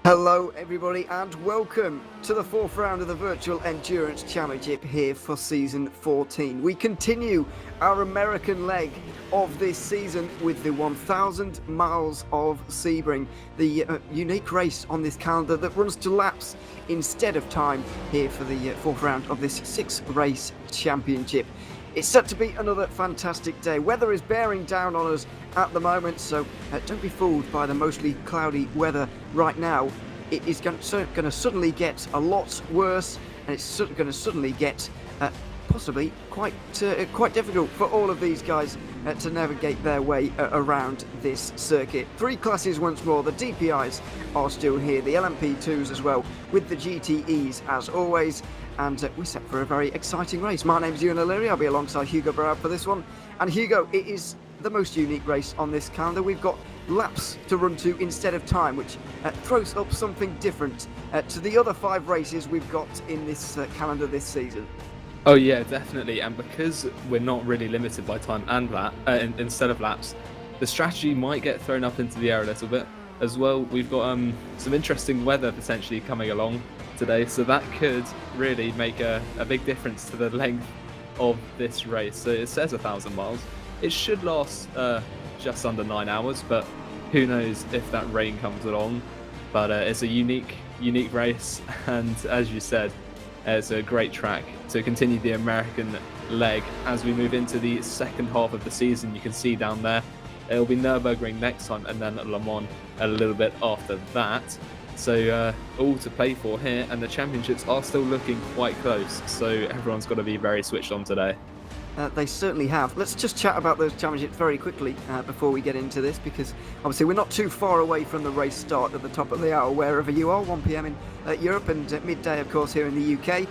Hello everybody and welcome to the fourth round of the Virtual Endurance Championship here for season 14. We continue our American leg of this season with the 1000 miles of Sebring, the unique race on this calendar that runs to laps instead of time here for the fourth round of this 6-race championship. It's set to be another fantastic day. Weather is bearing down on us at the moment, so don't be fooled by the mostly cloudy weather right now. It is going to suddenly get a lot worse, and it's going to suddenly get possibly quite difficult for all of these guys to navigate their way around this circuit. 3 classes once more. The DPIs are still here, the LMP2s as well, with the GTEs as always. And we're set for a very exciting race. My name's Ewan O'Leary. I'll be alongside Hugo Barab for this one. And Hugo, it is the most unique race on this calendar. We've got laps to run to instead of time, which throws up something different to the other 5 races we've got in this calendar this season. Oh yeah, definitely. And because we're not really limited by time and that, instead of laps, the strategy might get thrown up into the air a little bit as well. We've got some interesting weather potentially coming along today, so that could really make a big difference to the length of this race. So it says 1,000 miles. It should last just under 9 hours, but who knows if that rain comes along. But it's a unique race, and as you said, it's a great track to continue the American leg as we move into the second half of the season. You can see down there, it'll be Nurburgring next time, and then Le Mans a little bit after that. So all to play for here, and the championships are still looking quite close, so everyone's got to be very switched on today. They certainly have. Let's just chat about those championships very quickly before we get into this, because obviously we're not too far away from the race start at the top of the hour, wherever you are, 1 PM in Europe, and midday, of course, here in the UK.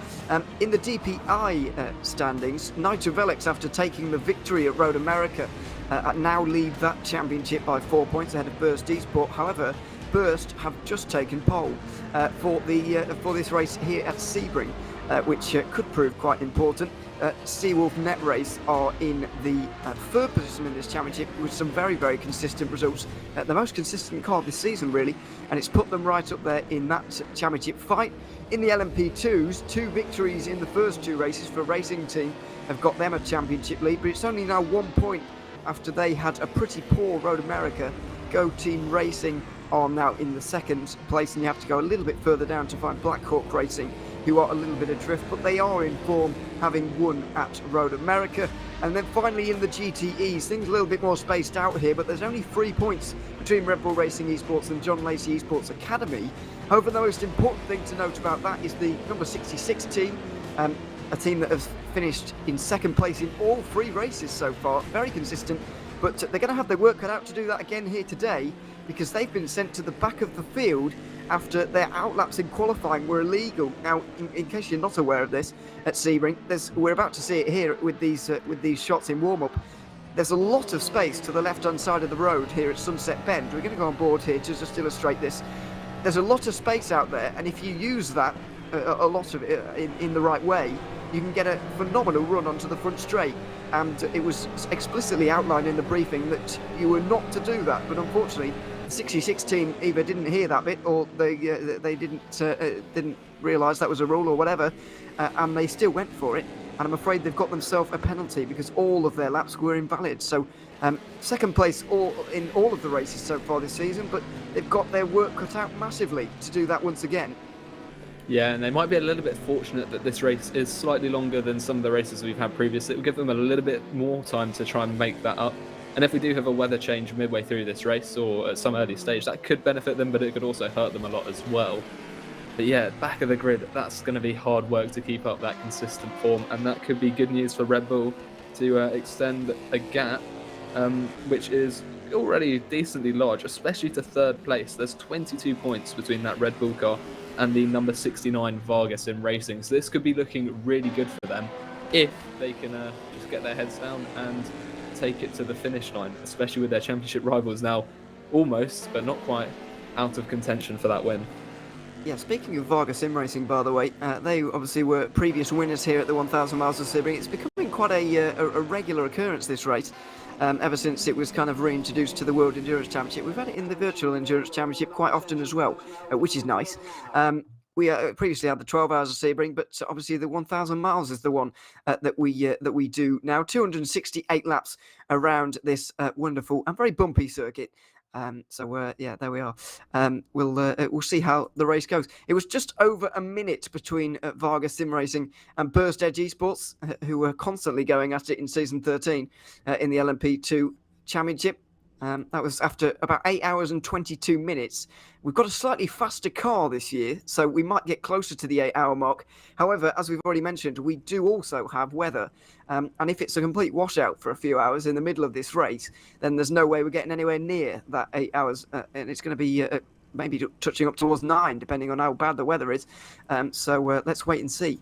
In the DPI standings, Nigel Velix, after taking the victory at Road America, now lead that championship by 4 points ahead of Burst Esport. However, Burst have just taken pole for this race here at Sebring, which could prove quite important. Seawolf Net Race are in the third position in this championship with some very, very consistent results. The most consistent car this season, really, and it's put them right up there in that championship fight. In the LMP2s, 2 victories in the first 2 races for Racing Team have got them a championship lead, but it's only now 1 point after they had a pretty poor Road America. Go Team Racing are now in the second place, and you have to go a little bit further down to find Black Hawk Racing, who are a little bit adrift, but they are in form, having won at Road America. And then finally in the GTEs, things a little bit more spaced out here, but there's only 3 points between Red Bull Racing Esports and John Lacey Esports Academy. However, the most important thing to note about that is the number 66 team, a team that has finished in second place in all 3 races so far. Very consistent, but they're going to have their work cut out to do that again here today, because they've been sent to the back of the field after their outlaps in qualifying were illegal. Now, in case you're not aware of this, at Sebring, we're about to see it here with these shots in warm-up. There's a lot of space to the left-hand side of the road here at Sunset Bend. We're going to go on board here to just illustrate this. There's a lot of space out there, and if you use that, a lot of it in the right way, you can get a phenomenal run onto the front straight. And it was explicitly outlined in the briefing that you were not to do that, but unfortunately, the 66 team either didn't hear that bit, or they didn't realise that was a rule or whatever, and they still went for it. And I'm afraid they've got themselves a penalty because all of their laps were invalid. So second place in all of the races so far this season, but they've got their work cut out massively to do that once again. Yeah, and they might be a little bit fortunate that this race is slightly longer than some of the races we've had previously. It will give them a little bit more time to try and make that up. And if we do have a weather change midway through this race or at some early stage, that could benefit them, but it could also hurt them a lot as well. But yeah, back of the grid, that's going to be hard work to keep up that consistent form, and that could be good news for Red Bull to extend a gap, which is already decently large, especially to third place. There's 22 points between that Red Bull car and the number 69 Vargas in Racing. So this could be looking really good for them if they can just get their heads down and take it to the finish line, especially with their championship rivals now almost, but not quite, out of contention for that win. Yeah, speaking of Vargas Sim Racing, by the way, they obviously were previous winners here at the 1000 miles of Sebring. It's becoming quite a regular occurrence, this race. ever since it was kind of reintroduced to the World Endurance Championship. We've had it in the Virtual Endurance Championship quite often as well, which is nice. We previously had the 12 hours of Sebring, but obviously the 1,000 miles is the one that we do now. 268 laps around this wonderful and very bumpy circuit. There we are. We'll see how the race goes. It was just over a minute between Varga Sim Racing and Burst Edge Esports, who were constantly going at it in season 13 in the LMP2 Championship. That was after about 8 hours and 22 minutes. We've got a slightly faster car this year, so we might get closer to the 8-hour mark. However, as we've already mentioned, we do also have weather. And if it's a complete washout for a few hours in the middle of this race, then there's no way we're getting anywhere near that 8 hours. And it's going to be maybe touching up towards 9, depending on how bad the weather is. Let's wait and see.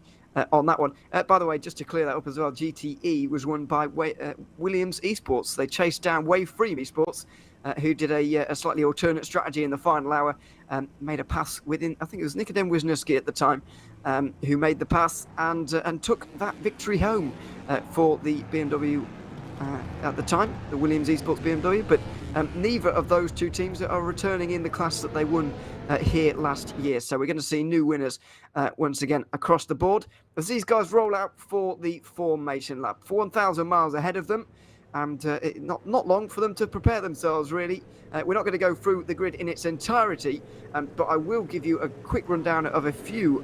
On that one. By the way, just to clear that up as well, GTE was won by Williams Esports. They chased down Wavefree Esports, who did a slightly alternate strategy in the final hour, made a pass within, I think it was Nikodem Wisniewski at the time, who made the pass and took that victory home for the BMW at the time, the Williams Esports BMW. But neither of those two teams are returning in the class that they won here last year. So we're going to see new winners once again across the board as these guys roll out for the formation lap. 1,000 miles ahead of them, and not long for them to prepare themselves, really. We're not going to go through the grid in its entirety, but I will give you a quick rundown of a few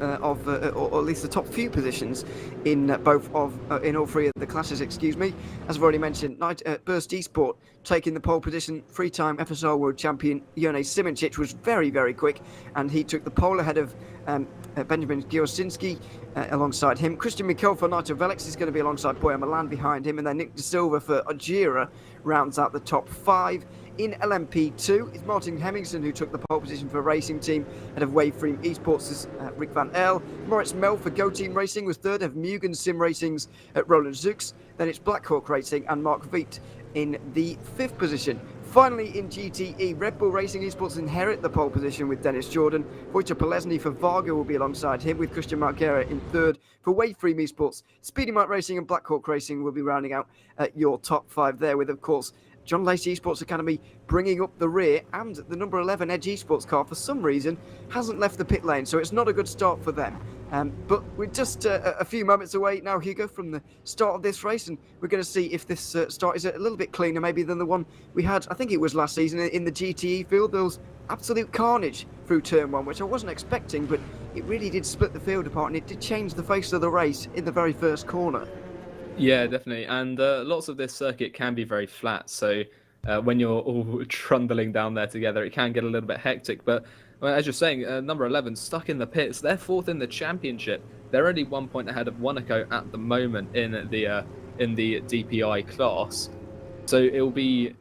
or at least the top few positions in in all three of the classes. Excuse me. As I've already mentioned, Burst Esport taking the pole position. 3-time FSR World Champion Jone Simoncic was very, very quick, and he took the pole ahead of Benjamin Giosinski alongside him. Christian Mikel for Nigel Velix is going to be alongside Boya Milan behind him, and then Nick De Silva for Ojira rounds out the top 5. In LMP2 is Martin Hemmingsen, who took the pole position for Racing Team ahead of Wavefree Esports' Rick Van El. Moritz Mel for Go Team Racing was third of Mugen Sim Racing's Roland Zux. Then it's Blackhawk Racing and Mark Viet in the 5th position. Finally, in GTE, Red Bull Racing Esports inherit the pole position with Dennis Jordan. Wojciech Polesny for Varga will be alongside him, with Christian Marquera in 3rd. For Wavefree Esports, Speedy Mike Racing and Blackhawk Racing will be rounding out your top 5 there, with, of course, John Lacey Esports Academy bringing up the rear, and the number 11 Edge Esports car, for some reason, hasn't left the pit lane, so it's not a good start for them. But we're just a few moments away now, Hugo, from the start of this race, and we're going to see if this start is a little bit cleaner maybe than the one we had, I think it was last season, in the GTE field. There was absolute carnage through turn 1, which I wasn't expecting, but it really did split the field apart, and it did change the face of the race in the very first corner. Yeah, definitely. And lots of this circuit can be very flat. So when you're all trundling down there together, it can get a little bit hectic. But as you're saying, number 11 stuck in the pits. They're 4th in the championship. They're only 1 point ahead of Monaco at the moment in the DPI class. So it'll be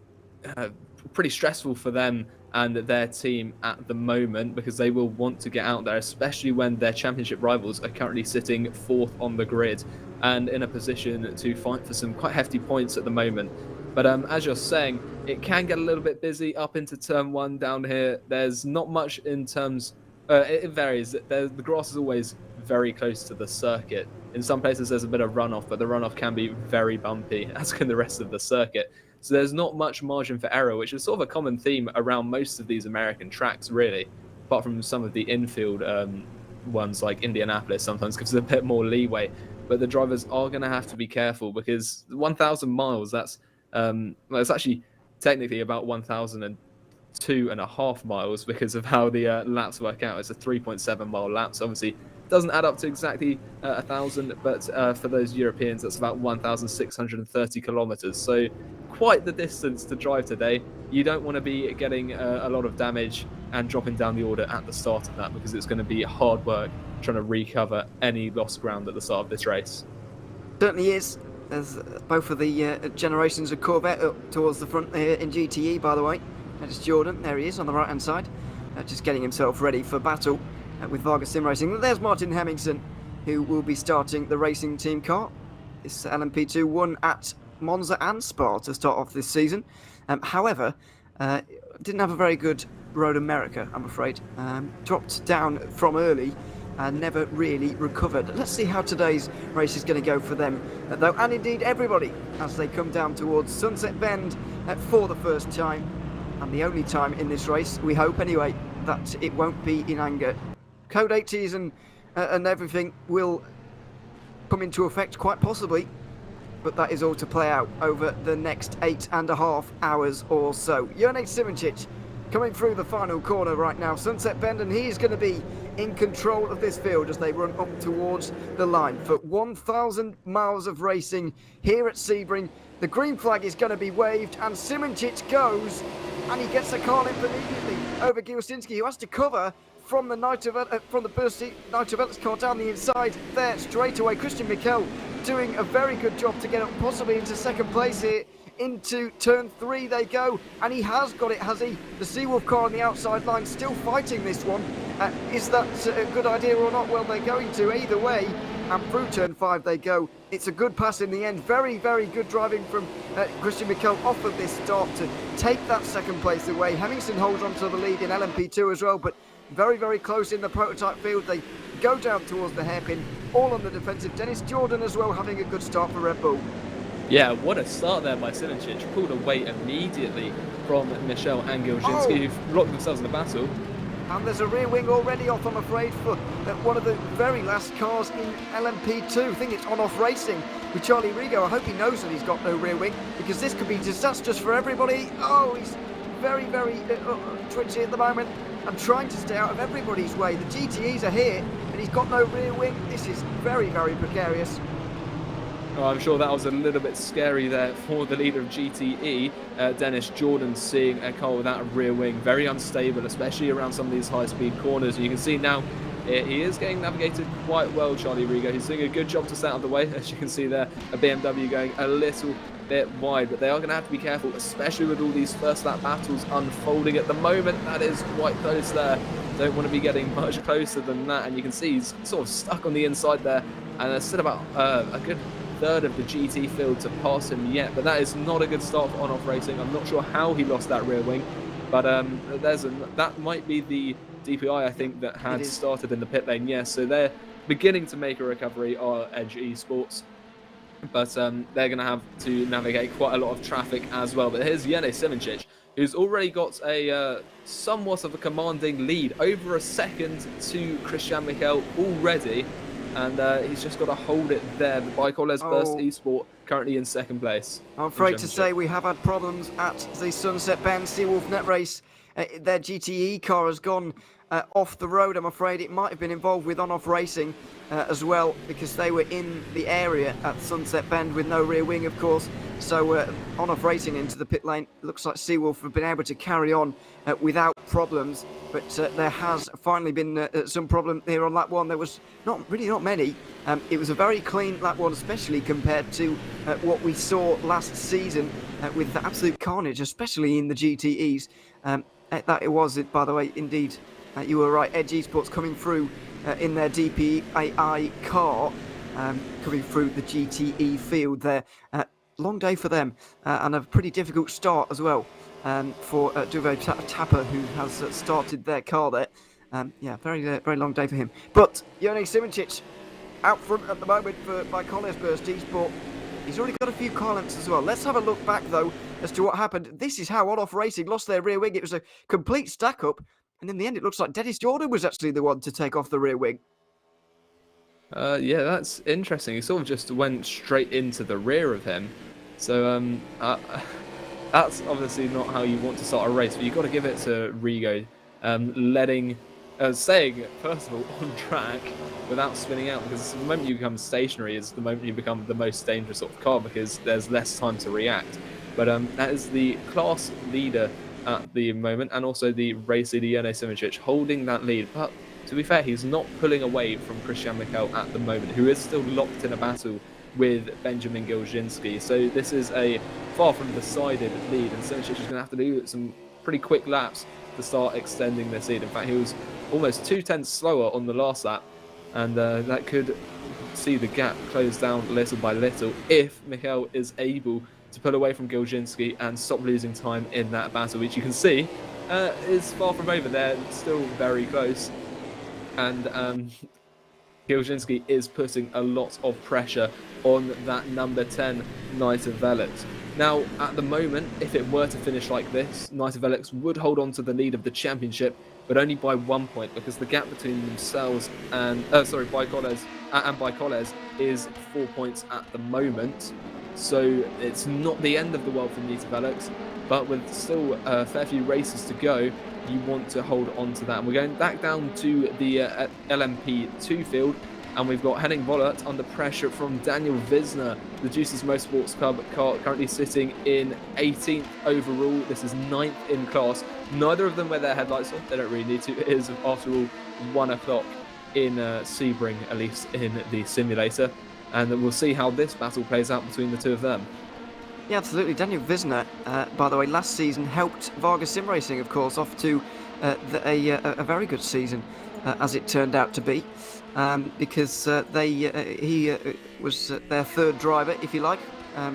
pretty stressful for them and their team at the moment, because they will want to get out there, especially when their championship rivals are currently sitting 4th on the grid and in a position to fight for some quite hefty points at the moment. But as you're saying, it can get a little bit busy up into turn 1 down here. There's not much in terms, it varies. The grass is always very close to the circuit. In some places there's a bit of runoff, but the runoff can be very bumpy, as can the rest of the circuit. So there's not much margin for error, which is sort of a common theme around most of these American tracks, really, apart from some of the infield ones like Indianapolis sometimes gives a bit more leeway. But the drivers are going to have to be careful, because 1,000 miles, that's it's actually technically about 1,002.5 miles because of how the laps work out. It's a 3.7 mile lap, so obviously doesn't add up to exactly 1,000, but for those Europeans, that's about 1,630 kilometers. So quite the distance to drive today. You don't want to be getting a lot of damage and dropping down the order at the start of that, because it's going to be hard work trying to recover any lost ground at the start of this race. Certainly is. There's both of the generations of Corvette up towards the front here in GTE, by the way. That is Jordan. There he is on the right-hand side, just getting himself ready for battle with Varga Sim Racing. There's Martin Hemmingsen, who will be starting the Racing Team car. This LMP2 won at Monza and Spa to start off this season. However, didn't have a very good Road America, I'm afraid. Dropped down from early never really recovered. Let's see how today's race is going to go for them, though, and indeed everybody, as they come down towards Sunset Bend for the first time, and the only time in this race, we hope anyway, that it won't be in anger. Code 80s and everything will come into effect quite possibly, but that is all to play out over the next 8.5 hours or so. Jurnej Simončić coming through the final corner right now, Sunset Bend, and he's going to be in control of this field as they run up towards the line. For 1,000 miles of racing here at Sebring, the green flag is going to be waved, and Simončić goes, and he gets a car limp immediately over Gilsinski, who has to cover from the Nitrovell's car down the inside there straight away. Christian Mikel doing a very good job to get up possibly into second place here. Into turn 3 they go, and he has got it, has he? The Seawolf car on the outside line still fighting this one. Is that a good idea or not? Well, they're going to either way, and through turn 5 they go. It's a good pass in the end. Very, very good driving from Christian Mikel off of this start to take that second place away. Hemmingsen holds on to the lead in LMP2 as well, but very, very close in the prototype field. They go down towards the hairpin, all on the defensive. Dennis Jordan as well having a good start for Red Bull. Yeah, what a start there by Simončić. Pulled away immediately from Michel and Gilzinski, who've locked themselves in the battle. And there's a rear wing already off, I'm afraid, for one of the very last cars in LMP2. I think it's on-off racing with Charlie Rigo. I hope he knows that he's got no rear wing, because this could be disastrous for everybody. Oh, he's very, very twitchy at the moment and trying to stay out of everybody's way. The GTEs are here, and he's got no rear wing. This is very, very precarious. Oh, I'm sure that was a little bit scary there for the leader of GTE, Dennis Jordan, seeing a car without a rear wing. Very unstable, especially around some of these high-speed corners. And you can see now he is getting navigated quite well, Charlie Rigo. He's doing a good job to stay out of the way. As you can see there, a BMW going a little bit wide, but they are going to have to be careful, especially with all these first lap battles unfolding at the moment. That is quite close there. Don't want to be getting much closer than that. And you can see he's sort of stuck on the inside there, and there's still about a good third of the GT field to pass him yet, but that is not a good start for on-off racing. I'm not sure how he lost that rear wing, but that might be the DPI, I think, that had started in the pit lane. Yes, so they're beginning to make a recovery, are Edge Esports, but they're going to have to navigate quite a lot of traffic as well. But here's Jurnej Simončić, who's already got a somewhat of a commanding lead, over a second to Christian Mikel already. And he's just got to hold it there. The Bikoles Burst Esport currently in second place. I'm afraid to say we have had problems at the Sunset Bend Seawolf Net Race. Their GTE car has gone off the road. I'm afraid it might have been involved with on-off racing as well, because they were in the area at Sunset Bend with no rear wing, of course. So on-off racing into the pit lane. Looks like Seawolf have been able to carry on without problems, but there has finally been some problem here on lap 1. There was not many. It was a very clean lap 1, especially compared to what we saw last season with the absolute carnage, especially in the GTEs. That it was, by the way, indeed. You were right. Edge Esports coming through in their DPAI car, coming through the GTE field there. Long day for them, and a pretty difficult start as well for Duve Tapper, who has started their car there. Yeah, very long day for him. But Jurnej Simončić out front at the moment for Bikoles Burst Esport. He's already got a few car lamps as well. Let's have a look back, though, as to what happened. This is how on-off racing lost their rear wing. It was a complete stack-up, and in the end, it looks like Dennis Jordan was actually the one to take off the rear wing. Yeah, that's interesting. He sort of just went straight into the rear of him. So that's obviously not how you want to start a race, but you've got to give it to Rigo, staying, first of all, on track without spinning out, because the moment you become stationary is the moment you become the most dangerous sort of car, because there's less time to react. But that is the class leader at the moment, and also the race leader, Jurnej Simončić, holding that lead. But to be fair, he's not pulling away from Christian Mikel at the moment, who is still locked in a battle with Benjamin Gilzinski. So this is a far from decided lead, and Simončić is going to have to do some pretty quick laps to start extending this lead. In fact, he was almost 2/10 slower on the last lap, and that could see the gap close down little by little if Mikel is able to pull away from Gilzinski and stop losing time in that battle, which you can see is far from over there, still very close. And Kielczynski is putting a lot of pressure on that number 10 Knight of Velix. Now, at the moment, if it were to finish like this, Knight of Velix would hold on to the lead of the championship, but only by 1 point, because the gap between themselves and Baikoles is 4 points at the moment. So it's not the end of the world for Knight of Velix, but with still a fair few races to go, you want to hold on to that. And we're going back down to the LMP2 field, and we've got Henning Vollert under pressure from Daniel Wisner, the Juices Motorsports Club car, currently sitting in 18th overall. This is 9th in class. Neither of them wear their headlights on. They don't really need to. It is, after all, 1 o'clock in Sebring, at least in the simulator. And we'll see how this battle plays out between the two of them. Yeah, absolutely. Daniel Wisner, by the way, last season helped Vargas Sim Racing, of course, off to a very good season, as it turned out to be, because he was their third driver, if you like.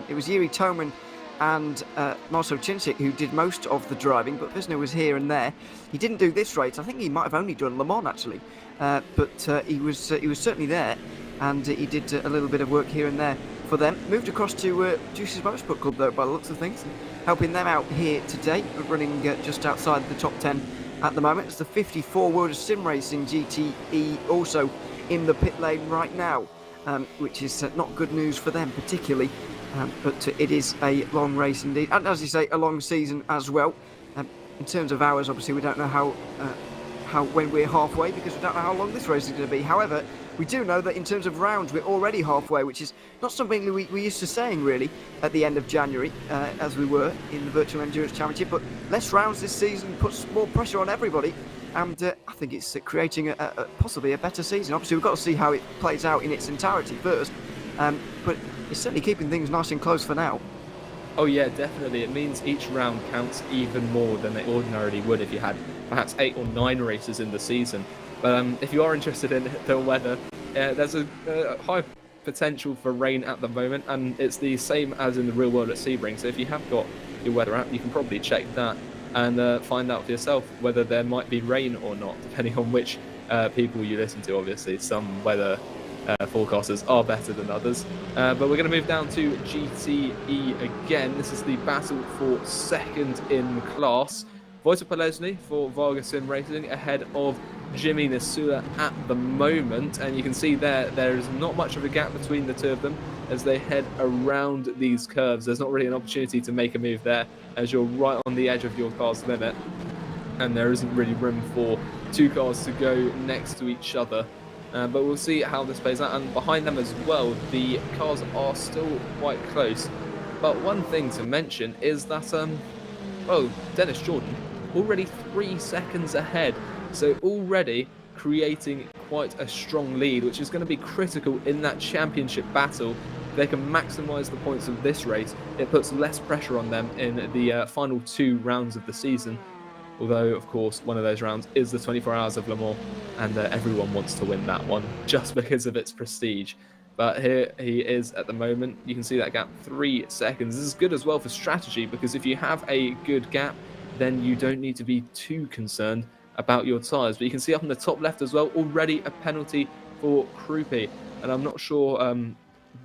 It was Yuri Toman and Marcel Cincic who did most of the driving, but Wisner was here and there. He didn't do this race. I think he might have only done Le Mans, actually, but he was certainly there, and he did a little bit of work here and there for them. Moved across to Juices Motorsport Club, though, by the looks of things, and helping them out here today, running just outside the top 10 at the moment. It's the 54 World of Sim Racing GTE also in the pit lane right now, which is not good news for them particularly, but it is a long race indeed, and as you say, a long season as well. In terms of hours, obviously, we don't know how when we're halfway, because we don't know how long this race is going to be. However, we do know that in terms of rounds, we're already halfway, which is not something we used to saying, really, at the end of January, as we were in the Virtual Endurance Championship. But less rounds this season puts more pressure on everybody, and I think it's creating possibly a better season. Obviously, we've got to see how it plays out in its entirety first, but it's certainly keeping things nice and close for now. Oh yeah, definitely. It means each round counts even more than it ordinarily would if you had perhaps 8 or 9 races in the season. But if you are interested in the weather, there's a high potential for rain at the moment, and it's the same as in the real world at Sebring. So if you have got your weather app, you can probably check that and find out for yourself whether there might be rain or not, depending on which people you listen to. Obviously, some weather forecasters are better than others. But we're going to move down to GTE again. This is the battle for second in class. Wojciech Polesny for Vargas Sim Racing ahead of Jimmy Nasula at the moment, and you can see there is not much of a gap between the two of them as they head around these curves. There's not really an opportunity to make a move there, as you're right on the edge of your car's limit, and there isn't really room for 2 cars to go next to each other. But we'll see how this plays out, and behind them as well, the cars are still quite close. But one thing to mention is that, Dennis Jordan already 3 seconds ahead. So already creating quite a strong lead, which is going to be critical in that championship battle. If they can maximise the points of this race, it puts less pressure on them in the final 2 rounds of the season. Although, of course, one of those rounds is the 24 Hours of Le Mans, and everyone wants to win that one just because of its prestige. But here he is at the moment. You can see that gap, 3 seconds. This is good as well for strategy, because if you have a good gap, then you don't need to be too concerned about your tyres. But you can see up in the top left as well, already a penalty for Krupi, and I'm not sure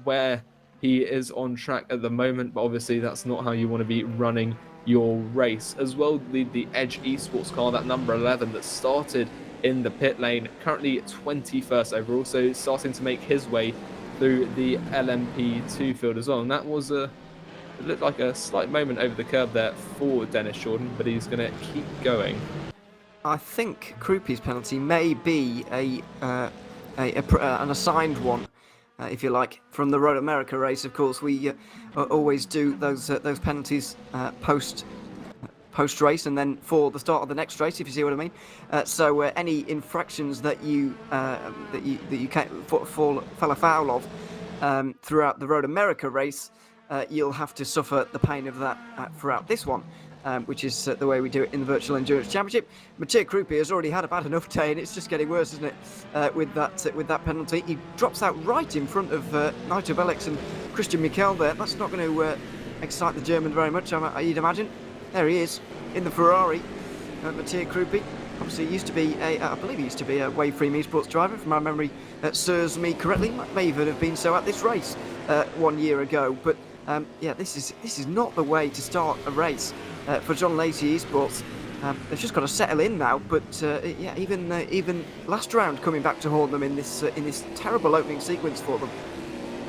where he is on track at the moment, but obviously that's not how you want to be running your race. As well, the Edge Esports car, that number 11 that started in the pit lane, currently 21st overall, so starting to make his way through the LMP2 field as well, and that was it looked like a slight moment over the curb there for Dennis Jordan, but he's going to keep going. I think Krupi's penalty may be an assigned one, if you like, from the Road America race. Of course, we always do those penalties post race and then for the start of the next race, if you see what I mean. So any infractions that you can't fell afoul of throughout the Road America race, you'll have to suffer the pain of that throughout this one. Which is the way we do it in the Virtual Endurance Championship. Mathieu Krupi has already had a bad enough day, and it's just getting worse, isn't it, with that penalty. He drops out right in front of Knight of Velix and Christian Mikel there. That's not going to excite the German very much, you'd imagine. There he is, in the Ferrari, Mathieu Krupi. obviously used to be I believe he used to be a Wave Free Esports driver, if my memory serves me correctly. May even have been so at this race 1 year ago. But yeah, this is not the way to start a race for John Lacey Esports. They've just got to settle in now. But yeah, even last round coming back to haunt them in this terrible opening sequence for them.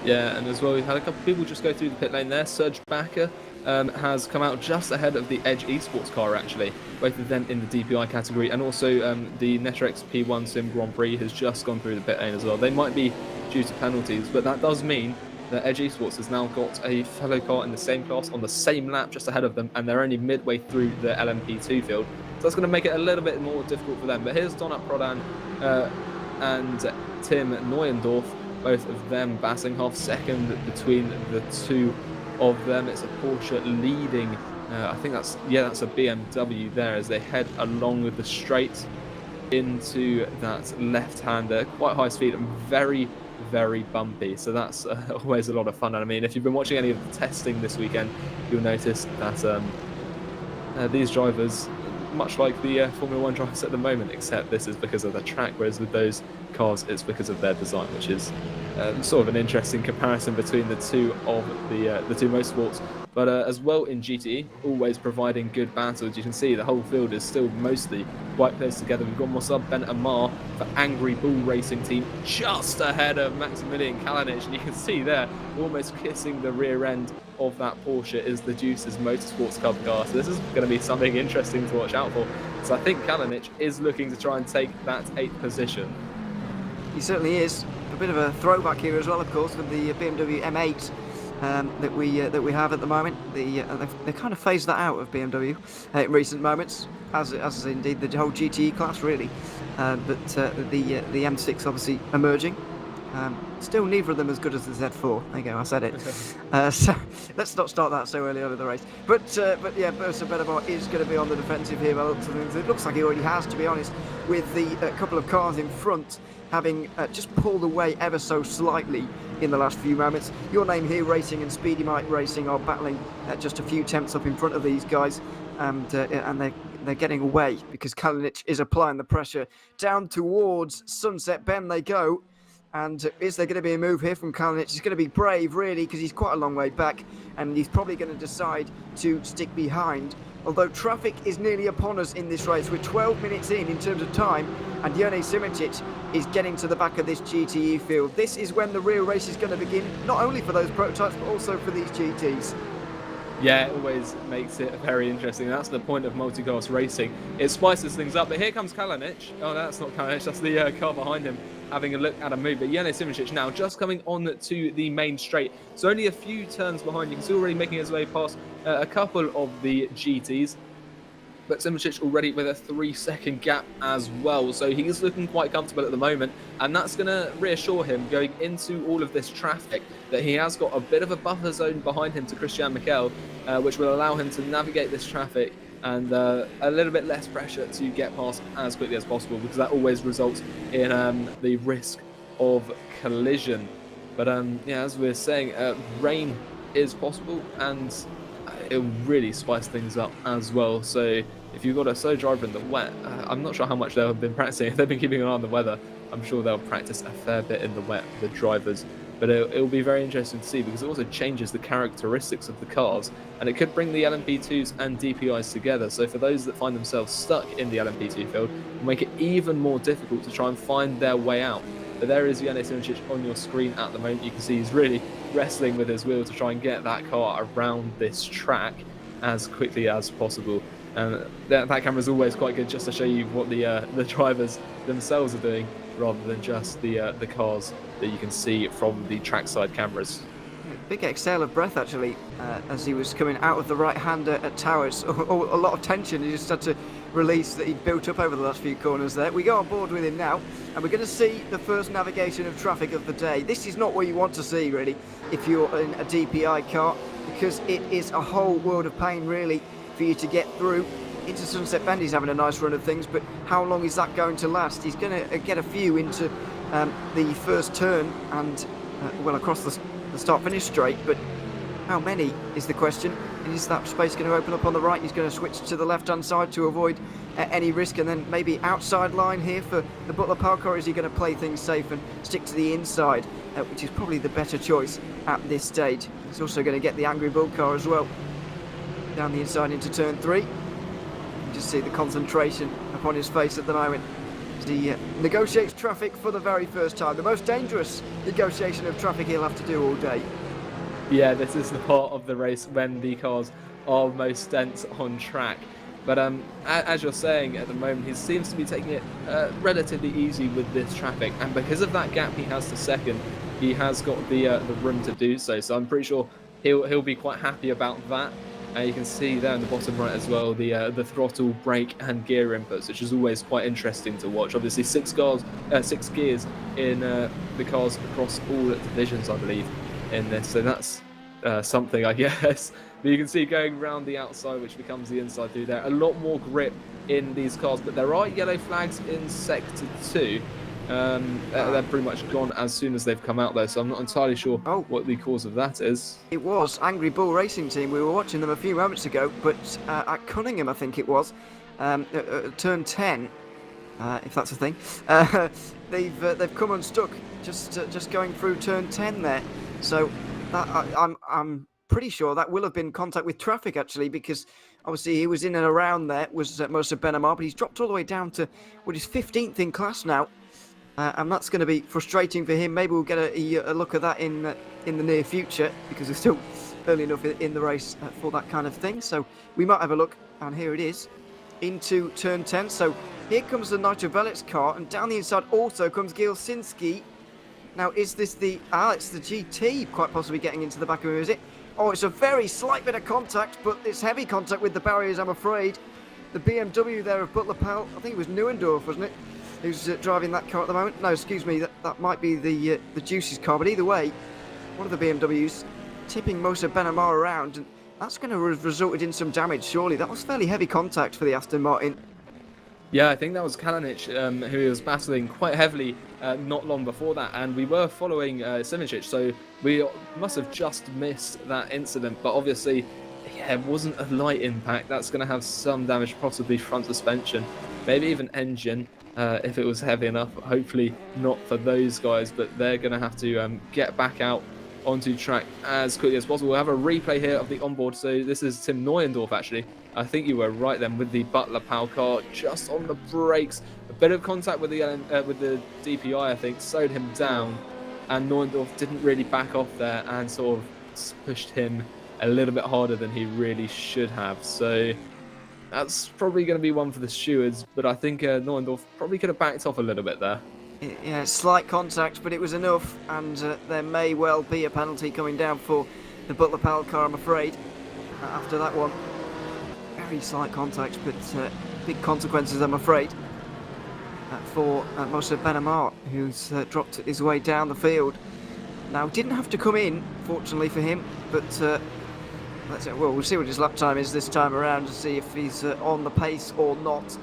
Yeah, and as well, we've had a couple of people just go through the pit lane there. Serge Backer has come out just ahead of the Edge Esports car, actually. Both of them in the DPI category, and also the Netrex P1 Sim Grand Prix has just gone through the pit lane as well. They might be due to penalties, but that does mean that Edge Esports has now got a fellow car in the same class on the same lap just ahead of them, and they're only midway through the LMP2 field. So that's going to make it a little bit more difficult for them. But here's Donat Prodan and Tim Neuendorf. Both of them batting half second between the two of them. It's a Porsche leading. I think that's a BMW there as they head along with the straight into that left-hander. Quite high speed and very, very bumpy. So that's always a lot of fun. And I mean, if you've been watching any of the testing this weekend, you'll notice that these drivers, much like the Formula 1 drivers at the moment, except this is because of the track, whereas with those cars it's because of their design, which is sort of an interesting comparison between the two of the two motorsports. But as well in GTE, always providing good battles. You can see the whole field is still mostly quite close together. We've got Mossab Ben Amar for Angry Bull Racing Team just ahead of Maximilian Kalinic, and you can see there almost kissing the rear end of that Porsche is the Juice's Motorsports Cup car. So this is going to be something interesting to watch out for. So I think Kalinic is looking to try and take that 8th position. He certainly is. A bit of a throwback here as well, of course, with the BMW M8 that we have at the moment. They kind of phased that out of BMW in recent moments, as is indeed the whole GTE class, really. But the M6 obviously emerging. Still neither of them as good as the Z4. There you go, I said it. So let's not start that so early on in the race. But yeah, Bursa Benamar is going to be on the defensive here by the looks of things. It looks like he already has, to be honest, with the couple of cars in front having just pulled away ever so slightly in the last few moments. Your Name Here Racing and Speedy Mike Racing are battling just a few tenths up in front of these guys, and they're getting away because Kalinic is applying the pressure down towards Sunset Bend. They go. And is there going to be a move here from Kalinic? He's going to be brave, really, because he's quite a long way back, and he's probably going to decide to stick behind. Although traffic is nearly upon us in this race. We're 12 minutes in terms of time, and Jone Simicic is getting to the back of this GTE field. This is when the real race is going to begin, not only for those prototypes, but also for these GTs. Yeah, it always makes it very interesting. That's the point of multi-class racing. It spices things up. But here comes Kalinic. Oh, that's not Kalinic. That's the car behind him having a look at a move. But Jone Simicic now just coming on to the main straight. So only a few turns behind. You can see already making his way past a couple of the GTs. But Simicic already with a 3-second gap as well. So he's looking quite comfortable at the moment. And that's going to reassure him going into all of this traffic that he has got a bit of a buffer zone behind him to Christian Mikel, which will allow him to navigate this traffic and a little bit less pressure to get past as quickly as possible, because that always results in the risk of collision. But yeah, as we were saying, rain is possible, and it'll really spice things up as well. So if you've got a slow driver in the wet, I'm not sure how much they've been practicing. If they've been keeping an eye on the weather, I'm sure they'll practice a fair bit in the wet, the drivers. But it'll be very interesting to see, because it also changes the characteristics of the cars, and it could bring the LMP2s and DPIs together. So for those that find themselves stuck in the LMP2 field, it'll make it even more difficult to try and find their way out. But there is Jone Simicic on your screen at the moment. You can see he's really wrestling with his wheel to try and get that car around this track as quickly as possible. And that camera is always quite good, just to show you what the drivers themselves are doing, rather than just the cars that you can see from the trackside cameras. Big exhale of breath, actually, as he was coming out of the right-hander at Towers. A lot of tension. He just had to release that he'd built up over the last few corners there. We go on board with him now, and we're going to see the first navigation of traffic of the day. This is not what you want to see, really, if you're in a DPI car, because it is a whole world of pain, really, for you to get through. Into Sunset Bend, he's having a nice run of things, but how long is that going to last? He's going to get a few into the first turn and, well, across the start-finish straight, but how many is the question? Is that space going to open up on the right? He's going to switch to the left-hand side to avoid any risk, and then maybe outside line here for the Butler Power car? Is he going to play things safe and stick to the inside, which is probably the better choice at this stage? He's also going to get the Angry Bull car as well down the inside into turn 3. You just see the concentration upon his face at the moment as he negotiates traffic for the very first time. The most dangerous negotiation of traffic he'll have to do all day. Yeah, this is the part of the race when the cars are most dense on track. But as you're saying, at the moment, he seems to be taking it relatively easy with this traffic. And because of that gap he has to second, he has got the room to do so. So I'm pretty sure he'll be quite happy about that. You can see there in the bottom right as well the throttle, brake and gear inputs, which is always quite interesting to watch. Obviously 6 gears in the cars across all divisions, I believe, in this. So that's something, I guess. But you can see going around the outside, which becomes the inside through there. A lot more grip in these cars, but there are yellow flags in Sector 2. They're pretty much gone as soon as they've come out there, so I'm not entirely sure what the cause of that is. It was Angry Bull Racing Team. We were watching them a few moments ago, but at Cunningham, I think it was, turn 10, if that's a thing, they've come unstuck just going through turn 10 there. So I'm pretty sure that will have been contact with traffic, actually, because obviously he was in and around there, was most of Benamar, but he's dropped all the way down to what is 15th in class now. And that's going to be frustrating for him. Maybe we'll get a look at that in the near future, because we're still early enough in the race for that kind of thing. So we might have a look, and here it is, into turn 10. So here comes the Nitro Velix car, and down the inside also comes Gilsinski. Now, is this it's the GT quite possibly getting into the back of him, is it? Oh, it's a very slight bit of contact, but it's heavy contact with the barriers, I'm afraid. The BMW there of Butler Powell, I think it was Neuendorf, wasn't it, who's driving that car at the moment? No, excuse me, that might be the Juicy's car, but either way, one of the BMWs tipping most of Benamar around, and that's going to have resulted in some damage, surely. That was fairly heavy contact for the Aston Martin. Yeah, I think that was Kalinic, who was battling quite heavily not long before that, and we were following Simic, so we must have just missed that incident. But obviously, yeah, it wasn't a light impact. That's going to have some damage, possibly front suspension, maybe even engine, if it was heavy enough. Hopefully not for those guys, but they're going to have to get back out onto track as quickly as possible. We'll have a replay here of the onboard. So this is Tim Neuendorf, actually. I think you were right then with the Butler Powell car just on the brakes. A bit of contact with the DPI, I think, slowed him down, and Neuendorf didn't really back off there and sort of pushed him a little bit harder than he really should have. So that's probably going to be one for the stewards, but I think Neuendorf probably could have backed off a little bit there. Yeah, slight contact, but it was enough, and there may well be a penalty coming down for the Butler Powell car, I'm afraid, after that one. Very slight contact, but big consequences, I'm afraid, for Moussa Benamar, who's dropped his way down the field. Now, didn't have to come in, fortunately for him, but we'll see what his lap time is this time around to see if he's on the pace or not.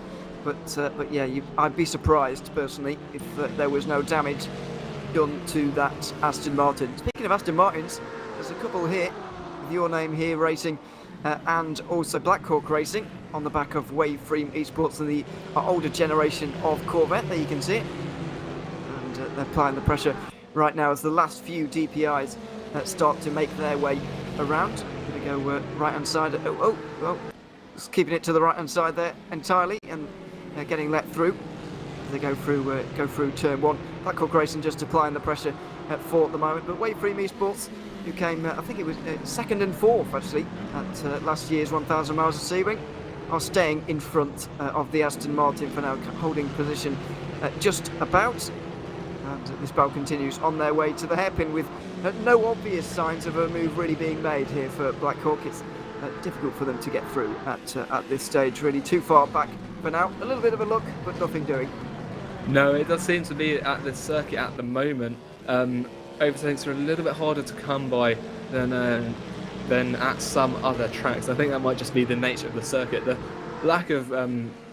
But yeah, I'd be surprised, personally, if there was no damage done to that Aston Martin. Speaking of Aston Martins, there's a couple here with your name here racing, and also Black Hawk Racing on the back of Waveframe Esports and the older generation of Corvette. There you can see it. And they're applying the pressure right now as the last few DPIs start to make their way around. Going to go right-hand side. Oh. Just keeping it to the right-hand side there entirely, and getting let through. They go through turn 1. Black Hawk Racing just applying the pressure at 4 at the moment. But Waveframe Esports, who came, I think it was 2nd and 4th actually at last year's 1,000 miles of Sebring, are staying in front of the Aston Martin for now, holding position just about. And this battle continues on their way to the hairpin with no obvious signs of a move really being made here for Black Hawk. It's difficult for them to get through at this stage, really too far back for now. A little bit of a look, but nothing doing. No, it does seem to be at this circuit at the moment. Overtakes are a little bit harder to come by than at some other tracks. I think that might just be the nature of the circuit. The lack of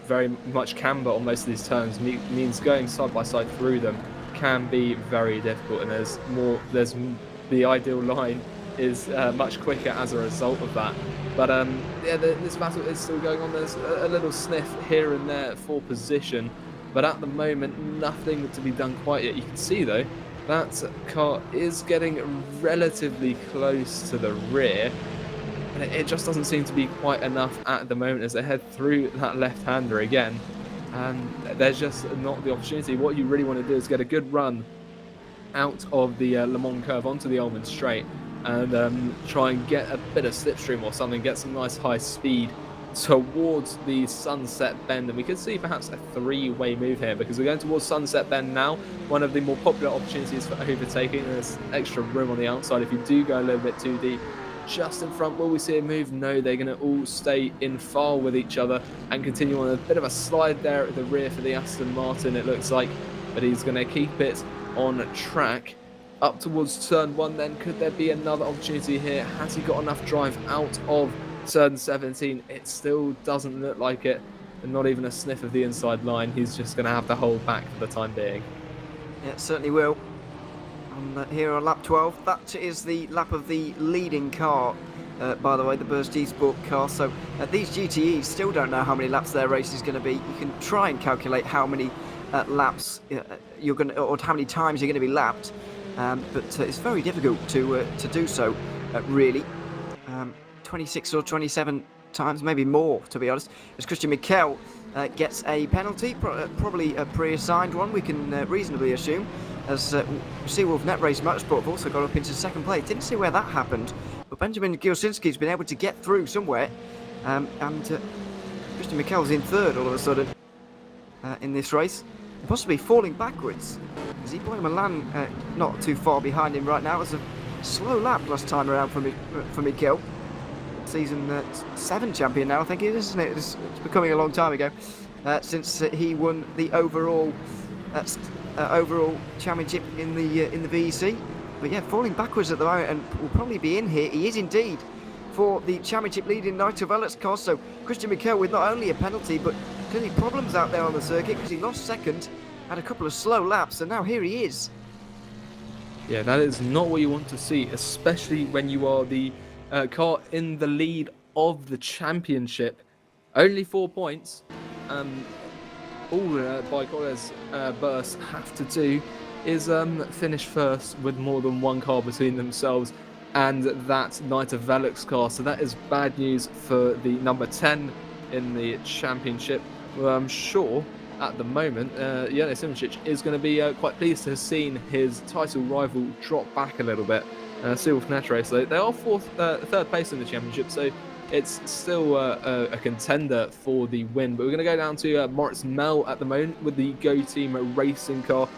very much camber on most of these turns means going side by side through them can be very difficult, and there's the ideal line is much quicker as a result of that. But yeah, this battle is still going on. There's a little sniff here and there for position, but at the moment, nothing to be done quite yet. You can see though, that car is getting relatively close to the rear, and it just doesn't seem to be quite enough at the moment as they head through that left-hander again. And there's just not the opportunity. What you really want to do is get a good run out of the Le Mans curve onto the Almond Straight and try and get a bit of slipstream or something, get some nice high speed towards the Sunset Bend. And we could see perhaps a three-way move here because we're going towards Sunset Bend now, one of the more popular opportunities for overtaking. There's extra room on the outside if you do go a little bit too deep. Just in front, will we see a move? No, they're going to all stay in file with each other and continue on a bit of a slide there at the rear for the Aston Martin, it looks like, but he's going to keep it on track up towards turn 1. Then could there be another opportunity here? Has he got enough drive out of turn 17? It still doesn't look like it, and not even a sniff of the inside line. He's just going to have to hold back for the time being. Yeah, it certainly will. Here on lap 12, that is the lap of the leading car, by the way, the Burst eSport car. So these GTEs still don't know how many laps their race is going to be. You can try and calculate how many laps you're going to, or how many times you're going to be lapped, but it's very difficult to do so, really. 26 or 27 times, maybe more, to be honest, as Christian Mikel gets a penalty, probably a pre-assigned one, we can reasonably assume, as Seawolf Net Race Motorsport have also got up into second place. Didn't see where that happened, but Benjamin Gilsinski's been able to get through somewhere, and Christian Mikel's in third all of a sudden in this race, possibly falling backwards. Boy Milan not too far behind him right now. It was a slow lap last time around for Mikel. Season 7 champion now, I think it is, isn't it? It's becoming a long time ago since he won the overall championship in the VEC. But yeah, falling backwards at the moment, and will probably be in here. He is indeed for the championship lead in Nigel Vellett's car. So Christian Mikel with not only a penalty, but clearly problems out there on the circuit because he lost second, had a couple of slow laps, and now here he is. Yeah, that is not what you want to see, especially when you are the car in the lead of the championship. Only 4 points. All Baikonur's Burst have to do is finish first with more than one car between themselves and that Knight of Velux car. So that is bad news for the number 10 in the championship. Well, I'm sure at the moment, Jelena Simčić is going to be quite pleased to have seen his title rival drop back a little bit. Seawolf Net Race, they are third place in the championship, so it's still a contender for the win. But we're going to go down to Moritz Mel at the moment with the Go Team racing car,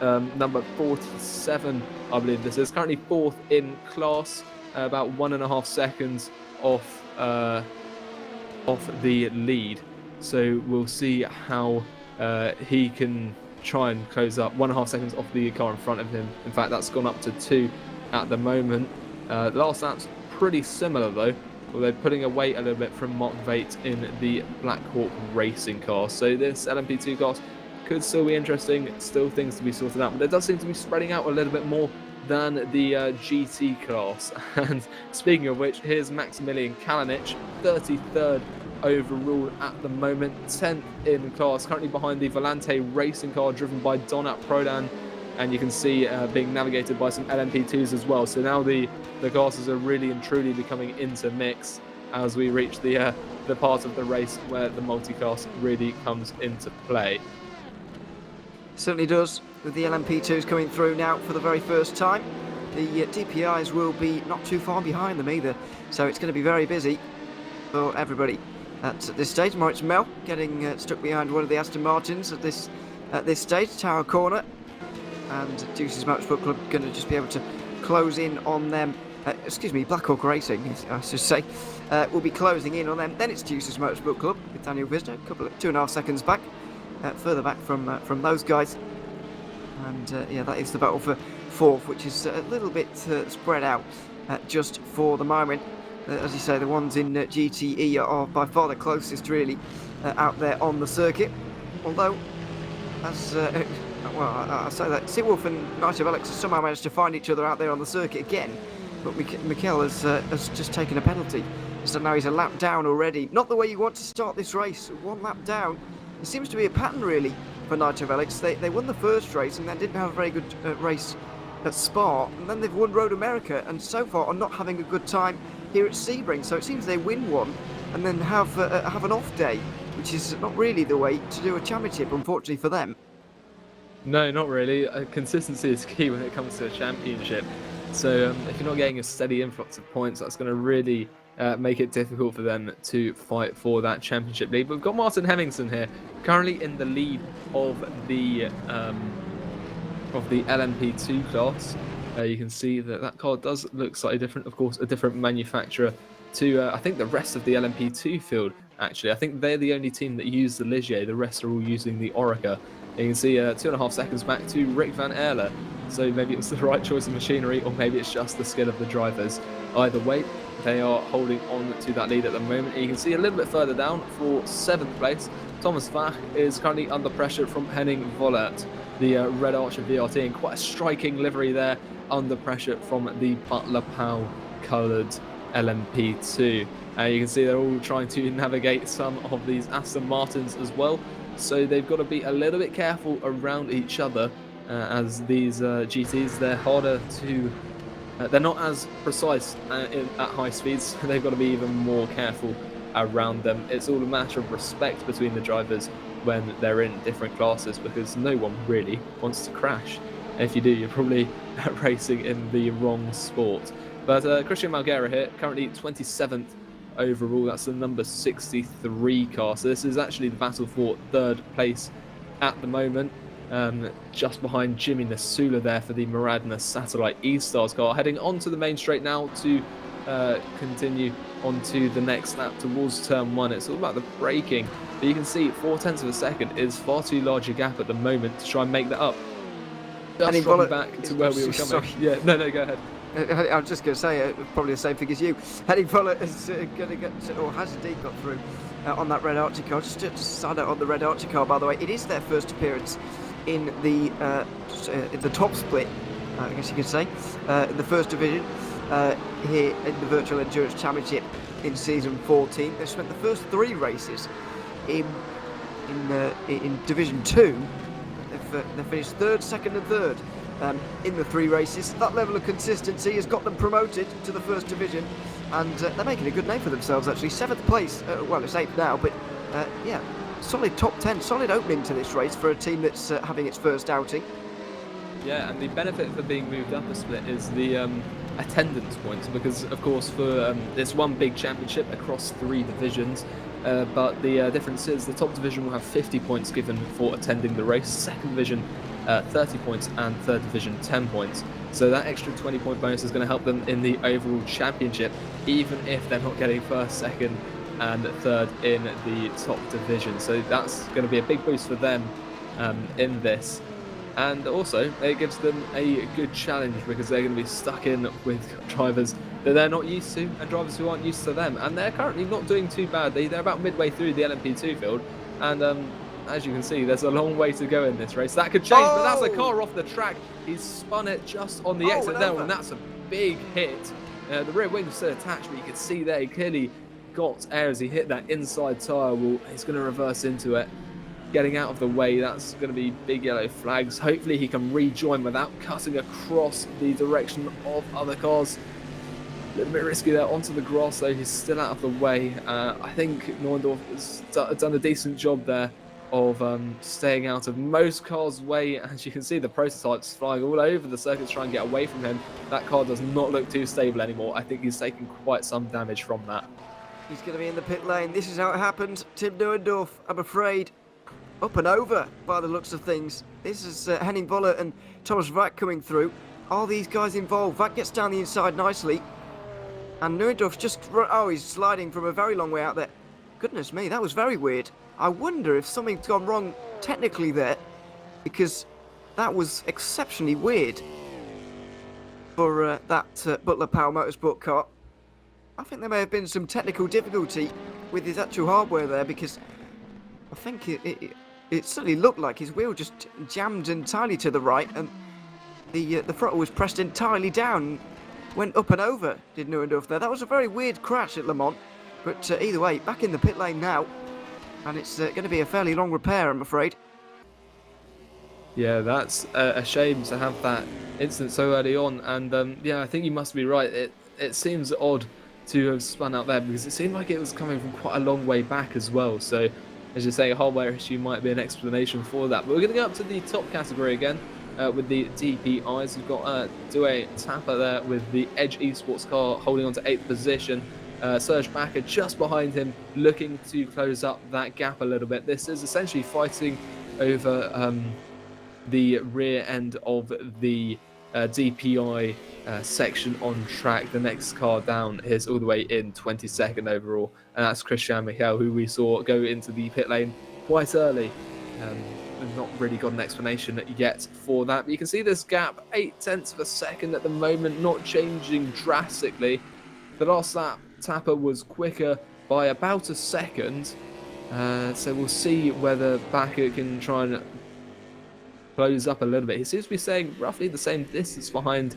number 47, I believe this is. Currently fourth in class, about 1.5 seconds off the lead. So we'll see how he can try and close up. 1.5 seconds off the car in front of him. In fact, that's gone up to 2 at the moment. The last lap's pretty similar though, although putting away a little bit from Mark Veit in the Black Hawk racing car. So this LMP2 class could still be interesting, still things to be sorted out, but it does seem to be spreading out a little bit more than the GT class. And speaking of which, here's Maximilian Kalinic, 33rd overall at the moment, 10th in class, currently behind the Volante racing car driven by Donat Prodan, and you can see being navigated by some LMP2s as well. So now the classes are really and truly becoming into mix as we reach the part of the race where the multi-class really comes into play. Certainly does, with the LMP2s coming through now for the very first time. The DPIs will be not too far behind them either, so it's going to be very busy for everybody at this stage. Moritz Mel getting stuck behind one of the Aston Martins at this stage, Tower Corner, and Deuce's Motorsport Club going to just be able to close in on them. Black Hawk Racing, I should say, will be closing in on them. Then it's Deuce's Motorsport Club with Daniel Visner, a couple of 2.5 seconds back, further back from those guys. And yeah, that is the battle for fourth, which is a little bit spread out just for the moment. As you say, the ones in GTE are by far the closest, really, out there on the circuit. Although, as I say that Seawolf and Knight of Velux have somehow managed to find each other out there on the circuit again. But Mikel has just taken a penalty So now he's a lap down already. Not the way you want to start this race. 1 lap down. It seems to be a pattern, really, for Nitro Velix. They won the first race and then didn't have a very good race at Spa. And then they've won Road America and so far are not having a good time here at Sebring. So it seems they win one and then have an off day, which is not really the way to do a championship, unfortunately for them. No, not really. Consistency is key when it comes to a championship. So if you're not getting a steady influx of points, that's going to really make it difficult for them to fight for that championship lead. But we've got Martin Hemmingson here, currently in the lead of the LMP2 class. You can see that car does look slightly different. Of course, a different manufacturer to I think the rest of the LMP2 field. Actually, I think they're the only team that use the Ligier. The rest are all using the Orica. You can see 2.5 seconds back to Rick van Erle. So maybe it's the right choice of machinery, or maybe it's just the skill of the drivers. Either way, they are holding on to that lead at the moment. And you can see a little bit further down for 7th place, Thomas Vach is currently under pressure from Henning Vollert, the Red Archer VRT, in quite a striking livery there, under pressure from the Butler Powell coloured LMP2. You can see they're all trying to navigate some of these Aston Martins as well. So they've got to be a little bit careful around each other. As these GTs, they're harder to, they're not as precise at high speeds. They've got to be even more careful around them. It's all a matter of respect between the drivers when they're in different classes, because no one really wants to crash. If you do, you're probably racing in the wrong sport. But Christian Malguera here, currently 27th overall. That's the number 63 car. So this is actually the battle for 3rd place at the moment. Just behind Jimmy Nasula there for the Maradna Satellite E-Stars car. Heading onto the main straight now to continue onto the next lap towards turn 1. It's all about the braking. But you can see 0.4 of a second is far too large a gap at the moment to try and make that up. Just dropping back to where we were coming. Sorry. Yeah, no, go ahead. I was just going to say, probably the same thing as you. Henning Vollert is going to get, or has indeed got through on that Red Archer car. Just to side out on the Red Archer car, by the way, it is their first appearance in the top split, I guess you could say, in the first division here in the Virtual Endurance Championship in season 14. They've spent the first 3 races in Division 2. They've finished 3rd, 2nd and 3rd in the 3 races. That level of consistency has got them promoted to the 1st division, and they're making a good name for themselves actually. 7th place, well it's 8th now, but yeah, solid top 10, solid opening to this race for a team that's having its first outing. Yeah, and the benefit for being moved up a split is the attendance points, because of course for there's one big championship across 3 divisions, but the difference is the top division will have 50 points given for attending the race, 2nd division 30 points, and 3rd division 10 points. So that extra 20-point bonus is going to help them in the overall championship, even if they're not getting 1st, 2nd and 3rd in the top division. So that's going to be a big boost for them in this. And also, it gives them a good challenge, because they're going to be stuck in with drivers that they're not used to and drivers who aren't used to them. And they're currently not doing too badly. They're about midway through the LMP2 field. And as you can see, there's a long way to go in this race. That could change, but that's a car off the track. He's spun it just on the exit there, and that's a big hit. The rear wing was still attached, but you can see there he clearly got air as he hit that inside tyre wall. He's going to reverse into it. Getting out of the way, that's going to be big yellow flags. Hopefully he can rejoin without cutting across the direction of other cars. A little bit risky there onto the grass though. He's still out of the way. I think Neuendorf has done a decent job there of staying out of most cars' way. As you can see, the prototypes flying all over the circuit to try and get away from him. That car does not look too stable anymore. I think he's taken quite some damage from that. He's going to be in the pit lane. This is how it happened. Tim Neuendorf, I'm afraid, up and over by the looks of things. This is Henning Vollert and Thomas Vach coming through. Are these guys involved? Vach gets down the inside nicely. And Neuendorf's just, oh, he's sliding from a very long way out there. Goodness me, that was very weird. I wonder if something's gone wrong technically there, because that was exceptionally weird for that Butler Powell Motorsport car. I think there may have been some technical difficulty with his actual hardware there, because I think it certainly looked like his wheel just jammed entirely to the right, and the throttle was pressed entirely down, went up and over, did Neuendorf there. That was a very weird crash at Le Mans. But either way, back in the pit lane now, and it's going to be a fairly long repair, I'm afraid. Yeah, that's a shame to have that incident so early on. And yeah, I think you must be right. It seems odd to have spun out there because it seemed like it was coming from quite a long way back as well. So, as you say, a hardware issue might be an explanation for that. But we're going to go up to the top category again with the DPIs. We've got Due Tapper there with the Edge Esports car holding on to 8th position. Serge Backer just behind him, looking to close up that gap a little bit. This is essentially fighting over the rear end of the DPI section on track. The next car down is all the way in 22nd overall, and that's Christian Michael, who we saw go into the pit lane quite early. We've not really got an explanation yet for that, but you can see this gap, 0.8 of a second at the moment, not changing drastically. The last lap, Tapper was quicker by about a second, so we'll see whether Backer can try and close up a little bit. He seems to be saying roughly the same distance behind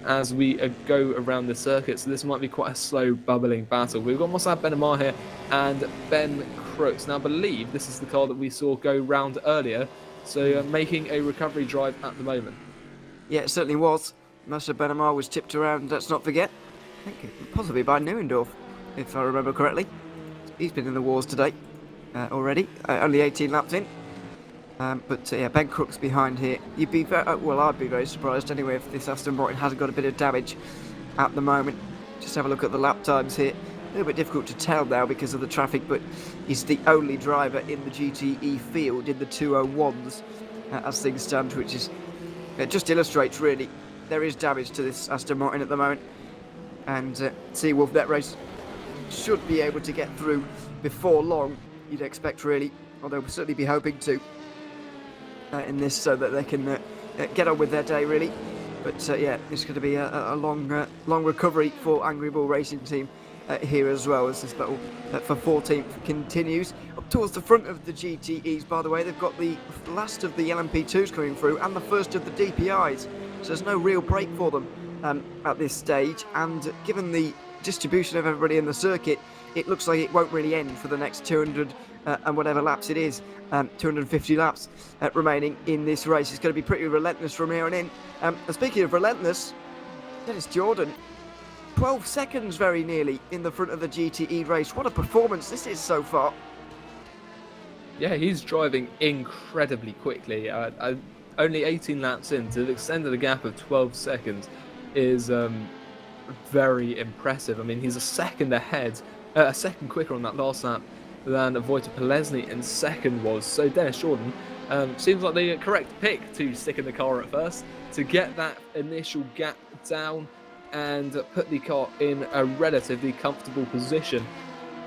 as we go around the circuit, so this might be quite a slow bubbling battle. We've got Mossad Benamar here and Ben Crooks. Now I believe this is the car that we saw go round earlier, so making a recovery drive at the moment. Yeah, it certainly was. Mossad Benamar was tipped around, let's not forget, I think possibly by Neuendorf, if I remember correctly. He's been in the wars today already, only 18 laps in. But yeah, Ben Crook's behind here. You'd be well, I'd be very surprised anyway if this Aston Martin hasn't got a bit of damage at the moment. Just have a look at the lap times here. A little bit difficult to tell now because of the traffic, but he's the only driver in the GTE field in the 201s as things stand, which is just illustrates really there is damage to this Aston Martin at the moment. And Seawolf Net Race should be able to get through before long, you'd expect really, although we'll certainly be hoping to. In this, so that they can get on with their day really. But yeah, it's going to be a long recovery for Angry Bull Racing Team here as well, as this battle for 14th continues. Up towards the front of the GTEs, by the way, they've got the last of the LMP2s coming through and the first of the DPIs, so there's no real break for them at this stage, and given the distribution of everybody in the circuit, it looks like it won't really end for the next 200 and whatever laps it is, 250 laps remaining in this race. It's going to be pretty relentless from here on in. And speaking of relentless, Dennis Jordan, 12 seconds very nearly in the front of the GTE race. What a performance this is so far. Yeah, he's driving incredibly quickly. Only 18 laps in, to extend the gap of 12 seconds is very impressive. I mean, he's a second quicker on that last lap than Wojtek Polesny in second was. So Dennis Jordan seems like the correct pick to stick in the car at first, to get that initial gap down and put the car in a relatively comfortable position.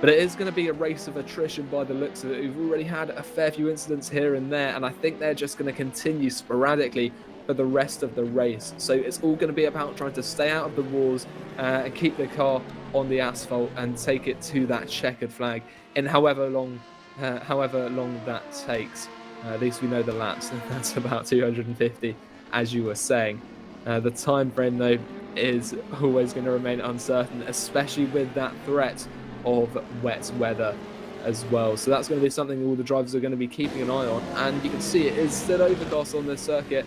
But it is going to be a race of attrition by the looks of it. We've already had a fair few incidents here and there, and I think they're just going to continue sporadically for the rest of the race. So it's all going to be about trying to stay out of the wars and keep the car on the asphalt and take it to that checkered flag in however long that takes. At least we know the laps. That's about 250, as you were saying. The time frame, though, is always going to remain uncertain, especially with that threat of wet weather as well. So that's going to be something all the drivers are going to be keeping an eye on. And you can see it is still overcast on this circuit.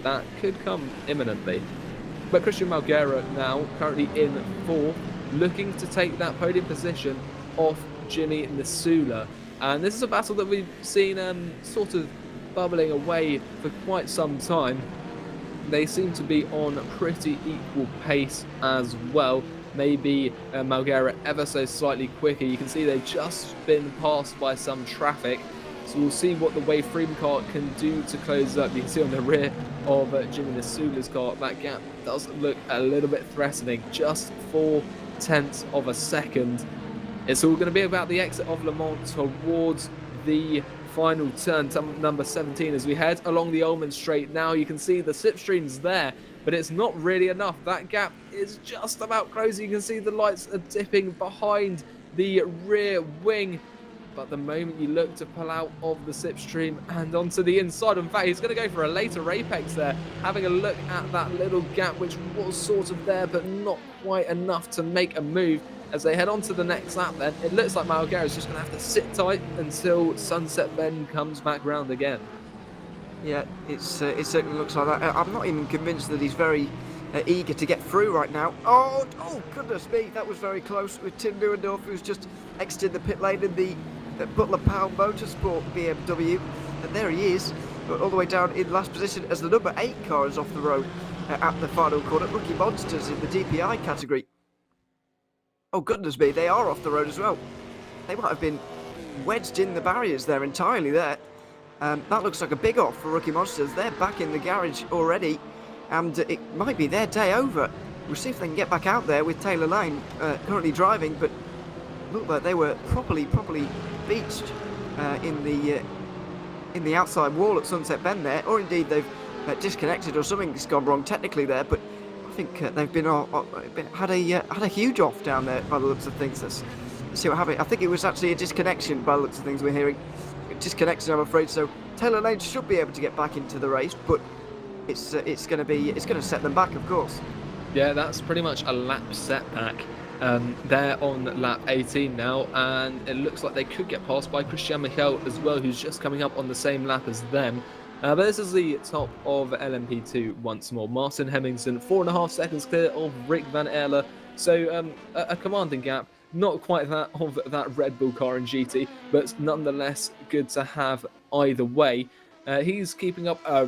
That could come imminently. But Christian Malguera now currently in 4th, looking to take that podium position off Jimmy Nisula. And this is a battle that we've seen sort of bubbling away for quite some time. They seem to be on pretty equal pace as well. Maybe Malguera ever so slightly quicker. You can see they've just been passed by some traffic. So we'll see what the Wave Freedom car can do to close up. You can see on the rear of Jimmy Nisula's car, that gap does look a little bit threatening. Just 0.4 of a second. It's all going to be about the exit of Le Mans towards the final turn, number 17, as we head along the Ullman Straight. Now you can see the slipstreams there, but it's not really enough. That gap is just about closing. You can see the lights are dipping behind the rear wing. But the moment you look to pull out of the slipstream and onto the inside, in fact, he's going to go for a later apex there, having a look at that little gap, which was sort of there, but not quite enough to make a move, as they head on to the next lap then, it looks like Malguera is just going to have to sit tight until Sunset Bend comes back round again. Yeah, it certainly looks like that. I'm not even convinced that he's very eager to get through right now. Oh, goodness me, that was very close with Tim Neuendorf, who's just exited the pit lane in the Butler Powell Motorsport BMW. And there he is, all the way down in last position as the number 8 car is off the road at the final corner. Rookie Monsters in the DPI category. Oh, goodness me, they are off the road as well. They might have been wedged in the barriers there entirely there. That looks like a big off for Rookie Monsters. They're back in the garage already, and it might be their day over. We'll see if they can get back out there with Taylor Lane currently driving, but looked like they were properly beached in the outside wall at Sunset Bend there, or indeed they've disconnected or something's gone wrong technically there. But I think they've been had a huge off down there by the looks of things. Let's see what happened. I think it was actually a disconnection by the looks of things we're hearing. Disconnection, I'm afraid. So Taylor Lane should be able to get back into the race, but it's going to set them back, of course. Yeah, that's pretty much a lap setback. They're on lap 18 now, and it looks like they could get passed by Christian Michel as well, who's just coming up on the same lap as them. But this is the top of LMP2 once more. Martin Hemmingsen, 4.5 seconds clear of Rick Van Erle. So a commanding gap. Not quite that of that Red Bull car in GT, but nonetheless good to have either way. He's keeping up a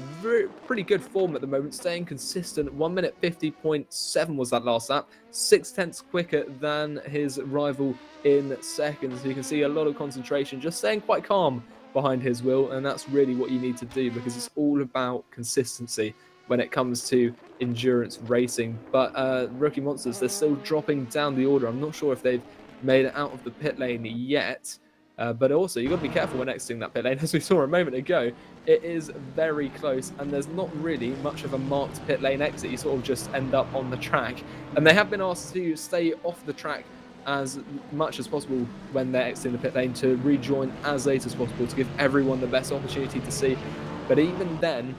pretty good form at the moment, staying consistent. 1 minute 50.7 was that last lap, 0.6 quicker than his rival in second. So you can see a lot of concentration, just staying quite calm behind his wheel, and that's really what you need to do, because it's all about consistency when it comes to endurance racing. But Rookie Monsters, they're still dropping down the order. I'm not sure if they've made it out of the pit lane yet. But also, you've got to be careful when exiting that pit lane. As we saw a moment ago, it is very close, and there's not really much of a marked pit lane exit. You sort of just end up on the track. And they have been asked to stay off the track as much as possible when they're exiting the pit lane, to rejoin as late as possible to give everyone the best opportunity to see. But even then,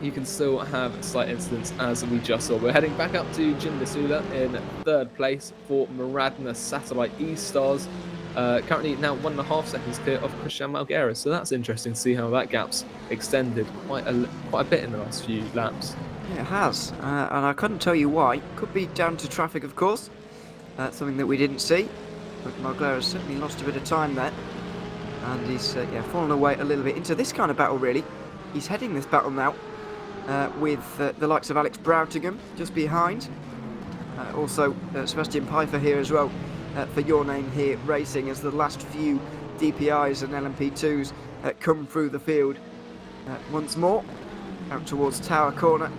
you can still have slight incidents, as we just saw. We're heading back up to Jim Nisula in 3rd place for Maradna Satellite E-Stars. Currently now 1.5 seconds clear of Christian Malguera, so that's interesting to see how that gap's extended quite a bit in the last few laps. Yeah, it has, and I couldn't tell you why. Could be down to traffic, of course. Something that we didn't see, but Malguera's certainly lost a bit of time there, and he's fallen away a little bit into this kind of battle. Really, he's heading this battle now with the likes of Alex Broughtingham just behind. Also Sebastian Pfeiffer here as well. For Your Name Here Racing, as the last few DPIs and LMP2s come through the field once more out towards Tower Corner,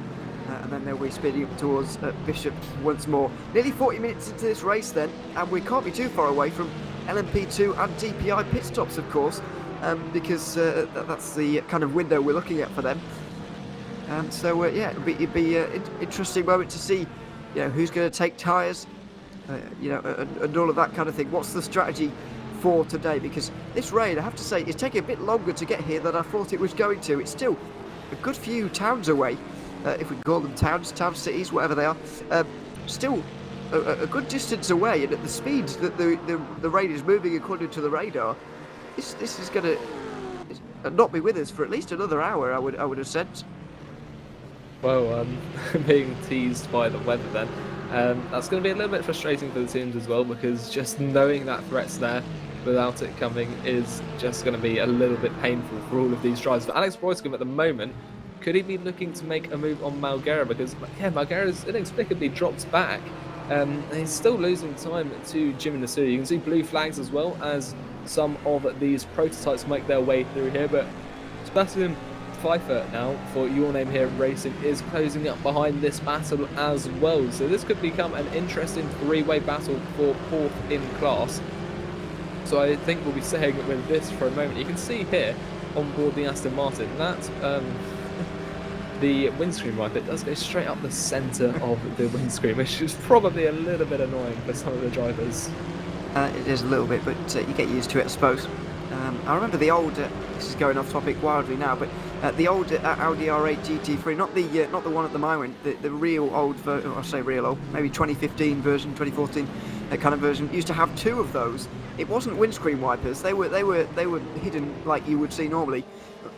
and then they'll be speeding up towards Bishop once more. Nearly 40 minutes into this race then, and we can't be too far away from LMP2 and DPI pit stops, of course, because that's the kind of window we're looking at for them. So it'd be an interesting moment to see, who's going to take tyres. And all of that kind of thing. What's the strategy for today? Because this rain, I have to say, is taking a bit longer to get here than I thought it was going to. It's still a good few towns away, if we can call them towns, cities, whatever they are. Still a good distance away, and at the speeds that the rain is moving according to the radar, this is going to not be with us for at least another hour. I would have said. Well, being teased by the weather then. That's going to be a little bit frustrating for the teams as well, because just knowing that threat's there without it coming is just going to be a little bit painful for all of these drivers. But Alex Broiscombe at the moment, could he be looking to make a move on Malguera? Because Malguera's inexplicably dropped back. He's still losing time to Jim Nisula. You can see blue flags as well as some of these prototypes make their way through here. But Sebastian Pfeiffer now for Your Name Here Racing is closing up behind this battle as well. So this could become an interesting three-way battle for 4th in class. So I think we'll be staying with this for a moment. You can see here on board the Aston Martin that the windscreen wiper does go straight up the centre of the windscreen, which is probably a little bit annoying for some of the drivers. It is a little bit, but you get used to it, I suppose. I remember the old, this is going off topic wildly now, but The old Audi R8 GT3, not the one at the moment, the real old version. I say real old, maybe 2015 version, 2014 kind of version. Used to have two of those. It wasn't windscreen wipers. They were hidden like you would see normally.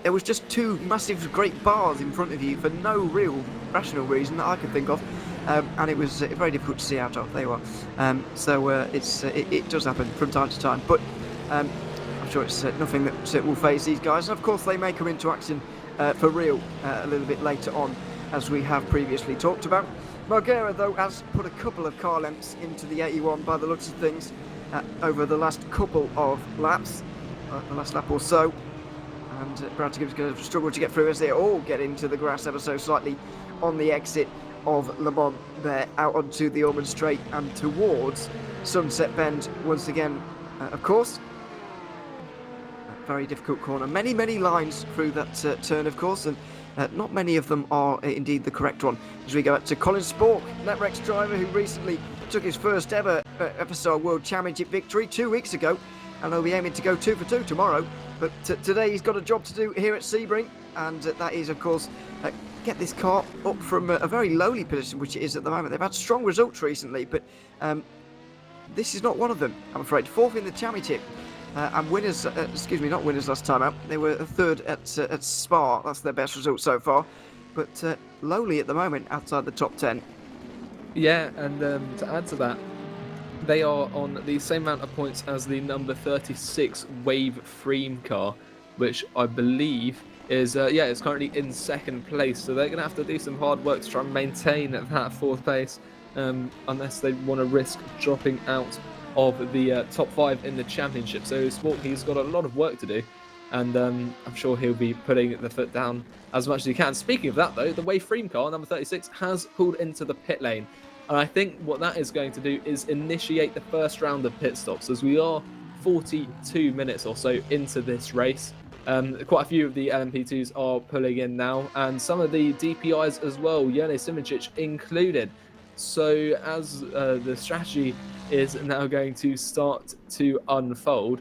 There was just two massive great bars in front of you for no real rational reason that I could think of. And it was very difficult to see out of. There you are. It does happen from time to time, but I'm sure it's nothing that will faze these guys. And of course, they may come into action for real a little bit later on, as we have previously talked about. Margera, though, has put a couple of car lengths into the 81 by the looks of things over the last couple of laps, the last lap or so. And Brad Gibbs going to struggle to get through as they all get into the grass ever so slightly on the exit of Le Mans there, out onto the Ormond Straight and towards Sunset Bend once again, of course. A very difficult corner. Many lines through that turn, of course, and not many of them are indeed the correct one. As we go up to Colin Spork, NetRex driver who recently took his first ever FSR World Championship victory 2 weeks ago, and he'll be aiming to go 2 for 2 tomorrow. But today he's got a job to do here at Sebring, and that is, of course, get this car up from a very lowly position, which it is at the moment. They've had strong results recently, but this is not one of them, I'm afraid. Fourth in the championship, and winners, not winners last time out. They were third at Spa. That's their best result so far, but lowly at the moment, outside the top 10. Yeah, and to add to that, they are on the same amount of points as the number 36 Wave Freem car, which I believe is it's currently in second place. So they're going to have to do some hard work to try and maintain that fourth place, unless they want to risk dropping out of the top 5 in the championship. So Sporky's got a lot of work to do, and I'm sure he'll be putting the foot down as much as he can. Speaking of that, though, the Wave Freem car, number 36, has pulled into the pit lane. And I think what that is going to do is initiate the first round of pit stops, as we are 42 minutes or so into this race. Quite a few of the LMP2s are pulling in now, and some of the DPIs as well, Jone Simoncic included. So as the strategy is now going to start to unfold,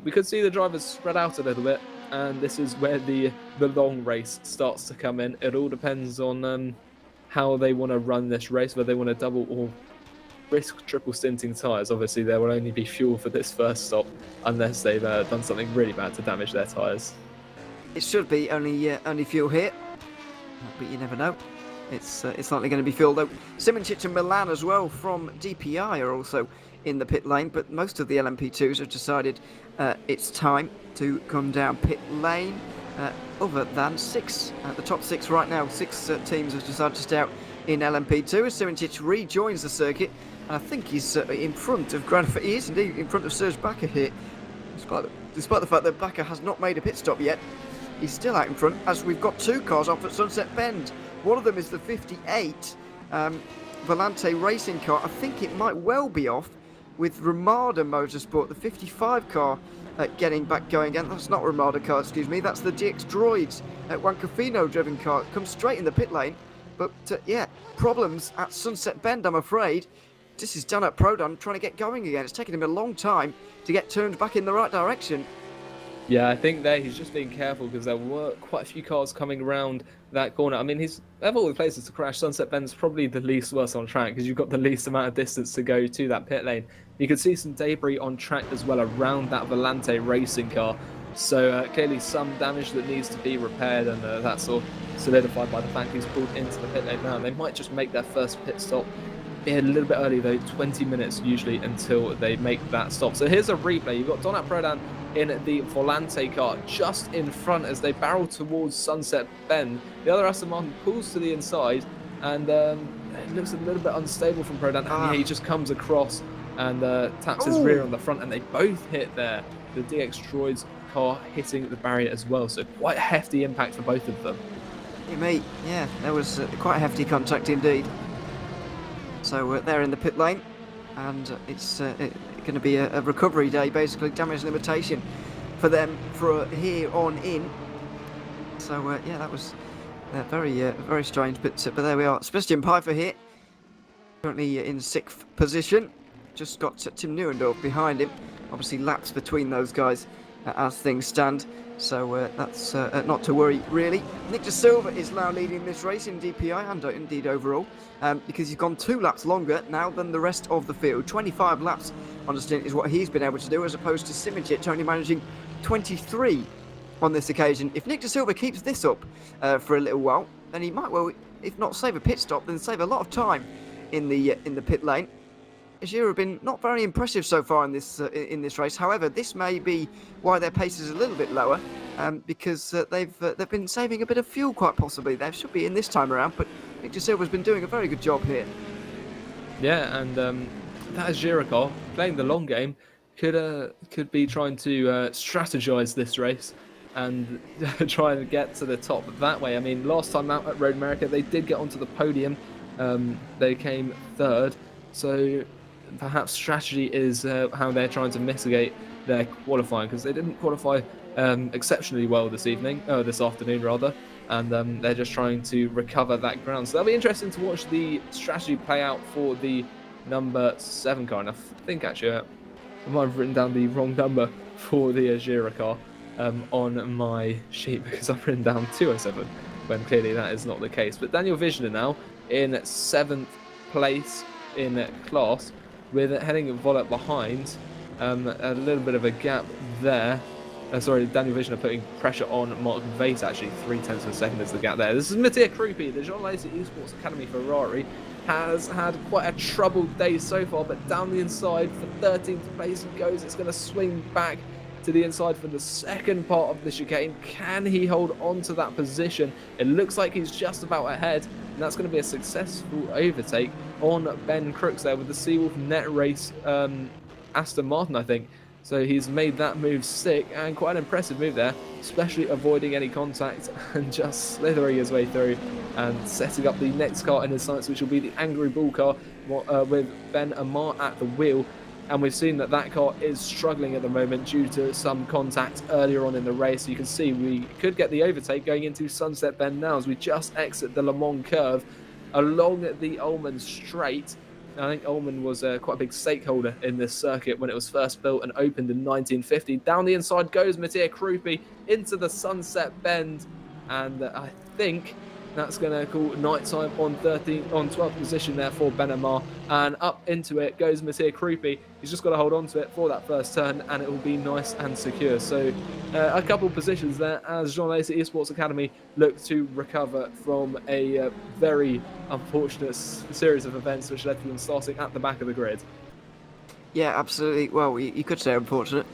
we could see the drivers spread out a little bit, and this is where the long race starts to come in. It all depends on how they want to run this race, whether they want to double or risk triple stinting tyres. Obviously, there will only be fuel for this first stop unless they've done something really bad to damage their tyres. It should be only fuel here, but you never know. It's likely going to be fuel, though. Simoncic and Milan as well from DPI are also in the pit lane, but most of the LMP2s have decided it's time to come down pit lane. Other than the top 6 right now, 6 teams have decided to stay out in LMP2 as Simoncic rejoins the circuit. And I think he's in front of he is indeed in front of Serge Bakker here, despite the fact that Bakker has not made a pit stop yet. He's still out in front, as we've got 2 cars off at Sunset Bend. One of them is the 58 Volante racing car. I think it might well be off with Ramada Motorsport, the 55 car. Getting back going again. That's not Ramada car, excuse me. That's the GX Droids Wankafino driven car. It comes straight in the pit lane. But problems at Sunset Bend, I'm afraid. This is done at Prodon trying to get going again. It's taken him a long time to get turned back in the right direction. Yeah, I think there he's just being careful because there were quite a few cars coming around that corner. I mean, of all the places to crash, Sunset Bend's probably the least worst on track because you've got the least amount of distance to go to that pit lane. You could see some debris on track as well around that Volante racing car. So clearly some damage that needs to be repaired, and that's all solidified by the fact he's pulled into the pit lane now. They might just make their first pit stop a little bit early though, 20 minutes usually until they make that stop. So here's a replay. You've got Donat Prodan in the Volante car just in front as they barrel towards Sunset Bend. The other Aston Martin pulls to the inside, and it looks a little bit unstable from Prodan, and he just comes across and taps his rear on the front, and they both hit there. The DX Droids car hitting the barrier as well, so quite a hefty impact for both of them. Yeah, there was quite a hefty contact indeed. So they're in the pit lane, and it's going to be a recovery day, basically, damage limitation for them for here on in. So that was very strange, but there we are. Sebastian Pfeiffer here, currently in 6th position. Just got Tim Neuendorf behind him. Obviously laps between those guys as things stand. So that's not to worry, really. Nick De Silva is now leading this race in DPI and indeed overall, because he's gone 2 laps longer now than the rest of the field. 25 laps on a stint is what he's been able to do, as opposed to Simicic only managing 23 on this occasion. If Nick De Silva keeps this up for a little while, then he might well, if not save a pit stop, then save a lot of time in the pit lane. Azure have been not very impressive so far in this race. However, this may be why their pace is a little bit lower, because they've been saving a bit of fuel, quite possibly. They should be in this time around, but Nick De Silva's been doing a very good job here. Yeah, and that Azure car, playing the long game, could be trying to strategize this race and try and get to the top that way. I mean, last time out at Road America, they did get onto the podium. They came 3rd, so perhaps strategy is how they're trying to mitigate their qualifying, because they didn't qualify exceptionally well this afternoon rather, and they're just trying to recover that ground. So that'll be interesting to watch the strategy play out for the number 7 car. And I think actually I might have written down the wrong number for the Azure car on my sheet, because I've written down 207 when clearly that is not the case. But Daniel Visioner now in 7th place in class, with heading Vollert behind. A little bit of a gap there. Daniel Visioner putting pressure on Mark Vate, actually 0.3 of a second is the gap there. This is Mattia Krupi, the Jean Lacey Esports Academy Ferrari, has had quite a troubled day so far, but down the inside for 13th place he goes. It's going to swing back to the inside for the second part of the chicane. Can he hold on to that position? It looks like he's just about ahead, and that's going to be a successful overtake on Ben Crooks there with the Seawolf Net Race Aston Martin, I think. So he's made that move sick, and quite an impressive move there, especially avoiding any contact and just slithering his way through and setting up the next car in his sights, which will be the Angry Bull car with Ben Amar at the wheel. And we've seen that car is struggling at the moment due to some contact earlier on in the race. You can see we could get the overtake going into Sunset Bend now as we just exit the Le Mans curve along the Ullman Straight. I think Ullman was quite a big stakeholder in this circuit when it was first built and opened in 1950. Down the inside goes Mattia Krupi into the Sunset Bend, and I think that's going to call nighttime on 12th position there for Ben Amar, and up into it goes Mattia Krupi. He's just got to hold on to it for that first turn, and it will be nice and secure. So a couple of positions there as Jean Lacey Esports Academy look to recover from a very unfortunate series of events which led to them starting at the back of the grid. Yeah, absolutely. Well, you could say unfortunate.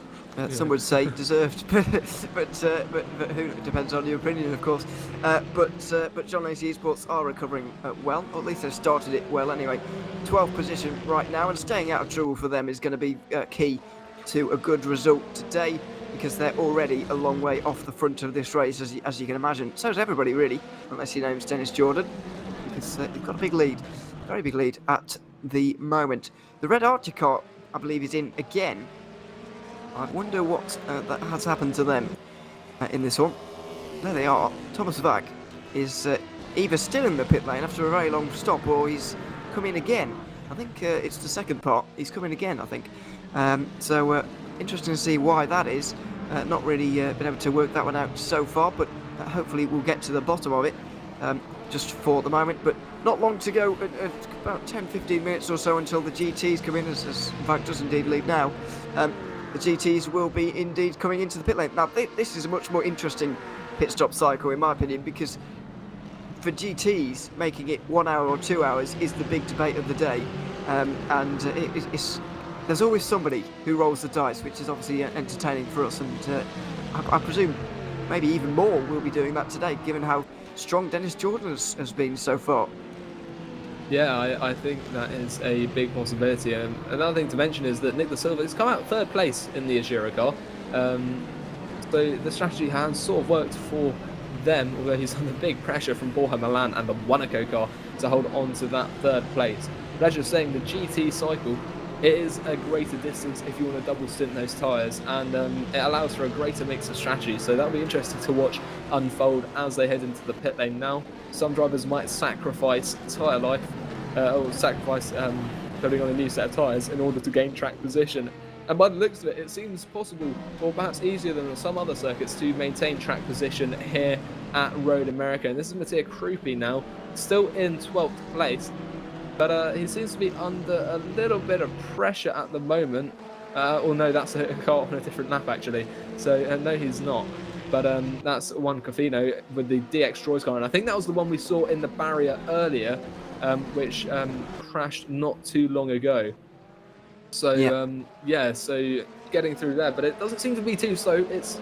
Some would say deserved, but who depends on your opinion, of course. But John Lacey Esports are recovering well, or at least they've started it well anyway. 12th position right now, and staying out of trouble for them is going to be key to a good result today, because they're already a long way off the front of this race, as you can imagine. So is everybody, really, unless your name's Dennis Jordan, because you've got a big lead, very big lead at the moment. The Red Archer car, I believe, is in again. I wonder what that has happened to them in this one. There they are. Thomas Vack is either still in the pit lane after a very long stop, or he's come in again. I think it's the second part. He's coming again, I think. So interesting to see why that is. Not really been able to work that one out so far, but hopefully we'll get to the bottom of it just for the moment. But not long to go, about 10-15 minutes or so until the GTs come in, as Vack does indeed lead now. The GTs will be indeed coming into the pit lane. Now, this is a much more interesting pit stop cycle, in my opinion, because for GTs, making it 1 hour or 2 hours is the big debate of the day. There's always somebody who rolls the dice, which is obviously entertaining for us. And I presume maybe even more will be doing that today, given how strong Dennis Jordan has been so far. Yeah, I think that is a big possibility. And another thing to mention is that Nick De Silva has come out 3rd place in the Azure car. So the strategy has sort of worked for them, although he's under big pressure from Borja Milan and the Wanako car to hold on to that 3rd place. But as you're saying, the GT cycle, it is a greater distance if you want to double stint those tyres, and it allows for a greater mix of strategy. So that'll be interesting to watch unfold as they head into the pit lane now. Some drivers might sacrifice tyre life, or sacrifice putting on a new set of tyres in order to gain track position. And by the looks of it, it seems possible, or perhaps easier than some other circuits, to maintain track position here at Road America. And this is Mattia Krupi now, still in 12th place. But he seems to be under a little bit of pressure at the moment. Or no, that's a car on a different lap, actually. So, no, he's not. But that's Juan Cofino with the DX Droids car. And I think that was the one we saw in the barrier earlier, which crashed not too long ago. So, yeah, so getting through there. But it doesn't seem to be too slow. It's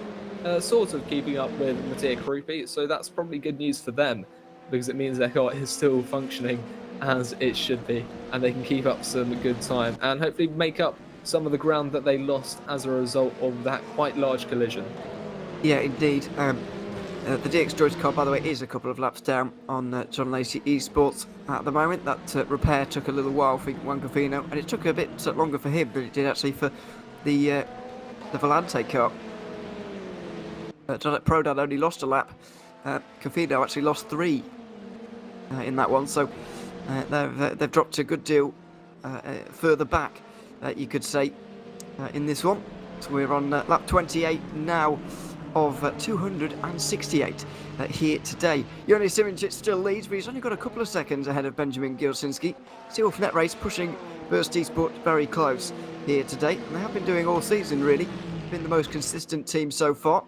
sort of keeping up with Mattia Krupi. So that's probably good news for them, because it means their car is still functioning as it should be. And they can keep up some good time and hopefully make up some of the ground that they lost as a result of that quite large collision. Yeah, indeed. The DX Droids car, by the way, is a couple of laps down on John Lacey Esports at the moment. That repair took a little while for Juan Cofino, and it took a bit longer for him than it did actually for the Volante car. Prodad only lost a lap. Cofino actually lost 3 in that one, so they've dropped a good deal further back, you could say, in this one. So we're on lap 28 now of 268 here today. Joni Simoncic still leads, but he's only got a couple of seconds ahead of Benjamin Gilsinski. Seawolf Net Race pushing Burst Esports very close here today, and they have been doing all season, really. Been the most consistent team so far.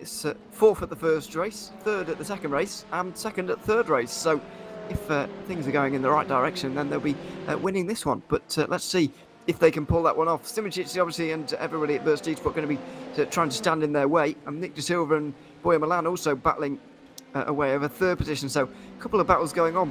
It's 4th at the first race, 3rd at the second race, and 2nd at the 3rd race. So if things are going in the right direction, then they'll be winning this one. But let's see if they can pull that one off. Simoncic, obviously, and everybody at Burst Esports going to be trying to stand in their way. And Nick De Silva and Boya Milan also battling away over 3rd position. So a couple of battles going on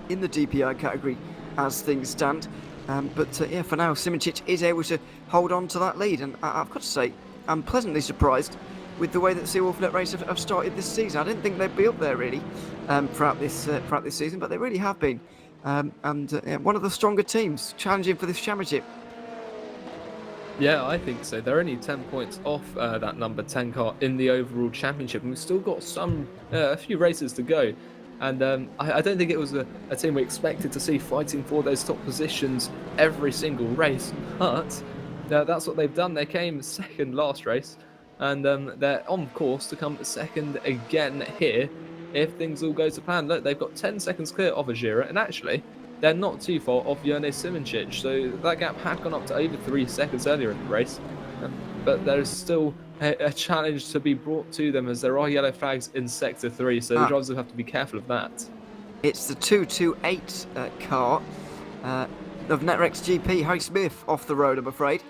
in the DPI category as things stand. But yeah, for now, Simoncic is able to hold on to that lead. And I've got to say, I'm pleasantly surprised with the way that Seawolf Net Race have started this season. I didn't think they'd be up there, really, throughout this season, but they really have been. One of the stronger teams challenging for this championship. Yeah, I think so. They're only 10 points off that number 10 car in the overall championship, and we've still got a few races to go. And I don't think it was a team we expected to see fighting for those top positions every single race, but that's what they've done. They came second last race, and they're on course to come second again here if things all go to plan. Look, they've got 10 seconds clear of Ajira, and actually they're not too far off Jone Simoncic, so that gap had gone up to over 3 seconds earlier in the race. But there's still a challenge to be brought to them, as there are yellow flags in Sector 3, so the drivers will have to be careful of that. It's the 228 car of Netrex GP, Harry Smith, off the road, I'm afraid.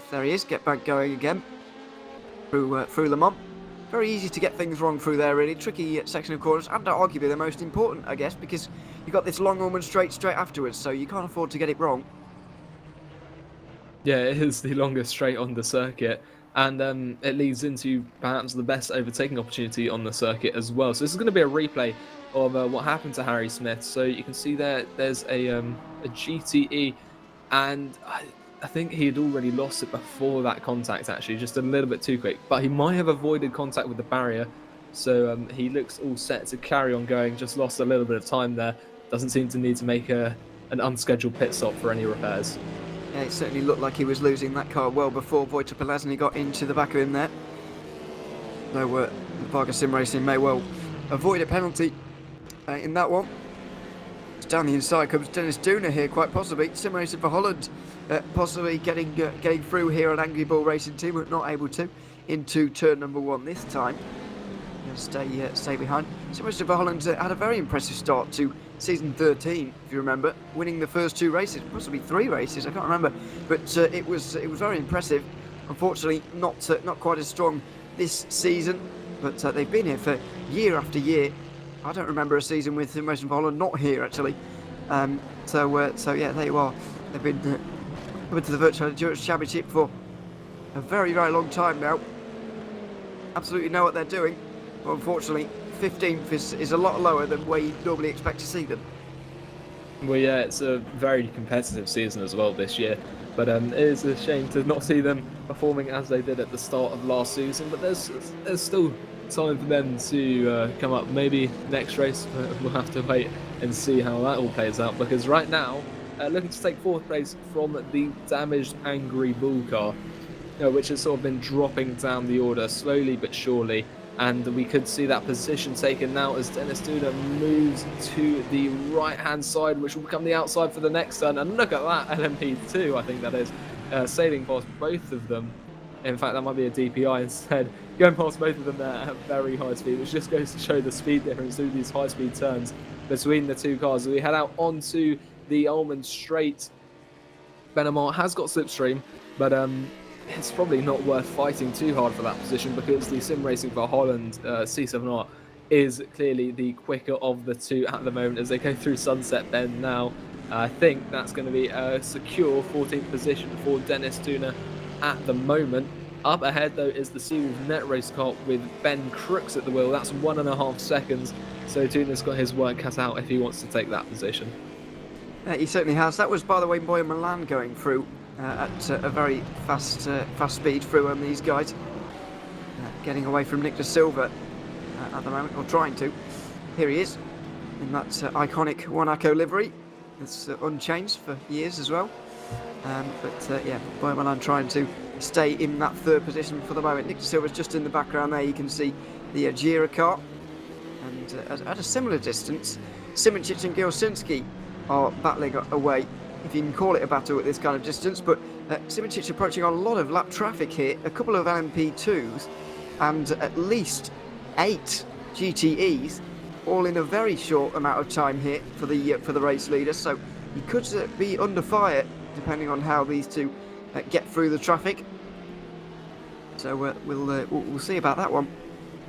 There he is, get back going again through Le Mans. Very easy to get things wrong through there, really. Tricky section of corners, and arguably the most important, I guess, because you've got this long Ullman straight afterwards, so you can't afford to get it wrong. Yeah, it is the longest straight on the circuit, and it leads into perhaps the best overtaking opportunity on the circuit as well. So this is going to be a replay of what happened to Harry Smith. So you can see there's a GTE, and I think he had already lost it before that contact, actually, just a little bit too quick. But he might have avoided contact with the barrier, so he looks all set to carry on going. Just lost a little bit of time there. Doesn't seem to need to make an unscheduled pit stop for any repairs. Yeah, it certainly looked like he was losing that car well before Wojtek Pelazny got into the back of him there. So Vargas Sim Racing may well avoid a penalty in that one. Down the inside comes Dennis Duna here, quite possibly. Sim Racing for Holland, possibly getting through here on Angry Bull Racing Team, but not able to, into turn number 1 this time. Stay behind. Sim Racing for Holland had a very impressive start to season 13, if you remember, winning the first 2 races, possibly 3 races, I can't remember, but it was very impressive. Unfortunately, not quite as strong this season, but they've been here for year after year. I don't remember a season with Sim Racing for Holland not here, actually. So yeah, there you are. They've been coming to the Virtual Endurance Championship for a very, very long time now. Absolutely know what they're doing. But unfortunately, 15th is a lot lower than where you'd normally expect to see them. Well, yeah, it's a very competitive season as well this year. But it is a shame to not see them performing as they did at the start of last season. But there's still time for them to come up. Maybe next race we'll have to wait and see how that all plays out, because right now looking to take fourth place from the damaged Angry Bull car, which has sort of been dropping down the order slowly but surely. And we could see that position taken now as Dennis Duna moves to the right-hand side, which will become the outside for the next turn. And look at that LMP2, I think that is, sailing past both of them. In fact, that might be a DPI instead. Going past both of them there at very high speed, which just goes to show the speed difference through these high-speed turns between the two cars. As we head out onto the Almond Straight, Benamar has got slipstream, but it's probably not worth fighting too hard for that position because the sim racing for Holland C7R is clearly the quicker of the two at the moment as they go through Sunset Bend now. I think that's going to be a secure 14th position for Dennis Duna at the moment. Up ahead though is the Seawolf Net Race car with Ben Crooks at the wheel. That's 1.5 seconds, so Duna's got his work cut out if he wants to take that position. He certainly has. That was, by the way, Boy Milan going through at a very fast speed through on these guys, getting away from Nick De Silva at the moment, or trying to. Here he is in that iconic Monaco livery. It's unchanged for years as well. Yeah, Boy Milan trying to stay in that third position for the moment. Nick De Silva's just in the background there. You can see the Gira car, and at a similar distance, Simoncic and Gilsinski are battling away, if you can call it a battle at this kind of distance. But Simoncic approaching a lot of lap traffic here, a couple of LMP2s and at least 8 GTEs, all in a very short amount of time here for the race leader. So he could be under fire depending on how these two get through the traffic. So we'll see about that one.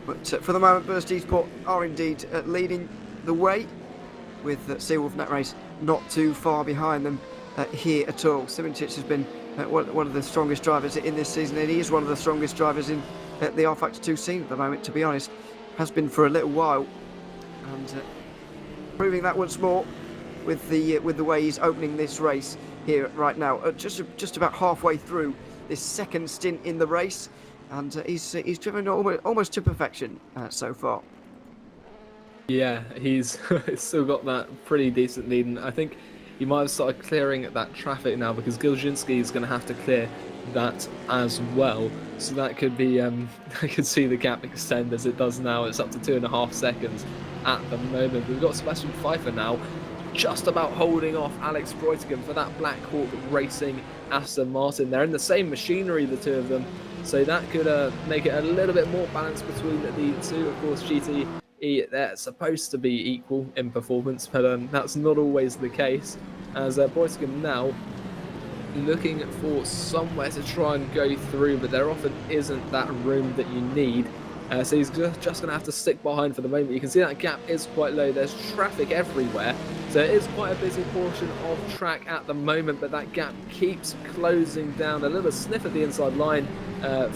But for the moment, Burst Esport are indeed leading the way, with Seawolf Net Race not too far behind them here at all. Simoncic has been one of the strongest drivers in this season, and he is one of the strongest drivers in the rFactor 2 scene at the moment, to be honest. Has been for a little while, and proving that once more with the way he's opening this race here right now. Just about halfway through this second stint in the race, and he's driven almost to perfection so far. Yeah, he's still got that pretty decent lead, and I think he might have started clearing that traffic now because Gilzinski is going to have to clear that as well. So that could be, I could see the gap extend as it does now. It's up to 2.5 seconds at the moment. We've got Sebastian Pfeiffer now just about holding off Alex Breutigam for that Black Hawk Racing Aston Martin. They're in the same machinery, the two of them, so that could make it a little bit more balanced between the two. Of course, GT, they're supposed to be equal in performance, but that's not always the case, as Breutigam now looking for somewhere to try and go through, but there often isn't that room that you need. So he's just going to have to stick behind for the moment. You can see that gap is quite low. There's traffic everywhere, so it is quite a busy portion of track at the moment, but that gap keeps closing down. A little sniff at the inside line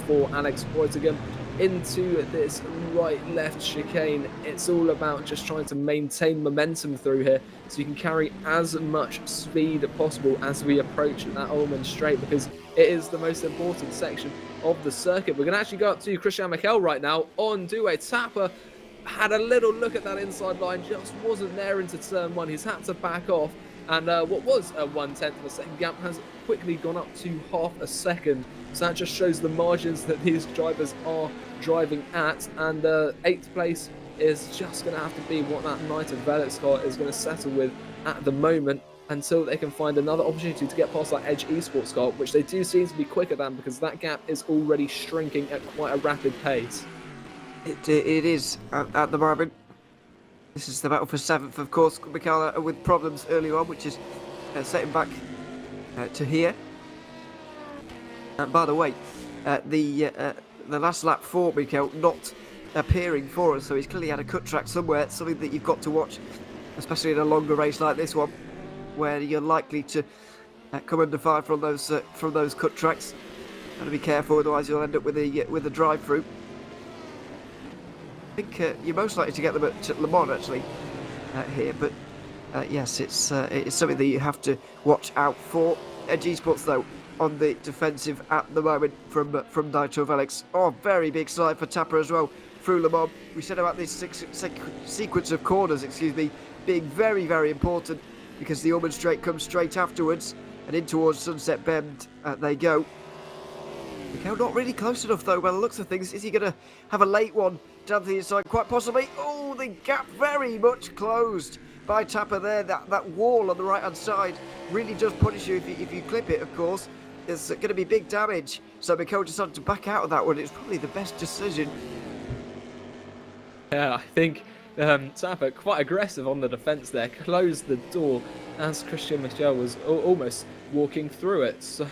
for Alex Breutigam into this right-left chicane. It's all about just trying to maintain momentum through here so you can carry as much speed as possible as we approach that Almond Straight, because it is the most important section of the circuit. We're going to actually go up to Christian Michael right now on Douai. Tapper had a little look at that inside line, just wasn't there into turn one. He's had to back off, and what was a 1/10 of a second gap has quickly gone up to half a second. So that just shows the margins that these drivers are driving at, and 8th place is just going to have to be what that Knight of Velix car is going to settle with at the moment, until they can find another opportunity to get past that Edge Esports car, which they do seem to be quicker than, because that gap is already shrinking at quite a rapid pace. It is at the moment. This is the battle for 7th, of course. Michael with problems early on, which is setting back to here. By the way, the last lap for Michael not appearing for us, so he's clearly had a cut track somewhere. Something that you've got to watch, especially in a longer race like this one, where you're likely to come under fire from those cut tracks. Got to be careful, otherwise you'll end up with a drive-through. I think you're most likely to get them at Le Mans actually here, but yes, it's something that you have to watch out for. Edge Esports though on the defensive at the moment from Nitro Velix. Oh, very big slide for Tapper as well through Le Mans. We said about this sequence of corners, being very, very important because the Ormond Straight comes straight afterwards, and in towards Sunset Bend they go. Mikel not really close enough though by the looks of things. Is he going to have a late one down to the inside? Quite possibly. Oh, the gap very much closed by Tapper there. That wall on the right hand side really does punish you if you clip it, of course. There's going to be big damage. So Mikel decided to back out of that one. It's probably the best decision. Yeah, I think Tapper quite aggressive on the defence there. Closed the door as Christian Michel was almost walking through it. So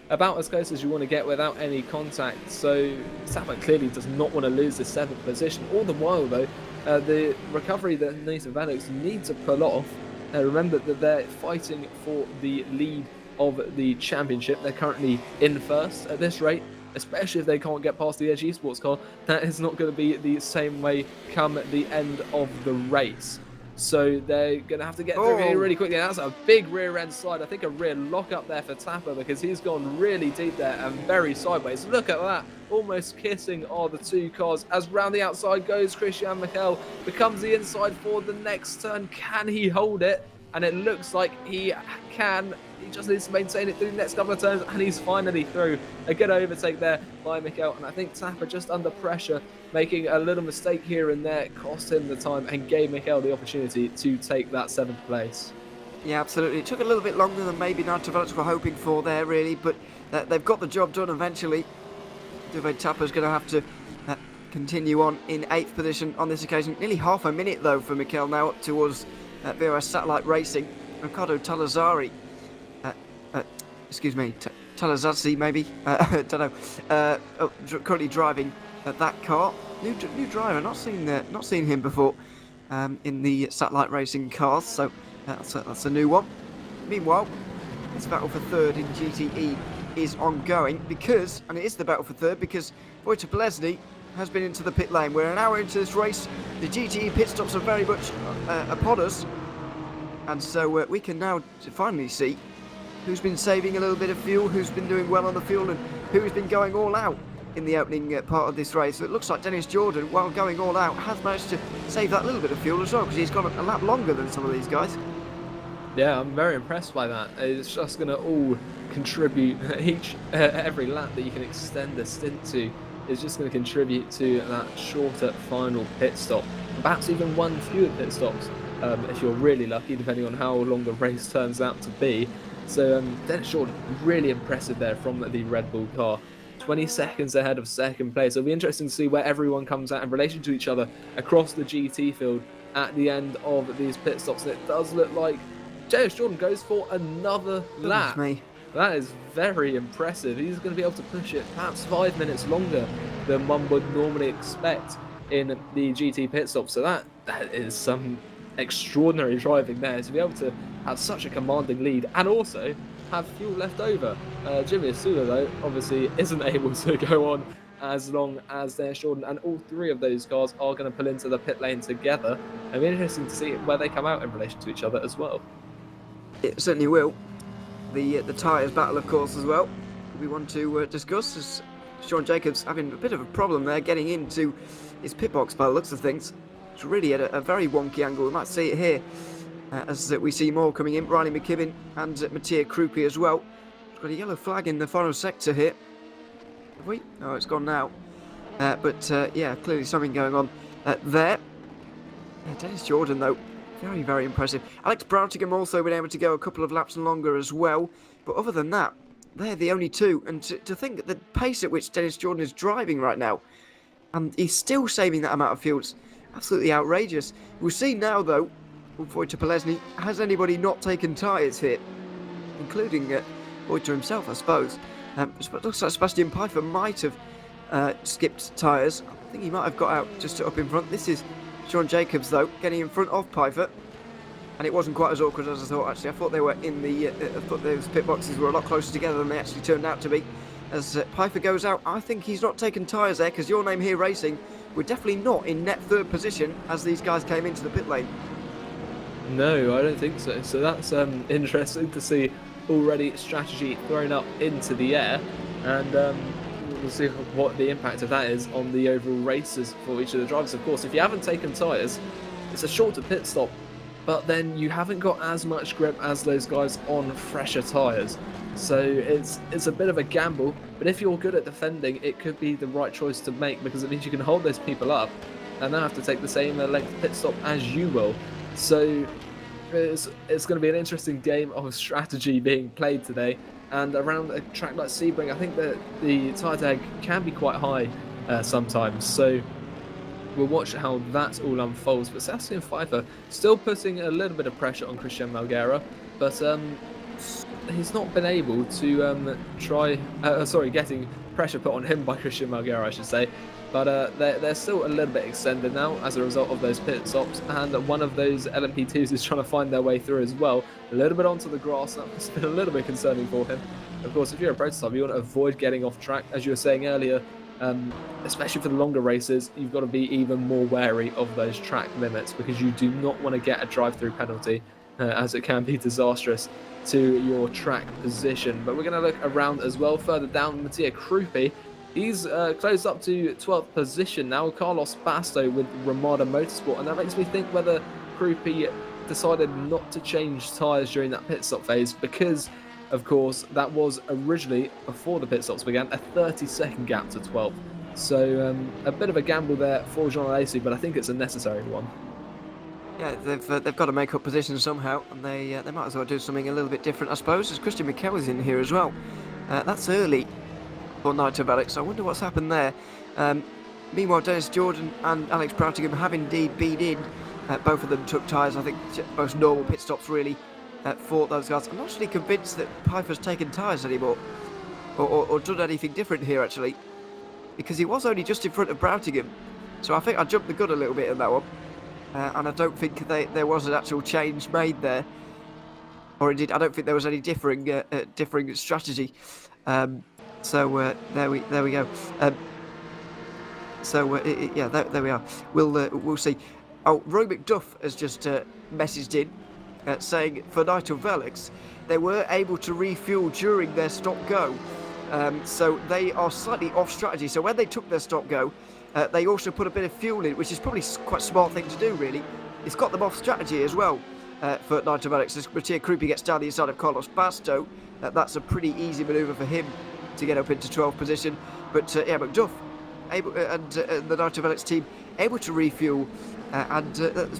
about as close as you want to get without any contact. So Tapper clearly does not want to lose the 7th position. All the while though, the recovery that Nathan Vannox need to pull off. Remember that they're fighting for the lead of the championship. They're currently in first at this rate, especially if they can't get past the Edge Esports car. That is not going to be the same way come the end of the race. So they're going to have to get through here really quickly. That's a big rear end slide. I think a rear lock up there for Tapper because he's gone really deep there and very sideways. Look at that. Almost kissing are the two cars as round the outside goes Christian Michel. Becomes the inside for the next turn. Can he hold it? And it looks like he can. He just needs to maintain it through the next couple of turns, and he's finally through. A good overtake there by Mikel, and I think Tapper just under pressure, making a little mistake here and there, cost him the time and gave Mikel the opportunity to take that 7th place. Yeah, absolutely. It took a little bit longer than maybe Nitro Vannox were hoping for there, really, but they've got the job done eventually. David Tapper's going to have to continue on in 8th position on this occasion. Nearly half a minute, though, for Mikel now up towards VOS Satellite Racing. Ricardo Talazzari. Excuse me, Talazazzi maybe. Don't know. Currently driving that car. New driver. Not seen him before in the Satellite Racing cars. So that's a new one. Meanwhile, this battle for 3rd in GTE is ongoing because, and it is the battle for 3rd because Wojciech Bolesny has been into the pit lane. We're an hour into this race. The GTE pit stops are very much upon us. And so we can now finally see who's been saving a little bit of fuel, who's been doing well on the fuel, and who's been going all out in the opening part of this race. So it looks like Dennis Jordan, while going all out, has managed to save that little bit of fuel as well, because he's gone a lap longer than some of these guys. Yeah, I'm very impressed by that. It's just going to all contribute. Every lap that you can extend the stint to is just going to contribute to that shorter final pit stop. Perhaps even one fewer pit stops if you're really lucky, depending on how long the race turns out to be. So Dennis Jordan, really impressive there from the Red Bull car. 20 seconds ahead of 2nd place. It'll be interesting to see where everyone comes out in relation to each other across the GT field at the end of these pit stops. And it does look like Dennis Jordan goes for another lap. That is very impressive. He's going to be able to push it perhaps 5 minutes longer than one would normally expect in the GT pit stop. So that is some extraordinary driving there, to be able to have such a commanding lead and also have fuel left over. Jimmy Asula though obviously isn't able to go on as long as Dennis Jordan, and all 3 of those cars are going to pull into the pit lane together. It'll be interesting to see where they come out in relation to each other as well. It certainly will. The tyres battle, of course, as well, we want to discuss, as Sean Jacobs having a bit of a problem there getting into his pit box by the looks of things. It's really at a very wonky angle. We might see it here as we see more coming in. Riley McKibben and Mattia Krupi as well. We've got a yellow flag in the final sector here. Have we? Oh, it's gone now. Yeah, clearly something going on there. Yeah, Dennis Jordan, though, very, very impressive. Alex Broughtingham also been able to go a couple of laps longer as well. But other than that, they're the only 2. And to think that the pace at which Dennis Jordan is driving right now, and he's still saving that amount of fuel, it's absolutely outrageous. We'll see now, though, Wojciech Bolesny, has anybody not taken tyres here? Including Wojciech himself, I suppose. It looks like Sebastian Pfeiffer might have skipped tyres. I think he might have got out just up in front. This is Sean Jacobs, though, getting in front of Pfeiffer. And it wasn't quite as awkward as I thought, actually. I thought they were in the... I thought those pit boxes were a lot closer together than they actually turned out to be. As Pfeiffer goes out, I think he's not taken tyres there, because Your Name Here Racing were definitely not in net 3rd position as these guys came into the pit lane. No, I don't think so. So that's interesting to see already strategy thrown up into the air. And we'll see what the impact of that is on the overall races for each of the drivers. Of course, if you haven't taken tyres, it's a shorter pit stop but then you haven't got as much grip as those guys on fresher tyres. So it's a bit of a gamble, but if you're good at defending, it could be the right choice to make, because it means you can hold those people up and then have to take the same length pit stop as you will. So it's going to be an interesting game of strategy being played today. And around a track like Sebring, I think that the tyre tag can be quite high sometimes. So we'll watch how that all unfolds. But Sebastian Pfeiffer still putting a little bit of pressure on Christian Malguera, but he's not been able to getting pressure put on him by Christian Malguera, I should say. But they're still a little bit extended now as a result of those pit stops, and one of those LMP2s is trying to find their way through as well. A little bit onto the grass, that's been a little bit concerning for him. Of course, if you're a prototype, you want to avoid getting off track, as you were saying earlier. Especially for the longer races, you've got to be even more wary of those track limits, because you do not want to get a drive-through penalty, as it can be disastrous to your track position. But we're going to look around as well. Further down, Mattia Krupi, he's closed up to 12th position now. Carlos Basto with Ramada Motorsport, and that makes me think whether Krupi decided not to change tyres during that pit stop phase, because of course that was originally, before the pit stops began, a 30-second gap to 12th. So a bit of a gamble there for Jean Alesi, but I think it's a necessary one. Yeah, they've got to make up positions somehow, and they might as well do something a little bit different, I suppose, as Christian Mikel is in here as well. That's early for Nigel Alex, so I wonder what's happened there. Meanwhile, Dennis Jordan and Alex Proutingham have indeed been in. Both of them took tyres, I think, most normal pit stops really for those guys. I'm not actually convinced that Piper's taken tyres anymore, or done anything different here actually, because he was only just in front of Proutingham. So I think I jumped the gun a little bit in that one. And I don't think there was an actual change made there, or indeed I don't think there was any differing strategy. So there we go. There we are. We'll see. Oh, Roy McDuff has just messaged in saying for Nigel Velix they were able to refuel during their stop go. So they are slightly off strategy. So when they took their stop go, they also put a bit of fuel in, which is probably quite a smart thing to do, really. It's got them off strategy as well for Nigel Alex. As Mattia Krupi gets down the inside of Carlos Basto, that's a pretty easy manoeuvre for him to get up into 12th position. But McDuff able, and the Nigel Alex team able to refuel and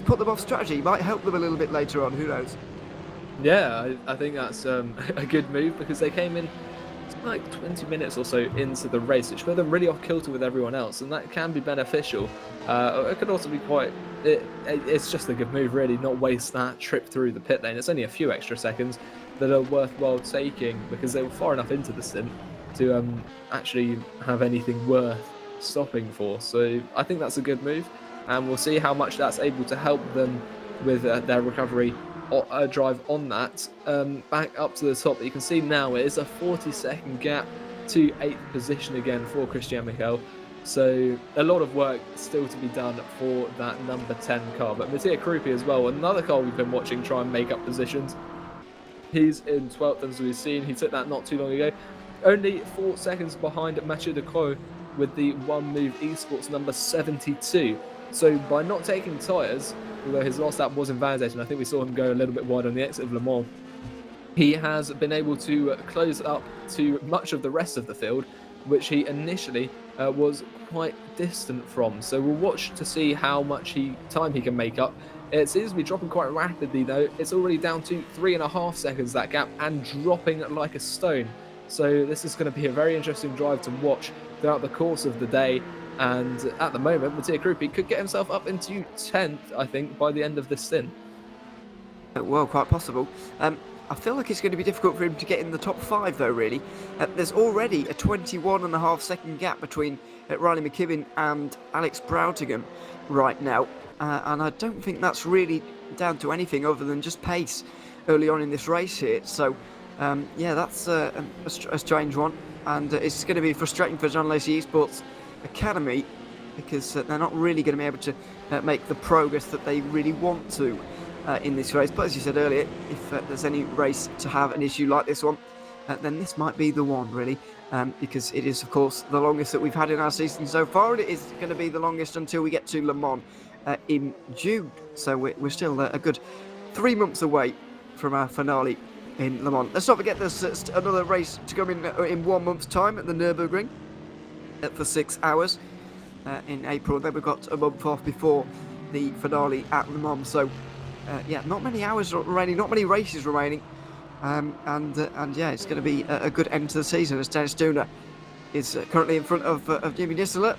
put them off strategy. Might help them a little bit later on, who knows? Yeah, I think that's a good move, because they came in like 20 minutes or so into the race, which put them really off kilter with everyone else, and that can be beneficial. It could also be it's just a good move really, not waste that trip through the pit lane. It's only a few extra seconds that are worthwhile taking, because they were far enough into the stint to actually have anything worth stopping for. So I think that's a good move, and we'll see how much that's able to help them with their recovery drive on that. Back up to the top, you can see now it is a 40-second gap to 8th position again for Christian Mikel. So a lot of work still to be done for that number 10 car. But Mattia Krupi as well, another car we've been watching try and make up positions. He's in 12th, as we've seen. He took that not too long ago. Only 4 seconds behind Mathieu Decaux with the One Move Esports number 72. So by not taking tyres, although his last lap was invalidated, I think we saw him go a little bit wide on the exit of Le Mans, he has been able to close up to much of the rest of the field, which he initially was quite distant from. So we'll watch to see how much time he can make up. It seems to be dropping quite rapidly though. It's already down to 3.5 seconds, that gap, and dropping like a stone. So this is going to be a very interesting drive to watch throughout the course of the day. And at the moment, Mattia Krupi could get himself up into 10th, I think, by the end of this stint. Well, quite possible. I feel like it's going to be difficult for him to get in the top 5, though, really. There's already a 21.5 second gap between Riley McKibben and Alex Proutingham right now. And I don't think that's really down to anything other than just pace early on in this race here. So, that's a strange one. And it's going to be frustrating for Jean Alesi Esports Academy, because they're not really going to be able to make the progress that they really want to in this race. But as you said earlier, if there's any race to have an issue like this one, then this might be the one, really, because it is, of course, the longest that we've had in our season so far, and it is going to be the longest until we get to Le Mans in June. So we're still a good 3 months away from our finale in Le Mans. Let's not forget there's another race to come in 1 month's time at the Nurburgring for 6 hours in April. Then we've got a month off before the finale at Le Mans. So yeah, not many hours remaining, not many races remaining, and yeah, it's going to be a good end to the season as Dennis Duna is currently in front of Jimmy Nisler.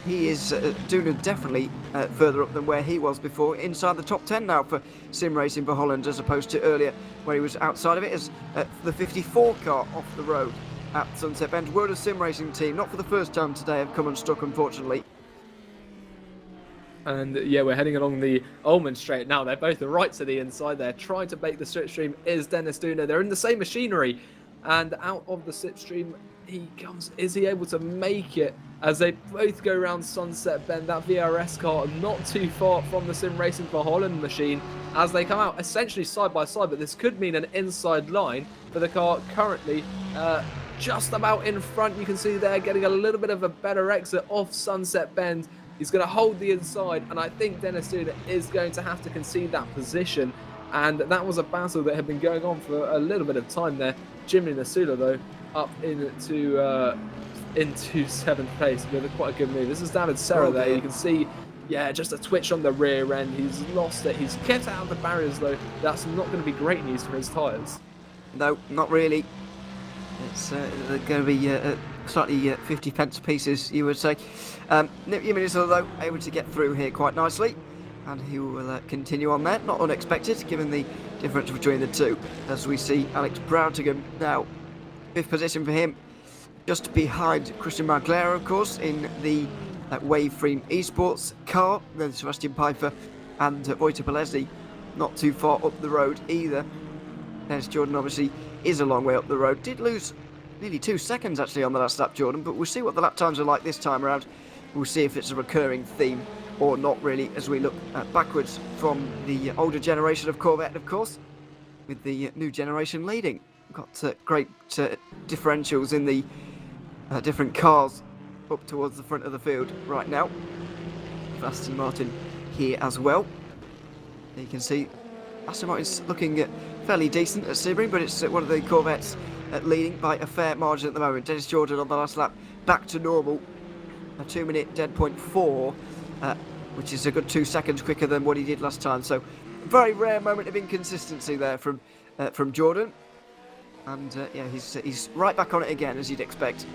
He is Duna definitely further up than where he was before, inside the top 10 now for sim racing for Holland, as opposed to earlier where he was outside of it as the 54 car off the road at Sunset Bend. World of Sim Racing team, not for the first time today, have come unstuck, unfortunately. And yeah, we're heading along the Ullman Straight now. They're both right to the inside. They're trying to make the slipstream. Is Dennis Duna? They're in the same machinery, and out of the slipstream he comes. Is he able to make it as they both go around Sunset Bend? That VRS car not too far from the Sim Racing for Holland machine as they come out essentially side by side, but this could mean an inside line for the car currently just about in front. You can see they're getting a little bit of a better exit off Sunset Bend. He's going to hold the inside, and I think Dennis Duna is going to have to concede that position. And that was a battle that had been going on for a little bit of time there. Jimmy Nisler, though, up into 7th place with quite a good move. This is David Serra there. You can see, yeah, just a twitch on the rear end. He's lost it. He's kept out of the barriers, though. That's not going to be great news for his tyres. No, not really. It's going to be slightly 50 pence pieces, you would say. Jimmy Nisler, though, able to get through here quite nicely, and he will continue on there. Not unexpected, given the difference between the two, as we see Alex Broughtingham now 5th position for him, just behind Christian Margler, of course, in the Waveframe Esports car. Then Sebastian Pfeiffer and Wojtek Polesny not too far up the road either. Dennis Jordan obviously is a long way up the road. Did lose nearly 2 seconds actually on the last lap, Jordan, but we'll see what the lap times are like this time around. We'll see if it's a recurring theme or not really, as we look backwards from the older generation of Corvette, of course, with the new generation leading. We've got great differentials in the different cars up towards the front of the field right now. Aston Martin here as well. You can see Aston Martin's looking fairly decent at Sebring, but it's one of the Corvettes leading by a fair margin at the moment. Dennis Jordan on the last lap back to normal, a 2-minute dead point 4, which is a good 2 seconds quicker than what he did last time. So very rare moment of inconsistency there from Jordan, and yeah, he's right back on it again, as you'd expect.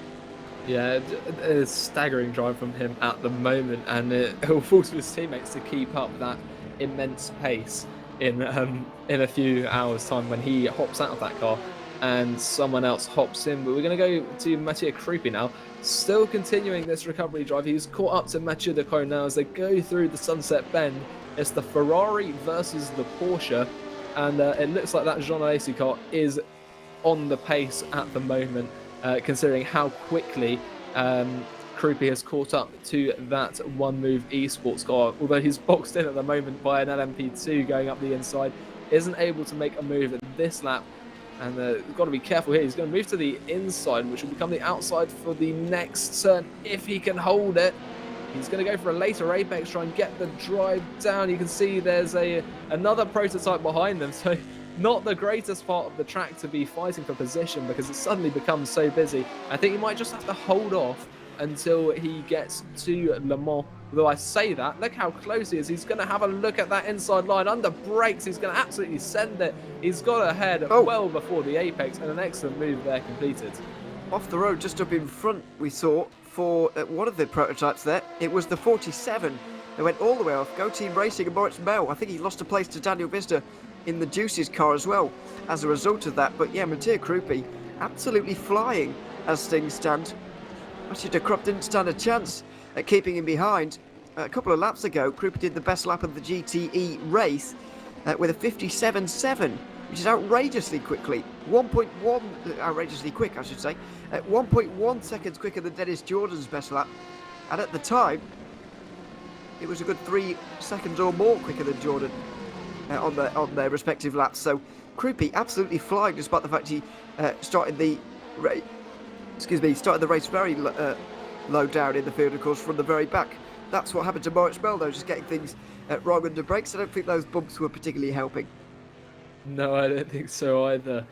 Yeah, a staggering drive from him at the moment, and it will force his teammates to keep up that immense pace in a few hours' time when he hops out of that car and someone else hops in. But we're going to go to Mathieu Krupi now, still continuing this recovery drive. He's caught up to Mathieu Decaux now as they go through the Sunset Bend. It's the Ferrari versus the Porsche, and it looks like that Jean Alesi car is on the pace at the moment, considering how quickly Krupi has caught up to that One Move Esports car. Although he's boxed in at the moment by an LMP2 going up the inside, isn't able to make a move at this lap. And we've got to be careful here. He's going to move to the inside, which will become the outside for the next turn if he can hold it. He's going to go for a later apex, try and get the drive down. You can see there's another prototype behind them, so not the greatest part of the track to be fighting for position because it suddenly becomes so busy. I think he might just have to hold off until he gets to Le Mans. Although I say that, look how close he is. He's going to have a look at that inside line. Under brakes, he's going to absolutely send it. He's got ahead well before the apex, and an excellent move there completed. Off the road, just up in front, we saw for one of the prototypes there. It was the 47 that went all the way off. Go Team Racing and Moritz Mel. I think he lost a place to Daniel Vista in the Juices car as well as a result of that. But yeah, Mathieu Krupi absolutely flying as things stand. Actually, De Krupp didn't stand a chance at keeping him behind. A couple of laps ago, Krupi did the best lap of the GTE race with a 57.7, which is outrageously quickly. 1.1, outrageously quick, I should say. 1.1 seconds quicker than Dennis Jordan's best lap. And at the time, it was a good 3 seconds or more quicker than Jordan on their respective laps. So Krupi absolutely flying, despite the fact he started the race very low down in the field, of course, from the very back. that's what happened to Moritz Meldo, just getting things wrong under brakes. I don't think those bumps were particularly helping. No, I don't think so either.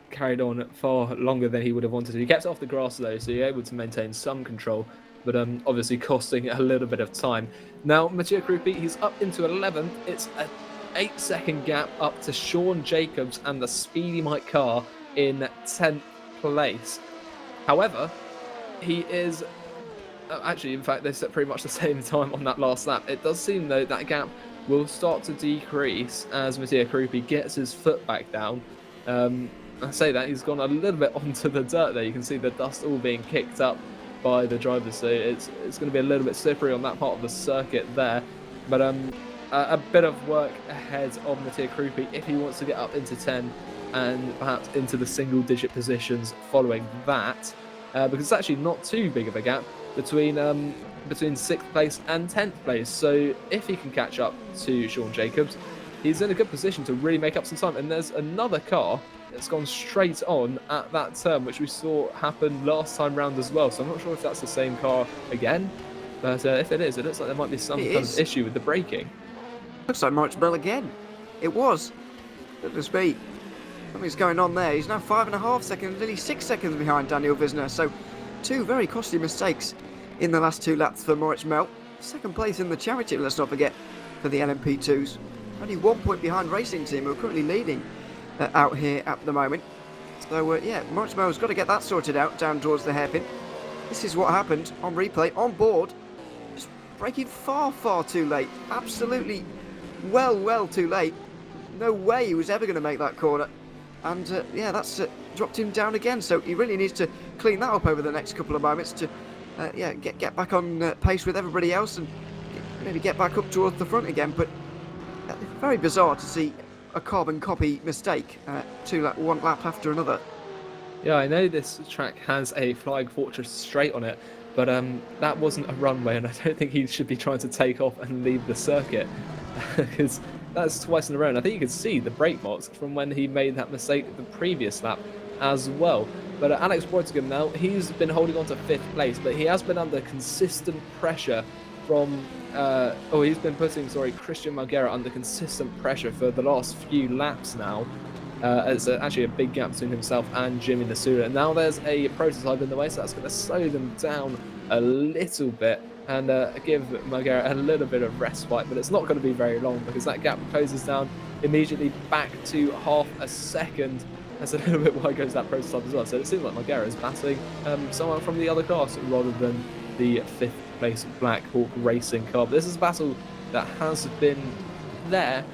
Carried on far longer than he would have wanted to. He kept it off the grass though, so you're able to maintain some control, but obviously costing a little bit of time. Now, Mathieu Krupi, he's up into 11th. It's an 8-second gap up to Sean Jacobs and the Speedy Mike Carr in 10th place. However, he is... actually, in fact, they set pretty much the same time on that last lap. It does seem, though, that gap will start to decrease as Mathieu Krupi gets his foot back down. I say that, he's gone a little bit onto the dirt there. You can see the dust all being kicked up by the drivers, so it's going to be a little bit slippery on that part of the circuit there. But a bit of work ahead of Mathieu Krupi if he wants to get up into 10 and perhaps into the single-digit positions following that, because it's actually not too big of a gap between 6th place and 10th place. So if he can catch up to Sean Jacobs, he's in a good position to really make up some time. And there's another car that's gone straight on at that turn, which we saw happen last time round as well. So I'm not sure if that's the same car again, but if it is, it looks like there might be some kind of issue with the braking. Looks like Moritz Bell again. It was. Goodness me. Something's going on there. He's now 5.5 seconds, nearly 6 seconds behind Daniel Wisner. So 2 very costly mistakes in the last 2 laps for Moritz Mel. 2nd place in the championship, let's not forget, for the LMP2s. Only 1 point behind Racing Team, who are currently leading out here at the moment. So yeah, Moritz Mel's got to get that sorted out down towards the hairpin. This is what happened on replay, on board. Just braking far, far too late. Absolutely well too late. No way he was ever going to make that corner. And yeah, that's dropped him down again. So he really needs to clean that up over the next couple of moments to yeah, get back on pace with everybody else and maybe get back up towards the front again. But very bizarre to see a carbon copy mistake 1 lap after another. Yeah, I know this track has a Flying Fortress straight on it, but that wasn't a runway, and I don't think he should be trying to take off and leave the circuit, because that's twice in a row. And I think you can see the brake marks from when he made that mistake the previous lap as well. But Alex Breutigam now, he's been holding on to 5th place, but he has been under consistent pressure from... he's been putting, Christian Margera under consistent pressure for the last few laps now. It's actually a big gap between himself and Jimmy Nasura. And now there's a prototype in the way, so that's going to slow them down a little bit and give Margera a little bit of respite. But it's not going to be very long, because that gap closes down immediately back to half a second. That's a little bit why goes that prototype as well. So it seems like Margera is battling someone from the other class rather than the 5th place Black Hawk Racing car. But this is a battle that has been there,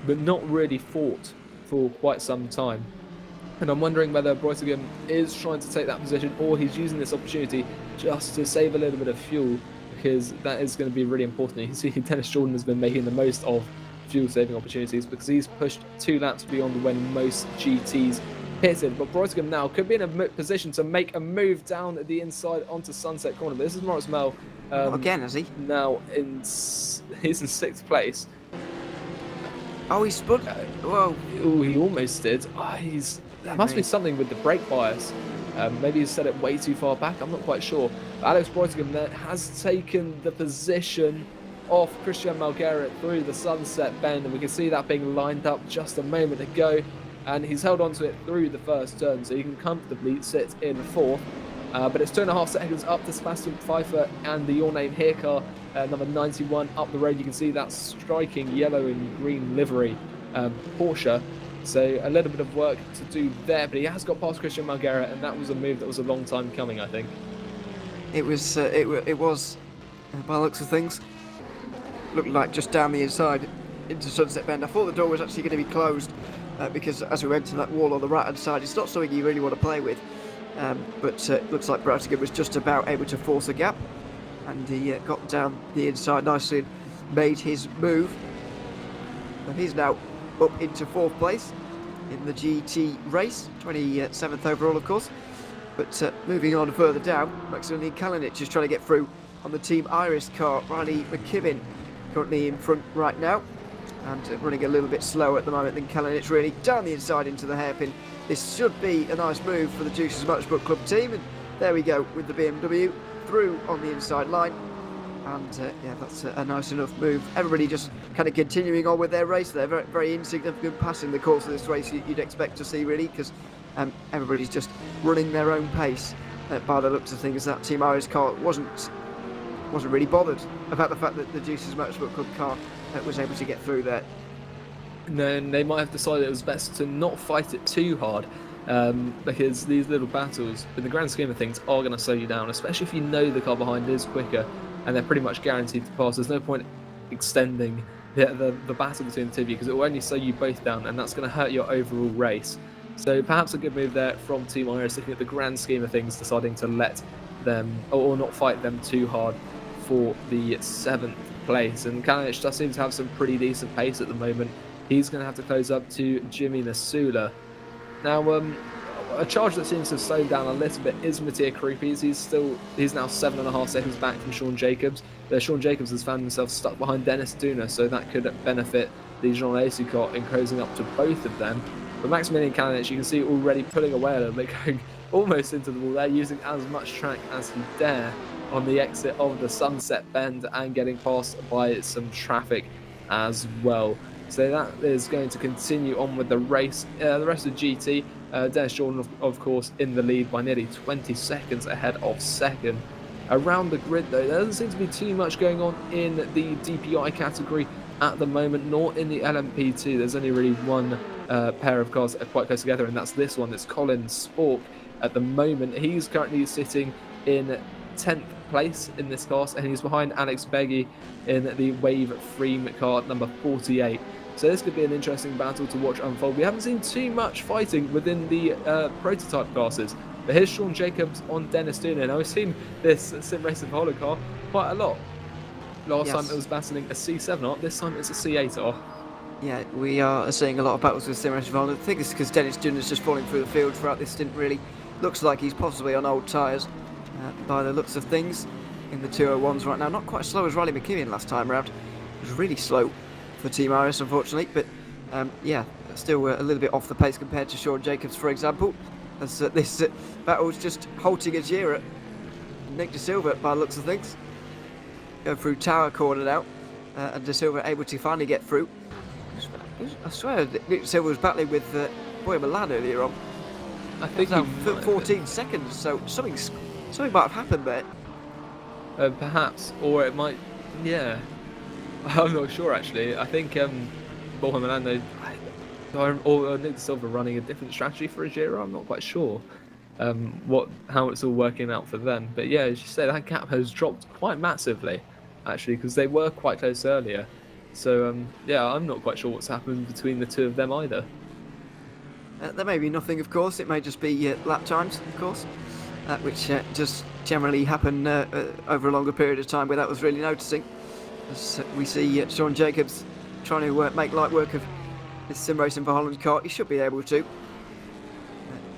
but not really fought for quite some time. And I'm wondering whether Breutigam is trying to take that position, or he's using this opportunity just to save a little bit of fuel, because that is going to be really important. You can see Dennis Jordan has been making the most of fuel-saving opportunities, because he's pushed 2 laps beyond when most GTs pitted. But Breutigam now could be in a position to make a move down the inside onto Sunset Corner. But this is Moritz Mel. Again, has he? Now he's in 6th place. Oh, he spun. Whoa. Oh, he almost did. There must be something with the brake bias. Maybe he's set it way too far back. I'm not quite sure. But Alex Breutigam there has taken the position off Christian Margera through the Sunset Bend, and we can see that being lined up just a moment ago. And he's held on to it through the first turn, so he can comfortably sit in 4th. But it's 2.5 seconds up to Sebastian Pfeiffer and the Your Name Here car, number 91, up the road. You can see that striking yellow and green livery Porsche. So a little bit of work to do there, but he has got past Christian Margera, and that was a move that was a long time coming, I think. It was, by the looks of things, looked like just down the inside into Sunset Bend. I thought the door was actually going to be closed, because as we went to that wall on the right hand side, it's not something you really want to play with. But it looks like Breutigam was just about able to force a gap, and he got down the inside nicely and made his move. And he's now up into 4th place in the GT race, 27th overall of course. But moving on further down, Maximilian Kalinic is trying to get through on the Team Iris car. Riley McKibben currently in front right now, and running a little bit slower at the moment than Kalinic, really. Down the inside into the hairpin. This should be a nice move for the Juices Motorsport Club team, and there we go with the BMW through on the inside line. And yeah, that's a nice enough move. Everybody just kind of continuing on with their race there. Very, very insignificant pass in the course of this race you'd expect to see, really, because everybody's just running their own pace. By the looks of things, that Team Iris car wasn't really bothered about the fact that the Juices Motorsport Club car was able to get through there. No, and they might have decided it was best to not fight it too hard, because these little battles, in the grand scheme of things, are going to slow you down, especially if you know the car behind is quicker and they're pretty much guaranteed to pass. There's no point extending the battle between the two of you, because it will only slow you both down, and that's going to hurt your overall race. So perhaps a good move there from Team Iris, looking at the grand scheme of things, deciding to let them, or not fight them too hard for the 7th place. And Kalinic does seem to have some pretty decent pace at the moment. He's going to have to close up to Jimmy Nasula. Now, a charge that seems to have slowed down a little bit is Mattia Creepies. He's now 7.5 seconds back from Sean Jacobs. Sean Jacobs has found himself stuck behind Dennis Duna, so that could benefit the Jean Lesucot in closing up to both of them. But Maximilian Kalinic, you can see already pulling away a little bit, going almost into the wall there, using as much track as he dare on the exit of the Sunset Bend and getting passed by some traffic as well. So that is going to continue on with the race. The rest of GT, Dennis Jordan, of course, in the lead by nearly 20 seconds ahead of second. Around the grid, though, there doesn't seem to be too much going on in the DPI category at the moment, nor in the LMP2. There's only really one pair of cars that are quite close together, and that's this one. It's Colin Spork at the moment. He's currently sitting in 10th place in this class, and he's behind Alex Beggy in the Wave Freem car number 48. So this could be an interesting battle to watch unfold. We haven't seen too much fighting within the prototype classes, but here's Sean Jacobs on Dennis Duna. Now we've seen this sim racing Holland car quite a lot. Last time it was battling a C7R, this time it's a C8R. Yeah, we are seeing a lot of battles with sim racing Holland. I think it's because Dennis Duna's just falling through the field throughout this stint, really. Looks like he's possibly on old tyres by the looks of things in the 201s right now. Not quite as slow as Riley McKeon last time around. It was really slow for Team Iris, unfortunately, but yeah, still a little bit off the pace compared to Sean Jacobs, for example, as this battle's just halting a year at Nick De Silva by the looks of things. Go through tower corner now, and De Silva able to finally get through. I swear Nick De Silva was battling with Boy Milan earlier on. I think now 14 seconds, so something might have happened there. Perhaps, or it might, yeah. I'm not sure actually. I think Borja Milano or Nick De Silva running a different strategy for Agiro. I'm not quite sure how it's all working out for them. But yeah, as you say, that gap has dropped quite massively actually, because they were quite close earlier. So yeah, I'm not quite sure what's happened between the two of them either. There may be nothing, of course. It may just be lap times, of course, which just generally happen over a longer period of time without us really noticing. As we see Sean Jacobs trying to make light work of this sim racing for Holland car. He should be able to.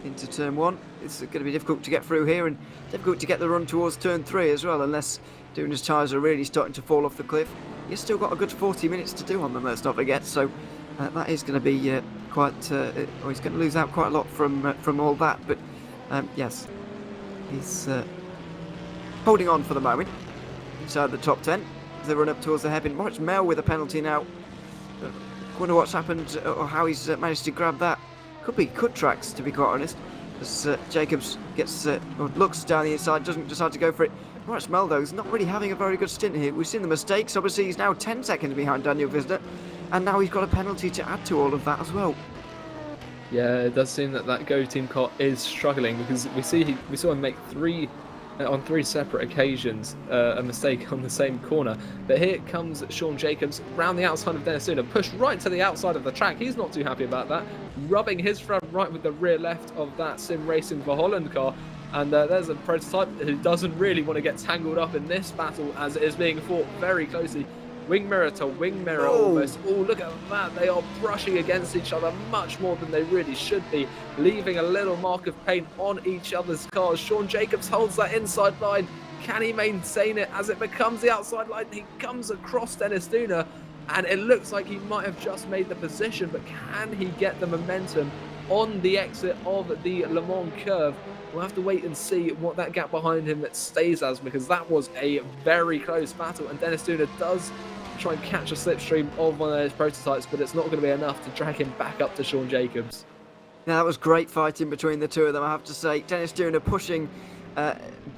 Into turn 1. It's going to be difficult to get through here, and difficult to get the run towards turn 3 as well, unless Duna's tyres are really starting to fall off the cliff. He's still got a good 40 minutes to do on them, let's not forget, so that is going to be quite... or he's going to lose out quite a lot from all that, but yes, he's holding on for the moment inside the top 10. They run up towards the hairpin. Watch Mel with a penalty now. Wonder what's happened or how he's managed to grab that. Could be cut tracks, to be quite honest. As Jacobs gets or looks down the inside, doesn't decide to go for it. Watch Mel though, he's not really having a very good stint here. We've seen the mistakes. Obviously, he's now 10 seconds behind Daniel Visner, and now he's got a penalty to add to all of that as well. Yeah, it does seem that Go Team car is struggling, because we saw him make on three separate occasions a mistake on the same corner. But here comes Sean Jacobs round the outside of Dennis Duna, pushed right to the outside of the track. He's not too happy about that, rubbing his front right with the rear left of that sim racing for Holland car. And there's a prototype who doesn't really want to get tangled up in this battle, as it is being fought very closely. Wing mirror to wing mirror almost. Oh, look at that. They are brushing against each other much more than they really should be, leaving a little mark of paint on each other's cars. Sean Jacobs holds that inside line. Can he maintain it as it becomes the outside line? He comes across Dennis Duna, and it looks like he might have just made the position, but can he get the momentum on the exit of the Le Mans curve. We'll have to wait and see what that gap behind him stays as, because that was a very close battle, and Dennis Duna does try and catch a slipstream of one of those prototypes, but it's not going to be enough to drag him back up to Sean Jacobs. Now, that was great fighting between the two of them, I have to say. Dennis Duna pushing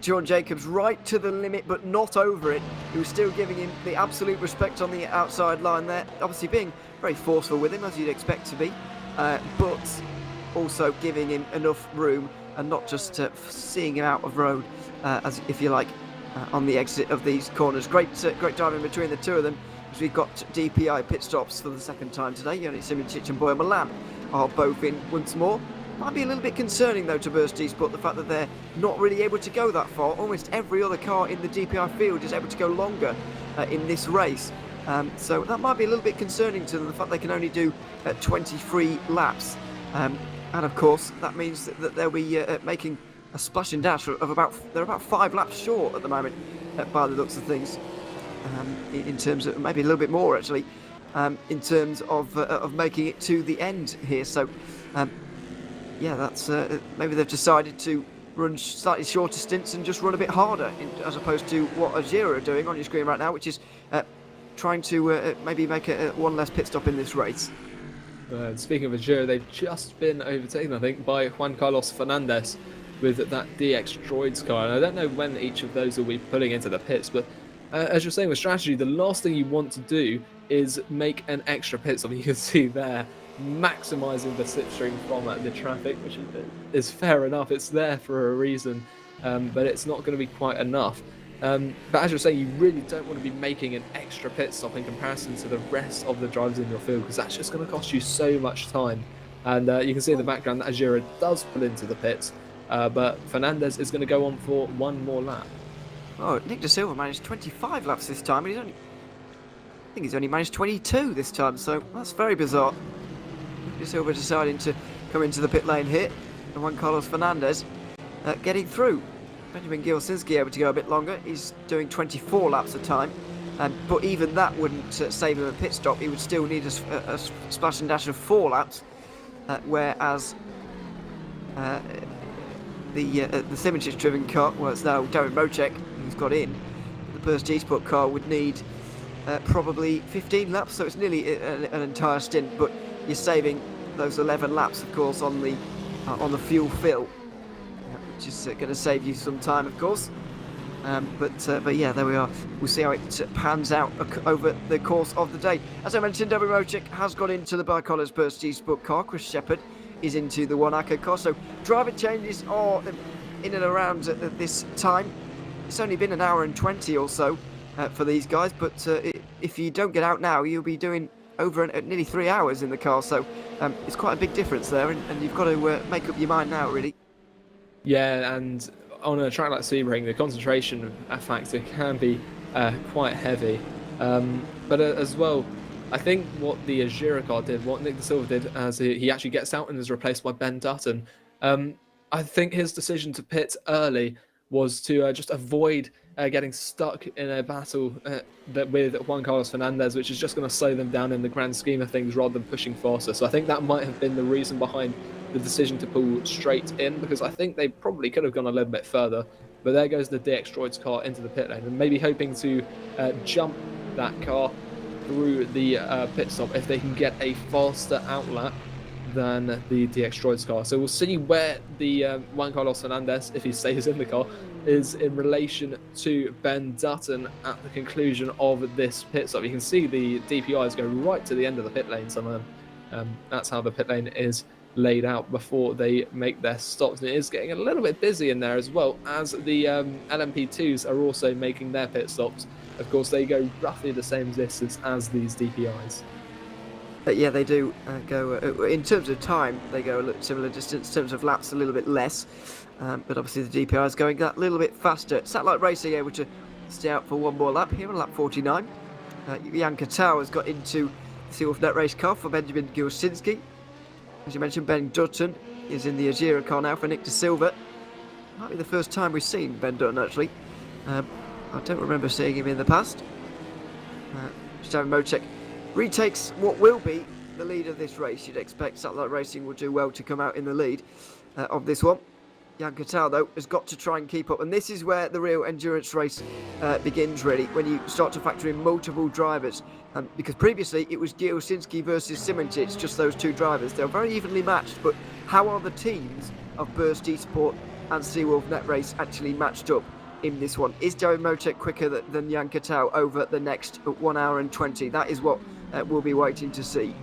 Sean Jacobs right to the limit, but not over it. He was still giving him the absolute respect on the outside line there, obviously being very forceful with him, as you'd expect to be, but also giving him enough room and not just seeing him out of road, as if you like, on the exit of these corners. Great driving between the two of them, as we've got DPI pit stops for the second time today. Yannick Simoncic and Boyan Milan are both in once more. Might be a little bit concerning though to Burst Esport, the fact that they're not really able to go that far. Almost every other car in the DPI field is able to go longer in this race. So that might be a little bit concerning to them, the fact they can only do 23 laps. And of course, that means that they'll be making a splash and dash of they're about 5 laps short at the moment, by the looks of things. In terms of maybe a little bit more actually, in terms of making it to the end here. So, yeah, that's maybe they've decided to run slightly shorter stints and just run a bit harder, as opposed to what Azira are doing on your screen right now, which is trying to maybe make one less pit stop in this race. Speaking of Azure, they've just been overtaken, I think, by Juan Carlos Fernandez with that DX Droids car. And I don't know when each of those will be pulling into the pits, but as you're saying with strategy, the last thing you want to do is make an extra pit stop. You can see there, maximising the slipstream from the traffic, which is fair enough. It's there for a reason, but it's not going to be quite enough. But as you're saying, you really don't want to be making an extra pit stop in comparison to the rest of the drivers in your field, because that's just going to cost you so much time. And you can see in the background that Azura does pull into the pits, but Fernandez is going to go on for one more lap. Oh, Nick De Silva managed 25 laps this time, and I think he's only managed 22 this time, so that's very bizarre. Nick De Silva deciding to come into the pit lane here, and Juan Carlos Fernandez getting through. Benjamin Gilsinski able to go a bit longer. He's doing 24 laps a time, but even that wouldn't save him a pit stop. He would still need a splash and dash of 4 laps, whereas the Simoncic driven car, well, it's now Darren Mocek who's got in. The Burst Esport car would need probably 15 laps, so it's nearly an entire stint, but you're saving those 11 laps, of course, on the fuel fill, which is going to save you some time, of course. But yeah, there we are. We'll see how it pans out over the course of the day. As I mentioned, Darren Mocek has got into the Bicolors Burst Esport car. Chris Shepherd is into the Wanaka car. So driving changes are in and around this time. It's only been an hour and 20 or so for these guys, but if you don't get out now, you'll be doing over nearly 3 hours in the car. So it's quite a big difference there, and you've got to make up your mind now, really. Yeah, and on a track like Sebring, the concentration factor can be quite heavy. But as well, I think what the Azura car did, what Nick De Silva did, as he actually gets out and is replaced by Ben Dutton, I think his decision to pit early was to just avoid getting stuck in a battle with Juan Carlos Fernandez, which is just going to slow them down in the grand scheme of things rather than pushing faster. So I think that might have been the reason behind the decision to pull straight in, because I think they probably could have gone a little bit further. But there goes the DX Droids car into the pit lane, and maybe hoping to jump that car through the pit stop if they can get a faster outlap than the DX Droids car. So we'll see where the Juan Carlos Fernandez, if he stays in the car, is in relation to Ben Dutton at the conclusion of this pit stop. You can see the DPIs go right to the end of the pit lane, some of them. That's how the pit lane is laid out before they make their stops, and it is getting a little bit busy in there as well, as the LMP2s are also making their pit stops. Of course, they go roughly the same distance as these DPIs. Yeah, they do go, in terms of time, they go a similar distance. In terms of laps, a little bit less, but obviously the DPI is going that little bit faster. Satellite Racing able to stay out for one more lap here on lap 49. Jan Katau has got into the Seawolf Net Race car for Benjamin Gilsinski. As you mentioned, Ben Dutton is in the Azura car now for Nick De Silva. Might be the first time we've seen Ben Dutton, actually. I don't remember seeing him in the past. Darren Mocek retakes what will be the lead of this race. You'd expect Satellite Racing will do well to come out in the lead of this one. Jan Katal, though, has got to try and keep up, and this is where the real endurance race begins, really, when you start to factor in multiple drivers. Because previously it was Giosinski versus Simontic, just those two drivers. They're very evenly matched, but how are the teams of Burst Esport and Seawolf Net Race actually matched up in this one? Is Joey Motek quicker than Jan Katal over the next 1 hour and 20? That is what we'll be waiting to see.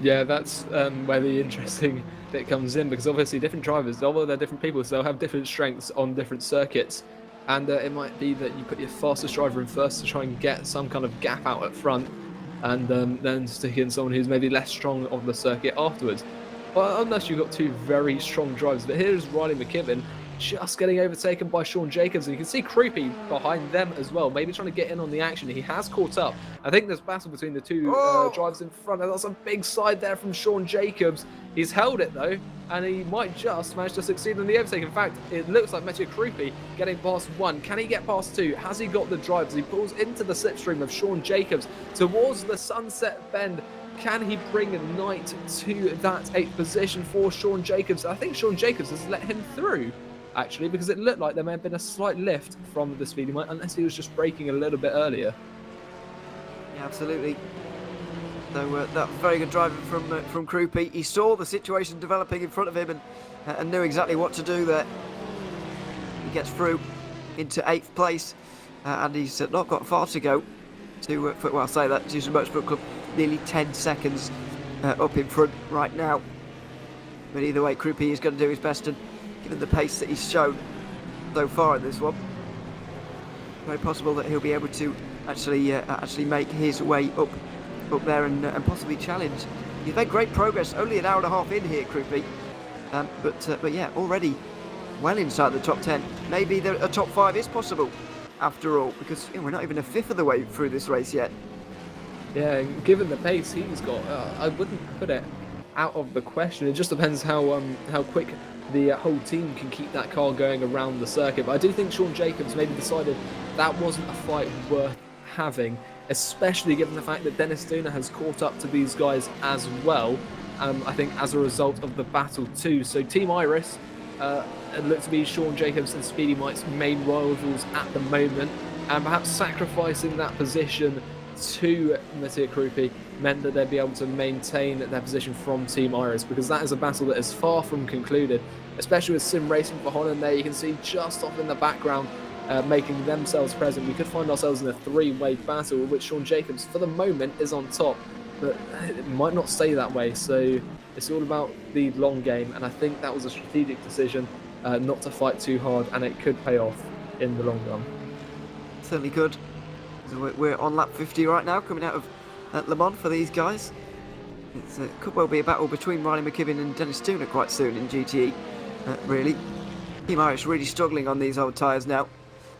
Yeah, that's where the interesting bit comes in, because obviously different drivers, although they're different people, so they'll have different strengths on different circuits. And it might be that you put your fastest driver in first to try and get some kind of gap out at front, and then stick in someone who's maybe less strong on the circuit afterwards. Well, unless you've got two very strong drivers. But here's Riley McKibben just getting overtaken by Sean Jacobs, and you can see Creepy behind them as well, maybe trying to get in on the action. He has caught up. I think there's battle between the two drivers in front, and that's a big side there from Sean Jacobs. He's held it though, and he might just manage to succeed in the overtake. In fact, it looks like Matthew Creepy getting past one. Can he get past two? Has he got the drive? As he pulls into the slipstream of Sean Jacobs towards the sunset bend, can he bring a Knight to that 8th position for Sean Jacobs? I think Sean Jacobs has let him through, actually, because it looked like there may have been a slight lift from the speed he might, unless he was just braking a little bit earlier. Yeah, absolutely. So that very good driving from Creepy. He saw the situation developing in front of him and knew exactly what to do there. He gets through into 8th place, and he's not got far to go to, well, I'll say that, to Motorsport Club, nearly 10 seconds up in front right now. But either way, Creepy is going to do his best, and given the pace that he's shown so far in this one, very possible that he'll be able to actually make his way up there and possibly challenge. He's made great progress, only an hour and a half in here, Creepy, but yeah, already well inside the top 10. Maybe a top 5 is possible after all, because we're not even a fifth of the way through this race yet. Yeah, given the pace he's got, I wouldn't put it out of the question. It just depends how quick the whole team can keep that car going around the circuit. But I do think Sean Jacobs maybe decided that wasn't a fight worth having, especially given the fact that Dennis Duna has caught up to these guys as well. I think as a result of the battle too. So Team Iris, it looked to be Sean Jacobs and Speedy Mike's main rivals at the moment, and perhaps sacrificing that position to Mattia Krupi meant that they'd be able to maintain their position from Team Iris, because that is a battle that is far from concluded, especially with Sim Racing for Holland there. You can see just off in the background making themselves present. We could find ourselves in a three-way battle, which Sean Jacobs for the moment is on top, but it might not stay that way. So it's all about the long game, and I think that was a strategic decision not to fight too hard, and it could pay off in the long run. Certainly could. So we're on lap 50 right now, coming out of Le Mans for these guys. It could well be a battle between Riley McKibben and Dennis Tuna quite soon in GTE, really. Team Irish really struggling on these old tyres now.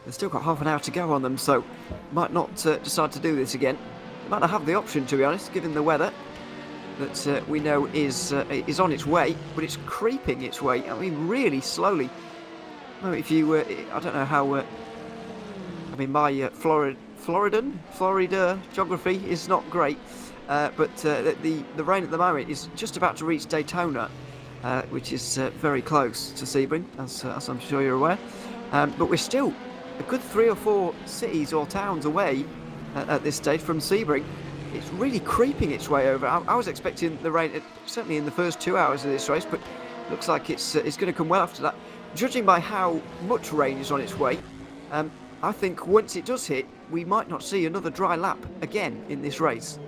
They've still got half an hour to go on them, so might not decide to do this again. They might not have the option, to be honest, given the weather that we know is on its way, but it's creeping its way. I mean, really slowly. Well, if you, I don't know how. I mean, my Florida geography is not great, but the rain at the moment is just about to reach Daytona, which is very close to Sebring, as I'm sure you're aware. But we're still a good 3 or 4 cities or towns away at this stage from Sebring. It's really creeping its way over. I was expecting the rain, certainly in the first 2 hours of this race, but looks like it's going to come well after that. Judging by how much rain is on its way, I think once it does hit, we might not see another dry lap again in this race.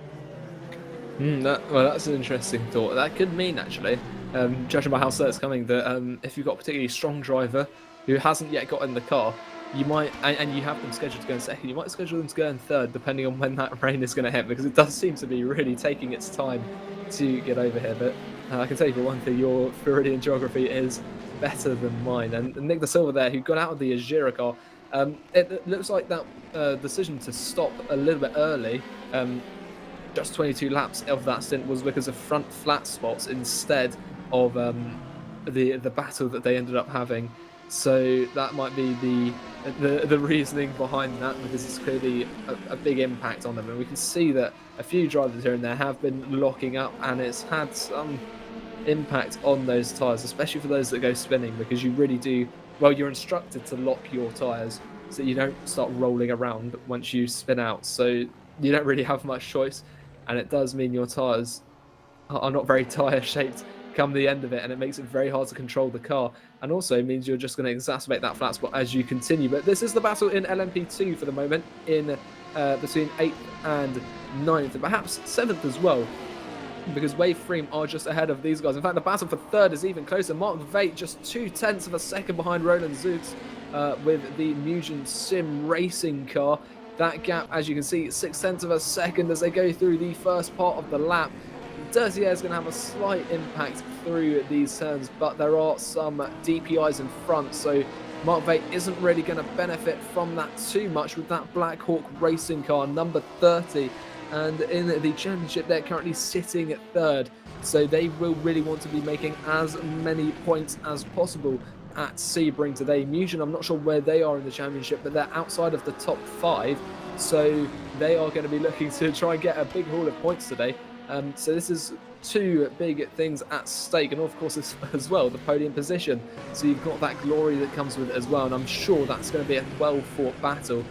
Well, that's an interesting thought. That could mean, actually, judging by how slow it's coming, that if you've got a particularly strong driver who hasn't yet got in the car, you might, and you have them scheduled to go in second, you might schedule them to go in third, depending on when that rain is going to hit, because it does seem to be really taking its time to get over here. But I can tell you for one thing, your Floridian geography is better than mine. And Nick De Silva there, who got out of the Azura car, it looks like that decision to stop a little bit early, just 22 laps of that stint, was because of front flat spots instead of the battle that they ended up having So that might be the reasoning behind that, because it's clearly a big impact on them. And we can see that a few drivers here and there have been locking up, and it's had some impact on those tyres, especially for those that go spinning, because you really do, well, you're instructed to lock your tyres so you don't start rolling around once you spin out. So you don't really have much choice, and it does mean your tyres are not very tyre shaped come the end of it, and it makes it very hard to control the car, and also means you're just going to exacerbate that flat spot as you continue. But this is the battle in LMP2 for the moment, in between 8th and 9th, and perhaps 7th as well, because Wave Freem are just ahead of these guys. In fact, the battle for 3rd is even closer. Mark Veit just 0.2 of a second behind Roland Zooks with the Mugen Sim racing car. That gap, as you can see, 0.6 of a second as they go through the first part of the lap. Dirty is going to have a slight impact through these turns, but there are some DPIs in front, so Mark Veit isn't really going to benefit from that too much with that Black Hawk racing car, number 30. And in the championship, they're currently sitting at 3rd, so they will really want to be making as many points as possible at Sebring today. Mugen, I'm not sure where they are in the championship, but they're outside of the top 5, so they are going to be looking to try and get a big haul of points today. So this is two big things at stake, and of course as well the podium position. So you've got that glory that comes with it as well, and I'm sure that's going to be a well-fought battle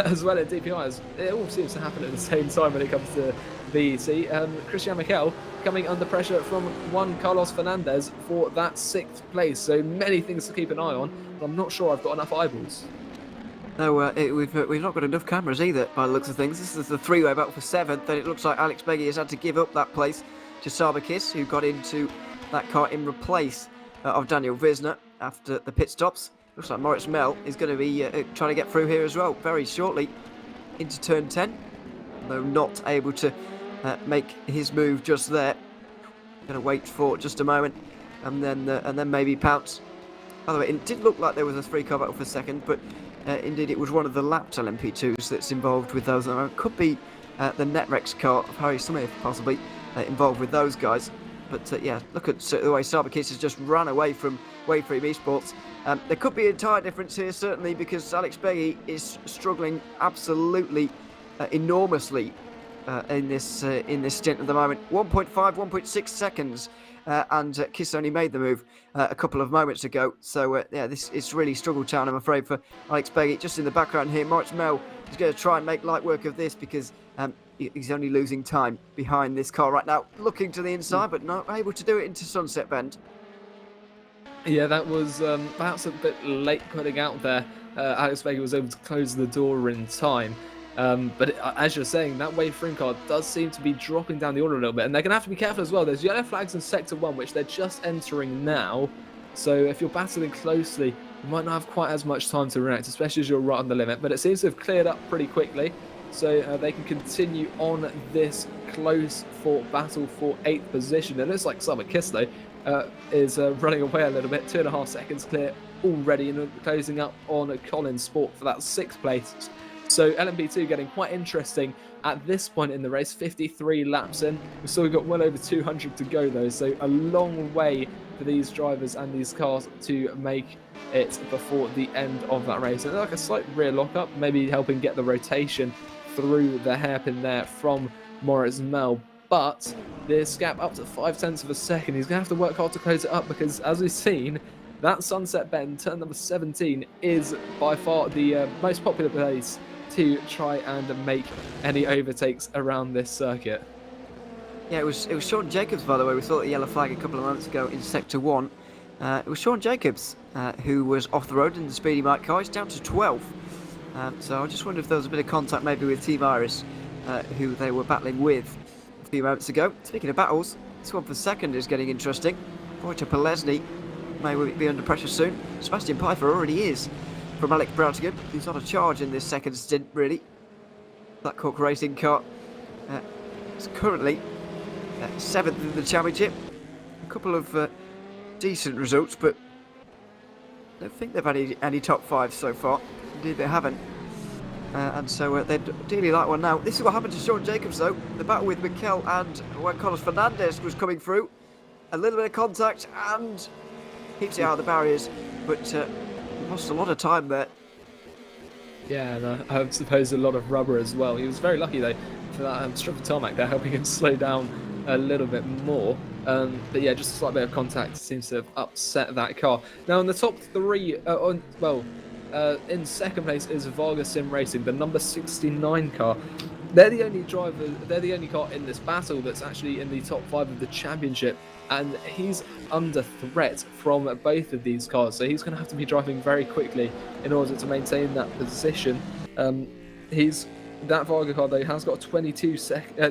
as well at DPIs. It all seems to happen at the same time when it comes to VEC. Christian Mikel coming under pressure from Juan Carlos Fernandez for that 6th place. So many things to keep an eye on, but I'm not sure I've got enough eyeballs. No, we've not got enough cameras either, by the looks of things. This is the three-way battle for 7th, and it looks like Alex Beggy has had to give up that place to Sabakis, who got into that car in replace of Daniel Visner after the pit stops. Looks like Moritz Mel is going to be trying to get through here as well very shortly into turn 10, though not able to make his move just there. Going to wait for just a moment and then maybe pounce. By the way, it did look like there was a 3-car battle for 2nd, but indeed it was one of the lapped LMP2s that's involved with those. It could be the Netrex car of Harry Smith possibly involved with those guys. But yeah, look at the way Sabakis has just run away from Wave Freem Esports. There could be a tyre difference here, certainly, because Alex Beggy is struggling absolutely enormously in this stint at the moment. 1.5, 1.6 seconds, and Kiss only made the move a couple of moments ago. So yeah, it's really struggle town, I'm afraid, for Alex Beggy. Just in the background here, Moritz Mel is going to try and make light work of this, because he's only losing time behind this car right now, looking to the inside, but not able to do it into Sunset Bend. Yeah, that was perhaps a bit late putting out there. Alex Beggy was able to close the door in time. But as you're saying, that Wave Freem car does seem to be dropping down the order a little bit, and they're going to have to be careful as well. There's yellow flags in Sector 1, which they're just entering now. So if you're battling closely, you might not have quite as much time to react, especially as you're right on the limit. But it seems to have cleared up pretty quickly, so they can continue on this close-fought battle for 8th position. It looks like Sabakis, though, is running away a little bit. 2.5 seconds clear already, and closing up on Colin Sport for that 6th place. So LMP2 getting quite interesting at this point in the race. 53 laps in. We've still got well over 200 to go, though, so a long way for these drivers and these cars to make it before the end of that race. And like a slight rear lockup, maybe helping get the rotation through the hairpin there from Moritz Mel. But this gap up to 0.5 of a second, he's going to have to work hard to close it up, because as we've seen, that Sunset Bend, turn number 17, is by far the most popular place to try and make any overtakes around this circuit. Yeah, it was Sean Jacobs, by the way. We saw the yellow flag a couple of moments ago in Sector 1. It was Sean Jacobs who was off the road in the Speedy Mike car. He's down to 12th. So I just wonder if there was a bit of contact maybe with Team Iris, who they were battling with a few moments ago. Speaking of battles, this one for 2nd is getting interesting. Wojciech Polesny may be under pressure soon. Sebastian Pfeiffer already is from Alex Brautigan. He's on a charge in this 2nd stint, really. Black Hawk Racing car is currently 7th in the championship. A couple of decent results, but I don't think they've had any top 5 so far. Indeed, they haven't. And so they'd really like one now. This is what happened to Sean Jacobs, though. The battle with Mikel and Juan Carlos Fernandez was coming through. A little bit of contact, and keeps it out of the barriers, but lost a lot of time there. Yeah, and I suppose a lot of rubber as well. He was very lucky though for that strip of tarmac there, helping him slow down a little bit more. But yeah, just a slight bit of contact seems to have upset that car. Now in the top three, in second place is Varga Sim Racing, the number 69 car. They're the only car in this battle that's actually in the top 5 of the championship, and he's under threat from both of these cars, so he's going to have to be driving very quickly in order to maintain that position. That Varga car though has got a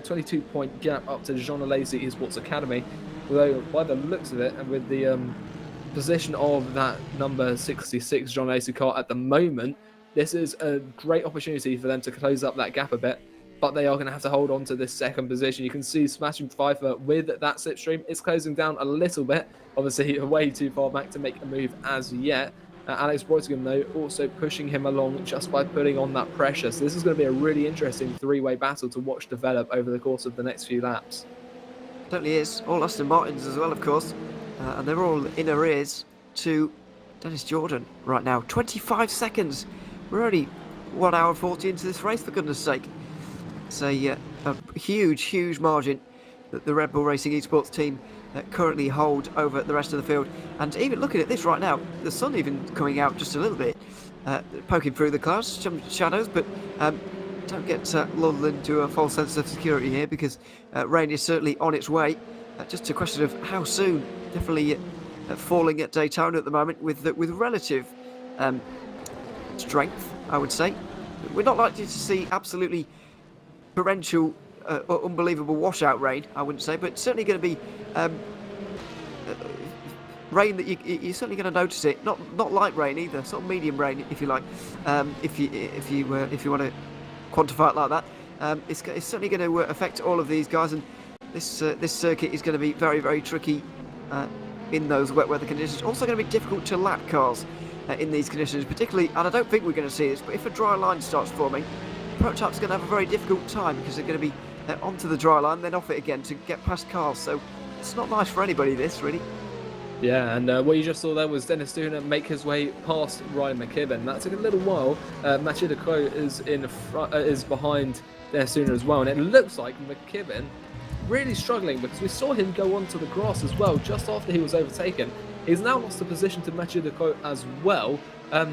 22 point gap up to Jean Alesi Esports Academy, although by the looks of it and with the position of that number 66 Jean Alesi car at the moment, this is a great opportunity for them to close up that gap a bit. But they are going to have to hold on to this second position. You can see Sebastian Pfeiffer with that slipstream is closing down a little bit. Obviously, way too far back to make a move as yet. Alex Breutigam, though, also pushing him along just by putting on that pressure. So this is going to be a really interesting three-way battle to watch develop over the course of the next few laps. Certainly is. All Aston Martins as well, of course. And they're all in arrears to Dennis Jordan right now. 25 seconds. We're only 1 hour 40 into this race, for goodness sake. It's a huge margin that the Red Bull Racing Esports team currently hold over the rest of the field. And even looking at this right now, the sun even coming out just a little bit, poking through the clouds, some shadows, but don't get lulled into a false sense of security here, because rain is certainly on its way. Just a question of how soon. Definitely falling at Daytona at the moment with relative strength, I would say. We're not likely to see absolutely torrential, unbelievable washout rain, I wouldn't say, but certainly going to be rain that you're certainly going to notice it. Not light rain either, sort of medium rain, if you like. If you want to quantify it like that, it's certainly going to affect all of these guys, and this circuit is going to be very tricky in those wet weather conditions. Also going to be difficult to lap cars in these conditions, particularly, and I don't think we're going to see this, but if a dry line starts forming, prototype's going to have a very difficult time, because they're going to be onto the dry line, then off it again to get past cars. So it's not nice for anybody, this, really. Yeah, and what you just saw there was Dennis Dooner make his way past Ryan McKibben. That took a little while. Mathieu Decaux is behind Dennis Dooner as well, and it looks like McKibben really struggling, because we saw him go onto the grass as well just after he was overtaken. He's now lost the position to Mathieu Decaux as well.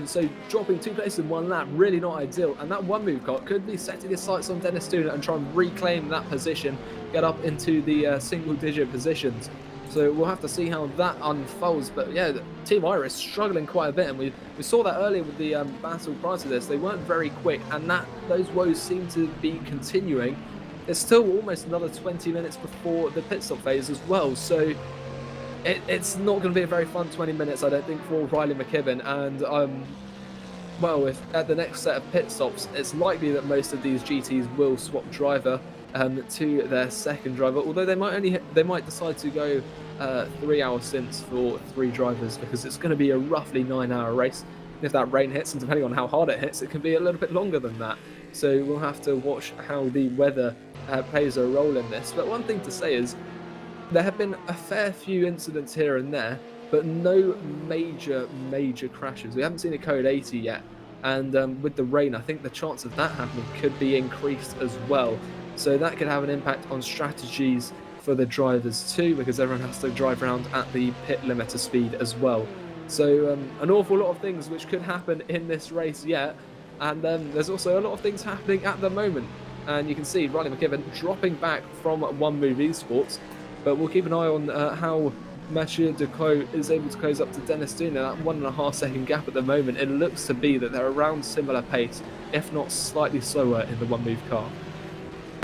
So dropping 2 places in 1 lap, really not ideal. And that one move car could be setting his sights on Dennis Dooner and try and reclaim that position, get up into the single-digit positions. So we'll have to see how that unfolds. But yeah, Team Iris struggling quite a bit, and we saw that earlier with the battle prior to this. They weren't very quick, and those woes seem to be continuing. It's still almost another 20 minutes before the pit stop phase as well. So it's not going to be a very fun 20 minutes, I don't think, for Riley McKibben. And if at the next set of pit stops, it's likely that most of these GTs will swap driver to their second driver. Although they might decide to go 3-hour stints for 3 drivers, because it's going to be a roughly 9-hour race. If that rain hits, and depending on how hard it hits, it can be a little bit longer than that. So we'll have to watch how the weather plays a role in this. But one thing to say is, there have been a fair few incidents here and there, but no major crashes. We haven't seen a code 80 yet, and with the rain, I think the chance of that happening could be increased as well. So that could have an impact on strategies for the drivers too, because everyone has to drive around at the pit limiter speed as well. So an awful lot of things which could happen in this race yet, and there's also a lot of things happening at the moment. And you can see Riley McKibben dropping back from One Move Esports. But we'll keep an eye on how Mathieu Decaux is able to close up to Dennis Dooner. That 1.5 second gap at the moment. It looks to be that they're around similar pace, if not slightly slower in the one move car.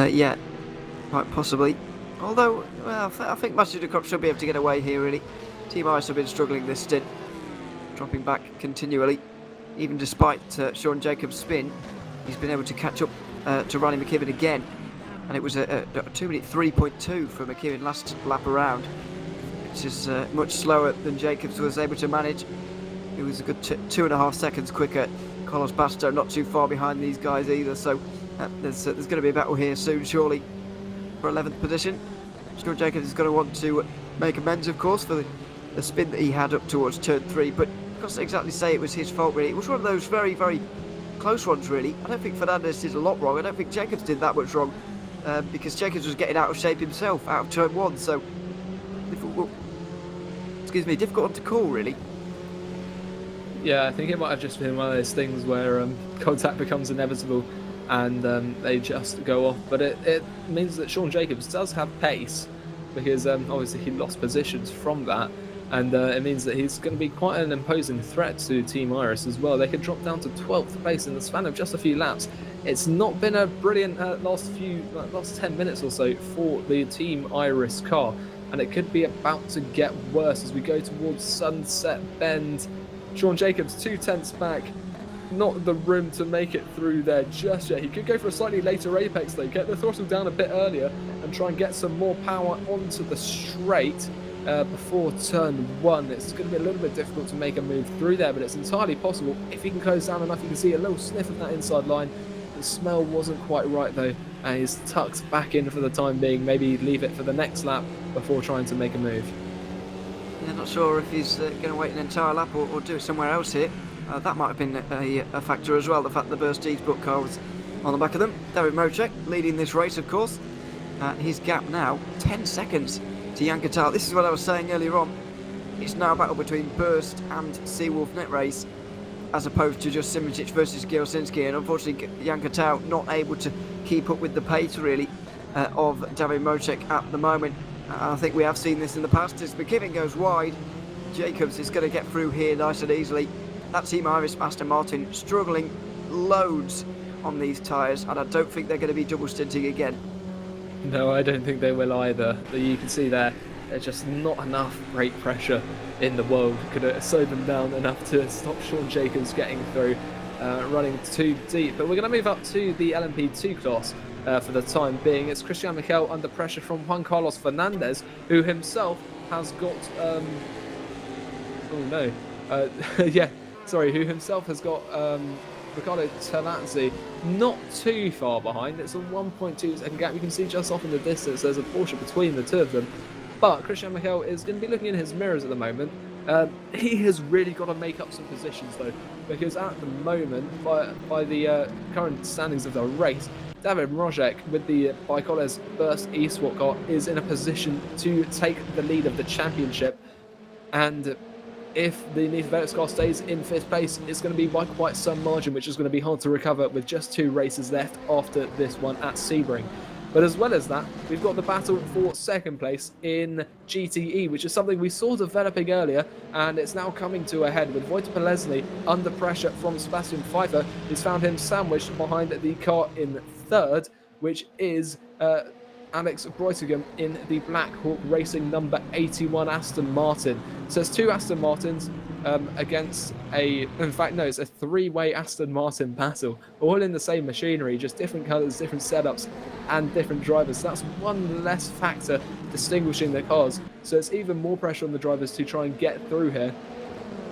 Yeah, quite possibly. Although, well, I think Mathieu Decaux should be able to get away here, really. Team Ice have been struggling this stint, dropping back continually. Even despite Sean Jacobs' spin, he's been able to catch up to Riley McKibben again. And it was a 2-minute 3.2 for McKibben last lap around, which is much slower than Jacobs was able to manage. It was a good 2.5 seconds quicker. Carlos Basto not too far behind these guys either, so there's going to be a battle here soon, surely, for 11th position. Sean Jacobs is going to want to make amends, of course, for the spin that he had up towards turn 3, but can't exactly say it was his fault, really. It was one of those very, very close ones, really. I don't think Fernandez did a lot wrong. I don't think Jacobs did that much wrong, because Jacobs was getting out of shape himself, out of turn 1, so difficult, difficult one to call, really. Yeah, I think it might have just been one of those things where contact becomes inevitable and they just go off. But it means that Sean Jacobs does have pace, because obviously he lost positions from that. And it means that he's going to be quite an imposing threat to Team Iris as well. They could drop down to 12th place in the span of just a few laps. It's not been a brilliant last 10 minutes or so for the Team Iris car. And it could be about to get worse as we go towards Sunset Bend. Sean Jacobs 2/10 back. Not the room to make it through there just yet. He could go for a slightly later apex though, get the throttle down a bit earlier and try and get some more power onto the straight before turn 1. It's going to be a little bit difficult to make a move through there, but it's entirely possible. If he can close down enough, you can see a little sniff of that inside line. The smell wasn't quite right though, and he's tucked back in for the time being. Maybe leave it for the next lap before trying to make a move. Yeah, not sure if he's going to wait an entire lap or do it somewhere else here. That might have been a factor as well, the fact that the Burstees book car was on the back of them. David Mocek leading this race, of course. His gap now 10 seconds to Jan Katal. This is what I was saying earlier on. It's now a battle between Burst and Seawolf Net Race, as opposed to just Simoncic versus Giosinski. And unfortunately, Jan Katal not able to keep up with the pace, really, of David Mocek at the moment. I think we have seen this in the past. As McKibben goes wide, Jacobs is going to get through here nice and easily. That Team Iris Aston Martin struggling loads on these tyres, and I don't think they're going to be double stinting again. No, I don't think they will either. You can see there, there's just not enough brake pressure in the world. Could have slowed them down enough to stop Sean Jacobs getting through, running too deep. But we're going to move up to the LMP2 class for the time being. It's Christian Michel under pressure from Juan Carlos Fernandez, who himself has got... who himself has got Riccardo Terlazzi not too far behind. It's a 1.2 second gap. You can see just off in the distance there's a Porsche between the two of them. But Christian Michel is going to be looking in his mirrors at the moment. He has really got to make up some positions though, because at the moment, by the current standings of the race, David Mrozek with the Baikonur Burst eSport car is in a position to take the lead of the championship. And if the Nifvelis car stays in 5th place, it's going to be by quite some margin, which is going to be hard to recover with just 2 races left after this one at Sebring. But as well as that, we've got the battle for 2nd place in GTE, which is something we saw developing earlier, and it's now coming to a head with Wojtek Polesny under pressure from Sebastian Pfeiffer, who's found him sandwiched behind the car in 3rd, which is Alex Breutigam in the Black Hawk Racing number 81 Aston Martin. So it's 2 Aston Martins against it's a 3-way Aston Martin battle, all in the same machinery, just different colours, different setups and different drivers. So that's one less factor distinguishing the cars. So it's even more pressure on the drivers to try and get through here,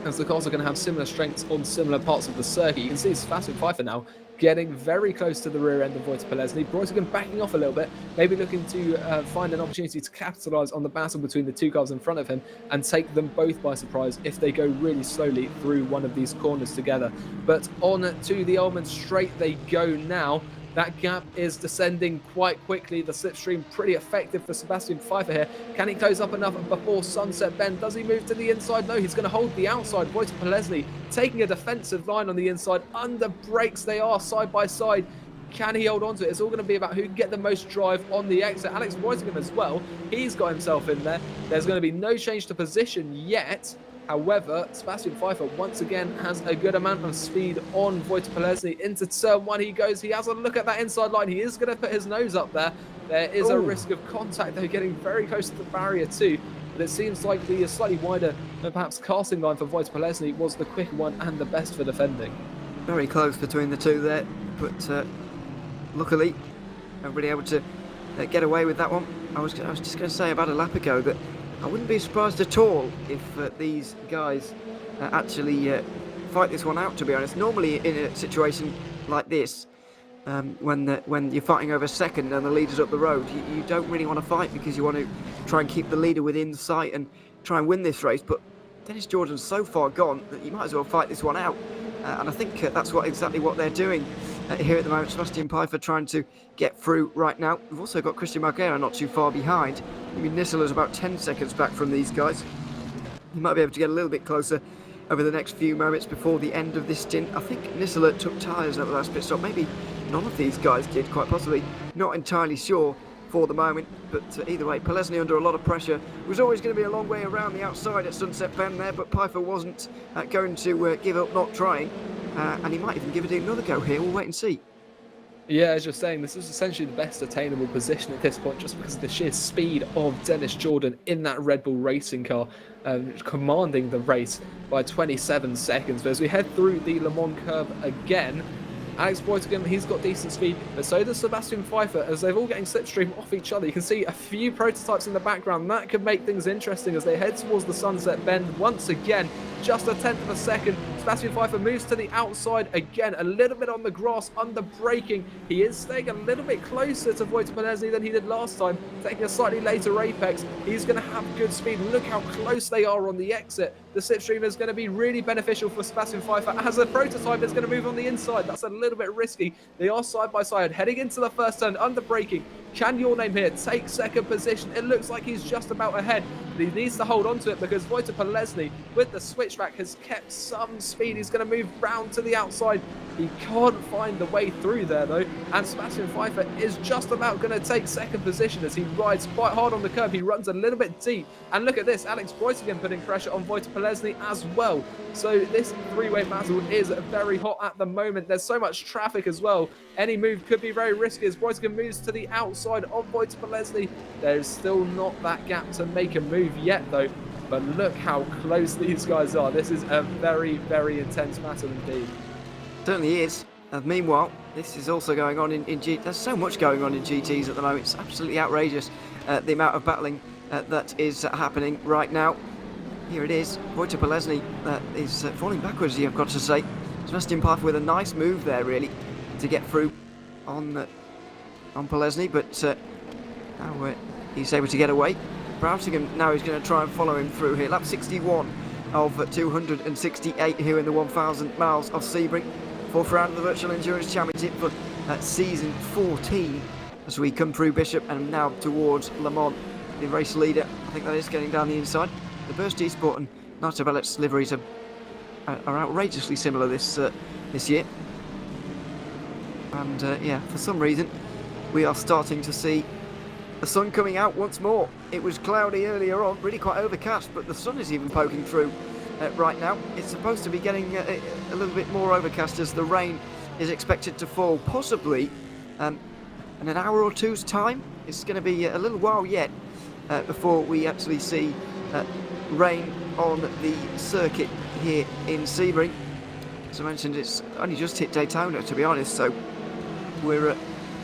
as the cars are going to have similar strengths on similar parts of the circuit. You can see Sebastian Pfeiffer now getting very close to the rear end of Wojtek Polesny. Breutigam backing off a little bit, maybe looking to find an opportunity to capitalise on the battle between the 2 cars in front of him and take them both by surprise if they go really slowly through one of these corners together. But on to the Ulmann Straight they go now. That gap is descending quite quickly. The slipstream pretty effective for Sebastian Pfeiffer here. Can he close up enough before Sunset Bend? Does he move to the inside? No, he's going to hold the outside. Wojtek Polesny taking a defensive line on the inside. Under brakes they are side by side. Can he hold on to it? It's all going to be about who can get the most drive on the exit. Alex Breutigam as well. He's got himself in there. There's going to be no change to position yet. However, Sebastian Pfeiffer once again has a good amount of speed on Wojtek Polesny. Into turn 1 he goes. He has a look at that inside line. He is going to put his nose up there. There is a risk of contact. They're getting very close to the barrier too. But it seems like the slightly wider, perhaps casting line for Wojtek Polesny was the quicker one and the best for defending. Very close between the two there, but luckily everybody able to get away with that one. I was just going to say about a lap ago that I wouldn't be surprised at all if these guys actually fight this one out, to be honest. Normally in a situation like this, when you're fighting over second and the leader's up the road, you don't really want to fight because you want to try and keep the leader within sight and try and win this race. But Dennis Jordan's so far gone that you might as well fight this one out. And I think that's exactly what they're doing here at the moment. Sebastian Pfeiffer trying to get through right now. We've also got Christian Margera not too far behind. I mean, Nisser's about 10 seconds back from these guys. He might be able to get a little bit closer over the next few moments before the end of this stint. I think Nisser took tyres at the last pit stop. Maybe none of these guys did, quite possibly. Not entirely sure for the moment, but either way, Polesny under a lot of pressure. Was always going to be a long way around the outside at Sunset Bend there, but Pfeiffer wasn't going to give up not trying, and he might even give it another go here. We'll wait and see. Yeah, as you're saying, this is essentially the best attainable position at this point, just because of the sheer speed of Dennis Jordan in that Red Bull racing car, commanding the race by 27 seconds. But as we head through the Le Mans curve again, Alex Boytigan, he's got decent speed, but so does Sebastian Pfeiffer, as they're all getting slipstream off each other. You can see a few prototypes in the background. That could make things interesting as they head towards the Sunset Bend once again. Just a tenth of a second. Sebastian Pfeiffer moves to the outside again, a little bit on the grass, under braking. He is staying a little bit closer to Wojciech Polesny than he did last time, taking a slightly later apex. He's going to have good speed. Look how close they are on the exit. The slipstream is going to be really beneficial for Sebastian Pfeiffer as a prototype is going to move on the inside. That's a little bit risky. They are side by side, heading into the first turn, under braking. Can Your Name here take second position? It looks like he's just about ahead, but he needs to hold on to it because Wojciech Polesny with the switchback has kept some speed. He's going to move round to the outside. He can't find the way through there though, and Sebastian Pfeiffer is just about going to take second position as he rides quite hard on the curb. He runs a little bit deep, and look at this, Alex Boytigan putting pressure on Wojciech Polesny as well. So this three-way battle is very hot at the moment. There's so much traffic as well. Any move could be very risky as Boytigan moves to the outside of Wojciech Polesny. There's still not that gap to make a move yet though, but look how close these guys are. This is a very, very intense battle indeed. Certainly is. Meanwhile, this is also going on in GT. There's so much going on in GTs at the moment. It's absolutely outrageous, the amount of battling that is happening right now. Here it is. Wojciech Polesny is falling backwards, you've got to say. Sebastian Pfeiffer with a nice move there, really, to get through on Polesny, but now he's able to get away. Brautigan now is going to try and follow him through here. Lap 61 of 268 here in the 1,000 miles of Sebring. Fourth round of the Virtual Endurance Championship for season 14 as we come through Bishop and now towards Le Mans. The race leader, I think that is getting down the inside. The Burst Esport and Nato Bellet's liveries are outrageously similar this year. And yeah, for some reason we are starting to see the sun coming out once more. It was cloudy earlier on, really quite overcast, but the sun is even poking through right now. It's supposed to be getting a little bit more overcast as the rain is expected to fall possibly in an hour or two's time. It's going to be a little while yet before we actually see rain on the circuit here in Sebring. As I mentioned, it's only just hit Daytona, to be honest, so we're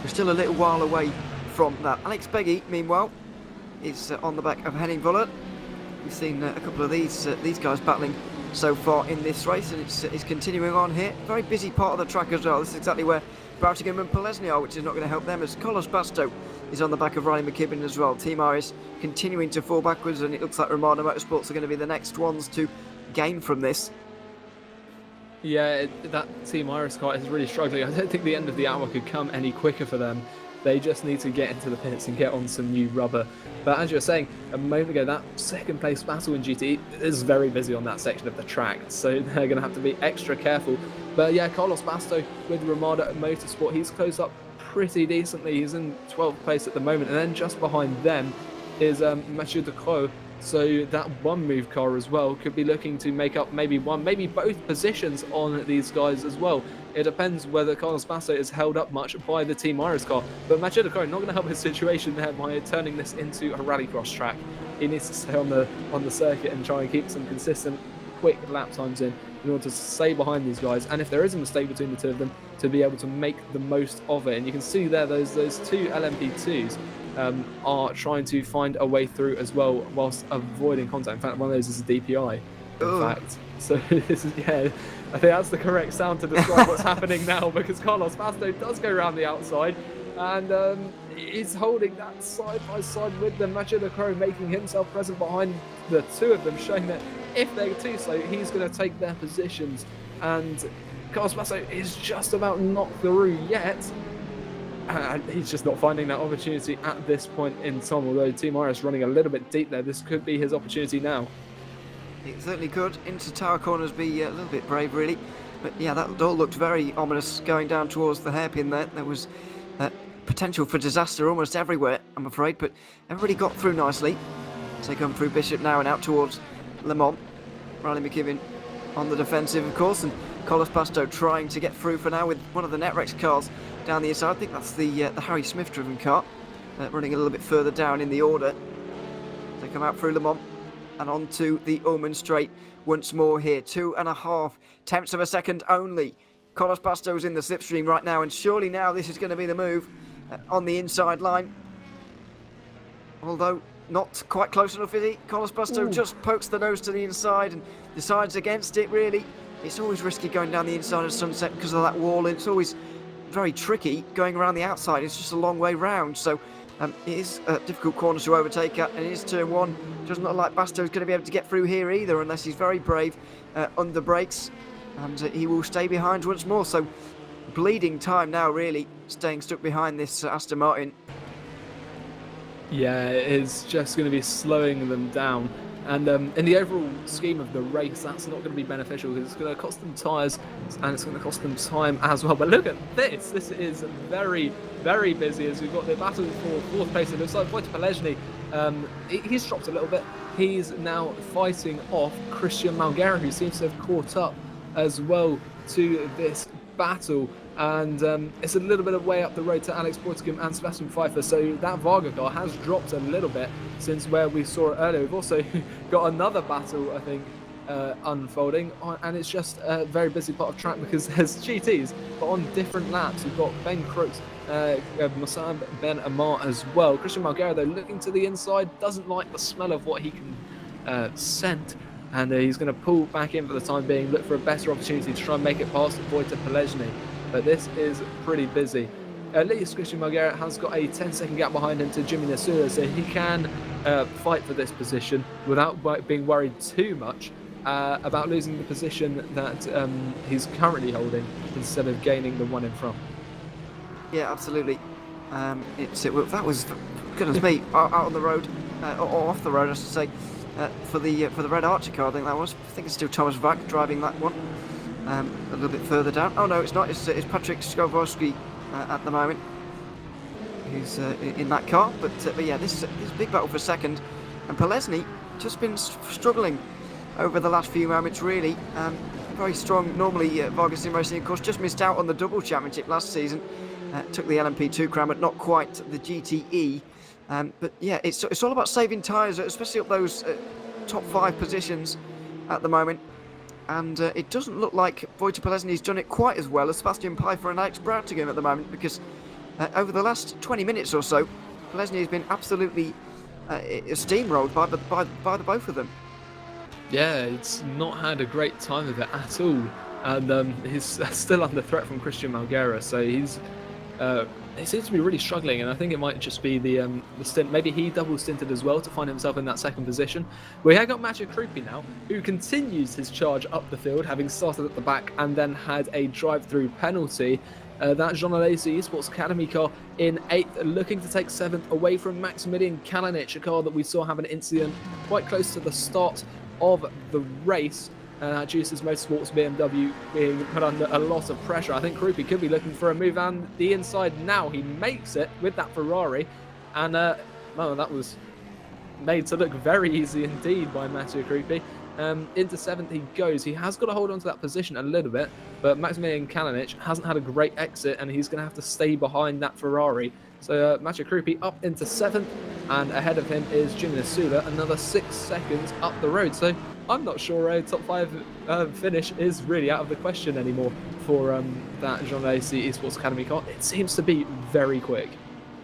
still a little while away from that. Alex Beggy, meanwhile, is on the back of Henning Vuller. We've seen a couple of these guys battling so far in this race, and it's continuing on here. Very busy part of the track as well. This is exactly where Brautigan and Polesny are, which is not going to help them, as Carlos Basto is on the back of Riley McKibben as well. Team Iris continuing to fall backwards, and it looks like Romano Motorsports are going to be the next ones to gain from this. Yeah, that Team Iris car is really struggling. I don't think the end of the hour could come any quicker for them. They just need to get into the pits and get on some new rubber. But as you were saying a moment ago, that second place battle in GT is very busy on that section of the track, so they're going to have to be extra careful. But yeah, Carlos Basto with Ramada Motorsport, he's closed up pretty decently. He's in 12th place at the moment, and then just behind them is Mathieu Decaux. So that one move car as well could be looking to make up maybe one, maybe both positions on these guys as well. It depends whether Carlos Basso is held up much by the Team Iris car. But Mathieu Decaux not going to help his situation there by turning this into a rallycross track. He needs to stay on the circuit and try and keep some consistent, quick lap times in order to stay behind these guys. And if there is a mistake between the two of them, to be able to make the most of it. And you can see there those two LMP2s are trying to find a way through as well whilst avoiding contact. In fact, one of those is a DPI, in fact. So this is, yeah, I think that's the correct sound to describe what's happening now, because Carlos Basto does go around the outside and is holding that side by side with them. Mathieu Decaux making himself present behind the two of them, showing that if they're too slow, he's going to take their positions. And Carlos Basso is just about not through yet. And he's just not finding that opportunity at this point in time, although Team Iris running a little bit deep there. This could be his opportunity now. It certainly could. Into tower corners be a little bit brave, really. But yeah, that all looked very ominous going down towards the hairpin there. There was potential for disaster almost everywhere, I'm afraid, but everybody got through nicely. They come through Bishop now and out towards Le Mans. Riley McKibben on the defensive, of course, and Carlos Pasto trying to get through for now with one of the Netrex cars down the inside. I think that's the Harry Smith driven car, running a little bit further down in the order. They come out through Le Mans and onto the Ullman Straight once more here. 2.5 tenths of a second only. Carlos Pasto's in the slipstream right now, and surely now this is going to be the move on the inside line. Although not quite close enough, is he? Carlos Pasto just pokes the nose to the inside and decides against it, really. It's always risky going down the inside of Sunset because of that wall, and it's always very tricky going around the outside. It's just a long way round, so it is a difficult corner to overtake at, and it is turn one. Doesn't look like Basto's going to be able to get through here either, unless he's very brave under brakes, and he will stay behind once more. So bleeding time now, really, staying stuck behind this Aston Martin. Yeah, it's just going to be slowing them down. And in the overall scheme of the race, that's not going to be beneficial because it's going to cost them tyres and it's going to cost them time as well. But look at this. This is very, very busy as we've got the battle for fourth place. It looks like Wojtek Pależny, he's dropped a little bit. He's now fighting off Christian Malguera, who seems to have caught up as well to this battle. And it's a little bit of way up the road to Alex Portigam and Sebastian Pfeiffer, so that Varga car has dropped a little bit since where we saw it earlier. We've also got another battle, I think, unfolding, and it's just a very busy part of track because there's GTs, but on different laps. We've got Ben Crooks, Mossab Ben Amar as well. Christian Malguera, though, looking to the inside, doesn't like the smell of what he can scent, and he's going to pull back in for the time being, look for a better opportunity to try and make it past Wojtek Pależny. But this is pretty busy. At least Christian Malguera has got a 10-second gap behind him to Jimmy Nasula, so he can fight for this position without being worried too much about losing the position that he's currently holding instead of gaining the one in front. Yeah, absolutely. That was, goodness me, out on the road, or off the road, I should say, for the Red Archer car. I think that was. I think it's still Thomas Vac driving that one. A little bit further down. Oh no, it's not. It's Patrick Skoworski at the moment who's in that car. But yeah, this is a big battle for second. And Pależny just been struggling over the last few moments, really. Very strong. Normally, Vargas Sim Racing, of course, just missed out on the double championship last season. Took the LMP2 crown, but not quite the GTE. But yeah, it's all about saving tyres, especially up those top 5 positions at the moment. And it doesn't look like Wojtek Pależny's done it quite as well as Sebastian Pfeiffer and Alex Broughtigam at the moment, because over the last 20 minutes or so, Pależny has been absolutely steamrolled by the both of them. Yeah, it's not had a great time of it at all, and he's still under threat from Christian Malguera, so he seems to be really struggling, and I think it might just be the stint. Maybe he double stinted as well to find himself in that second position. We have got Matthew Krupi now, who continues his charge up the field, having started at the back and then had a drive-through penalty. That Jean Alesi Esports Academy car in 8th, looking to take 7th away from Maximilian Kalinic, a car that we saw have an incident quite close to the start of the race. Juice's Motorsports BMW being put under a lot of pressure. I think Krupi could be looking for a move on the inside now. He makes it with that Ferrari, and well, that was made to look very easy indeed by Mathieu Krupi. Into 7th he goes. He has got to hold on to that position a little bit, but Maximilian Kalinic hasn't had a great exit, and he's going to have to stay behind that Ferrari. So Mathieu Krupi up into 7th, and ahead of him is Jimmy Nasula, another 6 seconds up the road. So I'm not sure a top 5 finish is really out of the question anymore for that Jean Alesi Esports Academy car. It seems to be very quick.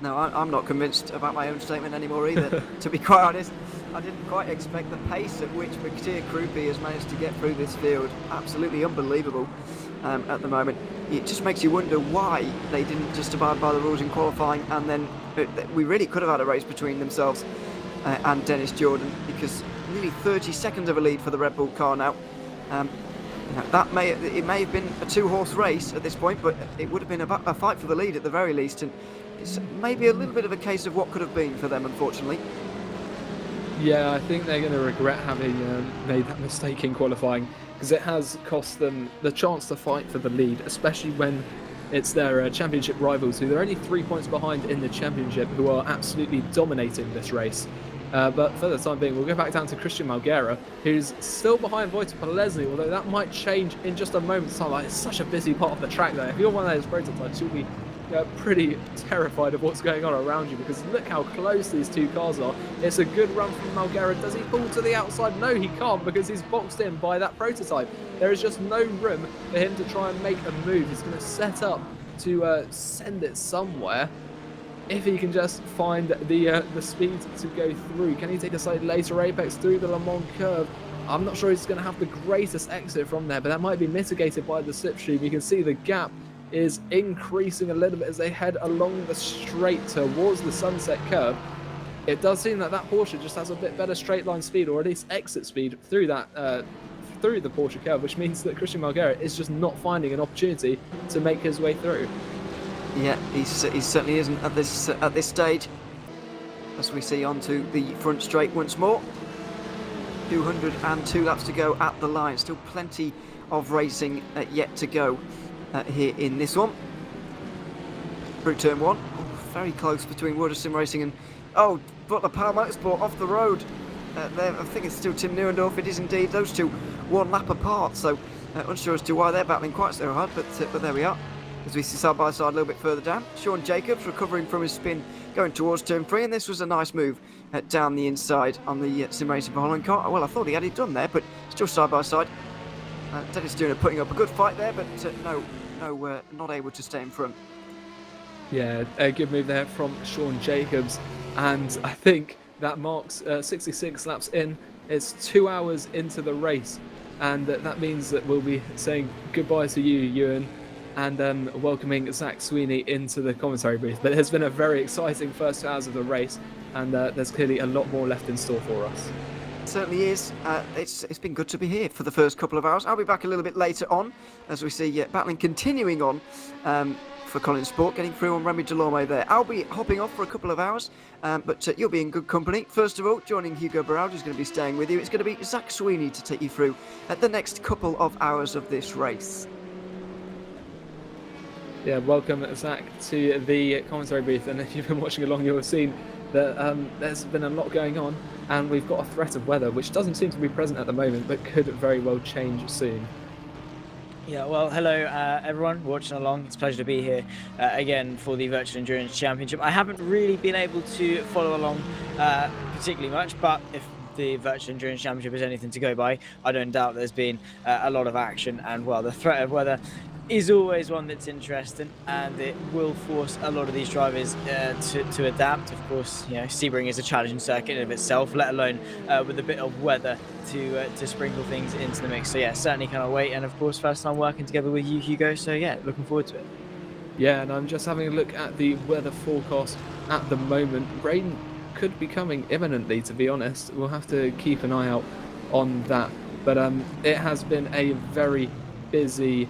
No, I'm not convinced about my own statement anymore either, to be quite honest. I didn't quite expect the pace at which Mathieu Krupi has managed to get through this field. Absolutely unbelievable at the moment. It just makes you wonder why they didn't just abide by the rules in qualifying, and then we really could have had a race between themselves and Dennis Jordan, because nearly 30 seconds of a lead for the Red Bull car now. It may have been a 2-horse race at this point, but it would have been a fight for the lead at the very least, and it's maybe a little bit of a case of what could have been for them, unfortunately. Yeah, I think they're going to regret having made that mistake in qualifying, because it has cost them the chance to fight for the lead, especially when it's their championship rivals, who they're only 3 points behind in the championship, who are absolutely dominating this race. But for the time being, we'll go back down to Christian Malguera, who's still behind Wojtek Polesny, although that might change in just a moment's time. Like, it's such a busy part of the track there. If you're one of those prototypes, you'll be pretty terrified of what's going on around you, because look how close these two cars are. It's a good run from Malguera. Does he pull to the outside? No, he can't, because he's boxed in by that prototype. There is just no room for him to try and make a move. He's going to set up to send it somewhere. If he can just find the speed to go through. Can he take a slightly later apex through the Le Mans curve? I'm not sure he's going to have the greatest exit from there, but that might be mitigated by the slipstream. You can see the gap is increasing a little bit as they head along the straight towards the sunset curve. It does seem that Porsche just has a bit better straight line speed, or at least exit speed through that through the Porsche curve, which means that Christian Malguera is just not finding an opportunity to make his way through. Yeah, he certainly isn't at this stage. As we see onto the front straight once more. 202 laps to go at the line. Still plenty of racing yet to go here in this one. Through turn 1. Oh, very close between World of Sim Racing and Butler Power Motorsport off the road. There, I think it's still Tim Neuendorf. It is indeed. Those two 1 lap apart. So unsure as to why they're battling quite so hard, but there we are. As we see side by side a little bit further down, Sean Jacobs recovering from his spin going towards turn 3, and this was a nice move down the inside on the Sim Racing for Holland car. Well, I thought he had it done there, but still side by side. Dennis Dooner putting up a good fight there, but not able to stay in front. Yeah, a good move there from Sean Jacobs, and I think that marks 66 laps in. It's 2 hours into the race, and that means that we'll be saying goodbye to you, Ewan, and welcoming Zach Sweeney into the commentary booth. But it has been a very exciting first 2 hours of the race, and there's clearly a lot more left in store for us. It certainly is. It's been good to be here for the first couple of hours. I'll be back a little bit later on as we see battling continuing on for Colin Sport, getting through on Remy Delorme there. I'll be hopping off for a couple of hours, but you'll be in good company. First of all, joining Hugo Barral, who's going to be staying with you. It's going to be Zach Sweeney to take you through the next couple of hours of this race. Yeah, welcome, Zach, to the commentary booth. And if you've been watching along, you'll have seen that there's been a lot going on, and we've got a threat of weather, which doesn't seem to be present at the moment, but could very well change soon. Yeah, well, hello everyone watching along. It's a pleasure to be here again for the Virtual Endurance Championship. I haven't really been able to follow along particularly much, but if the Virtual Endurance Championship is anything to go by, I don't doubt there's been a lot of action, and well, the threat of weather is always one that's interesting, and it will force a lot of these drivers to adapt. Of course, you know, Sebring is a challenging circuit in of itself, let alone with a bit of weather to sprinkle things into the mix. So yeah, certainly can't wait, and of course, first time working together with you, Hugo. So yeah, looking forward to it. Yeah, and I'm just having a look at the weather forecast at the moment. Rain could be coming imminently, to be honest. We'll have to keep an eye out on that. But it has been a very busy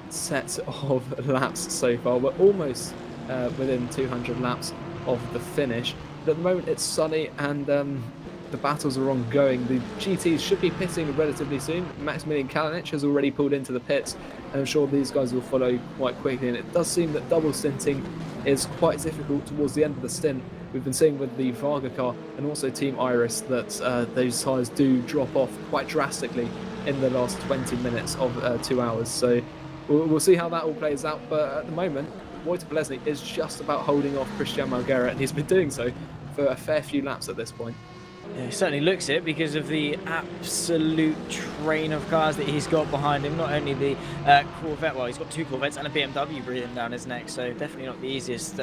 set of laps so far. We're almost within 200 laps of the finish. But at the moment it's sunny, and the battles are ongoing. The GTs should be pitting relatively soon. Maximilian Kalinic has already pulled into the pits, and I'm sure these guys will follow quite quickly. And it does seem that double stinting is quite difficult towards the end of the stint. We've been seeing with the Varga car and also Team Iris that those tyres do drop off quite drastically in the last 20 minutes of 2 hours. So we'll see how that all plays out. But at the moment, Wojtek Polesny is just about holding off Christian Malguera, and he's been doing so for a fair few laps at this point. Yeah, he certainly looks it, because of the absolute train of cars that he's got behind him. Not only the Corvette, well, he's got 2 Corvettes and a BMW breathing down his neck, so definitely not the easiest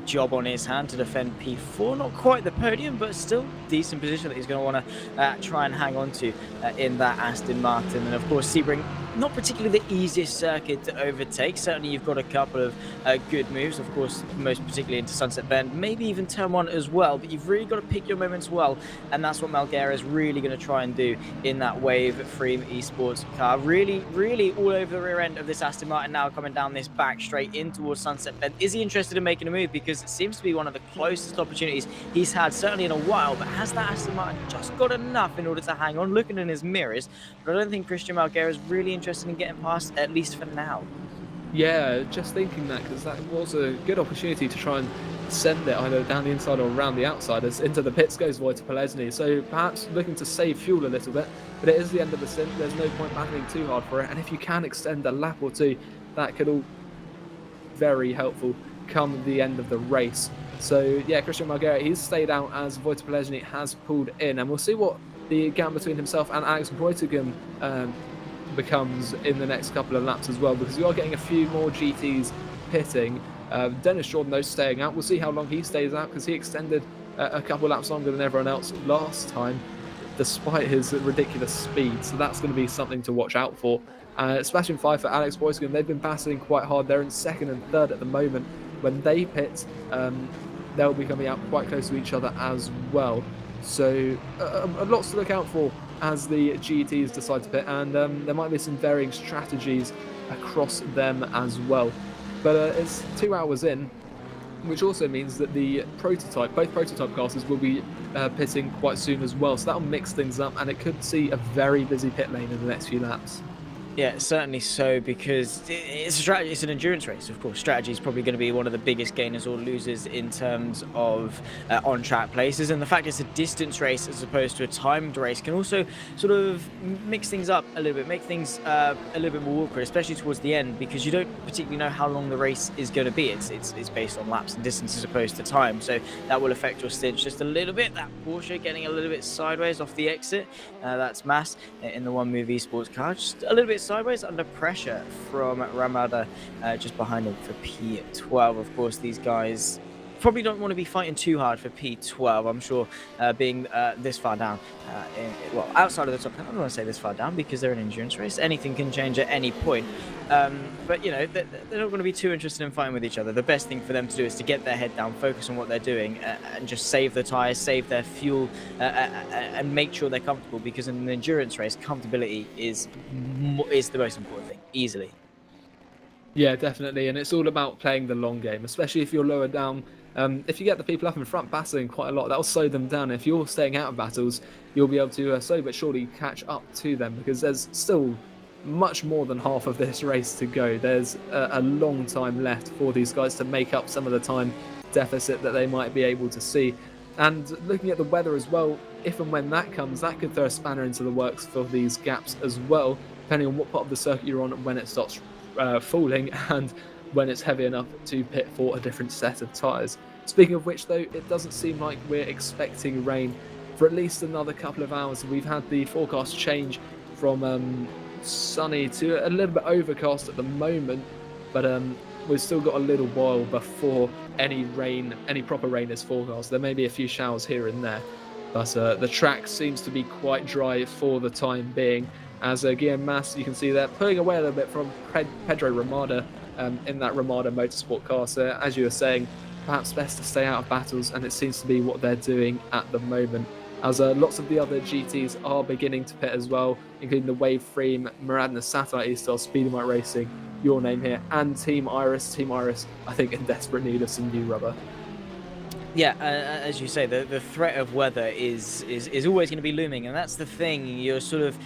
job on his hand to defend P4. Not quite the podium, but still decent position that he's going to want to try and hang on to in that Aston Martin. And of course, Sebring not particularly the easiest circuit to overtake. Certainly you've got a couple of good moves, of course, most particularly into Sunset Bend, maybe even turn one as well, but you've really got to pick your moments well, and that's what Malguera is really going to try and do in that Wave Freem Esports car. Really all over the rear end of this Aston Martin now, coming down this back straight in towards Sunset Bend. Is he interested in making a move? Because it seems to be one of the closest opportunities he's had, certainly in a while, but has that Aston Martin just got enough in order to hang on? Looking in his mirrors, but I don't think Christian Malguera is really interested in getting past, at least for now. Yeah, just thinking that, because that was a good opportunity to try and send it either down the inside or around the outside. As into the pits goes Wojtek Polesny, so perhaps looking to save fuel a little bit, but it is the end of the stint. There's no point battling too hard for it, and if you can extend a lap or two, that could all very helpful come the end of the race. So yeah, Christian Malguera, he's stayed out as Wojtek Polesny has pulled in, and we'll see what the gap between himself and Alex Breutigam becomes in the next couple of laps as well, because we are getting a few more GTs pitting. Dennis Jordan, though, staying out. We'll see how long he stays out, because he extended a couple laps longer than everyone else last time, despite his ridiculous speed. So that's going to be something to watch out for. Sebastian Pfeiffer, Alex Breutigam, they've been battling quite hard. They're in second and third at the moment. When they pit, they'll be coming out quite close to each other as well. So lots to look out for as the GTs decide to pit, and there might be some varying strategies across them as well. But it's 2 hours in, which also means that both prototype classes will be pitting quite soon as well. So that'll mix things up, and it could see a very busy pit lane in the next few laps. Yeah, certainly so, because it's a strategy. It's an endurance race, of course. Strategy is probably going to be one of the biggest gainers or losers in terms of on-track places, and the fact it's a distance race as opposed to a timed race can also sort of mix things up a little bit, make things a little bit more awkward, especially towards the end, because you don't particularly know how long the race is going to be. It's based on laps and distance as opposed to time, so that will affect your stints just a little bit. That Porsche getting a little bit sideways off the exit, that's Mass in the One Move Esports car, just a little bit sideways under pressure from Ramada just behind him for P12. Of course, these guys probably don't want to be fighting too hard for P12. I'm sure being this far down, well, outside of the top 10, I don't want to say this far down because they're an endurance race. Anything can change at any point. But, you know, they're not going to be too interested in fighting with each other. The best thing for them to do is to get their head down, focus on what they're doing, and just save the tyres, save their fuel, and make sure they're comfortable, because in an endurance race, comfortability is the most important thing, easily. Yeah, definitely, and it's all about playing the long game, especially if you're lower down. If you get the people up in front battling quite a lot, that'll slow them down. If you're staying out of battles, you'll be able to slowly but surely catch up to them, because there's still much more than half of this race to go. There's a long time left for these guys to make up some of the time deficit that they might be able to see. And looking at the weather as well, if and when that comes, that could throw a spanner into the works for these gaps as well, depending on what part of the circuit you're on and when it starts falling, and when it's heavy enough to pit for a different set of tyres. Speaking of which, though, it doesn't seem like we're expecting rain for at least another couple of hours. We've had the forecast change from sunny to a little bit overcast at the moment, but we've still got a little while before any proper rain is forecast. There may be a few showers here and there, but the track seems to be quite dry for the time being, as Guillaume Mas, you can see there, pulling away a little bit from Pedro Ramada in that Ramada Motorsport car. So as you were saying, perhaps best to stay out of battles, and it seems to be what they're doing at the moment, as lots of the other GTs are beginning to pit as well, including the Wave Freem, Muradna Satellite E-Star, Speedy Mike Racing, your name here, and Team Iris. Team Iris, I think, in desperate need of some new rubber. Yeah, as you say, the threat of weather is always going to be looming, and that's the thing. You're sort of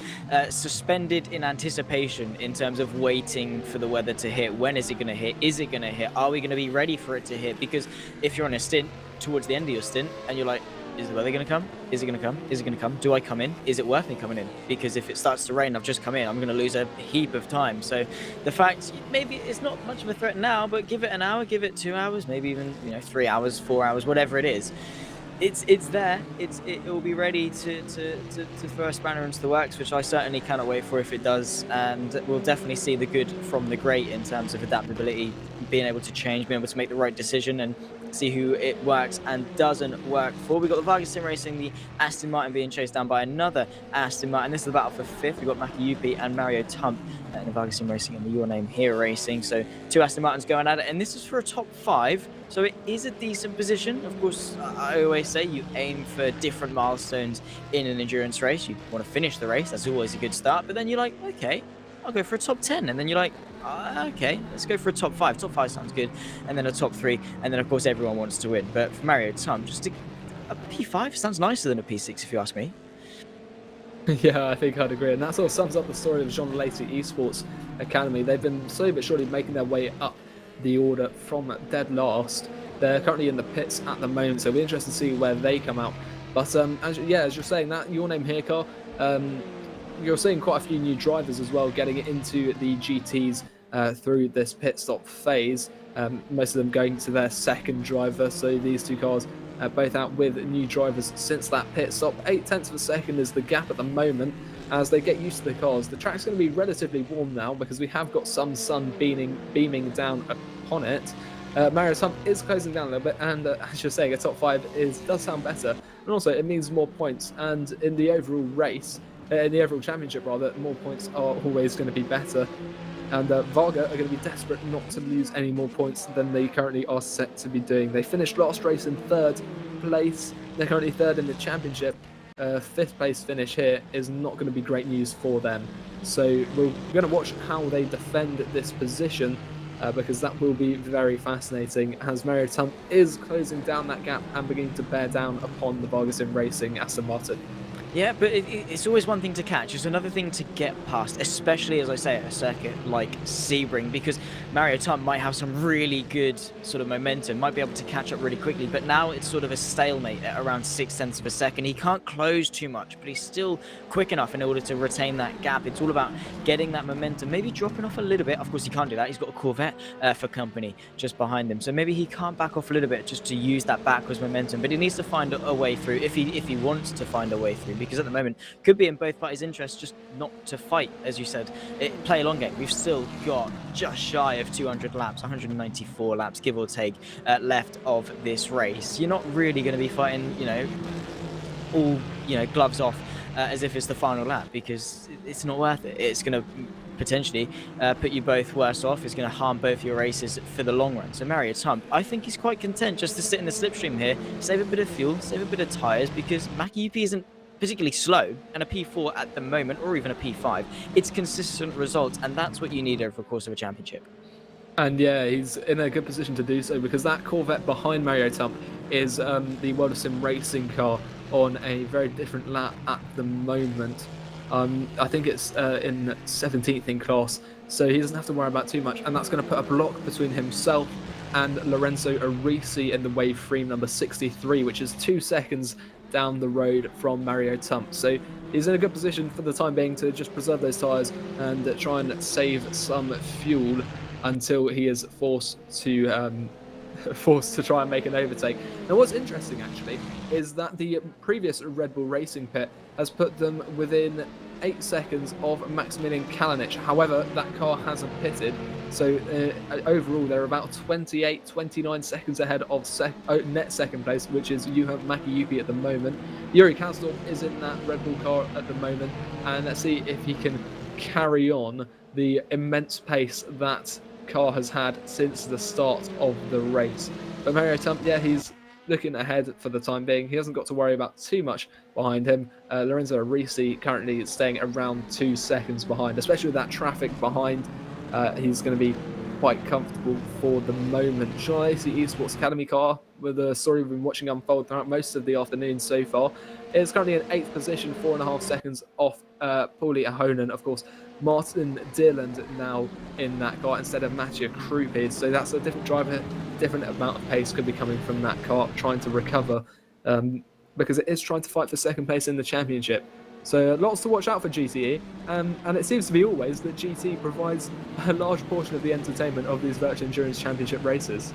suspended in anticipation in terms of waiting for the weather to hit. When is it going to hit? Is it going to hit? Are we going to be ready for it to hit? Because if you're on a stint, towards the end of your stint, and you're like, is the weather going to come? Is it going to come? Is it going to come? Do I come in? Is it worth me coming in? Because if it starts to rain, I've just come in, I'm going to lose a heap of time. So the fact, maybe it's not much of a threat now, but give it an hour, give it 2 hours, maybe even 3 hours, 4 hours, whatever it is. It's there. It will be ready to throw a spanner into the works, which I certainly cannot wait for if it does. And we'll definitely see the good from the great in terms of adaptability, being able to change, being able to make the right decision, and see who it works and doesn't work for. We've got the Vargas Sim Racing, the Aston Martin being chased down by another Aston Martin. This is the battle for fifth. We've got Maki Yupi and Mario Tump in the Vargas Sim Racing and the Your Name Here Racing. So 2 Aston Martins going at it, and this is for a top 5. So it is a decent position. Of course, I always say you aim for different milestones in an endurance race. You want to finish the race. That's always a good start. But then you're like, okay, I'll go for a top 10. And then you're like, okay, let's go for a top 5. Top 5 sounds good. And then a top 3. And then, of course, everyone wants to win. But for Mario Tum, just a P5 sounds nicer than a P6, if you ask me. Yeah, I think I'd agree. And that sort of sums up the story of Jean Lacey Esports Academy. They've been slowly but surely making their way up the order from dead last. They're currently in the pits at the moment, so it'll be interesting to see where they come out. But as you're saying, that Your Name Here car, you're seeing quite a few new drivers as well getting into the GTs through this pit stop phase. Most of them going to their second driver, so these 2 cars both out with new drivers since that pit stop. 0.8 of a second is the gap at the moment as they get used to the cars. The track's going to be relatively warm now because we have got some sun beaming down upon it. Mario Tump is closing down a little bit, and as you're saying, a top 5 does sound better, and also it means more points. And in the overall race, in the overall championship rather, more points are always going to be better. And Varga are going to be desperate not to lose any more points than they currently are set to be doing. They finished last race in 3rd place. They're currently 3rd in the championship. 5th place finish here is not going to be great news for them. So we're going to watch how they defend this position because that will be very fascinating as Mario Tump is closing down that gap and beginning to bear down upon the Vargas Sim Racing Aston Martin. Yeah, but it's always one thing to catch. It's another thing to get past, especially, as I say, at a circuit like Sebring, because Mario Tump might have some really good sort of momentum, might be able to catch up really quickly, but now it's sort of a stalemate at around 0.6 of a second. He can't close too much, but he's still quick enough in order to retain that gap. It's all about getting that momentum, maybe dropping off a little bit. Of course, he can't do that. He's got a Corvette for company just behind him, so maybe he can't back off a little bit just to use that backwards momentum, but he needs to find a way through if he wants to find a way through. Because at the moment, could be in both parties' interests just not to fight, as you said. Play a long game. We've still got just shy of 200 laps, 194 laps, give or take, left of this race. You're not really going to be fighting, all, gloves off as if it's the final lap, because it's not worth it. It's going to potentially put you both worse off. It's going to harm both your races for the long run. So Mario Tump, I think he's quite content just to sit in the slipstream here, save a bit of fuel, save a bit of tyres, because Maki Yupi isn't particularly slow, and a P4 at the moment, or even a P5, it's consistent results, and that's what you need over the course of a championship. And yeah, he's in a good position to do so because that Corvette behind Mario Tump is the World of Sim racing car on a very different lap at the moment. I think it's in 17th in class, so he doesn't have to worry about too much, and that's going to put a block between himself and Lorenzo Arisi in the wave frame number 63, which is 2 seconds down the road from Mario Tump. So he's in a good position for the time being to just preserve those tyres and try and save some fuel until he is forced to try and make an overtake. Now what's interesting actually is that the previous Red Bull Racing pit has put them within 8 seconds of Maximilian Kalinic. However, that car hasn't pitted, so overall they're about 29 seconds ahead of net second place, which is Maki Yupi at the moment. Yuri Kasdorf is in that Red Bull car at the moment, and let's see if he can carry on the immense pace that car has had since the start of the race. But Mario Tump, yeah, he's looking ahead for the time being. He hasn't got to worry about too much behind him. Lorenzo Arisi currently staying around 2 seconds behind, especially with that traffic behind. He's going to be quite comfortable for the moment. Jean Lacey Esports Academy car, with the story we've been watching unfold throughout most of the afternoon so far, is currently in 8th position, 4.5 seconds off Paulie Ahonen. Of course, Martin Dearland now in that car instead of Mattia Krupid, so that's a different driver, different amount of pace could be coming from that car trying to recover, because it is trying to fight for second place in the championship. So lots to watch out for GTE, and it seems to be always that GT provides a large portion of the entertainment of these Virtual Endurance Championship races.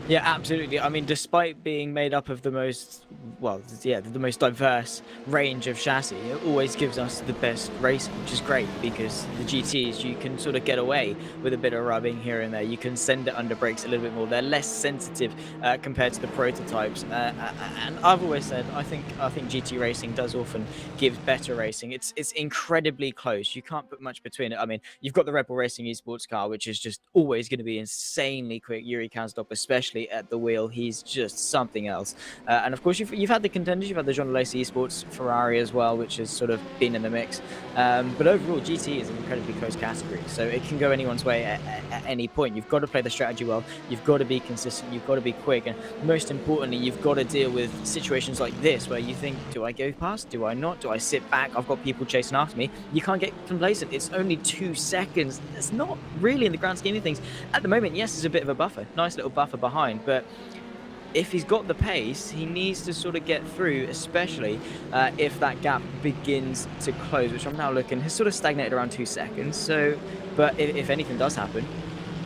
Yeah, absolutely. I mean, despite being made up of the most the most diverse range of chassis. It always gives us the best racing, which is great because the GTs, you can sort of get away with a bit of rubbing here and there. You can send it under brakes a little bit more. They're less sensitive compared to the prototypes. And I've always said I think GT racing does often give better racing. It's incredibly close. You can't put much between it. I mean, you've got the Red Bull Racing esports car, which is just always going to be insanely quick. Yuri Kazdop, especially at the wheel, he's just something else. And of course, you've had the contenders. You've had the John Lacey esports Ferrari as well, which has sort of been in the mix. But overall, GT is an incredibly close category, so it can go anyone's way at any point. You've got to play the strategy well. You've got to be consistent. You've got to be quick, and most importantly, you've got to deal with situations like this where you think, do I go past? Do I not? Do I sit back? I've got people chasing after me. You can't get complacent. It's only 2 seconds. It's not really in the grand scheme of things. At the moment, yes, there's a bit of a buffer, nice little buffer behind, but if he's got the pace, he needs to sort of get through, especially if that gap begins to close, which I'm now looking has sort of stagnated around 2 seconds. So, but if anything does happen,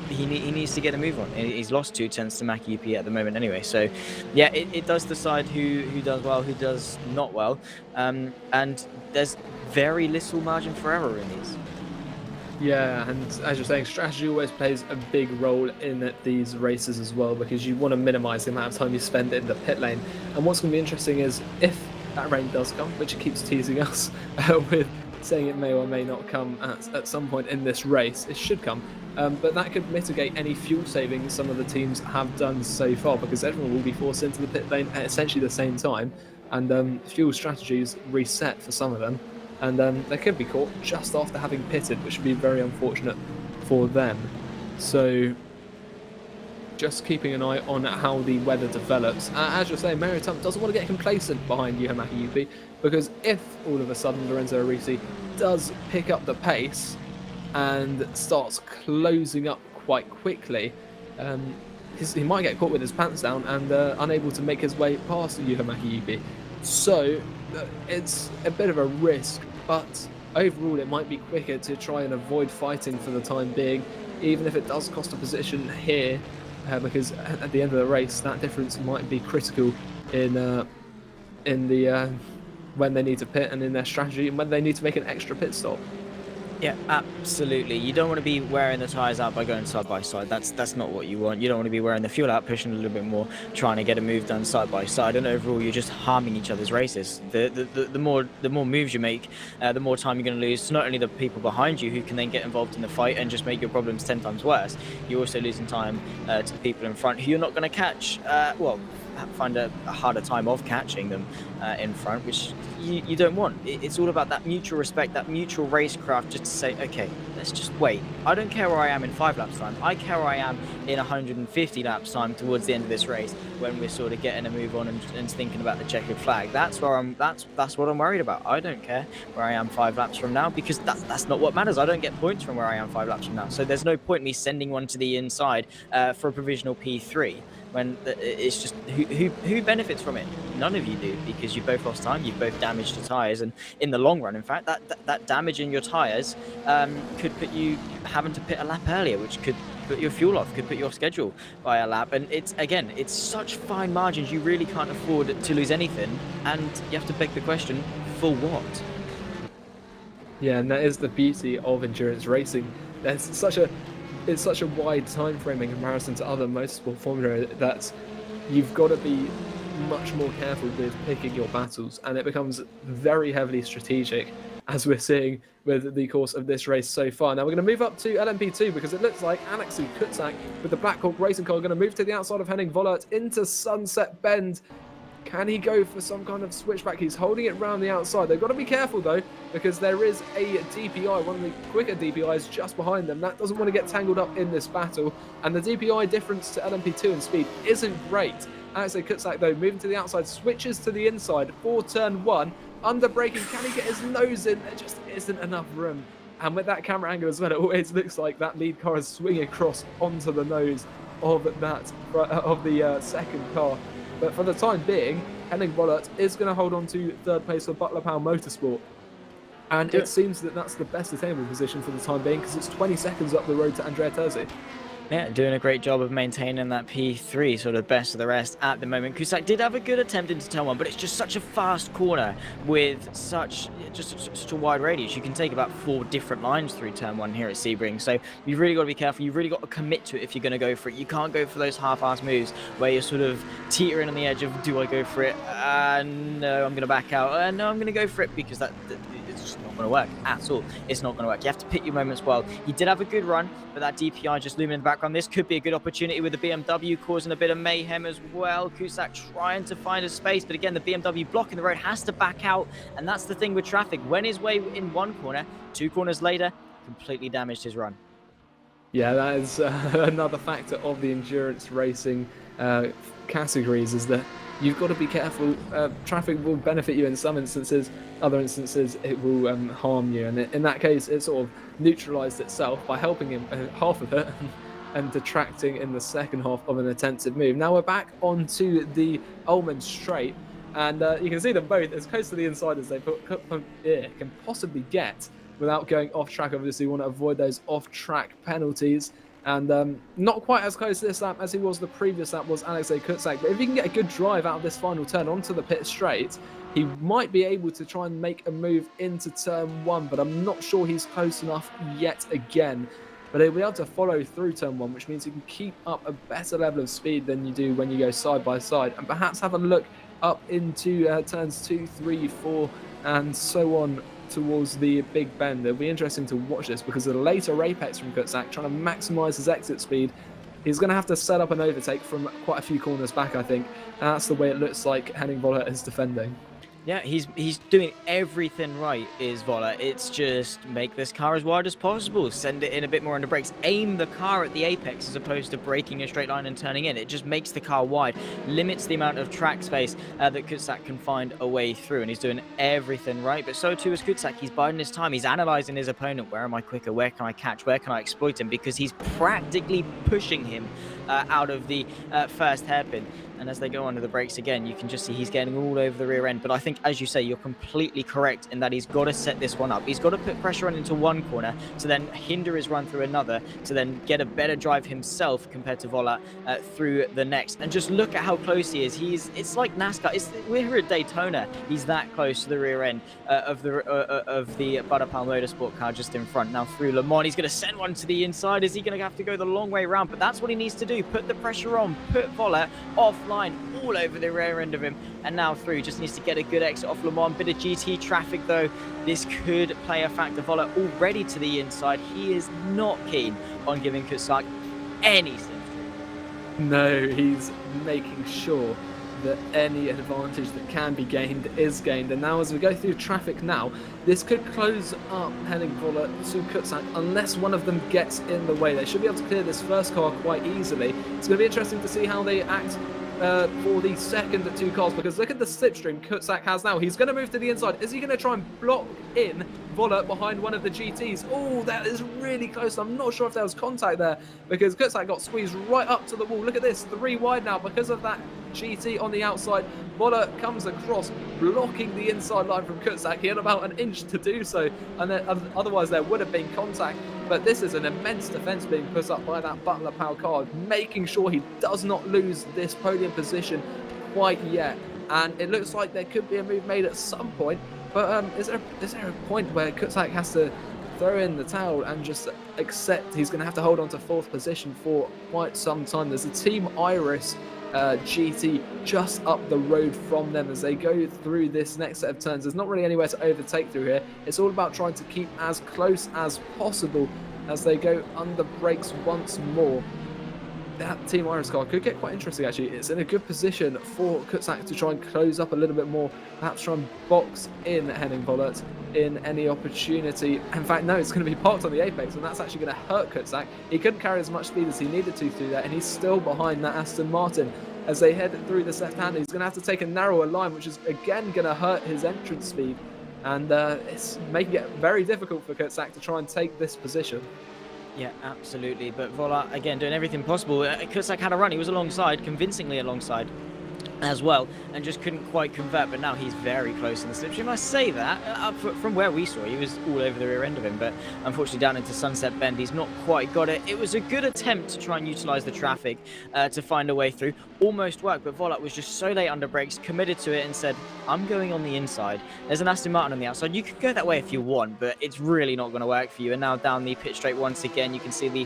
he needs to get a move on. He's lost 2/10 to Maki UP at the moment anyway. So, yeah, it does decide who does well, who does not well, and there's very little margin for error in these. Yeah, and as you're saying, strategy always plays a big role in these races as well, because you want to minimise the amount of time you spend in the pit lane. And what's going to be interesting is if that rain does come, which it keeps teasing us with saying it may or may not come at some point in this race. It should come, but that could mitigate any fuel savings some of the teams have done so far, because everyone will be forced into the pit lane at essentially the same time, and fuel strategies reset for some of them. And they could be caught just after having pitted, which would be very unfortunate for them. So just keeping an eye on how the weather develops. As you're saying, Mario Tump doesn't want to get complacent behind Maki UP, because if all of a sudden Lorenzo Arisi does pick up the pace and starts closing up quite quickly, he might get caught with his pants down and unable to make his way past Maki UP. So it's a bit of a risk, but overall it might be quicker to try and avoid fighting for the time being, even if it does cost a position here, because at the end of the race that difference might be critical in the when they need to pit and in their strategy and when they need to make an extra pit stop. Yeah, absolutely. You don't want to be wearing the tyres out by going side by side. That's not what you want. You don't want to be wearing the fuel out, pushing a little bit more, trying to get a move done side by side. And overall, you're just harming each other's races. The more moves you make, the more time you're going to lose to not only the people behind you who can then get involved in the fight and just make your problems 10 times worse. You're also losing time to the people in front who you're not going to catch. Find a harder time of catching them in front, which you don't want. It's all about that mutual respect, that mutual racecraft, just to say, okay, let's just wait. I don't care where I am in 5 laps time. I care where I am in 150 laps time towards the end of this race, when we're sort of getting a move on and thinking about the checkered flag. That's what I'm worried about. I don't care where I am 5 laps from now, because that's not what matters. I don't get points from where I am 5 laps from now. So there's no point me sending one to the inside for a provisional P3. When it's just who benefits from it? None of you do, because you both lost time, you've both damaged your tyres, and in the long run, in fact, that damage in your tyres could put you having to pit a lap earlier, which could put your fuel off, could put your schedule by a lap. And it's such fine margins, you really can't afford to lose anything, and you have to beg the question, for what? Yeah, and that is the beauty of endurance racing. It's such a wide time frame in comparison to other motorsport formula that you've got to be much more careful with picking your battles, and it becomes very heavily strategic, as we're seeing with the course of this race so far. Now we're going to move up to LMP2, because it looks like Alexei Kutzak with the Black Hawk Racing car going to move to the outside of Henning Vollert into Sunset Bend. Can he go for some kind of switchback? He's holding it round the outside. They've got to be careful though, because there is a DPI, one of the quicker DPIs just behind them. That doesn't want to get tangled up in this battle. And the DPI difference to LMP2 in speed isn't great. Alexei Kutzak though, moving to the outside, switches to the inside for turn 1. Under braking, can he get his nose in? There just isn't enough room. And with that camera angle as well, it always looks like that lead car is swinging across onto the nose of the second car. But for the time being, Henning Vollert is going to hold on to third place for Butler Powell Motorsport. And it seems that that's the best attainable position for the time being, because it's 20 seconds up the road to Andrea Terzi. Yeah, doing a great job of maintaining that P3, sort of best of the rest at the moment. Cusack did have a good attempt into turn one, but it's just such a fast corner with such a wide radius. You can take about 4 different lines through turn one here at Sebring. So you've really got to be careful. You've really got to commit to it if you're going to go for it. You can't go for those half-assed moves where you're sort of teetering on the edge of, do I go for it? No, I'm going to back out. No, I'm going to go for it, because it's just not going to work at all. It's not going to work. You have to pick your moments well. He did have a good run, but that DPI just looming in the background. This could be a good opportunity with the BMW causing a bit of mayhem as well. Cusack trying to find a space, but again, the BMW blocking the road, has to back out. And that's the thing with traffic. Went his way in one corner, 2 corners later, completely damaged his run. Yeah, that is another factor of the endurance racing categories, is that you've got to be careful. Traffic will benefit you in some instances, other instances it will harm you, and in that case it sort of neutralised itself by helping him half of it and detracting in the second half of an attempted move. Now we're back onto the Ullman straight, and you can see them both as close to the inside as they can possibly get without going off track. Obviously, you want to avoid those off track penalties. And not quite as close this lap as he was the previous lap was Alexei Kutzak. But if he can get a good drive out of this final turn onto the pit straight, he might be able to try and make a move into turn 1. But I'm not sure he's close enough yet again. But he'll be able to follow through turn 1, which means you can keep up a better level of speed than you do when you go side by side. And perhaps have a look up into turns 2, 3, 4, and so on towards the big bend. It'll be interesting to watch this, because of the later apex from Kutzak, trying to maximise his exit speed. He's going to have to set up an overtake from quite a few corners back, I think. And that's the way it looks like Henning Voller is defending. Yeah, he's doing everything right, is Voller. It's just make this car as wide as possible, send it in a bit more on the brakes, aim the car at the apex as opposed to braking a straight line and turning in. It just makes the car wide, limits the amount of track space that Kutzak can find a way through, and he's doing everything right. But so too is Kutzak. He's biding his time. He's analysing his opponent. Where am I quicker? Where can I catch? Where can I exploit him? Because he's practically pushing him out of the first hairpin. And as they go under the brakes again, you can just see he's getting all over the rear end. But I think, as you say, you're completely correct in that he's got to set this one up. He's got to put pressure on into one corner to then hinder his run through another, to then get a better drive himself compared to Voller through the next. And just look at how close he is. It's like NASCAR. We're here at Daytona. He's that close to the rear end of the Butterpal Motorsport car just in front. Now through Le Mans, he's going to send one to the inside. Is he going to have to go the long way around? But that's what he needs to do. Put the pressure on. Put Voller offline all over the rear end of him, and now through. Just needs to get a good exit off Le Mans. Bit of GT traffic though, this could play a factor. Voller already to the inside. He is not keen on giving Kutzak any slipstream. No, he's making sure that any advantage that can be gained is gained. And now as we go through traffic now, this could close up Henning Voller to Kutzak unless one of them gets in the way. They should be able to clear this first car quite easily. It's going to be interesting to see how they act for the second 2 cars, because look at the slipstream Kutzak has now. He's going to move to the inside. Is he going to try and block in Voller behind one of the GTs? Oh, that is really close. I'm not sure if there was contact there, because Kutzak got squeezed right up to the wall. Look at this, 3 wide now because of that GT on the outside. Voller comes across, blocking the inside line from Kutzak. He had about an inch to do so, and then otherwise there would have been contact. But this is an immense defence being put up by that Butler Pal car, making sure he does not lose this podium position quite yet. And it looks like there could be a move made at some point. But is there a point where Kutzak has to throw in the towel and just accept he's going to have to hold on to 4th position for quite some time? There's a Team Iris GT just up the road from them as they go through this next set of turns. There's not really anywhere to overtake through here. It's all about trying to keep as close as possible as they go under brakes once more. That Team Iris car could get quite interesting actually. It's in a good position for Kutzak to try and close up a little bit more, perhaps try and box in Henning Voller in any opportunity. In fact, no, it's going to be parked on the apex, and that's actually going to hurt Kutzak. He couldn't carry as much speed as he needed to through that, and he's still behind that Aston Martin. As they head through this left-hander, he's going to have to take a narrower line, which is again going to hurt his entrance speed, and it's making it very difficult for Kutzak to try and take this position. Yeah, absolutely. But Voller, again, doing everything possible. Kutzak had a run. He was alongside, convincingly alongside. as well, and just couldn't quite convert. But now he's very close in the slipstream. I say that from where we saw, he was all over the rear end of him, but unfortunately down into Sunset Bend, he's not quite got it. It was a good attempt to try and utilize the traffic to find a way through. Almost worked, but Volat was just so late under brakes, committed to it and said, I'm going on the inside. There's an Aston Martin on the outside. You could go that way if you want, but it's really not going to work for you. And now down the pit straight once again, you can see the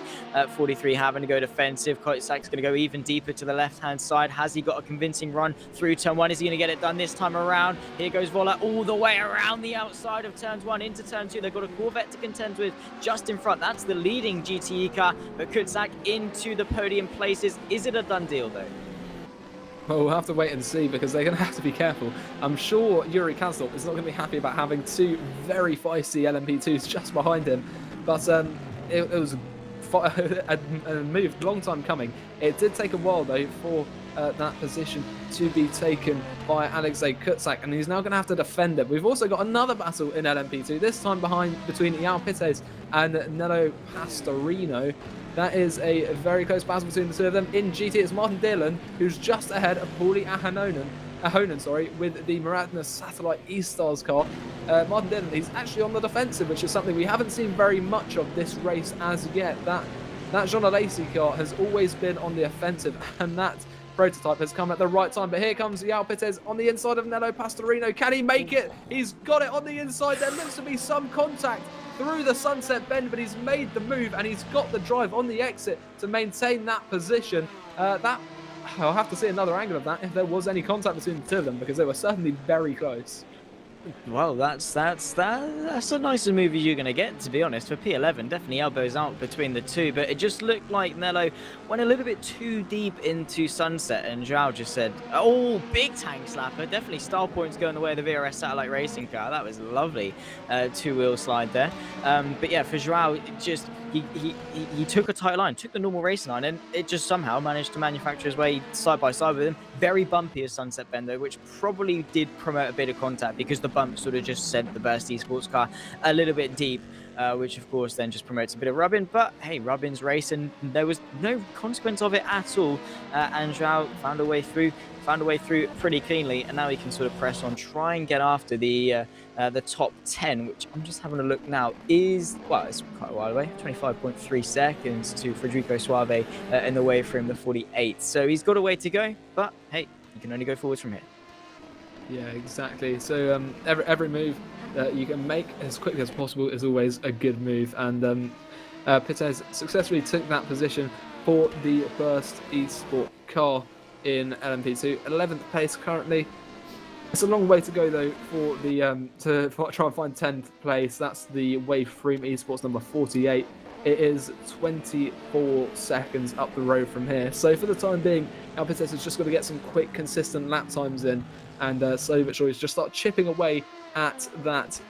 43 having to go defensive. Koitsak's going to go even deeper to the left-hand side. Has he got a convincing run through turn 1? Is he going to get it done this time around? Here goes Volat all the way around the outside of turns 1 into turn 2. They've got a Corvette to contend with just in front. That's the leading GTE car, but Koitsak into the podium places. Is it a done deal though? Well, we'll have to wait and see, because they're going to have to be careful. I'm sure Yuri Kansel is not going to be happy about having two very feisty LMP2s just behind him. But it was a move, long time coming. It did take a while, though, for that position to be taken by Alexei Koitsak, and he's now going to have to defend it. We've also got another battle in LMP2, this time between Iao Pites and Nello Pastorino. That is a very close battle between the two of them. In GT, it's Martin Dillon, who's just ahead of Pauli Ahonen, with the Maratna Satellite E-Stars car. Martin Dillon, he's actually on the defensive, which is something we haven't seen very much of this race as yet. That Jean Alesi car has always been on the offensive, and that prototype has come at the right time. But here comes Iao Pites on the inside of Nello Pastorino. Can he make it? He's got it on the inside. There looks to be some contact through the Sunset Bend, but he's made the move and he's got the drive on the exit to maintain that position. I'll have to see another angle of that if there was any contact between the two of them, because they were certainly very close. Well, that's a nicer move as you're going to get, to be honest. For P11, definitely elbows out between the two, but it just looked like Nello went a little bit too deep into Sunset, and Joao just said, oh, big tank slapper. Definitely style points going the way of the VRS Satellite Racing car. That was lovely two-wheel slide there. But yeah, for Joao, he took a tight line, took the normal racing line, and it just somehow managed to manufacture his way side by side with him. Very bumpy as Sunset Bend, though, which probably did promote a bit of contact, because the bump sort of just sent the Burst Esports car a little bit deep, which of course then just promotes a bit of rubbing. But hey, rubbing's race, and there was no consequence of it at all. And Joao found a way through pretty cleanly, and now he can sort of press on, try and get after the top 10, which I'm just having a look now is, well, it's quite a while away, 25.3 seconds to Federico Suave in the way for him, the 48. So he's got a way to go, but hey, you can only go forwards from here. Yeah, exactly. So every move that you can make as quickly as possible is always a good move, and Pites successfully took that position for the Burst Esport car in LMP2. 11th place currently. It's a long way to go, though, for the to try and find 10th place. That's the Wave Freem Esports number 48. It is 24 seconds up the road from here. So for the time being, Alpites has just got to get some quick, consistent lap times in, and slowly but surely just start chipping away at that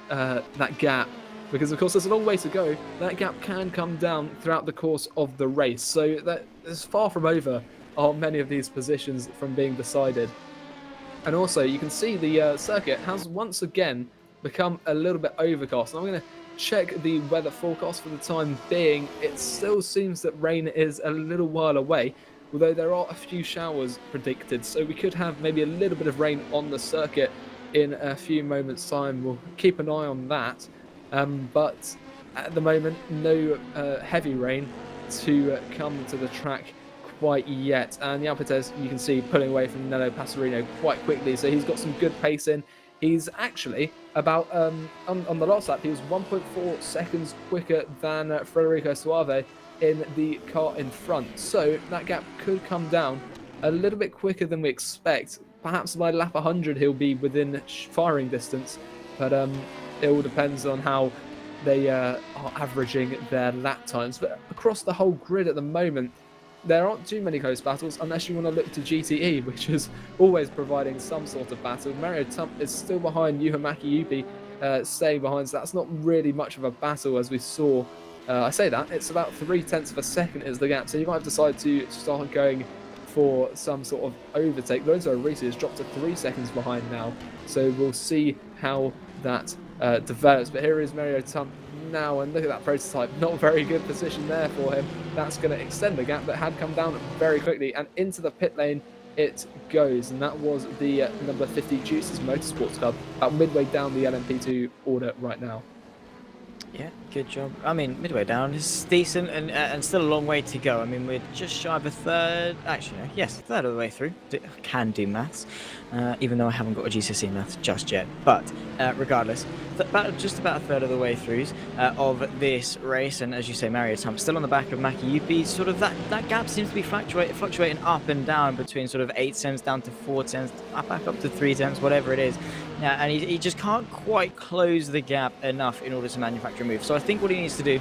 gap. Because of course there's a long way to go. That gap can come down throughout the course of the race. So that is far from over on many of these positions from being decided. And also, you can see the circuit has once again become a little bit overcast. And I'm going to check the weather forecast for the time being. It still seems that rain is a little while away, although there are a few showers predicted. So we could have maybe a little bit of rain on the circuit in a few moments' time. We'll keep an eye on that. But at the moment, no heavy rain to come to the track quite yet. And Alpites, you can see, pulling away from Nello Pastorino quite quickly, so he's got some good pace in. He's actually about on the last lap, he was 1.4 seconds quicker than Federico Suave in the car in front, so that gap could come down a little bit quicker than we expect. Perhaps by lap 100 he'll be within firing distance, but it all depends on how they are averaging their lap times. But across the whole grid at the moment, there aren't too many close battles, unless you want to look to GTE, which is always providing some sort of battle. Mario Tump is still behind Yuhamaki Yupi, staying behind, so that's not really much of a battle, as we saw. I say that, it's about 0.3 of a second is the gap, so you might have decided to start going for some sort of overtake. Lorenzo Arisi has dropped to 3 seconds behind now, so we'll see how that develops. But here is Mario Tump now, and look at that prototype, not a very good position there for him. That's going to extend the gap that had come down very quickly, and into the pit lane it goes, and that was the number 50 Juices Motorsports Club, about midway down the LMP2 order right now. Yeah, good job. I mean, midway down is decent and still a long way to go. I mean, we're just shy of a third. Actually, no, yes, third of the way through. I can do maths, even though I haven't got a GCSE maths just yet. But regardless, just about a third of the way through of this race. And as you say, Mario Tump still on the back of Maki Yupi. Sort of that gap seems to be fluctuating up and down between sort of 8 tenths down to 4 tenths, back up to 3 tenths, whatever it is. Yeah, and he just can't quite close the gap enough in order to manufacture a move. So I think what he needs to do,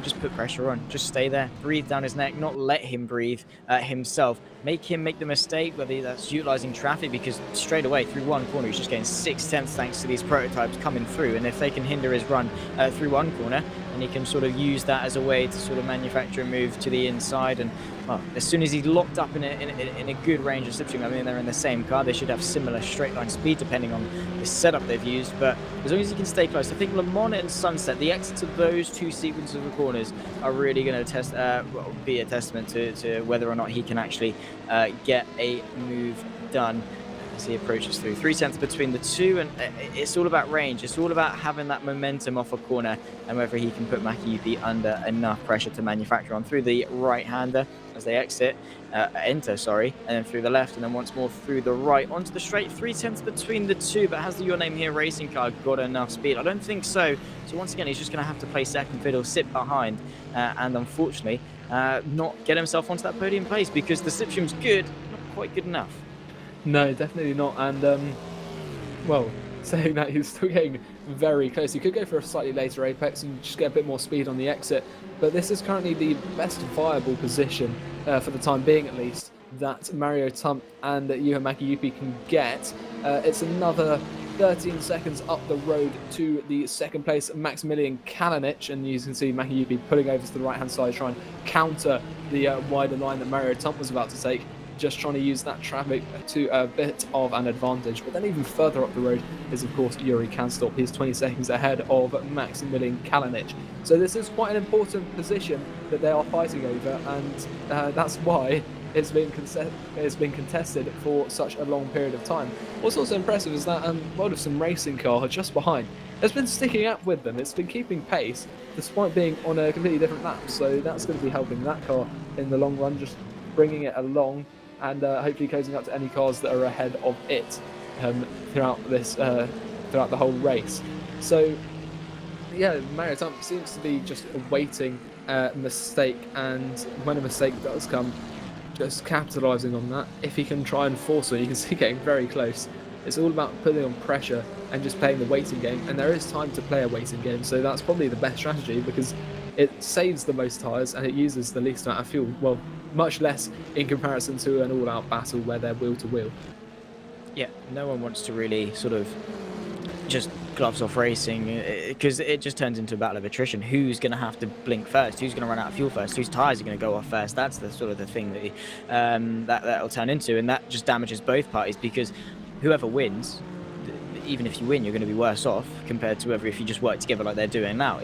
just put pressure on, just stay there, breathe down his neck, not let him breathe himself. Make him make the mistake, whether that's utilizing traffic, because straight away through one corner he's just getting 6 tenths thanks to these prototypes coming through. And if they can hinder his run through one corner, and he can sort of use that as a way to sort of manufacture a move to the inside. And well, as soon as he's locked up in a good range of slipstream, I mean, they're in the same car, they should have similar straight line speed depending on the setup they've used. But as long as he can stay close, I think Le Mans and Sunset, the exits of those two sequences of the corners are really going to be a testament to whether or not he can actually get a move done as he approaches through. 3 tenths between the two, and it's all about range. It's all about having that momentum off a corner and whether he can put Maki Yupi under enough pressure to manufacture on through the right-hander as they enter, and then through the left, and then once more through the right onto the straight. 3 tenths between the two, but has the Your Name Here racing car got enough speed? I don't think so. So once again, he's just going to have to play second fiddle, sit behind, and unfortunately not get himself onto that podium place because the slipstream's good, not quite good enough. No, definitely not. And well, saying that, he's still getting very close. He could go for a slightly later apex and just get a bit more speed on the exit, but this is currently the best viable position for the time being, at least, that Mario Tump and Yuha Maki Yupi can get. It's another 13 seconds up the road to the second place Maximilian Kalinic, and you can see Maki Yupi pulling over to the right hand side, trying to counter the wider line that Mario Tump was about to take, just trying to use that traffic to a bit of an advantage. But then even further up the road is, of course, Yuri Kanstorp. He's 20 seconds ahead of Maximilian Kalinic. So this is quite an important position that they are fighting over, and that's why it's been contested for such a long period of time. What's also impressive is that World of Sim racing car just behind has been sticking up with them. It's been keeping pace despite being on a completely different lap. So that's going to be helping that car in the long run, just bringing it along and hopefully closing up to any cars that are ahead of it throughout the whole race. So yeah, Mario Tump seems to be just awaiting a mistake, and when a mistake does come, just capitalising on that. If he can try and force it, you can see getting very close. It's all about putting on pressure and just playing the waiting game, and there is time to play a waiting game, so that's probably the best strategy because it saves the most tyres and it uses the least amount of fuel. Well, much less in comparison to an all-out battle where they're wheel-to-wheel. Yeah, no one wants to really sort of just gloves off racing because it just turns into a battle of attrition. Who's going to have to blink first? Who's going to run out of fuel first? Whose tyres are going to go off first? That's the sort of the thing that that'll turn into, and that just damages both parties because whoever wins, even if you win, you're going to be worse off compared to if you just work together like they're doing now.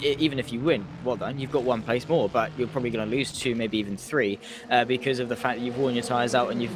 Even if you win, well done, you've got 1 place more, but you're probably going to lose 2, maybe even 3, because of the fact that you've worn your tyres out and you've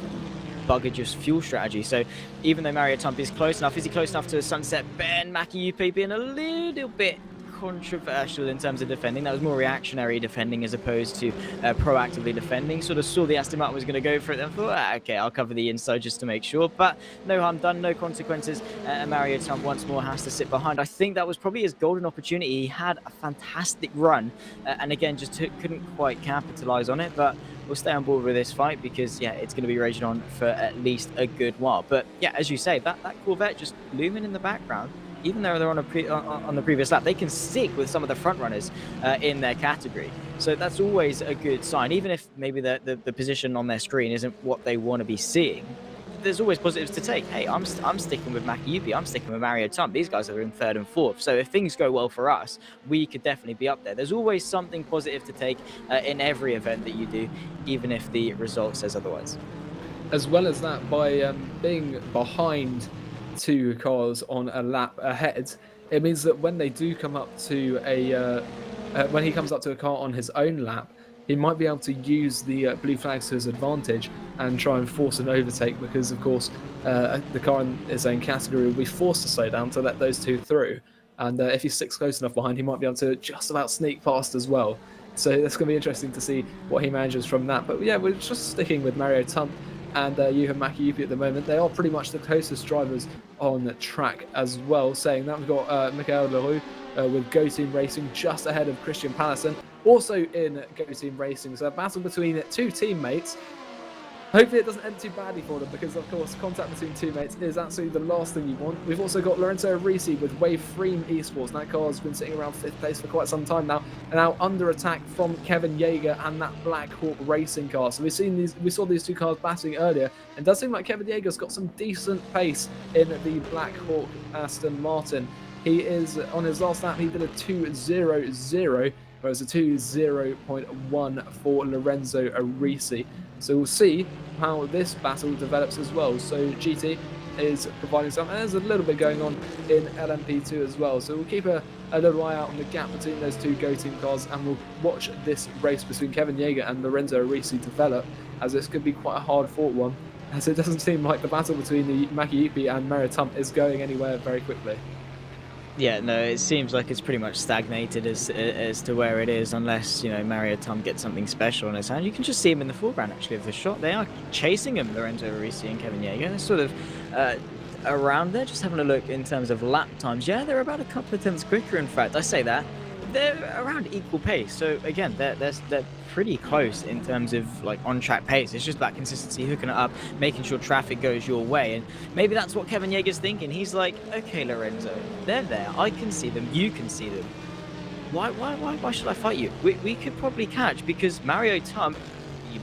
buggered your fuel strategy. So even though Mario Tump is close enough, is he close enough to Sunset Ben? Maki Yupi being a little bit controversial in terms of defending. That was more reactionary defending as opposed to proactively defending. Sort of saw the Aston Martin was going to go for it and thought, okay, I'll cover the inside just to make sure. But no harm done, no consequences. Mario Tump once more has to sit behind. I think that was probably his golden opportunity. He had a fantastic run and again, just couldn't quite capitalize on it. But we'll stay on board with this fight because, yeah, it's going to be raging on for at least a good while. But yeah, as you say, that Corvette just looming in the background. Even though they're on the previous lap, they can stick with some of the front runners in their category. So that's always a good sign. Even if maybe the position on their screen isn't what they want to be seeing, there's always positives to take. Hey, I'm sticking with Maki Yupi. I'm sticking with Mario Tump. These guys are in 3rd and 4th. So if things go well for us, we could definitely be up there. There's always something positive to take in every event that you do, even if the result says otherwise. As well as that, by being behind 2 cars on a lap ahead, it means that when they do come up to when he comes up to a car on his own lap, he might be able to use the blue flags to his advantage and try and force an overtake, because of course the car in his own category will be forced to slow down to let those two through. And if he sticks close enough behind, he might be able to just about sneak past as well. So that's going to be interesting to see what he manages from that. But yeah, we're just sticking with Mario Tump and Yuha Makiyuki at the moment. They are pretty much the closest drivers on the track as well. Saying that, we've got Michael Leroux with Go Team Racing just ahead of Christian Pallison, also in Go Team Racing. So a battle between two teammates. Hopefully it doesn't end too badly for them, because of course contact between teammates is absolutely the last thing you want. We've also got Lorenzo Risi with Wave Freem Esports, and that car has been sitting around 5th place for quite some time now, and now under attack from Kevin Yeager and that Black Hawk Racing car. So we saw these two cars battling earlier, and it does seem like Kevin Yeager's got some decent pace in the Black Hawk Aston Martin. He is, on his last lap, he did a 2.00, whereas a 2.0.1 for Lorenzo Risi. So we'll see how this battle develops as well. So GT is providing some, and there's a little bit going on in LMP2 as well. So we'll keep a little eye out on the gap between those two Go Team cars, and we'll watch this race between Kevin Yeager and Lorenzo Risi develop, as this could be quite a hard-fought one, as it doesn't seem like the battle between the Makiyuki and Mario Tump is going anywhere very quickly. Yeah, no, it seems like it's pretty much stagnated as to where it is, unless, you know, Mario Tum gets something special on his hand. You can just see him in the foreground, actually, of the shot. They are chasing him, Lorenzo Risi and Kevin Yeager. They're sort of around there, just having a look in terms of lap times. Yeah, they're about a couple of tenths quicker, in fact. I say that. They're around equal pace. So, again, they're pretty close in terms of, like, on-track pace. It's just about consistency, hooking it up, making sure traffic goes your way. And maybe that's what Kevin Yeager's thinking. He's like, okay, Lorenzo, they're there. I can see them. You can see them. Why should I fight you? We could probably catch, because Mario Tump,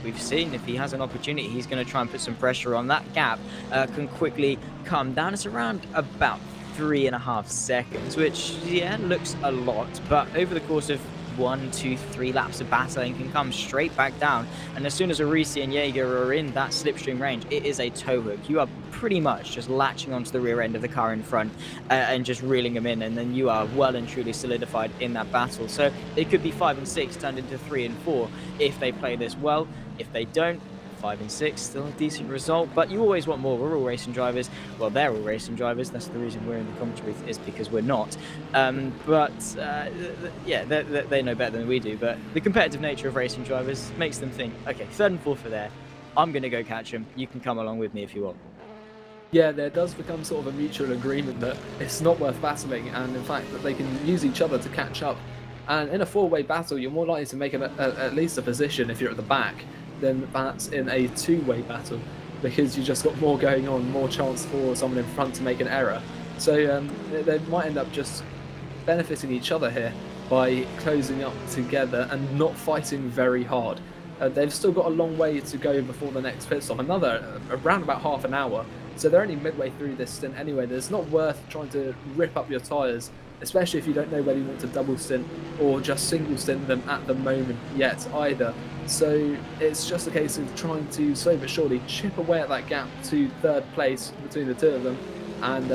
we've seen if he has an opportunity, he's going to try and put some pressure on. That gap can quickly come down. It's around about 3.5 seconds, which, yeah, looks a lot, but over the course of 1, 2, 3 laps of battling can come straight back down. And as soon as Risi and Yeager are in that slipstream range, it is a tow hook. You are pretty much just latching onto the rear end of the car in front and just reeling them in, and then you are well and truly solidified in that battle. So it could be 5 and 6 turned into 3 and 4 if they play this well. If they don't, 5 and 6, still a decent result, but you always want more. We're all racing drivers. Well, they're all racing drivers. That's the reason we're in the commentary booth, is because we're not. Yeah, they know better than we do, but the competitive nature of racing drivers makes them think, okay, 3rd and 4th are there. I'm going to go catch them. You can come along with me if you want. Yeah, there does become sort of a mutual agreement that it's not worth battling, and in fact that they can use each other to catch up. And in a 4-way battle, you're more likely to make at least a position if you're at the back than perhaps in a 2-way battle, because you just got more going on, more chance for someone in front to make an error. So they might end up just benefiting each other here by closing up together and not fighting very hard. They've still got a long way to go before the next pit stop, around about half an hour. So they're only midway through this stint anyway. It's not worth trying to rip up your tyres, especially if you don't know whether you want to double stint or just single stint them at the moment yet either. So it's just a case of trying to slowly but surely chip away at that gap to 3rd place between the two of them, and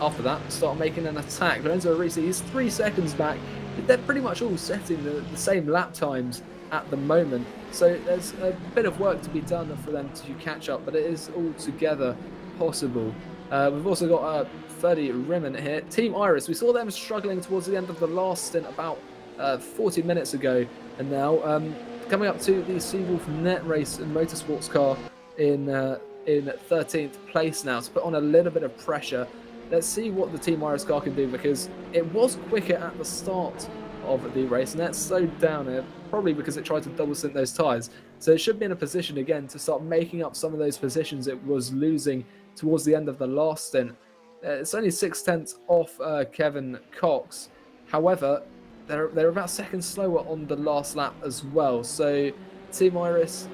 after that start making an attack. Lorenzo Risi, he's 3 seconds back. They're pretty much all setting the same lap times at the moment, so there's a bit of work to be done for them to catch up, but it is altogether possible. We've also got 30 Rimmon here. Team Iris, we saw them struggling towards the end of the last stint about 40 minutes ago, and now coming up to the Seawolf Net Race and Motorsports car in 13th place now to put on a little bit of pressure. Let's see what the Team Iris car can do, because it was quicker at the start of the race, and that slowed down here, probably because it tried to double stint those tyres. So it should be in a position again to start making up some of those positions it was losing towards the end of the last stint. It's only 6/10 off Kevin Cox. However, they're about seconds slower on the last lap as well. So Team Iris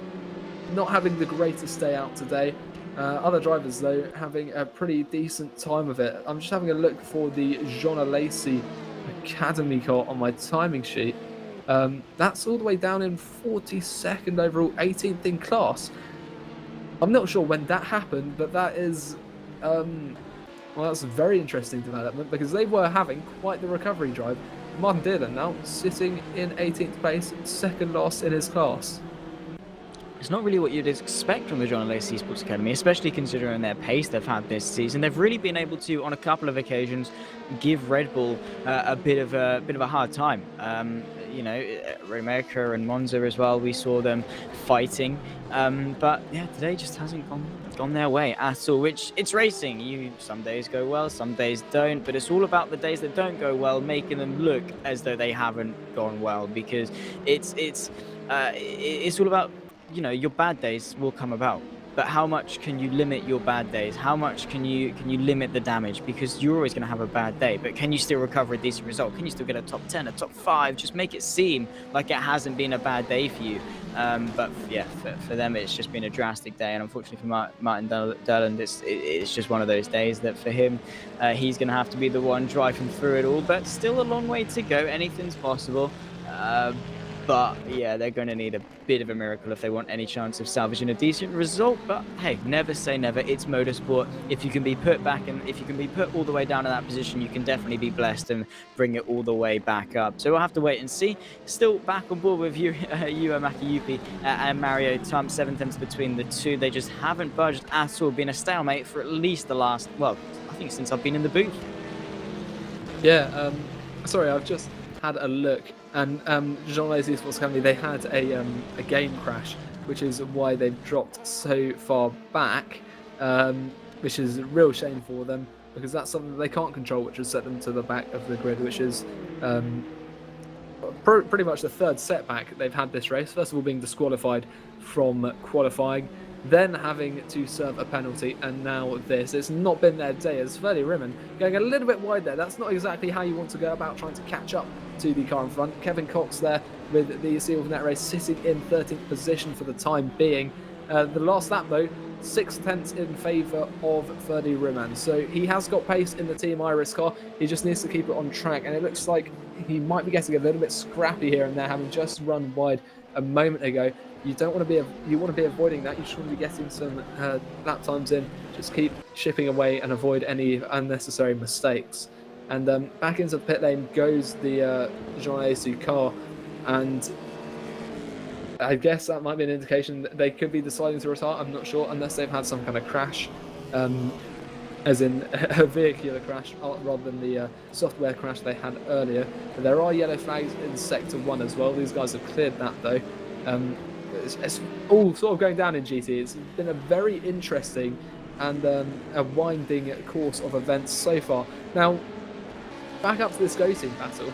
not having the greatest day out today. Other drivers, though, having a pretty decent time of it. I'm just having a look for the Jean Lacey Academy car on my timing sheet. That's all the way down in 42nd overall, 18th in class. I'm not sure when that happened, but that is, well, that's a very interesting development, because they were having quite the recovery drive. Martin Dillon now sitting in 18th place, second last in his class. It's not really what you'd expect from the John Lacey Sports Academy, especially considering their pace they've had this season. They've really been able to, on a couple of occasions, give Red Bull a bit of a hard time. You know, America and Monza as well. We saw them fighting, but yeah, today just hasn't gone their way at all. Which it's racing. Some days go well, some days don't. But it's all about the days that don't go well, making them look as though they haven't gone well, because it's all about, you know, your bad days will come about, but how much can you limit your bad days? How much can you limit the damage? Because you're always going to have a bad day, but can you still recover a decent result? Can you still get a top 10, a top 5? Just make it seem like it hasn't been a bad day for you. But yeah, for them, it's just been a drastic day, and unfortunately for Martin Dillon, it's just one of those days that for him, he's going to have to be the one driving through it all. But still a long way to go. Anything's possible. But yeah, they're going to need a bit of a miracle if they want any chance of salvaging a decent result. But hey, never say never. It's motorsport. If you can be put back, and if you can be put all the way down to that position, you can definitely be blessed and bring it all the way back up. So we'll have to wait and see. Still back on board with Yuya Makiyuki and Mario Tump. 7 tenths between the two. They just haven't budged at all. Been a stalemate for at least the last, well, I think since I've been in the booth. Yeah, sorry, I've just had a look, and Jean Lazy Sports Academy, they had a game crash, which is why they've dropped so far back, which is a real shame for them, because that's something that they can't control, which has set them to the back of the grid, which is pretty much the third setback they've had this race. First of all, being disqualified from qualifying, then having to serve a penalty, and now this. It's not been their day, as Ferdy Rimmen going a little bit wide there. That's not exactly how you want to go about trying to catch up to the car in front. Kevin Cox there with the Silver Net Race sitting in 13th position for the time being. The last lap though, 6 tenths in favour of Ferdy Rimmen. So he has got pace in the Team Iris car. He just needs to keep it on track, and it looks like he might be getting a little bit scrappy here and there, having just run wide a moment ago. You want to be avoiding that. You just want to be getting some lap times in. Just keep chipping away and avoid any unnecessary mistakes. And back into the pit lane goes the Jean Asu car, and I guess that might be an indication that they could be deciding to retire. I'm not sure, unless they've had some kind of crash, as in a vehicular crash rather than the software crash they had earlier. But there are yellow flags in Sector 1 as well. These guys have cleared that though. It's all sort of going down in GT. It's been a very interesting and a winding course of events so far. Now, back up to this Go Team battle.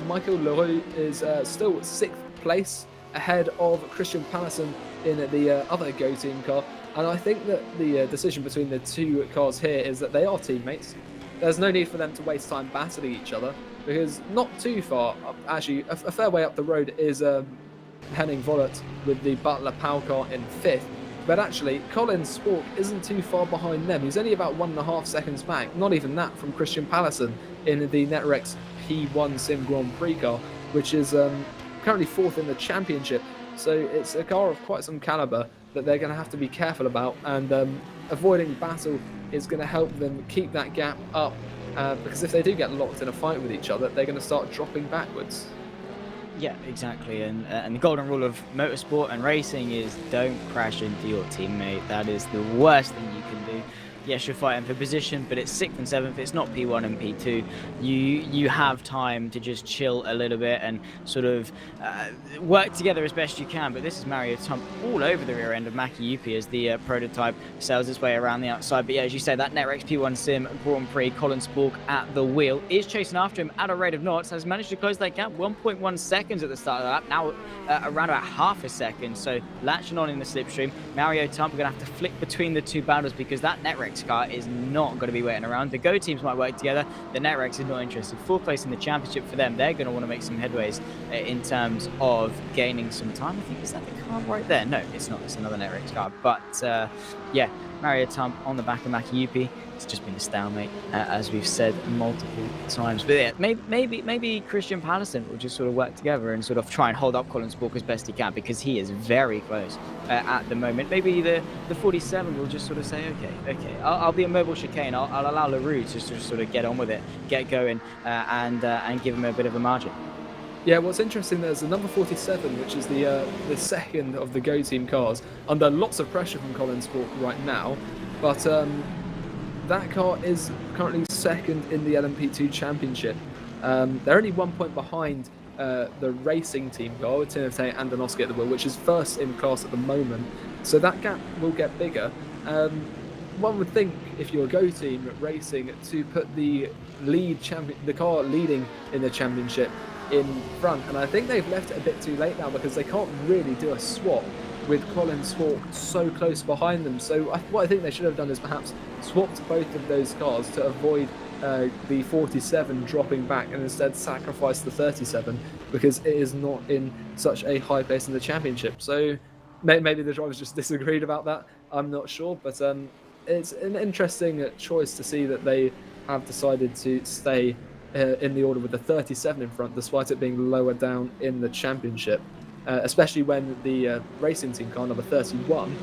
Michael Leroux is still 6th place, ahead of Christian Pallison in the other Go Team car. And I think that the decision between the two cars here is that they are teammates. There's no need for them to waste time battling each other, because not too far up, actually a fair way up the road is Henning Vollert with the Butler Pow car in 5th. But actually, Colin Spork isn't too far behind them. He's only about 1.5 seconds back, not even that, from Christian Pallison in the Netrex P1 Sim Grand Prix car, which is currently 4th in the championship. So it's a car of quite some calibre that they're going to have to be careful about, and avoiding battle is going to help them keep that gap up, because if they do get locked in a fight with each other, they're going to start dropping backwards. Yeah, exactly. And the golden rule of motorsport and racing is don't crash into your teammate. That is the worst thing you can do. Yes, you're fighting for position, but it's 6th and 7th. It's not P1 and P2. You have time to just chill a little bit and sort of work together as best you can. But this is Mario Tump all over the rear end of Makiyuki as the prototype sails its way around the outside. But yeah, as you say, that Netrex P1 Sim Grand Prix, Colin Spork at the wheel is chasing after him at a rate of knots. Has managed to close that gap 1.1 seconds at the start of the lap. Now around about half a second. So latching on in the slipstream. Mario Tump are going to have to flick between the two battles, because that Netrex car is not going to be waiting around. The Go teams might work together. The Netrex is not interested. 4th place in the championship for them. They're going to want to make some headways in terms of gaining some time. I think, is that the car right there? No, it's not. It's another Netrex car. But yeah, Mario Tump on the back of Makiyupi. It's just been a stalemate, as we've said multiple times. But yeah, maybe Christian Patterson will just sort of work together and sort of try and hold up Colin Spork as best he can, because he is very close at the moment. Maybe the 47 will just sort of say, okay, I'll be a mobile chicane. I'll allow LaRue to just sort of get on with it, get going, and give him a bit of a margin. Yeah, what's interesting, there's the number 47, which is the second of the Go Team cars, under lots of pressure from Colin Spork right now, but that car is currently second in the LMP2 Championship. They're only 1 point behind the racing team car with Timotei and Donosky at the wheel, which is first in class at the moment, so that gap will get bigger. One would think, if you're a Go Team racing, to put the car leading in the championship in front, and I think they've left it a bit too late now, because they can't really do a swap with Colin Spork so close behind them. So what I think they should have done is perhaps swapped both of those cars to avoid the 47 dropping back, and instead sacrifice the 37, because it is not in such a high place in the championship. So maybe the drivers just disagreed about that, I'm not sure, but it's an interesting choice to see that they have decided to stay in the order with the 37 in front, despite it being lower down in the championship, especially when the racing team car number 31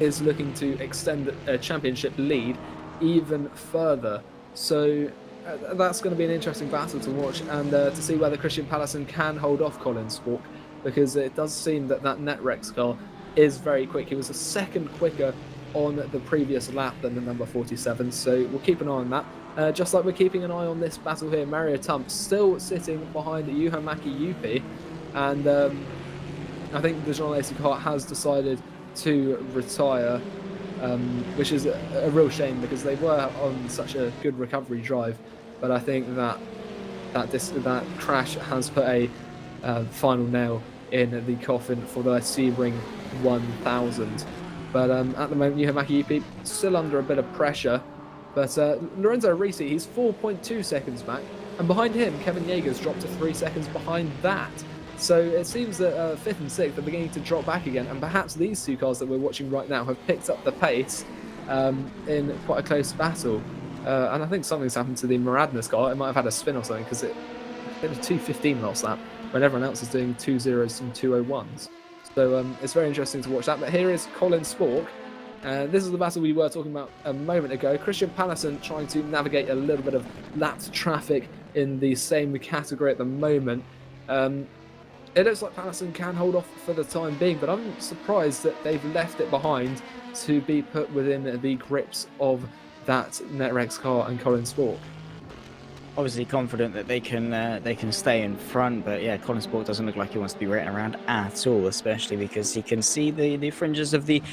is looking to extend a championship lead even further. So that's going to be an interesting battle to watch, and to see whether Christian Patterson can hold off Colin Spork, because it does seem that Netrex car is very quick. He was a second quicker on the previous lap than the number 47, so we'll keep an eye on that. Just like we're keeping an eye on this battle here, Mario Tump still sitting behind Juha Mäki-Jypi, and I think the Jean Alesi car has decided to retire, which is a real shame, because they were on such a good recovery drive, but I think that crash has put a final nail in the coffin for the Sebring 1000. But at the moment, Juha Mäki-Jypi still under a bit of pressure. But Lorenzo Risi, he's 4.2 seconds back, and behind him, Kevin Yeager's dropped to 3 seconds behind that. So it seems that 5th and 6th are beginning to drop back again, and perhaps these two cars that we're watching right now have picked up the pace in quite a close battle. And I think something's happened to the Maradnes car. It might have had a spin or something, because it was 2:15 last lap, when everyone else is doing 2.0s and 2.01s. So it's very interesting to watch that. But here is Colin Spork. This is the battle we were talking about a moment ago. Christian Patterson trying to navigate a little bit of lapped traffic in the same category at the moment. It looks like Patterson can hold off for the time being, but I'm surprised that they've left it behind to be put within the grips of that Netrex car and Colin Spork. Obviously confident that they can stay in front, but yeah, Colin Spork doesn't look like he wants to be waiting around at all, especially because he can see the fringes of the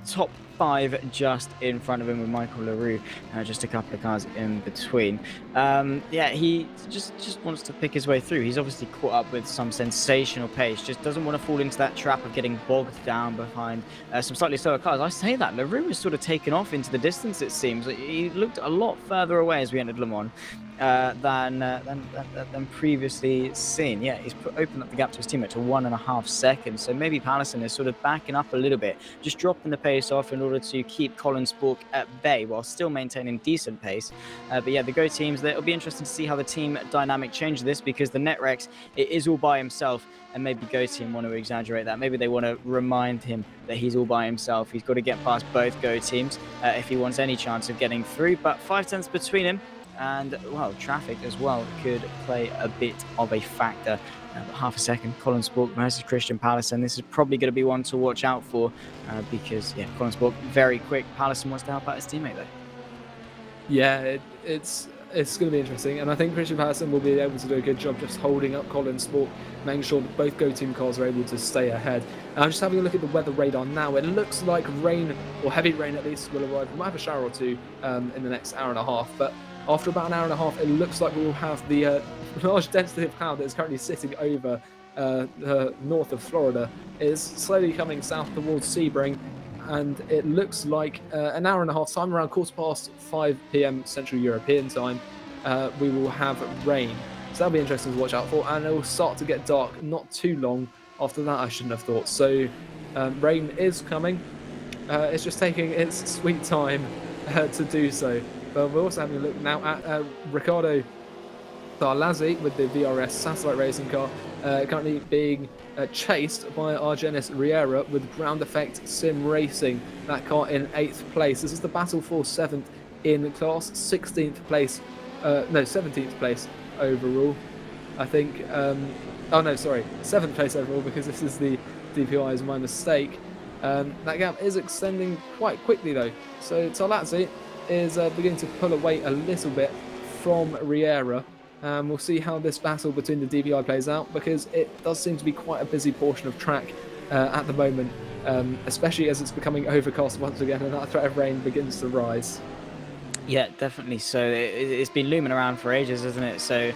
top 5 just in front of him, with Michael LaRue just a couple of cars in between. Yeah, he just wants to pick his way through. He's obviously caught up with some sensational pace, just doesn't want to fall into that trap of getting bogged down behind some slightly slower cars. I say that LaRue has sort of taken off into the distance, it seems. He looked a lot further away as we entered Le Mans than previously seen. Yeah, he's opened up the gap to his teammate to 1.5 seconds. So maybe Patterson is sort of backing up a little bit, just dropping the pace off in order to keep Colin Spork at bay while still maintaining decent pace. But yeah, the Go teams, it'll be interesting to see how the team dynamic changes this, because the Netrex, it is all by himself, and maybe Go team want to exaggerate that. Maybe they want to remind him that he's all by himself. He's got to get past both Go teams if he wants any chance of getting through. But 5 tenths between him, and well, traffic as well could play a bit of a factor. Half a second, Colin Spork versus Christian Patterson. This is probably going to be one to watch out for, because yeah, Colin Spork very quick. Patterson wants to help out his teammate though. Yeah, it's going to be interesting, and I think Christian Patterson will be able to do a good job just holding up Colin Spork, making sure that both Go Team cars are able to stay ahead. I'm just having a look at the weather radar now. It looks like rain, or heavy rain at least, will arrive. We might have a shower or two in the next hour and a half, but after about an hour and a half, it looks like we will have the large density of cloud that is currently sitting over the north of Florida. It is slowly coming south towards Sebring, and it looks like an hour and a half time, around 5:15 p.m. Central European time, we will have rain. So that'll be interesting to watch out for, and it will start to get dark not too long after that, I shouldn't have thought. So rain is coming. It's just taking its sweet time to do so. But we're also having a look now at Riccardo Tarlazzi with the VRS satellite racing car, currently being chased by Argenis Riera with Ground Effect Sim Racing, that car in 8th place. This is the battle for 7th in class, 16th place, 17th place overall, I think. Oh no, sorry, 7th place overall, because this is the DPI, is my mistake. That gap is extending quite quickly though, so Tarlazzi is beginning to pull away a little bit from Riera. We'll see how this battle between the DPI plays out, because it does seem to be quite a busy portion of track at the moment, especially as it's becoming overcast once again and that threat of rain begins to rise. Yeah, definitely. So it's been looming around for ages, isn't it? So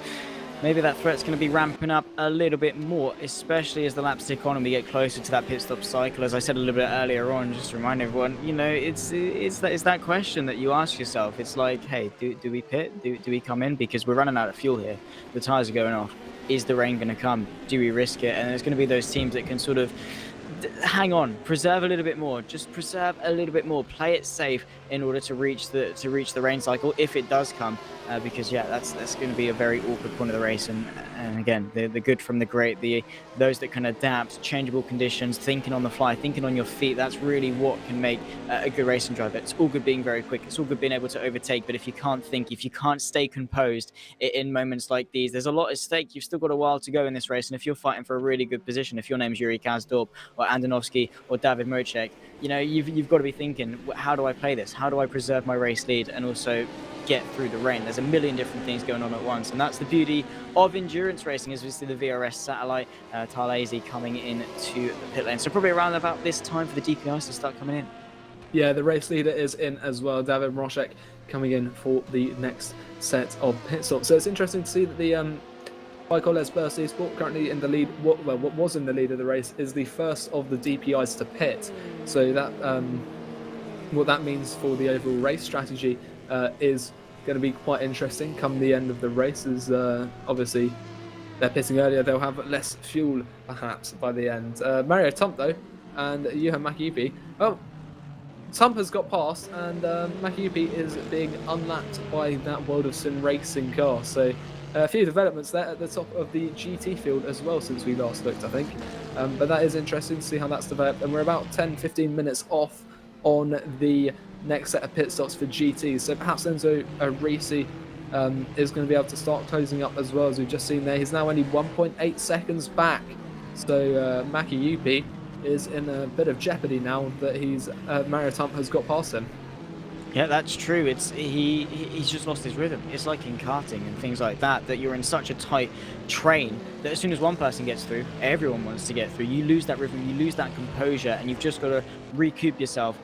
maybe that threat's going to be ramping up a little bit more, especially as the laps tick on and we get closer to that pit stop cycle. As I said a little bit earlier on, just to remind everyone, you know, it's that question that you ask yourself. It's like, hey, do we pit? Do we come in? Because we're running out of fuel here. The tyres are going off. Is the rain going to come? Do we risk it? And there's going to be those teams that can sort of hang on, preserve a little bit more, just preserve a little bit more, play it safe in order to reach the rain cycle if it does come, because yeah, that's going to be a very awkward point of the race. And again, the good from the great, those that can adapt changeable conditions, thinking on the fly, thinking on your feet, that's really what can make a good racing driver. It's all good being very quick, it's all good being able to overtake, but if you can't think, if you can't stay composed in moments like these, there's a lot at stake. You've still got a while to go in this race, and if you're fighting for a really good position, if your name's Yuri Kazdorp or Andonovski or David Mocek, you know, you've got to be thinking, how do I play this? How do I preserve my race lead and also get through the rain? There's a million different things going on at once, and that's the beauty of endurance racing, as we see the VRS satellite Tarlazzi coming into the pit lane. So probably around about this time for the DPIs to start coming in. Yeah, the race leader is in as well, David Mroczek, coming in for the next set of pit stops. So it's interesting to see that the Bike-Les Burst Esport, currently in the lead, what was in the lead of the race, is the first of the DPIs to pit. So that what that means for the overall race strategy is going to be quite interesting come the end of the race, as obviously they're pitting earlier, they'll have less fuel perhaps by the end. Mario Tump though, and Johan Makiupi, well, Tump has got past, and Makiupi is being unlapped by that World of Sim racing car. So a few developments there at the top of the GT field as well since we last looked, I think. But that is interesting to see how that's developed, and we're about 10-15 minutes off on the next set of pit stops for GT. So perhaps Enzo Risi is going to be able to start closing up as well, as we've just seen there. He's now only 1.8 seconds back. So Makiupi is in a bit of jeopardy now that Mario Tump has got past him. Yeah, that's true. He's just lost his rhythm. It's like in karting and things like that you're in such a tight train that as soon as one person gets through, everyone wants to get through. You lose that rhythm, you lose that composure, and you've just got to recoup yourself,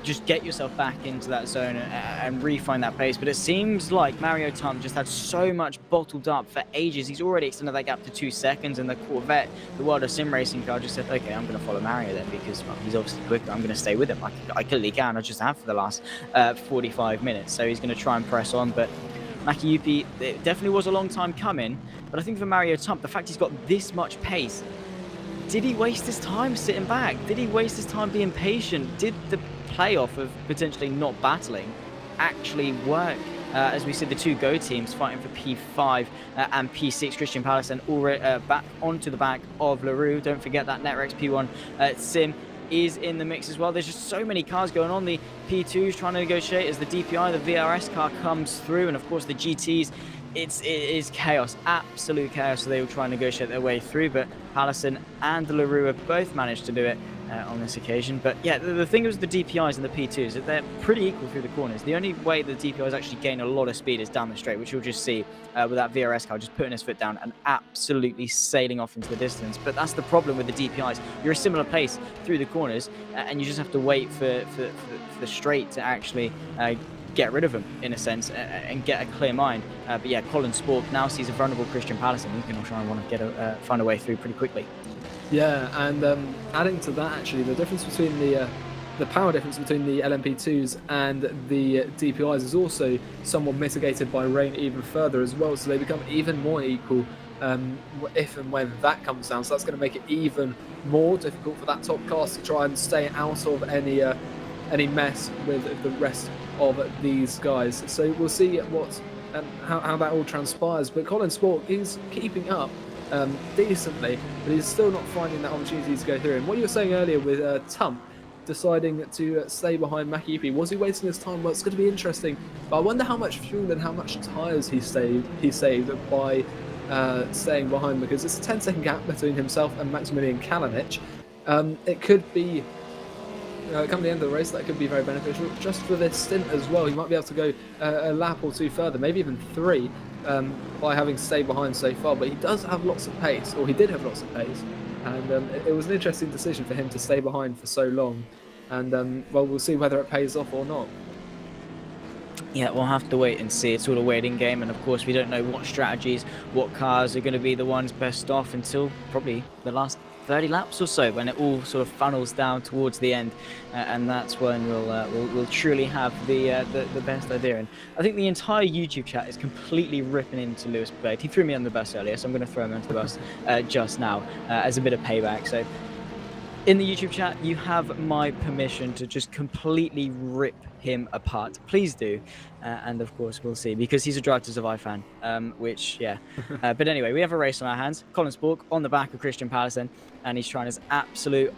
just get yourself back into that zone and re-find that pace. But it seems like Mario Tump just had so much bottled up for ages. He's already extended that gap to 2 seconds, and the Corvette, the World of Sim racing car, just said, okay, I'm going to follow Mario then, because well, he's obviously quicker. I'm going to stay with him. I clearly can. I just have for the last 45 minutes. So he's going to try and press on. But Makiupi, it definitely was a long time coming. But I think for Mario Tump, the fact he's got this much pace, did he waste his time sitting back? Did he waste his time being patient? Did the playoff of potentially not battling actually work? As we see the two Go teams fighting for P5 and P6, Christian Palace and already back onto the back of LaRue. Don't forget that Netrex P1 Sim is in the mix as well. There's just so many cars going on. The P2s trying to negotiate as the DPI, the VRS car comes through, and of course the GTs. It is chaos, absolute chaos. So they will try and negotiate their way through, but Pallison and LaRue have both managed to do it on this occasion. But yeah, the thing is with the DPIs and the P2s is that they're pretty equal through the corners. The only way the DPIs actually gain a lot of speed is down the straight, which you'll just see with that VRS car just putting his foot down and absolutely sailing off into the distance. But that's the problem with the DPIs. You're a similar pace through the corners, and you just have to wait for the straight to actually get rid of them in a sense and get a clear mind. But yeah, Colin Spork now sees a vulnerable Christian Pallison. He's going to try and want to find a way through pretty quickly. Yeah, and adding to that, actually, the difference between the power difference between the LMP2s and the DPIs is also somewhat mitigated by rain even further as well, so they become even more equal if and when that comes down. So that's going to make it even more difficult for that top class to try and stay out of any mess with the rest of these guys. So we'll see how that all transpires. But Colin Sport is keeping up decently, but he's still not finding that opportunity to go through. And what you were saying earlier with Tump deciding to stay behind Makipi, was he wasting his time? Well, it's going to be interesting, but I wonder how much fuel and how much tyres he saved by staying behind, because it's a 10-second gap between himself and Maximilian Kalinic. It could be come the end of the race, that could be very beneficial just for this stint as well. He might be able to go a lap or two further, maybe even 3, by having stayed behind so far. But he does have lots of pace, or he did have lots of pace, and it was an interesting decision for him to stay behind for so long. And well, we'll see whether it pays off or not. Yeah, we'll have to wait and see. It's all a waiting game, and of course we don't know what strategies, what cars are going to be the ones best off until probably the last 30 laps or so, when it all sort of funnels down towards the end, and that's when we'll truly have the best idea. And I think the entire YouTube chat is completely ripping into Lewis Blade. He threw me on the bus earlier, so I'm going to throw him under the bus just now as a bit of payback. So in the YouTube chat, you have my permission to just completely rip him apart. Please do. And of course, we'll see, because he's a Drive to Survive fan, which, yeah. But anyway, we have a race on our hands. Colin Spork on the back of Christian Pallison, and he's trying his absolute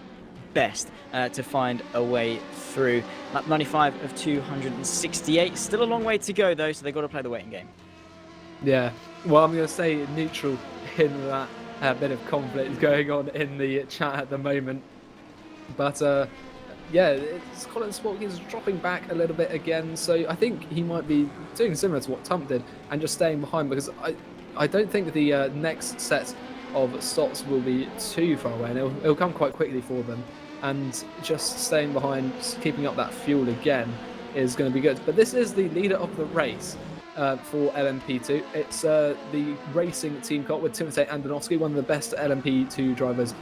best to find a way through. Lap 95 of 268. Still a long way to go, though, so they've got to play the waiting game. Yeah, well, I'm going to say neutral in that bit of conflict going on in the chat at the moment. But yeah, it's Colin Sport. He's dropping back a little bit again, so I think he might be doing similar to what Tump did and just staying behind, because I don't think the next set of stops will be too far away, and it'll come quite quickly for them, and just staying behind, just keeping up that fuel again is going to be good. But this is the leader of the race for LMP2. It's the racing team car with Timotej Andonovski, one of the best LMP2 drivers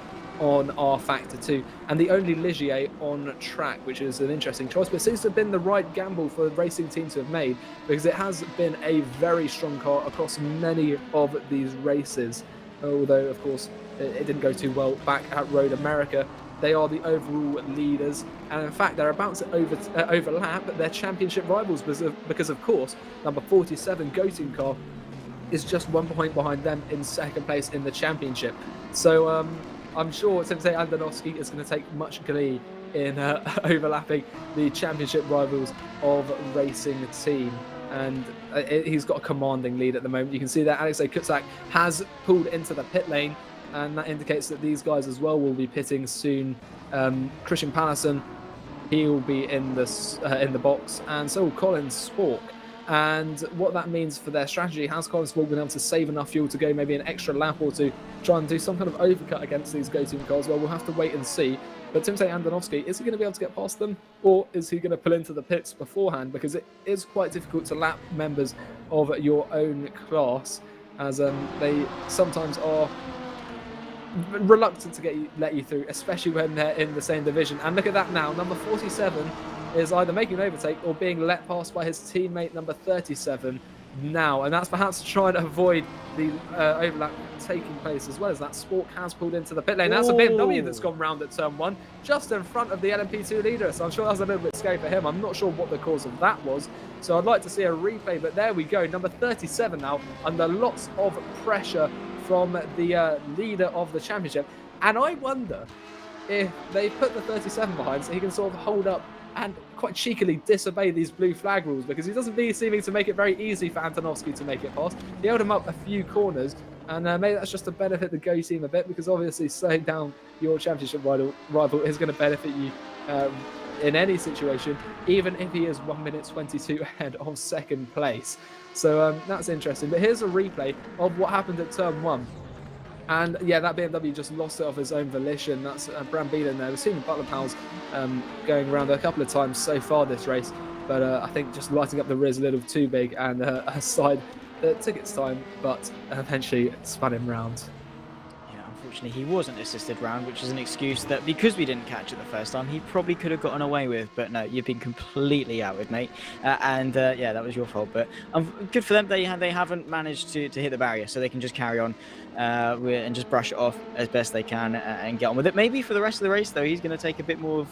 on rFactor 2, and the only Ligier on track, which is an interesting choice, but it seems to have been the right gamble for the racing team to have made, because it has been a very strong car across many of these races, although of course it didn't go too well back at Road America. They are the overall leaders, and in fact they're about to overlap their championship rivals, because of course number 47 Gotin car is just 1 point behind them in second place in the championship. So I'm sure Timotej Andonovski is going to take much glee in overlapping the championship rivals of racing team, and he's got a commanding lead at the moment. You can see that Alexei Kutsak has pulled into the pit lane, and that indicates that these guys as well will be pitting soon. Christian Pallison, he will be in the box, and so will Colin Spork. And what that means for their strategy, has Colin Sport been able to save enough fuel to go maybe an extra lap or two, try and do some kind of overcut against these go-team cars? Well, we'll have to wait and see. But Timotej Andonovski, is he going to be able to get past them, or is he going to pull into the pits beforehand? Because it is quite difficult to lap members of your own class, as they sometimes are reluctant to let you through, especially when they're in the same division. And look at that now, number 47 is either making an overtake or being let past by his teammate number 37 now, and that's perhaps to try and avoid the overlap taking place, as well as that Spork has pulled into the pit lane. That's a BMW that's gone round at turn 1 just in front of the LMP2 leader, so I'm sure that's a little bit scary for him. I'm not sure what the cause of that was, so I'd like to see a replay, but there we go. Number 37 now under lots of pressure from the leader of the championship, and I wonder if they put the 37 behind so he can sort of hold up and quite cheekily disobey these blue flag rules, because he doesn't be seeming to make it very easy for Antonovsky to make it past. He held him up a few corners, and maybe that's just to benefit the Go team a bit, because obviously slowing down your championship rival is going to benefit you in any situation, even if he is 1 minute 22 ahead of second place. So that's interesting. But here's a replay of what happened at turn 1. And yeah, that BMW just lost it of his own volition. That's Bram Beelen there. We've seen the Butler pals going around a couple of times so far this race, but I think just lighting up the rear is a little too big, and a side that took its time, but eventually spun him round. Yeah, unfortunately he wasn't assisted round, which is an excuse that because we didn't catch it the first time, he probably could have gotten away with. But no, you've been completely outed, mate. Yeah, that was your fault. But good for them. They haven't managed to hit the barrier, so they can just carry on and just brush it off as best they can and get on with it. Maybe for the rest of the race, though, he's going to take a bit more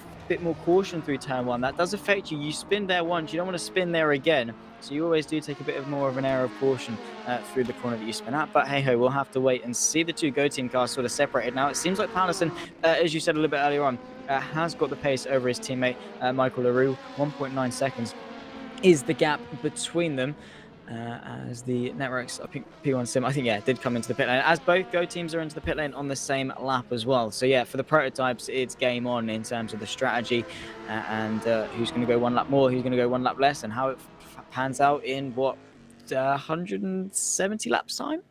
caution through turn 1. That does affect you. You spin there once, you don't want to spin there again. So you always do take a bit more of an air of caution through the corner that you spin at. But hey ho, we'll have to wait and see. The two Go Team cars sort of separated now. It seems like Pallison, as you said a little bit earlier on, has got the pace over his teammate Michael Leroux. 1.9 seconds is the gap between them. As the networks, I think P1 Sim, I think, yeah, did come into the pit lane. As both Go teams are into the pit lane on the same lap as well. So yeah, for the prototypes, it's game on in terms of the strategy and who's going to go one lap more, who's going to go one lap less, and how it pans out in what 170 laps time.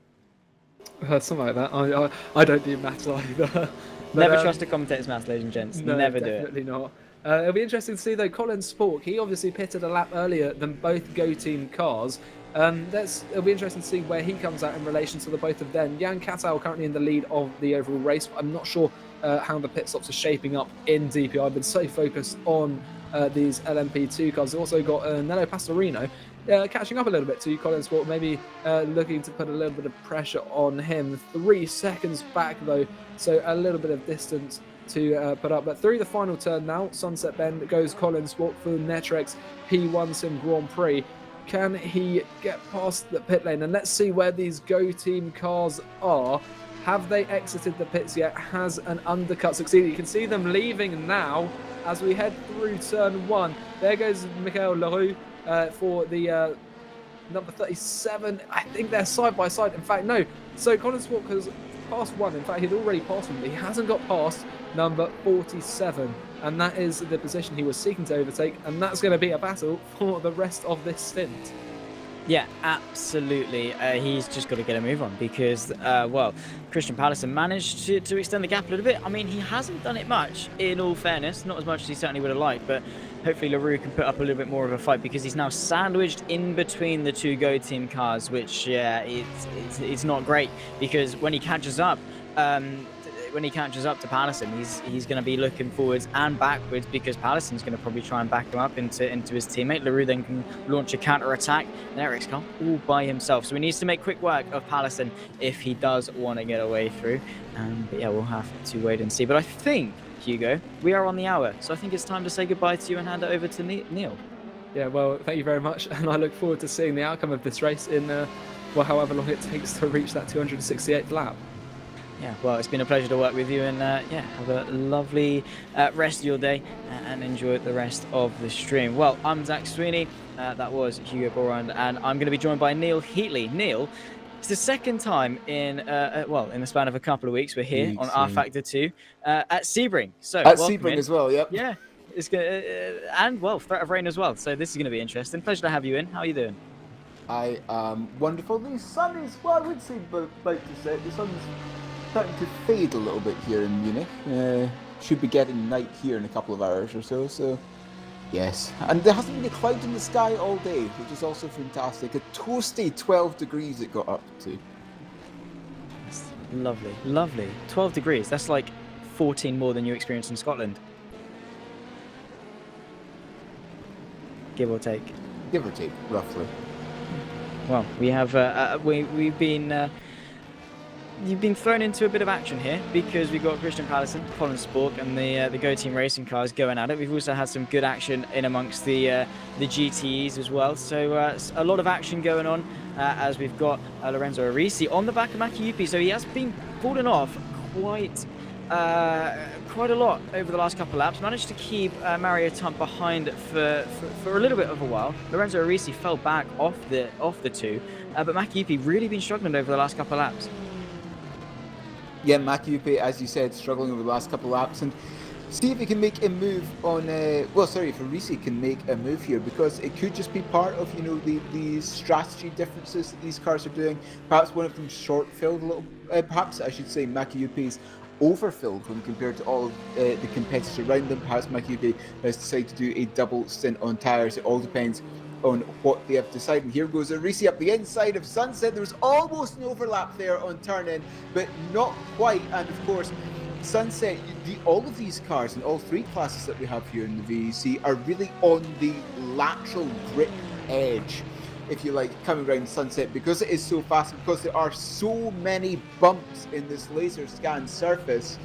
Something like that. I don't do maths either. But, never trust a commentator's maths, ladies and gents. No, never do it. Definitely not. It'll be interesting to see though. Colin Spork, he obviously pitted a lap earlier than both Go Team cars. It'll be interesting to see where he comes out in relation to the both of them. Jan Katau currently in the lead of the overall race. I'm not sure how the pit stops are shaping up in DPI. I've been so focused on these LMP2 cars. We've also got Nello Pastorino catching up a little bit to Colin Sport, maybe looking to put a little bit of pressure on him. 3 seconds back though, so a little bit of distance to put up. But through the final turn now, Sunset Bend goes Colin Sport for Netrex P1 Sim Grand Prix. Can he get past the pit lane? And let's see where these Go Team cars are. Have they exited the pits yet? Has an undercut succeeded? You can see them leaving now as we head through turn 1. There goes Michael Leroux for the number 37. I think they're side by side. In fact, no. So Colin Sport has passed 1. In fact, he'd already passed 1, but he hasn't got past number 47. And that is the position he was seeking to overtake. And that's going to be a battle for the rest of this stint. Yeah, absolutely. He's just got to get a move on because, well, Christian Pallison managed to extend the gap a little bit. I mean, he hasn't done it much, in all fairness. Not as much as he certainly would have liked, but hopefully Leroux can put up a little bit more of a fight because he's now sandwiched in between the two Go Team cars, which, yeah, it's not great because when he catches up, to Pallison, he's going to be looking forwards and backwards because Pallison's going to probably try and back him up into his teammate. Leroux then can launch a counter-attack, and Eric's car all by himself. So he needs to make quick work of Pallison if he does want to get away through. But yeah, we'll have to wait and see. But I think, Hugo, we are on the hour. So I think it's time to say goodbye to you and hand it over to Neil. Yeah, well, thank you very much. And I look forward to seeing the outcome of this race in, however long it takes to reach that 268th lap. Yeah, well, it's been a pleasure to work with you, and yeah, have a lovely rest of your day and enjoy the rest of the stream. Well, I'm Zach Sweeney, that was Hugo Borand, and I'm going to be joined by Neil Heatley. Neil, it's the second time in the span of a couple of weeks we're here on rFactor 2 at Sebring. So at Sebring as well, yep. Yeah, it's going and well, threat of rain as well. So this is going to be interesting. Pleasure to have you in. How are you doing? I am wonderful. The sun is, well, I would say about to set. The sun's starting to fade a little bit here in Munich. Should be getting night here in a couple of hours or so. So, yes. And there hasn't been a cloud in the sky all day, which is also fantastic. A toasty 12 degrees it got up to. That's lovely, lovely. 12 degrees. That's like 14 more than you experienced in Scotland. Give or take. Give or take, roughly. Well, we have we've been. You've been thrown into a bit of action here because we've got Christian Pallison, Colin Spork, and the Go Team racing cars going at it. We've also had some good action in amongst the GTEs as well. So a lot of action going on as we've got Lorenzo Arisi on the back of Maki Yupi. So he has been falling off quite a lot over the last couple of laps. Managed to keep Mario Tump behind for a little bit of a while. Lorenzo Arisi fell back off the two, but Maki Yupi really been struggling over the last couple of laps. Yeah, Makiupe, as you said, struggling over the last couple of laps, and see if he can make a move on. If Arisi can make a move here, because it could just be part of the strategy differences that these cars are doing. Perhaps one of them short-filled a little. Perhaps I should say Makiupe's overfilled when compared to all of the competitors around them. Perhaps Makiupe has decided to do a double stint on tyres. It all depends on what they have decided. Here goes Arisi up the inside of Sunset. There was almost an overlap there on turn in, but not quite. And of course, Sunset, all of these cars and all three classes that we have here in the VEC are really on the lateral grip edge, if you like, coming around Sunset, because it is so fast, because there are so many bumps in this laser scan surface.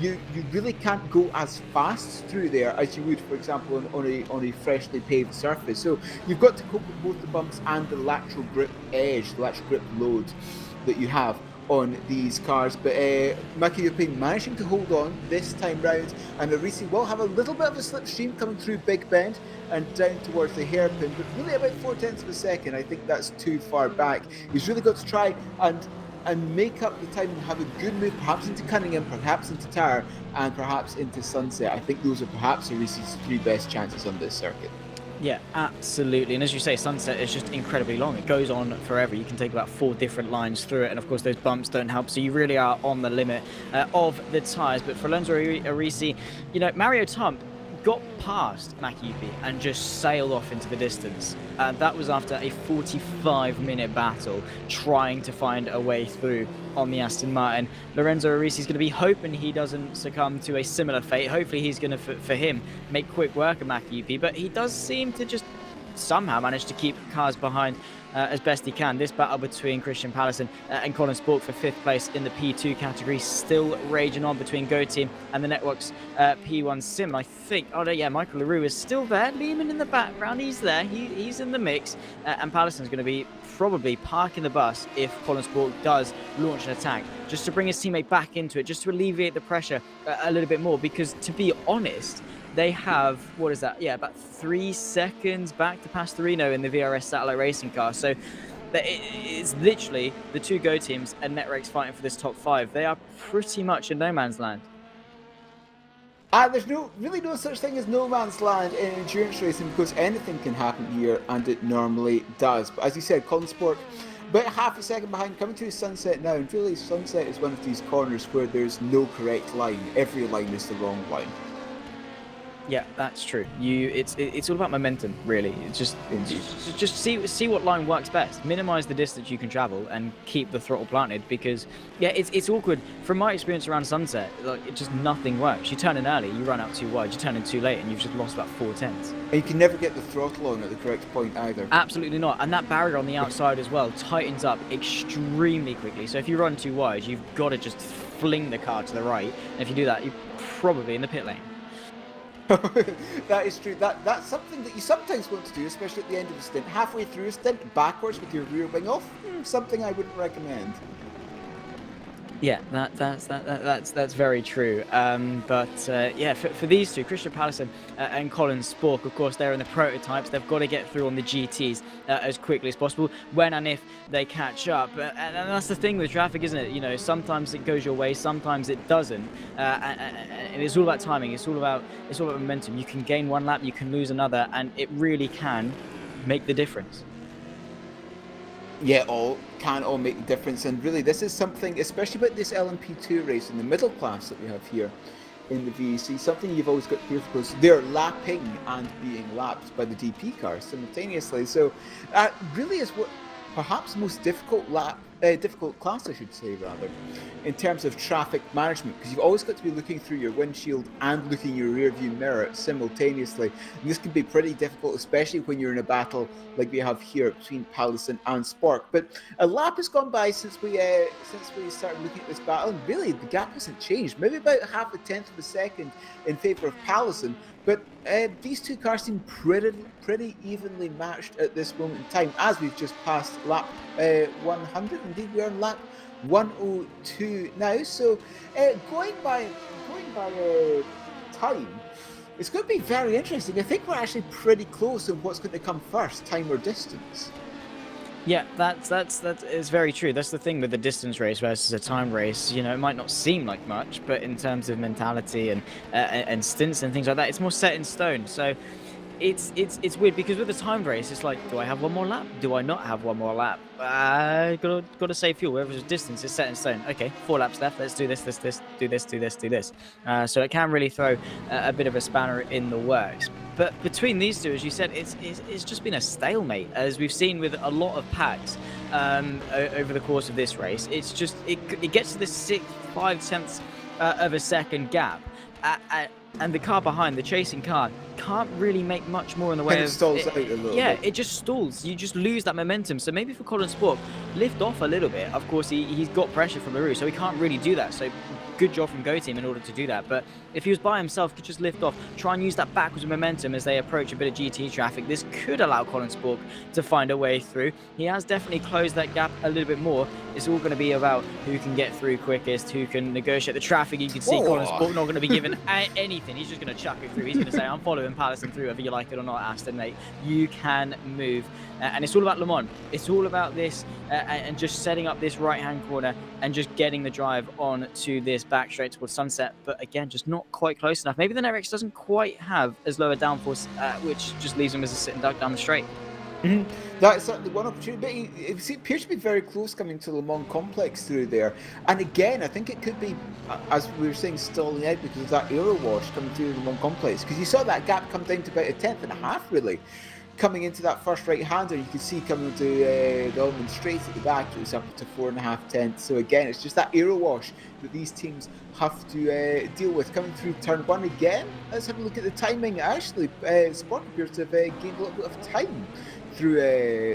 You really can't go as fast through there as you would, for example, on a freshly paved surface. So you've got to cope with both the bumps and the lateral grip edge, the lateral grip load that you have on these cars. But Makiyupi managing to hold on this time round, and Arisi will have a little bit of a slipstream coming through Big Bend and down towards the hairpin, but really about 0.4 of a second. I think that's too far back. He's really got to try and make up the time and have a good move, perhaps into Cunningham, perhaps into Tower, and perhaps into Sunset. I think those are perhaps Arisi's three best chances on this circuit. Yeah, absolutely. And as you say, Sunset is just incredibly long. It goes on forever. You can take about 4 different lines through it. And of course, those bumps don't help. So you really are on the limit of the tyres. But for Lorenzo Arisi, you know, Mario Tump got past Makiyupi and just sailed off into the distance. That was after a 45-minute battle trying to find a way through on the Aston Martin. Lorenzo Arisi is going to be hoping he doesn't succumb to a similar fate. Hopefully he's going to, for him, make quick work of Makiyupi, but he does seem to just somehow manage to keep cars behind as best he can. This battle between Christian Pallison and Colin Spork for 5th place in the P2 category still raging on between Go Team and the Network's P1 Sim. I think, oh no, yeah, Michael LaRue is still there. Lehman in the background, he's there, he's in the mix, and Pallison's going to be probably parking the bus if Colin Spork does launch an attack, just to bring his teammate back into it, just to alleviate the pressure a little bit more, because to be honest, they have, what is that? Yeah, about 3 seconds back to pass Torino in the VRS satellite racing car. So it's literally the two Go teams and Netrex fighting for this top 5. They are pretty much in no man's land. There's really no such thing as no man's land in endurance racing, because anything can happen here, and it normally does. But as you said, Colin Spork about half a second behind, coming to Sunset now. And really, Sunset is one of these corners where there's no correct line. Every line is the wrong line. Yeah, that's true. It's all about momentum, really. It's just see what line works best. Minimize the distance you can travel and keep the throttle planted, because yeah, it's awkward. From my experience around Sunset, like, it just nothing works. You turn in early, you run out too wide. You turn in too late, and you've just lost about 4 tenths. And you can never get the throttle on at the correct point either. Absolutely not. And that barrier on the outside as well tightens up extremely quickly. So if you run too wide, you've got to just fling the car to the right. And if you do that, you're probably in the pit lane. That is true. That's something that you sometimes want to do, especially at the end of a stint. Halfway through a stint, backwards with your rear wing off, something I wouldn't recommend. Yeah, that's very true. Yeah, for these two, Christian Pallison and Colin Spork, of course, they're in the prototypes. They've got to get through on the GTs as quickly as possible when and if they catch up. And that's the thing with traffic, isn't it? You know, sometimes it goes your way, sometimes it doesn't. And it's all about timing. It's all about momentum. You can gain one lap, you can lose another, and it really can make the difference. Yeah, can all make the difference. And really, this is something, especially about this LMP2 race in the middle class that we have here in the VEC, something you've always got to do, because they're lapping and being lapped by the DP cars simultaneously. So that really is what perhaps the most difficult class, I should say, rather, in terms of traffic management, because you've always got to be looking through your windshield and looking your rear view mirror simultaneously. And this can be pretty difficult, especially when you're in a battle like we have here between Pallison and Spork. But a lap has gone by since we started looking at this battle, and really the gap hasn't changed. Maybe about 0.5 of a second in favour of Pallison. But these two cars seem pretty evenly matched at this moment in time, as we've just passed lap 100. Indeed, we're on lap 102 now. So going by time, it's going to be very interesting. I think we're actually pretty close on what's going to come first, time or distance. Yeah, that is very true. That's the thing with the distance race versus a time race. You know, it might not seem like much, but in terms of mentality and stints and things like that, it's more set in stone. So it's weird, because with the time race, it's like, do I have one more lap? Do I not have one more lap? Got to save fuel. Whereas distance is set in stone. Okay, 4 laps left. Let's do this, do this. So it can really throw a bit of a spanner in the works. But between these two, as you said, it's just been a stalemate, as we've seen with a lot of packs over the course of this race. It's just it gets to the 5/10 of a second gap, and the car behind, the chasing car, can't really make much more in the way it of stalls out a little bit. it just stalls. You just lose that momentum. So maybe for Colin Sport, lift off a little bit. Of course, he's got pressure from LaRue, so he can't really do that. So good job from Go Team in order to do that. But if he was by himself, could just lift off, try and use that backwards momentum as they approach a bit of GT traffic. This could allow Colin Sport to find a way through. He has definitely closed that gap a little bit more. It's all going to be about who can get through quickest, who can negotiate the traffic. You can see Colin Sport not going to be given anything. He's just going to chuck it through. He's going to say, I'm following Pallison through, whether you like it or not, Aston, mate. You can move. And it's all about Le Mans. It's all about this and just setting up this right-hand corner and just getting the drive on to this back straight towards sunset. But again, just not quite close enough. Maybe the NetRX doesn't quite have as low a downforce, which just leaves him as a sitting duck down the straight. That's certainly one opportunity, but it appears to be very close coming to Le Mans Complex through there. And again, I think it could be, as we were saying, stalling out because of that aero wash coming through Le Mans Complex. Because you saw that gap come down to about 1/10.5, really. Coming into that first right-hander, you can see coming to the Ullman straight at the back, it was up to 4.5 So again, it's just that aero wash that these teams have to deal with. Coming through turn one again, let's have a look at the timing. Actually, Sport appears to have gained a little bit of time through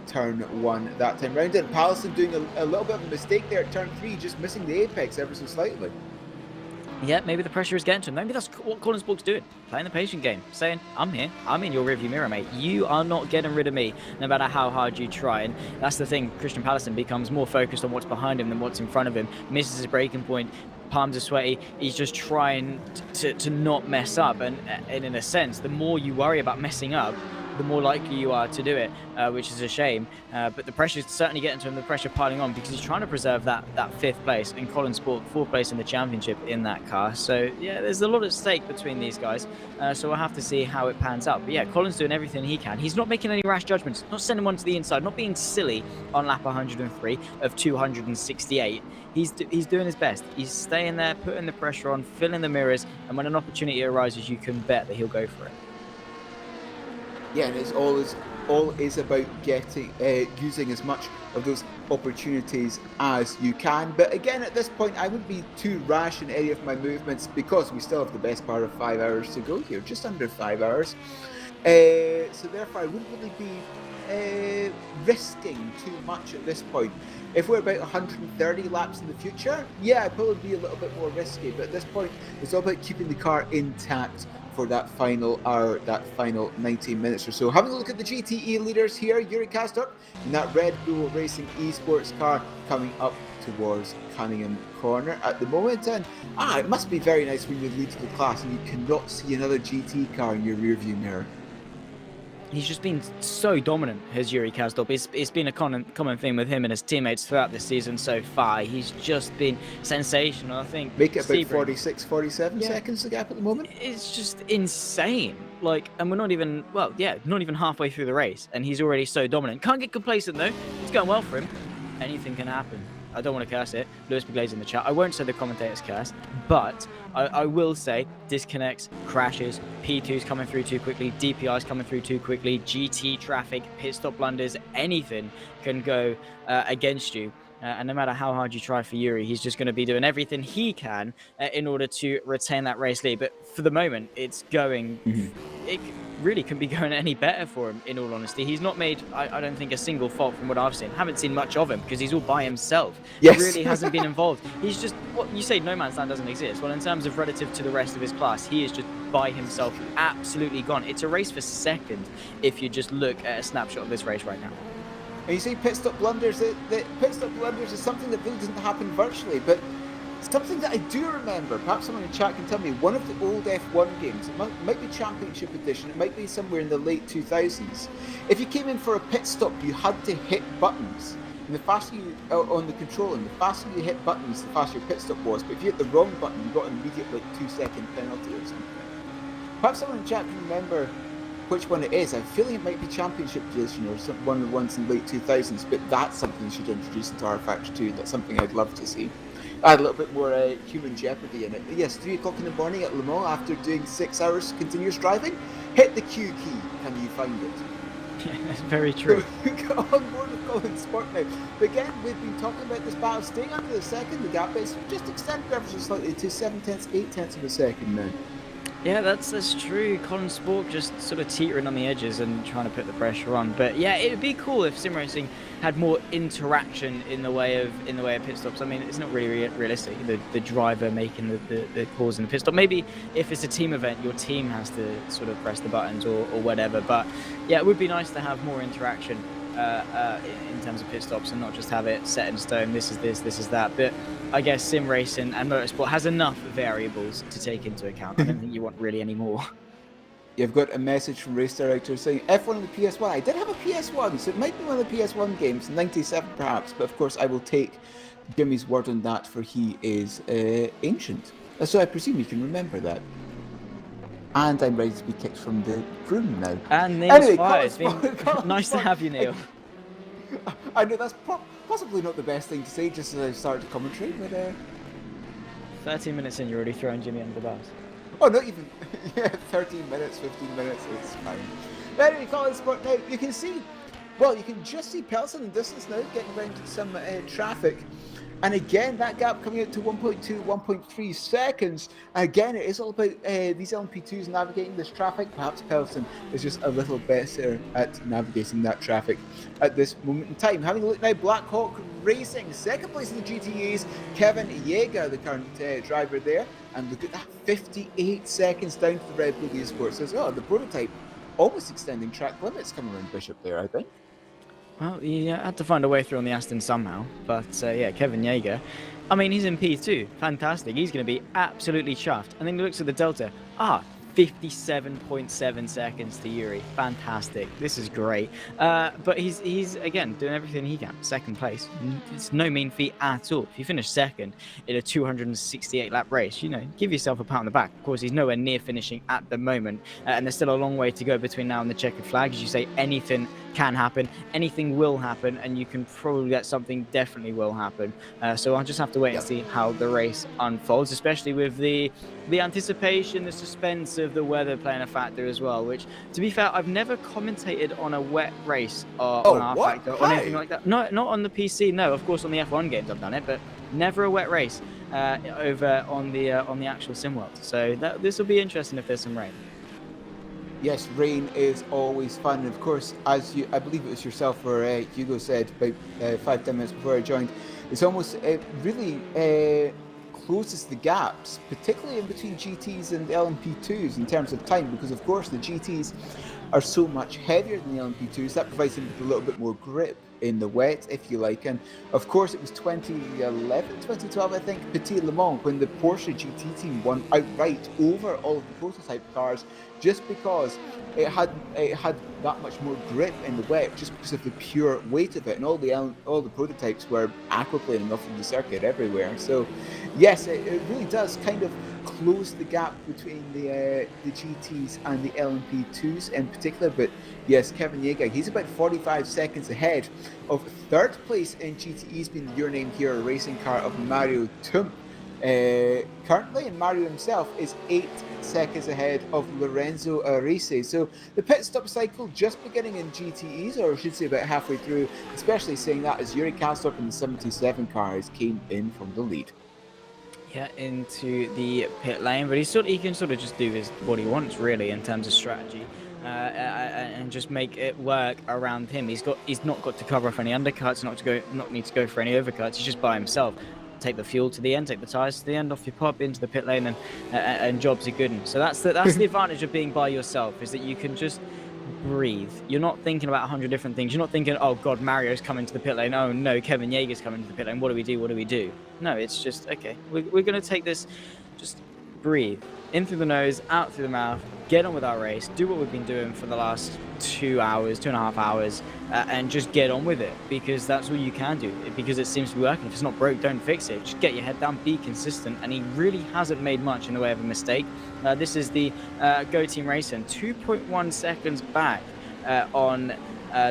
turn one that time round. And Pallison doing a little bit of a mistake there at turn three, just missing the apex ever so slightly. Yeah, maybe the pressure is getting to him. Maybe that's what Colin Sport's doing. Playing the patient game. Saying, I'm here. I'm in your rearview mirror, mate. You are not getting rid of me, no matter how hard you try. And that's the thing. Christian Pallison becomes more focused on what's behind him than what's in front of him. Misses his breaking point. Palms are sweaty. He's just trying to not mess up. And in a sense, the more you worry about messing up, the more likely you are to do it, which is a shame. But the pressure is certainly getting to him, the pressure piling on, because he's trying to preserve that fifth place, and Colin Sport fourth place in the championship in that car. So yeah, there's a lot at stake between these guys. So we'll have to see how it pans out. But yeah, Colin's doing everything he can. He's not making any rash judgments, not sending one to the inside, not being silly on lap 103 of 268. He's doing his best. He's staying there, putting the pressure on, filling the mirrors, and when an opportunity arises, you can bet that he'll go for it. Yeah, and it's all is about getting using as much of those opportunities as you can. But again, at this point, I wouldn't be too rash in any of my movements because we still have the best part of 5 hours to go here, just under 5 hours. So therefore, I wouldn't really be risking too much at this point. If we're about 130 laps in the future, yeah, I'd probably be a little bit more risky. But at this point, it's all about keeping the car intact for that final hour, that final 90 minutes or so. Having a look at the GTE leaders here, Yuri Kastrup in that Red Bull Racing Esports car coming up towards Cunningham Corner at the moment. And it must be very nice when you lead to the class and you cannot see another GT car in your rearview mirror. He's just been so dominant, has Yuri Kazdorp. It's been a common theme with him and his teammates throughout this season so far. He's just been sensational, I think. Make it about Sebring, 46, 47 seconds the gap at the moment. It's just insane. Like, and we're not even halfway through the race, and he's already so dominant. Can't get complacent though. It's going well for him. Anything can happen. I don't want to curse it. Lewis Beglaze in the chat. I won't say the commentators curse, but I will say disconnects, crashes, P2s coming through too quickly, DPIs coming through too quickly, GT traffic, pit stop blunders, anything can go against you. And no matter how hard you try for Yuri, he's just going to be doing everything he can in order to retain that race lead. But for the moment, it's going... It really couldn't be going any better for him, in all honesty. He's not made, I don't think, a single fault from what I've seen. Haven't seen much of him because he's all by himself. Yes. He really hasn't been involved. He's just... What you say no man's land doesn't exist. Well, in terms of relative to the rest of his class, he is just by himself, absolutely gone. It's a race for second if you just look at a snapshot of this race right now. And you say pit stop blunders. The pit stop blunders is something that really doesn't happen virtually, but something that I do remember. Perhaps someone in chat can tell me. One of the old F1 games. It might be Championship Edition. It might be somewhere in the late 2000s. If you came in for a pit stop, you had to hit buttons. And the faster you on the controller, and the faster you hit buttons, the faster your pit stop was. But if you hit the wrong button, you got an immediate 2-second penalty or something. Perhaps someone in chat can remember which one it is. I'm feeling it might be Championship Edition or one of the ones in the late 2000s, but that's something you should introduce into rFactor 2. That's something I'd love to see. add a little bit more human jeopardy in it. But yes, 3 o'clock in the morning at Le Mans after doing 6 hours continuous driving. Hit the Q key. Can you find it? That's very true. Go on board with Colin Sport now. But again, we've been talking about this battle staying under the second. The gap is just extended ever so slightly to 7/10, 8/10 of a second now. Yeah, that's true. Colin Sport just sort of teetering on the edges and trying to put the pressure on. But yeah, it would be cool if sim racing had more interaction in the way of pit stops. I mean, it's not really realistic. The driver making the calls in the pit stop. Maybe if it's a team event, your team has to sort of press the buttons or whatever. But yeah, it would be nice to have more interaction in terms of pit stops and not just have it set in stone. This is this, this is that. But I guess sim racing and motorsport has enough variables to take into account. I don't think you want really any more. You've got a message from Race Director saying F1 on the PS1. I did have a PS1, so it might be one of the PS1 games, 97 perhaps, but of course I will take Jimmy's word on that, for he is ancient. So I presume you can remember that. And I'm ready to be kicked from the room now. And Neil's fired. It's been nice to have you, Neil. I know that's possibly not the best thing to say just as I started to commentary, but 13 minutes in, you're already throwing Jimmy under the bus. Oh, not even. Yeah, 13 minutes, 15 minutes, it's fine. But anyway, Colin Sport now, you can see, well, you can just see Pelson in the distance now, getting around some traffic. And again, that gap coming out to 1.2, 1.3 seconds. Again, it is all about these LMP2s navigating this traffic. Perhaps Pelson is just a little better at navigating that traffic at this moment in time. Having a look now, Black Hawk Racing, second place in the GTAs. Kevin Yeager, the current driver there. And look at that, 58 seconds down to the Red Bull Esports. Says, oh, the prototype almost extending track limits coming around Bishop there, I think. Well, he had to find a way through on the Aston somehow. But yeah, Kevin Yeager, I mean, he's in P2. Fantastic. He's going to be absolutely chuffed. And then he looks at the Delta. 57.7 seconds to Yuri. Fantastic. This is great. But he's again doing everything he can. Second place. It's no mean feat at all. If you finish second in a 268 lap race, you know, give yourself a pat on the back. Of course, he's nowhere near finishing at the moment, and there's still a long way to go between now and the checkered flag. As you say, anything can happen, anything will happen, and you can probably get something definitely will happen. So I'll just have to wait and see how the race unfolds, especially with the anticipation, the suspense of the weather playing a factor as well, which, to be fair, I've never commentated on a wet race on rFactor or anything like that. No, not on the PC. No, of course on the F1 games I've done it, but never a wet race over on the actual sim world. So this will be interesting if there's some rain. Yes, rain is always fun. And of course, as I believe it was yourself or Hugo said about 5-10 minutes before I joined, it's almost really closes the gaps, particularly in between GTs and LMP2s in terms of time, because of course the GTs are so much heavier than the LMP2s. That provides them with a little bit more grip in the wet, if you like. And of course it was 2012, I think, Petit Le Mans, when the Porsche GT team won outright over all of the prototype cars, just because it had that much more grip in the wet, just because of the pure weight of it, and all the prototypes were aquaplaning off of the circuit everywhere. So yes, it really does kind of close the gap between the GTs and the LMP2s in particular. But yes, Kevin Yeager, he's about 45 seconds ahead of third place in GTE's been Your Name Here, a racing car of Mario Tump currently, and Mario himself is 8 seconds ahead of Lorenzo Arese. So the pit stop cycle just beginning in GTEs, or I should say about halfway through, especially saying that as Yuri Kaslorp in the 77 cars came in from the lead. Yeah, into the pit lane, but he can sort of just do what he wants really in terms of strategy, and just make it work around him. He's not got to cover off any undercuts, not need to go for any overcuts. He's just by himself. Take the fuel to the end, take the tyres to the end, off you pop into the pit lane, and jobs are good. So that's the advantage of being by yourself, is that you can just breathe. You're not thinking about 100 different things. You're not thinking, oh god, Mario's coming to the pit lane. Oh no, Kevin Yeager's coming to the pit lane. What do we do? No, it's just, okay, we're going to take this, just breathe. In through the nose, out through the mouth, get on with our race, do what we've been doing for the last 2.5 hours, and just get on with it, because that's all you can do, because it seems to be working. If it's not broke, don't fix it. Just get your head down, be consistent, and he really hasn't made much in the way of a mistake. This is the Go Team Racing, 2.1 seconds back on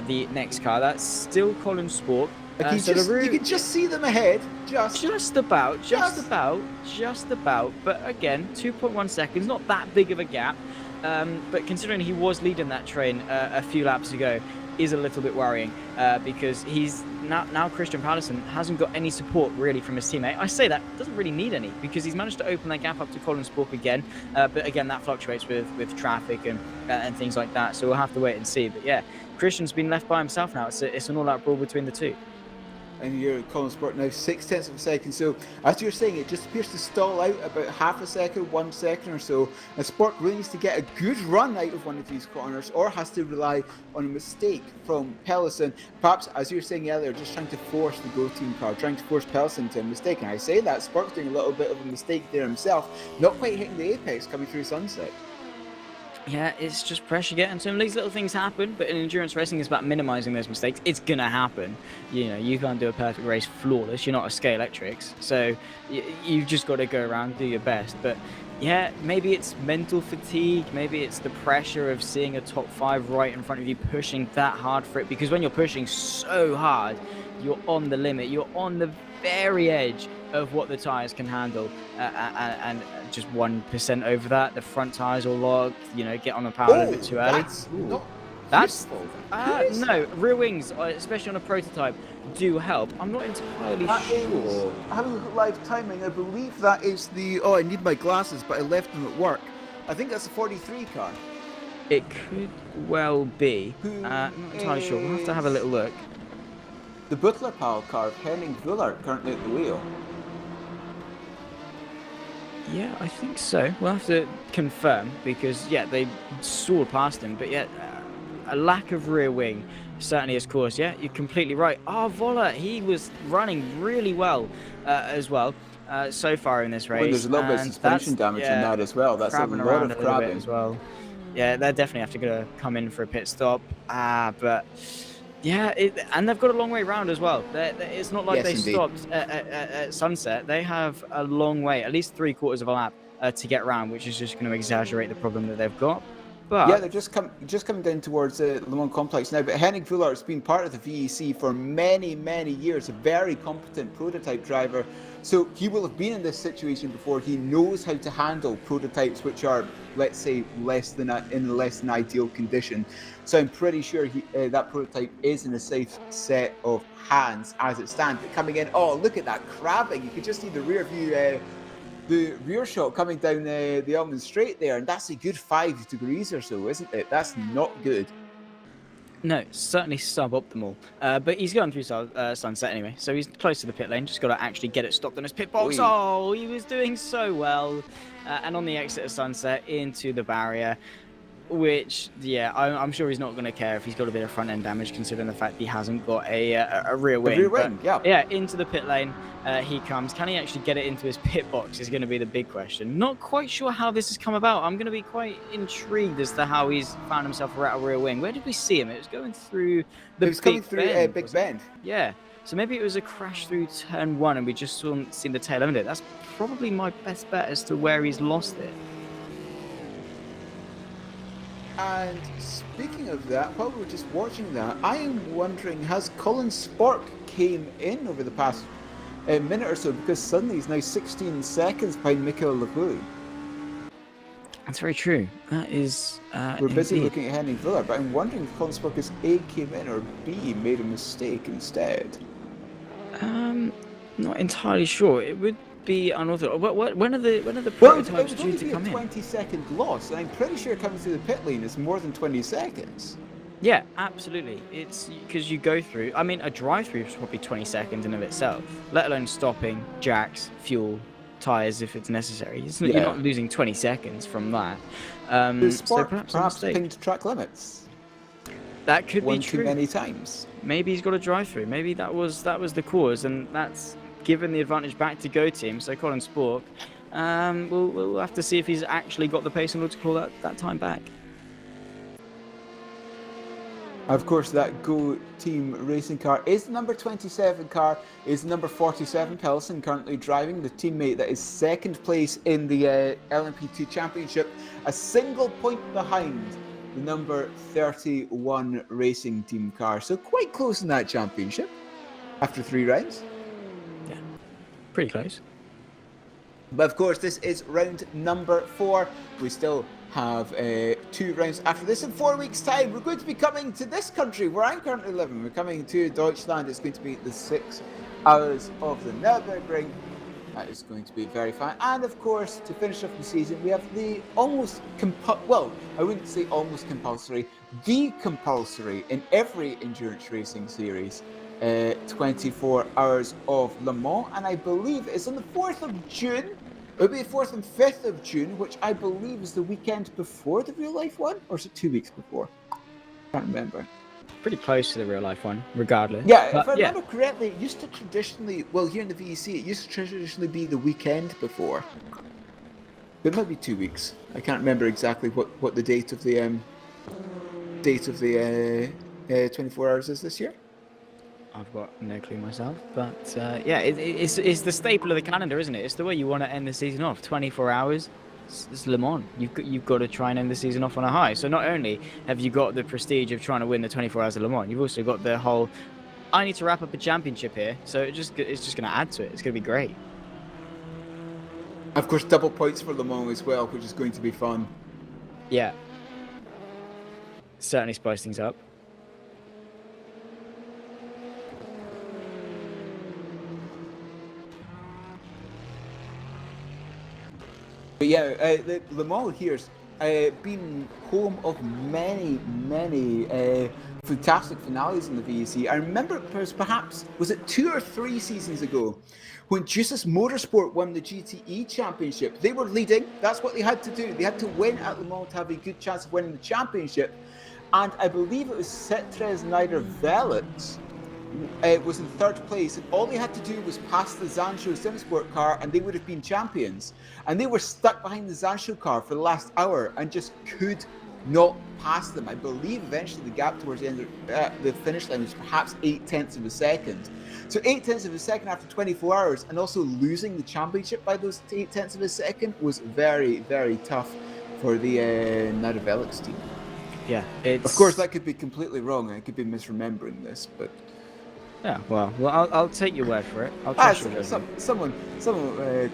the next car. That's still Colin Sport, Like you can just see them ahead, just about. But again, 2.1 seconds, not that big of a gap. But considering he was leading that train a few laps ago, is a little bit worrying because he's now Christian Patterson hasn't got any support really from his teammate. I say that doesn't really need any because he's managed to open that gap up to Colin Spork again. But again, that fluctuates with traffic and things like that. So we'll have to wait and see. But yeah, Christian's been left by himself now. It's an all-out brawl between the two. And you're Colin Sport now 0.6 of a second. So as you're saying, it just appears to stall out about half a second, 1 second or so. And Sport really needs to get a good run out of one of these corners, or has to rely on a mistake from Pellison. Perhaps, as you were saying earlier, just trying to force the Go Team car, trying to force Pellison to a mistake. And I say that Sport's doing a little bit of a mistake there himself, not quite hitting the apex coming through Sunset. Yeah, it's just pressure getting to him. These little things happen, but in endurance racing, it's about minimizing those mistakes. It's gonna happen. You know, you can't do a perfect race flawless. You're not a Scale Electrics, so you've just got to go around, do your best. But yeah, maybe it's mental fatigue. Maybe it's the pressure of seeing a top 5 right in front of you, pushing that hard for it. Because when you're pushing so hard, you're on the limit. You're on the very edge of what the tyres can handle, and just 1% over that, the front tyres will log. You know, get on the power a little bit too early. That's no, rear wings, especially on a prototype, do help. I'm not entirely sure. Having a look at live timing, I believe that is the. Oh, I need my glasses, but I left them at work. I think that's the 43 car. It could well be. Not entirely sure. We'll have to have a little look. The Butler Pal car of Henning Vullert currently at the wheel. Yeah, I think so. We'll have to confirm because, yeah, they soared past him. But, yeah, a lack of rear wing certainly has caused. Yeah, you're completely right. Oh, Vullert, he was running really well as well so far in this race. Well, there's a little bit of suspension damage in that as well. That's a lot of crabbing as well. Yeah, they're definitely have to come in for a pit stop. But... yeah, and they've got a long way round as well. It's not like they stopped at Sunset. They have a long way, at least 3/4 of a lap to get round, which is just going to exaggerate the problem that they've got. But yeah, they're just coming down towards Le Mans Complex now. But Henning Vullert has been part of the VEC for many, many years. A very competent prototype driver. So he will have been in this situation before. He knows how to handle prototypes which are, let's say, less than ideal condition. So I'm pretty sure that prototype is in a safe set of hands as it stands. But coming in, oh, look at that crabbing. You can just see the rear view, the rear shot coming down the Almond Straight there. And that's a good 5 degrees or so, isn't it? That's not good. No, certainly suboptimal. But he's going through Sunset anyway, so he's close to the pit lane. Just got to actually get it stopped on his pit box. Oh, he was doing so well. And on the exit of Sunset into the barrier, which, yeah, I'm sure he's not going to care if he's got a bit of front end damage, considering the fact he hasn't got a rear wing. Yeah, into the pit lane he comes. Can he actually get it into his pit box is going to be the big question. Not quite sure how this has come about. I'm going to be quite intrigued as to how he's found himself a rear wing. Where did we see him? It was going through the Big Bend. Yeah. So maybe it was a crash through turn 1 and we just seen the tail end of it. That's probably my best bet as to where he's lost it. And speaking of that, while we were just watching that, I am wondering, has Colin Spork came in over the past minute or so? Because suddenly he's now 16 seconds behind Michael Lebeau. That's very true. That is we're busy looking at Henning Vullert, but I'm wondering if Colin Spork has A, came in, or B, made a mistake instead. Not entirely sure. It would be unauthorized. When are the prototypes due to come in? Well, it would only be a 20-second loss, and I'm pretty sure coming through the pit lane is more than 20 seconds. Yeah, absolutely. It's because you go through. I mean, a drive-through is probably 20 seconds in of itself, let alone stopping, jacks, fuel, tires if it's necessary. You're not losing 20 seconds from that. So perhaps pinged track limits. That could be true. One too many times. Maybe he's got a drive-through. Maybe that was the cause, and that's given the advantage back to Go Team. So Colin Spork, we'll have to see if he's actually got the pace in order to call that time back. Of course, that Go Team racing car is the number 27 car, is number 47 Pellison currently driving, the teammate that is second place in the LMP2 Championship, a single point behind the number 31 racing team car. So quite close in that championship. after 3 rounds. Yeah, pretty close. But of course, this is round number 4. We still have 2 rounds after this. In 4 weeks' time, we're going to be coming to this country where I'm currently living. We're coming to Deutschland. It's going to be the 6 hours of the Nurburgring. That is going to be very fun. And of course, to finish off the season, we have the almost well, I wouldn't say almost compulsory, the compulsory in every endurance racing series, 24 hours of Le Mans. And I believe it's on the 4th of June. It'll be the 4th and 5th of June, which I believe is the weekend before the real life one, or is it 2 weeks before? Can't remember. Pretty close to the real life one, regardless. Yeah, But, if I remember correctly, it used to traditionally, well, here in the VEC, it used to traditionally be the weekend before. But it might be 2 weeks. I can't remember exactly what the date of the 24 hours is this year. I've got no clue myself, but yeah, it's the staple of the calendar, isn't it? It's the way you want to end the season off. 24 hours, it's Le Mans. You've got to try and end the season off on a high. So not only have you got the prestige of trying to win the 24 hours of Le Mans, you've also got the whole, I need to wrap up a championship here. So it's just going to add to it. It's going to be great. Of course, double points for Le Mans as well, which is going to be fun. Yeah, certainly spice things up. But yeah, Le Mans here's been home of many fantastic finales in the VEC. I remember perhaps, was it 2 or 3 seasons ago, when Juices Motorsport won the GTE championship. They were leading, that's what they had to do. They had to win at Le Mans to have a good chance of winning the championship. And I believe it was Cetres Nider Velix was in 3rd place, and all they had to do was pass the Zansho Simsport car and they would have been champions. And they were stuck behind the Zansho car for the last hour and just could not pass them. I believe eventually the gap towards the end of the finish line was perhaps 0.8 of a second. So 0.8 of a second after 24 hours, and also losing the championship by those 0.8 of a second, was very, very tough for the Nider Velix team. Yeah, Of course, that could be completely wrong. I could be misremembering this, but yeah. Well, I'll take your word for it. I'll trust your judgment. someone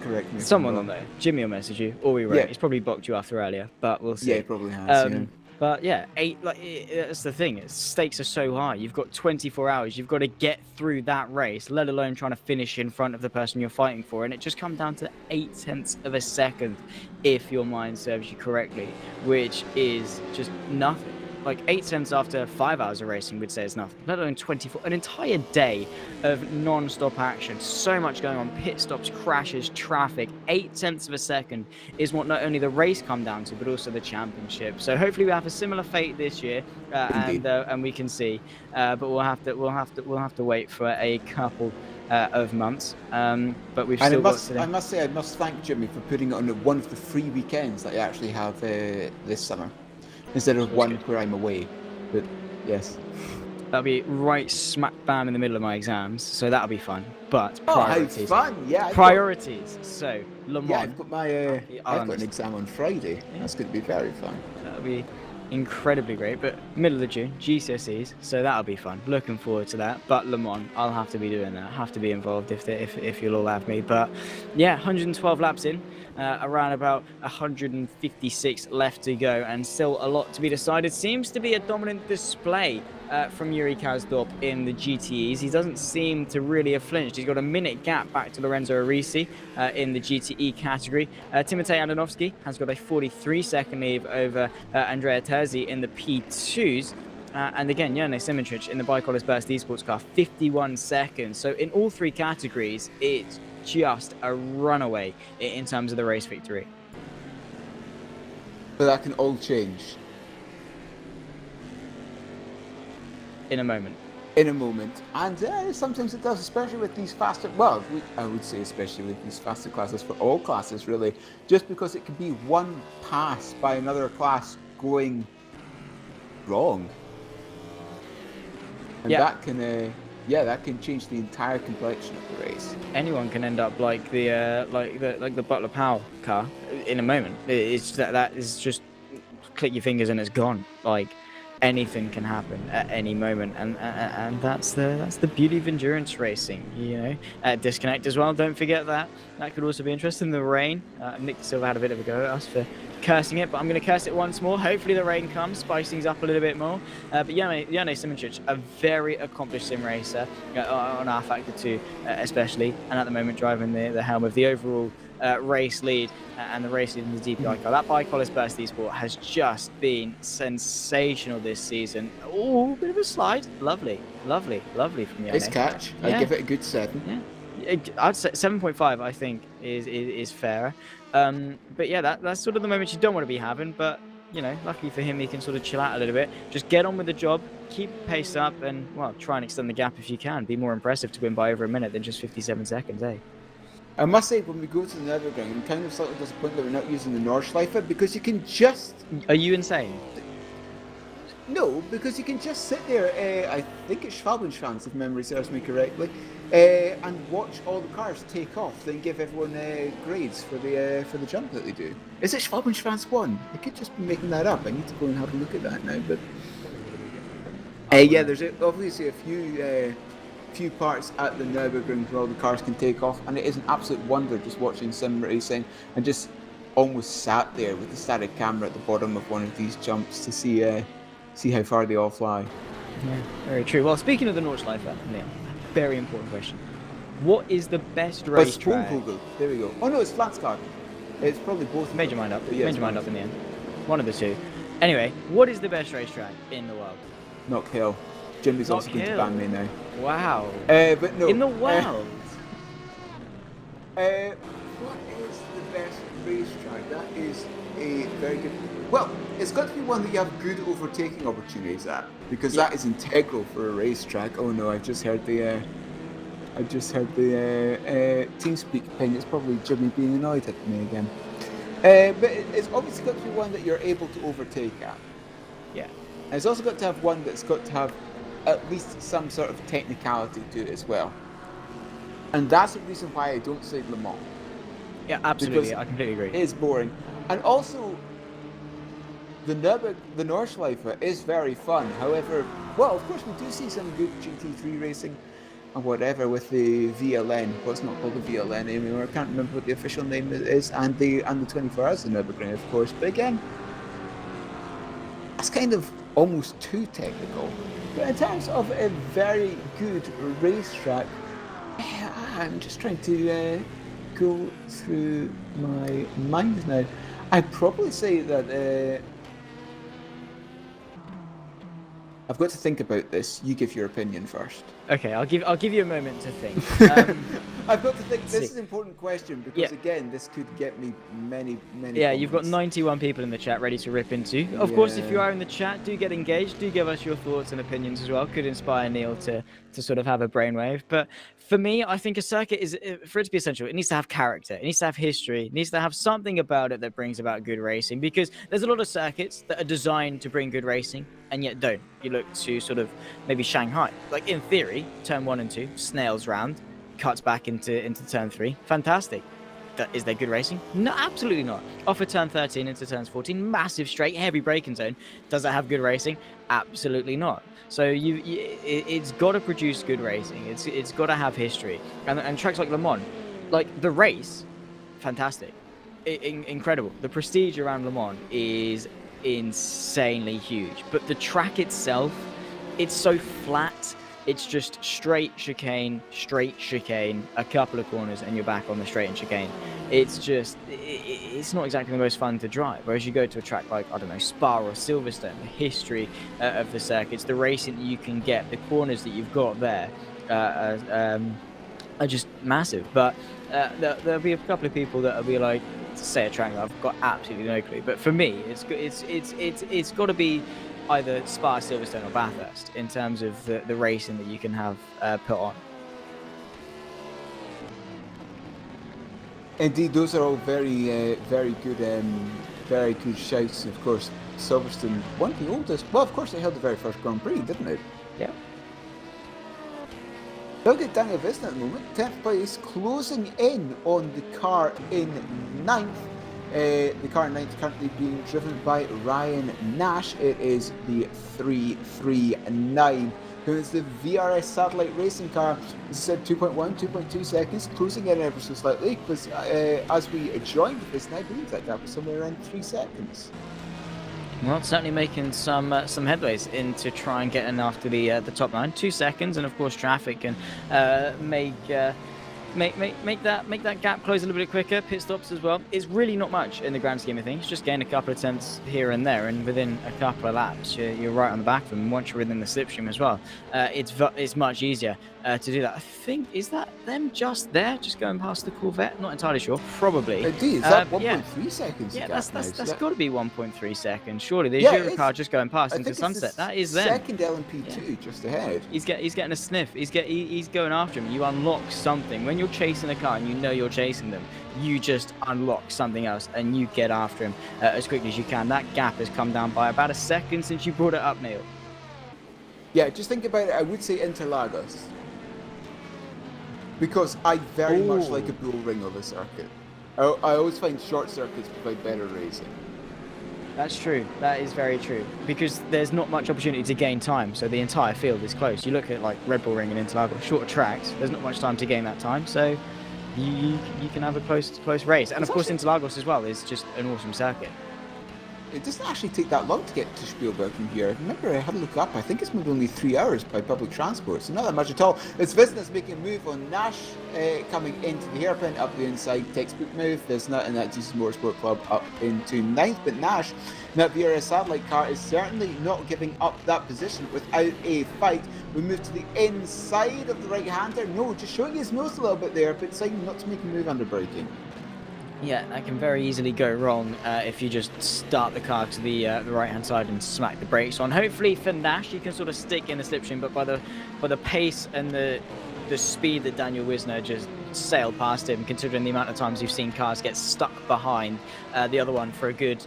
correct me. Someone on there. Jimmy will message you, or we wrote. Yeah. He's probably blocked you after earlier, but we'll see. Yeah, he probably has. Yeah. But yeah, that's the thing. Stakes are so high. You've got 24 hours. You've got to get through that race, let alone trying to finish in front of the person you're fighting for. And it just comes down to 0.8 of a second, if your mind serves you correctly, which is just nothing. Like 0.8 after 5 hours of racing would say it's nothing, let alone 24, an entire day of non-stop action, so much going on, pit stops, crashes, traffic. 0.8 of a second is what not only the race come down to, but also the championship. So hopefully we have a similar fate this year, and we can see, but we'll have to wait for a couple of months. But we've still got today. I must say, I must thank Jimmy for putting it on one of the free weekends that I actually have this summer, instead of one where I'm away. But yes, that'll be right smack bam in the middle of my exams, so that'll be fun. But priorities. Oh, how fun! Yeah, priorities. So Le Mans. Yeah, I've got I've got an exam on Friday. Yeah. That's going to be very fun. That'll be incredibly great. But middle of June, GCSEs, so that'll be fun. Looking forward to that. But Le Mans, I'll have to be doing that. Have to be involved if you'll all have me. But yeah, 112 laps in. Around about 156 left to go, and still a lot to be decided. Seems to be a dominant display from Yuri Kazdorp in the GTEs. He doesn't seem to really have flinched. He's got a minute gap back to Lorenzo Arisi in the GTE category. Timotej Andonovski has got a 43-second lead over Andrea Terzi in the P2s. And again, Jerne Simoncic in the Bicolis Burst Esports car, 51 seconds. So in all 3 categories, it's just a runaway in terms of the race victory. But that can all change in a moment. And sometimes it does, especially with these faster, well, I would say especially with these faster classes, for all classes really, just because it could be one pass by another class going wrong. And that can change the entire complexion of the race. Anyone can end up like the Butler Powell car in a moment. It's that is just click your fingers and it's gone. Like anything can happen at any moment, and that's the beauty of endurance racing. Disconnect as well. Don't forget that could also be interesting. The rain. Nick Silva had a bit of a go at us for cursing it, but I'm going to curse it once more. Hopefully the rain comes, spice things up a little bit more. But Jane Simoncic, a very accomplished sim racer on rFactor 2 especially, and at the moment driving the helm of the overall race lead and the race lead in the DPI car. That bike Hollis Burst Esport has just been sensational this season. Oh, bit of a slide. Lovely from Jane. Nice catch. Yeah. I give it a good 7. Yeah, I'd say 7.5. I think is fair. But yeah, that's sort of the moments you don't want to be having. But luckily for him, he can sort of chill out a little bit. Just get on with the job, keep pace up, and try and extend the gap if you can. Be more impressive to win by over a minute than just 57 seconds, eh? I must say, when we go to the Nurburgring, I'm kind of slightly disappointed that we're not using the Nordschleife, because you can just... Are you insane? No, because you can just sit there, I think it's Schwabenschwanz, if memory serves me correctly, and watch all the cars take off, then give everyone grades for the jump that they do. Is it Schwabenschwanz 1? I could just be making that up. I need to go and have a look at that now, but... yeah, there's obviously a few parts at the Nürburgring where all the cars can take off, and it is an absolute wonder just watching sim racing and just almost sat there with the static camera at the bottom of one of these jumps to see how far they all fly. Yeah, very true. Well, speaking of the Nordschleife, Liam, very important question. What is the best racetrack? There we go. Oh no, it's Flatsgarden. It's probably both. Made your mind up. Yeah, Made your mind up in the end. One of the two. Anyway, what is the best racetrack in the world? Knock Hill. Jimmy's also going to ban me now. Wow. But no. In the world? What is the best racetrack? That is a very good... Well, it's got to be one that you have good overtaking opportunities at, because that is integral for a racetrack. Oh no, I just heard the TeamSpeak ping. It's probably Jimmy being annoyed at me again. But it's obviously got to be one that you're able to overtake at. Yeah. And it's also got to have one that's got to have at least some sort of technicality to it as well. And that's the reason why I don't say Le Mans. Yeah, absolutely. I completely agree. It is boring. And also, the Nordschleife is very fun. However, well, of course, we do see some good GT3 racing and whatever with the VLN. Well, it's not called the VLN anymore. I can't remember what the official name is. And the 24 Hours of Nürburgring, of course. But again, it's kind of almost too technical. But in terms of a very good racetrack, I'm just trying to go through my mind now. I'd probably say that I've got to think about this. You give your opinion first. Okay, I'll give you a moment to think. I've got to think. This is an important question because again, this could get me many. Yeah, comments. you've got 91 people in the chat ready to rip into. Of course, if you are in the chat, do get engaged. Do give us your thoughts and opinions as well. Could inspire Neil to sort of have a brainwave. But for me, I think a circuit is, for it to be essential, it needs to have character. It needs to have history. It needs to have something about it that brings about good racing. Because there's a lot of circuits that are designed to bring good racing and yet don't. You look to sort of maybe Shanghai. Like in theory, turn 1 and 2, snails round, cuts back into turn 3. Fantastic. Is there good racing? No, absolutely not. Off of turn 13 into turns 14, massive straight, heavy braking zone. Does it have good racing? Absolutely not. So it's got to produce good racing. It's got to have history. And tracks like Le Mans, like the race, fantastic, incredible. The prestige around Le Mans is insanely huge. But the track itself, it's so flat. It's just straight chicane, a couple of corners, and you're back on the straight and chicane. It's just, it's not exactly the most fun to drive. Whereas you go to a track like, I don't know, Spa or Silverstone, the history of the circuits, the racing that you can get, the corners that you've got there are just massive. But there'll be a couple of people that will be like, say a track that I've got absolutely no clue. But for me, it's got to be either Spa, Silverstone or Bathurst in terms of the racing that you can have put on. Indeed, those are all very good shouts. Of course, Silverstone, one of the oldest. Well, of course, they held the very first Grand Prix, didn't it? Yeah. Look at Daniel Visna at the moment, 10th place, closing in on the car in 9th. The car in ninth currently being driven by Ryan Nash. It is the 339. Who is the VRS satellite racing car. As I said, 2.1, 2.2 seconds, closing in ever so slightly, because as we joined this, and I believe that gap was somewhere around 3 seconds. Well, certainly making some headways in to try and get in after the top 9. 2 seconds, and of course traffic can make that gap close a little bit quicker. Pit stops as well. It's really not much in the grand scheme of things. Just gain a couple of attempts here and there, and within a couple of laps, you're right on the back of them. And once you're within the slipstream as well, it's much easier to do that. I think, is that them just there, just going past the Corvette? Not entirely sure. Probably. Indeed, is that 1.3 seconds? Yeah, that's got to be 1.3 seconds. Surely the Yeah, Euro car just going past into sunset. That is them. Second LMP2 just ahead. He's getting a sniff. He's going after him. You unlock something when you're chasing a car and you know you're chasing them. You just unlock something else and you get after him as quickly as you can. That gap has come down by about a second since you brought it up, Neil. Yeah, just think about it. I would say Interlagos, because I very much like a bull ring of a circuit. I always find short circuits provide better racing. That's true. That is very true. Because there's not much opportunity to gain time, so the entire field is close. You look at like Red Bull Ring and Interlagos, shorter tracks. There's not much time to gain that time, so you can have a close race. And of course, Interlagos as well is just an awesome circuit. It doesn't actually take that long to get to Spielberg from here. I remember I had a look up. I think it's maybe only 3 hours by public transport, so not that much at all. It's Business making a move on Nash, coming into the hairpin, up the inside, textbook move. There's not in that GC Motorsport Club up into 9th, but Nash, that VRS satellite car, is certainly not giving up that position without a fight. We move to the inside of the right-hander. No, just showing his nose a little bit there, but deciding not to make a move under braking. Yeah, that can very easily go wrong if you just start the car to the right-hand side and smack the brakes on. Hopefully for Nash, you can sort of stick in the slipstream, but by the pace and the speed that Daniel Wisner just sailed past him, considering the amount of times you've seen cars get stuck behind the other one for a good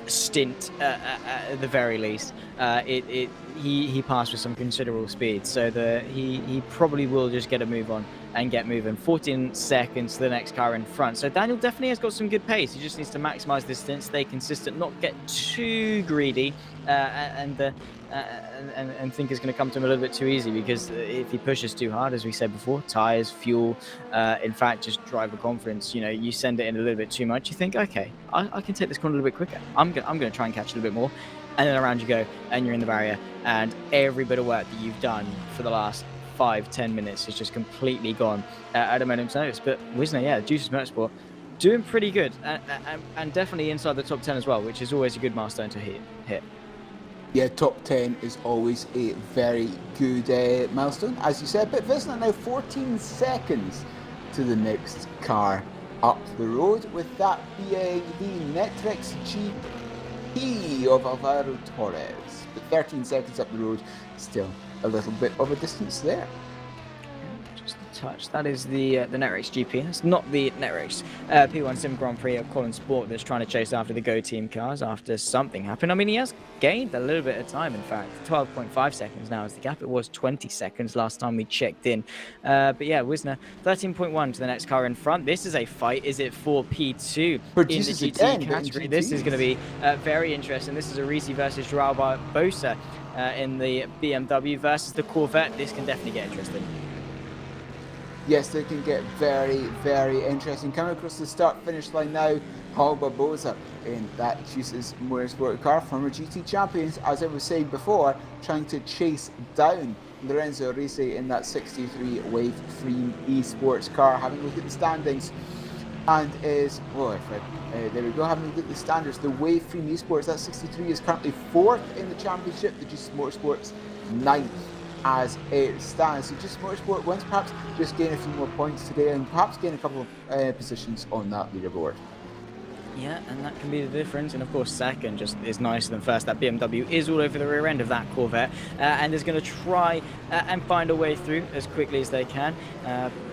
stint at the very least, he passed with some considerable speed, so he probably will just get a move on and get moving. 14 seconds to the next car in front, so Daniel definitely has got some good pace. He just needs to maximize this stint, stay consistent, not get too greedy, and think it's going to come to him a little bit too easy, because if he pushes too hard, as we said before, tires, fuel, in fact just driver confidence, you send it in a little bit too much, you think, okay, I can take this corner a little bit quicker, I'm going to try and catch a little bit more, and then around you go and you're in the barrier, and every bit of work that you've done for the last 5-10 minutes is just completely gone at a moment's notice. But Wisner, Juices Motorsport, doing pretty good, and definitely inside the top 10 as well, which is always a good milestone to hit. Yeah, top 10 is always a very good milestone, as you said. But Wisner now 14 seconds to the next car up the road, with that being the Netrix GP of Alvaro Torres. But 13 seconds up the road, still a little bit of a distance there. Just a touch. That is the Netrix GP. It's not the Netrix P1 Sim Grand Prix of Collins Sport that's trying to chase after the Go Team cars after something happened. I mean, he has gained a little bit of time, in fact. 12.5 seconds now is the gap. It was 20 seconds last time we checked in. But yeah, Wisner, 13.1 to the next car in front. This is a fight. Is it for P2 in the GT category? This is going to be very interesting. This is a Risi versus Joao Barbosa in the BMW versus the Corvette. This can definitely get interesting. Yes, they can get very, very interesting. Coming across the start-finish line now, Joao Barbosa in that Juices Motorsport car, former GT champions, as I was saying before, trying to chase down Lorenzo Risi in that 63 Wave Free eSports car. Having a look at the standings, and is, there we go, having a look at the standards, the Wave Free eSports, that 63 is currently 4th in the championship, the Juices Motorsports 9th. As it stands. So just Motorsport wants perhaps just gain a few more points today and perhaps gain a couple of positions on that leaderboard. Yeah, and that can be the difference. And of course, second just is nicer than first. That BMW is all over the rear end of that Corvette and is going to try and find a way through as quickly as they can.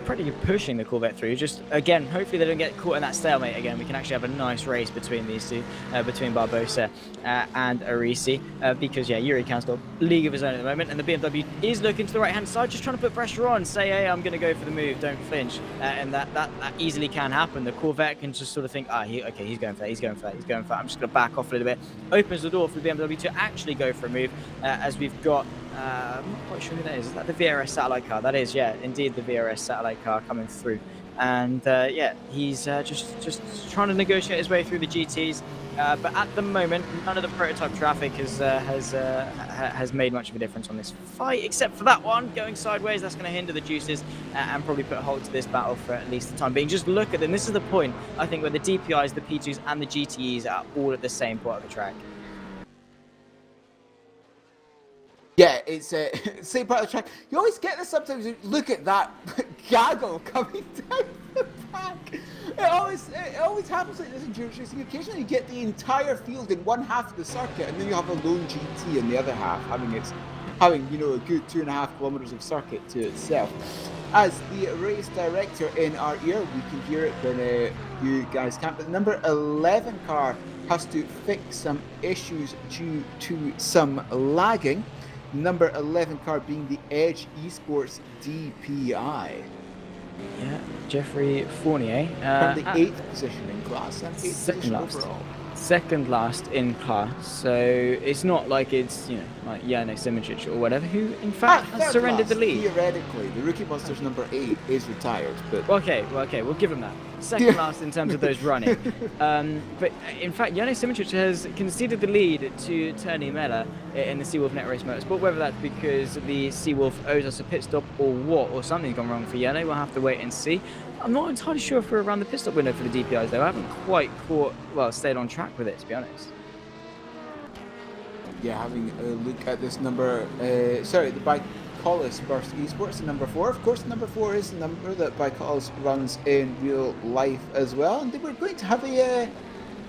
practically pushing the Corvette through. Just again, hopefully they don't get caught in that stalemate again. We can actually have a nice race between these two, between Barbosa and Arisi, because yeah, Yuri can't stop league of his own at the moment, and the BMW is looking to the right hand side, just trying to put pressure on, say, hey, I'm going to go for the move, don't flinch, and that easily can happen. The Corvette can just sort of think, okay, he's going for that, he's going for that, he's going for that. I'm just going to back off a little bit. Opens the door for the BMW to actually go for a move, as we've got. I'm not quite sure who that is. Is that the VRS satellite car? That is, yeah, indeed the VRS satellite car coming through. And yeah, he's just trying to negotiate his way through the GTs. But at the moment, none of the prototype traffic has made much of a difference on this fight, except for that one going sideways. That's going to hinder the juices and probably put a halt to this battle for at least the time being. Just look at them. This is the point, I think, where the DPIs, the P2s, and the GTEs are all at the same part of the track. Yeah, it's same part of the track. You always get this sometimes. Look at that gaggle coming down the back. It always happens like this in endurance racing. Occasionally, you get the entire field in one half of the circuit, and then you have a lone GT in the other half, having a good 2.5 kilometers of circuit to itself. As the race director in our ear, we can hear it when you guys can't. But the number 11 car has to fix some issues due to some lagging. Number 11 car being the Edge Esports DPI. Yeah, Jeffrey Fournier. From the 8th position in class and 8th position overall. Second last in class, so it's not like it's, like Yannick Simincic or whatever, who in fact has surrendered the lead. Theoretically, the Rookie Monsters number 8 is retired, but okay, we'll give him that. Second last in terms of those running. But in fact, Yannick Simincic has conceded the lead to Tony Mella in the Seawolf Net Race Motorsport. Whether that's because the Seawolf owes us a pit stop or what, or something's gone wrong for Yannick, we'll have to wait and see. I'm not entirely sure if we're around the pit stop window for the DPIs though. I haven't quite stayed on track with it, to be honest. Yeah, having a look at this number, the Bicolis Burst Esports, the number 4. Of course, the number 4 is the number that Bicolis runs in real life as well. And they were going to have a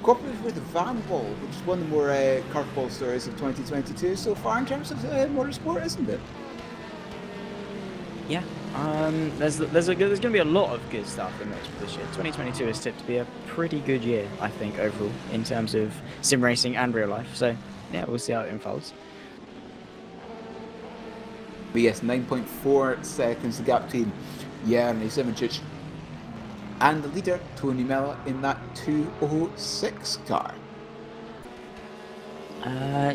cooperative with Van Ball, which is one of the more curveball stories of 2022 so far in terms of motorsport, isn't it? Yeah. There's going to be a lot of good stuff in motorsport this year. 2022 is tipped to be a pretty good year, I think, overall, in terms of sim racing and real life. So, yeah, we'll see how it unfolds. But yes, 9.4 seconds the gap between Yannick Simincic and the leader, Tony Mella, in that 206 car.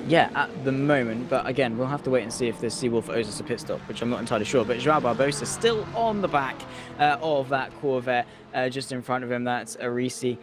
Yeah, at the moment, but again, we'll have to wait and see if the Seawolf owes us a pit stop, which I'm not entirely sure. But Joao Barbosa still on the back of that Corvette, just in front of him. That's Arisi.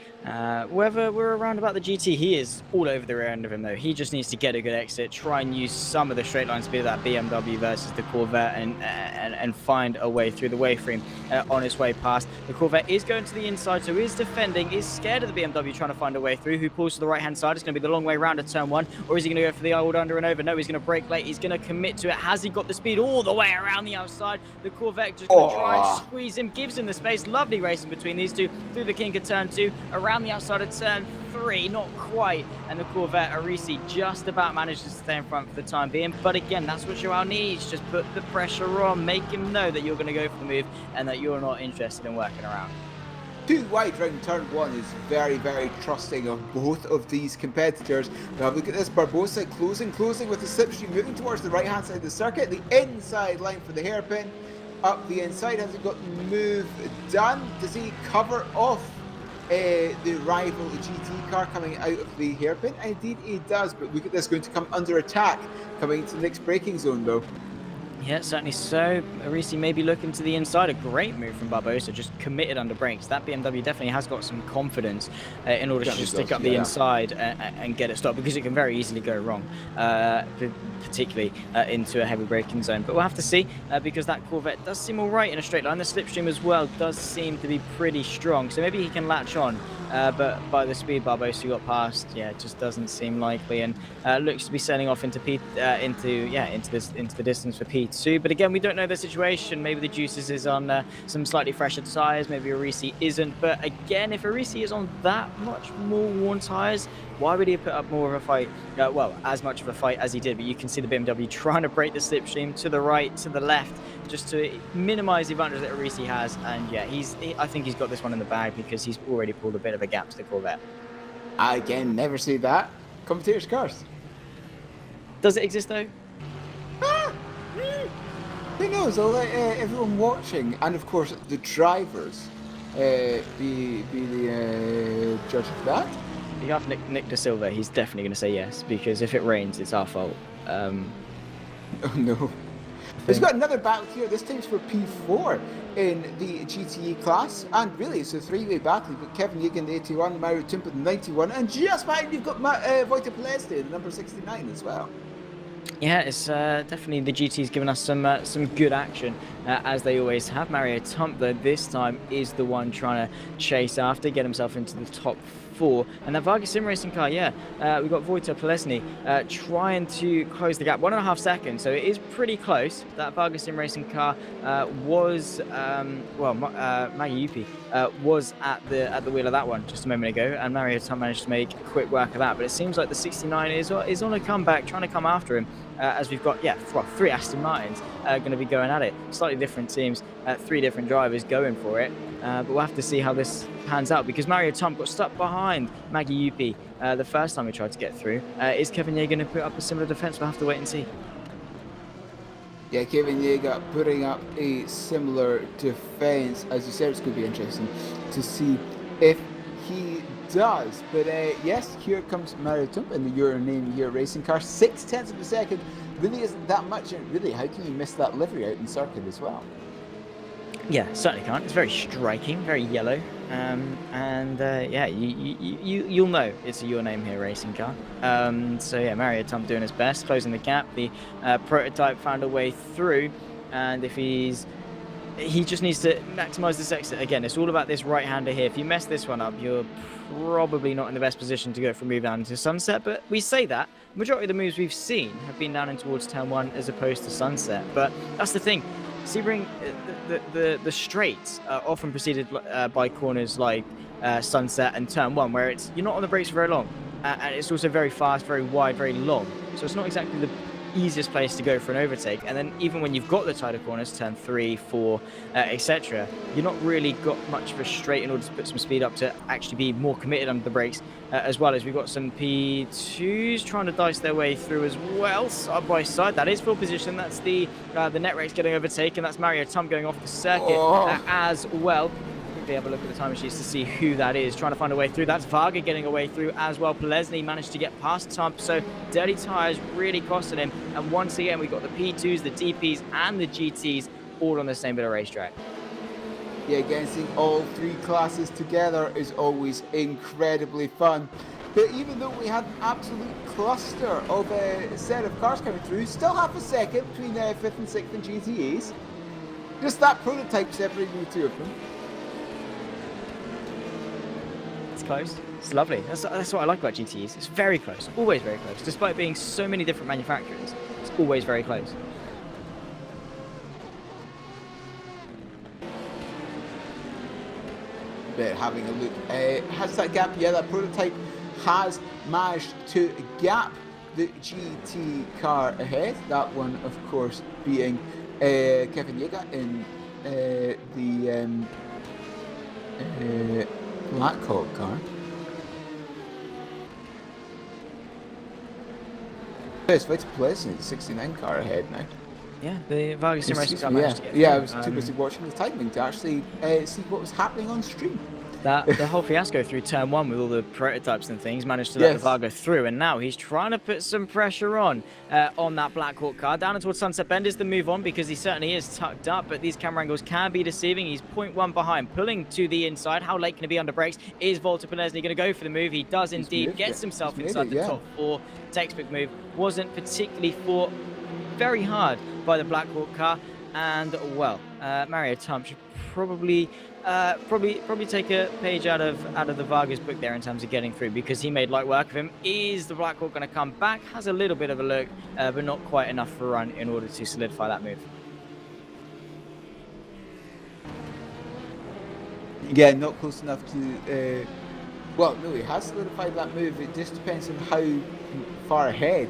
Whether we're around about the GT, he is all over the rear end of him, though. He just needs to get a good exit, try and use some of the straight line speed of that BMW versus the Corvette, and find a way through the wayframe on his way past. The Corvette is going to the inside, so is defending, is scared of the BMW trying to find a way through. Who pulls to the right-hand side? It's going to be the long way round at turn 1. Or is he going to go for the old under and over? No, he's going to brake late. He's going to commit to it. Has he got the speed all the way around the outside? The Corvette just going to try and squeeze him, gives him the space. Lovely racing between these two. Through the kink of turn 2, around the outside of turn 3, not quite. And the Corvette, Arisi, just about manages to stay in front for the time being. But again, that's what Joao needs. Just put the pressure on. Make him know that you're going to go for the move and that you're not interested in working around. Too wide round turn 1 is very, very trusting of both of these competitors. Now look at this, Barbosa closing with the slipstream, moving towards the right hand side of the circuit, the inside line for the hairpin. Up the inside, has he got the move done? Does he cover off the rival GT car coming out of the hairpin? Indeed he does, but look at this, going to come under attack, coming into the next braking zone though. Yeah, certainly so. Arisi may be looking to the inside. A great move from Barbosa, just committed under brakes. That BMW definitely has got some confidence in order to just stick up the inside and get it stopped, because it can very easily go wrong, particularly into a heavy braking zone. But we'll have to see, because that Corvette does seem all right in a straight line. The slipstream as well does seem to be pretty strong, so maybe he can latch on. But by the speed Barbosa got past, yeah, it just doesn't seem likely, and looks to be sailing off into the distance for P2. P2. But again, we don't know the situation. Maybe the Juices is on some slightly fresher tyres. Maybe Arisi isn't. But again, if Arisi is on that much more worn tyres, why would he put up more of a fight? Well, as much of a fight as he did. But you can see the BMW trying to break the slipstream to the right, to the left, just to minimise the advantage that Arisi has. And yeah, I think he's got this one in the bag because he's already pulled a bit of a gap to the Corvette. I again never say that. Commentators' cars. Does it exist though? Who knows? I'll let everyone watching, and of course the drivers, be the judge of that. You have Nick De Silva. He's definitely going to say yes because if it rains, it's our fault. Oh no. He's got another battle here. This time's for P4 in the GTE class, and really it's a three-way battle. You've got Kevin Yegan, the 81, Mario Tumpa, the 91, and just behind you've got Vojta Pelesny, the number 69 as well. Yeah, it's definitely the GT's given us some good action, as they always have. Mario Tump, though, this time is the one trying to chase after, get himself into the top 4. And that Vargas Sim Racing car, yeah, we've got Vojta Pelesny trying to close the gap. 1.5 seconds, so it is pretty close. That Vargas Sim Racing car was, Maggie Yupi was at the wheel of that one just a moment ago, and Mario Tump managed to make quick work of that. But it seems like the 69 is on a comeback, trying to come after him. As we've got, 3 Aston Martins going to be going at it. Slightly different teams, 3 different drivers going for it. But we'll have to see how this pans out because Mario Tump got stuck behind Maggie Yupi the first time we tried to get through. Is Kevin Yeager going to put up a similar defence? We'll have to wait and see. Yeah, Kevin Yeager putting up a similar defence. As you said, it's going to be interesting to see if he does. But yes, here comes Mario Tump in the Your Name Your racing car. 0.6 of a second really isn't that much. And really, how can you miss that livery out in circuit as well? Yeah, certainly can't. It's very striking, very yellow, you'll know it's a Your Name Here racing car. So yeah, Mario Tump doing his best, closing the gap. The prototype found a way through, and if he just needs to maximise this exit. Again, it's all about this right-hander here. If you mess this one up, you're probably not in the best position to go from move down into sunset. But we say that the majority of the moves we've seen have been down in towards turn 1 as opposed to sunset. But that's the thing. Sebring, the straights are often preceded by corners like sunset and turn 1, where you're not on the brakes for very long, and it's also very fast, very wide, very long. So it's not exactly the easiest place to go for an overtake. And then even when you've got the tighter corners, turn 3, 4, etc., you're not really got much of a straight in order to put some speed up to actually be more committed under the brakes, as well as we've got some P2s trying to dice their way through as well, side by side. That is full position. That's the Netrex getting overtaken. That's Mario Tump going off the circuit as well. Quickly have a look at the time machines to see who that is trying to find a way through. That's Varga getting a way through as well. Pelesny managed to get past Tump, so dirty tyres really costing him. And once again, we've got the P2s, the DPs, and the GTs all on the same bit of racetrack. Yeah, again, seeing all 3 classes together is always incredibly fun. But even though we had an absolute cluster of a set of cars coming through, still half a second between 5th and 6th and GTAs. Just that prototype separating the 2 of them. It's close. It's lovely. That's what I like about GTEs. It's very close. Always very close. Despite being so many different manufacturers, it's always very close. But having a look, has that gap? Yeah, that prototype has managed to gap the GT car ahead. That one, of course, being Kevin Yeager in the Blackhawk car. It's Vojta Pelesny, the 69 car ahead now. Yeah, the Vargas Sim Racing car managed to get I through. was too busy watching the timing to actually see what was happening on stream. The whole fiasco through turn 1 with all the prototypes and things managed to let the Vargo through, and now he's trying to put some pressure on that Blackhawk car. Down towards Sunset Bend is the move on because he certainly is tucked up, but these camera angles can be deceiving. He's 0.1 behind, pulling to the inside. How late can he be under brakes? Is Vojta Pelesny going to go for the move? He does indeed. Gets himself inside the top 4. Textbook move. Wasn't particularly fought very hard by the Blackhawk car, and well, Mario Tump should probably take a page out of the Vargas book there in terms of getting through, because he made light work of him. Is the Black Hawk going to come back? Has a little bit of a look, but not quite enough for a run in order to solidify that move. Yeah, not close enough to. Well, no, he has solidified that move. It just depends on how far ahead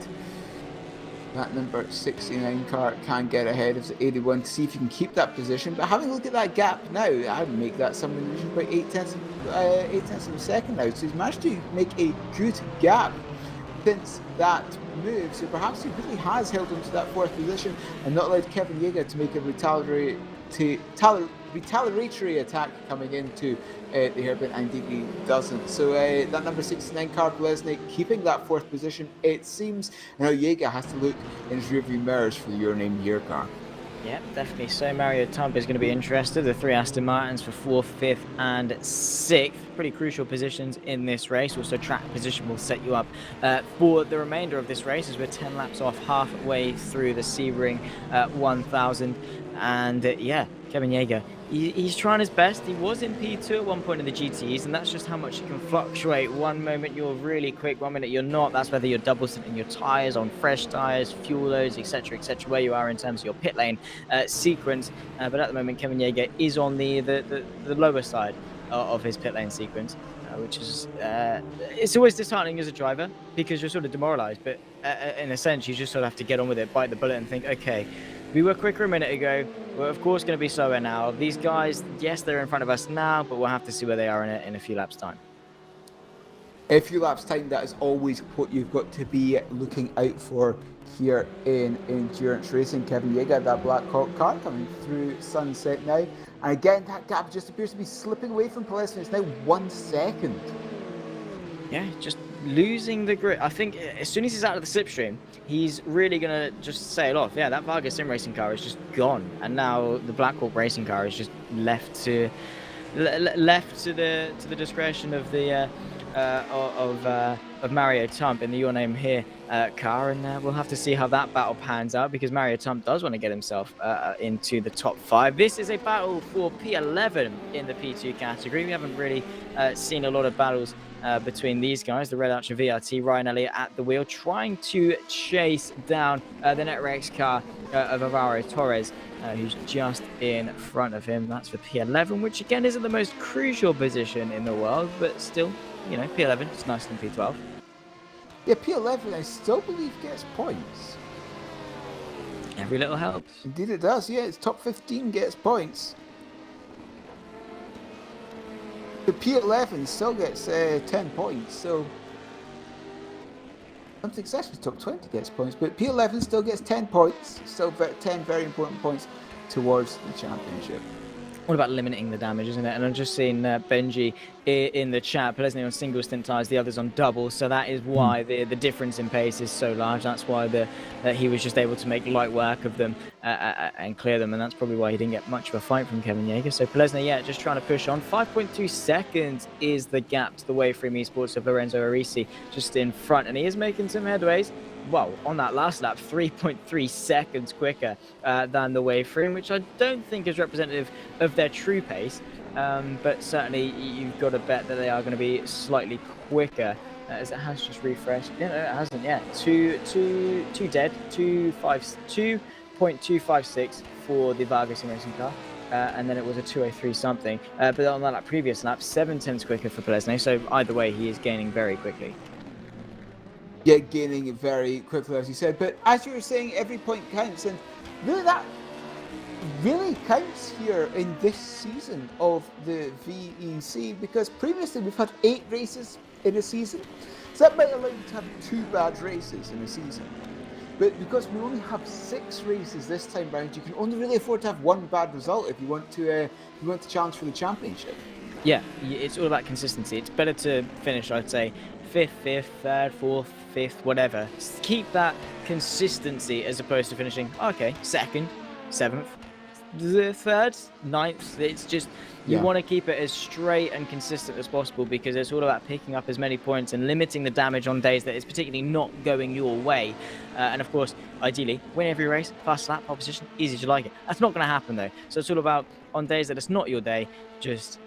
that number 69 car can get ahead of the 81 to see if you can keep that position. But having a look at that gap now, I would make that somewhere in about 8 tenths of a second now. So he's managed to make a good gap since that move. So perhaps he really has held on to that fourth position and not allowed Kevin Yeager to make a retaliatory attack coming into the hairpin, and indeed he doesn't. So that number 69 car, Bolesny, keeping that fourth position, it seems. Now Yeager has to look in his rearview mirrors for the Your Name Here car. Yeah, definitely. So Mario Tump is going to be interested. The 3 Aston Martins for 4th, 5th and 6th. Pretty crucial positions in this race. Also, track position will set you up for the remainder of this race, as we're 10 laps off, halfway through the Sebring 1000. And yeah, Kevin Yeager, he's trying his best. He was in P2 at one point in the GTEs, and that's just how much it can fluctuate. One moment you're really quick, one minute you're not. That's whether you're double stinting your tyres on fresh tyres, fuel loads, etc., where you are in terms of your pit lane sequence. But at the moment, Kevin Yeager is on the lower side of his pit lane sequence, which is it's always disheartening as a driver, because you're sort of demoralised. But in a sense, you just sort of have to get on with it, bite the bullet, and think, okay, we were quicker a minute ago. We're of course going to be slower now. These guys, yes, they're in front of us now, but we'll have to see where they are in a few laps' time. A few laps' time, that is always what you've got to be looking out for here in endurance racing. Kevin Yeager, that Black Hawk car coming through Sunset now. And again, that gap just appears to be slipping away from Bolesny. It's now 1 second. Yeah, just losing the grip. I think as soon as he's out of the slipstream, he's really going to just sail off. Yeah, that Vargas sim racing car is just gone, and now the Black Hawk racing car is just left to the discretion of the of Mario Tump in the Your Name Here car, and we'll have to see how that battle pans out, because Mario Tump does want to get himself into the top 5. This is a battle for P11 in the P2 category. We haven't really seen a lot of battles between these guys. The Red Archer VRT, Ryan Elliott at the wheel, trying to chase down the Netrex car of Alvaro Torres, who's just in front of him. That's for P11, which again isn't the most crucial position in the world, but still, you know, P11 is nicer than P12. Yeah, P11, I still believe, gets points. Every little helps. Indeed it does, yeah. It's top 15 gets points. The P11 still gets 10 points, so I'm successful. Top 20 gets points, but P11 still gets 10 points. Still 10 very important points towards the championship. All about limiting the damage, isn't it? And I'm just seeing Benji in the chat. Bolesny on single stint tyres, the others on double. So that is why the difference in pace is so large. That's why he was just able to make light work of them and clear them. And that's probably why he didn't get much of a fight from Kevin Yeager. So Bolesny, yeah, just trying to push on. 5.2 seconds is the gap to the Way Free Esports of Lorenzo Arisi just in front. And he is making some headways. Well, on that last lap, 3.3 seconds quicker than the Way Free, which I don't think is representative of their true pace. But certainly you've got to bet that they are going to be slightly quicker, as it has just refreshed. Yeah, no, it hasn't yet. Two dead, 2.256 for the Vargas racing car. And then it was a 203 something. But on that previous lap, 7 tenths quicker for Bolesny. So either way, he is gaining very quickly. Yeah, gaining very quickly, as you said. But as you were saying, every point counts, and really that really counts here in this season of the VEC, because previously we've had 8 races in a season, so that might allow you to have 2 bad races in a season. But because we only have 6 races this time round, you can only really afford to have 1 bad result if you want to challenge for the championship. Yeah, it's all about consistency. It's better to finish, I'd say, 5th, 5th, 3rd, 4th, 5th, whatever. Just keep that consistency as opposed to finishing, okay, 2nd, 7th, the third, ninth. It's just you Yeah. want to keep it as straight and consistent as possible because it's all about picking up as many points and limiting the damage on days that it's particularly not going your way. And of course, ideally, win every race, fast lap, pole position, easy as you like it. That's not going to happen though. So it's all about on days that it's not your day, just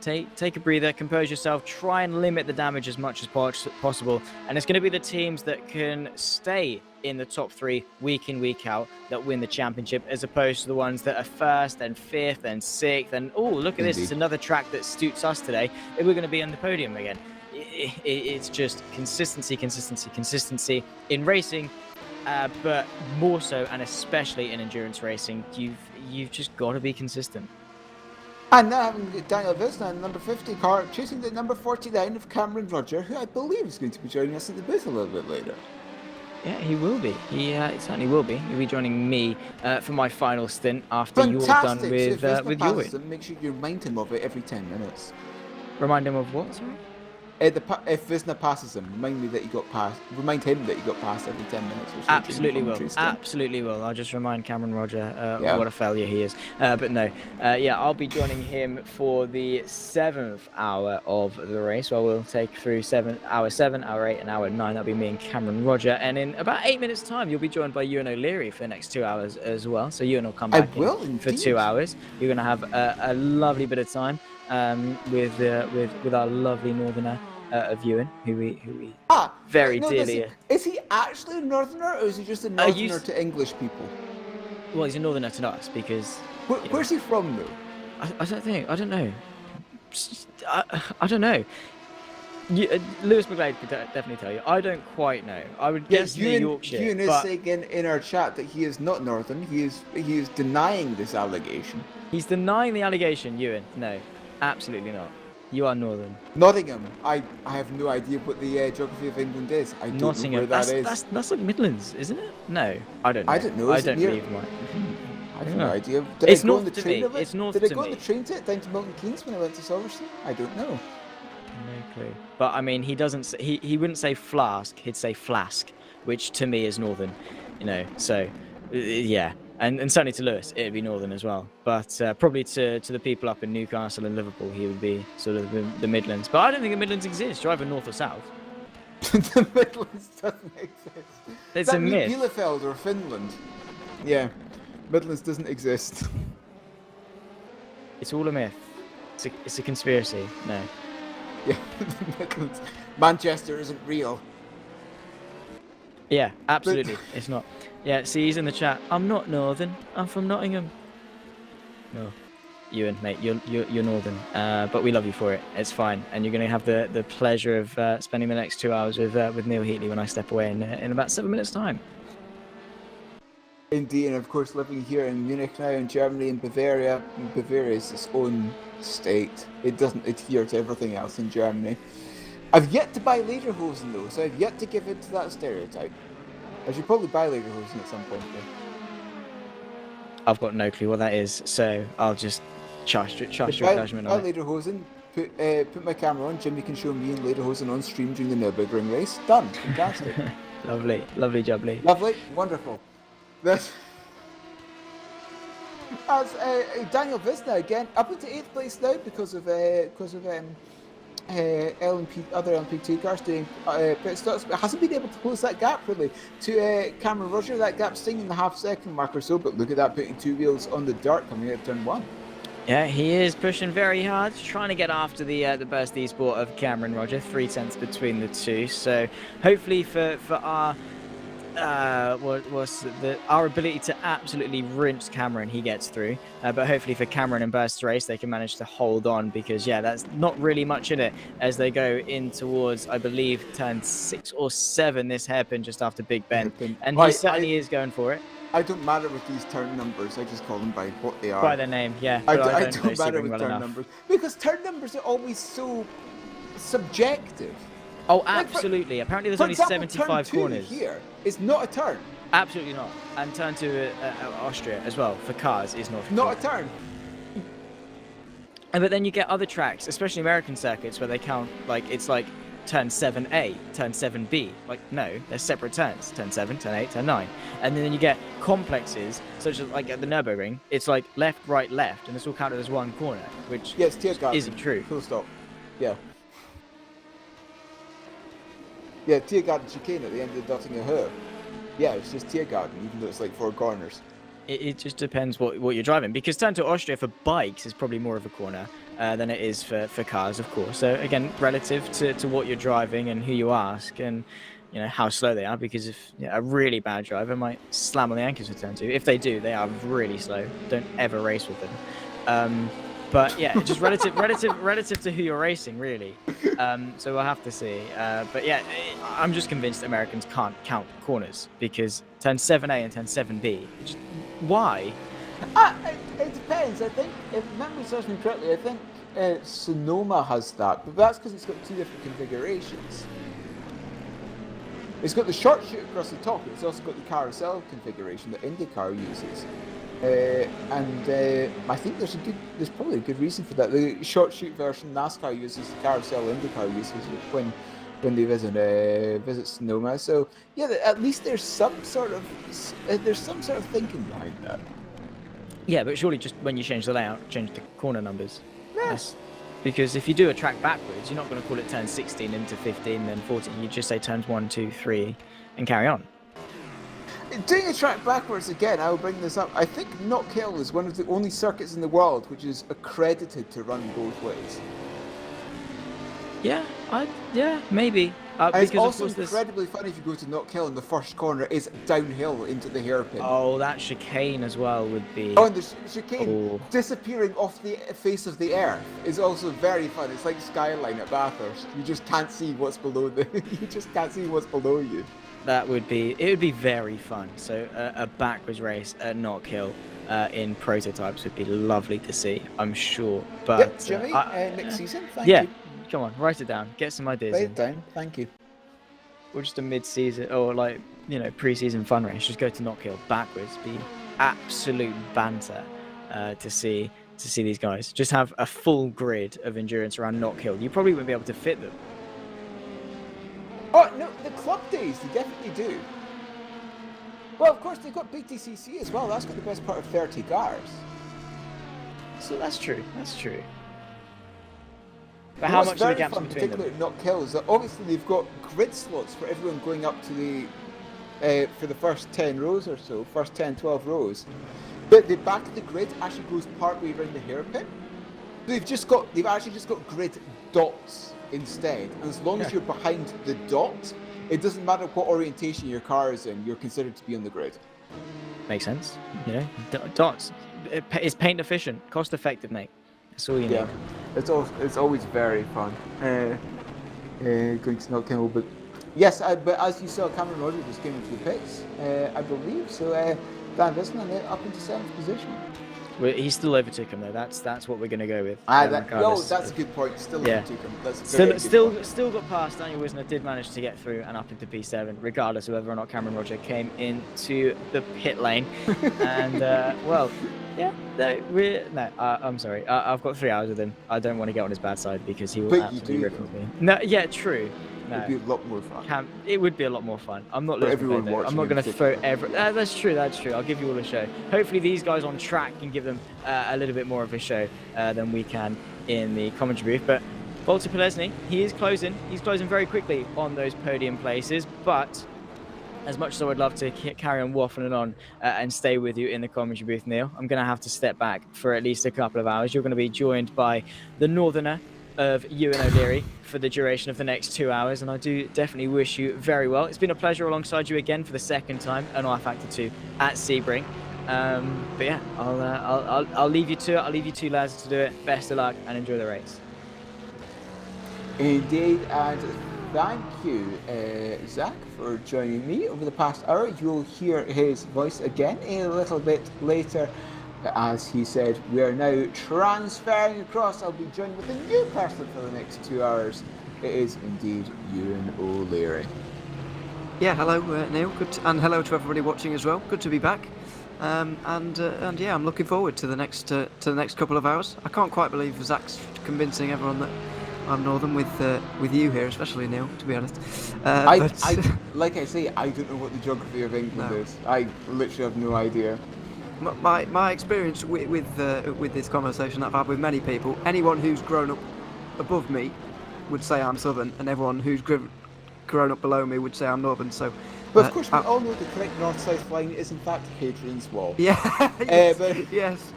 take a breather, compose yourself, try and limit the damage as much as possible. And it's going to be the teams that can stay in the top 3 week in, week out that win the championship, as opposed to the ones that are first and fifth and sixth. And oh, look at this, it's another track that suits us today. We're going to be on the podium again. It's just consistency in racing, but more so and especially in endurance racing. You've just got to be consistent. And now having Daniel Visna in the number 50 car, chasing the number 49 of Cameron Roger, who I believe is going to be joining us in the booth a little bit later. Yeah, he will be. He certainly will be. He'll be joining me for my final stint after Fantastic. you're done with your win. Make sure you remind him of it every 10 minutes. Remind him of what, sorry? If Visna passes him, remind him that he got passed every 10 minutes or so. Absolutely will. Absolutely will. I'll just remind Cameron Roger what a failure he is. But no, I'll be joining him for the 7th hour of the race. So we'll take through hour 7, hour 8, and hour 9. That'll be me and Cameron Roger. And in about 8 minutes' time, you'll be joined by Ewan O'Leary for the next 2 hours as well. So Ewan will come back for 2 hours. You're going to have a lovely bit of time with our lovely northerner of Ewan, who we very dearly. Is he actually a northerner, or is he just a northerner to English people? Well, he's a northerner to us because. Where's he from, though? I don't know. I don't know. Lewis McGlade could definitely tell you. I don't quite know. I would guess near Yorkshire. Ewan is saying in our chat that he is not northern. He is denying this allegation. He's denying the allegation, Ewan. No, absolutely not. You are northern. Nottingham. I have no idea what the geography of England is. I don't know where that is. That's like Midlands, isn't it? No, I don't know. I don't know. I don't believe mine. I have no idea. It's north to me. It's north to me. Did I go on the train down to Milton Keynes when I went to Silverstone? I don't know. No clue. But I mean, he wouldn't say flask. He'd say flask, which to me is northern. So yeah. And certainly to Lewis, it'd be northern as well. But probably to the people up in Newcastle and Liverpool, he would be sort of the Midlands. But I don't think the Midlands exists. You're either north or south. The Midlands doesn't exist. It's a myth. Bielefeld or Finland. Yeah, Midlands doesn't exist. It's all a myth. It's a conspiracy. No. Yeah, the Midlands. Manchester isn't real. Yeah, absolutely. It's not. Yeah, see, he's in the chat. I'm not northern. I'm from Nottingham. No, Ewan, mate, you're northern. But we love you for it. It's fine, and you're going to have the pleasure of spending the next 2 hours with Neil Heatley when I step away in about 7 minutes' time. Indeed, and of course, living here in Munich now, in Germany, in Bavaria. Bavaria is its own state. It doesn't adhere to everything else in Germany. I've yet to buy lederhosen though, so I've yet to give in to that stereotype. I should probably buy lederhosen at some point though. I've got no clue what that is, so I'll just trust your judgment on it. Buy lederhosen, put my camera on, Jimmy can show me in lederhosen on stream during the Nurburgring race. Done. Fantastic. Lovely jubbly. Lovely, wonderful. That's Daniel Visna again, up into 8th place now because of other LMP2 cars doing pit stops, but hasn't been able to close that gap really to Cameron Roger. That gap staying in the half-second mark or so, but look at that, putting 2 wheels on the dirt coming out of turn 1. Yeah, he is pushing very hard, trying to get after the Burst Esport of Cameron Roger, 3 tenths between the two. So hopefully for our our ability to absolutely rinse Cameron, he gets through. But hopefully for Cameron and Burst Race, they can manage to hold on because, yeah, that's not really much in it as they go in towards, I believe, turn 6 or 7, this hairpin just after Big Ben. And he certainly is going for it. I don't matter with these turn numbers, I just call them by what they are. By their name, yeah. I don't matter with turn numbers. Because turn numbers are always so subjective. Oh, absolutely. Apparently there's only 75 corners. Here is not a turn. Absolutely not. And turn to Austria as well for cars is not a turn. But then you get other tracks, especially American circuits, where they count it's like turn 7A, turn 7B. Like, no, they're separate turns. Turn 7, turn 8, turn 9. And then you get complexes, such as like at the Nurburgring, it's like left, right, left, and it's all counted as one corner, which Yeah, it's Tiergarten. isn't true. Full stop. Yeah. Yeah, Tiergarten chicane at the end of the Dottinger Höhe. Yeah, it's just Tiergarten, even though it's like 4 corners. It just depends what you're driving, because turn to Austria for bikes is probably more of a corner than it is for cars, of course. So again, relative to what you're driving and who you ask, and you know how slow they are, because if a really bad driver might slam on the anchors for turn 2. If they do, they are really slow. Don't ever race with them. But yeah, just relative to who you're racing, really. So we'll have to see. But yeah, I'm just convinced Americans can't count corners, because turn 7A and turn 7B. Why? It depends. I think, if memory serves me correctly, I think Sonoma has that, but that's because it's got 2 different configurations. It's got the short shoot across the top, but it's also got the carousel configuration that IndyCar uses. And I think there's probably a good reason for that. The short shoot version NASCAR uses, the carousel IndyCar uses when they visit Sonoma. So yeah, at least there's some sort of thinking behind that. Yeah, but surely just when you change the layout, change the corner numbers. Yes. Because if you do a track backwards, you're not going to call it turn 16 into 15, then 14. You just say turns 1, 2, 3, and carry on. Doing a track backwards again, I will bring this up. I think Knock Hill is one of the only circuits in the world which is accredited to run both ways. Yeah, maybe. And because it's also of course incredibly fun if you go to Knock Hill and the first corner is downhill into the hairpin. Oh, that chicane as well would be. Oh, and the chicane disappearing off the face of the earth is also very fun. It's like Skyline at Bathurst. You just can't see what's below you. It would be very fun. So a backwards race at Knock Hill in prototypes would be lovely to see, I'm sure. But yep, Jimmy, next season. Thank you. Come on, write it down. Get some ideas. Write it down. Thank you. Or just a mid-season or pre-season fun race. Just go to Knock Hill backwards. Be absolute banter to see these guys. Just have a full grid of endurance around Knock Hill. You probably wouldn't be able to fit them. Oh no, the club days they definitely do. Well, of course they've got BTCC as well. That's got the best part of 30 cars. So that's true. But how much are the gaps between them? Particularly at Knock Hill is that obviously they've got grid slots for everyone going up to the for the first 10 rows or so, first 10, 12 rows. But the back of the grid actually goes partway around the hairpin. They've actually just got grid dots instead. And as long as you're behind the dot, it doesn't matter what orientation your car is in, you're considered to be on the grid. Makes sense. Dots. It's paint efficient, cost effective, mate. That's all you need. Yeah, it's always very fun going to Knock Hill. But yes, but as you saw, Cameron Rogers just came into the pits, I believe. So Dan Visman up into 7th position. Well, he still overtook him though. That's what we're going to go with. That's a good point. Still overtook him. That's still got past. Daniel Wisner did manage to get through and up into P7, regardless of whether or not Cameron Roger came into the pit lane. And I'm sorry. I've got 3 hours with him. I don't want to get on his bad side because he will absolutely rip with me. No, yeah, true. No. It'd be a lot more fun. It would be a lot more fun. I'm not losing faith, though. I'm not going to throw that's true. I'll give you all a show. Hopefully these guys on track can give them a little bit more of a show than we can in the commentary booth. But Walter Polesny, he is closing. He's closing very quickly on those podium places. But as much as I would love to carry on waffling on and stay with you in the commentary booth, Neil, I'm going to have to step back for at least a couple of hours. You're going to be joined by the Northerner of Ewan O'Leary for the duration of the next 2 hours, and I do definitely wish you very well. It's been a pleasure alongside you again for the second time on rFactor 2 at Sebring. But yeah, I'll leave you to it. I'll leave you two lads to do it. Best of luck and enjoy the race. Indeed, and thank you, Zach, for joining me over the past hour. You'll hear his voice again a little bit later. As he said, we are now transferring across. I'll be joined with a new person for the next 2 hours. It is indeed Ewan O'Leary. Yeah, hello Neil, and hello to everybody watching as well. Good to be back, and yeah, I'm looking forward to the next couple of hours. I can't quite believe Zach's convincing everyone that I'm northern with you here, especially Neil, to be honest. Like I say, I don't know what the geography of England No. is. I literally have no idea. My experience with this conversation that I've had with many people, anyone who's grown up above me would say I'm southern, and everyone who's grown up below me would say I'm northern. So, But of course, we all know the correct north-south line is in fact Hadrian's Wall. yeah, yes, but- yes.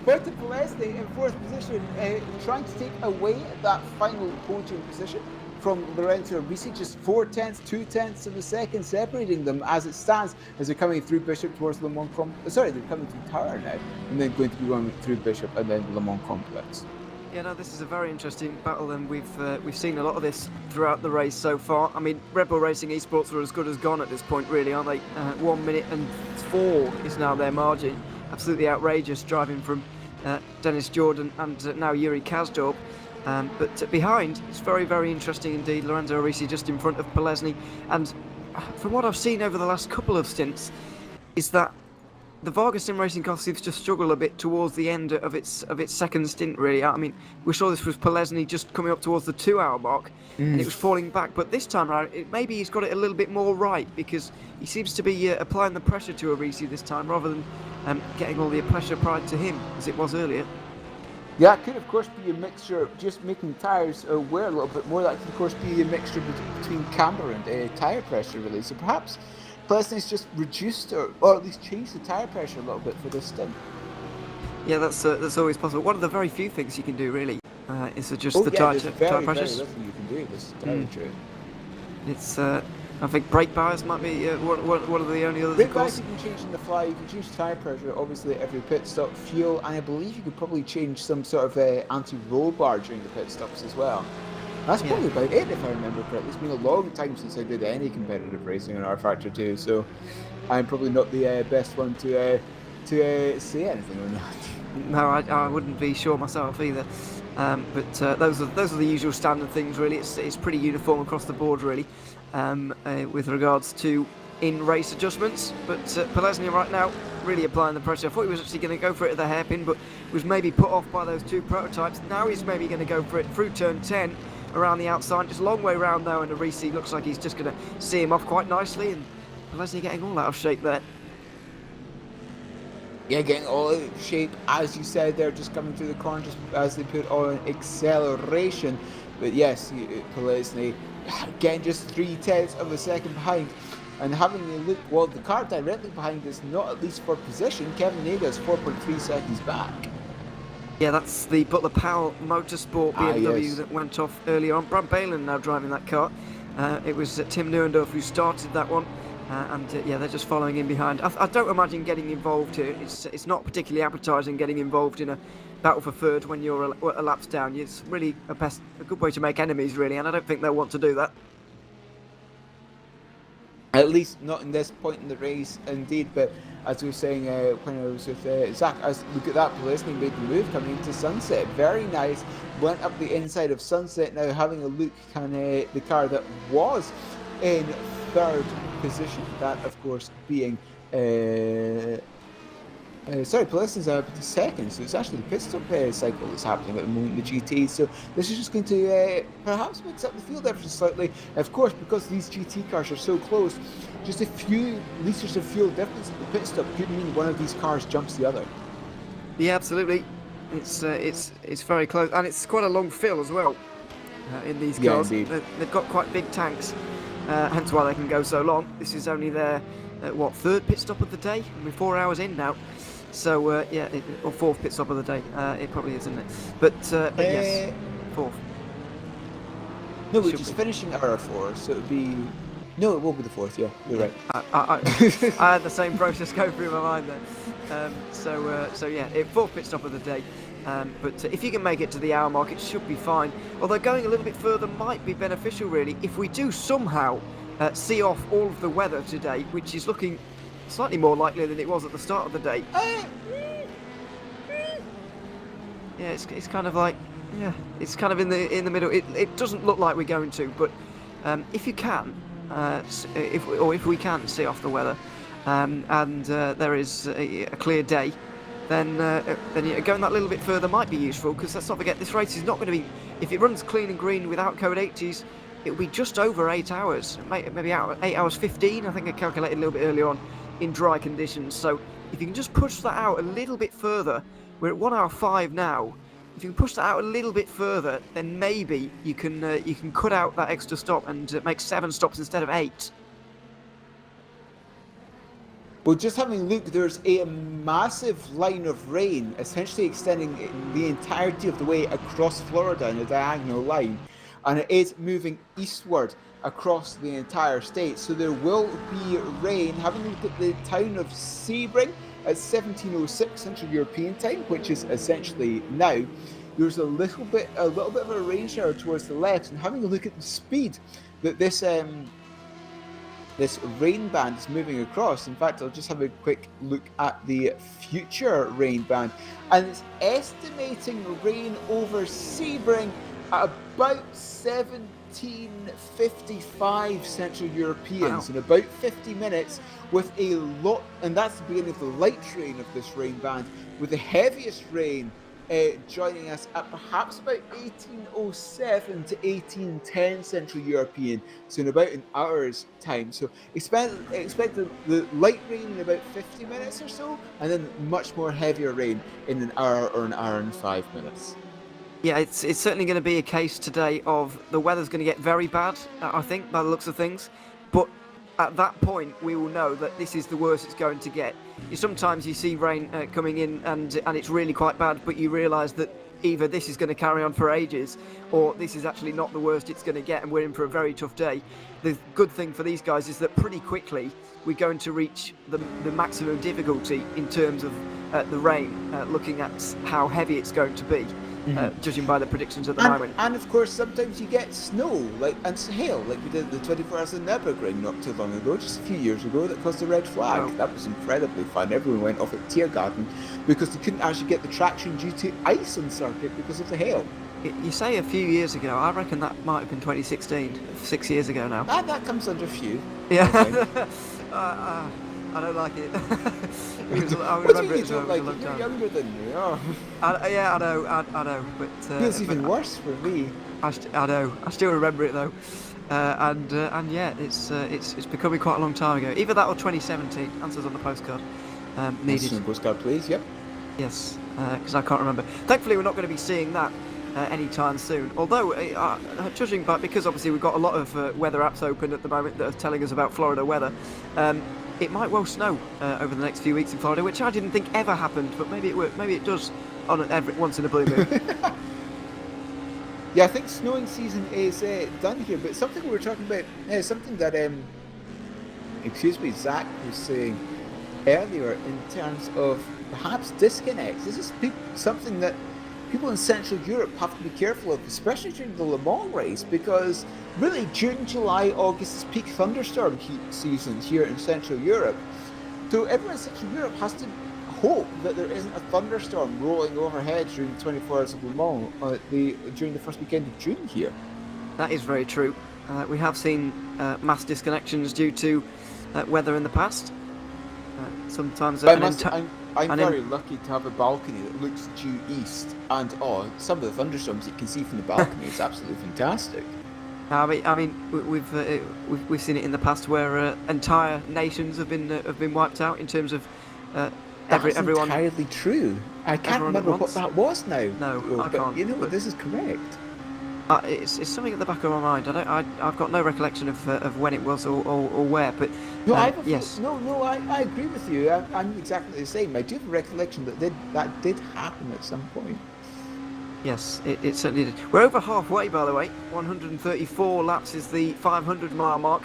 Berta Pelesny in fourth position, trying to take away that final podium position from Lorenzo Risi, just 2/10 of a second separating them as it stands, as they're coming through Bishop towards Le Mans they're coming through Tower now, and then going to be going through Bishop and then Le Mans Complex. Yeah, no, this is a very interesting battle, and we've seen a lot of this throughout the race so far. I mean, Red Bull Racing Esports are as good as gone at this point, really, aren't they? 1 minute and 4 is now their margin. Absolutely outrageous, driving from Dennis Jordan and now Yuri Kazdorp. But behind, it's very, very interesting indeed. Lorenzo Risi just in front of Pelesny, and from what I've seen over the last couple of stints, is that the Vargas Sim Racing car seems to struggle a bit towards the end of its second stint, really. I mean, we saw this with Pelesny just coming up towards the 2-hour mark, and it was falling back. But this time around, maybe he's got it a little bit more right, because he seems to be applying the pressure to Arisi this time, rather than getting all the pressure applied to him, as it was earlier. Yeah, it could of course be a mixture of just making tyres wear a little bit more. That could of course be a mixture between camber and tyre pressure, really. So perhaps Pelesny's just reduced or at least changed the tyre pressure a little bit for this stint. Yeah, that's always possible. One of the very few things you can do, really, is adjust the tyre tyre very pressures. little you can do. This is very true. It's I think brake bias might be one of the only others. Brake Of course. bias you can change in the fly. You can change tyre pressure, obviously, at every pit stop. Fuel, and I believe you could probably change some sort of anti-roll bar during the pit stops as well. That's probably about it, if I remember correctly. It's been a long time since I did any competitive racing on rFactor 2, so I'm probably not the best one to say anything on that. No, I wouldn't be sure myself either. But those are the usual standard things, really. It's pretty uniform across the board, really, with regards to in-race adjustments. But Pelesny right now really applying the pressure. I thought he was actually going to go for it at the hairpin, but was maybe put off by those two prototypes. Now he's maybe going to go for it through turn 10 around the outside. Just a long way round though, and Arisi looks like he's just going to see him off quite nicely, and Pelesny getting all out of shape there. Yeah, getting all out of shape, as you said, they're just coming through the corner just as they put on acceleration. But yes, Pelesny getting just 0.3 of a second behind. And having a look, well, the car directly behind is not at least for position. Kevin Naga's 4.3 seconds back. Yeah, that's the Butler Powell Motorsport BMW yes. that went off earlier on. Brad Balin now driving that car. It was Tim Neuendorf who started that one. Yeah, they're just following in behind. I don't imagine getting involved here. It's not particularly appetising getting involved in a battle for third when you're a laps down. It's really a good way to make enemies, really, and I don't think they'll want to do that. At least not in this point in the race, indeed. But as we were saying when I was with Zach, look at that, Pelesny made the move coming into Sunset. Very nice. Went up the inside of Sunset. Now having a look, the car that was in third position, that of course being Pelesny's second, so it's actually the pit stop cycle that's happening at the moment in the GT. So this is just going to perhaps mix up the field ever so slightly. Of course, because these GT cars are so close, just a few litres of fuel difference at the pit stop could mean one of these cars jumps the other. Yeah, absolutely. It's very close, and it's quite a long fill as well in these cars. Yeah, They've got quite big tanks, hence why they can go so long. This is only their third pit stop of the day? We're 4 hours in now. So yeah, or fourth pit stop of the day. It probably is, isn't it? But yes, fourth. No, we're just finishing R4, so it would be. No, it will be the fourth. Yeah, you're right. I had the same process go through my mind there. So yeah, fourth pit stop of the day. But if you can make it to the hour mark, it should be fine. Although going a little bit further might be beneficial, really, if we do somehow see off all of the weather today, which is looking slightly more likely than it was at the start of the day. Yeah, it's kind of like, yeah, it's kind of in the middle. It doesn't look like we're going to, but if you can, if we can see off the weather, and there is a clear day, then going that little bit further might be useful, because let's not forget this race is not going to be if it runs clean and green without code 80s, it'll be just over 8 hours, maybe 8 hours 15. I think I calculated a little bit earlier on in dry conditions. So if you can just push that out a little bit further, we're at 1 hour 5 now. If you can push that out a little bit further, then maybe you can cut out that extra stop and make 7 stops instead of 8. Well, just having a look, there's a massive line of rain, essentially extending the entirety of the way across Florida in a diagonal line, and it is moving eastward across the entire state. So there will be rain. Having a look at the town of Sebring at 17:06 Central European Time, which is essentially now, there's a little bit of a rain shower towards the left, and having a look at the speed that this rain band is moving across. In fact, I'll just have a quick look at the future rain band, and it's estimating rain over Sebring at about 17:55 Central Europeans in about 50 minutes, with a lot, and that's the beginning of the light rain of this rain band, with the heaviest rain joining us at perhaps about 18:07 to 18:10 Central European, so in about an hour's time. So expect the light rain in about 50 minutes or so, and then much more heavier rain in an hour or an hour and 5 minutes. Yeah, it's certainly going to be a case today of the weather's going to get very bad, I think, by the looks of things. But at that point, we will know that this is the worst it's going to get. Sometimes you see rain coming in and it's really quite bad, but you realise that either this is going to carry on for ages, or this is actually not the worst it's going to get, and we're in for a very tough day. The good thing for these guys is that pretty quickly we're going to reach the maximum difficulty in terms of the rain, looking at how heavy it's going to be. Judging by the predictions at the moment. And of course, sometimes you get snow, and hail, like we did the 24 hours in Nurburgring not too long ago, just a few years ago, that caused a red flag. Wow. That was incredibly fun. Everyone went off at Tiergarten because they couldn't actually get the traction due to ice on circuit because of the hail. You say a few years ago, I reckon that might have been 2016, 6 years ago now. That comes under few. Yeah. Okay. I don't like it. I What do remember you it don't was a like long it? You're time. younger than me. Oh. Yeah, I know, but Feels even worse for me. I know. I still remember it though, and yeah, it's becoming quite a long time ago. Either that or 2017. Answers on the postcard needed. Answers on the postcard, please. Yep. Yes, because I can't remember. Thankfully, we're not going to be seeing that anytime soon. Although, judging by, because obviously we've got a lot of weather apps open at the moment that are telling us about Florida weather. It might well snow over the next few weeks in Florida, which I didn't think ever happened, but maybe it does on once in a blue moon. Yeah, I think snowing season is done here, but something we were talking about, something that, Zach was saying earlier in terms of perhaps disconnects. This is something that people in Central Europe have to be careful of, especially during the Le Mans race, because really June, July, August is peak thunderstorm heat season here in Central Europe. So everyone in Central Europe has to hope that there isn't a thunderstorm rolling overhead during the 24 hours of Le Mans during the first weekend of June here. That is very true. We have seen mass disconnections due to weather in the past. Sometimes I'm very lucky to have a balcony that looks due east, and some of the thunderstorms you can see from the balcony is absolutely fantastic. I mean, we've seen it in the past where entire nations have been wiped out in terms of everyone. That's entirely true. I can't remember what that was now. No, I but can't. You know what? This is correct. It's something at the back of my mind. I've got no recollection of when it was or where, but No, I agree with you. I'm exactly the same. I do have a recollection that did happen at some point. Yes, it certainly did. We're over halfway, by the way. 134 laps is the 500-mile mark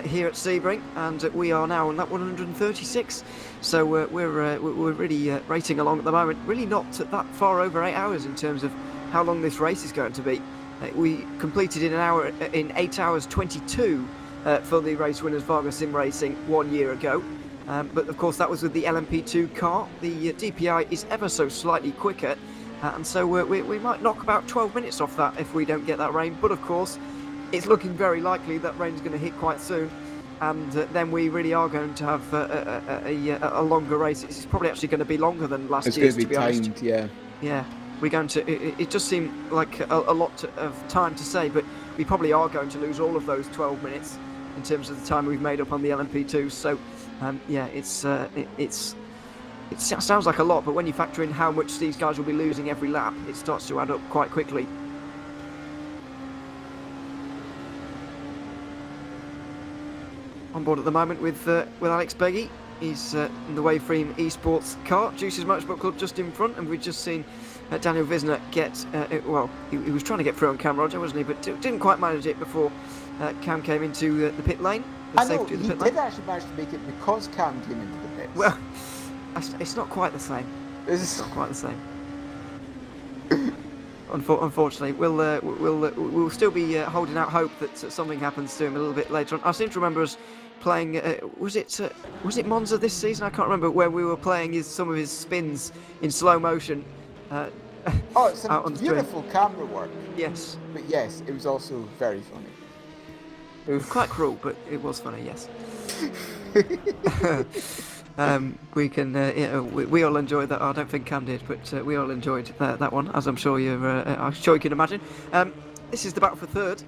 here at Sebring, and we are now on lap 136. So we're really racing along at the moment. Really not that far over 8 hours in terms of how long this race is going to be. We completed in 8 hours 22 for the race winners Varga Sim Racing 1 year ago. But of course that was with the LMP2 car. The DPI is ever so slightly quicker, and so we might knock about 12 minutes off that if we don't get that rain. But of course it's looking very likely that rain's going to hit quite soon, and then we really are going to have a longer race. It's probably actually going to be longer than last year's, to be honest. It's going to be timed, yeah. Yeah, we're going to. It does seem like a lot of time to say, but we probably are going to lose all of those 12 minutes in terms of the time we've made up on the LMP2. So, yeah, it sounds like a lot, but when you factor in how much these guys will be losing every lap, it starts to add up quite quickly. On board at the moment with Alex Beggy. He's in the Waveframe Esports car. Juice's Motorsport Club just in front, and we've just seen Daniel Visner get, well, he was trying to get through on Cam Roger, wasn't he? But didn't quite manage it before Cam came into the pit lane. I know, he did actually manage to make it because Cam came into the pits. Well, it's not quite the same. It's not quite the same. Unfortunately, we'll still be holding out hope that something happens to him a little bit later on. I seem to remember us playing. Was it Monza this season? I can't remember, where we were playing some of his spins in slow motion. Oh, it's some beautiful camera work. Yes. But yes, it was also very funny. It was quite cruel, but it was funny. Yes. We can, we all enjoyed that. I don't think Cam did, but we all enjoyed that one, as I'm sure you can imagine. This is the battle for third.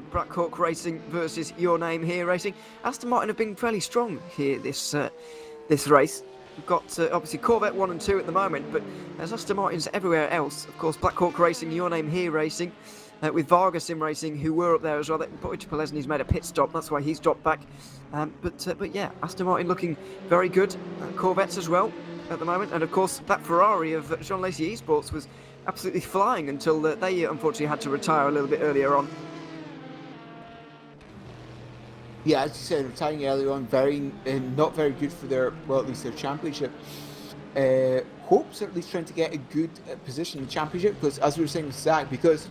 Black Hawk Racing versus Your Name Here Racing. Aston Martin have been fairly strong here this race. We've got obviously Corvette 1 and 2 at the moment, but there's Aston Martins everywhere else. Of course, Black Hawk Racing, Your Name Here Racing, with Vargas Sim Racing, who were up there as well. Butch Polesny's made a pit stop, that's why he's dropped back. But yeah, Aston Martin looking very good. Corvettes as well at the moment, and of course that Ferrari of Jean Lacey Esports was absolutely flying until they unfortunately had to retire a little bit earlier on. Yeah, as you said, retiring earlier on, not very good for their, well, at least their championship. Hopes are at least trying to get a good position in the championship, because as we were saying with Zach, because,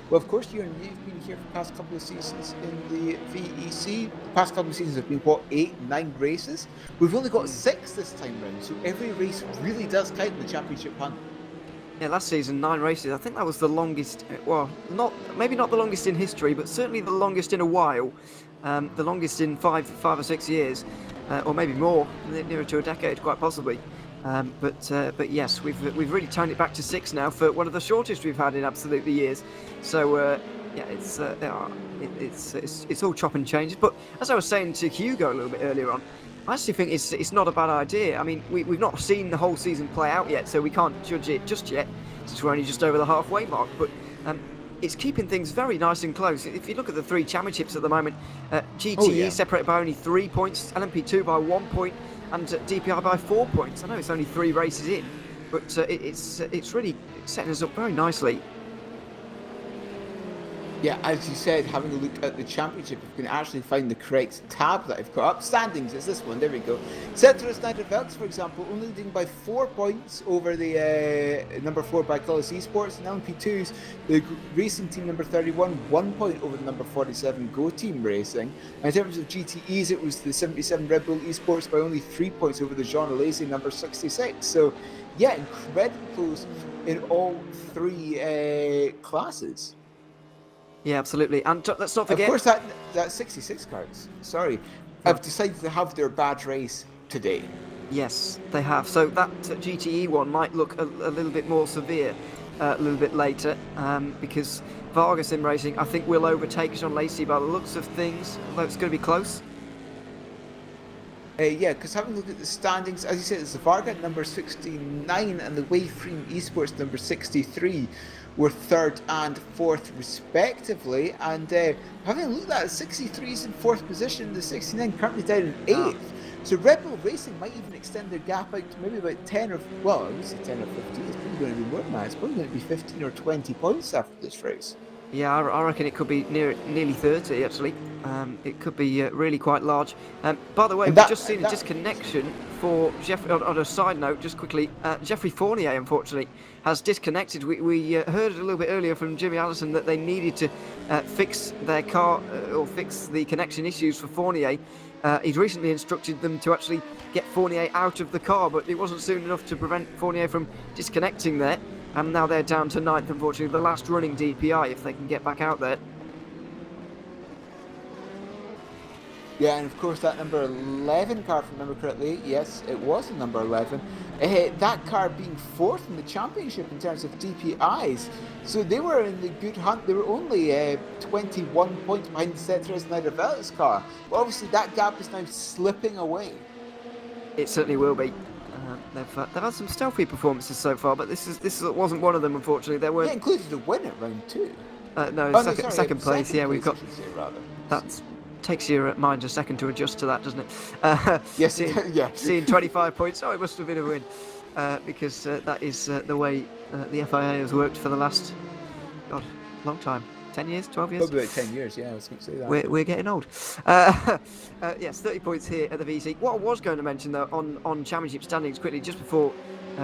well, of course, you've been here for the past couple of seasons in the VEC. The past couple of seasons have been, 8, 9 races? We've only got 6 this time round, so every race really does count in the championship hunt. Yeah, last season 9 races. I think that was the longest. Well, maybe not the longest in history, but certainly the longest in a while. The longest in 5 or 6 years, or maybe more, nearer to a decade, quite possibly. But yes, we've really toned it back to 6 now for one of the shortest we've had in absolutely years. So yeah, it's all chop and change. But as I was saying to Hugo a little bit earlier on, I actually think it's not a bad idea. I mean, we've not seen the whole season play out yet, so we can't judge it just yet, since we're only just over the halfway mark. But it's keeping things very nice and close. If you look at the 3 championships at the moment, GTE separated by only 3 points, LMP2 by 1 point, and DPI by 4 points. I know it's only 3 races in, but it's really setting us up very nicely. Yeah, as you said, having a look at the championship, if you can actually find the correct tab that I've got up. Standings, it's this one, there we go. Centralist United Velks, for example, only leading by 4 points over the number 4 by Colossus Esports. And LMP2's, the racing team number 31, 1 point over the number 47 Go Team Racing. And in terms of GTEs, it was the 77 Red Bull Esports by only 3 points over the Jean Lacy number 66. So, yeah, incredibly close in all 3 classes. Yeah, absolutely. And let's not forget... Of course, that 66 cards, sorry, have decided to have their badge race today. Yes, they have. So that GTE one might look a little bit more severe a little bit later, because Vargas Sim Racing, I think, will overtake Jean Lacy by the looks of things, although it's going to be close. Yeah, because having a look at the standings, as you said, it's the Vargas number 69 and the Waveframe Esports number 63 were 3rd and 4th respectively, and having a look at that, 63 is in 4th position, the 69 currently down in 8th. So Red Bull Racing might even extend their gap out to maybe about 10 or, well, I would say 10 or 15, it's probably going to be more than that, it's probably going to be 15 or 20 points after this race. Yeah, I reckon it could be nearly 30, actually. It could be really quite large. By the way, we've just seen a disconnection for Jeffrey. On a side note, just quickly, Jeffrey Fournier, unfortunately, has disconnected. We heard a little bit earlier from Jimmy Allison that they needed to fix their car or fix the connection issues for Fournier. He'd recently instructed them to actually get Fournier out of the car, but it wasn't soon enough to prevent Fournier from disconnecting there. And now they're down to 9th, unfortunately, the last running DPI, if they can get back out there. Yeah, and of course that number 11 car, if I remember correctly, yes, it was the number 11. That car being fourth in the championship in terms of DPIs. So they were in the good hunt. They were only 21 points behind Cetra's and Niedervelt's car. But obviously that gap is now slipping away. It certainly will be. They've had some stealthy performances so far, but this wasn't one of them, unfortunately. There were Yeah, included a win at round 2. Second place. Yeah, we've got. I should say, rather. That takes your mind a second to adjust to that, doesn't it? Yes, yeah. Seeing 25 points, it must have been a win, because that is the way the FIA has worked for the last, long time. 10 years, 12 years? Probably about 10 years, yeah, I was going to say that. We're getting old. Yes, 30 points here at the VEC. What I was going to mention, though, on championship standings quickly, just before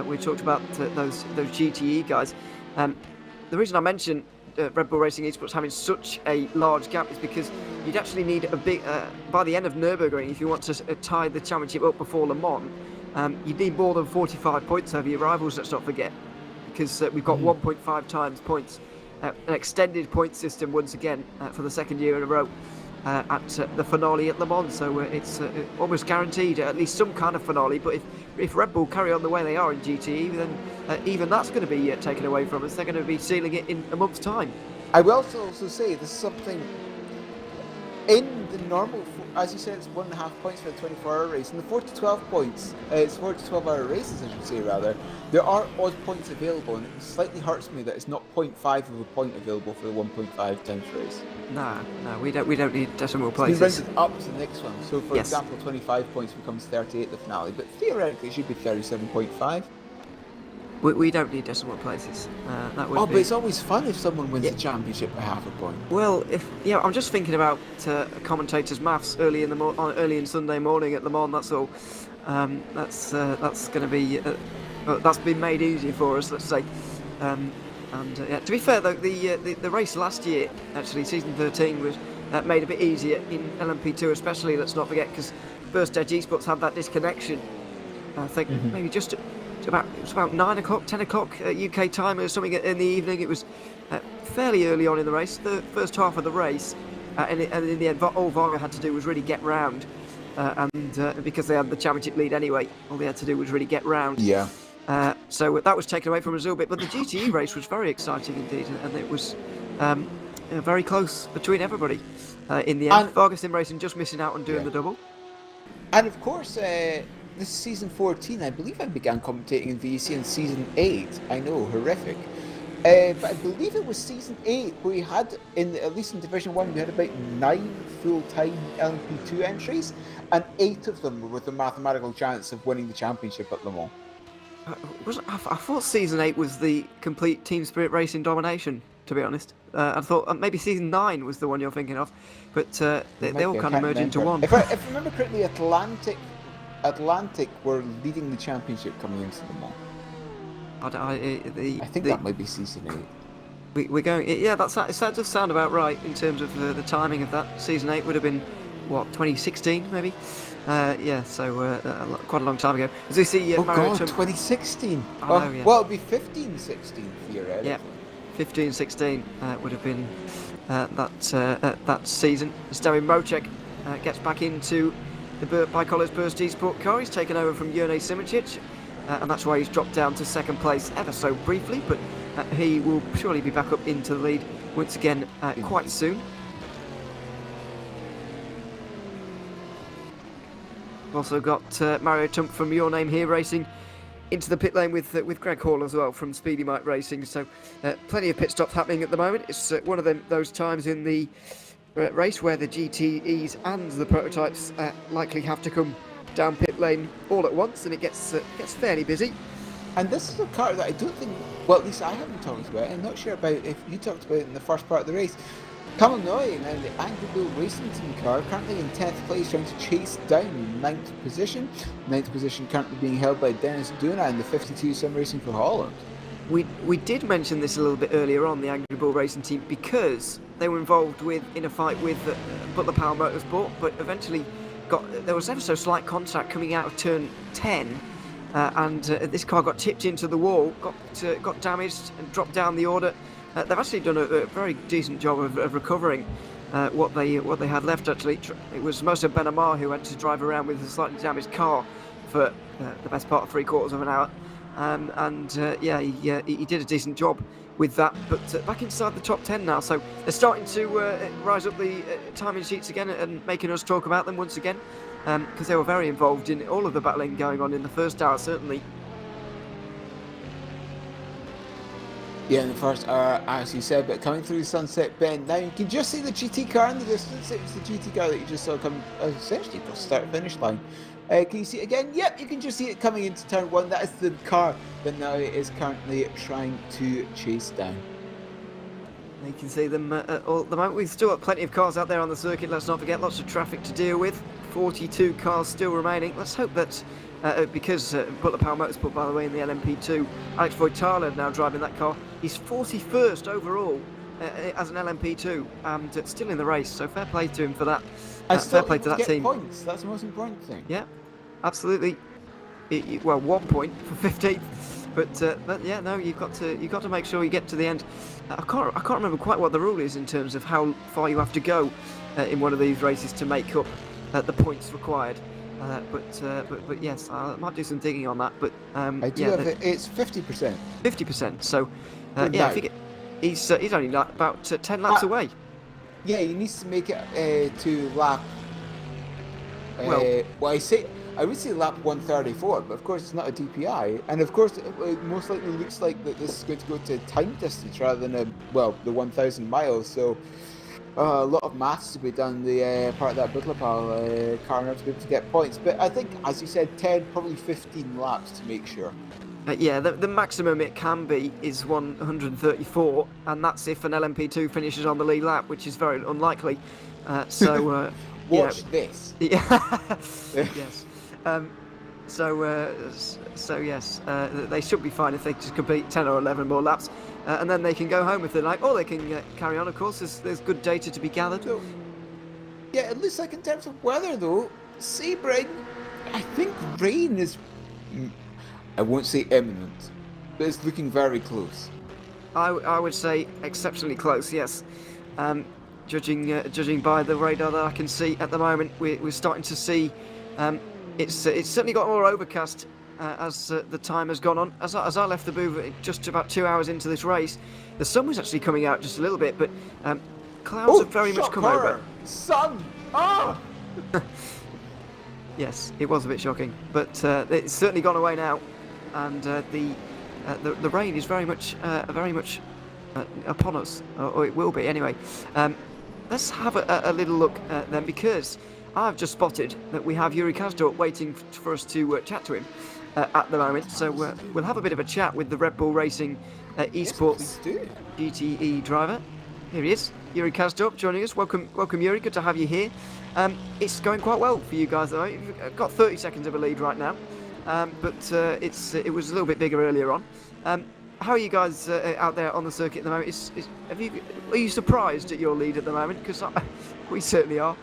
we talked about those GTE guys, the reason I mentioned Red Bull Racing Esports having such a large gap is because you'd actually need a big, by the end of Nurburgring, if you want to tie the championship up before Le Mans, you'd need more than 45 points over your rivals, let's not forget, because we've got 1.5 times points. An extended point system once again for the second year in a row at the finale at Le Mans, so it's almost guaranteed at least some kind of finale. But if Red Bull carry on the way they are in GTE, then even that's going to be taken away from us. They're going to be sealing it in a month's time. I will also say this is something in the normal, as you said, it's 1.5 points for a 24-hour race. In the 4 to 12 points, it's 4 to 12-hour races, I should say, rather, there are odd points available, and it slightly hurts me that it's not 0.5 of a point available for the 1.5 times race. No, we don't need decimal It's places. been rounded up to the next one. So, for Yes. example, 25 points becomes 38 the finale, but theoretically it should be 37.5. We don't need decimal places. That would Oh, be... but it's always fun if someone wins the championship by half a point. Well, I'm just thinking about commentators' maths early in Sunday morning at Le Mans. That's all. That's going to be that's been made easier for us, let's say. To be fair though, the race last year, actually season 13, was made a bit easier in LMP2, especially. Let's not forget, because First Edge Esports had that disconnection. I think maybe just. It was about 9 o'clock, 10 o'clock UK time or something in the evening. It was fairly early on in the race, the first half of the race, and in the end, all Varga had to do was really get round, and because they had the championship lead anyway, all they had to do was really get round. Yeah. So that was taken away from us a little bit, but the GTE race was very exciting indeed, and it was very close between everybody in the end. Varga Sim Racing just missing out on doing the double. And of course, this is season 14. I believe I began commentating in VEC in season 8. I know, horrific. But I believe it was season 8 where we had, at least in Division 1, we had about 9 full-time LMP2 entries, and 8 of them were with a mathematical chance of winning the championship at Le Mans. I thought season 8 was the complete Team Spirit Racing domination, to be honest. I thought maybe season 9 was the one you're thinking of, but they all kind of merge into one. If I remember correctly, Atlantic were leading the championship coming into the Mans. I think that might be season 8. We're going. Yeah, that does sound about right in terms of the timing of that. Season 8 would have been what, 2016 maybe. Yeah, so quite a long time ago. As we see, oh God, 2016. I know, yeah. Well, it'd be 15-16 theoretically. Yeah, 15-16 would have been that season. As Darren Mocek gets back into the Bicolor's Burst Esport car. He's taken over from Jurne Simicic, and that's why he's dropped down to second place ever so briefly, but he will surely be back up into the lead once again quite soon. We've also got Mario Tump from Your Name Here Racing into the pit lane with Greg Hall as well from Speedy Mike Racing, so plenty of pit stops happening at the moment. It's one of those times in the race where the GTEs and the prototypes likely have to come down pit lane all at once, and it gets fairly busy. And this is a car that I don't think, well, at least I haven't talked about. I'm not sure about if you talked about it in the first part of the race. Kamanoy and the Angry Bull Racing Team car currently in 10th place, trying to chase down 9th position. 9th position currently being held by Dennis Duna in the 52 Sim Racing for Holland. We did mention this a little bit earlier on, the Angry Bull Racing Team, because they were involved in a fight with Butler Power Motorsport, but eventually there was ever so slight contact coming out of turn 10, and this car got tipped into the wall, got damaged and dropped down the order. They've actually done a very decent job of recovering what they had left. Actually, it was most of Ben Amar who had to drive around with a slightly damaged car for the best part of 3/4 of an hour, yeah, he did a decent job with that. But back inside the top 10 now, so they're starting to rise up the timing sheets again and making us talk about them once again, because they were very involved in all of the battling going on in the first hour, certainly. Yeah, in the first hour, as you said, but coming through Sunset Bend, now you can just see the GT car in the distance. It was the GT car that you just saw come essentially across the start-finish line. Can you see it again? Yep, you can just see it coming into turn 1. That is the car that now it is currently trying to chase down. You can see them all at the moment. We've still got plenty of cars out there on the circuit. Let's not forget, lots of traffic to deal with. 42 cars still remaining. Let's hope that because Butler Power Motorsport, by the way, in the LMP2, Alex Voitala now driving that car. He's 41st overall as an LMP2 and still in the race. So fair play to him for that. Fair play to that team. Points. That's the most important thing. Yeah, absolutely. Well, 1 point for 15th. But yeah, no, you've got to make sure you get to the end. I can't remember quite what the rule is in terms of how far you have to go in one of these races to make up the points required. But yes, I might do some digging on that. But I do have it. It's 50%. 50%. So yeah, I think he's only about 10 laps away. Yeah, he needs to make it to lap. Well, I would say lap 134, but of course it's not a DPI, and of course it most likely looks like that this is going to go to time distance rather than the 1,000 miles. So a lot of maths to be done. The part of that Butler Power car in order to be able to get points. But I think, as you said, 10, probably 15 laps to make sure. Yeah, the maximum it can be is 134, and that's if an LMP2 finishes on the lead lap, which is very unlikely. Watch this. Yeah. Yes. So yes, they should be fine if they just complete 10 or 11 more laps, and then they can go home if they like, or they can carry on. Of course, there's good data to be gathered. So, yeah, it looks like in terms of weather though, Sebring, I think rain is, I won't say imminent, but it's looking very close. I would say exceptionally close, yes. Judging by the radar that I can see at the moment, we're starting to see it's certainly got more overcast as the time has gone on. As I left the booth just about 2 hours into this race, the sun was actually coming out just a little bit, but clouds have very much come over. Sun! Ah! Yes, it was a bit shocking, but it's certainly gone away now, and the rain is very much upon us, or it will be anyway. Let's have a little look then, because I've just spotted that we have Yuri Kazdorp waiting for us to chat to him at the moment. So we'll have a bit of a chat with the Red Bull Racing Esports GTE driver. Here he is, Yuri Kazdorp joining us. Welcome Yuri, good to have you here. It's going quite well for you guys though. You've got 30 seconds of a lead right now, but it was a little bit bigger earlier on. How are you guys out there on the circuit at the moment? Are you surprised at your lead at the moment? Because we certainly are.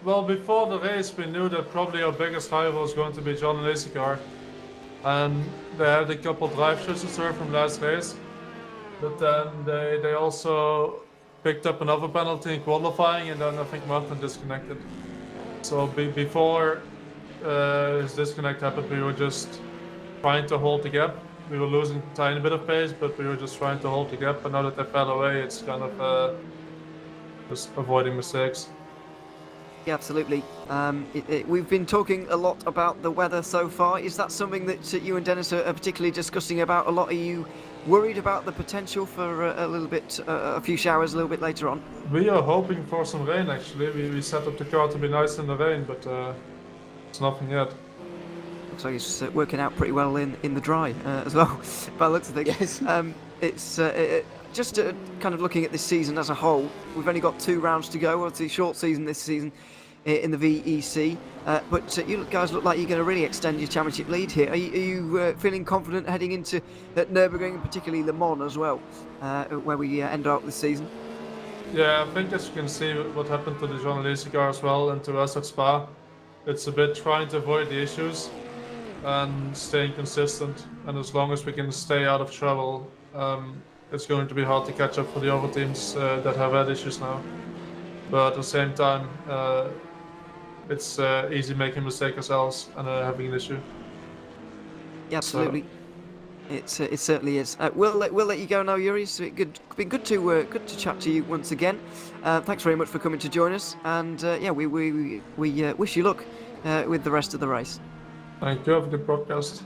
Well, before the race, we knew that probably our biggest rival was going to be John Lacey-Car, and they had a couple drive-throughs to serve from last race. But then they also picked up another penalty in qualifying, and then I think Martin disconnected. So before his disconnect happened, we were just trying to hold the gap. We were losing a tiny bit of pace, but we were just trying to hold the gap. But now that they fell away, it's kind of just avoiding mistakes. Yeah, absolutely. We've been talking a lot about the weather so far. Is that something that you and Dennis are particularly discussing about a lot? Are you worried about the potential for a few showers a little bit later on? We are hoping for some rain actually. We set up the car to be nice in the rain, but it's nothing yet. Looks like it's working out pretty well in the dry as well, by the looks of things. Yes. It's just kind of looking at this season as a whole. We've only got 2 rounds to go. It's a short season this season in the VEC, but you guys look like you're going to really extend your championship lead here. Are you feeling confident heading into Nurburgring and particularly Le Mans as well, where we end up this season? Yeah, I think as you can see what happened to the John Lacey car as well and to us at Spa, it's a bit trying to avoid the issues and staying consistent, and as long as we can stay out of trouble, it's going to be hard to catch up for the other teams that have had issues now. But at the same time, it's easy making a mistake ourselves and having an issue. Yeah, absolutely. It certainly is. We'll let you go now, Yuri. It's been good to chat to you once again. Thanks very much for coming to join us, and yeah, we wish you luck with the rest of the race. Thank you. Have a good broadcast.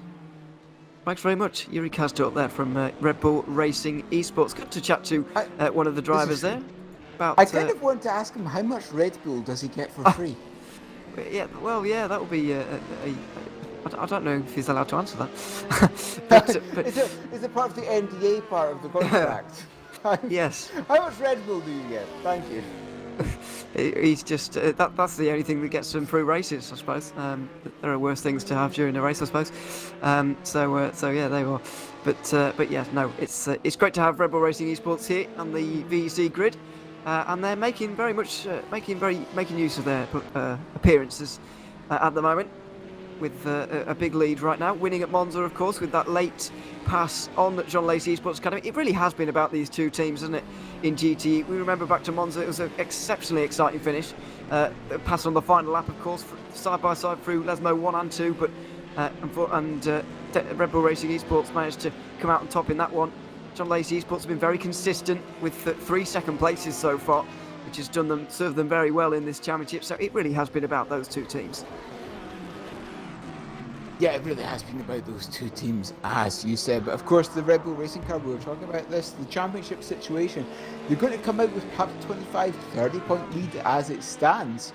Thanks very much, Yuri Kasto up there from Red Bull Racing Esports. Good to chat to one of the drivers there. I kind of want to ask him how much Red Bull does he get for free? Yeah, well, yeah, that would be I don't know if he's allowed to answer that. but Is it part of the NDA part of the contract? yes. How much Red Bull do you get? Thank you. He's just that's the only thing that gets him through races, I suppose. There are worse things to have during a race, I suppose. So yeah, they are. But yeah, no, it's great to have Red Bull Racing Esports here on the VEC grid, and they're making use of their appearances at the moment, with a big lead right now, winning at Monza, of course, with that late pass on John Lacey Esports Academy. It really has been about these two teams, hasn't it, in GT? We remember back to Monza, it was an exceptionally exciting finish. Pass on the final lap, of course, side by side through Lesmo 1 and 2, but Red Bull Racing Esports managed to come out on top in that one. John Lacey Esports have been very consistent with 3 second places so far, which has served them very well in this championship. So it really has been about those two teams. Yeah, it really has been about those two teams, as you said. But of course, the Red Bull Racing car, we were talking about this, the championship situation, they're going to come out with perhaps 25, 30 point lead as it stands.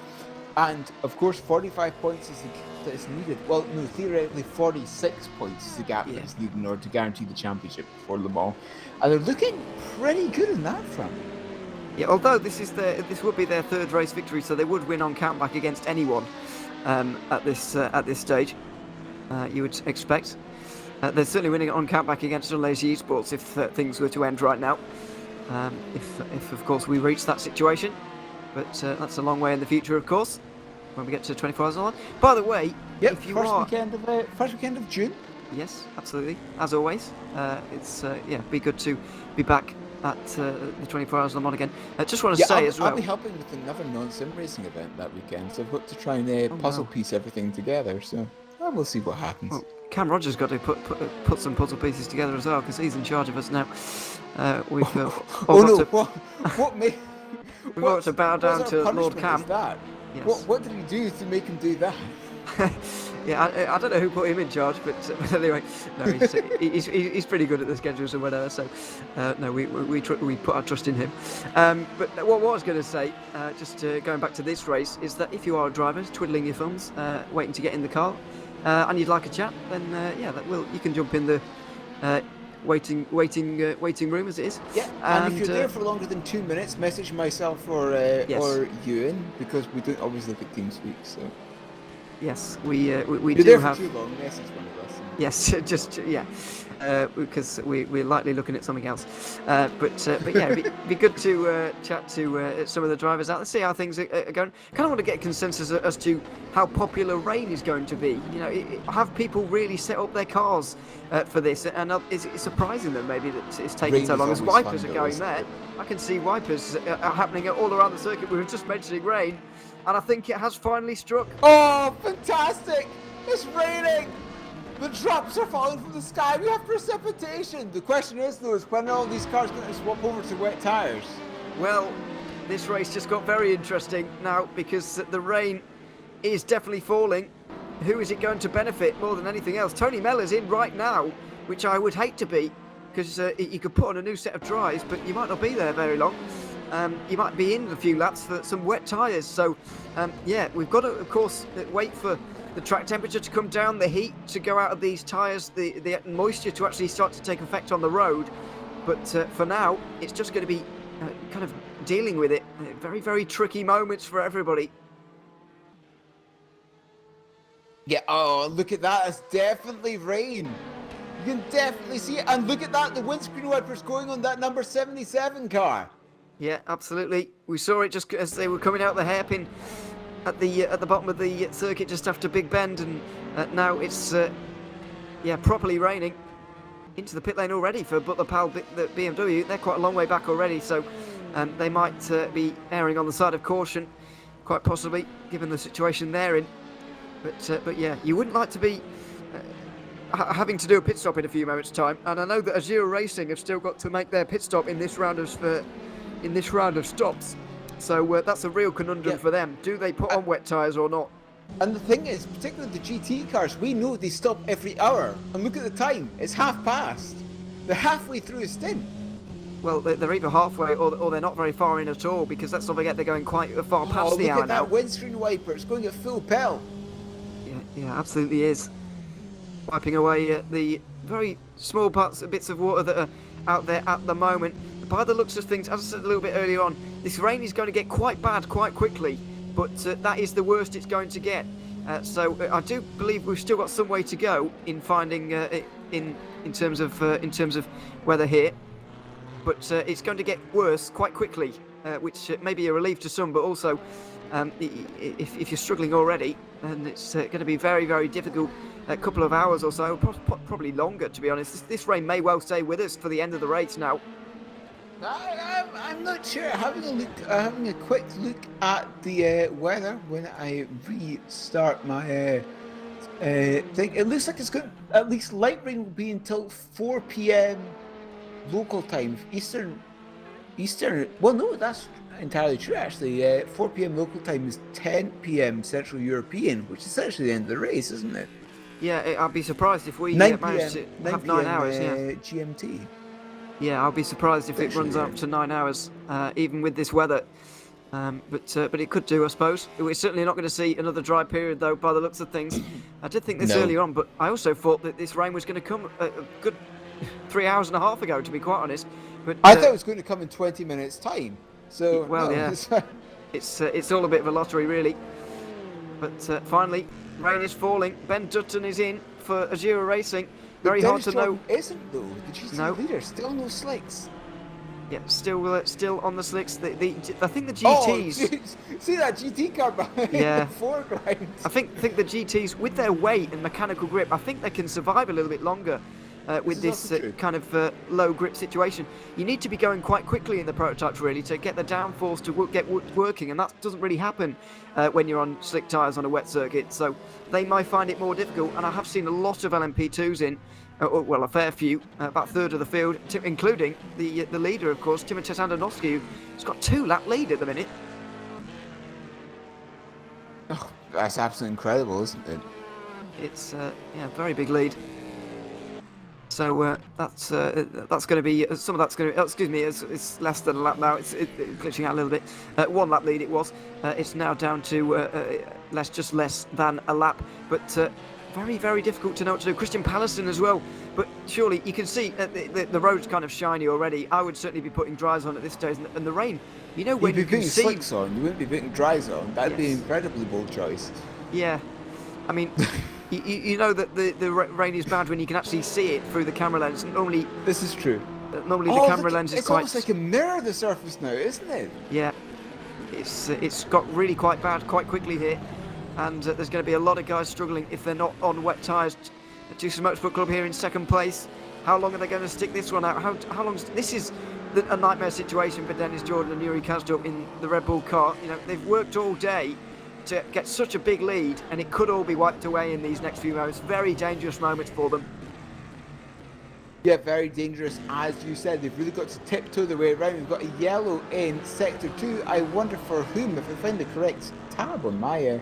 And of course, 45 points is needed. Well, no, theoretically 46 points is the gap that's needed in order to guarantee the championship for Le Mans. And they're looking pretty good in that front. Yeah, although this would be their third race victory, so they would win on countback against anyone at this stage. You would expect. They're certainly winning on countback against John Lacey Esports if things were to end right now. If of course we reach that situation, but that's a long way in the future, of course, when we get to 24 hours on. By the way, if you first weekend of June. Yes, absolutely. As always, it's be good to be back at the 24 hours Le Mans again. Just want to say as well, I'll be helping with another non-sim racing event that weekend, so I've got to try and puzzle piece everything together. So. We'll see what happens. Well, Cam Rogers got to put some puzzle pieces together as well, because he's in charge of us now. We've got to bow down to Lord Cam. Yes. What did he do to make him do that? Yeah, I don't know who put him in charge, but anyway, no, he's pretty good at the schedules and whatever. So no, we put our trust in him. But what I was going to say, just going back to this race, is that if you are a driver twiddling your thumbs, waiting to get in the car, and you'd like a chat, then you can jump in the waiting room as it is. Yeah, and if you're there for longer than 2 minutes, message myself or Ewan, because we don't always look at TeamSpeak. So yes, we you're do there have. For too long, message one of us. Yes, just because we're likely looking at something else. But yeah, it'd be good to chat to some of the drivers out. Let's see how things are going. Kind of want to get consensus as to how popular rain is going to be. You know, have people really set up their cars for this? And is it surprising them maybe that it's taking Rain so long? is As always wipers fun, are though, going isn't there. it? I can see wipers are happening all around the circuit. We were just mentioning rain, and I think it has finally struck. Oh, fantastic! It's raining! The drops are falling from the sky. We have precipitation. The question is, though, is when are all these cars going to swap over to wet tyres? Well, this race just got very interesting now because the rain is definitely falling. Who is it going to benefit more than anything else? Tony Meller's in right now, which I would hate to be, because you could put on a new set of tyres, but you might not be there very long. You might be in a few laps for some wet tyres. So, yeah, we've got to, of course, wait for the track temperature to come down, the heat to go out of these tyres, the moisture to actually start to take effect on the road. But for now, it's just going to be kind of dealing with it. Very, very tricky moments for everybody. Yeah, oh, look at that. It's definitely rain. You can definitely see it. And look at that, the windscreen wipers going on that number 77 car. Yeah, absolutely. We saw it just as they were coming out the hairpin at the bottom of the circuit just after Big Bend, and now it's properly raining. into the pit lane already for Butler Pal, the BMW. They're quite a long way back already, so they might be erring on the side of caution, quite possibly, given the situation they're in. But yeah, you wouldn't like to be having to do a pit stop in a few moments' time. And I know that Azure Racing have still got to make their pit stop in this round of stops. So that's a real conundrum for them. Do they put on wet tyres or not? And the thing is, particularly the GT cars, we know they stop every hour. And look at the time, it's half past. They're halfway through a stint. Well, they're either halfway or they're not very far in at all, because let's not forget they're going quite far past the hour now. Look at that windscreen wiper, it's going at full pelt. Yeah, absolutely is. Wiping away the very small bits of water that are out there at the moment. By the looks of things, as I said a little bit earlier on, this rain is going to get quite bad quite quickly. But that is the worst it's going to get. So I do believe we've still got some way to go in finding in terms of weather here. But it's going to get worse quite quickly, which may be a relief to some, but also if you're struggling already, then it's going to be very, very difficult. A couple of hours or so, probably longer, to be honest. This rain may well stay with us for the end of the race now. I'm not sure. Having a quick look at the weather when I restart my thing, it looks like it's going. At least light rain will be until 4 p.m. local time, Eastern. Well, no, that's entirely true. Actually, 4 p.m. local time is 10 p.m. Central European, which is essentially the end of the race, isn't it? Yeah, I'd be surprised if we 9 manage to have 9 hours. Yeah, GMT. Yeah, I'll be surprised if it runs up to 9 hours, even with this weather. But it could do, I suppose. We're certainly not going to see another dry period, though, by the looks of things. I did think this earlier on, but I also thought that this rain was going to come a good 3 hours and a half ago, to be quite honest. But I thought it was going to come in 20 minutes' time. So well, no, yeah, it's all a bit of a lottery, really. But finally, rain is falling. Ben Dutton is in for Azure Racing. Very hard to know. Isn't though the GT leader? Still no slicks. Yeah, still on the slicks. I think the GTs. Oh, see that GT car behind the foreground. I think the GTs, with their weight and mechanical grip, I think they can survive a little bit longer with this kind of low grip situation. You need to be going quite quickly in the prototypes, really, to get the downforce to get working, and that doesn't really happen when you're on slick tyres on a wet circuit. So they might find it more difficult, and I have seen a lot of LMP2s in. Well, a fair few, about a third of the field, including the leader, of course, Timothée Sandanovsky, who's got 2-lap lead at the minute. Oh, that's absolutely incredible, isn't it? It's very big lead. So that's going to be some of that's going to. Excuse me, it's less than a lap now. It's glitching out a little bit. 1 lap lead it was. It's now down to just less than a lap, but. Very, very difficult to know what to do. Christian Palliston as well. But surely you can see the road's kind of shiny already. I would certainly be putting dries on at this stage. And the rain, you know, when you'd be you can putting see... slicks on, you wouldn't be putting dries on. That'd be an incredibly bold choice. Yeah. I mean, you know that the rain is bad when you can actually see it through the camera lens. Normally... This is true. Normally the camera lens is quite... It's almost like a mirror of the surface now, isn't it? Yeah. It's got really quite bad quite quickly here. And there's going to be a lot of guys struggling if they're not on wet tyres. Juicy Motorsport Club here in second place. How long are they going to stick this one out? How long? This is a nightmare situation for Dennis Jordan and Yuri Kazdorp in the Red Bull car. You know, they've worked all day to get such a big lead, and it could all be wiped away in these next few moments. Very dangerous moments for them. Yeah, very dangerous. As you said, they've really got to tiptoe their way around. We've got a yellow in sector 2. I wonder for whom, if I find the correct tab on my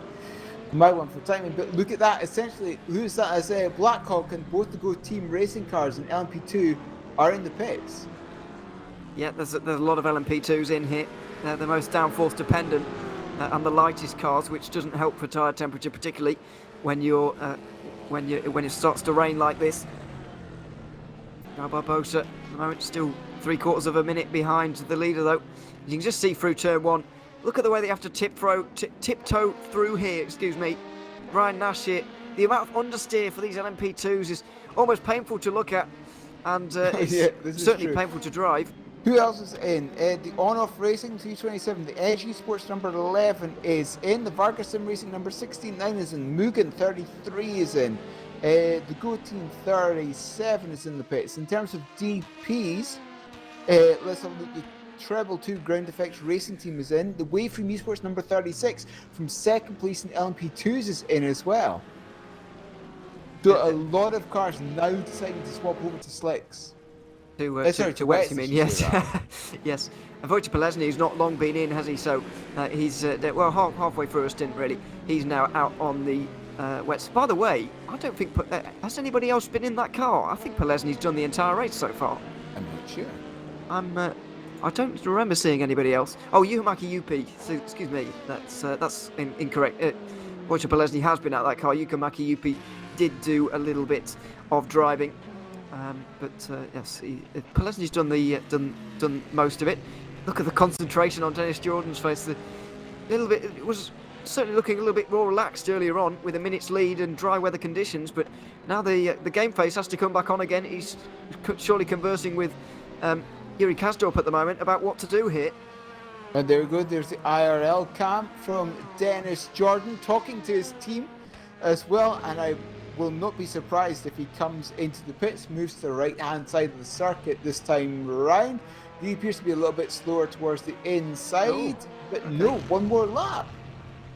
one for timing, but look at that. Essentially, who's that as Blackhawk and both the Go Team racing cars and LMP2 are in the pits. Yeah, there's a lot of LMP2s in here. They're the most downforce dependent and the lightest cars, which doesn't help for tyre temperature, particularly when it starts to rain like this. Now Barbosa at the moment still 3/4 of a minute behind the leader, though. You can just see through turn 1. Look at the way they have to tiptoe through here, excuse me. Ryan Nash here. The amount of understeer for these LMP2s is almost painful to look at, and it's certainly painful to drive. Who else is in? The On-Off Racing 327, the Edgy Sports number 11 is in, the Vargas Sim Racing number 69 is in, Mugen 33 is in, The Go Team 37 is in the pits. In terms of DPs, let's have a look. The Treble 2 Ground Effects Racing Team is in. The Way Free Esports number 36 from second place in LMP2s is in as well. So a lot of cars now deciding to swap over to slicks. To Sorry, to wets, wets, you mean? I should say Yes, that. yes. And Wojciech Polesny's not long been in, has he? So he's well halfway through a stint really. He's now out on the wets. By the way, I don't think has anybody else been in that car. I think Polesny's done the entire race so far. I'm not sure. I don't remember seeing anybody else. Oh, Yuhumaki Yupi. So, excuse me, that's incorrect. Wojciech Polesny has been out that car. Yuhumaki Yupi did do a little bit of driving. But yes, Polesny's done most of it. Look at the concentration on Dennis Jordan's face. It was certainly looking a little bit more relaxed earlier on with a minute's lead and dry weather conditions. But now the game face has to come back on again. He's surely conversing with Yuri Kasdorp at the moment about what to do here. And there we go. There's the IRL cam from Dennis Jordan talking to his team as well. And I will not be surprised if he comes into the pits, moves to the right-hand side of the circuit this time round. He appears to be a little bit slower towards the inside, but no, one more lap.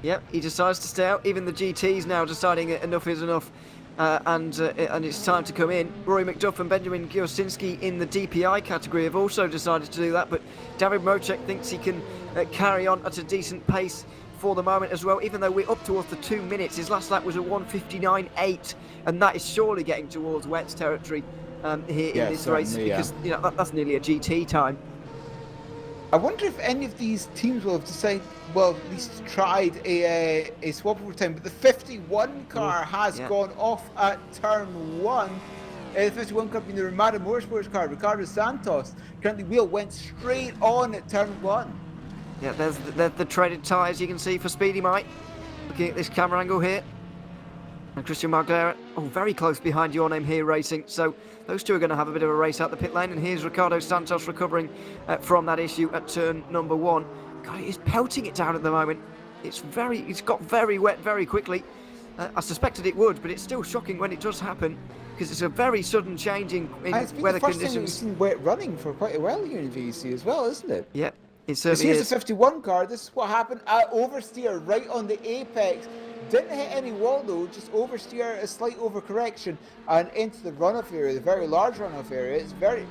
Yep, he decides to stay out. Even the GT's now deciding enough is enough, and it's time to come in. Rory McDuff and Benjamin Giosinski in the DPI category have also decided to do that, but David Mocek thinks he can carry on at a decent pace for the moment as well, even though we're up towards the 2 minutes. His last lap was a 1:59.8, and that is surely getting towards wets territory here in this race, because you know that's nearly a GT time. I wonder if any of these teams will have decided, well, at least tried a swap over time, but the 51 car has gone off at turn 1. The 51 car being the Ramada Motorsports car, Ricardo Santos. Currently wheel went straight on at turn 1. Yeah, there's the treaded tyres you can see for Speedy Mike. Looking at this camera angle here. And Christian Marglera, very close behind Your Name Here Racing. So those two are going to have a bit of a race out the pit lane. And here's Ricardo Santos recovering from that issue at turn number 1. God, it is pelting it down at the moment. It's got very wet very quickly. I suspected it would, but it's still shocking when it does happen, because it's a very sudden change in weather conditions. It's the first time we've seen wet running for quite a while here in VEC as well, isn't it? Yep. Here's the 51 car. This is what happened. Oversteer right on the apex. Didn't hit any wall though, just oversteer, a slight overcorrection, and into the runoff area, the very large runoff area. It's very,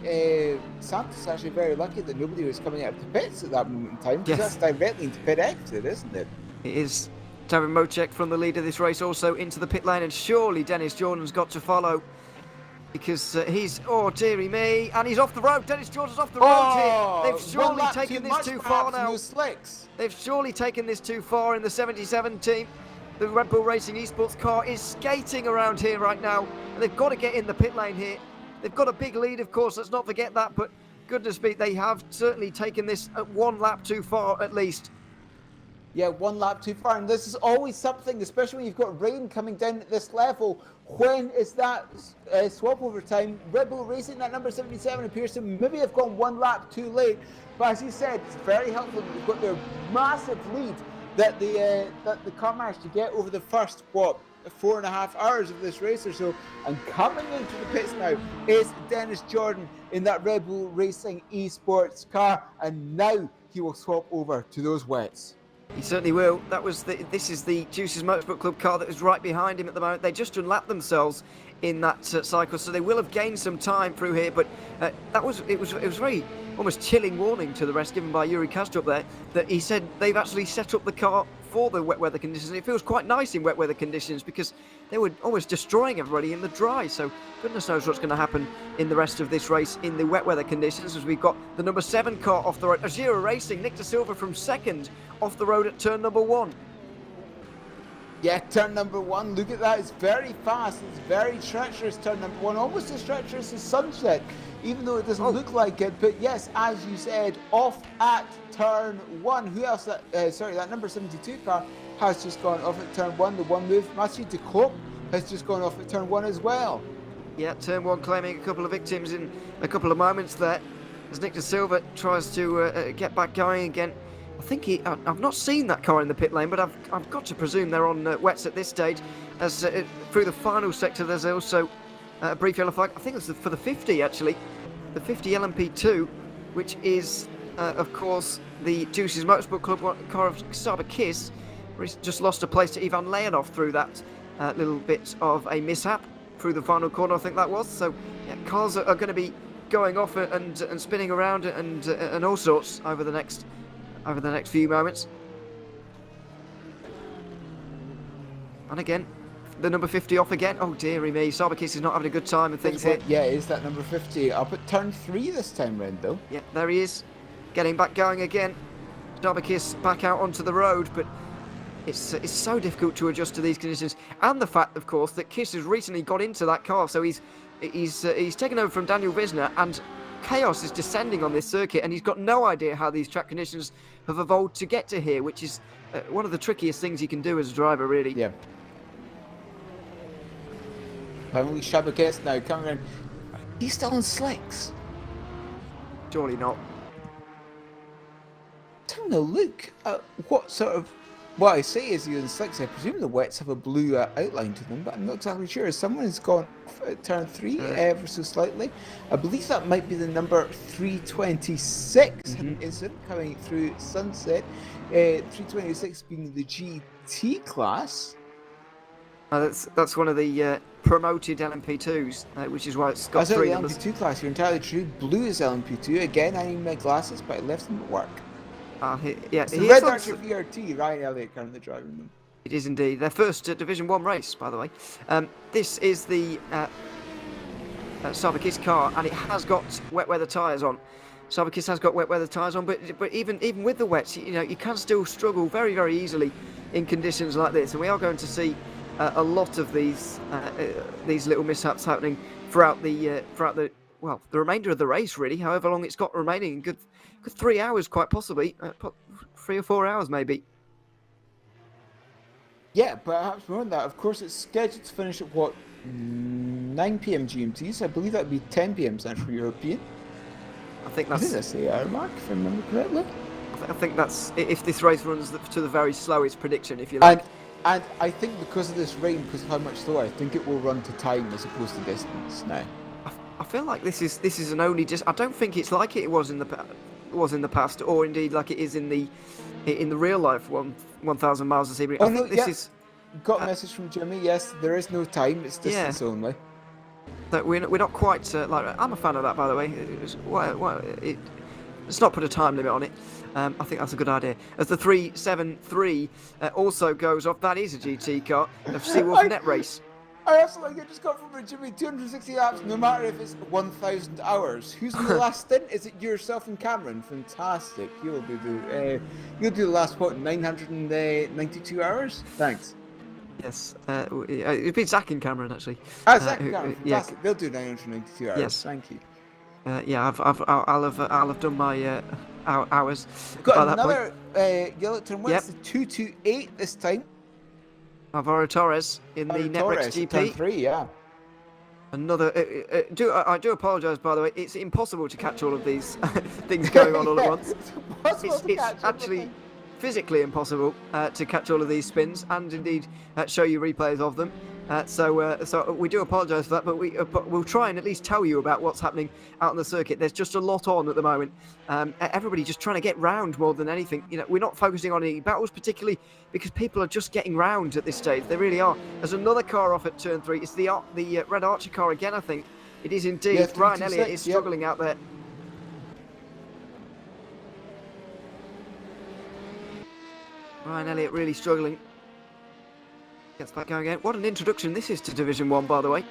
Santos actually very lucky that nobody was coming out of the pits at that moment in time, because that's directly into pit exit, isn't it? It is. David Mocek from the lead of this race also into the pit lane, and surely Dennis Jordan's got to follow, because he's, dearie me, and he's off the road. Dennis Jordan's off the road here. They've surely taken this too far now. They've surely taken this too far in the 77 team. The Red Bull Racing Esports car is skating around here right now, and they've got to get in the pit lane here. They've got a big lead, of course, let's not forget that, but goodness me, they have certainly taken this one lap too far at least. Yeah, one lap too far, and this is always something, especially when you've got rain coming down at this level. When is that swap over time? Red Bull Racing, that number 77, appears to maybe have gone one lap too late, but as you said, it's very helpful that they've got their massive lead that the car managed to get over the first 4.5 hours of this race or so. And coming into the pits now is Dennis Jordan in that Red Bull Racing Esports car, and now he will swap over to those wets. He certainly will. This is the Juices Motorsport Club car that is right behind him at the moment. They just unlapped themselves in that cycle, so they will have gained some time through here. But it was very almost chilling warning to the rest given by Yuri Kastrup there, that he said they've actually set up the car for the wet weather conditions. It feels quite nice in wet weather conditions because they were almost destroying everybody in the dry. So goodness knows what's going to happen in the rest of this race in the wet weather conditions, as we've got the number 7 car off the road. Ajira Racing, Nick De Silva from second off the road at turn number 1. Yeah, turn number 1, look at that, it's very fast, it's very treacherous, turn number 1, almost as treacherous as Sunset, even though it doesn't look like it. But yes, as you said, off at turn 1. Who else? That number 72 car has just gone off at turn 1, the one move. Mathieu de Koop has just gone off at turn 1 as well. Yeah, turn 1 claiming a couple of victims in a couple of moments there, as Nick De Silva tries to get back going again. I think I've not seen that car in the pit lane, but I've got to presume they're on wets at this stage. as through the final sector there's also a brief yellow flag. I think it's for the 50 actually, the 50 LMP2, which is of course the Juicy's Motorsport Club car of Saba Kiss. He's just lost a place to Ivan Leonov through that little bit of a mishap through the final corner, I think that was. So yeah, cars are going to be going off and spinning around and all sorts over the next few moments. And again, the number 50 off again. Oh dearie me, Sabakis is not having a good time and things here. Yeah, it is that number 50 up at turn 3 this time round though. Yeah, there he is, getting back going again. Sabakis back out onto the road, but it's so difficult to adjust to these conditions, and the fact, of course, that Kiss has recently got into that car, so he's taken over from Daniel Wisner, and chaos is descending on this circuit, and he's got no idea how these track conditions have evolved to get to here, which is one of the trickiest things you can do as a driver, really. Yeah. Finally, Shabakets now coming around. He's still on slicks. Surely not. Having a look at what I say is he's on slicks. I presume the wets have a blue outline to them, but I'm not exactly sure. Someone has gone off at turn 3 ever so slightly. I believe that might be the number 326 incident coming through Sunset. 326 being the GT class. That's one of the promoted LMP2s, which is why it's got That's 3 the numbers. LMP2 class. You're entirely true. Blue is LMP2. Again, I need my glasses, but I left them at work. Yeah, It's the Red Archer VRT. Ryan Elliott currently driving them. It is indeed their first Division 1 race, by the way. This is the Sabakis car, and it has got wet weather tyres on. Sabakis has got wet weather tyres on, but even with the wets, you can still struggle very, very easily in conditions like this, and we are going to see a lot of these little mishaps happening throughout the remainder of the race, really. However long it's got remaining, good 3 hours, quite possibly, 3 or 4 hours maybe. Yeah, perhaps more than that. Of course, it's scheduled to finish at 9 p.m. GMT, so I believe that would be 10 p.m. Central European. I think What that's. did I say, hour mark, if I remember correctly? I think that's if this race runs to the very slowest prediction, if you like. And I think because of this rain, because of how much slower, I think it will run to time as opposed to distance now. I feel like this is an only just. I don't think it's like it was in the past, or indeed like it is in the real life 1,000 miles of Sebring. I think this is. Got a message from Jimmy. Yes, there is no time. It's distance only. That we're not quite like. I'm a fan of that, by the way. Let's not put a time limit on it. I think that's a good idea. As the 373 also goes off, that is a GT car of Seawolf Net Race. I also like I just got from Jimmy 260 laps, no matter if it's 1,000 hours. Who's in the last stint? Is it yourself and Cameron? Fantastic. You'll do the last 992 hours. Thanks. Yes, it'd be Zach and Cameron actually. Zach and Cameron, fantastic. They'll do 992 hours. Yes. Thank you. Yeah, I'll have done my hours. Got another yellow turn. What's the 228 this time? Alvaro Torres in the Netrex GP. 3, yeah. Another. I do apologise, by the way. It's impossible to catch all of these things going on all at once. It's actually physically impossible to catch all of these spins and indeed show you replays of them. So we do apologise for that, but we'll try and at least tell you about what's happening out on the circuit. There's just a lot on at the moment. Everybody just trying to get round more than anything. We're not focusing on any battles particularly because people are just getting round at this stage. They really are. There's another car off at turn 3. It's the Red Archer car again, I think. It is indeed. Yeah, Ryan Elliott is struggling out there. Ryan Elliott really struggling. Gets back going again. What an introduction this is to Division 1, by the way.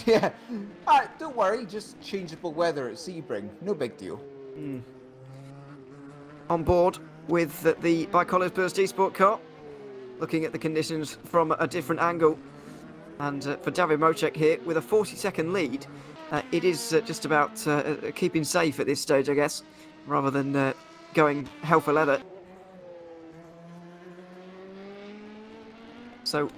Yeah. Alright, don't worry. Just changeable weather at Sebring. No big deal. On board with the Bicolors Burst Esport car. Looking at the conditions from a different angle. And for David Mocek here, with a 40-second lead, it is just about keeping safe at this stage, I guess, rather than going hell for leather. So,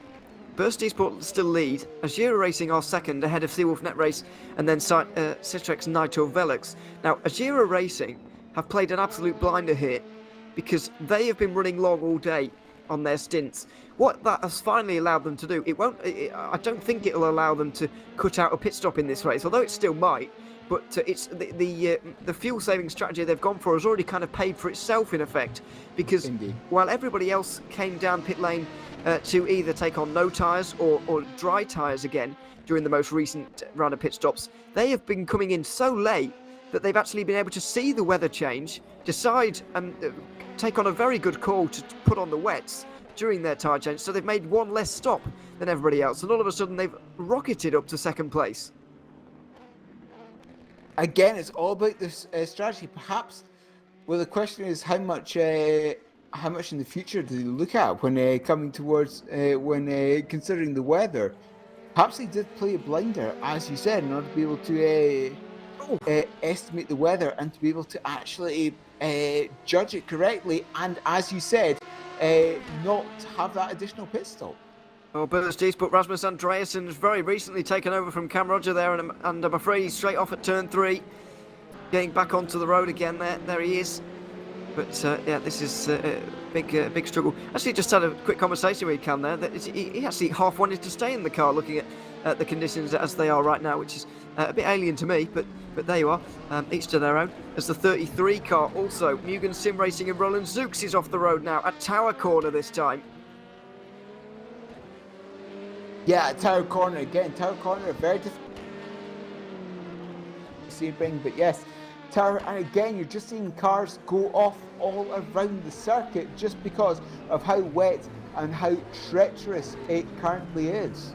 Burst Esport still lead. Azura Racing are second, ahead of Seawolf Net Race, and then Citrox Nitro Velux. Now, Azura Racing have played an absolute blinder here, because they have been running long all day. on their stints. What that has finally allowed them to do, I don't think it'll allow them to cut out a pit stop in this race, although it still might. But it's the fuel saving strategy they've gone for has already kind of paid for itself in effect, because Indeed. while everybody else came down pit lane to either take on no tyres or dry tyres again during the most recent round of pit stops, they have been coming in so late that they've actually been able to see the weather change, decide and take on a very good call to put on the wets during their tyre change. So they've made one less stop than everybody else, and all of a sudden they've rocketed up to second place. Again, it's all about this strategy. Perhaps, well, the question is how much in the future do they look at when coming towards when considering the weather? Perhaps they did play a blinder, as you said, in order to be able to estimate the weather and to be able to actually judge it correctly, and as you said, not have that additional pit stop. Well, Bursties, but Rasmus Andreasen has very recently taken over from Cam Roger there, and I'm afraid he's straight off at turn 3, getting back onto the road again. There he is. But yeah, this is a big struggle. Actually, just had a quick conversation with Cam there. That he actually half wanted to stay in the car, looking at the conditions as they are right now, which is a bit alien to me. But there you are, each to their own. As the 33 car, also Mugen Sim Racing and Roland Zooks is off the road now at Tower Corner this time. Yeah, Tower Corner again. Tower Corner, very difficult Sebring, but yes, Tower, and again, you're just seeing cars go off all around the circuit just because of how wet and how treacherous it currently is.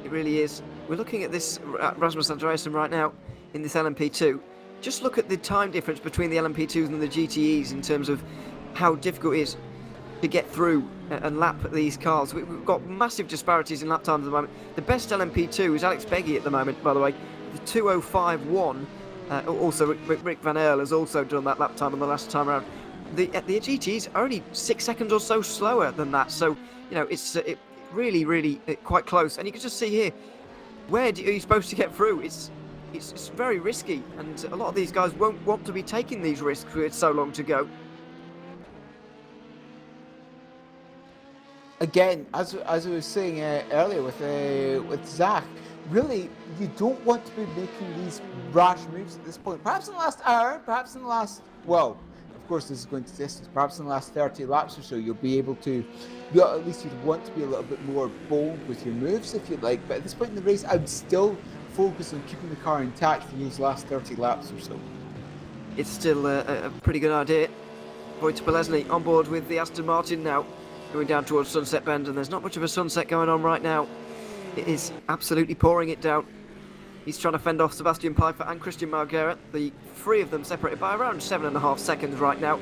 It really is. We're looking at this Rasmus Andreasen right now in this LMP2. Just look at the time difference between the LMP2s and the GTEs in terms of how difficult it is to get through and lap these cars. We've got massive disparities in lap times at the moment. The best LMP2 is Alex Beggy at the moment, by the way, the 2:05.1. Also, Rick Van Earl has also done that lap time on the last time around. The GTEs are only 6 seconds or so slower than that, so you know it's really quite close. And you can just see here, where are you supposed to get through? It's very risky, and a lot of these guys won't want to be taking these risks with so long to go. Again, as I was saying earlier with Zach, really, you don't want to be making these rash moves at this point. Perhaps in the last hour, perhaps in the last, well, of course this is going to distance, perhaps in the last 30 laps or so, you'll be able to, well, at least you'd want to be a little bit more bold with your moves if you'd like. But at this point in the race, I would still focus on keeping the car intact for those last 30 laps or so. It's still a pretty good idea. Wojtek Polesny on board with the Aston Martin now, going down towards Sunset Bend, and there's not much of a sunset going on right now. It is absolutely pouring it down. He's trying to fend off Sebastian Pfeiffer and Christian Marguerite. The three of them separated by around 7.5 seconds right now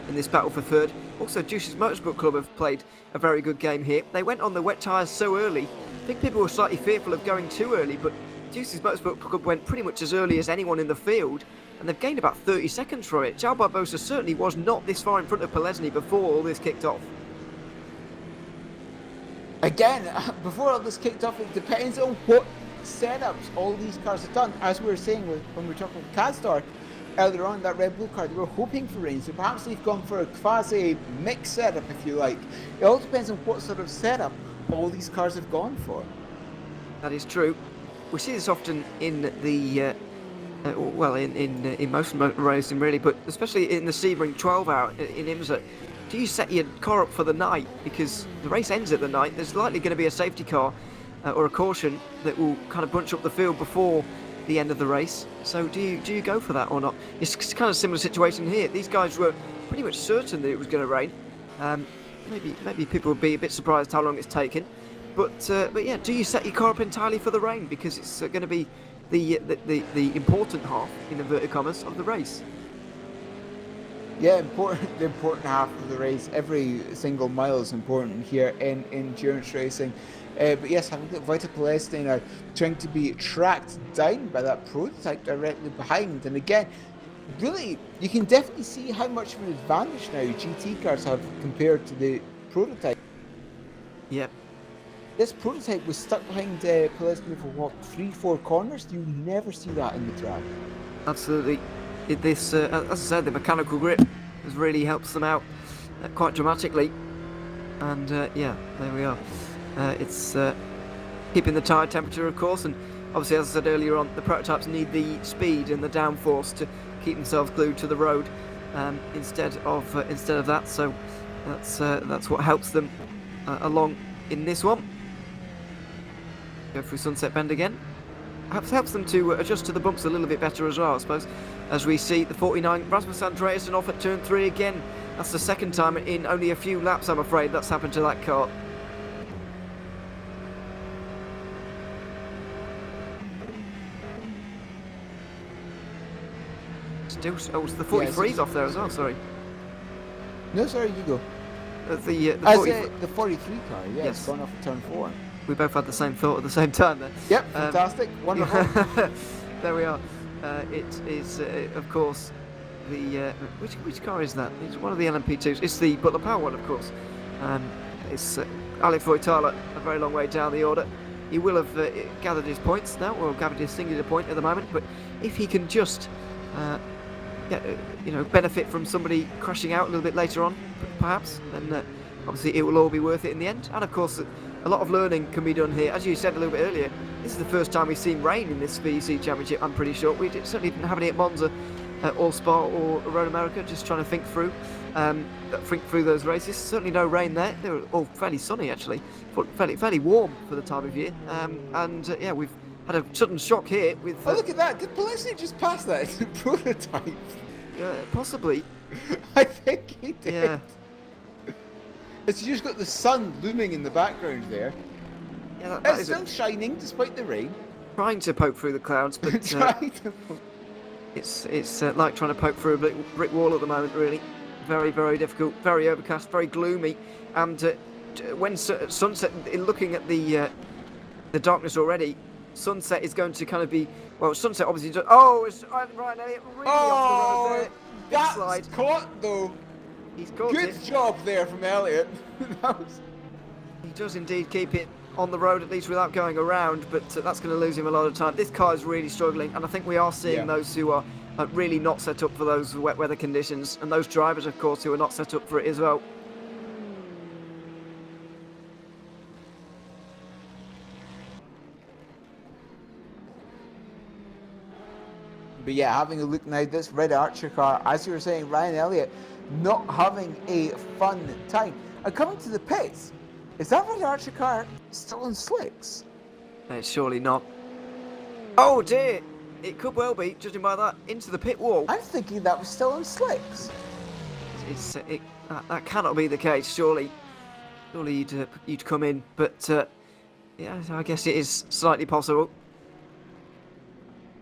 in this battle for third. Also, Juice's Motorsport Club have played a very good game here. They went on the wet tyres so early. I think people were slightly fearful of going too early, but Juice's Motorsport Club went pretty much as early as anyone in the field, and they've gained about 30 seconds from it. João Barbosa certainly was not this far in front of Polesny before all this kicked off. Again, before all this kicked off, it depends on what setups all these cars have done. As we were saying when we were talking with Cadstar earlier on, that Red Bull car, they were hoping for rain, so perhaps they've gone for a quasi mix setup, if you like. It all depends on what sort of setup all these cars have gone for. That is true. We see this often in the well, in most racing really, but especially in the Sebring 12 hour in IMSA. Do you set your car up for the night? Because the race ends at the night. There's likely going to be a safety car or a caution that will kind of bunch up the field before the end of the race. So do you go for that or not? It's kind of a similar situation here. These guys were pretty much certain that it was going to rain. Maybe people would be a bit surprised how long it's taken. But yeah, do you set your car up entirely for the rain? Because it's going to be the important half, in inverted commas, of the race. Yeah, the important half of the race. Every single mile is important here in endurance racing. But yes, having Wojtek Polesny now trying to be tracked down by that prototype directly behind. And again, really, you can definitely see how much of an advantage now GT cars have compared to the prototype. Yep. This prototype was stuck behind Polesny for what, 3-4 corners? You never see that in the track. Absolutely. This, as I said, the mechanical grip has really helped them out quite dramatically. And yeah, there we are. It's keeping the tyre temperature, of course, and obviously, as I said earlier on, the prototypes need the speed and the downforce to keep themselves glued to the road instead of that. So that's what helps them along in this one. Go through Sunset Bend again. Helps them to adjust to the bumps a little bit better as well, I suppose. As we see the 49 Rasmus Andreasen off at turn 3 again. That's the second time in only a few laps, I'm afraid, that's happened to that car. Still, oh, it's the 43's off there as well, sorry. No, sorry, you go. The The 43 car, yeah, Yes. it's gone off at turn 4. We both had the same thought at the same time there. Yep, fantastic, wonderful. There we are. It is, of course, the which car is that? It's one of the LMP2s. It's the Butler Power one, of course. It's Alex Voitala, a very long way down the order. He will have gathered his points now, or gathered his singular point at the moment. But if he can just benefit from somebody crashing out a little bit later on, perhaps, then obviously it will all be worth it in the end. And of course, a lot of learning can be done here. As you said a little bit earlier, this is the first time we've seen rain in this VEC Championship, I'm pretty sure. We certainly didn't have any at Monza, or Spa, or Road America, just trying to think through those races. Certainly no rain there. They were all fairly sunny, actually. Fairly warm for the time of year. Yeah, we've had a sudden shock here with... Oh, look at that. Did Pellicer just pass that? It's a prototype. Possibly. I think he did. Yeah. It's just got the sun looming in the background there. Yeah, that It's is still shining despite the rain. trying to poke through the clouds, but Trying to... it's like trying to poke through a brick wall at the moment, really. Very, very difficult, very overcast, very gloomy. And when sunset, in looking at the darkness already, sunset is going to kind of be... Well, sunset obviously just... Oh, it's Ryan Elliott really off the road there. Big That's slide. caught, though. He's caught Good it. job there from Elliott. He does indeed keep it on the road, at least without going around, but that's going to lose him a lot of time. This car is really struggling, and I think we are seeing those who are really not set up for those wet weather conditions, and those drivers, of course, who are not set up for it as well. But yeah, having a look now, this red Archer car, as you were saying, Ryan Elliott, not having a fun time. And coming to the pits, is that red Archer car still on slicks? It's surely not. Oh dear! It could well be, judging by that, into the pit wall. I'm thinking that was still on slicks. That cannot be the case, surely. Surely you'd come in, but yeah, I guess it is slightly possible.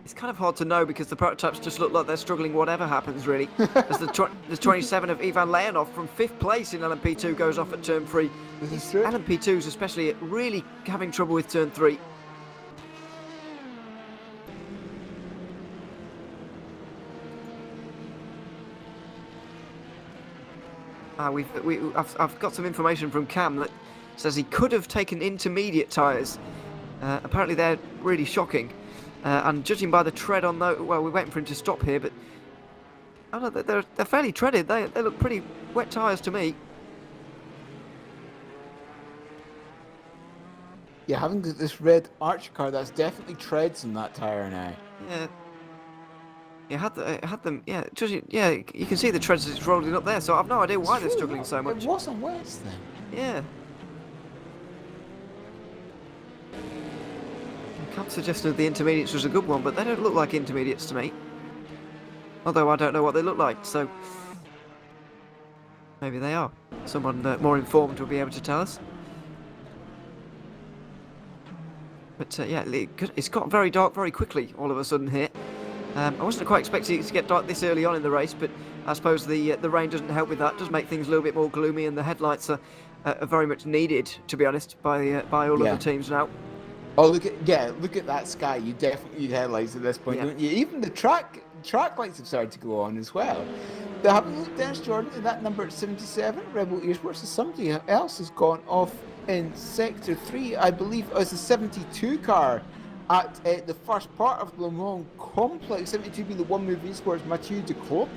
It's kind of hard to know because the prototypes just look like they're struggling whatever happens, really. As the 27 of Ivan Leonov from 5th place in LMP2 goes off at turn 3. This is true. LMP2s especially really having trouble with turn 3. I've got some information from Cam that says he could have taken intermediate tyres. Apparently they're really shocking. And judging by the tread on those, well, we're waiting for him to stop here, but I don't know, they're fairly treaded. They look pretty wet tyres to me. Yeah, having this red Archer car, that's definitely treads in that tyre now. Yeah. It had them. Yeah, you can see the treads as it's rolling up there. So I've no idea why they're struggling so much. It wasn't West then. Yeah. Camp suggested the intermediates was a good one, but they don't look like intermediates to me. Although I don't know what they look like, so maybe they are. Someone more informed will be able to tell us. But yeah, it's got very dark very quickly all of a sudden here. I wasn't quite expecting it to get dark this early on in the race, but I suppose the rain doesn't help with that. It does make things a little bit more gloomy, and the headlights are very much needed, to be honest, by all of the teams now. Oh, look at that sky. You definitely need headlights at this point, don't you? Even the track lights have started to go on as well. They haven't looked, Dennis Jordan, at that number at 77, Red Bull Esports, so somebody else has gone off in Sector 3, I believe it was a 72 car at the first part of the Le Mans complex, 72 being the One Move Esports, Mathieu Decroix,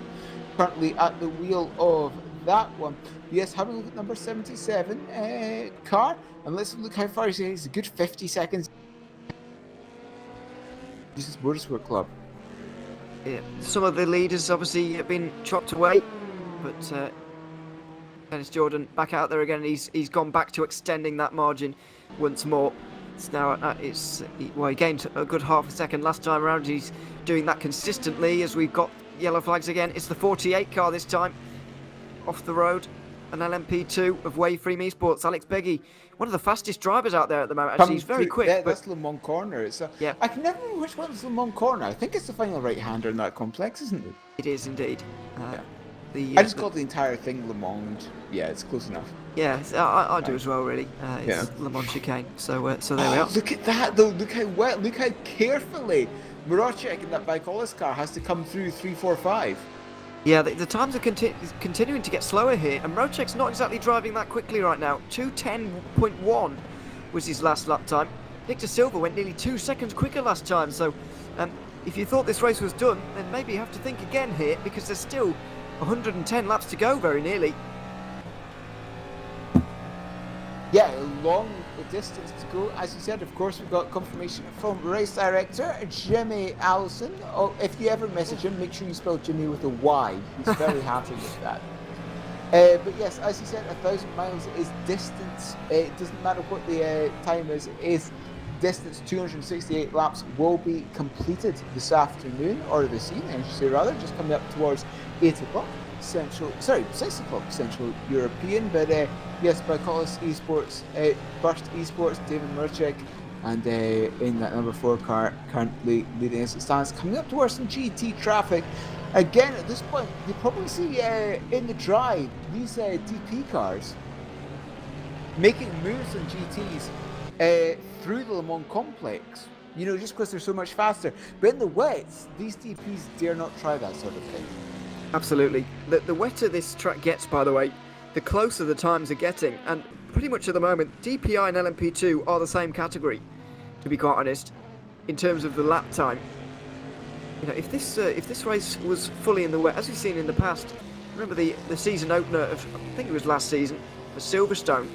currently at the wheel of that one. Yes, having a look at number 77 car, and let's look how far he's in. It's a good 50 seconds. This is Motorsport Club. Yeah, some of the leaders obviously have been chopped away, but Dennis Jordan back out there again. He's gone back to extending that margin once more. It's now he gained a good half a second last time around. He's doing that consistently as we've got yellow flags again. It's the 48 car this time, off the road, an LMP2 of Waveframe Esports. Alex Beggy, one of the fastest drivers out there at the moment. Actually, he's very quick. Yeah, that's Le Mans Corner. Yeah. I can never remember which one's Le Mans Corner. I think it's the final right-hander in that complex, isn't it? It is indeed. I just called the entire thing Le Mans. And yeah, it's close enough. Yeah, I do as well, really. It's Le Mans chicane. So there we are. Look at that, though. Look how carefully Marocek in that Bikolis car has to come through 3-4-5. Yeah, the times are continuing to get slower here, and Marocek's not exactly driving that quickly right now. 2:10.1 was his last lap time. Nick De Silva went nearly 2 seconds quicker last time, so if you thought this race was done, then maybe you have to think again here, because there's still 110 laps to go, very nearly. Yeah, a long distance to go. As you said, of course, we've got confirmation from race director Jimmy Allison. Oh, if you ever message him, make sure you spell Jimmy with a Y. He's very happy with that. But yes, as you said, 1,000 miles is distance. It doesn't matter what the time is distance. 268 laps will be completed this afternoon, or this evening, I should say rather, just coming up towards 8 o'clock. 6 o'clock Central European, but yes, Bikolis Esports, Burst Esports, David Murchik, and in that number 4 car currently leading as it stands, coming up towards some GT traffic. Again, at this point, you probably see in the drive these DP cars making moves on GTs through the Le Mans complex. You know, just because they're so much faster. But in the wets, these DPs dare not try that sort of thing. Absolutely. The wetter this track gets, by the way, the closer the times are getting, and pretty much at the moment, DPI and LMP2 are the same category, to be quite honest, in terms of the lap time. You know, if this race was fully in the wet, as we've seen in the past, remember the season opener of, I think it was last season, for Silverstone,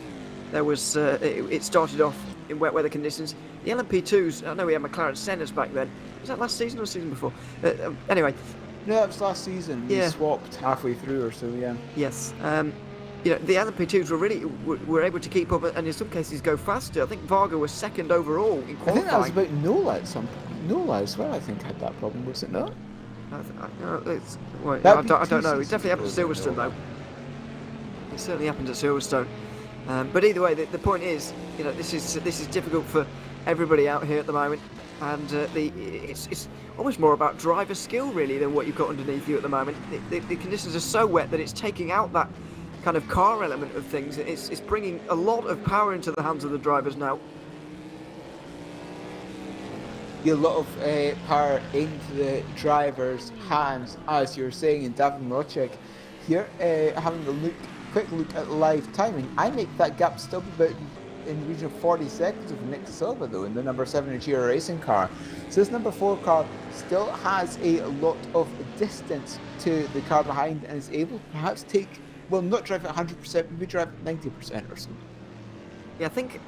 there was it started off in wet weather conditions. The LMP2s, I know we had McLaren Senna's back then. Was that last season or season before? Anyway. No, it was last season. We swapped halfway through or so, yeah. Yes. You know, the LMP2s were able to keep up and in some cases go faster. I think Varga was second overall in qualifying. I think that was about Nola at some point. Nola as well, I think, had that problem, was it not? I don't know. It definitely happened to Silverstone, though. It certainly happened at Silverstone. But either way, the point is, you know, this is difficult for everybody out here at the moment, and it's almost more about driver skill really than what you've got underneath you at the moment. The conditions are so wet that it's taking out that kind of car element of things. It's bringing a lot of power into the hands of the drivers now. A lot of power into the driver's hands, as you're saying, and David Mrochek here having a quick look at live timing. I make that gap still about in the region of 40 seconds of Nick De Silva, though, in the number 7 GR Racing car. So this number 4 car still has a lot of distance to the car behind and is able to perhaps take, well, not drive at 100%, maybe drive at 90% or so. Yeah, I think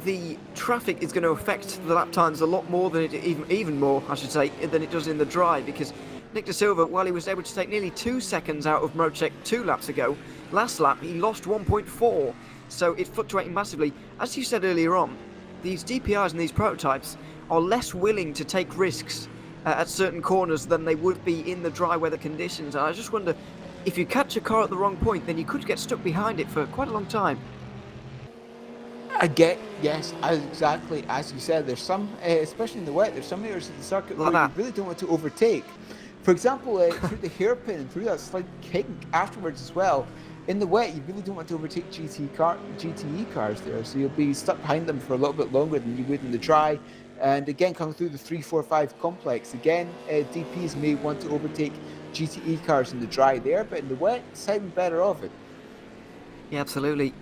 the traffic is going to affect the lap times a lot more than it, even more, I should say, than it does in the dry, because Nick De Silva, while he was able to take nearly 2 seconds out of Mrochek 2 laps ago, last lap he lost 1.4. So it's fluctuating massively. As you said earlier on, these DPIs and these prototypes are less willing to take risks at certain corners than they would be in the dry weather conditions. And I just wonder, if you catch a car at the wrong point, then you could get stuck behind it for quite a long time. Yes, exactly as you said. There's some, especially in the wet, there's some areas of the circuit where you really don't want to overtake. For example, through the hairpin and through that slight kink afterwards as well. In the wet, you really don't want to overtake GTE cars there, so you'll be stuck behind them for a little bit longer than you would in the dry. And again, coming through the 3-4-5 complex, again, DPs may want to overtake GTE cars in the dry there, but in the wet, it's even better of it. Yeah, absolutely.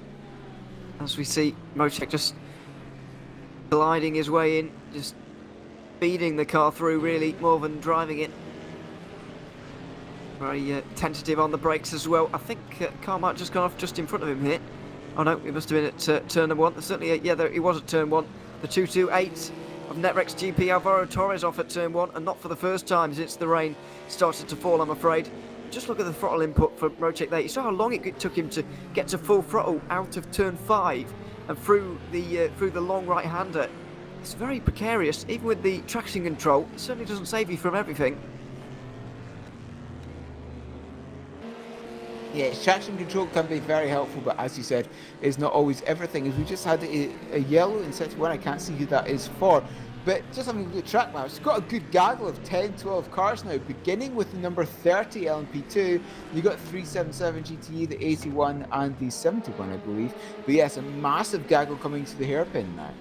As we see Mrochek just gliding his way in, just feeding the car through really, more than driving it. Very tentative on the brakes as well. I think car might have just gone off just in front of him here. Oh no, it must have been at turn number 1. Certainly, he was at turn 1. The 228 of Netrex GP Alvaro Torres off at turn 1, and not for the first time since the rain started to fall, I'm afraid. Just look at the throttle input for Rocek there. You saw how long it took him to get to full throttle out of turn 5 and through the long right-hander. It's very precarious, even with the traction control. It certainly doesn't save you from everything. Yeah, traction control can be very helpful, but as you said, it's not always everything. As we just had a yellow in Sector 1, I can't see who that is for. But just having a look at track maps, it's got a good gaggle of 10, 12 cars now, beginning with the number 30 LMP2. You've got 377 GTE, the 81 and the 71, I believe. But yes, a massive gaggle coming to the hairpin now.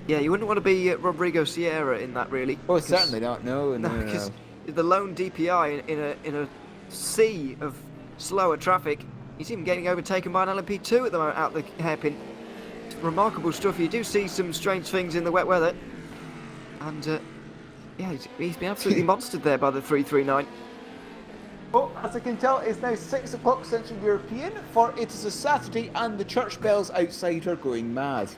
Yeah, you wouldn't want to be Rodrigo Sierra in that, really. Oh, certainly not. No. Because the lone DPI in a sea of slower traffic, he's even getting overtaken by an LMP2 at the moment out the hairpin. It's remarkable stuff. You do see some strange things in the wet weather, and yeah, he's been absolutely monstered there by the 339. Well, as I can tell, it's now 6 o'clock Central European, for it is a Saturday and the church bells outside are going mad.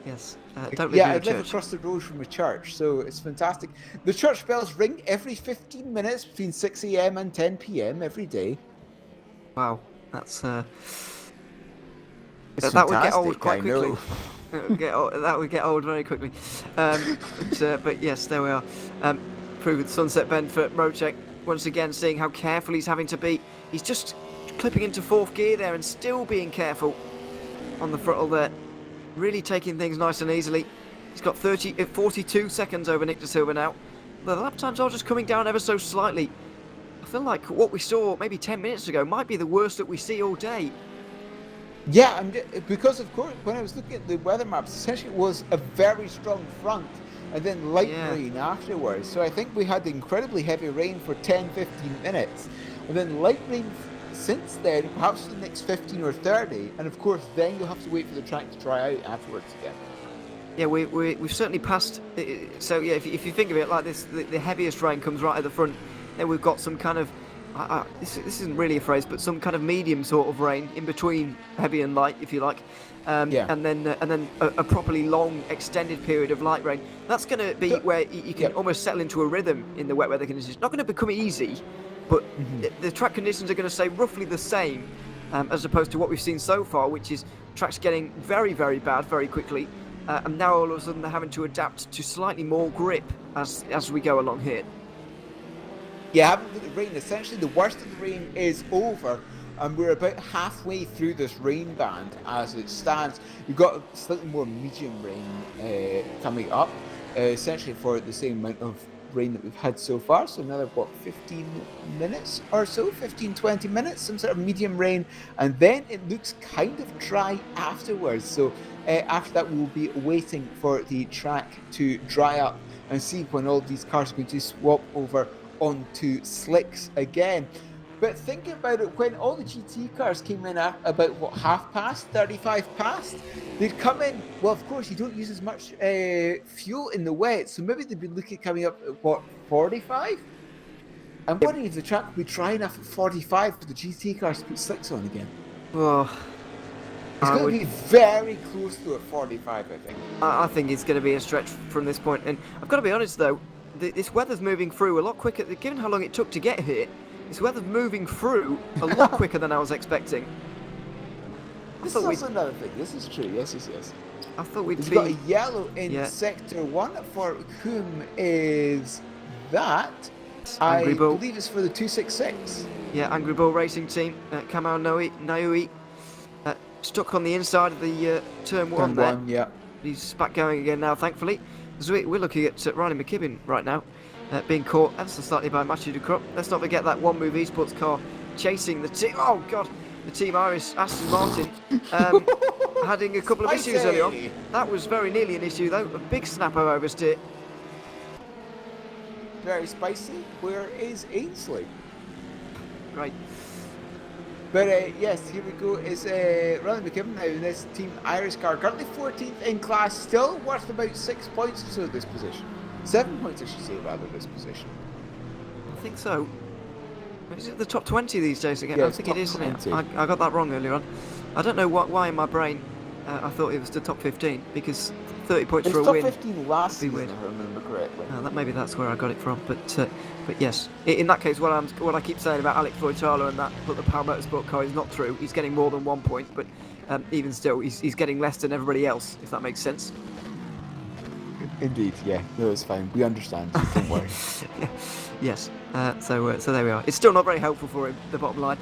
Yes, don't yeah, I live near a live church. across the road from a church, so it's fantastic. The church bells ring every 15 minutes between 6 a.m. and 10 p.m. every day. Wow, that's It's that would get fantastic, old quite I know. quickly. That would get old very quickly. But yes, there we are. Through with Sunset Bend for Rocek. Once again, seeing how careful he's having to be. He's just clipping into 4th gear there and still being careful on the throttle there. Really taking things nice and easily. He's got 42 seconds over Nick De Silva now. The lap times are just coming down ever so slightly. I feel like what we saw maybe 10 minutes ago might be the worst that we see all day. Yeah, and because of course, when I was looking at the weather maps, essentially it was a very strong front and then light rain afterwards. So I think we had incredibly heavy rain for 10-15 minutes, and then light rain since then, perhaps for the next 15 or 30, and of course then you'll have to wait for the track to dry out afterwards again. Yeah, we've certainly passed. So yeah, if you think of it like this, the heaviest rain comes right at the front. Then we've got some kind of this isn't really a phrase, but some kind of medium sort of rain in between heavy and light, if you like. And then a properly long extended period of light rain. That's going to be where you can almost settle into a rhythm in the wet weather conditions. It's not going to become easy, but the track conditions are going to stay roughly the same, as opposed to what we've seen so far, which is tracks getting very, very bad very quickly, and now all of a sudden they're having to adapt to slightly more grip as we go along here. Yeah, having looked at the rain, essentially the worst of the rain is over, and we're about halfway through this rain band as it stands. You've got slightly more medium rain coming up, essentially for the same amount of rain that we've had so far. So another, 15 minutes or so, 15-20 minutes, some sort of medium rain, and then it looks kind of dry afterwards. So after that, we will be waiting for the track to dry up and see when all these cars are going to swap over onto slicks again. But thinking about it, when all the GT cars came in at about 35 past, they'd come in, well, of course you don't use as much fuel in the wet, so maybe they'd be looking at coming up at 45? I'm wondering if the track would be dry enough at 45 for the GT cars to put slicks on again. Oh, it's going to be very close to a 45, I think. I think it's going to be a stretch from this point, and I've got to be honest though, this weather's moving through a lot quicker. Given how long it took to get here, this weather's moving through a lot quicker than I was expecting. This is also another thing. This is true. Yes. I thought we'd got a yellow in Sector 1. For whom is that? Angry Bull. I believe it's for the 266. Yeah, Angry Bull Racing Team. Kamau Naui stuck on the inside of the turn 1 there. Yeah. He's back going again now, thankfully. So we're looking at Riley McKibben right now, being caught ever so slightly by Mathieu Ducrot. Let's not forget that One Move Esports car chasing the team. Oh God, the Team Iris Aston Martin having a couple of issues early on. That was very nearly an issue though. A big snapper oversteer. Very spicy. Where is Ainsley? Great. But yes, here we go. Is Riley McKibben now in this Team Irish car, currently 14th in class, still worth about 6 points or so this position. 7 points, I should say, rather, this position. I think so. Is it the top 20 these days again? Yeah, I it's think it top is, isn't it? 20. I got that wrong earlier on. I don't know why in my brain I thought it was the top 15 because 30 points It for was a top win. 15 last Be season, weird. if I remember correctly. Maybe that's where I got it from. But yes, in that case, what I keep saying about Alex Voitala and that, but the Power Motorsport car is not true. He's getting more than 1 point, but even still, he's getting less than everybody else, if that makes sense. Indeed, yeah. No, it's fine. We understand. Don't worry. Yes. So there we are. It's still not very helpful for him. The bottom line.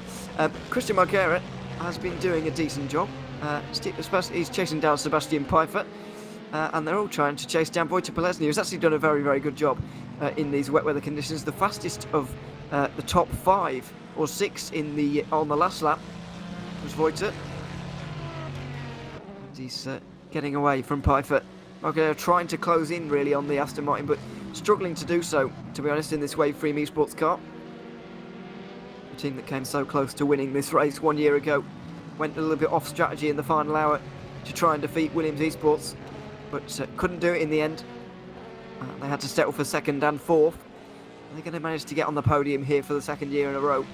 Christian Marquardt has been doing a decent job. He's chasing down Sebastian Pfeiffer, and they're all trying to chase down Wojciech Polesny, who's actually done a very, very good job in these wet weather conditions. The fastest of the top 5 or 6 on the last lap was Wojciech. He's getting away from Pfeiffer. Marquardt trying to close in really on the Aston Martin, but struggling to do so, to be honest, in this Wave 3 Esports car. The team that came so close to winning this race 1 year ago went a little bit off strategy in the final hour to try and defeat Williams Esports, but couldn't do it in the end. They had to settle for 2nd and 4th. They're going to manage to get on the podium here for the 2nd year in a row.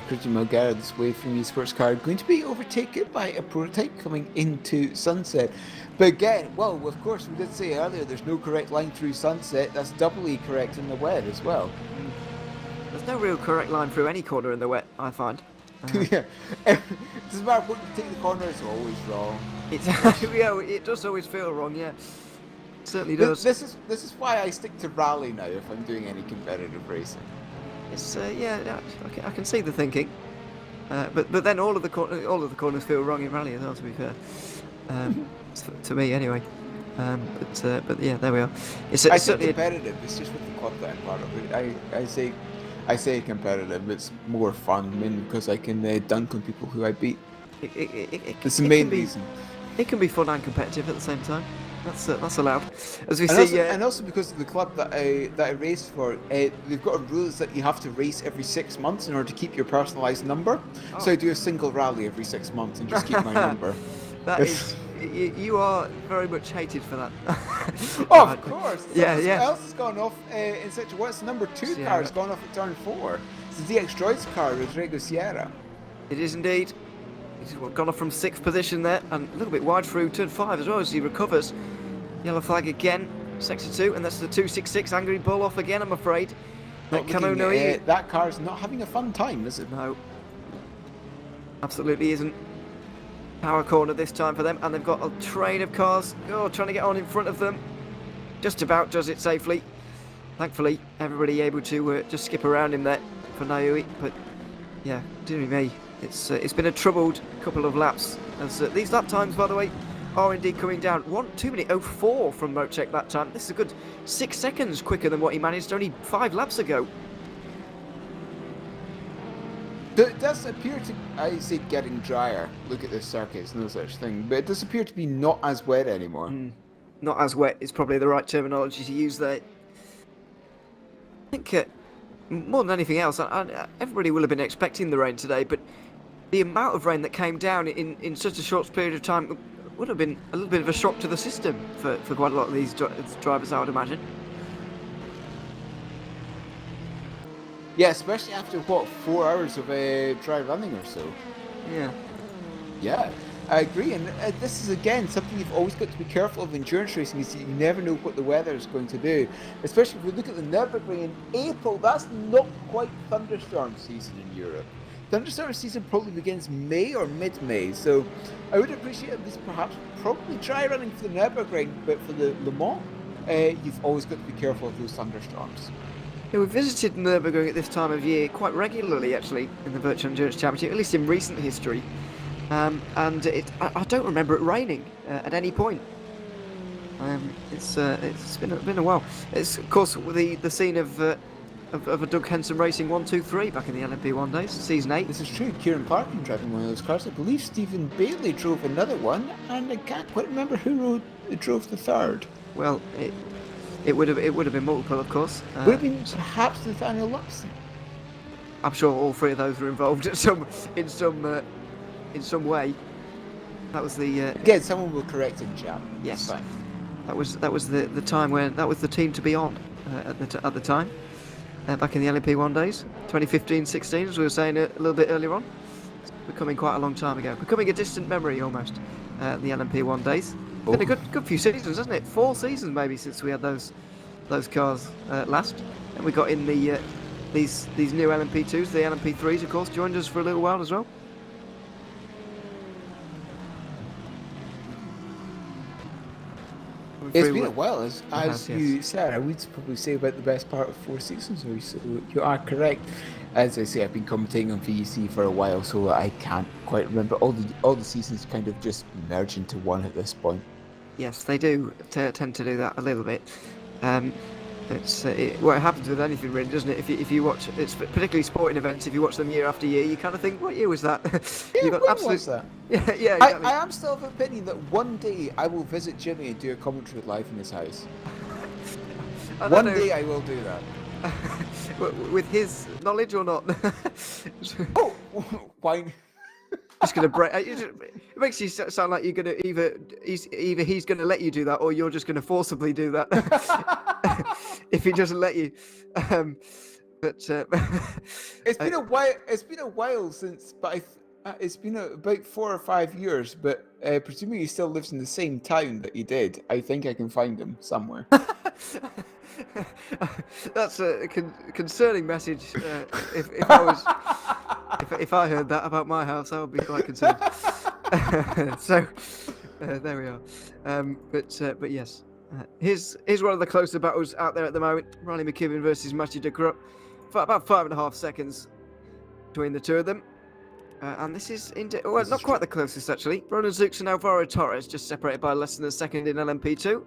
Christian Marquardt's Wave 3 Esports car going to be overtaken by a prototype coming into Sunset. But again, well, of course, we did say earlier there's no correct line through Sunset. That's doubly correct in the wet as well. There's no real correct line through any corner in the wet, I find. Yeah. It doesn't matter what you take the corner, it's always wrong. It does always feel wrong, yeah. It certainly does. This is why I stick to rally now if I'm doing any competitive racing. It's I can see the thinking, but then all of the corners feel wrong in rally as well. To be fair, to me anyway. But yeah, there we are. It's I say certainly competitive. It's just with the club that I'm part of. I say competitive. It's more fun, mainly because I can dunk on people who I beat. It's the main reason. It can be fun and competitive at the same time. That's allowed. As we and see, and also because of the club that I race for, they've got a rule that you have to race every 6 months in order to keep your personalised number. Oh. So I do a single rally every 6 months and just keep my number. That is, you are very much hated for that. Oh, of course. Yeah. Else has gone off in such a what's the number 2 Sierra. car has gone off at turn 4. It's the DX Droids car, Rodrigo Sierra. It is indeed. He's gone off from 6th position there, and a little bit wide through turn 5 as well as he recovers. Yellow flag again, sector 2, and that's the 266 Angry Bull off again, I'm afraid. That car's not having a fun time, is it? No, absolutely isn't. Power corner this time for them, and they've got a train of cars trying to get on in front of them. Just about does it safely. Thankfully, everybody able to just skip around him there for Naui, but yeah, dearie me, it's been a troubled couple of laps. As these lap times, by the way, are indeed coming down. 2:04 from Mocek that time. This is a good 6 seconds quicker than what he managed only 5 laps ago. It does appear to, I say, getting drier. Look at this circuit, it's no such thing. But it does appear to be not as wet anymore. Not as wet is probably the right terminology to use there. I think more than anything else, everybody will have been expecting the rain today, but the amount of rain that came down in such a short period of time would have been a little bit of a shock to the system for quite a lot of these drivers, I would imagine. Yeah, especially after, 4 hours of dry running or so. Yeah. Yeah, I agree. And this is, again, something you've always got to be careful of in endurance racing, is that you never know what the weather is going to do. Especially if we look at the Nurburgring in April, that's not quite thunderstorm season in Europe. Thunderstorm season probably begins May or mid-May, so I would appreciate at least perhaps probably dry running for the Nürburgring, but for the Le Mans, you've always got to be careful of those thunderstorms. Yeah, we've visited Nürburgring at this time of year quite regularly, actually, in the Virtual Endurance Championship, at least in recent history. And I don't remember it raining at any point. It's been a while. It's of course the scene of a Doug Henson Racing 1-2-3 back in the LMP1 days, season 8. This is true. Kieran Parkin driving one of those cars. I believe Stephen Bailey drove another one, and I can't quite remember who drove the third. Well, it would have been multiple, of course. Would have been perhaps Nathaniel Luxon. I'm sure all 3 of those were involved in some way. That was the. Again, someone will correct him, chap. Yes. It's fine. That was the time when that was the team to be on at the time. Back in the LMP1 days, 2015-16, as we were saying a little bit earlier on. It's becoming quite a long time ago. Becoming a distant memory almost, the LMP1 days. Been a good few seasons, hasn't it? 4 seasons maybe since we had those cars last. And we got in the these new LMP2s, the LMP3s of course, joined us for a little while as well. It's been a while, as you said. I would probably say about the best part of 4 seasons or so. You are correct. As I say, I've been commentating on VEC for a while, so I can't quite remember. All the seasons kind of just merge into one at this point. Yes, they do tend to do that a little bit. It's well, it happens with anything really, doesn't it? If you watch, it's particularly sporting events. If you watch them year after year, you kind of think, what year was that? Yeah, when was that? Yeah, exactly. I am still of the opinion that one day I will visit Jimmy and do a commentary live in his house. One day I will do that. With his knowledge or not? Oh, why? Just gonna break. It makes you sound like you're gonna either he's gonna let you do that, or you're just gonna forcibly do that if he doesn't let you. It's been a while. It's been a while since, but it's been about 4 or 5 years. But presuming he still lives in the same town that he did, I think I can find him somewhere. That's a concerning message. If I was. If I heard that about my house, I would be quite concerned. So there we are. But yes, here's one of the closer battles out there at the moment. Riley McKibben versus Mathieu de Groot. For about 5.5 seconds between the two of them. And this is not quite the closest actually. Ronan Zooks and Alvaro Torres just separated by less than a second in LMP2.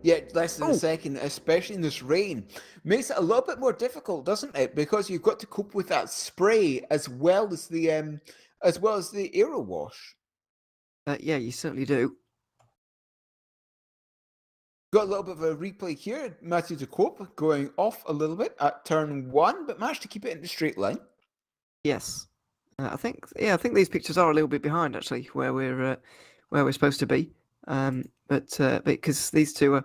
Yeah, less than a second, especially in this rain. Makes it a little bit more difficult, doesn't it? Because you've got to cope with that spray as well as the aero wash. Yeah, you certainly do. Got a little bit of a replay here. Mathieu de Groot going off a little bit at turn 1, but managed to keep it in the straight line. Yes, I think these pictures are a little bit behind actually, where we're supposed to be. But because these two are,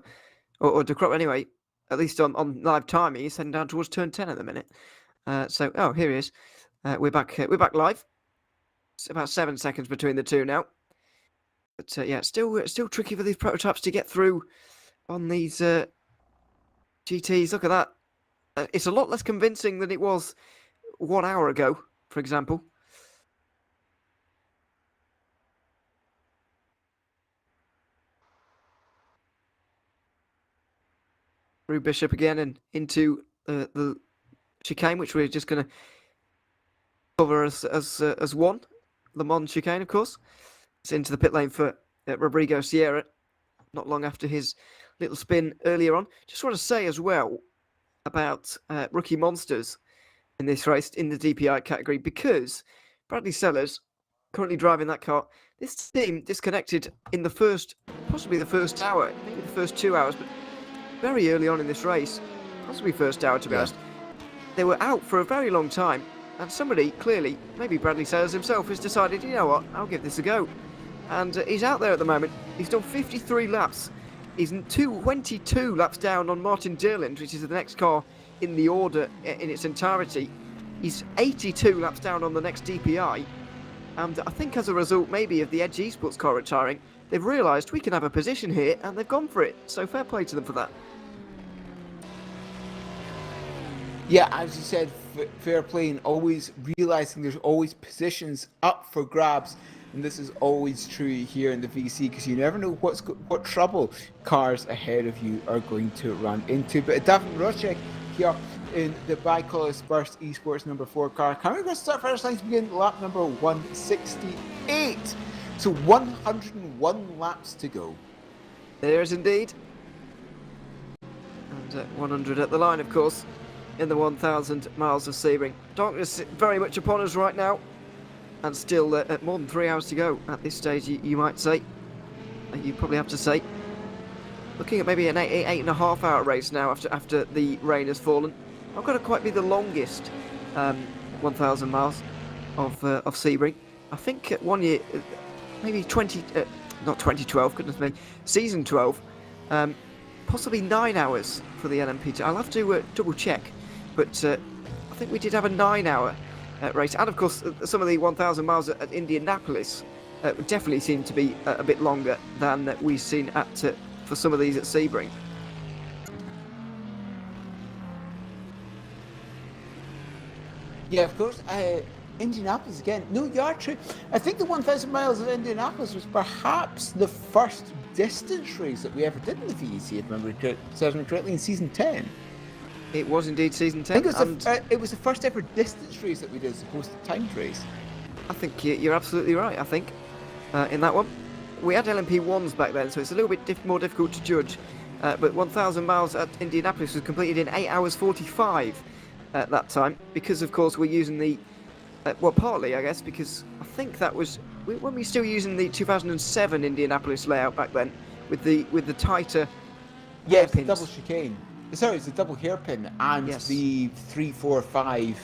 or de Groot anyway, at least on live timing, he's heading down towards turn 10 at the minute. So here he is. We're back live. It's about 7 seconds between the two now. But yeah, still tricky for these prototypes to get through on these GTs. Look at that. It's a lot less convincing than it was 1 hour ago, for example. Through Bishop again and into the chicane, which we're just going to cover as one. Le Mans chicane, of course. It's into the pit lane for Rodrigo Sierra, not long after his little spin earlier on. Just want to say as well about rookie monsters in this race in the DPI category, because Bradley Sellers, currently driving that car, this team disconnected in possibly the first hour, maybe the first 2 hours, but very early on in this race, possibly first hour to be honest. They were out for a very long time, and somebody, clearly, maybe Bradley Sellers himself, has decided, you know what, I'll give this a go. And he's out there at the moment. He's done 53 laps. He's 22 laps down on Martin Derland, which is the next car in the order in its entirety. He's 82 laps down on the next DPI. And I think as a result, maybe, of the Edge Esports car retiring, they've realised we can have a position here, and they've gone for it. So fair play to them for that. Yeah, as you said, fair play, and always realising there's always positions up for grabs. And this is always true here in the VC, because you never know what trouble cars ahead of you are going to run into. But David Rocek here in the Bicolor Burst Esports number 4 car. Coming across the start first line to begin lap number 168. So 101 laps to go. There is indeed. And 100 at the line, of course, in the 1,000 miles of Sebring. Darkness very much upon us right now. And still more than 3 hours to go at this stage, you might say. You probably have to say. Looking at maybe an 8.5 hour race now after the rain has fallen. Not going to quite be the longest 1,000 miles of Sebring. I think 1 year, maybe not 2012, goodness me, season 12. Possibly 9 hours for the LMP2. I'll have to double check, but I think we did have a 9-hour race. And of course, some of the 1,000 miles at Indianapolis definitely seem to be a bit longer than we've seen for some of these at Sebring. Yeah, of course. Indianapolis again. No, you are true. I think the 1,000 miles of Indianapolis was perhaps the first distance race that we ever did in the VEC, if I remember correctly, in season 10. It was indeed season 10. I think it was the first ever distance race that we did as opposed to timed race. I think you're absolutely right, I think, in that one. We had LMP1s back then, so it's a little bit more difficult to judge. But 1,000 miles at Indianapolis was completed in 8 hours 45 at that time, because of course we're using the well, partly I guess because I think that was when we still using the 2007 Indianapolis layout back then with the tighter hairpins. Double chicane. Sorry, it's a double hairpin and yes. The 3, 4, 5.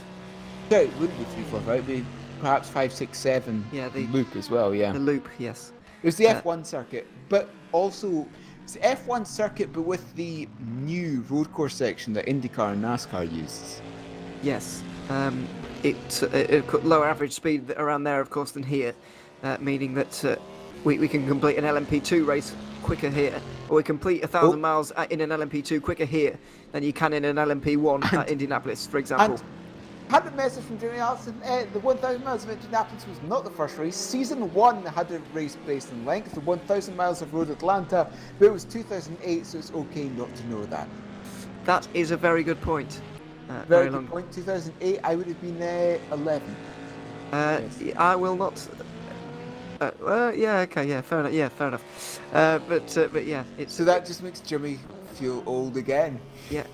Sorry, it wouldn't be 3, 4, 5. It'd be perhaps 5, 6, 7. Yeah, the loop as well. Yeah, the loop. Yes. It was the F1 circuit, but also it's the F1 circuit, but with the new road course section that IndyCar and NASCAR uses. Yes. It got lower average speed around there, of course, than here, meaning that we can complete an LMP2 race quicker here, or we complete 1,000 miles in an LMP2 quicker here than you can in an LMP1 at Indianapolis, for example. Had a message from Jimmy Allison. The 1,000 miles of Indianapolis was not the first race. Season 1 had a race based in length, the 1,000 miles of road Atlanta, but it was 2008, so it's okay not to know that. That is a very good point. Very good point. 2008, I would have been 11. Yes. I will not. Yeah. Okay. Yeah. Fair enough. Yeah. Fair enough. But yeah. It's so that just makes Jimmy feel old again. Yeah.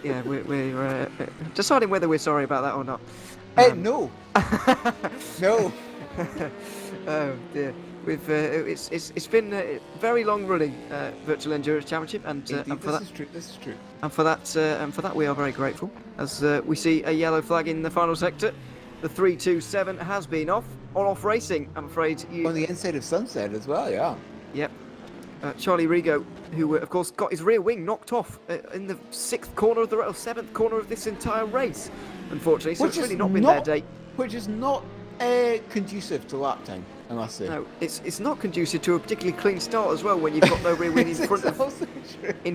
Yeah. We're deciding whether we're sorry about that or not. No. No. Oh dear. We've it's been a very long running virtual endurance championship, and for that, this is true. And for that we are very grateful. As we see a yellow flag in the final sector, the 327 has been off racing. I'm afraid on the inside of Sunset as well. Yeah. Yep. Charlie Rigo, who of course got his rear wing knocked off in the 7th corner of this entire race, unfortunately. So it's really not been their day. Which is not conducive to lap time. I must say. No, it's not conducive to a particularly clean start as well when you've got no rear wing in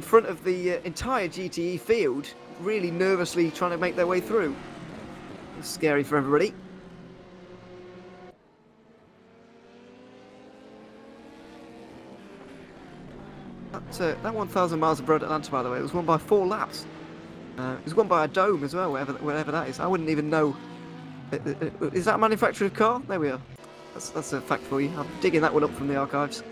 front of the entire GTE field, really nervously trying to make their way through. It's scary for everybody. That 1,000 miles of road Atlanta, by the way, it was won by 4 laps. It was won by a dome as well, wherever that is. I wouldn't even know. Is that a manufactured car? There we are. That's a fact for you. I'm digging that one up from the archives.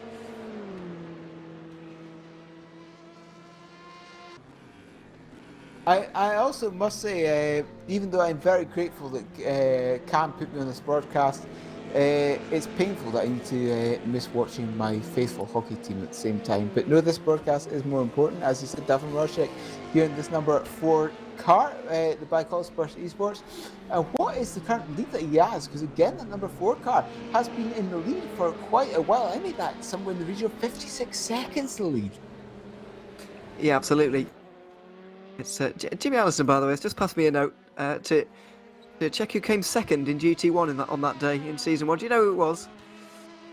I also must say, even though I'm very grateful that Cam put me on this broadcast, it's painful that I need to miss watching my faithful hockey team at the same time. But no, this broadcast is more important. As you said, Davin Roshek here in this number 4 car, the Baikal Sports Esports. And what is the current lead that he has? Because again, that number 4 car has been in the lead for quite a while. I made that somewhere in the region of 56 seconds the lead. Yeah, absolutely. It's Jimmy Allison, by the way, has just passed me a note to check who came second in GT1 on that day in season 1. Do you know who it was?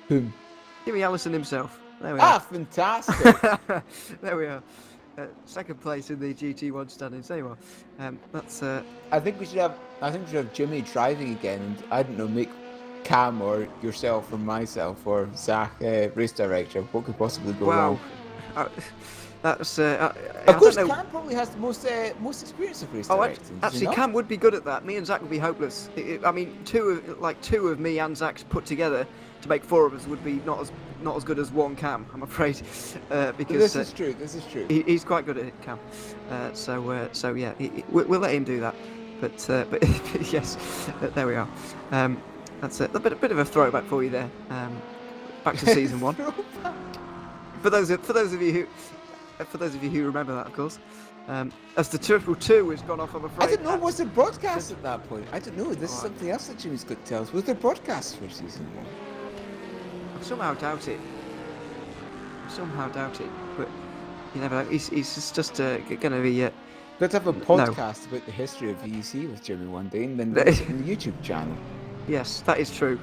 Whom? Jimmy Allison himself. There we are. Fantastic! There we are. Second place in the GT1 standings. There you are. That's. I think we should have Jimmy driving again, and I don't know, make Cam or yourself or myself or Zach race director. What could possibly go wrong? That's. Of course, Cam probably has the most experience of race directing. Actually, Cam would be good at that. Me and Zach would be hopeless. I mean, two of me and Zach put together to make 4 of us would be not as good as one Cam, I'm afraid, because this is true. He's quite good at it, Cam. So yeah, we'll let him do that. But yes, there we are. That's a bit of a throwback for you there. Back to season 1. For those of you who remember that, of course. As the 222 has gone off, I'm afraid. I didn't know, was there broadcast at that point? I don't know. This is something else that Jimmy's got to tell us. Was there broadcast for season 1? I somehow doubt it. somehow doubt it, but you never know. He's just going to be. Let's have a podcast about the history of VEC with Jimmy one day, and then release it on the YouTube channel. Yes, that is true.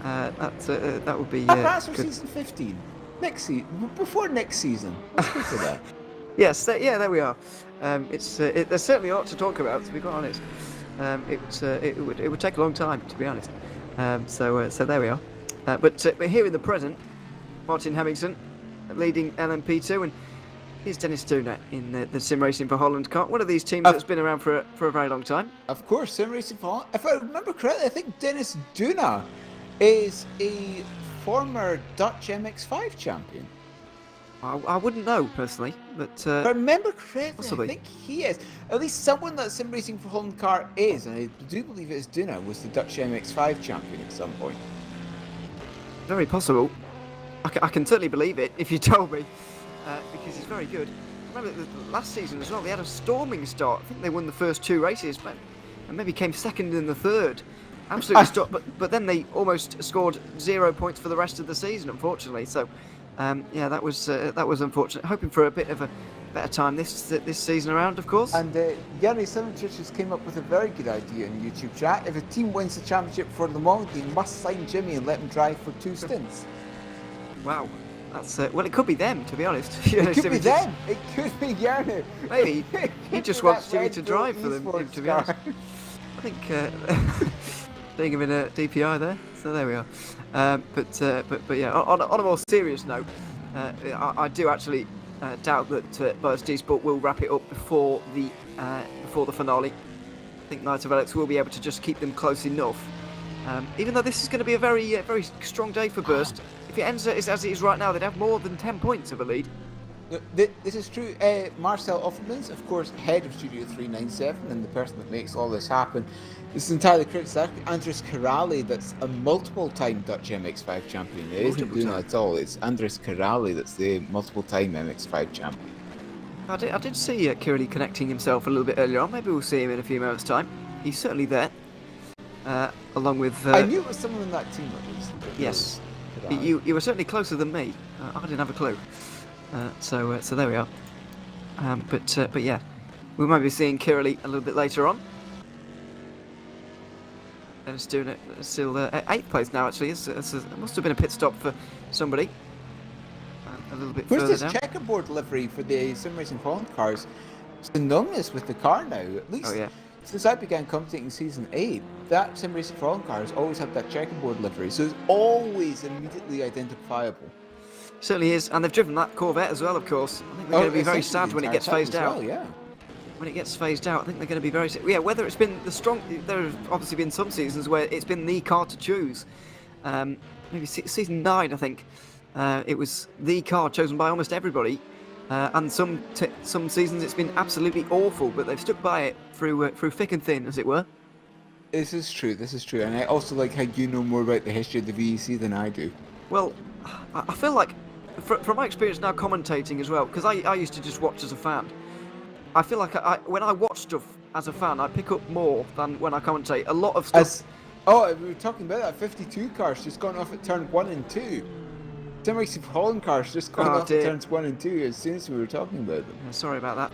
That would be. That's for good. season 15. Next season, before next season. Let's go for that. Yes, there we are. There's certainly a lot to talk about, to be quite honest. It would take a long time, to be honest. So there we are. But here in the present, Martin Hemmingsen leading LMP2, and here's Dennis Dooner in the Sim Racing for Holland car. One of these teams that's been around for a very long time. Of course, Sim Racing for Holland. If I remember correctly, I think Dennis Dooner is a former Dutch MX5 champion. I wouldn't know personally, but If I remember correctly, possibly. I think he is. At least someone that Sim Racing for Holland car is, and I do believe it's Dooner, was the Dutch MX5 champion at some point. very possible. I can certainly believe it if you told me, because he's very good. Remember the last season as well, they had a storming start. I think they won the first 2 races, and maybe came second in the third. Absolutely stopped, but then they almost scored 0 points for the rest of the season, unfortunately. So, yeah, that was unfortunate. Hoping for a bit of a better time this season around, of course. And Yanni Simoncic came up with a very good idea in the YouTube chat. If a team wins the championship for Le Mans, they must sign Jimmy and let him drive for 2 stints. Wow, that's well, it could be them, to be honest. It could be them. It could be Yanni. Maybe he just wants Jimmy to Red drive Bull for them. esports To be car. honest, I think seeing him in a DPI there. So there we are. But yeah, on a more serious note, I do actually doubt that BuzzD Sport will wrap it up before the finale. I think Knights of Alex will be able to just keep them close enough. Even though this is going to be a very strong day for Burst. If it ends as it is right now, they'd have more than 10 points of a lead. This is true. Marcel Offermans, of course, head of Studio 397 and the person that makes all this happen. This is entirely correct. It's actually Andres Carrali that's a multiple-time Dutch MX5 champion. It isn't Luna at all. It's Andres Carrali that's the multiple-time MX5 champion. I did see Kirley connecting himself a little bit earlier on. Maybe we'll see him in a few moments' time. He's certainly there, along with... I knew it was someone in that team at least. Yes. You were certainly closer than me. I didn't have a clue. So there we are. But yeah, we might be seeing Kirley a little bit later on. Dennis doing it still at 8th place now. Actually, it must have been a pit stop for somebody. A little bit Where's further this down. checkerboard livery for the Sim Racing Holland cars? It's synonymous with the car now. At least Oh yeah. since I began commentating in season 8, that Sim Racing Holland car has always had that checkerboard livery, so it's always immediately identifiable. Certainly is, and they've driven that Corvette as well, of course. I think they're going to be very essentially sad when it the gets entire phased time as out. well, yeah. When it gets phased out, I think they're going to be very... Yeah, whether it's been the strong... There have obviously been some seasons where it's been the car to choose. Maybe season 9, I think. It was the car chosen by almost everybody. And some seasons it's been absolutely awful, but they've stuck by it through thick and thin, as it were. This is true, and I also like how you know more about the history of the VEC than I do. Well, I feel like, from my experience now commentating as well, because I used to just watch as a fan, I feel like when I watch stuff as a fan, I pick up more than when I commentate. A lot of stuff... we were talking about that, 52 cars just gone off at turn 1 and 2. Sim Racing for Holland cars just gone off at turns 1 and 2 as soon as we were talking about them. Sorry about that.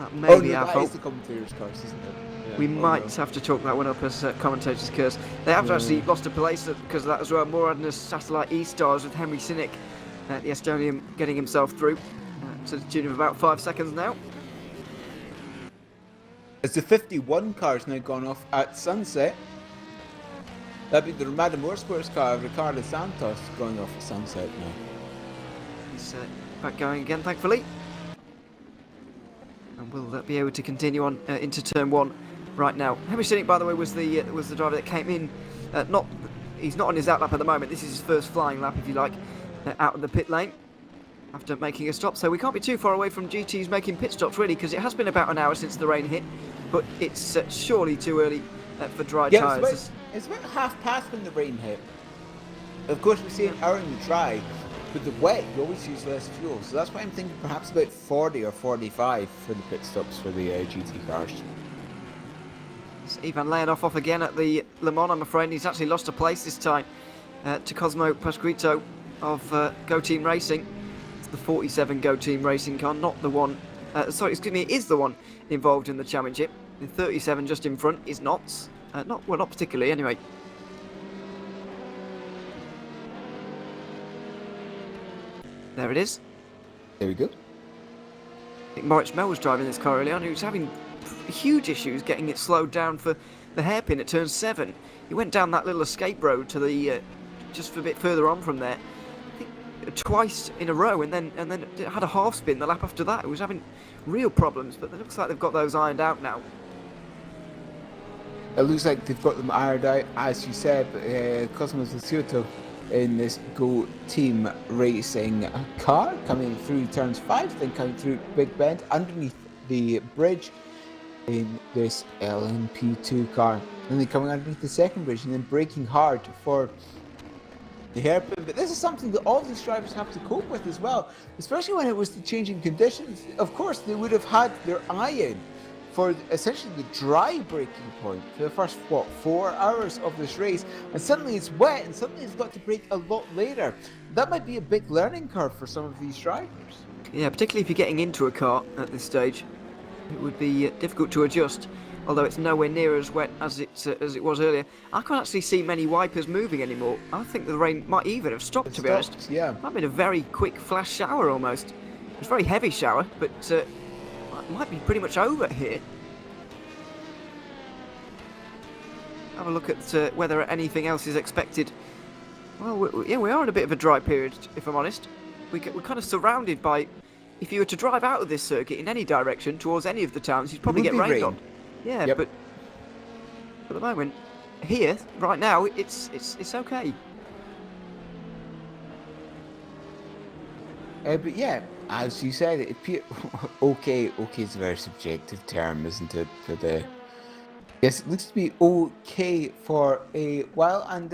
That may be our that fault. is the commentators' cars, isn't it? Yeah. We might have to chalk that one up as commentator's curse. They have actually lost a place because of that as well. Moradner's Satellite E-Stars with Henry Sinek, the Estonian, getting himself through to the tune of about 5 seconds now. As the 51 car's now gone off at sunset. That'd be the Ramada Motorsports car of Ricardo Santos going off at sunset now. He's back going again, thankfully. And we'll be able to continue on into turn 1 right now. Henry Sinek, by the way, was the driver that came in. He's not on his out lap at the moment. This is his first flying lap, if you like, out of the pit lane after making a stop. So we can't be too far away from GTs making pit stops, really, because it has been about an hour since the rain hit. But it's surely too early for dry tyres. It's about half past when the rain hit. Of course, we see an hour in the dry, but the wet, you always use less fuel. So that's why I'm thinking perhaps about 40 or 45 for the pit stops for the GT cars. It's Ivan Leonov off again at the Le Mans, I'm afraid. He's actually lost a place this time to Cosmo Pasquito of Go Team Racing. the 47 Go Team Racing car, not the one. Sorry, excuse me, it is the one involved in the championship. The 37 just in front is not. Not particularly anyway. There it is. There we go. I think Moritz Mell was driving this car earlier on. He was having huge issues getting it slowed down for the hairpin at turn 7. He went down that little escape road to the just a bit further on from there, I think, twice in a row, and then it had a half spin the lap after that. It was having real problems, but it looks like they've got those ironed out now. It looks like they've got them ironed out, as you said, Cosmos Lesotho in this Go Team Racing car, coming through turns 5, then coming through Big Bend underneath the bridge in this LMP2 car, and then coming underneath the second bridge and then braking hard for the hairpin. But this is something that all these drivers have to cope with as well, especially when it was the changing conditions. Of course, they would have had their eye in for essentially the dry braking point for the first, 4 hours of this race, and suddenly it's wet and suddenly it's got to brake a lot later. That might be a big learning curve for some of these drivers. Yeah, particularly if you're getting into a car at this stage, it would be difficult to adjust. Although it's nowhere near as wet as it was earlier. I can't actually see many wipers moving anymore. I think the rain might even have stopped, to be honest. Yeah. Might have been a very quick flash shower almost. It's a very heavy shower, but it might be pretty much over here. Have a look at whether anything else is expected. Well, we are in a bit of a dry period, if I'm honest. We're kind of surrounded by... If you were to drive out of this circuit in any direction towards any of the towns, you'd probably get rained on. Yeah, yep. But at the moment, here, right now, it's okay. But yeah, as you said, it okay is a very subjective term, isn't it? But yes, it looks to be okay for a while. And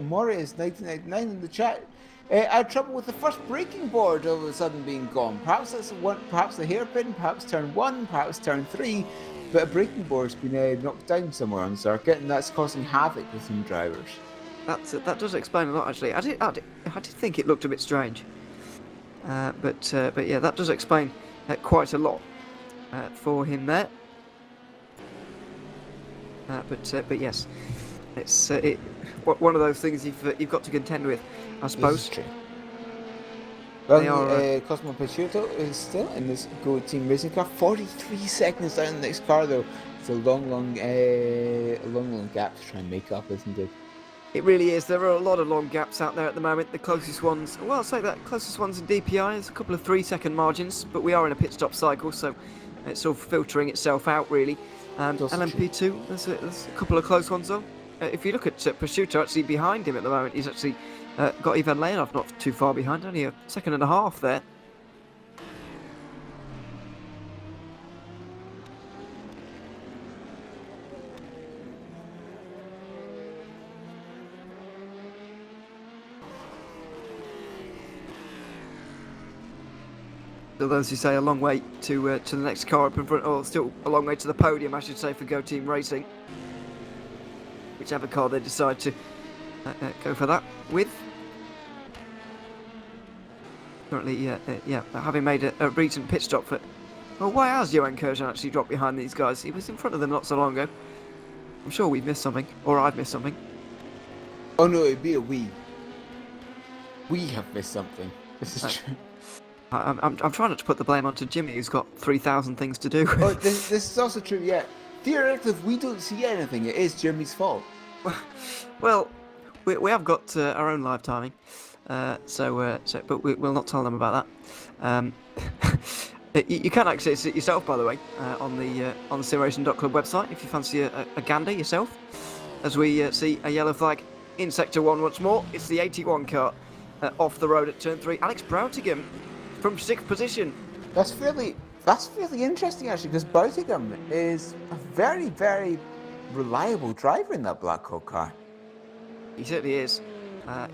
Maury is 1999 in the chat. I had trouble with the first braking board all of a sudden being gone. Perhaps that's perhaps the hairpin, perhaps turn 1, perhaps turn 3. But a braking board's been knocked down somewhere on the circuit, and that's causing havoc with some drivers. That does explain a lot, actually. I did think it looked a bit strange, but yeah, that does explain quite a lot for him there. But yes, it's one of those things you've got to contend with, I suppose. This is true. Well, Cosmo Peixoto is still in this Go Team Racing car. 43 seconds down the next car, though. It's a long gap to try and make up, isn't it? It really is. There are a lot of long gaps out there at the moment. The closest ones, well, I'll say that closest ones in DPI is a couple of 3-second margins, but we are in a pit stop cycle, so it's sort of filtering itself out, really. LMP2, there's a couple of close ones, though. If you look at Peixoto, actually behind him at the moment, he's actually got Ivan Leonov not too far behind, only a second and a half there. So those who say a long way to the next car up in front, or still a long way to the podium, I should say, for Go Team Racing. Whichever car they decide to go for that with. Currently, yeah, having made a recent pit stop for... Well, why has Johan Kerjan actually dropped behind these guys? He was in front of them not so long ago. I'm sure we've missed something, or I've missed something. Oh no, it'd be a we. We have missed something. This is true. I'm trying not to put the blame onto Jimmy, who's got 3,000 things to do. Oh, this is also true, yeah. Theoretically, if we don't see anything, it is Jimmy's fault. Well, we have got our own live timing, but we'll not tell them about that. You can access it yourself, by the way, on the simulation.club website if you fancy a gander yourself. As we see a yellow flag in Sector 1 once more, it's the 81 car off the road at Turn 3. Alex Broutigam from 6th position. That's fairly interesting, actually, because Broutigam is a very, very reliable driver in that Black Hawk car. He certainly is.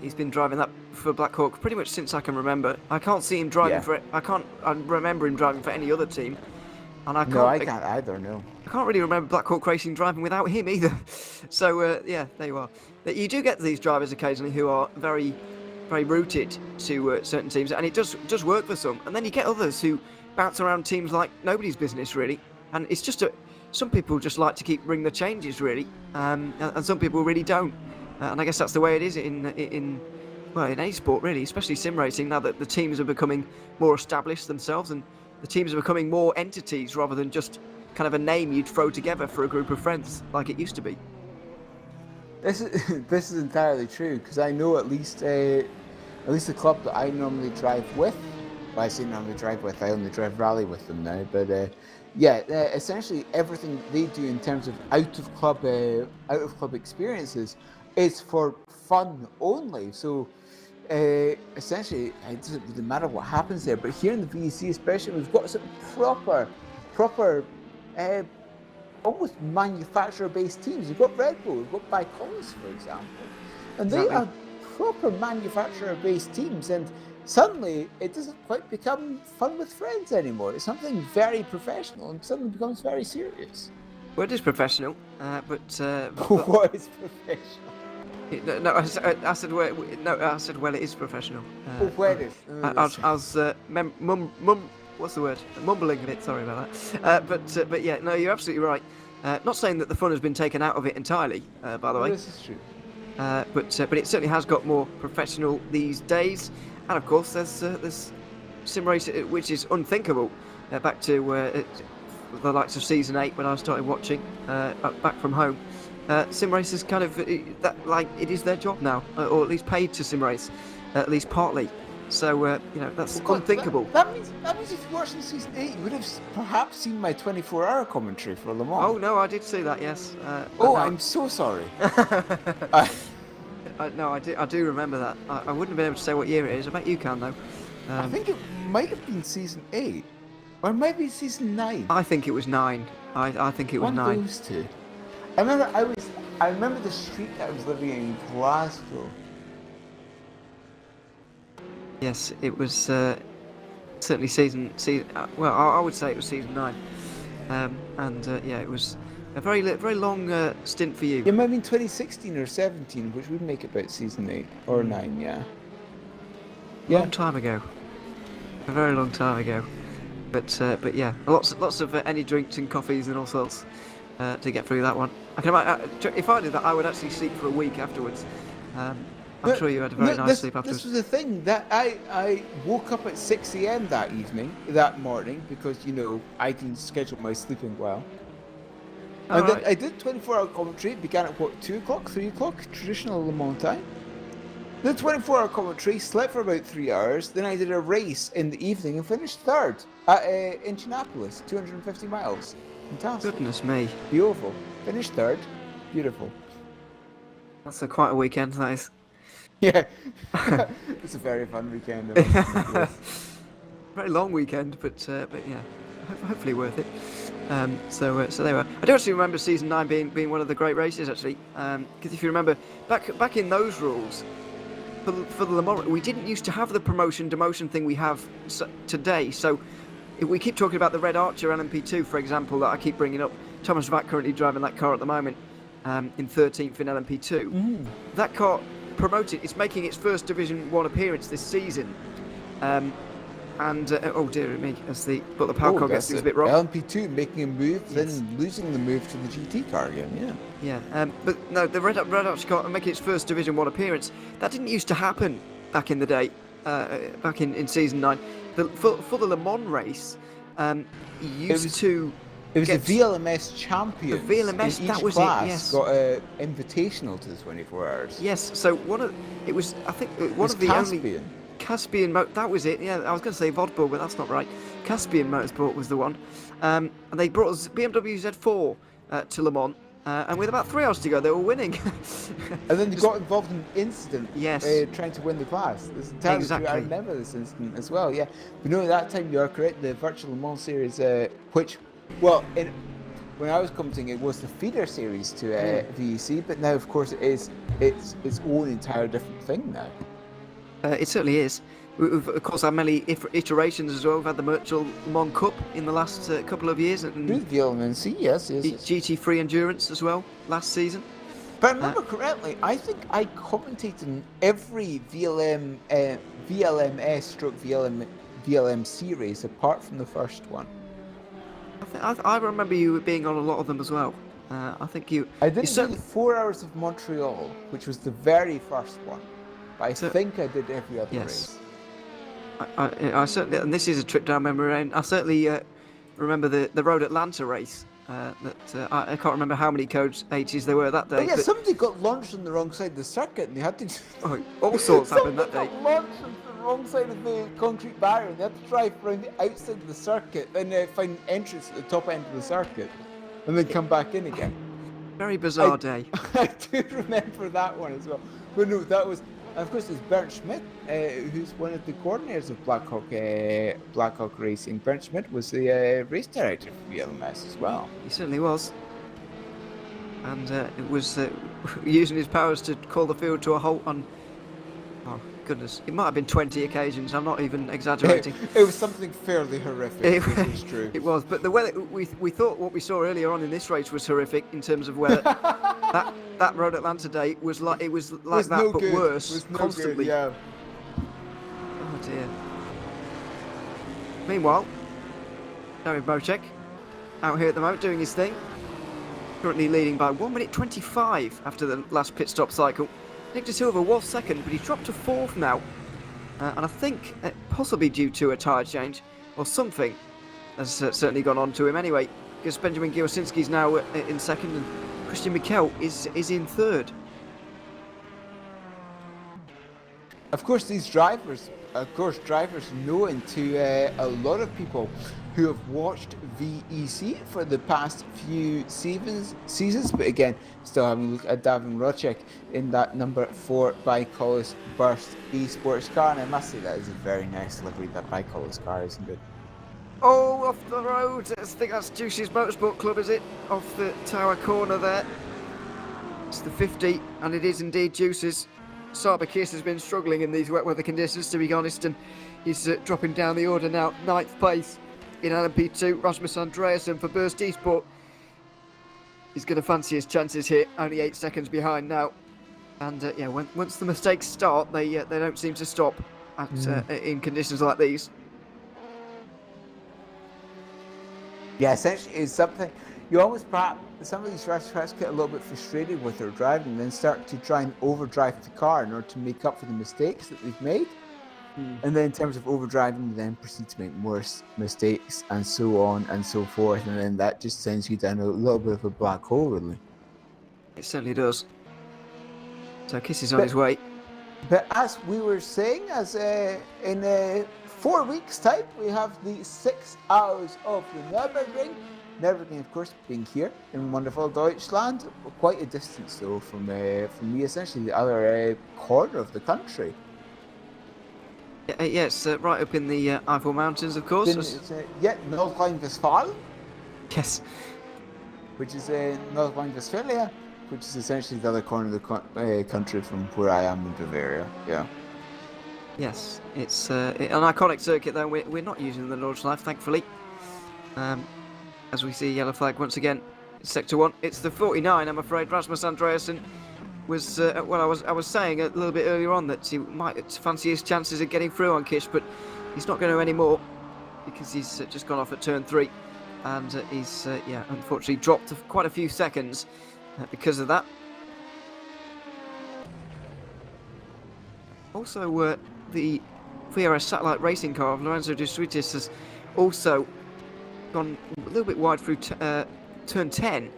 He's been driving that for Black Hawk pretty much since I can remember. I can't see him driving for it. I remember him driving for any other team. And I can't either, no. I can't really remember Black Hawk Racing driving without him either. So, yeah, there you are. You do get these drivers occasionally who are very very rooted to certain teams, and it does work for some. And then you get others who bounce around teams like nobody's business, really. And it's just some people just like to keep bring the changes, really, and some people really don't. And I guess that's the way it is in any sport, really, especially sim racing. Now that the teams are becoming more established themselves, and the teams are becoming more entities rather than just kind of a name you'd throw together for a group of friends like it used to be. This is entirely true, because I know at least the club that I normally drive with. Well, I say normally drive with. I only drive rally with them now, but essentially everything they do in terms of out of club experiences is for fun only. So essentially, it doesn't really matter what happens there. But here in the VEC, especially, we've got some proper. Almost manufacturer-based teams. You've got Red Bull, you've got Bicolis, for example, and they are proper manufacturer-based teams. And suddenly, it doesn't quite become fun with friends anymore. It's something very professional, and suddenly becomes very serious. Well, it is professional, but what is professional? No, I said well. No, I said well, it is professional. Where is? I was what's the word? Mumbling a bit. Sorry about that. But yeah, no, you're absolutely right. Not saying that the fun has been taken out of it entirely, by the way. This is true. But it certainly has got more professional these days. And of course, there's sim race, which is unthinkable. Back to the likes of season 8 when I started watching back from home. Sim race is kind of it is their job now, or at least paid to sim race, at least partly. So that's unthinkable. That means if you watched the season 8, you would have perhaps seen my 24-hour commentary for Le Mans. Oh no, I did see that. Yes. I'm so sorry. No, I do remember that. I wouldn't have been able to say what year it is. I bet you can though. I think it might have been season 8, or maybe season 9. I think it was 9. I think it was 9. One of those two. I remember the street that I was living in Glasgow. Yes, it was certainly season. Well, I would say it was season 9, it was a very long stint for you. It might have been 2016 or 17, which would make it about season 8 or 9. Yeah. Long time ago. A very long time ago. But yeah, lots of any drinks and coffees and all sorts to get through that one. I can imagine, if I did that, I would actually sleep for a week afterwards. I'm sure you had a very nice sleep afterwards. This was the thing, that I woke up at 6 a.m. that morning, because, I can schedule my sleeping well. And then I did 24-hour commentary. It began at 2 o'clock, 3 o'clock, traditional Le Mans time. Then 24-hour commentary, slept for about 3 hours. Then I did a race in the evening and finished third at Indianapolis, 250 miles. Fantastic. Goodness me. Beautiful. Finished third. Beautiful. That's quite a weekend, that is. Yeah. It's a very fun weekend. Very long weekend, but yeah, hopefully worth it. So there we are. I do actually remember season 9 being one of the great races, actually, because if you remember back in those rules for the Le Mans, we didn't used to have the promotion-demotion thing we have today. So if we keep talking about the Red Archer LMP2, for example, that I keep bringing up. Thomas Vac currently driving that car at the moment, in 13th in LMP2. That car promoted. It's making its first Division 1 appearance this season. Oh dear me, but the power car gets things a bit wrong. LMP2 making a move, yes. Then losing the move to the GT car again. Yeah. But no, the Red Archer car making its first Division 1 appearance. That didn't used to happen back in the day, back in season 9. For the Le Mans race, It was the VLMS champions. The VLMS, that was it. Yes. Got an invitational to the 24 hours. Yes. So one of the only Caspian. That was it. Yeah, I was going to say Vodbull, but that's not right. Caspian Motorsport was the one, and they brought us BMW Z4 to Le Mans, and with about 3 hours to go, they were winning. And then they got involved in an incident. Yes. Trying to win the class. Exactly. I remember this incident as well. Yeah. But no, at that time you are correct. The Virtual Le Mans series, which. Well, when I was commenting, it was the feeder series to VEC, but now, of course, it's its own entire different thing now. It certainly is. We've, of course, had many iterations as well. We've had the Virtual Le Mans Cup in the last couple of years. And the VLMNC, yes. GT3 Endurance as well, last season. If I remember correctly, I think I commentated in every VLMS stroke VLM series apart from the first one. I remember you being on a lot of them as well. I think you. I you didn't do certainly, the 4 Hours of Montreal, which was the very first one. But I think I did every other yes. race. I certainly, and this is a trip down memory lane. I certainly remember the Road Atlanta race. I can't remember how many codes H's there were that day. Oh yeah, but somebody got launched on the wrong side of the circuit, and they had to. all sorts happened that day. Somebody got launched on the wrong side of the concrete barrier, and they had to drive around the outside of the circuit, and find an entrance at the top end of the circuit, and then come back in again. Very bizarre day. I do remember that one as well. But no, that was, of course, it's Bernd Schmidt, who's one of the coordinators of Blackhawk Racing. Bernd Schmidt was the race director for VLMS as well. He certainly was. And it was using his powers to call the field to a halt on. Oh goodness, it might have been 20 occasions. I'm not even exaggerating. It was something fairly horrific. It was true. It was, but the weather. We thought what we saw earlier on in this race was horrific in terms of weather. that Road Atlanta day was like that, no but good. worse, It was no constantly. Good, yeah. Oh dear. Meanwhile, David Bocek out here at the moment doing his thing. Currently leading by 1 minute 25 after the last pit stop cycle. Nick De Silva was second, but he's dropped to fourth now. And I think possibly due to a tyre change or something has certainly gone on to him anyway. Because Benjamin Giosinski's now in second and Christian Mikel is in third. Of course, drivers known to a lot of people who have watched VEC for the past few seasons, but again, still having a look at Davin Rocek in that number 4 Bicolis Burst eSports car, and I must say that is a very nice livery, that Bicolis car, isn't it? Oh, off the road. I think that's Juicy's Motorsport Club, is it? Off the tower corner there. It's the 50, and it is indeed Juicy's. Saba Kiss has been struggling in these wet weather conditions, to be honest, and he's dropping down the order now. 9th place in LMP2. Rasmus Andreasen for Burst Esport. He's going to fancy his chances here. Only 8 seconds behind now. And yeah, once the mistakes start, they don't seem to stop in conditions like these. Yeah, essentially, it's something you always perhaps some of these race tracks get a little bit frustrated with their driving, and then start to try and overdrive the car in order to make up for the mistakes that they've made. And then in terms of overdriving, they then proceed to make more mistakes and so on and so forth, and then that just sends you down a little bit of a black hole, really. It certainly does. So Kiss is on his way. But as we were saying, in 4 weeks' time, we have the 6 hours of the Nurburgring. Nurburgring, of course, being here in wonderful Deutschland, quite a distance though from me, essentially the other corner of the country. Yes, right up in the Eifel Mountains, of course. North Rhine-Westphalia. Yes. Which is North Rhine-Westphalia, which is essentially the other corner of the country from where I am in Bavaria. Yeah. Yes, it's an iconic circuit though. We're not using the Nordschleife, thankfully. As we see yellow flag once again, Sector 1. It's the 49, I'm afraid. Rasmus Andreasen was, well, I was saying a little bit earlier on that he might fancy his chances of getting through on Kish, but he's not going to anymore because he's just gone off at turn 3, and he's, yeah, unfortunately dropped quite a few seconds because of that. Also, the VRS satellite racing car of Lorenzo De Suitis has also gone a little bit wide through turn 10.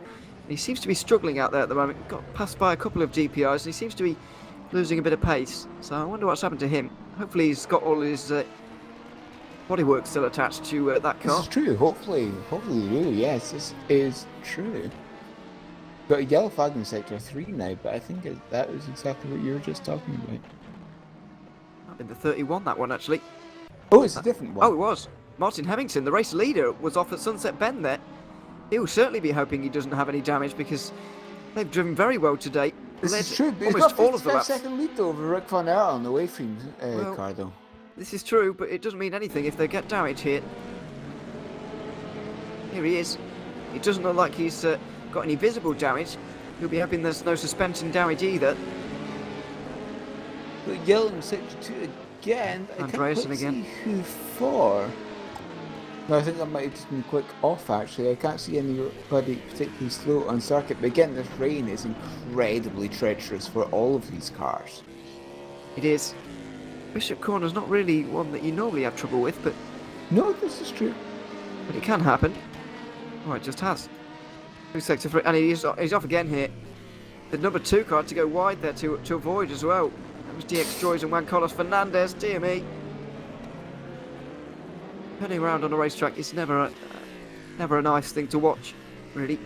He seems to be struggling out there at the moment. Got passed by a couple of GPIs, and he seems to be losing a bit of pace. So I wonder what's happened to him. Hopefully he's got all his bodywork still attached to that car. This is true. Hopefully, really, yes, this is true. Got a yellow flag in Sector 3 now, but I think that was exactly what you were just talking about. In the 31, that one actually. Oh, it's a different one. Oh, it was. Martin Hemmington, the race leader, was off at Sunset Bend there. He'll certainly be hoping he doesn't have any damage because they've driven very well today. This is true, but almost all of the laps. second lead over Rick Van Aert on the Wayframe car though. This is true, but it doesn't mean anything if they get damage here. Here he is. It doesn't look like he's got any visible damage. You'll be hoping there's no suspension damage either. But yellow in sector 2 again. I can't Andreasen quite again. see who for. No, I think that might have just been quick off actually. I can't see anybody particularly slow on circuit. But again, this rain is incredibly treacherous for all of these cars. It is. Bishop Corner's not really one that you normally have trouble with, but No, this is true. it can happen. Oh, it just has. Through sector 3, and he's off again here. The number 2 car to go wide there to avoid as well. That was DX Joys and Juan Carlos Fernandez, dear me. Turning around on a racetrack is never a nice thing to watch, really.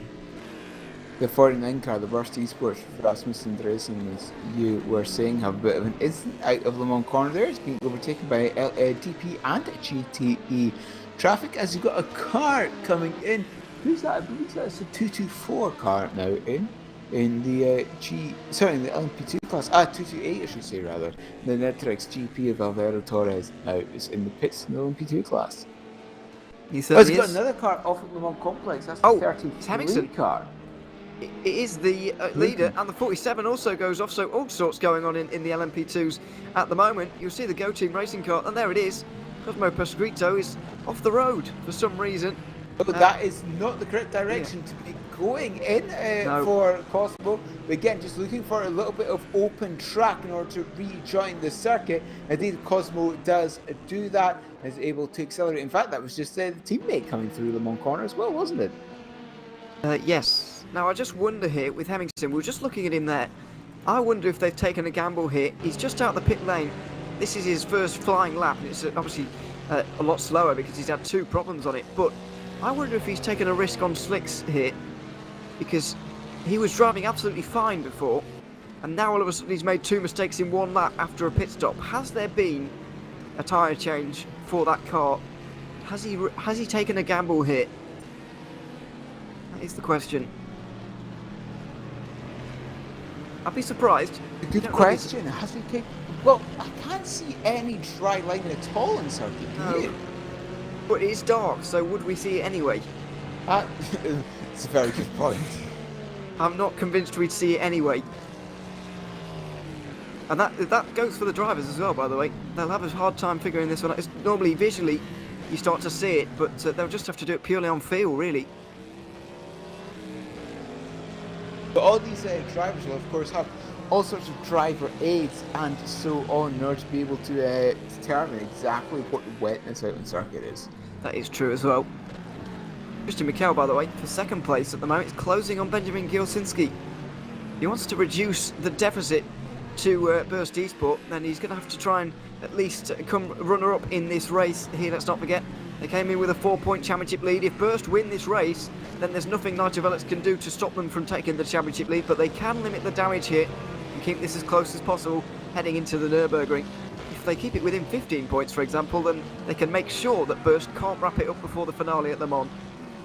The 49 car, the Burst Esports, Rasmus Andresen, as you were saying, have a bit of an instant out of Le Mans corner there. It's being overtaken by DP and GTE traffic as you've got a car coming in. Who's that? I believe that's a 224 car now in the in the LMP2 class. 228 I should say rather. The Netrex GP of Alvaro Torres now is in the pits in the LMP2 class. He He's certainly got is. another car off at Le Mans Complex. That's the Oh, 33 it's Hamilton. car. It is the leader, and the 47 also goes off, so all sorts going on in the LMP2s at the moment. You'll see the Go Team racing car, and there it is. Cosmo Pasquito is off the road for some reason. But that is not the correct direction to be going in No. for Cosmo. But again, just looking for a little bit of open track in order to rejoin the circuit. Indeed, Cosmo does do that, is able to accelerate. In fact, that was just the teammate coming through Le Mans corner as well, wasn't it? Yes. Now, I just wonder here with Hemmingson, we were just looking at him there. I wonder if they've taken a gamble here. He's just out the pit lane. This is his first flying lap, and it's obviously a lot slower because he's had 2 problems on it. But I wonder if he's taken a risk on slicks here, because he was driving absolutely fine before, and now all of a sudden he's made 2 mistakes in 1 lap after a pit stop. Has there been a tyre change for that car? Has he taken a gamble here? That is the question. I'd be surprised. A good question. Has he taken? Well, I can't see any dry line at all in circuit. No. Can you? But it's dark, so would we see it anyway? It's a very good point. I'm not convinced we'd see it anyway. And that goes for the drivers as well, by the way. They'll have a hard time figuring this one out. It's normally visually you start to see it, but they'll just have to do it purely on feel, really. But all these drivers will, of course, have all sorts of driver aids and so on in order to be able to determine exactly what the wetness out on circuit is. That is true as well. Christian Mikel, by the way, for 2nd place at the moment, is closing on Benjamin Gilsinski. He wants to reduce the deficit to Burst Esport, then he's going to have to try and at least come runner-up in this race here. Let's not forget, they came in with a 4-point championship lead. If Burst win this race, then there's nothing Nigel Velix can do to stop them from taking the championship lead, but they can limit the damage here and keep this as close as possible heading into the Nurburgring. If they keep it within 15 points, for example, then they can make sure that Burst can't wrap it up before the finale at Le Mans.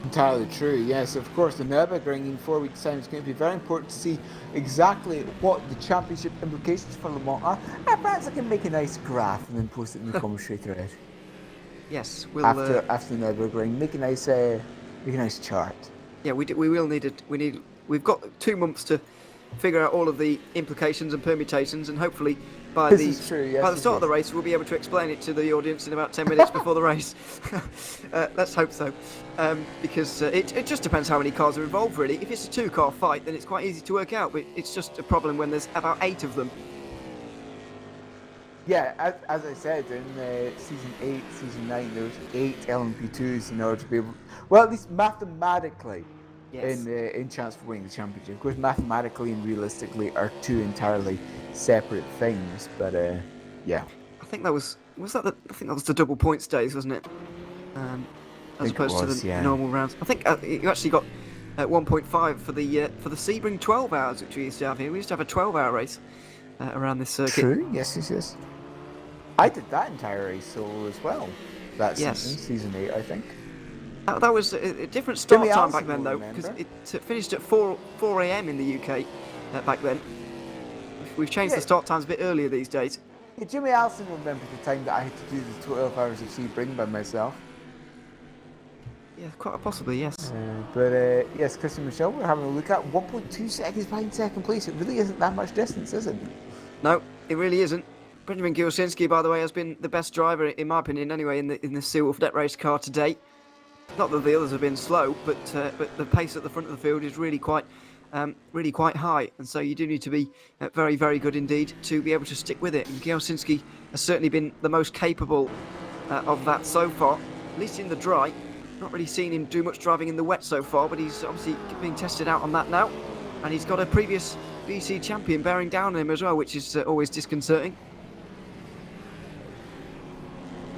Entirely true, yes. Of course, the Nürburgring in 4 weeks' time is going to be very important to see exactly what the championship implications for Le Mans are. And perhaps I can make a nice graph and then post it in the commentary thread. Yes, we'll After the Nürburgring, make a nice chart. Yeah, we've got 2 months to figure out all of the implications and permutations, and hopefully by This the is true, yes, by the start of the race we'll be able to explain it to the audience in about 10 minutes before the race. Let's hope so, because it just depends how many cars are involved, really. If it's a 2-car fight, then it's quite easy to work out, but it's just a problem when there's about 8 of them. Yeah, as I said, in Season 8, Season 9, there was 8 LMP2s in order to be able, well, at least mathematically, Yes. in chance for winning the championship. Of course, mathematically and realistically are 2 entirely separate things, but yeah. I think that was that the double points days, wasn't it? As think it opposed to was, the yeah. normal rounds. I think you actually got 1.5 for the Sebring 12 hours, which we used to have here. We used to have a 12-hour race around this circuit. True, yes. I did that entire race solo as well. That Yes. season 8, I think. That was a different start Jimmy time Allison back then, will though, because remember. it finished at 4 a.m. in the UK back then. We've changed the Yeah. start times a bit earlier these days. Yeah, Jimmy Allison will remember the time that I had to do the 12 hours of Sebring by myself. Yeah, quite possibly, yes. But yes, Christian Michelle, we're having a look at 1.2 seconds behind second place. It really isn't that much distance, is it? No, it really isn't. Benjamin Gilsinski, by the way, has been the best driver, in my opinion, anyway, in the Seawolf Net Race car to date. Not that the others have been slow, but the pace at the front of the field is really quite high, and so you do need to be very, very good indeed to be able to stick with it. And Gilsinski has certainly been the most capable of that so far, at least in the dry. Not really seen him do much driving in the wet so far, but he's obviously being tested out on that now, and he's got a previous VEC champion bearing down on him as well, which is always disconcerting.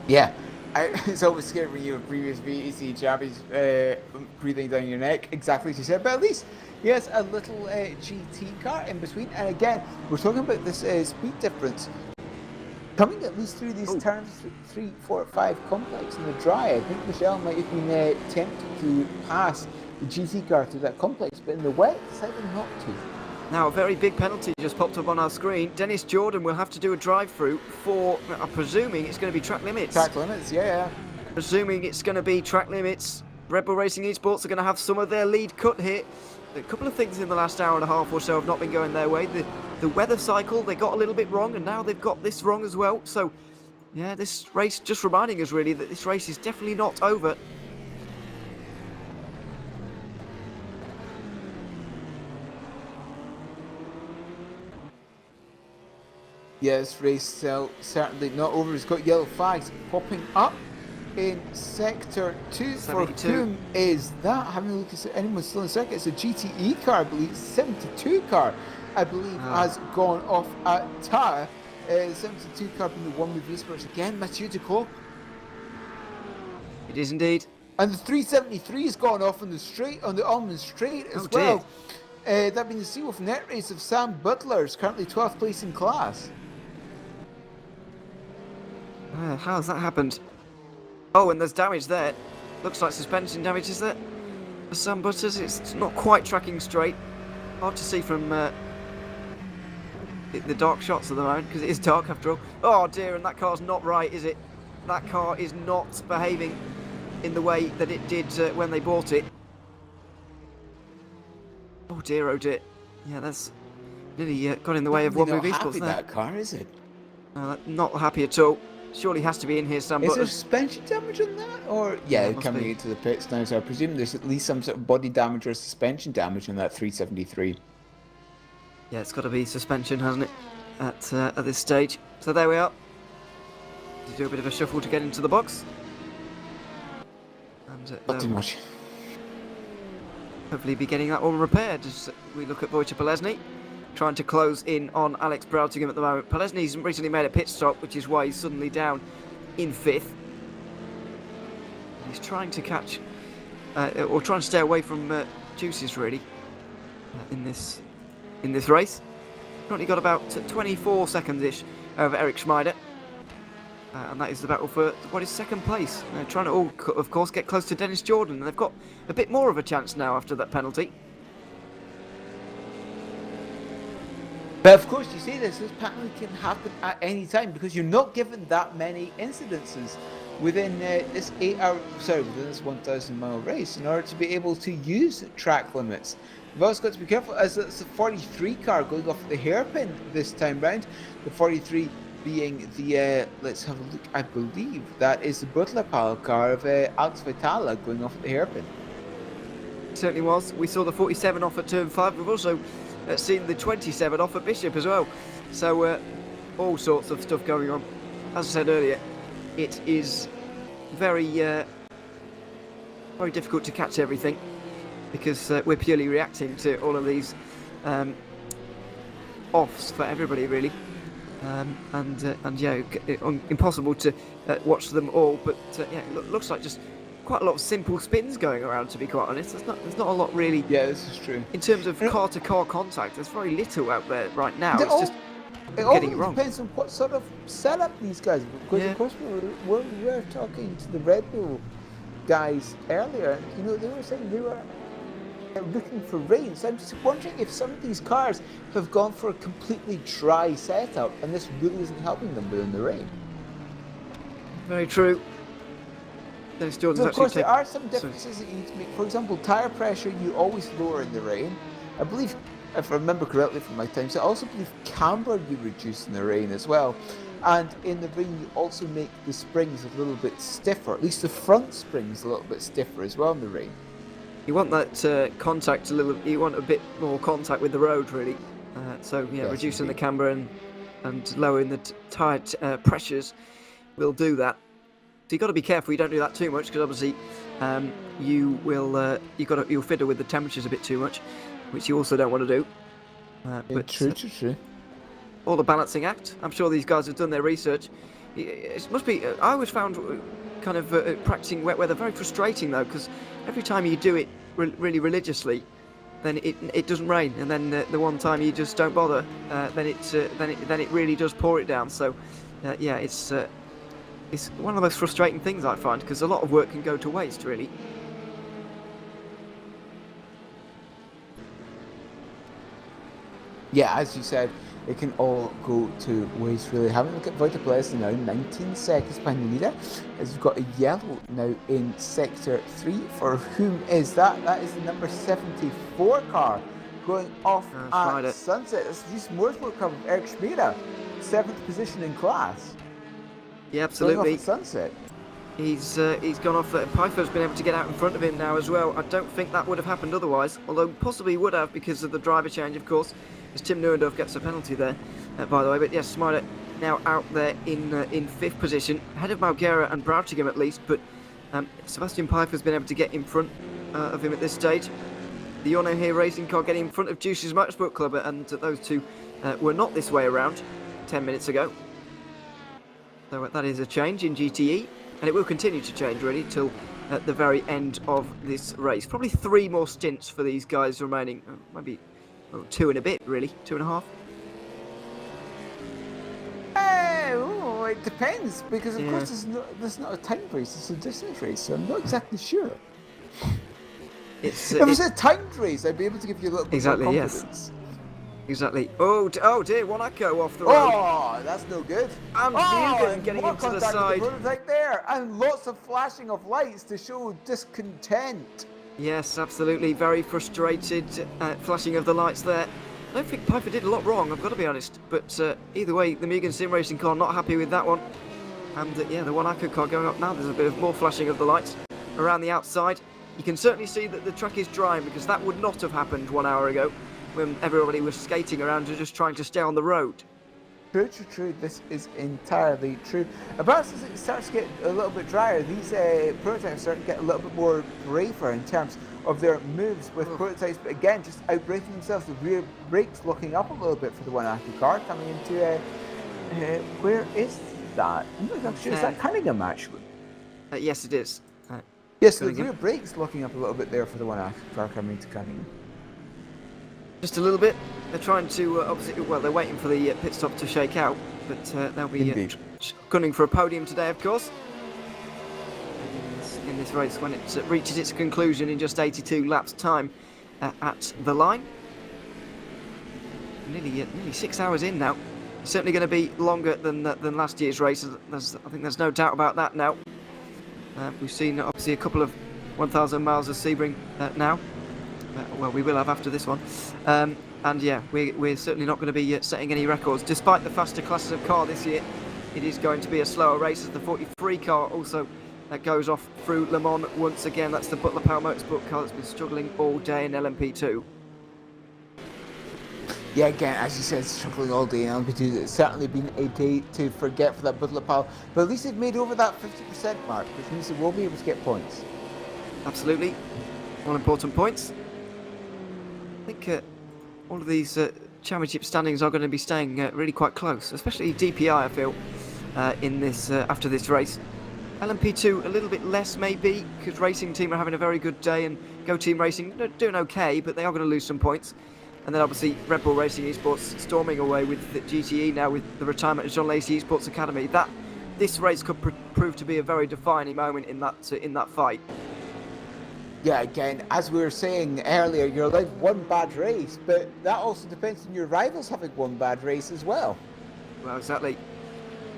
Yeah, it's always scary when you have previous VEC champions breathing down your neck, exactly as you said, but at least he has a little GT car in between. And again, we're talking about this speed difference. Coming at least through these turns 3, 4, 5 complex in the dry, I think Michelle might have been tempted to pass the GT car through that complex, but in the wet, decided not to. Now, a very big penalty just popped up on our screen. Dennis Jordan will have to do a drive-through for, I'm presuming it's going to be track limits. Track limits, yeah. Presuming it's going to be track limits. Red Bull Racing Esports are going to have some of their lead cut here. A couple of things in the last hour and a half or so have not been going their way. The weather cycle, they got a little bit wrong, and now they've got this wrong as well. So, yeah, this race just reminding us really that this race is definitely not over. Yeah, this race certainly not over. It's got yellow flags popping up in Sector 2. 72. For whom is that? Having a look at anyone still in the circuit. It's a GTE car, I believe. 72 car, I believe, has gone off at Tara. The 72 car being the one with Esports again. Mathieu Duclos. It is indeed. And the 373 has gone off on the straight, on the Almond Straight as well. That being the Seawolf Net Race of Sam Butler, is currently 12th place in class. How has that happened? Oh, and there's damage there. Looks like suspension damage, is there? For Sam Butters, it's not quite tracking straight. Hard to see from the dark shots at the moment, because it is dark after all. Oh dear, and that car's not right, is it? That car is not behaving in the way that it did when they bought it. Oh dear, oh dear. Yeah, that's nearly got in the way of One Move Esports there. That car, is it? Not happy at all. Surely has to be in here, Sam Is there Butters. suspension damage on that? Or coming into the pits now, so I presume there's at least some sort of body damage or suspension damage on that 373. Yeah, it's got to be suspension, hasn't it? At this stage. So there we are. To do a bit of a shuffle to get into the box. And Not too much. hopefully be getting that one repaired as we look at Wojciech Polesny. Trying to close in on Alex Broughtingham at the moment. Polesny's recently made a pit stop, which is why he's suddenly down in 5th. He's trying to catch, or trying to stay away from Juices really, in this race. Currently got about 24 seconds-ish over Eric Schmeider. And that is the battle for what is second place. Trying to, of course, get close to Dennis Jordan. And they've got a bit more of a chance now after that penalty. But of course, you see this penalty can happen at any time because you're not given that many incidences within this 1,000 mile race in order to be able to use track limits. You've also got to be careful as it's a 43 car going off the hairpin this time round. The 43 being the, let's have a look, I believe that is the Butler Pal car of Alex Vitala going off the hairpin. It certainly was. We saw the 47 off at turn 5. We've also seen the 27 off at Bishop as well. So all sorts of stuff going on. As I said earlier, it is very very difficult to catch everything because we're purely reacting to all of these offs for everybody really. And yeah, impossible to watch them all. But yeah, it looks like just quite a lot of simple spins going around, to be quite honest. There's not a lot really. Yeah, this is true. In terms of car-to-car contact, there's very little out there right now. It's just it all getting it wrong. Depends on what sort of setup these guys. Because of course we were talking to the Red Bull guys earlier. You know, they were saying they were looking for rain. So I'm just wondering if some of these cars have gone for a completely dry setup, and this really isn't helping them within the rain. Very true. Dennis Jordan's So of actually course there taken. are some differences that you need to make. For example, tyre pressure you always lower in the rain. I believe, if I remember correctly from my time, so I also believe camber you reduce in the rain as well. And in the rain you also make the springs a little bit stiffer, at least the front springs a little bit stiffer as well in the rain. You want that contact a little. You want a bit more contact with the road, really. So yeah, Yes, reducing the indeed. camber and lowering the tyre pressures will do that. So you've got to be careful you don't do that too much, because obviously you will you'll fiddle with the temperatures a bit too much, which you also don't want to do. But True. all the balancing act. I'm sure these guys have done their research. It must be. I always found kind of practicing wet weather very frustrating though, because every time you do it really religiously, then it doesn't rain, and then the one time you just don't bother, then it really does pour it down. So yeah, it's one of the most frustrating things I find, because a lot of work can go to waste, really. Yeah, as you said, it can all go to waste really. Having a look at Voitables now, 19 seconds behind the leader, as we've got a yellow now in sector 3. For whom is that? That is the number 74 car going off Friday. at Sunset. This is the Motorsport Club of Eric Schmieder, 7th position in class. Yeah, Going off absolutely. at Sunset. He's gone off. Pfeiffer's been able to get out in front of him now as well. I don't think that would have happened otherwise, although possibly would have because of the driver change, of course, as Tim Neuendorf gets a penalty there, by the way. But yes, Smiler now out there in 5th position, ahead of Malguera and Broughtingham at least, but Sebastian Pfeiffer's been able to get in front of him at this stage. The Yorno here racing car getting in front of Juice's Motorsport Club, and those two were not this way around 10 minutes ago. So that is a change in GTE, and it will continue to change really till at the very end of this race. Probably 3 more stints for these guys remaining, maybe 2 and a bit really, 2.5. It depends, because of course there's not a time race, it's a distance race, so I'm not exactly sure. If If it was a timed race, I'd be able to give you a little bit Exactly, more yes. confidence. Exactly. Oh dear, Wanako off the road. Oh, that's no good. And Mugen getting more into the contact with side. prototype there, and lots of flashing of lights to show discontent. Yes, absolutely. Very frustrated. Flashing of the lights there. I don't think Piper did a lot wrong, I've got to be honest. But either way, the Mugen Sim Racing car not happy with that one. And yeah, the Wanako car going up now. There's a bit of more flashing of the lights around the outside. You can certainly see that the track is drying, because that would not have happened 1 hour ago when everybody was skating around and just trying to stay on the road. True. This is entirely true. About as it starts to get a little bit drier, these prototypes start to get a little bit more braver in terms of their moves with prototypes, but again, just outbraking themselves. The rear brakes looking up a little bit for the Wanako car coming into where is that? I'm not exactly sure. Is that Cunningham actually? Yes, it is. Yes, the Cunningham. rear brakes looking up a little bit there for the Wanako car coming into Cunningham. Just a little bit. They're trying to, obviously, well, they're waiting for the pit stop to shake out, but they'll be Indeed. gunning for a podium today, of course. In this race, when it reaches its conclusion in just 82 laps' time at the line. Nearly 6 hours in now. It's certainly going to be longer than last year's race. I think there's no doubt about that now. We've seen obviously a couple of 1,000 miles of Sebring now. Well, we will have after this one. And yeah, we're certainly not going to be setting any records. Despite the faster classes of car this year, it is going to be a slower race, as the 43 car also goes off through Le Mans once again. That's the Butler Power Motorsport car that's been struggling all day in LMP2. Yeah, again, as you said, struggling all day in LMP2. It's certainly been a day to forget for that Butler Power. But at least they've made over that 50% mark, which means they will be able to get points. Absolutely. All important points. I think all of these championship standings are going to be staying really quite close, especially DPI, I feel, in this after this race. LMP2 a little bit less maybe, because Racing Team are having a very good day, and Go Team Racing doing okay, but they are going to lose some points. And then obviously Red Bull Racing Esports storming away with the GTE now, with the retirement of John Lacey Esports Academy. This race could prove to be a very defining moment in that fight. Yeah, again, as we were saying earlier, you're allowed one bad race, but that also depends on your rivals having one bad race as well. Well, exactly.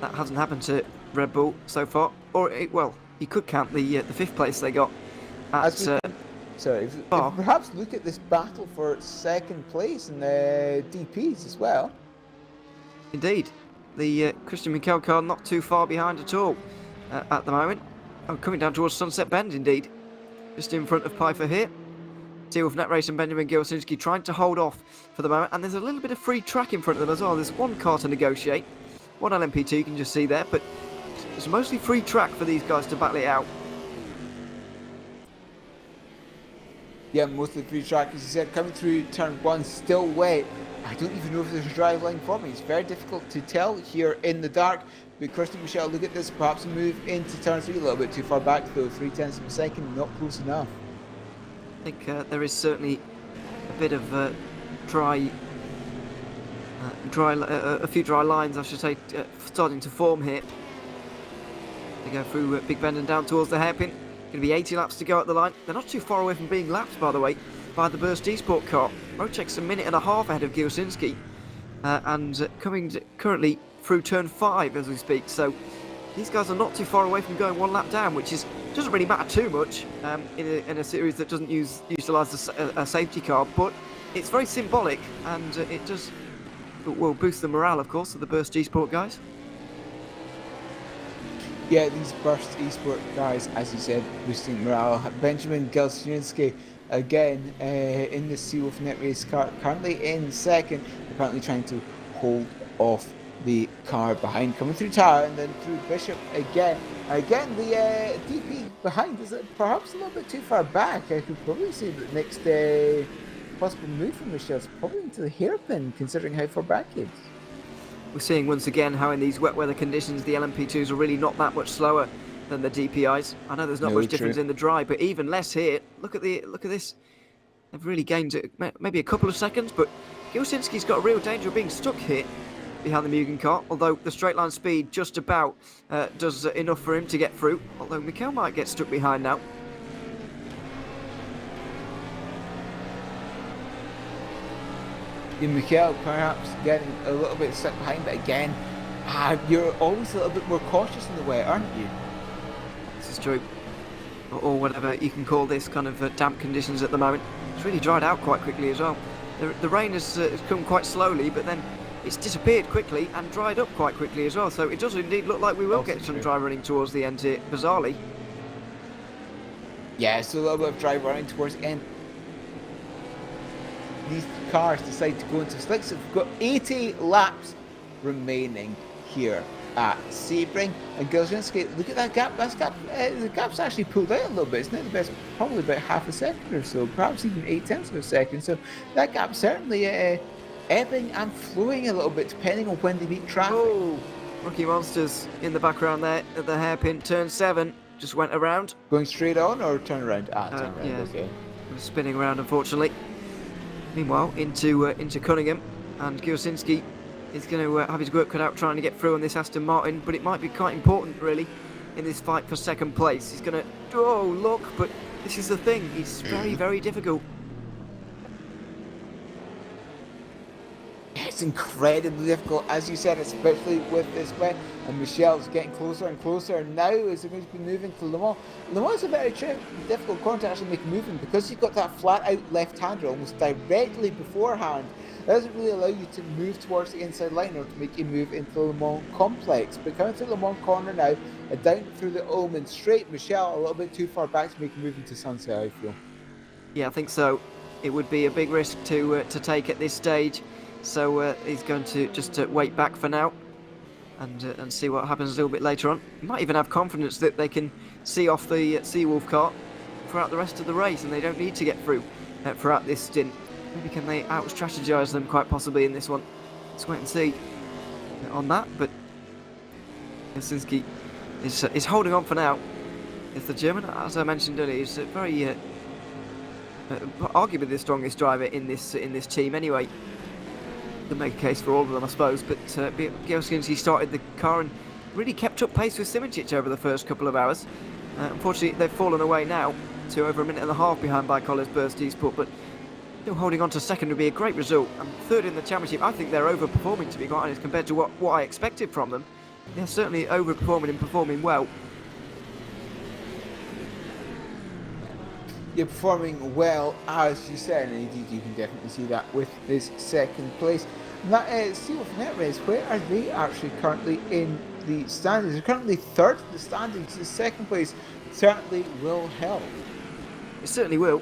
That hasn't happened to Red Bull so far. Or, well, you could count the 5th place they got As at. we Sorry, Oh. perhaps look at this battle for 2nd place in the DPs as well. Indeed, the Christian Mikel car not too far behind at all at the moment. Oh, coming down towards Sunset Bend, indeed. Just in front of Pfeiffer here. Deal with Netrace and Benjamin Gilsinski trying to hold off for the moment. And there's a little bit of free track in front of them as well. There's one car to negotiate. One LMP2 you can just see there. But it's mostly free track for these guys to battle it out. Yeah, mostly free track, as you said, coming through turn 1, still wet. I don't even know if there's a drive line for me. It's very difficult to tell here in the dark. But Christian Michel, look at this, perhaps a move into turn 3, a little bit too far back though, 0.3 of a second, not close enough. I think there is certainly a bit of a few dry lines, I should say, starting to form here. They go through Big Bend and down towards the hairpin. Going to be 80 laps to go at the line. They're not too far away from being lapped, by the way, by the Burst Esport car. Rocek's a minute and a half ahead of Gilsinski, and coming currently through turn 5 as we speak. So these guys are not too far away from going 1 lap down, which doesn't really matter too much in a series that doesn't utilise a safety car, but it's very symbolic, and it will boost the morale, of course, of the Burst Esport guys. Yeah, these Burst Esport guys, as you said, boosting morale. Benjamin Gilsinski again in the Seawolf Net Race car, currently in 2nd, apparently trying to hold off the car behind, coming through Tara and then through Bishop again. Again, the DP behind is perhaps a little bit too far back. I could probably say that next possible move from Michelle is probably into the hairpin, considering how far back he is. We're seeing once again how in these wet weather conditions the LMP2s are really not that much slower than the DPIs. I know there's not much difference in the dry, but even less here. Look at this. They've really gained maybe a couple of seconds, but Gilsinski's got a real danger of being stuck here behind the Mugen car, although the straight line speed just about does enough for him to get through, although Mikel might get stuck behind now. Mikel perhaps getting a little bit stuck behind, but again, you're always a little bit more cautious in the wet, aren't you? This is true. Or whatever you can call this kind of damp conditions at the moment. It's really dried out quite quickly as well. The rain has come quite slowly, but then it's disappeared quickly and dried up quite quickly as well. So it does indeed look like we will get some dry running towards the end here, bizarrely. Yeah, so a little bit of dry running towards the end. These cars decide to go into slicks. So we've got 80 laps remaining here at Sebring and Gilsinski. Look at that gap. The gap's actually pulled out a little bit. It's now the best, probably about half a second or so, perhaps even 0.8 of a second. So that gap's certainly ebbing and flowing a little bit depending on when they meet traffic. Oh, Rookie Monsters in the background there at the hairpin. Turn 7 just went around. Going straight on or turn around? Turn around. Yeah, Okay. was spinning around, unfortunately. Meanwhile, into Cunningham, and Gilsinski is going to have his work cut out trying to get through on this Aston Martin, but it might be quite important, really, in this fight for 2nd place. He's going to, oh, look, but this is the thing. It's very, very difficult. It's incredibly difficult, as you said, especially with this wet. And Michel's getting closer and closer. And now is going to be moving to Le Mans. Le Mans is a very difficult corner to actually make a move in because you've got that flat out left-hander almost directly beforehand. It doesn't really allow you to move towards the inside line or to make a move into the Le Mans complex. But coming through Le Mans corner now, and down through the Ullman straight, Michel a little bit too far back to make a move into Sunset, I feel. Yeah, I think so. It would be a big risk to take at this stage. So he's going to just wait back for now and see what happens a little bit later on. He might even have confidence that they can see off the Seawolf car throughout the rest of the race and they don't need to get through throughout this stint. Maybe can they out-strategize them quite possibly in this one. Let's wait and see on that. But Gilsinski is holding on for now. It's the German, as I mentioned earlier, is very arguably the strongest driver in this team anyway. To make a case for all of them, I suppose, but Gilsinski started the car and really kept up pace with Simoncic over the first couple of hours. Unfortunately, they've fallen away now to over a minute and a half behind by Collins Burst Esport, but still holding on to 2nd would be a great result. And 3rd in the championship, I think they're overperforming, to be quite honest, compared to what I expected from them. They're certainly overperforming and performing well. You're performing well, as you said, and indeed you can definitely see that with his second place. And that Seawolf Netrace, where are they actually currently in the standings? They're currently third in the standings. The second place certainly will help. It certainly will.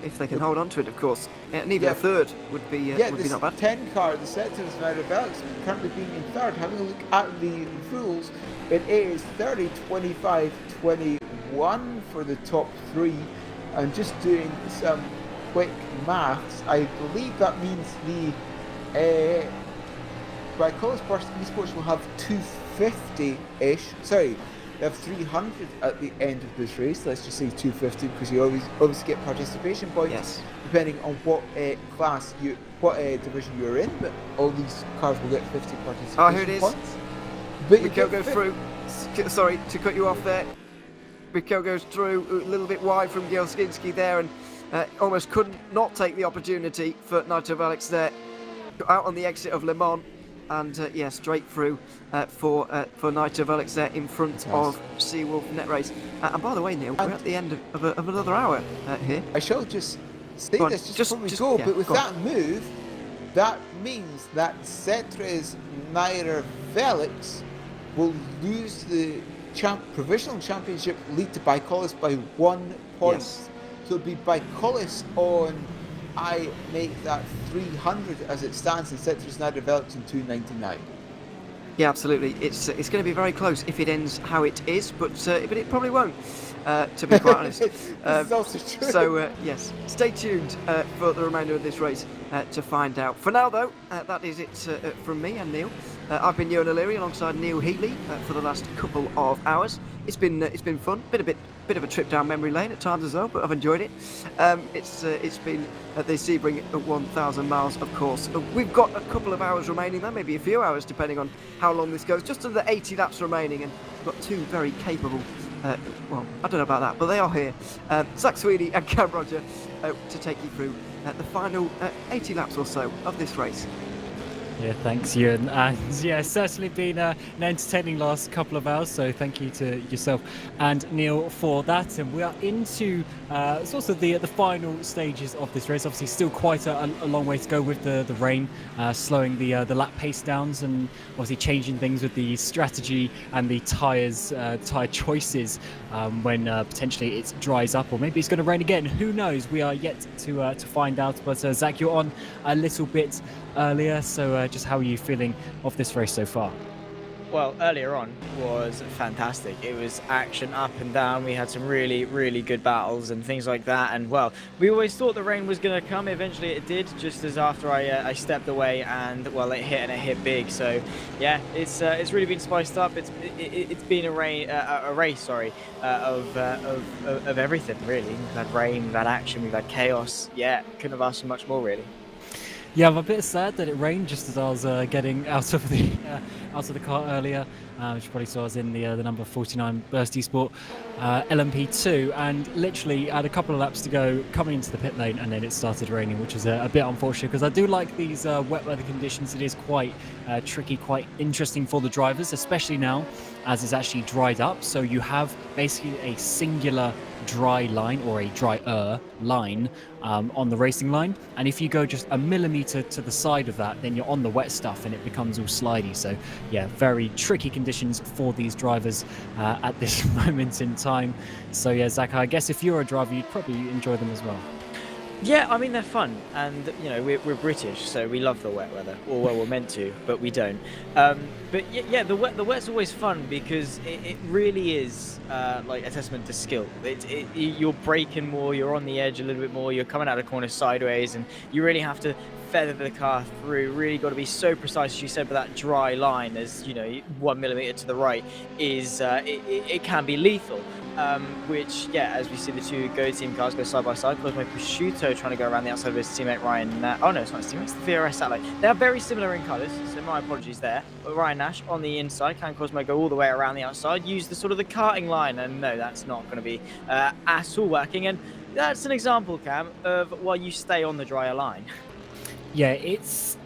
If they can hold on to it, of course. And even a third would be not bad. 10 car, the Sectors now develops, currently being in third. Having a look at the rules, it is 30, 25, 21 for the top three. And just doing some quick maths, I believe that means the Bicola Esports will have 250-ish. Sorry, they have 300 at the end of this race. Let's just say 250 because you always get participation points depending on what class what division you're in. But all these cars will get 50 participation Oh, here it is. points. But Rico goes through. Sorry to cut you off there. Rico goes through a little bit wide from Gielski there, and almost couldn't not take the opportunity for Nitro Valix there. Out on the exit of Le Mans. And straight through for Nitro Valix there in front of Seawolf Netrace. And by the way, Neil, we're at the end of another hour here. I shall just say this just before we go, but with that move, that means that Cetres Nitro Valix will lose the provisional championship lead to Bicolis by 1 point. Yes. So it'll be Bicolis on. I make that 300 as it stands, and Cetres now develops in 299. Yeah, absolutely. It's going to be very close if it ends how it is, but it probably won't, to be quite honest. This is also true. So yes, stay tuned for the remainder of this race to find out. For now, though, that is it from me and Neil. I've been Ewan O'Leary alongside Neil Heatley for the last couple of hours. It's been fun. Bit of a trip down memory lane at times as well, but I've enjoyed it. It's been the Sebring at 1,000 miles, of course. We've got a couple of hours remaining, there maybe a few hours depending on how long this goes. Just under 80 laps remaining, and we've got two very capable. Well, I don't know about that, but they are here. Zach Sweeney and Cam Roger to take you through the final 80 laps or so of this race. Yeah, thanks, Ewan. And yeah, certainly been an entertaining last couple of hours. So thank you to yourself and Neil for that. And we are into sort of the final stages of this race. Obviously, still quite a long way to go with the rain, slowing the lap pace downs, and obviously changing things with the strategy and the tyre choices when potentially it dries up, or maybe it's going to rain again. Who knows? We are yet to find out. But Zach, you're on a little bit earlier, so just how are you feeling of this race so far? Well, earlier on was fantastic. It was action up and down. We had some really, really good battles and things like that. And well, we always thought the rain was going to come. Eventually it did, just as after I stepped away, and well, it hit, and it hit big. So yeah, it's really been spiced up. It's been a race of everything really. We've had rain, we've had action, we've had chaos. Yeah, couldn't have asked for much more really. Yeah, I'm a bit sad that it rained just as I was getting out of the car earlier. Which you probably saw, I was in the number 49 Burst Esport LMP2, and literally had a couple of laps to go coming into the pit lane, and then it started raining, which is a bit unfortunate because I do like these wet weather conditions. It is quite tricky, quite interesting for the drivers, especially now as it's actually dried up. So you have basically a singular dry line, or a drier line on the racing line, and if you go just a millimeter to the side of that, then you're on the wet stuff and it becomes all slidey. So yeah, very tricky conditions for these drivers at this moment in time. So yeah, Zach, I guess if you're a driver, you'd probably enjoy them as well. Yeah, I mean, they're fun, and you know, we're British, so we love the wet weather, or well, we're meant to, but we don't. But yeah, the wet's always fun because it really is like a testament to skill. You're braking more, you're on the edge a little bit more, you're coming out of the corner sideways, and you really have to feather the car through. Really got to be so precise, as you said, but that dry line, as you know, 1 millimeter to the right is it can be lethal. Which, yeah, as we see the two Go Team cars go side by side, of course, my Prosciutto trying to go around the outside of his teammate Ryan. Oh no, it's not his teammate, it's the VRS satellite. They are very similar in colours, so my apologies there. But Ryan Nash on the inside, can Cosmo go all the way around the outside, use the sort of the karting line, and no, that's not going to be at all working. And that's an example, Cam, of why you stay on the drier line. Yeah, it's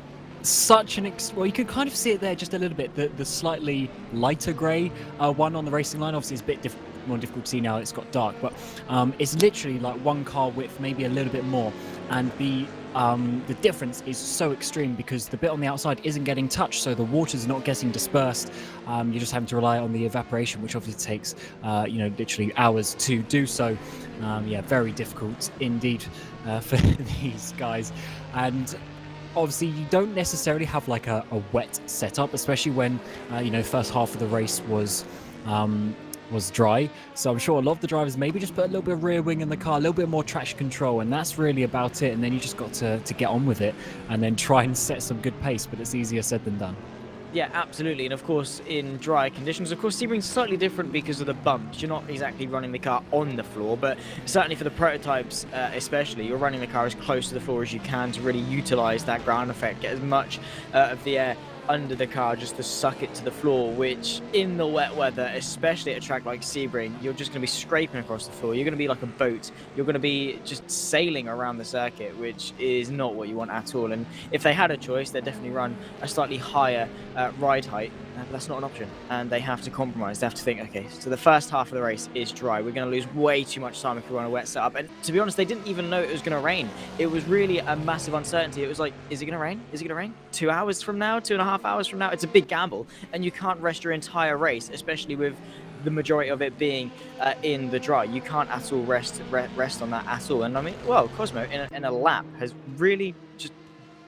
such an well, you can kind of see it there just a little bit. The slightly lighter grey one on the racing line, obviously, is a bit more difficult to see now it's got dark, but it's literally like one car width, maybe a little bit more, and the difference is so extreme because the bit on the outside isn't getting touched, so the water's not getting dispersed. You're just having to rely on the evaporation, which obviously takes literally hours to do so. Yeah, very difficult indeed for these guys. And obviously you don't necessarily have like a wet setup, especially when first half of the race was dry. So I'm sure a lot of the drivers maybe just put a little bit of rear wing in the car, a little bit more traction control, and that's really about it. And then you just got to get on with it and then try and set some good pace, but it's easier said than done. Yeah, absolutely. And of course, in dry conditions, of course, Sebring's slightly different because of the bumps. You're not exactly running the car on the floor, but certainly for the prototypes especially, you're running the car as close to the floor as you can to really utilize that ground effect, get as much of the air under the car just to suck it to the floor, which in the wet weather, especially at a track like Sebring, you're just going to be scraping across the floor. You're going to be like a boat. You're going to be just sailing around the circuit, which is not what you want at all. And if they had a choice, they'd definitely run a slightly higher ride height. But that's not an option, and they have to compromise. They have to think, okay, so the first half of the race is dry. We're going to lose way too much time if we run a wet setup. And to be honest, they didn't even know it was going to rain. It was really a massive uncertainty. It was like, is it going to rain? Is it going to rain? 2 hours from now? 2.5 hours from now? It's a big gamble, and you can't rest your entire race, especially with the majority of it being in the dry. You can't at all rest on that at all. And I mean, well, Cosmo in a lap has really just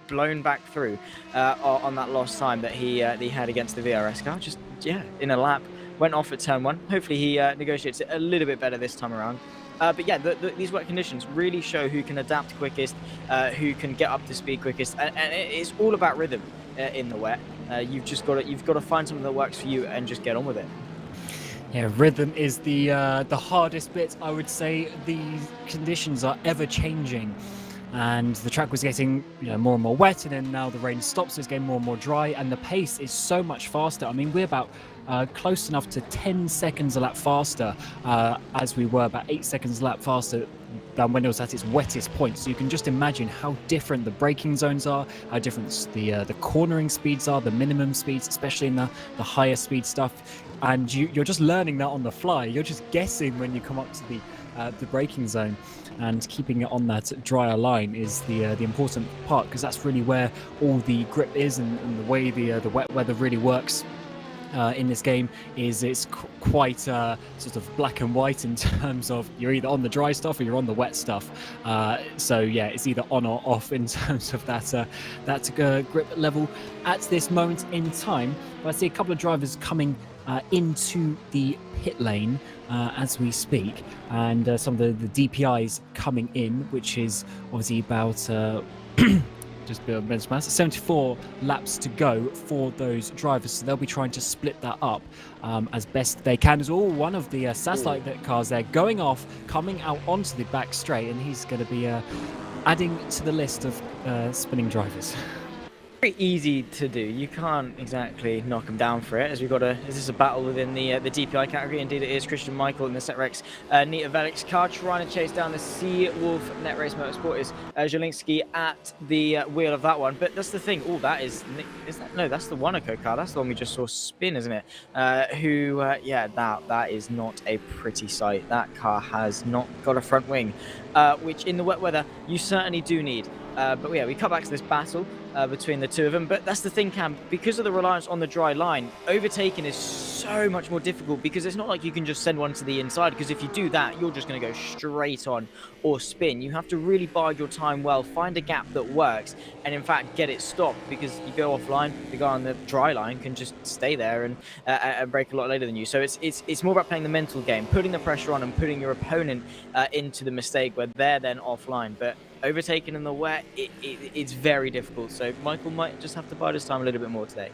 blown back through on that lost time that he had against the VRS car. Just, yeah, in a lap, went off at turn 1. Hopefully he negotiates it a little bit better this time around. But yeah, these wet conditions really show who can adapt quickest, who can get up to speed quickest, and it's all about rhythm in the wet. You've got to find something that works for you and just get on with it. Yeah, rhythm is the hardest bit. I would say the conditions are ever changing, and the track was getting more and more wet, and then now the rain stops, so it's getting more and more dry, and the pace is so much faster. I mean, we're about close enough to 10 seconds a lap faster, as we were about 8 seconds a lap faster than when it was at its wettest point. So you can just imagine how different the braking zones are, how different the cornering speeds are, the minimum speeds, especially in the higher speed stuff. And you're just learning that on the fly. You're just guessing when you come up to the braking zone, and keeping it on that drier line is the important part, because that's really where all the grip is, and the way the wet weather really works in this game is it's quite sort of black and white in terms of you're either on the dry stuff or you're on the wet stuff. So yeah, it's either on or off in terms of that grip level at this moment in time. But I see a couple of drivers coming into the pit lane as we speak, and some of the DPIs coming in, which is obviously about just a bit of mental mass, 74 laps to go for those drivers, so they'll be trying to split that up as best they can. There's all one of the satellite cars there going off, coming out onto the back straight, and he's going to be adding to the list of spinning drivers. Very easy to do. You can't exactly knock him down for it, as we've got this is a battle within the DPI category. Indeed it is. Christian Michael in the Setrex Nita Velik's car trying to chase down the Sea Wolf Net Race Motorsport. Is Zielinski at the wheel of that one, but that's the thing. Oh, that is that? No, that's the Wanako car. That's the one we just saw spin, isn't it? Yeah, that is not a pretty sight. That car has not got a front wing, which in the wet weather you certainly do need. But yeah, we come back to this battle between the two of them. But that's the thing, Cam, because of the reliance on the dry line, overtaking is so much more difficult, because it's not like you can just send one to the inside, because if you do that, you're just going to go straight on or spin. You have to really bide your time well, find a gap that works, and in fact get it stopped, because you go offline, the guy on the dry line can just stay there and brake a lot later than you. So it's more about playing the mental game, putting the pressure on and putting your opponent into the mistake where they're then offline. But overtaking in the wet, it's very difficult. So Michael might just have to bide his time a little bit more today.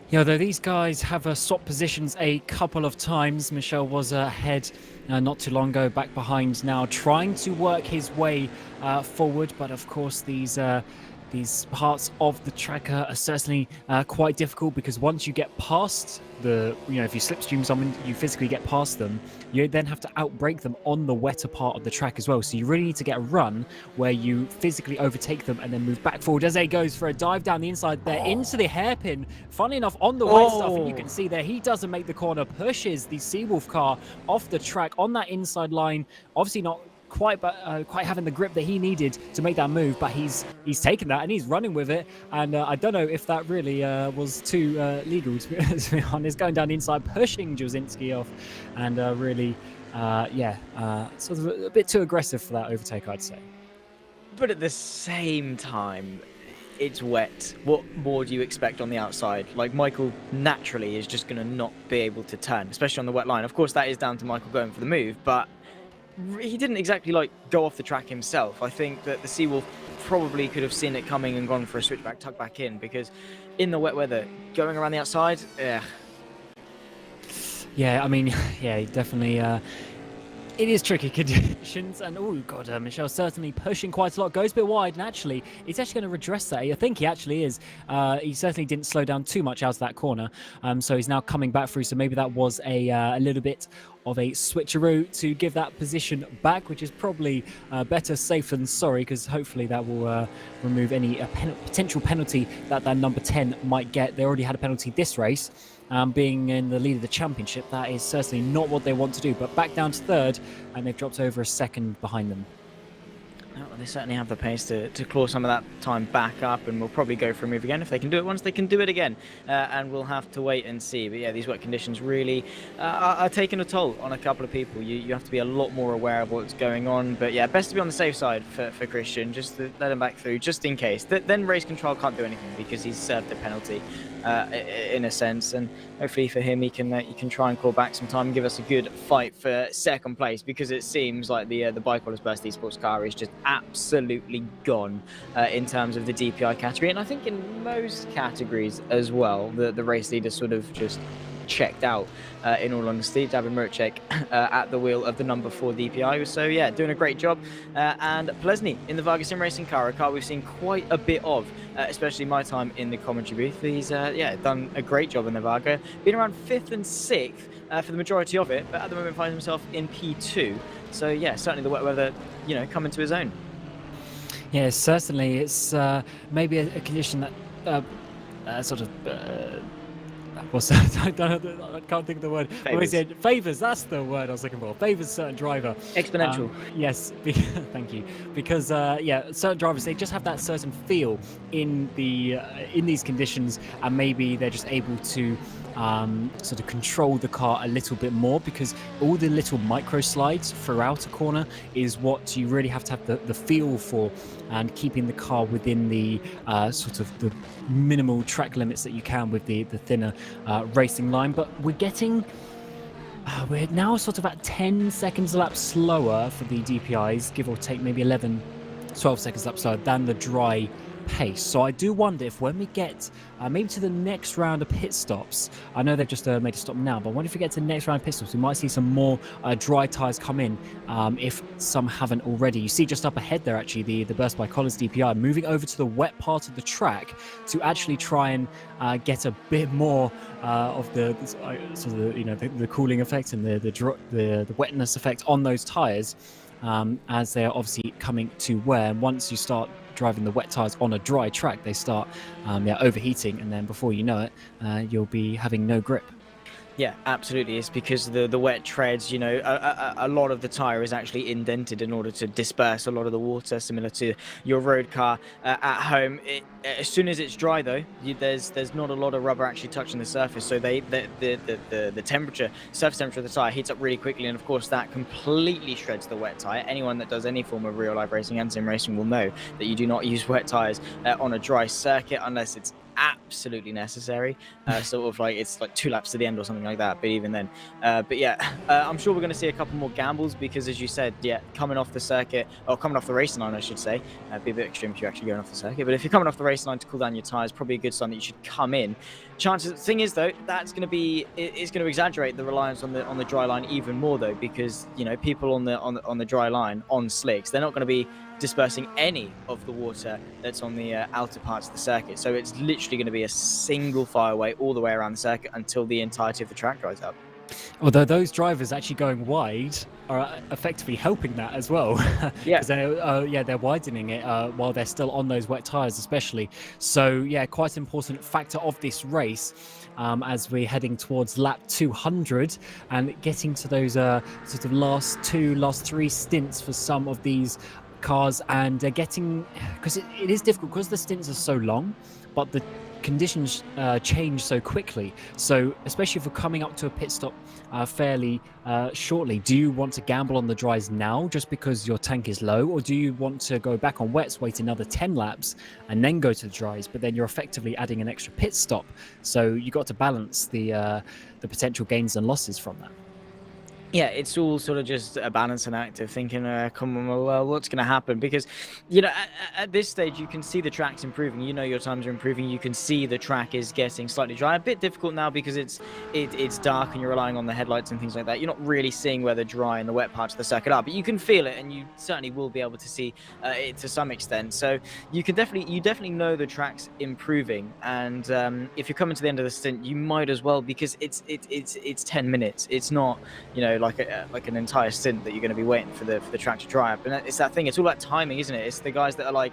Yeah, though these guys have swapped positions a couple of times. Michel was ahead not too long ago, back behind now, trying to work his way forward. But of course, these parts of the track are certainly quite difficult, because once you get past if you slipstream someone, you physically get past them, you then have to outbrake them on the wetter part of the track as well. So you really need to get a run where you physically overtake them and then move back forward. Eze goes for a dive down the inside there into the hairpin. Funnily enough, on the white stuff, and you can see there, he doesn't make the corner, pushes the Seawolf car off the track on that inside line. Obviously not quite having the grip that he needed to make that move, but he's taken that and he's running with it. And I don't know if that really was too legal, to be honest, going down the inside, pushing Jasinski off, and really, sort of a bit too aggressive for that overtake, I'd say. But at the same time, it's wet. What more do you expect on the outside? Like, Michael naturally is just going to not be able to turn, especially on the wet line. Of course, that is down to Michael going for the move, but he didn't exactly like go off the track himself. I think that the Seawolf probably could have seen it coming and gone for a switchback, tuck back in, because in the wet weather, going around the outside, Yeah, I mean, yeah, definitely. It is tricky conditions, and oh god, Michel's certainly pushing quite a lot. Goes a bit wide, and actually, he's actually going to redress that. I think he actually is. He certainly didn't slow down too much out of that corner, so he's now coming back through. So maybe that was a little bit of a switcheroo to give that position back, which is probably better safe than sorry, because hopefully that will remove any potential penalty that number 10 might get. They already had a penalty this race. Being in the lead of the championship, that is certainly not what they want to do. But back down to third, and they've dropped over a second behind them. Well, they certainly have the pace to claw some of that time back up, and we'll probably go for a move again. If they can do it once, they can do it again, and we'll have to wait and see. But yeah, these wet conditions really are taking a toll on a couple of people. You have to be a lot more aware of what's going on. But yeah, best to be on the safe side for Christian, just to let him back through, just in case. Then race control can't do anything because he's served the penalty. In a sense, and hopefully for him he can try and claw back some time and give us a good fight for second place, because it seems like the Bike Wallers Burst Esports car is just absolutely gone in terms of the DPI category, and I think in most categories as well. The race leader sort of just checked out, in all honesty. Davin Murchek at the wheel of the number 4 DPI. So yeah, doing a great job. And Plesny in the Vargas Sim Racing car, a car we've seen quite a bit of, especially my time in the commentary booth. He's done a great job in the Varga. Been around 5th and 6th for the majority of it, but at the moment finds himself in P2. So yeah, certainly the wet weather, coming to his own. Yeah, certainly. It's maybe a condition that what's that? I can't think of the word. Favors. That's the word I was looking for. Favors certain driver. Exponential. Yes. Thank you. Because certain drivers, they just have that certain feel in these conditions, and maybe they're just able to sort of control the car a little bit more, because all the little micro slides throughout a corner is what you really have to have the feel for, and keeping the car within the sort of the minimal track limits that you can with the thinner racing line. But we're now sort of at 10 seconds a lap slower for the DPIs, give or take maybe 11-12 seconds a lap slower than the dry pace. So I do wonder if when we get maybe to the next round of pit stops, I know they've just made a stop now, but what if we get to the next round of pit stops, we might see some more dry tyres come in, if some haven't already. You see just up ahead there, actually, the Burst by Collins DPI moving over to the wet part of the track to actually try and get a bit more of the cooling effect and the wetness effect on those tyres, as they are obviously coming to wear. And once you start driving the wet tyres on a dry track, they start overheating, and then before you know it, you'll be having no grip. Yeah, absolutely. It's because the wet treads, a lot of the tyre is actually indented in order to disperse a lot of the water, similar to your road car at home. As soon as it's dry, though, there's not a lot of rubber actually touching the surface, so the temperature, surface temperature of the tyre heats up really quickly, and of course that completely shreds the wet tyre. Anyone that does any form of real life racing and sim racing will know that you do not use wet tyres on a dry circuit unless it's absolutely necessary, sort of like it's like 2 laps to the end or something like that, but even then, I'm sure we're going to see a couple more gambles, because as you said, coming off the circuit, or coming off the racing line I should say, be a bit extreme if you're actually going off the circuit, but if you're coming off the racing line to cool down your tyres, probably a good sign that you should come in. The thing is though, it's going to exaggerate the reliance on the dry line even more though, because people on the dry line on slicks, they're not going to be dispersing any of the water that's on the outer parts of the circuit. So it's literally going to be a single fireway all the way around the circuit until the entirety of the track dries up. Although those drivers actually going wide are effectively helping that as well. Yeah. Because they're widening it while they're still on those wet tires, especially. So yeah, quite an important factor of this race as we're heading towards lap 200 and getting to those sort of last 3 stints for some of these cars, and getting, because it is difficult because the stints are so long, but the conditions change so quickly. So especially if we're coming up to a pit stop fairly shortly, do you want to gamble on the dries now just because your tank is low, or do you want to go back on wets, wait another 10 laps and then go to the dries, but then you're effectively adding an extra pit stop? So you got to balance the potential gains and losses from that. Yeah, it's all sort of just a balancing act of thinking, come on, well, what's going to happen? Because, you know, at this stage, you can see the track's improving. You know your times are improving. You can see the track is getting slightly dry. A bit difficult now because it's dark and you're relying on the headlights and things like that. You're not really seeing where the dry and the wet parts of the circuit are, but you can feel it, and you certainly will be able to see it to some extent. So you definitely know the track's improving. And if you're coming to the end of the stint, you might as well, because it's 10 minutes. It's not, you know, like an entire stint that you're going to be waiting for the track to dry up. And it's that thing, it's all about timing, isn't it? It's the guys that are like,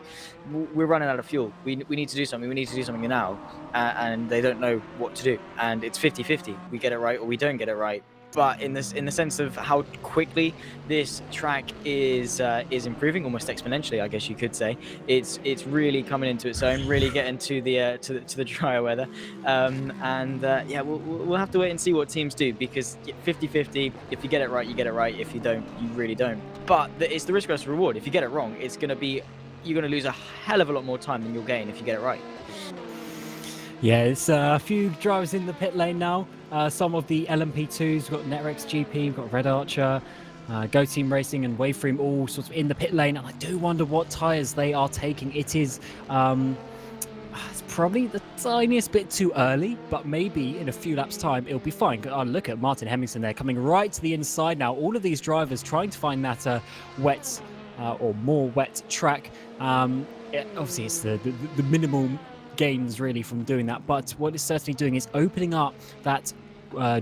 we're running out of fuel, we need to do something, we need to do something now, and they don't know what to do, and it's 50-50, we get it right or we don't get it right. But in the sense of how quickly this track is improving, almost exponentially, I guess you could say, it's really coming into its own, really getting to the drier weather, yeah, we'll have to wait and see what teams do, because 50-50, if you get it right, you get it right. If you don't, you really don't. But it's the risk versus reward. If you get it wrong, you're going to lose a hell of a lot more time than you'll gain if you get it right. Yeah, it's a few drivers in the pit lane now. Some of the LMP2s, we've got Netrex GP, we've got Red Archer, Go Team Racing and Waveframe all sort of in the pit lane. And I do wonder what tyres they are taking. It is it's probably the tiniest bit too early, but maybe in a few laps time it'll be fine. Oh, look at Martin Hemmingson there, coming right to the inside now. All of these drivers trying to find that wet or more wet track. Obviously it's the minimal gains really from doing that, but what it's certainly doing is opening up that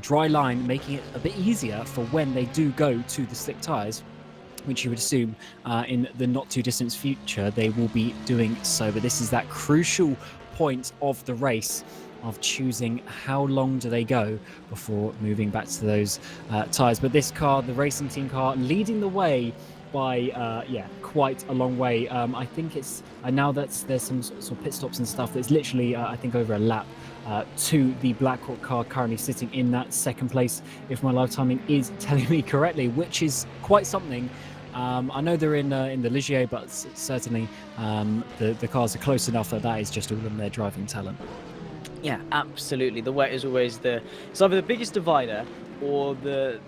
dry line, making it a bit easier for when they do go to the slick tires, which you would assume in the not too distant future they will be doing so. But this is that crucial point of the race of choosing how long do they go before moving back to those tires. But this car, the racing team car, leading the way by quite a long way. I think it's now that there's some sort of pit stops and stuff, there's literally I think over a lap to the Blackhawk car currently sitting in that second place, if my live timing is telling me correctly, which is quite something. I know they're in the Ligier, but certainly the cars are close enough that is just all in their driving talent. Yeah, absolutely. The wet is always it's either the biggest divider or the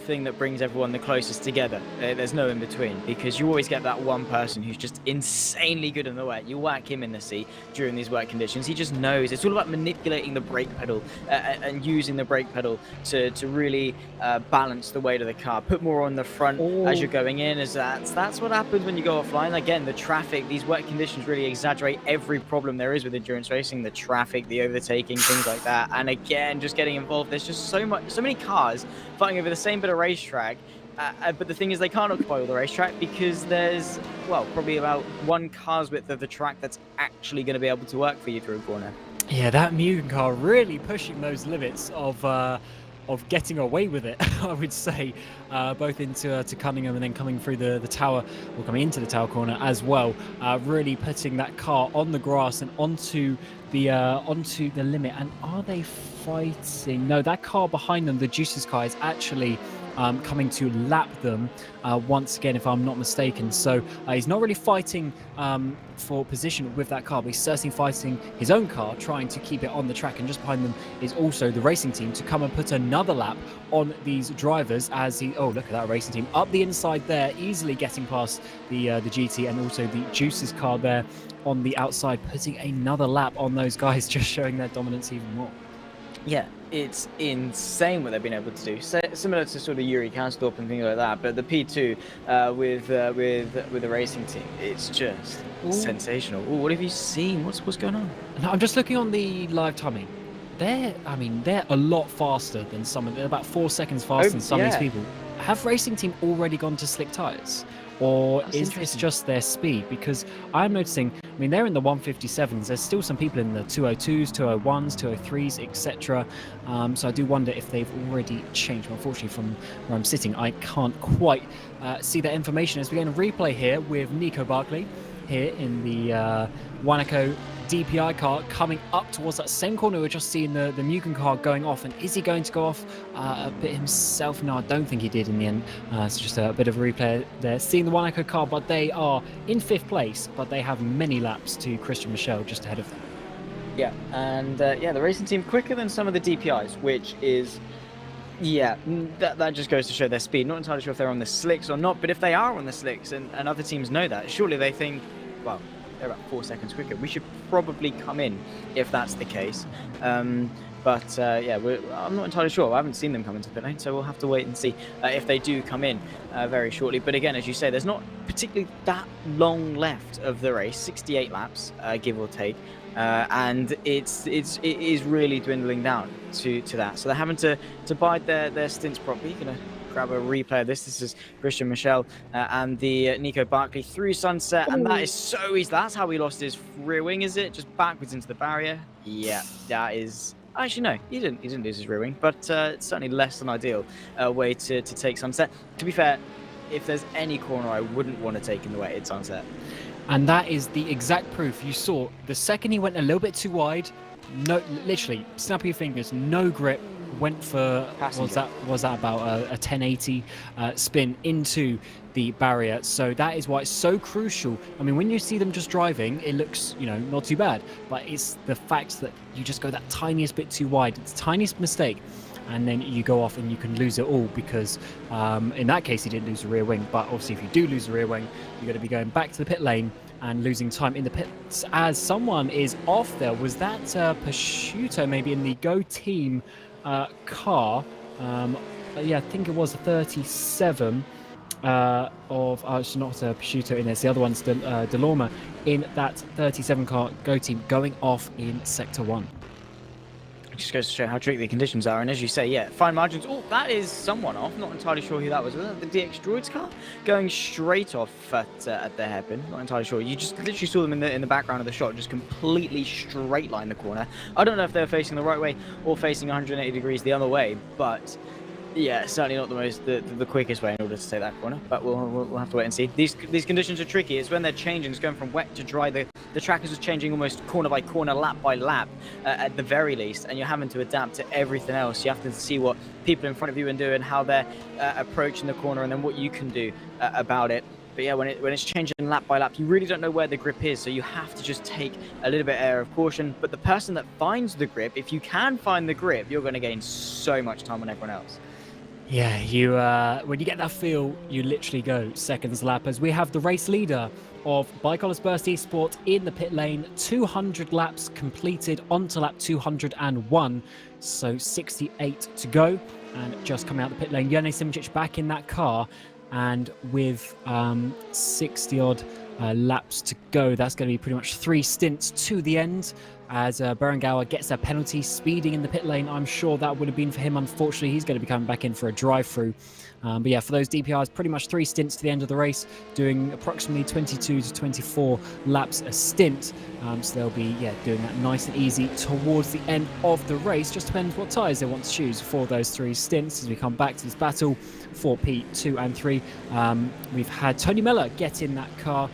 thing that brings everyone the closest together. There's no in between, because you always get that one person who's just insanely good in the wet. You whack him in the seat during these wet conditions. He just knows. It's all about manipulating the brake pedal and using the brake pedal to really balance the weight of the car. Put more on the front as you're going in. That's what happens when you go offline. Again, the traffic, these wet conditions really exaggerate every problem there is with endurance racing. The traffic, the overtaking, things like that. And again, just getting involved. There's just so many cars fighting over the same bit of racetrack, but the thing is they can't occupy all the racetrack because there's probably about one car's width of the track that's actually going to be able to work for you through a corner. Yeah, that Mugen car really pushing those limits of getting away with it, I would say, both into to Cunningham and then coming through the tower, or coming into the tower corner as well, really putting that car on the grass and onto the limit. And are they fighting? No, that car behind them, the Juices car, is actually coming to lap them once again, if I'm not mistaken. So he's not really fighting for position with that car, but he's certainly fighting his own car, trying to keep it on the track. And just behind them is also the racing team to come and put another lap on these drivers as look at that racing team up the inside there, easily getting past the GT and also the Juices car there on the outside, putting another lap on those guys, just showing their dominance even more. Yeah, it's insane what they've been able to do. Similar to sort of Yuri Kanstorp and things like that, but the P2 with the racing team, it's just sensational. Ooh, what have you seen? What's going on? No, I'm just looking on the live timing. They're a lot faster than some of them. They're about 4 seconds faster than some of these people. Have racing team already gone to slick tyres? Or is this just their speed? Because I'm noticing, I mean, they're in the 157s. There's still some people in the 202s, 201s, 203s, etc. So I do wonder if they've already changed. Unfortunately, from where I'm sitting, I can't quite see that information. As we get a replay here with Nico Barkley here in the Wanako DPI car coming up towards that same corner. We're just seeing the Mugen car going off, and is he going to go off a bit himself? No, I don't think he did in the end. It's just a bit of a replay there. Seeing the Wanako car, but they are in 5th place, but they have many laps to Christian Michel just ahead of them. Yeah, and the racing team quicker than some of the DPIs, which is, that just goes to show their speed. Not entirely sure if they're on the slicks or not, but if they are on the slicks and other teams know that, surely they think, well, they're about 4 seconds quicker. We should probably come in if that's the case. I'm not entirely sure. I haven't seen them come into pit lane, so we'll have to wait and see if they do come in very shortly. But again, as you say, there's not particularly that long left of the race, 68 laps, give or take. And it is really dwindling down to that. So they're having to bide their stints properly. Gonna grab a replay of this. This is Christian Michel and the Nico Barkley through sunset, and that is so easy. That's how he lost his rear wing, is it? Just backwards into the barrier. Yeah, that is. Actually, no, he didn't lose his rear wing, but it's certainly less than ideal way to take sunset. To be fair, if there's any corner I wouldn't want to take in the way, it's sunset. And that is the exact proof. You saw the second he went a little bit too wide, no, literally snap your fingers, no grip, went for Passenger. was that about a 1080 spin into the barrier. So that is why it's so crucial. I mean, when you see them just driving, it looks, not too bad, but it's the fact that you just go that tiniest bit too wide. It's the tiniest mistake, and then you go off and you can lose it all, because in that case he didn't lose the rear wing. But obviously if you do lose the rear wing, you're going to be going back to the pit lane and losing time in the pits as someone is off there. Was that Prosciutto maybe in the Go Team car? I think it was a 37 it's not Prosciutto in there, it's the other one's Delorme in that 37 car Go Team going off in Sector 1. It just goes to show how tricky the conditions are, and as you say, fine margins. Oh, that is someone off. Not entirely sure who that was. Was that the DX Droids car going straight off at their hairpin? Not entirely sure. You just literally saw them in the background of the shot, just completely straight line the corner. I don't know if they were facing the right way or facing 180 degrees the other way, but yeah, certainly not the quickest way in order to take that corner, but we'll have to wait and see. These conditions are tricky. It's when they're changing. It's going from wet to dry. The track is just changing almost corner by corner, lap by lap, at the very least, and you're having to adapt to everything else. You have to see what people in front of you are doing, how they're approaching the corner, and then what you can do about it. But yeah, when it's changing lap by lap, you really don't know where the grip is, so you have to just take a little bit air of caution. But the person that finds the grip, if you can find the grip, you're going to gain so much time on everyone else. Yeah, you when you get that feel, you literally go seconds lap, as we have the race leader of Bicolors Burst Esport in the pit lane. 200 laps completed onto lap 201, so 68 to go, and just coming out the pit lane, Jene Simčić back in that car, and with 60 odd laps to go, that's going to be pretty much 3 stints to the end, as Berenguer gets a penalty speeding in the pit lane. I'm sure that would have been for him. Unfortunately, he's going to be coming back in for a drive-through. But yeah, for those DPRs, pretty much 3 stints to the end of the race, doing approximately 22 to 24 laps a stint. So they'll be doing that nice and easy towards the end of the race. Just depends what tyres they want to choose for those 3 stints as we come back to this battle for P2 and 3. We've had Tony Miller get in that car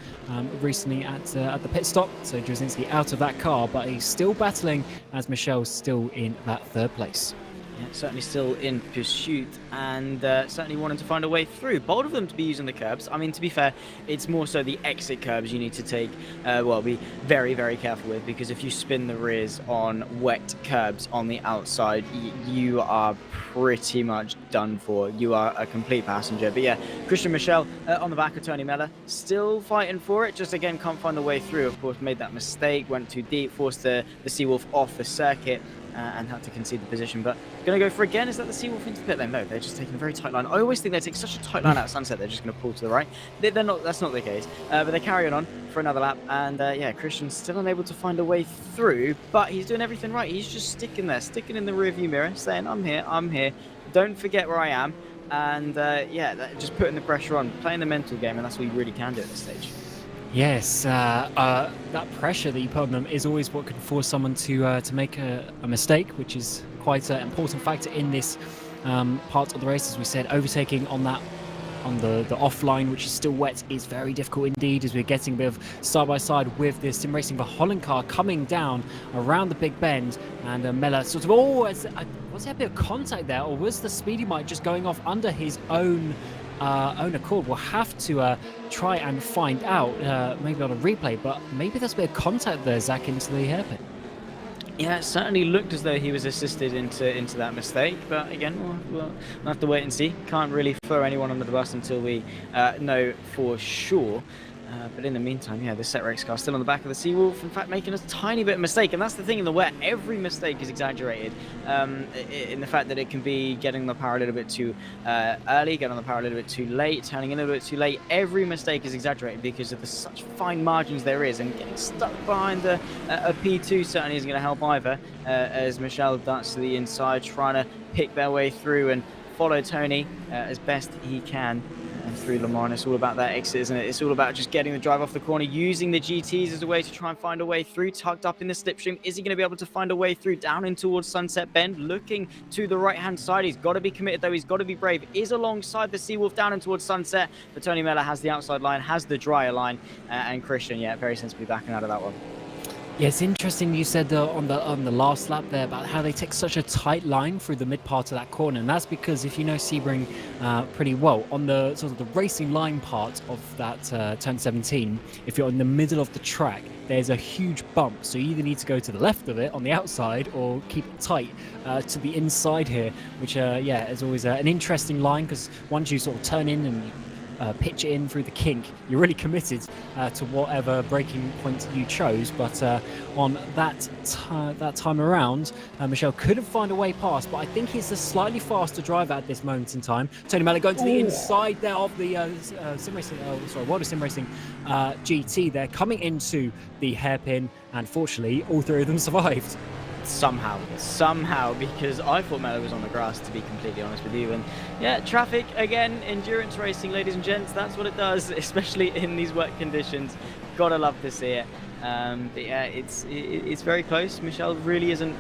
recently at the pit stop, so Drzezinski out of that car, but he's still battling as Michel's still in that 3rd place. Yeah, certainly still in pursuit, and certainly wanting to find a way through. Bold of them to be using the curbs. I mean, to be fair, it's more so the exit curbs you need to take, be very, very careful with, because if you spin the rears on wet curbs on the outside, you are pretty much done for. You are a complete passenger. But yeah, Christian Michel on the back of Tony Miller, still fighting for it, just again can't find the way through. Of course, made that mistake, went too deep, forced the Seawolf off the circuit. and had to concede the position. But going to go for again, is that the Seawolf into the pit lane? No, they're just taking a very tight line. I always think they take such a tight line out of Sunset, they're just going to pull to the right. They're not, that's not the case. But they carry on for another lap, and yeah, Christian's still unable to find a way through, but he's doing everything right. He's just sticking there, sticking in the rearview mirror, saying, I'm here, don't forget where I am. And yeah, just putting the pressure on, playing the mental game, and that's what you really can do at this stage. Yes, that pressure that you put on them is always what can force someone to make a mistake, which is quite an important factor in this part of the race. As we said, overtaking on the offline, which is still wet, is very difficult indeed, as we're getting a bit of side-by-side with the Sim Racing for Holland car coming down around the big bend, and Mella sort of, was there a bit of contact there, or was the Speedy Mike just going off under his own accord? We'll have to try and find out, maybe on a replay, but maybe there's a bit of contact there, Zach, into the hairpin. Yeah, it certainly looked as though he was assisted into that mistake, but again, we'll have to wait and see. Can't really throw anyone under the bus until we know for sure. But in the meantime, yeah, the Setrex car still on the back of the Seawolf, in fact, making a tiny bit of mistake. And that's the thing in the wet, every mistake is exaggerated in the fact that it can be getting the power a little bit too early, getting the power a little bit too late, turning in a little bit too late. Every mistake is exaggerated because of the such fine margins there is, and getting stuck behind a P2 certainly isn't going to help either, as Michel darts to the inside, trying to pick their way through and follow Tony as best he can. And through Le Mans, it's all about that exit, isn't it? It's all about just getting the drive off the corner, using the GTs as a way to try and find a way through, tucked up in the slipstream. Is he going to be able to find a way through down in towards Sunset Bend, looking to the right-hand side? He's got to be committed, though. He's got to be brave. Is alongside the Seawolf down in towards Sunset, but Tony Miller has the outside line, has the drier line, and Christian, yeah, very sensibly backing out of that one. Yeah, it's interesting you said on the last lap there about how they take such a tight line through the mid part of that corner, and that's because if you know Sebring pretty well, on the sort of the racing line part of that turn 17, if you're in the middle of the track, there's a huge bump, so you either need to go to the left of it on the outside or keep it tight to the inside here, which yeah, is always an interesting line, because once you sort of turn in and pitch it in through the kink, you're really committed to whatever braking point you chose. But on that time around, Michel couldn't find a way past, but I think he's a slightly faster driver at this moment in time. Tony Mallet going to the inside there of the Sim Racing, World of Sim Racing GT there, coming into the hairpin, and fortunately all three of them survived. Somehow, because I thought Mello was on the grass, to be completely honest with you. And yeah, traffic again, endurance racing, ladies and gents, that's what it does, especially in these wet conditions. Gotta love to see it. But yeah, it's very close. Michel really isn't,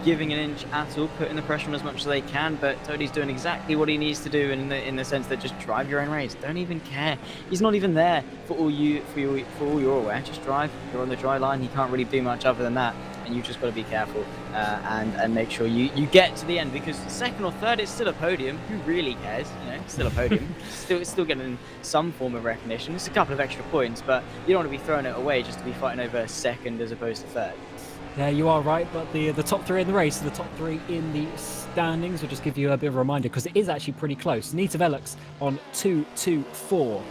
giving an inch at all, putting the pressure on as much as they can, but Tony's doing exactly what he needs to do in the sense that just drive your own race. Don't even care. He's not even there for all you're aware. Just drive. You're on the dry line. He can't really do much other than that. And you've just got to be careful and make sure you get to the end, because second or third, it's still a podium. Who really cares? Still a podium. still getting some form of recognition. It's a couple of extra points, but you don't want to be throwing it away just to be fighting over second as opposed to third. Yeah, you are right, but the top three in the race, the top three in the standings, will just give you a bit of a reminder, because it is actually pretty close. Nita Velux on 2-2-4.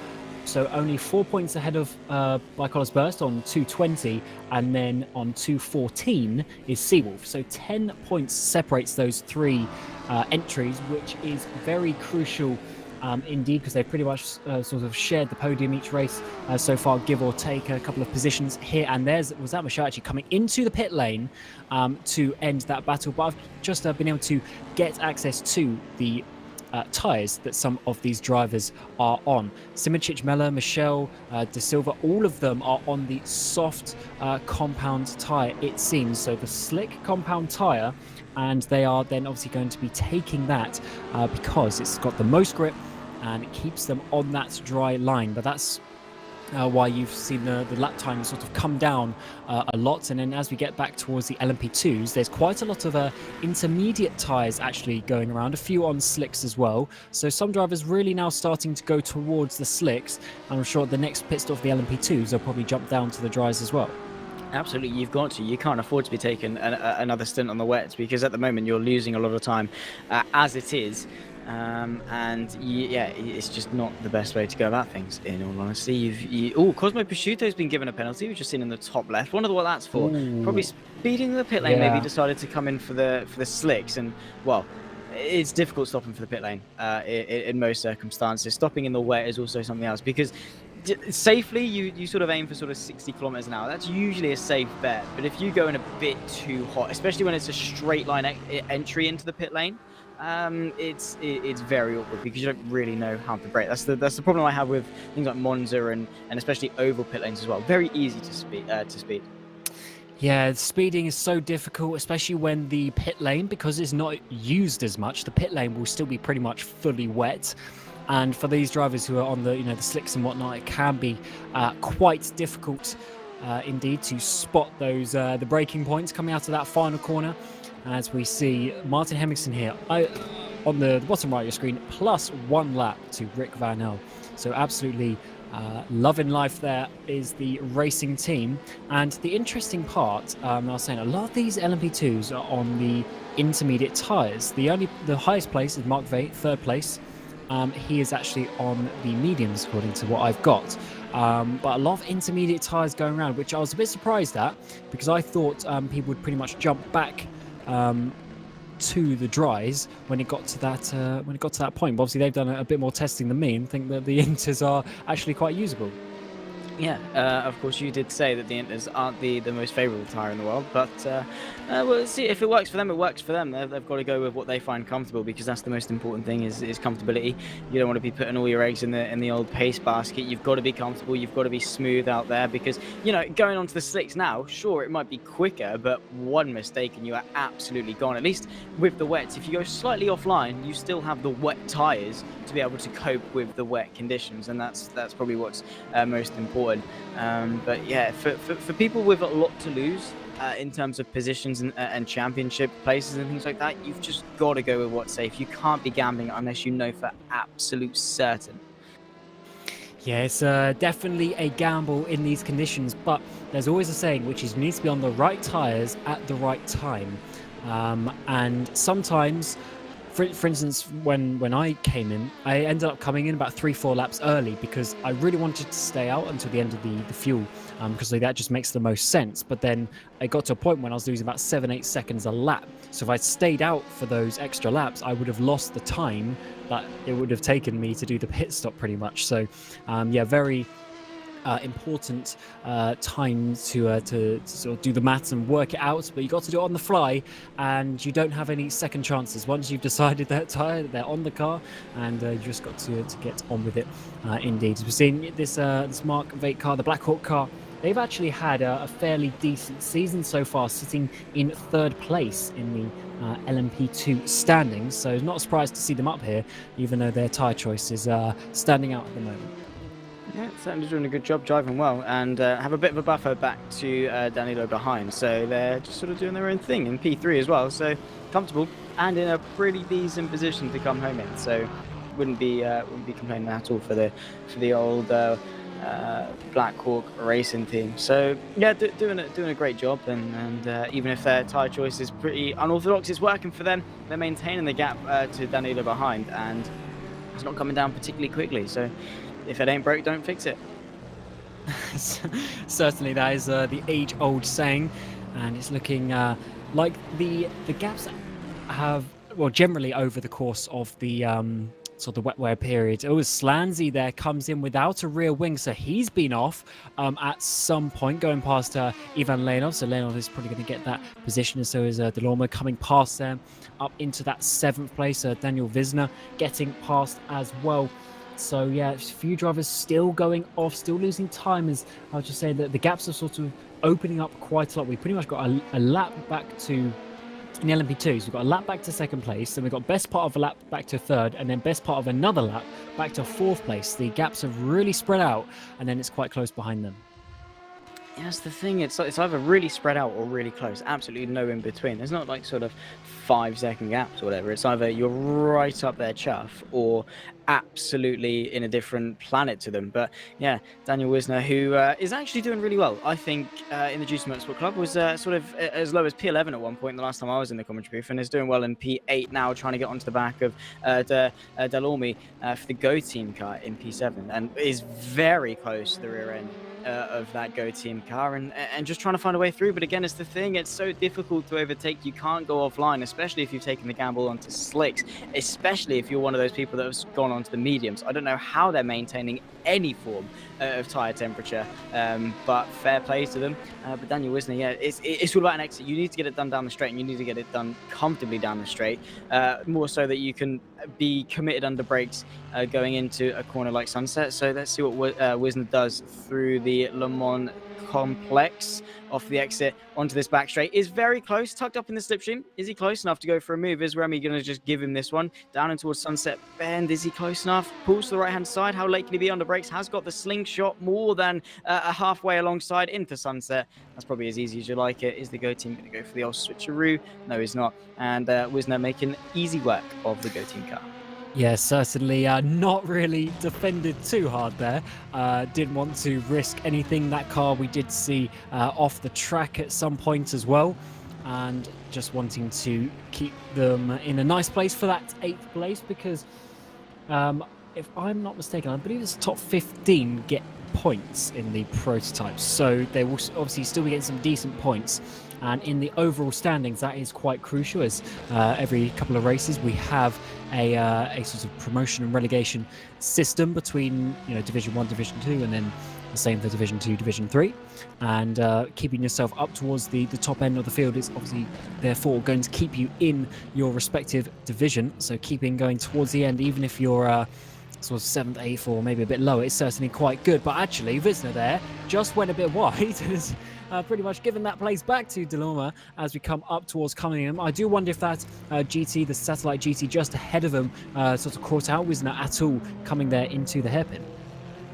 So only 4 points ahead of Bicolor's Burst on 220, and then on 214 is Seawolf. So 10 points separates those three entries, which is very crucial indeed, because they've pretty much sort of shared the podium each race so far, give or take a couple of positions here and there. Was that Michel actually coming into the pit lane to end that battle? But I've just been able to get access to the tyres that some of these drivers are on. Simic, Mella, Michel, De Silva, all of them are on the soft compound tyre, it seems. So the slick compound tyre, and they are then obviously going to be taking that because it's got the most grip and it keeps them on that dry line. But that's why you've seen the lap time sort of come down a lot. And then as we get back towards the LMP2s, there's quite a lot of intermediate tyres actually going around, a few on slicks as well. So some drivers really now starting to go towards the slicks, and I'm sure the next pit stop of the LMP2s will probably jump down to the dries as well. Absolutely, you've got to. You can't afford to be taking another stint on the wets, because at the moment you're losing a lot of time as it is. And yeah, it's just not the best way to go about things, in all honesty. Oh, Cosmo Prosciutto's been given a penalty. We've just seen in the top left. Wonder what that's for. Probably speeding the pit lane. Yeah. Maybe decided to come in for the slicks, and well, it's difficult stopping for the pit lane in most circumstances. Stopping in the wet is also something else, because safely you sort of aim for sort of 60 kilometers an hour. That's usually a safe bet. But if you go in a bit too hot, especially when it's a straight line entry into the pit lane, it's very awkward, because you don't really know how to brake. That's the problem I have with things like Monza and especially oval pit lanes as well. Very easy to speed. Yeah, speeding is so difficult, especially when the pit lane, because it's not used as much, the pit lane will still be pretty much fully wet. And for these drivers who are on the the slicks and whatnot, it can be quite difficult indeed to spot those the braking points coming out of that final corner. As we see Martin Hemmingsen here on the bottom right of your screen, plus 1 lap to Rick Van Hel. So absolutely loving life there is the racing team. And the interesting part, I was saying, a lot of these LMP2s are on the intermediate tyres. The highest place is Mark Veit, 3rd place. He is actually on the mediums, according to what I've got. But a lot of intermediate tyres going around, which I was a bit surprised at, because I thought people would pretty much jump back to the dries when it got to that point. But obviously they've done a bit more testing than me, and think that the Inters are actually quite usable. Yeah, of course you did say that the Inters aren't the most favourable tyre in the world, but well, see, if it works for them, it works for them. They've got to go with what they find comfortable, because that's the most important thing is comfortability. You don't want to be putting all your eggs in the old pace basket. You've got to be comfortable. You've got to be smooth out there, because going onto the slicks now, sure, it might be quicker, but one mistake and you are absolutely gone. At least with the wets, if you go slightly offline, you still have the wet tyres to be able to cope with the wet conditions, and that's probably what's most important. But yeah, for people with a lot to lose in terms of positions and championship places and things like that, you've just got to go with what's safe. You can't be gambling unless you know for absolute certain. Yeah, it's definitely a gamble in these conditions, but there's always a saying, which is you need to be on the right tyres at the right time. And sometimes, for instance, when I came in, I ended up coming in about 3-4 laps early, because I really wanted to stay out until the end of the fuel, because that just makes the most sense. But then I got to a point when I was losing about 7-8 seconds a lap. So if I stayed out for those extra laps, I would have lost the time that it would have taken me to do the pit stop pretty much. So yeah, very important time to sort of do the maths and work it out, but you got to do it on the fly, and you don't have any second chances. Once you've decided that tyre, they're on the car, and you just got to get on with it. Indeed, as we've seen this Mark Veit car, the Black Hawk car, they've actually had a fairly decent season so far, sitting in 3rd place in the LMP2 standings. So not surprised to see them up here, even though their tyre choice is standing out at the moment. Yeah, certainly doing a good job, driving well, and have a bit of a buffer back to Danilo behind. So they're just sort of doing their own thing in P3 as well. So comfortable and in a pretty decent position to come home in. So wouldn't be complaining at all for the old Black Hawk racing team. So yeah, doing a great job, and even if their tyre choice is pretty unorthodox, it's working for them. They're maintaining the gap to Danilo behind, and it's not coming down particularly quickly. So if it ain't broke, don't fix it. Certainly, that is the age-old saying, and it's looking like the gaps have, well, generally over the course of the sort of the wet wear period. Oh, Slanzy there comes in without a rear wing, so he's been off at some point, going past Ivan Leonov. So Leonov is probably going to get that position, and so is Delorme coming past them up into that 7th place. Daniel Wisner getting past as well. So yeah, a few drivers still going off, still losing time. As I was just saying, that the gaps are sort of opening up quite a lot. We pretty much got a lap back to, in the LMP2s, we've got a lap back to 2nd place, then we've got best part of a lap back to 3rd, and then best part of another lap back to 4th place. The gaps have really spread out, and then it's quite close behind them. Yeah, that's the thing. It's either really spread out or really close. Absolutely no in between. There's not like sort of 5-second gaps or whatever. It's either you're right up there, chuff, or absolutely in a different planet to them. But yeah, Daniel Wisner, who is actually doing really well, I think, in the Juicy Motorsport Club, was sort of as low as P11 at one point the last time I was in the commentary booth, and is doing well in P8 now, trying to get onto the back of Delorme for the Go Team car in P7, and is very close to the rear end of that Go Team car, and just trying to find a way through. But again, it's the thing, it's so difficult to overtake. You can't go offline, especially if you've taken the gamble onto slicks, especially if you're one of those people that have gone onto the mediums. I don't know how they're maintaining any form of tyre temperature, but fair play to them. But Daniel Wisner, yeah, it's all about an exit. You need to get it done down the straight, and you need to get it done comfortably down the straight, more so that you can be committed under brakes going into a corner like Sunset. So let's see what Wisner does through the Le Mans complex. Off the exit onto this back straight, is very close, tucked up in the slipstream. Is he close enough to go for a move? Is Remy going to just give him this one down and towards Sunset Bend? Is he close enough? Pulls to the right hand side. How late can he be under brakes? Has got the slingshot more than a halfway alongside into Sunset. That's probably as easy as you like it. Is the Go Team going to go for the old switcheroo? No, he's not. And Wisner making easy work of the Go Team car. Yeah, certainly not really defended too hard there. Didn't want to risk anything. That car we did see off the track at some point as well. And just wanting to keep them in a nice place for that 8th place, because if I'm not mistaken, I believe it's top 15 get points in the prototypes. So they will obviously still be getting some decent points. And in the overall standings, that is quite crucial, as every couple of races we have a sort of promotion and relegation system between, you know, Division 1, Division 2, and then the same for Division 2, Division 3. And keeping yourself up towards the top end of the field is obviously therefore going to keep you in your respective division. So keeping going towards the end, even if you're sort of 7th, 8th, or maybe a bit lower, it's certainly quite good. But actually, Wisner there just went a bit wide and has pretty much given that place back to Delorme as we come up towards Cunningham. I do wonder if that GT, the satellite GT just ahead of him, sort of caught out Wisner at all coming there into the hairpin.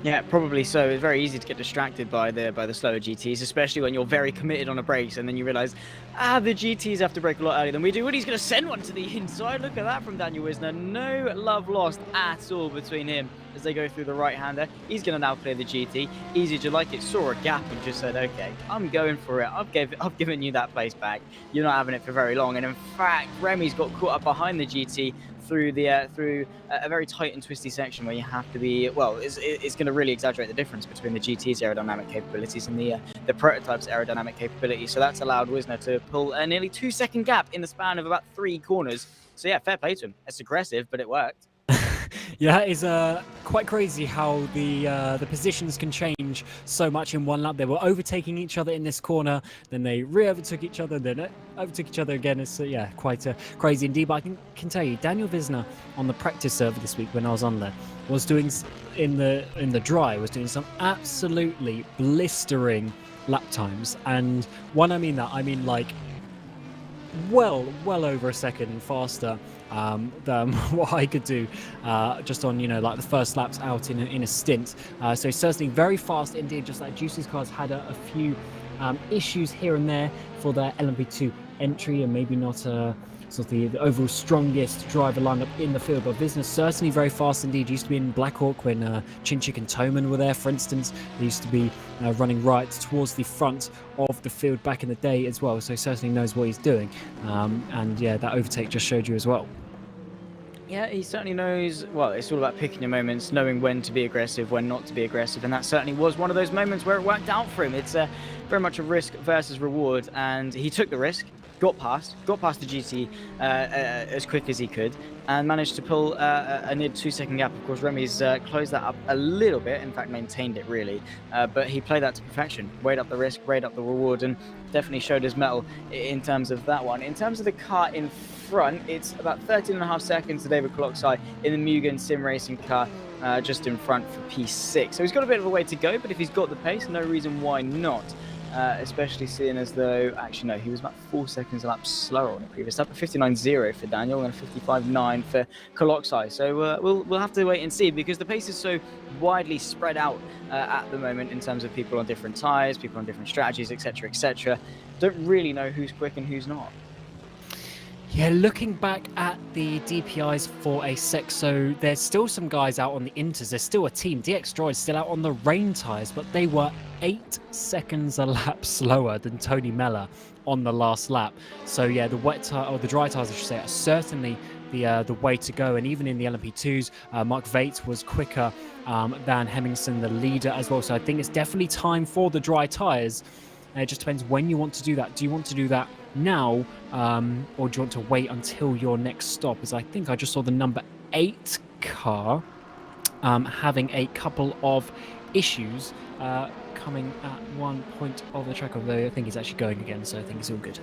Yeah, probably so. It's very easy to get distracted by the slower GTs, especially when you're very committed on a brakes, and then you realise, the GTs have to brake a lot earlier than we do, and he's going to send one to the inside. Look at that from Daniel Wisner. No love lost at all between him as they go through the right-hander. He's going to now clear the GT. Easy to like it. Saw a gap and just said, okay, I'm going for it. I've given you that place back. You're not having it for very long. And in fact, Remy's got caught up behind the GT through a very tight and twisty section where you have to be, well, it's going to really exaggerate the difference between the GT's aerodynamic capabilities and the prototype's aerodynamic capability. So that's allowed Wisner to pull a nearly 2-second gap in the span of about 3 corners. So yeah, fair play to him. It's aggressive, but it worked. Yeah, it is quite crazy how the positions can change so much in one lap. They were overtaking each other in this corner, then they re-overtook each other, then overtook each other again. It's yeah, quite crazy indeed. But I can tell you, Daniel Wisner on the practice server this week when I was on there was doing in the dry was doing some absolutely blistering lap times. And when I mean that, I mean like well over a second faster than what I could do just on, you know, like the first laps out in a stint. So certainly very fast indeed. Just like Juicy's cars had a few issues here and there for their LMP2 entry, and maybe not sort of the overall strongest driver lineup in the field. But Wisner certainly very fast indeed. Used to be in Blackhawk when Chinchik and Toman were there, for instance. They used to be running right towards the front of the field back in the day as well. So certainly knows what he's doing. And yeah, that overtake just showed you as well. Yeah, he certainly knows. Well, it's all about picking your moments, knowing when to be aggressive, when not to be aggressive, and that certainly was one of those moments where it worked out for him. It's very much a risk versus reward, and he took the risk, got past the GT as quick as he could, and managed to pull a near 2-second gap. Of course, Remy's closed that up a little bit, in fact maintained it really, but he played that to perfection, weighed up the risk, weighed up the reward, and definitely showed his mettle in terms of that one. In terms of the car in front, it's about 13.5 seconds to David Clockside in the Mugen sim racing car, just in front for P6. So he's got a bit of a way to go, but if he's got the pace, no reason why not. Especially seeing as though, actually no, he was about 4 seconds a lap slower on the previous lap, 59.0 for Daniel and 55.9 for Coloxai. So we'll have to wait and see, because the pace is so widely spread out at the moment in terms of people on different tyres, people on different strategies, etc., etc. Don't really know who's quick and who's not. Yeah, looking back at the DPIs for a sec, so there's still some guys out on the inters. There's still a team. DX Droid still out on the rain tyres, but they were 8 seconds a lap slower than Tony Mellor on the last lap. So yeah, the wet tire, or the dry tyres, I should say, are certainly the way to go. And even in the LMP2s, Mark Vates was quicker than Hemmingson, the leader, as well. So I think it's definitely time for the dry tyres. And it just depends when you want to do that. Do you want to do that now, or do you want to wait until your next stop? As I think I just saw the number 8 car having a couple of issues coming at one point of the track, although I think he's actually going again, so I think it's all good.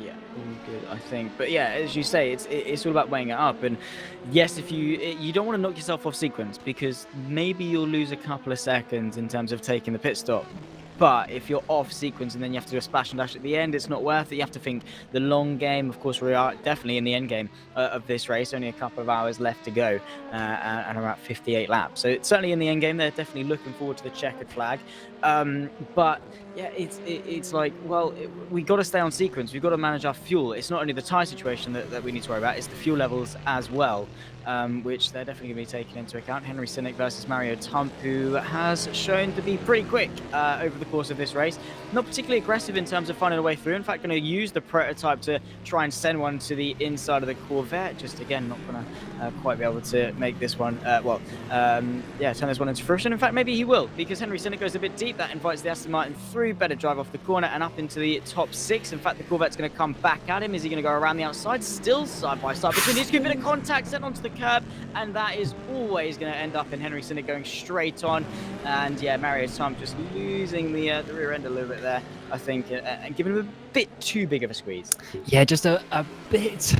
Yeah, all good, I think. But yeah, as you say, it's all about weighing it up. And yes, if you don't want to knock yourself off sequence, because maybe you'll lose a couple of seconds in terms of taking the pit stop. But if you're off sequence and then you have to do a splash and dash at the end, it's not worth it. You have to think the long game. Of course, we are definitely in the end game of this race. Only a couple of hours left to go, and about 58 laps. So it's certainly in the end game. They're definitely looking forward to the checkered flag. But yeah, it's like, well, we got to stay on sequence. We've got to manage our fuel. It's not only the tyre situation that we need to worry about. It's the fuel levels as well, which they're definitely going to be taking into account. Henry Sinek versus Mario Tump, who has shown to be pretty quick over the course of this race. Not particularly aggressive in terms of finding a way through. In fact, going to use the prototype to try and send one to the inside of the Corvette. Just again, not going to quite be able to make this one, turn this one into fruition. In fact, maybe he will, because Henry Sinek goes a bit deep. That invites the Aston Martin through. Better drive off the corner and up into the top 6. In fact, the Corvette's going to come back at him. Is he going to go around the outside? Still side by side between these two. Bit of contact sent onto the curb, and that is always going to end up in Henry Sinek going straight on. And yeah, Mario Tump just losing the rear end a little bit there, I think, and giving him a bit too big of a squeeze. Yeah, just a bit,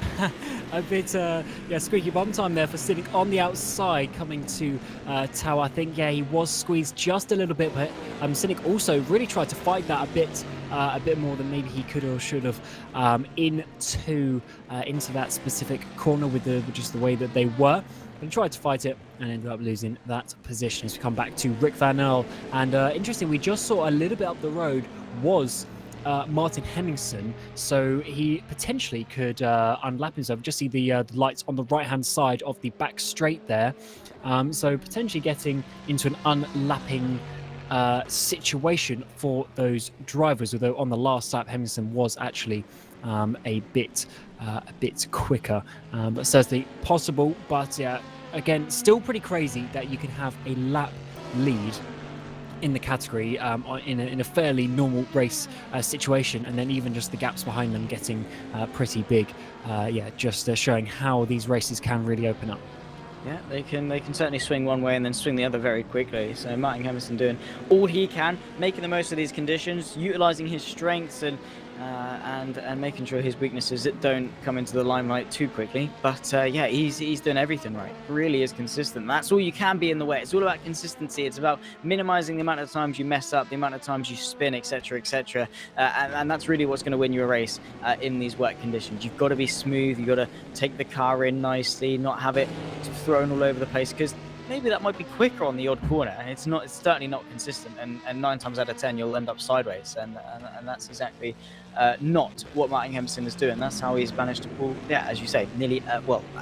squeaky bum time there for Sinek on the outside coming to Tower. I think, yeah, he was squeezed just a little bit, but Sinek also really tried to fight that a bit more than maybe he could or should have into that specific corner with just the way that they were. But he tried to fight it and ended up losing that position. As we come back to Rick Van Earl, and interesting, we just saw a little bit up the road was Martin Hemmingson, so he potentially could unlap himself. Just see the lights on the right-hand side of the back straight there, so potentially getting into an unlapping situation for those drivers. Although on the last lap, Hemmingson was actually a bit quicker, but certainly possible. But yeah, again, still pretty crazy that you can have a lap lead in the category in a fairly normal race situation, and then even just the gaps behind them getting pretty big. Just showing how these races can really open up. Yeah, they can certainly swing one way and then swing the other very quickly. So Martin Hemmingson doing all he can, making the most of these conditions, utilising his strengths and making sure his weaknesses don't come into the limelight too quickly. But he's doing everything right. Really is consistent. That's all you can be in the way. It's all about consistency. It's about minimizing the amount of times you mess up, the amount of times you spin, etc., etc. And that's really what's going to win you a race in these wet conditions. You've got to be smooth. You've got to take the car in nicely, not have it thrown all over the place, because maybe that might be quicker on the odd corner, and it's certainly not consistent, and 9 times out of 10 you'll end up sideways, and that's exactly not what Martin Hemmingson is doing. That's how he's managed to pull, as you say, nearly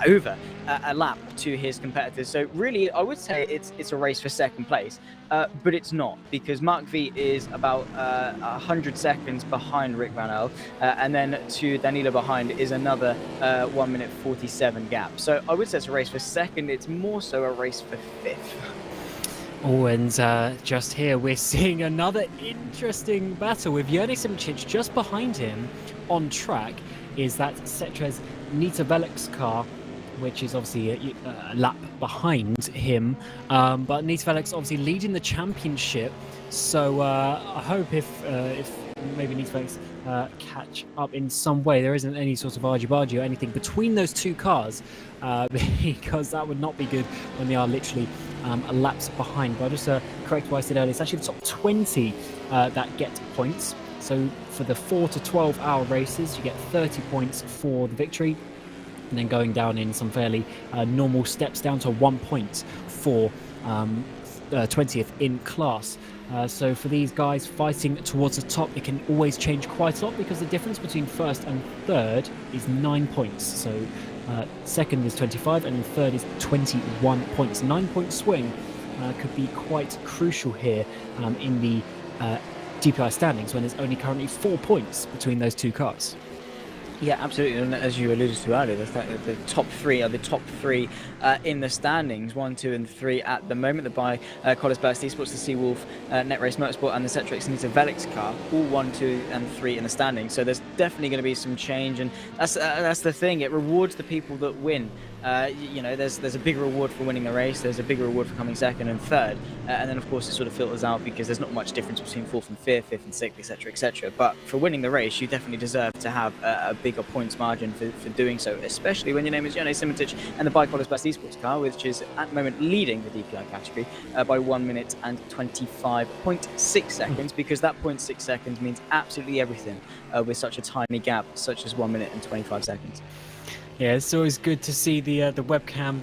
over a lap to his competitors. So really, I would say it's a race for second place, but it's not, because Mark V is about 100 seconds behind Rick Van Earl, and then to Danilo behind is another 1 minute 47 gap. So I would say it's a race for second. It's more so a race for fifth. Oh, and just here we're seeing another interesting battle with Jurnik Simčić just behind him on track. Is that Cetrez Nitavelic's car, which is obviously a lap behind him. But Nitavelic's obviously leading the championship. So I hope if maybe Nitavelic's catch up in some way. There isn't any sort of argy-bargy or anything between those two cars, because that would not be good when they are literally laps behind. But I'll just correct what I said earlier. It's actually the top 20 that get points. So for the 4 to 12 hour races, you get 30 points for the victory. And then going down in some fairly normal steps down to 1 point for 20th in class. So for these guys fighting towards the top, it can always change quite a lot because the difference between first and third is 9 points. So second is 25 and third is 21 points. 9-point swing could be quite crucial here in the DPI standings when there's only currently 4 points between those two cars. Yeah, absolutely. And as you alluded to earlier, the top three are the top three in the standings, 1, 2, and 3 at the moment. The by Collis Burst Esports, the Seawolf, Net Race Motorsport, and the Cetrix Nita Velix car, all 1, 2, and 3 in the standings. So there's definitely going to be some change, and that's the thing. It rewards the people that win. You know, there's a big reward for winning the race. There's a big reward for coming second and third, and then of course it sort of filters out because there's not much difference between fourth and fifth, and sixth, etc., etc. But for winning the race, you definitely deserve to have a bigger points margin for doing so, especially when your name is Jone Simitic and the Bike Collis Best Esports car, which is at the moment leading the DPI category by 1 minute and 25.6 seconds, because that 0.6 seconds means absolutely everything with such a tiny gap, such as 1 minute and 25 seconds. Yeah, it's always good to see the webcam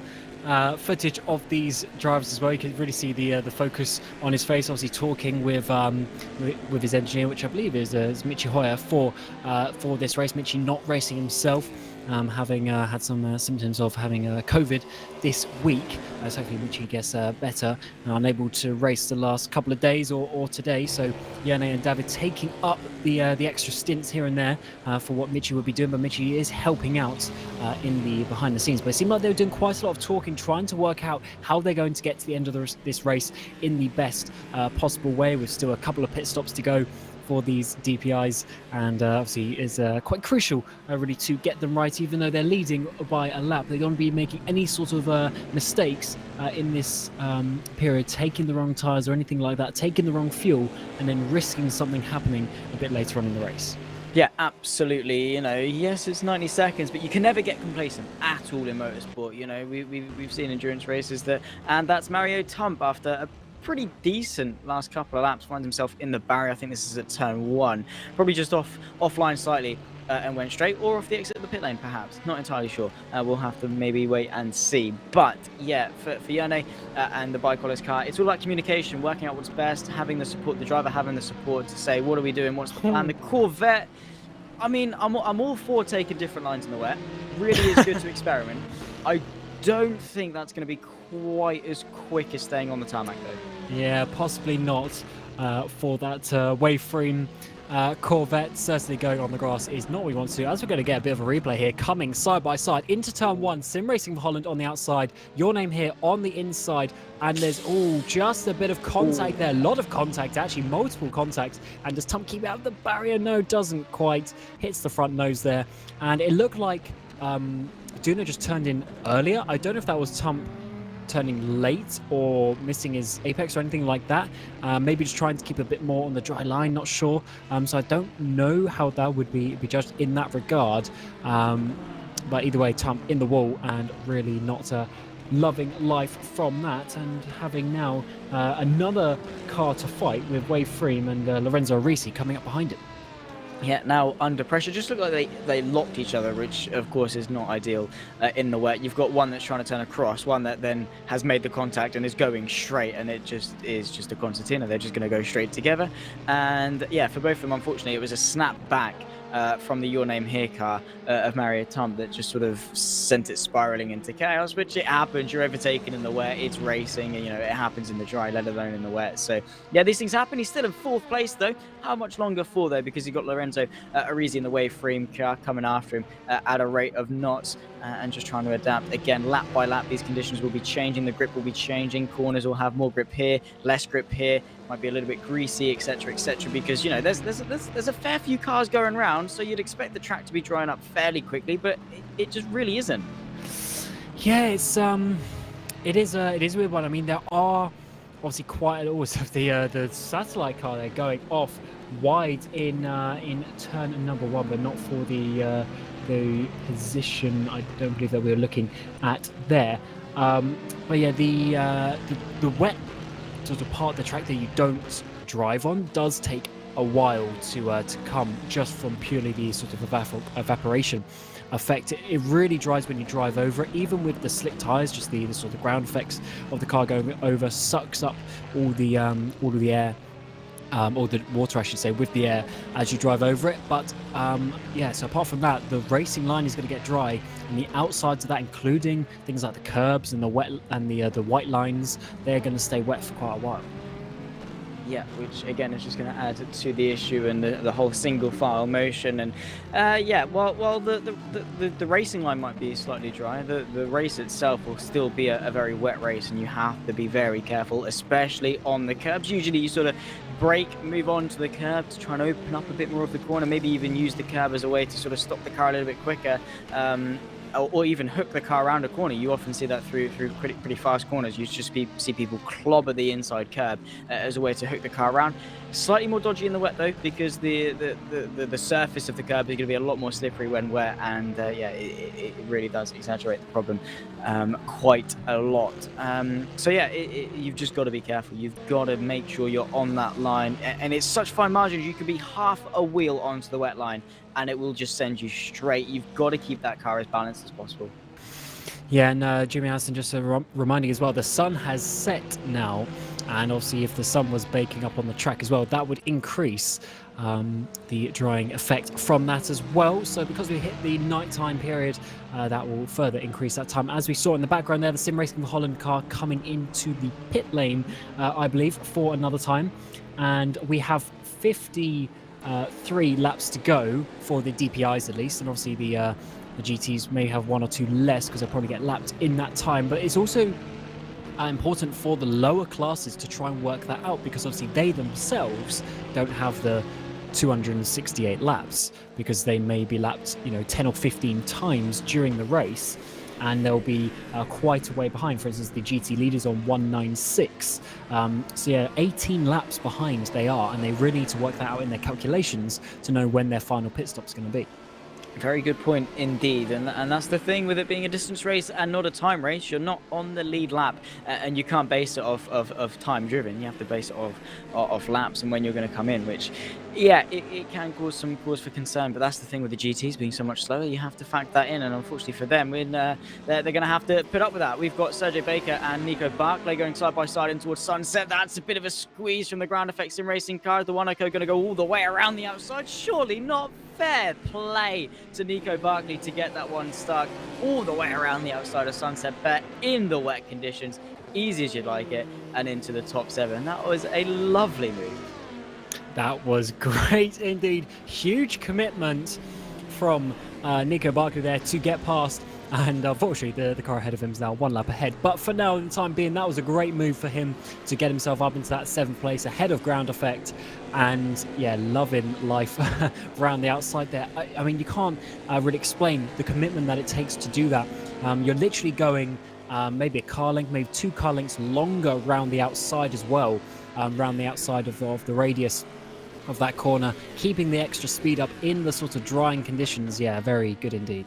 footage of these drivers as well. You can really see the focus on his face, obviously talking with his engineer, which I believe is Michi Hoyer for this race. Michi not racing himself, having had some symptoms of having COVID this week. So hopefully Michi gets better, unable to race the last couple of days or today. So Yane and David taking up the extra stints here and there for what Michi would be doing, but Michi is helping out in the behind the scenes. But it seemed like they were doing quite a lot of talking, trying to work out how they're going to get to the end of this race in the best possible way, with still a couple of pit stops to go for these DPIs, and obviously is quite crucial really to get them right, even though they're leading by a lap. They don't want to be making any sort of mistakes in this period, taking the wrong tyres or anything like that, taking the wrong fuel, and then risking something happening a bit later on in the race. Yeah, absolutely. You know, yes, it's 90 seconds, but you can never get complacent at all in motorsport. You know, we've seen endurance races and that's Mario Tump, after a pretty decent last couple of laps, finds himself in the barrier. I think this is at turn 1, probably just offline slightly and went straight, or off the exit of the pit lane perhaps, not entirely sure. We'll have to maybe wait and see. But yeah, for Yane and the Bike Collis car, it's all about communication, working out what's best, having the support, the driver having the support to say, what are we doing, what's the plan? The Corvette, I mean, I'm all for taking different lines in the wet. Really is good to experiment. I don't think that's going to be quite as quick as staying on the tarmac though. Yeah, possibly not for that Waveframe Corvette. Certainly going on the grass is not what we want to do, as we're going to get a bit of a replay here, coming side by side into turn 1. Sim Racing for Holland on the outside, your name here on the inside, and there's just a bit of contact there, a lot of contact, actually multiple contacts. And does Tump keep out of the barrier? No, doesn't quite. Hits the front nose there, and it looked like Duno just turned in earlier. I don't know if that was Tump turning late or missing his apex or anything like that. Maybe just trying to keep a bit more on the dry line, not sure. So I don't know how that would be judged in that regard. But either way, Tump in the wall and really not loving life from that, and having now another car to fight with Waveframe and Lorenzo Risi coming up behind him. Yeah, now under pressure, just look like they locked each other, which of course is not ideal in the wet. You've got one that's trying to turn across, one that then has made the contact and is going straight, and it just is just a concertina. They're just going to go straight together. And yeah, for both of them, unfortunately, it was a snap back from the Your Name Here car of Mario Tump that just sort of sent it spiraling into chaos, which it happens. You're overtaken in the wet, it's racing, and you know, it happens in the dry, let alone in the wet. So yeah, these things happen. He's still in 4th place though. How much longer for though? Because you've got Lorenzo Arisi in the Waveframe car coming after him at a rate of knots, and just trying to adapt. Again, lap by lap, these conditions will be changing, the grip will be changing, corners will have more grip here, less grip here, might be a little bit greasy, etc., because you know there's a fair few cars going around, so you'd expect the track to be drying up fairly quickly, but it just really isn't. Yeah, it is a weird one. I mean, there are obviously quite a lot of the satellite car there going off wide in turn number 1, but not for the position I don't believe that we were looking at there. But yeah, the wet sort of part of the track that you don't drive on does take a while to come just from purely the sort of evaporation effect. It really dries when you drive over it, even with the slick tires. Just the sort of ground effects of the car going over sucks up all of the air, or the water I should say, with the air as you drive over it. But yeah, so apart from that, the racing line is going to get dry, and the outsides of that, including things like the curbs and the wet and the white lines, they're going to stay wet for quite a while. Yeah, which again is just going to add to the issue and the whole single file motion. And yeah, while the racing line might be slightly dry, the race itself will still be a very wet race, and you have to be very careful, especially on the curbs. Usually you sort of brake, move on to the curb to try and open up a bit more of the corner, maybe even use the curb as a way to sort of stop the car a little bit quicker. Or even hook the car around a corner. You often see that through pretty fast corners. You just see people clobber the inside curb as a way to hook the car around. Slightly more dodgy in the wet though, because the surface of the curb is going to be a lot more slippery when wet, and yeah, it really does exaggerate the problem quite a lot. So yeah, you've just got to be careful. You've got to make sure you're on that line, and it's such fine margins. You could be half a wheel onto the wet line, and it will just send you straight. You've got to keep that car as balanced as possible. Yeah, and Jimmy Allison, just reminding as well, the sun has set now, and obviously if the sun was baking up on the track as well, that would increase the drying effect from that as well. So because we hit the nighttime period, that will further increase that time. As we saw in the background there, the Sim Racing Holland car coming into the pit lane, I believe, for another time, and we have 53 laps to go for the DPIs at least, and obviously the GTs may have one or two less because they'll probably get lapped in that time. But it's also important for the lower classes to try and work that out, because obviously they themselves don't have the 268 laps, because they may be lapped 10 or 15 times during the race, and they'll be quite a way behind. For instance, the GT leaders on 196. So yeah, 18 laps behind they are, and they really need to work that out in their calculations to know when their final pit stop's going to be. Very good point indeed, and that's the thing with it being a distance race and not a time race. You're not on the lead lap, and you can't base it off time driven. You have to base it off laps and when you're going to come in, which, yeah, it can cause some cause for concern. But that's the thing with the GTs being so much slower. You have to factor that in, and unfortunately for them, they're going to have to put up with that. We've got Sergio Baker and Nico Barclay going side by side in towards Sunset. That's a bit of a squeeze from the ground effects Sim Racing car. The Wanako going to go all the way around the outside. Surely not fair play to Nico Barclay to get that one stuck all the way around the outside of Sunset, but in the wet conditions, easy as you'd like it, and into the top 7. That was a lovely move. That was great indeed. Huge commitment from Nico Barclay there to get past, and unfortunately the car ahead of him is now one lap ahead. But for now, in the time being, that was a great move for him to get himself up into that 7th place ahead of ground effect, and yeah, loving life around the outside there. I mean, you can't really explain the commitment that it takes to do that. You're literally going maybe a car length, maybe 2 car lengths longer around the outside as well, around the outside of the radius of that corner, keeping the extra speed up in the sort of drying conditions. Yeah, very good indeed.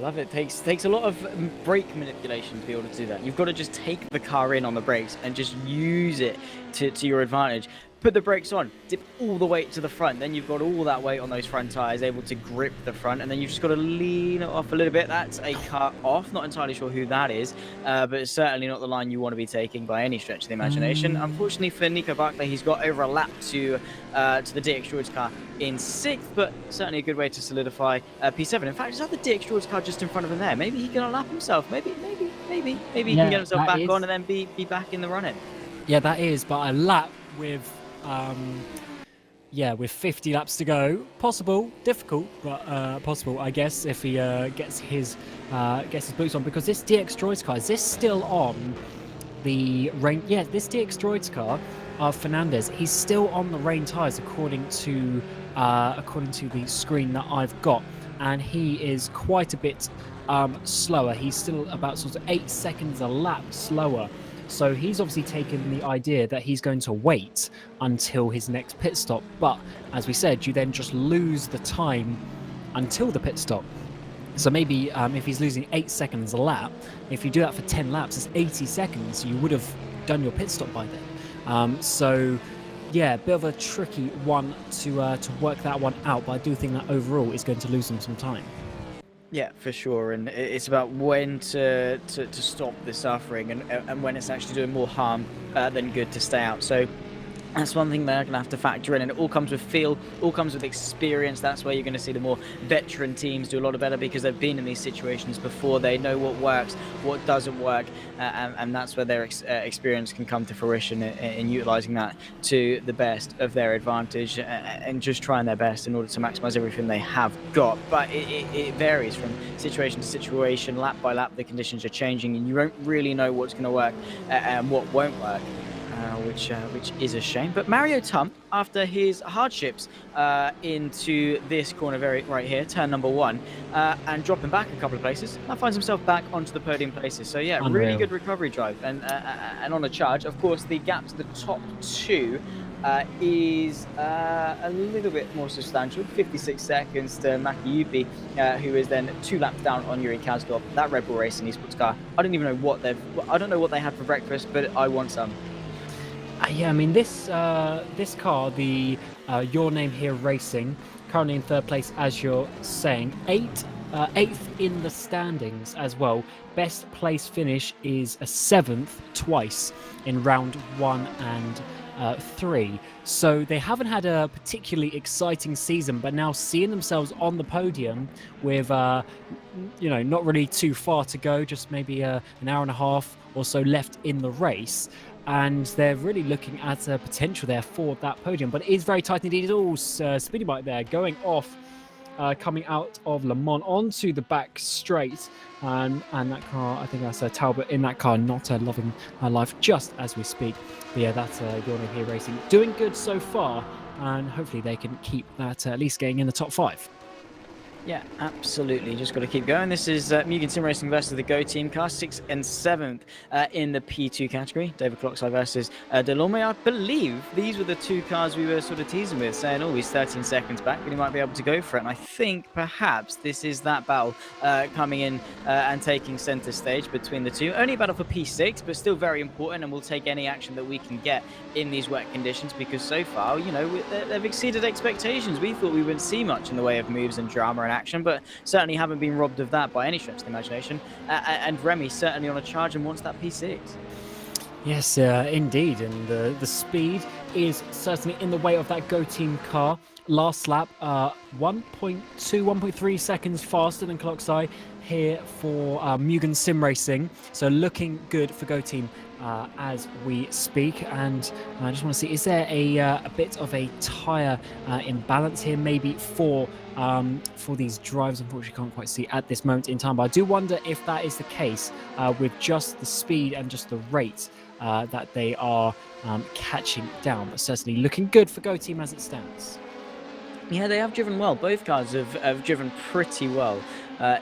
Love it. Takes a lot of brake manipulation to be able to do that. You've got to just take the car in on the brakes and just use it to your advantage. Put the brakes on, dip all the weight to the front, then you've got all that weight on those front tires, able to grip the front, and then you've just got to lean it off a little bit. That's a cut off. Not entirely sure who that is, but it's certainly not the line you want to be taking by any stretch of the imagination. Unfortunately for Nico Barclay, he's got over a lap to the DX Droids car in 6th, but certainly a good way to solidify P7. In fact, is that the DX Droids car just in front of him there? Maybe he can lap himself. Maybe he can get himself back on and then be back in the running. Yeah, that is, but a lap with with 50 laps to go, possible, difficult, but possible, I guess, if he gets his boots on. Because this DX Droids car, is this still on the rain? Yeah, this DX Droids car, Fernandez, he's still on the rain tires according to the screen that I've got, and he is quite a bit slower. He's still about sort of 8 seconds a lap slower. So he's obviously taken the idea that he's going to wait until his next pit stop. But as we said, you then just lose the time until the pit stop. So maybe if he's losing 8 seconds a lap, if you do that for 10 laps, it's 80 seconds. You would have done your pit stop by then. So yeah, a bit of a tricky one to work that one out. But I do think that overall is going to lose them some time. Yeah, for sure, and it's about when to stop the suffering and when it's actually doing more harm than good to stay out. So that's one thing they're going to have to factor in, and it all comes with feel, all comes with experience. That's where you're going to see the more veteran teams do a lot better because they've been in these situations before. They know what works, what doesn't work, and that's where their experience can come to fruition in utilising that to the best of their advantage and just trying their best in order to maximise everything they have got. But it varies from situation to situation, lap by lap. The conditions are changing, and you don't really know what's going to work and what won't work. Which is a shame. But Mario Tump, after his hardships into this corner right here, turn number 1, and dropping back a couple of places, now finds himself back onto the podium places. So yeah, Unreal. really good recovery drive and on a charge. Of course, the gap to the top 2 is a little bit more substantial, 56 seconds to Makiyupi, who is then 2 laps down on Yuri Kazdorp. That Red Bull Racing esports car, I don't even know what they had for breakfast, but I want some. Yeah, I mean this car, the Your Name Here Racing, currently in 3rd place, as you're saying, 8th in the standings as well. Best place finish is a 7th twice in round 1 and 3. So they haven't had a particularly exciting season, but now seeing themselves on the podium with not really too far to go, just maybe an hour and a half or so left in the race. And they're really looking at a potential there for that podium. But it is very tight indeed. It's all speedy bike there going off, coming out of Le Mans onto the back straight. And that car, I think that's Talbot in that car, not loving her life just as we speak. But yeah, that's Your Name Here Racing. Doing good so far. And hopefully they can keep that at least getting in the top 5. Yeah, absolutely. Just got to keep going. This is Mugen Sim Racing versus the Go Team car, 6th and 7th in the P2 category. David Clockside versus Delorme. I believe these were the 2 cars we were sort of teasing with, saying, oh, he's 13 seconds back, but he might be able to go for it. And I think perhaps this is that battle coming in and taking centre stage between the 2. Only a battle for P6, but still very important, and we'll take any action that we can get in these wet conditions because so far, they've exceeded expectations. We thought we wouldn't see much in the way of moves and drama and action, but certainly haven't been robbed of that by any stretch of the imagination. And Remy certainly on a charge and wants that P6. Yes, indeed, and the speed is certainly in the way of that Go Team car. Last lap, 1.2, 1.3 seconds faster than Clockside here for Mugen Sim Racing. So looking good for Go Team as we speak. And I just want to see, is there a bit of a tyre imbalance here maybe for these drives? Unfortunately, can't quite see at this moment in time, but I do wonder if that is the case with just the speed and just the rate that they are catching down. But certainly looking good for Go Team as it stands. Yeah, they have driven well. Both cars have driven pretty well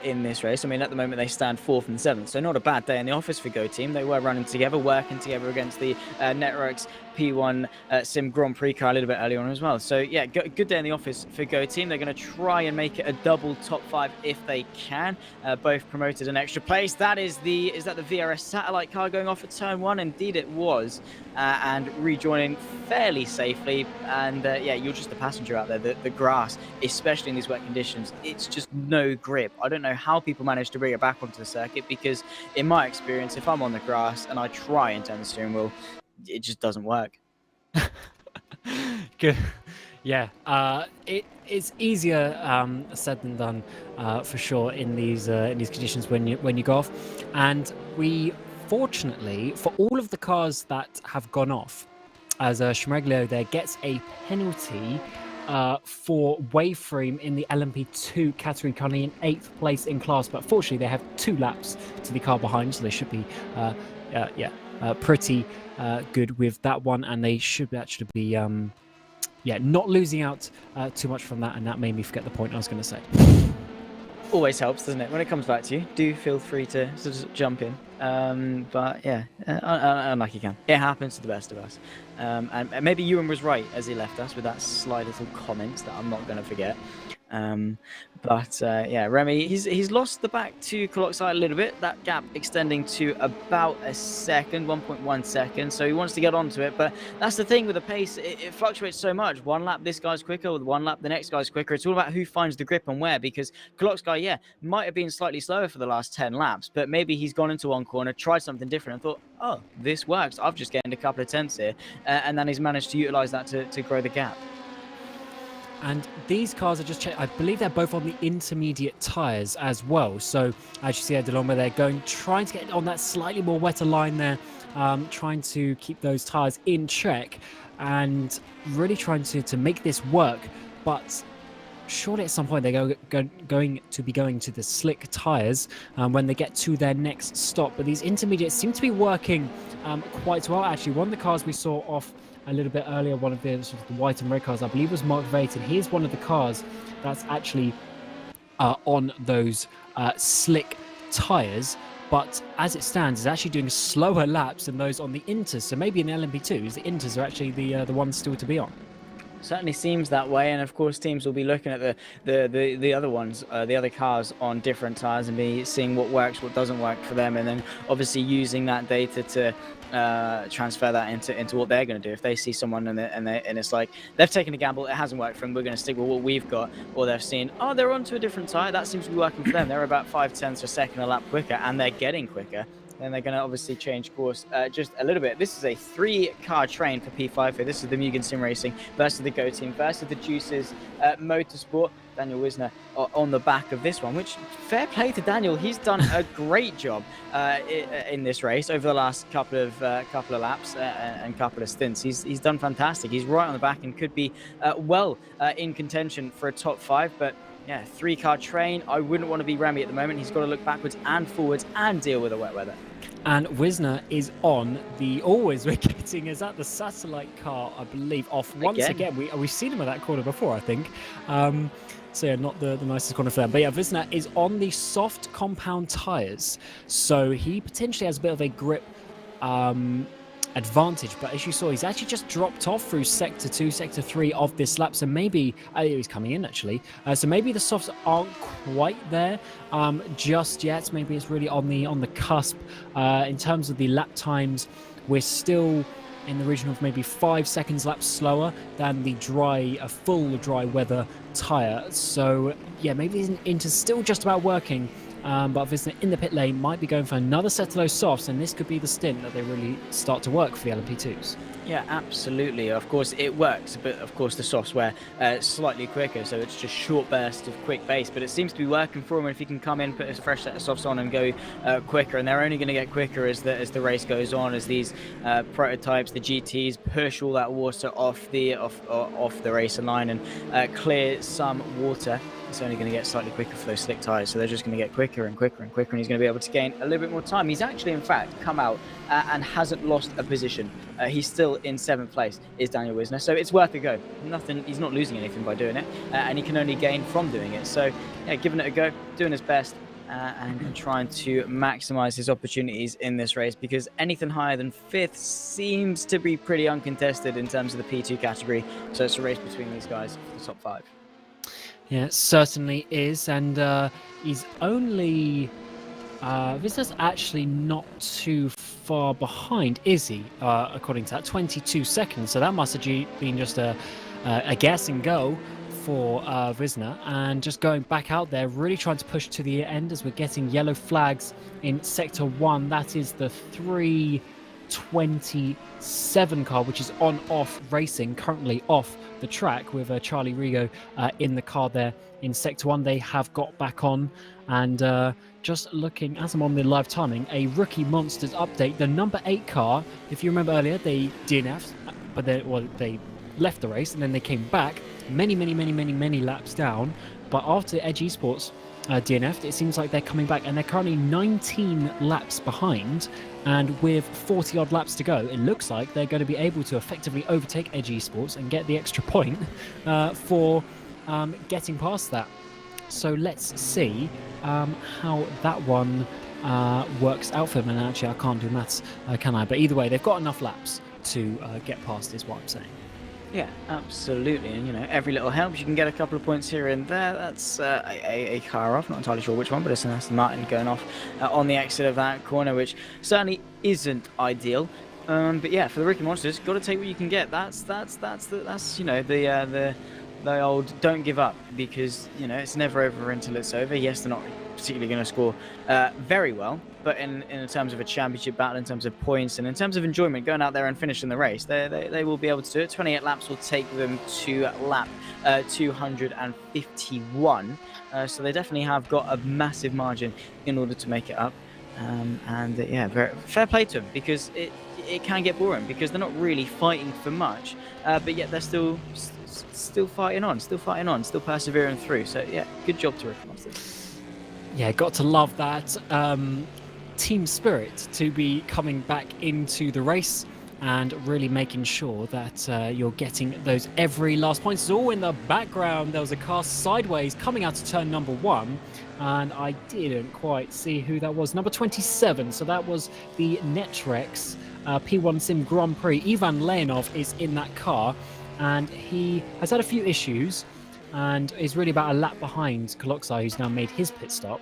in this race. I mean, at the moment they stand 4th and 7th, so not a bad day in the office for Go Team. They were running together, working together against the Networks P1 Sim Grand Prix car a little bit earlier on as well. So yeah, good day in the office for Go Team. They're going to try and make it a double top 5 if they can. Both promoted an extra place. Is that the VRS satellite car going off at turn 1? Indeed it was, and rejoining fairly safely. And yeah, you're just a passenger out there. The grass, especially in these wet conditions, it's just no grip. I don't know how people manage to bring it back onto the circuit because in my experience, if I'm on the grass and I try and turn the steering wheel, it just doesn't work. Good. Yeah, it's easier said than done for sure in these conditions when you go off. And we, fortunately, for all of the cars that have gone off, as Schmeglio there gets a penalty for waveframe in the LMP2 category, currently in 8th place in class. But fortunately, they have 2 laps to the car behind, so they should be pretty good with that one, and they should actually be not losing out too much from that. And that made me forget the point I was going to say. Always helps, doesn't it? When it comes back to you, do feel free to sort of jump in. But yeah, unlucky can. It happens to the best of us. And maybe Ewan was right as he left us with that sly little comment that I'm not going to forget. Yeah, Remy, he's lost the back to Coloxide a little bit. That gap extending to about a second, 1.1 seconds. So he wants to get onto it, but that's the thing with the pace. It fluctuates so much. One lap, this guy's quicker. With one lap, the next guy's quicker. It's all about who finds the grip and where. Because Coloxide, yeah, might have been slightly slower for the last 10 laps, but maybe he's gone into one corner, tried something different, and thought, oh, this works. I've just gained a couple of tenths here, and then he's managed to utilize that to grow the gap. And these cars are just, I believe they're both on the intermediate tyres as well. So as you see at Delorme, they're trying to get on that slightly more wetter line there, trying to keep those tyres in check and really trying to make this work. But surely at some point they're going to be going to the slick tyres when they get to their next stop. But these intermediates seem to be working quite well. Actually, one of the cars we saw off a little bit earlier, one of the sort of the white and red cars, I believe was Mark Veit, and he's one of the cars that's actually on those slick tyres. But as it stands, is actually doing slower laps than those on the Inters. So maybe in the LMP2s, the Inters are actually the ones still to be on. Certainly seems that way, and of course teams will be looking at the other ones, the other cars on different tires, and be seeing what works, what doesn't work for them, and then obviously using that data to transfer that into what they're going to do. If they see someone and it's like they've taken a gamble, it hasn't worked for them, we're going to stick with what we've got, or they've seen, oh, they're onto a different tire, that seems to be working for them, they're about 0.5 of a second a lap quicker, and they're getting quicker. Then they're going to obviously change course just a little bit. This is a 3-car train for P5 here. This is the Mugen Sim Racing versus the Go Team versus the Juices Motorsport. Daniel Wisner on the back of this one, which fair play to Daniel. He's done a great job in this race over the last couple of laps and couple of stints. He's done fantastic. He's right on the back and could be in contention for a top 5, but yeah, 3-car train. I wouldn't want to be Remy at the moment. He's got to look backwards and forwards and deal with the wet weather. And Wisner is on the always we're getting is that the satellite car, I believe, off once again. We've seen him at that corner before, I think. So yeah, not the nicest corner for them. But yeah, Wisner is on the soft compound tyres. So he potentially has a bit of a grip advantage, but as you saw, he's actually just dropped off through sector 2, sector 3 of this lap, so maybe he's coming in actually, so maybe the softs aren't quite there just yet. Maybe it's really on the cusp. In terms of the lap times, we're still in the region of maybe 5 seconds laps slower than the full dry weather tyre. So yeah, maybe Inter's still just about working. But Wisner in the pit lane might be going for another set of those softs, and this could be the stint that they really start to work for the LMP2s. Yeah, absolutely. Of course, it works, but of course the softs were slightly quicker, so it's just short bursts of quick pace. But it seems to be working for him. And if he can come in, put a fresh set of softs on, and go quicker, and they're only going to get quicker as the race goes on, as these prototypes, the GTs, push all that water off the racing line and clear some water. It's only going to get slightly quicker for those slick tyres, so they're just going to get quicker and quicker and quicker, and he's going to be able to gain a little bit more time. He's actually, in fact, come out and hasn't lost a position. He's still in 7th place, is Daniel Wisner, so it's worth a go. He's not losing anything by doing it, and he can only gain from doing it. So, yeah, giving it a go, doing his best, and trying to maximise his opportunities in this race, because anything higher than 5th seems to be pretty uncontested in terms of the P2 category, so it's a race between these guys for the top 5. Yeah, it certainly is, and he's only... Wisner's actually not too far behind, is he? According to that, 22 seconds, so that must have been just a guess and go for Wisner, and just going back out there, really trying to push to the end as we're getting yellow flags in Sector 1. That is the 327 car, which is on-off racing, currently off the track with Charlie Rigo in the car there in Sector 1. They have got back on, and just looking as I'm on the live timing, a Rookie Monsters update. The number 8 car, if you remember earlier, they DNF'd, but they left the race and then they came back many laps down. But after Edge Esports DNF'd, it seems like they're coming back, and they're currently 19 laps behind. And with 40 odd laps to go, it looks like they're going to be able to effectively overtake Edge Esports and get the extra point for getting past that. So let's see how that one works out for them. And actually, I can't do maths, can I? But either way, they've got enough laps to get past, is what I'm saying. Yeah, absolutely. And, every little helps. You can get a couple of points here and there. That's a car off. Not entirely sure which one, but it's an Aston Martin going off on the exit of that corner, which certainly isn't ideal. But yeah, for the Rookie Monsters, got to take what you can get. That's the old don't give up, because it's never over until it's over. Yes, they're not particularly going to score very well, but in terms of a championship battle, in terms of points, and in terms of enjoyment, going out there and finishing the race, they will be able to do it. 28 laps will take them to lap 251, so they definitely have got a massive margin in order to make it up. And yeah, very fair play to them, because it can get boring, because they're not really fighting for much, but yet they're still fighting on, still persevering through. So yeah, good job to Rookie Monsters. Yeah, got to love that team spirit to be coming back into the race and really making sure that you're getting those every last points. It's all in the background. There was a car sideways coming out of turn number 1, and I didn't quite see who that was. Number 27, so that was the Netrex P1 Sim Grand Prix. Ivan Leonov is in that car, and he has had a few issues and is really about a lap behind Koloksai, who's now made his pit stop.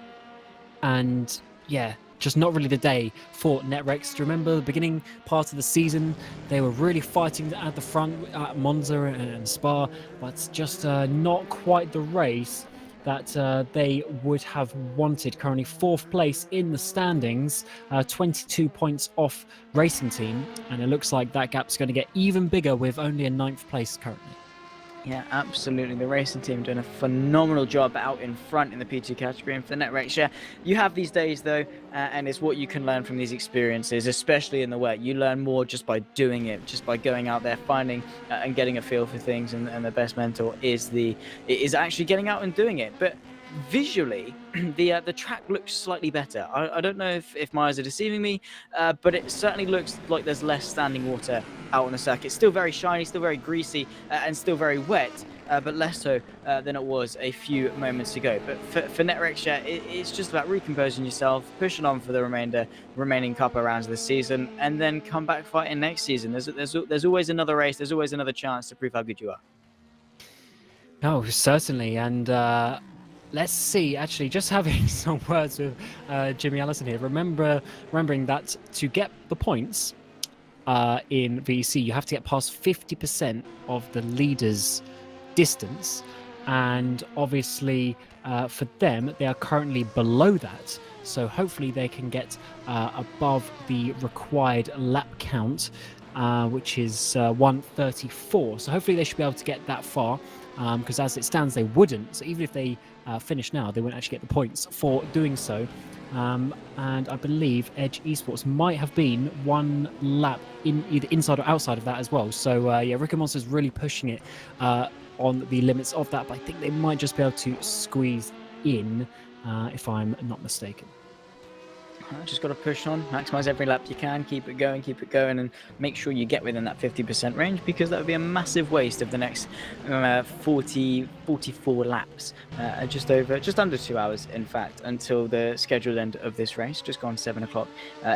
And yeah, just not really the day for Netrex. Do you remember the beginning part of the season? They were really fighting at the front at Monza and Spa, but just not quite the race that they would have wanted. Currently 4th place in the standings, 22 points off Racing Team, and it looks like that gap's going to get even bigger with only a 9th place currently. Yeah, absolutely. The Racing Team doing a phenomenal job out in front in the P2 category. And for the Netrex, yeah, you have these days though, and it's what you can learn from these experiences, especially in the wet. You learn more just by doing it, just by going out there, finding and getting a feel for things. And the best mentor is actually getting out and doing it. But visually, the track looks slightly better. I don't know if my eyes are deceiving me, but it certainly looks like there's less standing water out on the circuit. Still very shiny, still very greasy, and still very wet, but less so than it was a few moments ago. But for Netrex, yeah, it's just about recomposing yourself, pushing on for the remaining couple of rounds of the season, and then come back fighting next season. There's always another race, there's always another chance to prove how good you are. Oh, certainly. And let's see, actually, just having some words with Jimmy Allison here. Remembering that to get the points in VEC, you have to get past 50% of the leader's distance. And obviously, for them, they are currently below that. So hopefully they can get above the required lap count, which is 134. So hopefully they should be able to get that far. Because as it stands, they wouldn't. So even if they finish now, they wouldn't actually get the points for doing so. And I believe Edge Esports might have been one lap in either inside or outside of that as well. So yeah, Rookie Monsters really pushing it on the limits of that. But I think they might just be able to squeeze in, if I'm not mistaken. Just got to push on, maximize every lap you can, keep it going, and make sure you get within that 50% range, because that would be a massive waste of the next 44 laps, just under 2 hours, in fact, until the scheduled end of this race, just gone 7 o'clock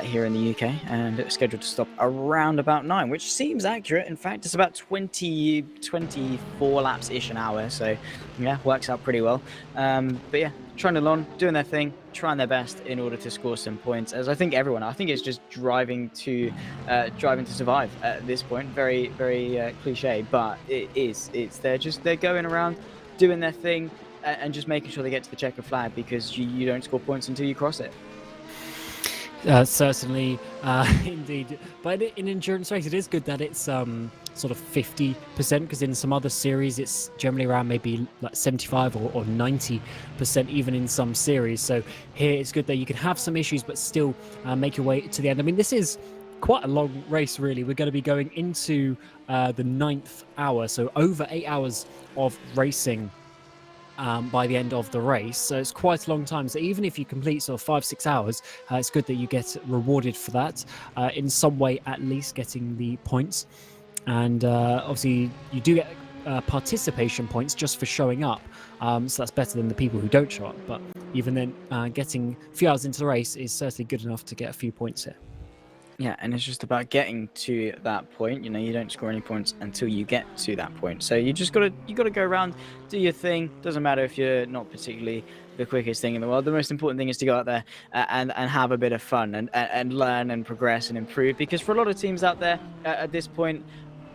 here in the UK, and it's scheduled to stop around about 9, which seems accurate. In fact, it's about 24 laps-ish an hour, so yeah, works out pretty well. But yeah, trundling on, doing their thing, trying their best in order to score some points. As I think it's just driving to survive at this point. Very, very cliche, but they're going around, doing their thing, and just making sure they get to the checkered flag, because you don't score points until you cross it. Certainly, indeed. But in endurance race, it is good that it's sort of 50%, because in some other series, it's generally around maybe like 75 or 90% even in some series. So here it's good that you can have some issues, but still make your way to the end. I mean, this is quite a long race, really. We're going to be going into the 9th hour, so over 8 hours of racing by the end of the race. So it's quite a long time. So even if you complete sort of 5-6 hours, it's good that you get rewarded for that in some way, at least getting the points. And obviously you do get participation points just for showing up. So that's better than the people who don't show up. But even then, getting a few hours into the race is certainly good enough to get a few points here. Yeah, and it's just about getting to that point. You know, you don't score any points until you get to that point. So you gotta go around, do your thing. Doesn't matter if you're not particularly the quickest thing in the world. The most important thing is to go out there and have a bit of fun and learn and progress and improve. Because for a lot of teams out there at this point,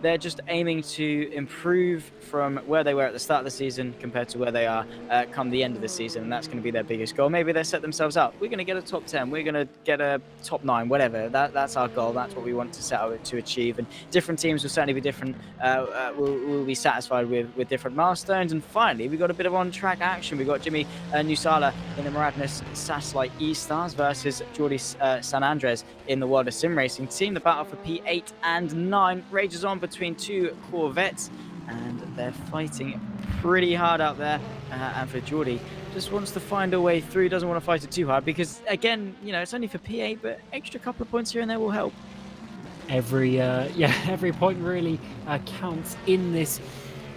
they're just aiming to improve from where they were at the start of the season compared to where they are come the end of the season, and that's going to be their biggest goal. Maybe they set themselves up. We're going to get a top 10. We're going to get a top 9, whatever. That's our goal. That's what we want to set out to achieve. And different teams will certainly be different. Will be satisfied with different milestones. And finally, we got a bit of on-track action. We got Jimmy Nusala in the Maradnes Satellite E-Stars versus Jordi San Andres in the World of Sim Racing team. The battle for P8 and 9 rages on between two Corvettes, and they're fighting pretty hard out there. And for Jordi, just wants to find a way through. Doesn't want to fight it too hard because, again, you know, it's only for P8, but extra couple of points here and there will help. Every point really counts in this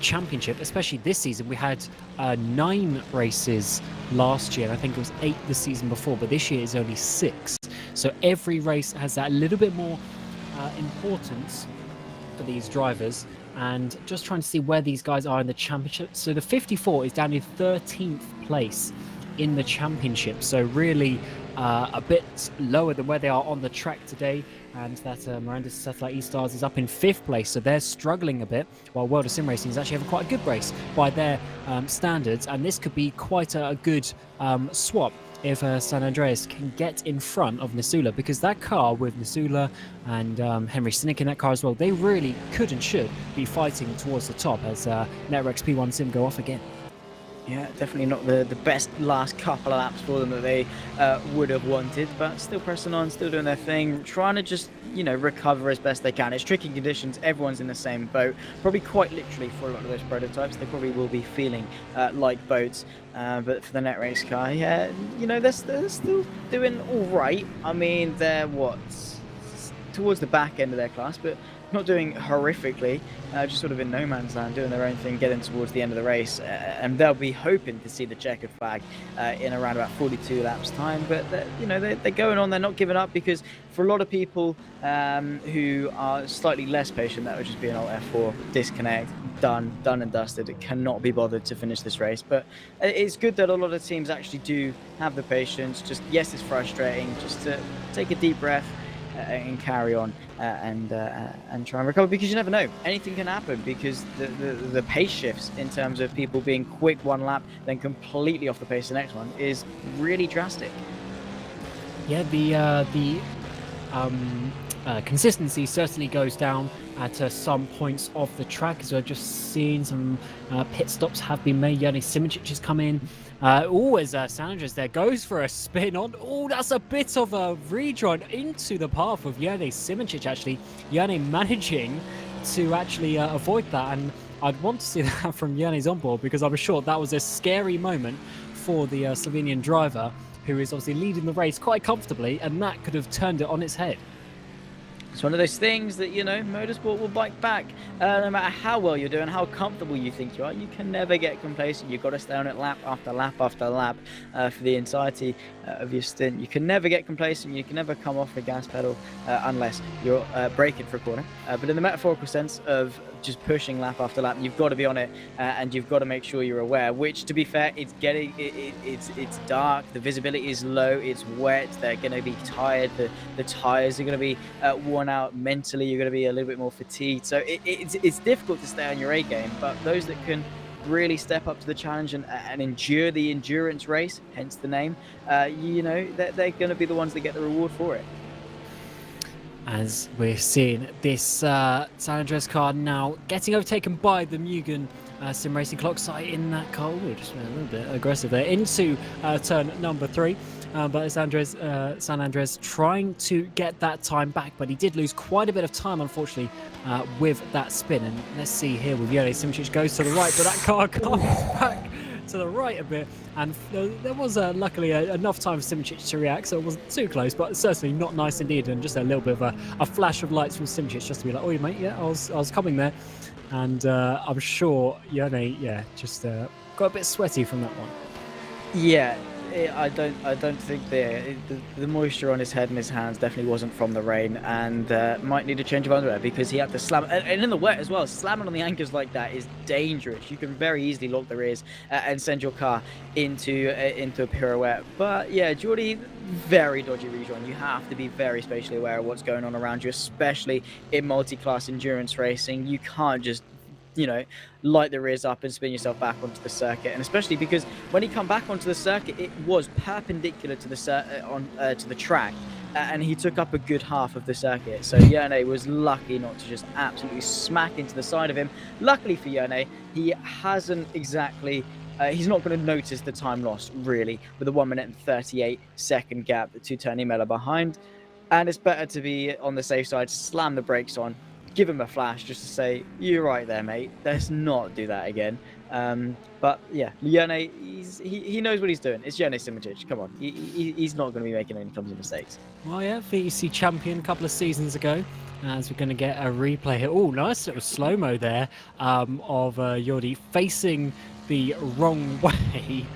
championship, especially this season. We had 9 races last year, and I think it was 8 the season before, but this year is only 6. So every race has that little bit more importance for these drivers, and just trying to see where these guys are in the championship. So the 54 is down in 13th place in the championship, so really a bit lower than where they are on the track today. And that Maradnes Satellite E-Stars is up in 5th place, so they're struggling a bit, while World of Sim Racing is actually having quite a good race by their standards, and this could be quite a good swap if San Andreas can get in front of Nisula, because that car with Nisula and Henry Sinek in that car as well, they really could and should be fighting towards the top as Netrex P1 Sim go off again. Yeah, definitely not the best last couple of laps for them that they would have wanted, but still pressing on, still doing their thing, trying to just, you know, recover as best they can. It's tricky conditions, everyone's in the same boat, probably quite literally for a lot of those prototypes. They probably will be feeling like boats, but for the Netrex car, yeah, you know, they're still doing all right. I mean, they're towards the back end of their class, but not doing horrifically, just sort of in no man's land, doing their own thing, getting towards the end of the race, and they'll be hoping to see the checkered flag in around about 42 laps time. But you know, they're going on, they're not giving up, because for a lot of people who are slightly less patient, that would just be an alt F4, disconnect, done and dusted. It cannot be bothered to finish this race. But it's good that a lot of teams actually do have the patience. Just, yes, it's frustrating, just to take a deep breath and carry on and try and recover, because you never know, anything can happen, because the pace shifts in terms of people being quick one lap then completely off the pace the next one is really drastic. Yeah, the consistency certainly goes down at some points of the track, as we've just seen some pit stops have been made. Yannis Simičić has come in. As San Andreas there goes for a spin on. Oh, that's a bit of a rejoin into the path of Yannis Simičić, actually. Yannis managing to actually avoid that, and I'd want to see that from Yannis on board, because I'm sure that was a scary moment for the Slovenian driver, who is obviously leading the race quite comfortably, and that could have turned it on its head. It's one of those things that, you know, motorsport will bite back. No matter how well you're doing, how comfortable you think you are, you can never get complacent. You've got to stay on it lap after lap after lap for the entirety of your stint. You can never get complacent. You can never come off the gas pedal unless you're braking for a corner. But in the metaphorical sense of just pushing lap after lap, you've got to be on it, and you've got to make sure you're aware, which, to be fair, it's dark, the visibility is low, it's wet, they're going to be tired, the tires are going to be worn out mentally, you're going to be a little bit more fatigued, so it's difficult to stay on your A game. But those that can really step up to the challenge and endure the endurance race, hence the name, you know, they're going to be the ones that get the reward for it. As we're seeing this San Andreas car now getting overtaken by the Mugen Sim Racing clock site in that car. We're just a little bit aggressive there into turn number 3. But San Andreas trying to get that time back, but he did lose quite a bit of time, unfortunately, with that spin. And let's see here with Yannis Simičić goes to the right, but that car comes back to the right a bit, and there was luckily enough time for Simičić to react, so it wasn't too close, but certainly not nice indeed, and just a little bit of a flash of lights from Simičić just to be like, oh yeah, mate, yeah, I was coming there. And I'm sure Yannis, just got a bit sweaty from that one. Yeah, I don't think the moisture on his head and his hands definitely wasn't from the rain, and might need a change of underwear because he had to slam and in the wet as well. Slamming on the anchors like that is dangerous. You can very easily lock the rears and send your car into a pirouette. But yeah, Geordie, very dodgy rejoin. You have to be very spatially aware of what's going on around you, especially in multi-class endurance racing. You can't just light the rears up and spin yourself back onto the circuit, and especially because when he come back onto the circuit, it was perpendicular to the track, and he took up a good half of the circuit. So Yerne was lucky not to just absolutely smack into the side of him. Luckily for Yerne, he hasn't exactly. He's not going to notice the time lost really, with a 1 minute and 38-second gap to Tony Miller behind, and it's better to be on the safe side, slam the brakes on, give him a flash just to say, you're right there, mate. Let's not do that again. But yeah, Yerne, he knows what he's doing. It's Yerne Simoncic. Come on, he's not going to be making any clumsy mistakes. Well, yeah, VEC champion a couple of seasons ago. As we're going to get a replay here. Oh, nice little slow-mo there of Jordi facing the wrong way,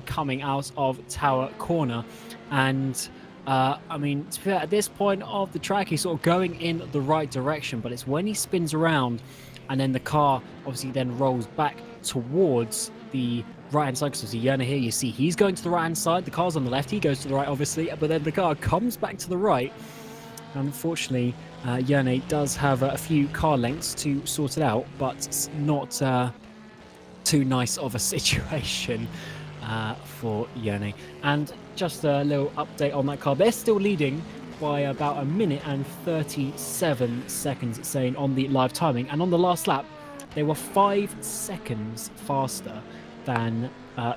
coming out of Tower Corner. And I mean, to be fair, at this point of the track, he's sort of going in the right direction, but it's when he spins around and then the car obviously then rolls back towards the right-hand side. So Yerne here, you see he's going to the right-hand side, the car's on the left, he goes to the right, obviously, but then the car comes back to the right. Unfortunately, Yerne does have a few car lengths to sort it out, but it's not too nice of a situation for Yerne. And just a little update on that car. They're still leading by about 1 minute and 37 seconds, it's saying on the live timing. And on the last lap, they were 5 seconds faster than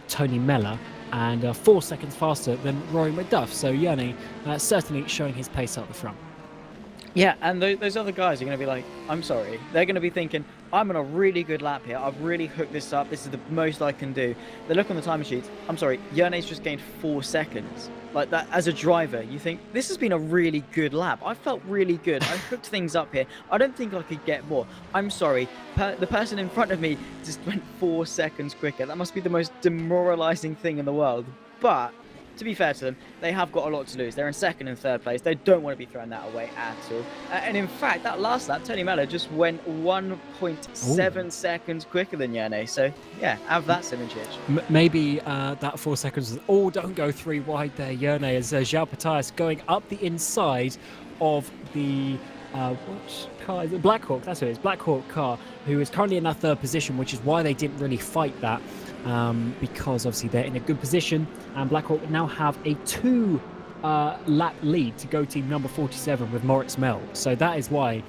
Tony Mella and 4 seconds faster than Rory McDuff. So Yerne certainly showing his pace up the front. Yeah, and those other guys are going to be like, I'm sorry. They're going to be thinking, I'm on a really good lap here. I've really hooked this up. This is the most I can do. They look on the timing sheets. I'm sorry, Yerne's just gained 4 seconds. Like that, as a driver, you think, this has been a really good lap. I felt really good. I hooked things up here. I don't think I could get more. I'm sorry. The person in front of me just went 4 seconds quicker. That must be the most demoralizing thing in the world. But to be fair to them, they have got a lot to lose. They're in second and third place. They don't want to be throwing that away at all. And in fact, that last lap, Tony Mella just went 1.7 seconds quicker than Yerne. So yeah, have that, Simoncic. Maybe that 4 seconds was, oh, don't go 3 wide there, Yerne, as João Patias going up the inside of the which car is it? Blackhawk, that's what it is, Blackhawk car, who is currently in that third position, which is why they didn't really fight that. Because obviously they're in a good position, and Blackhawk now have a 2 lap lead to go team number 47 with Moritz Mell. So that is why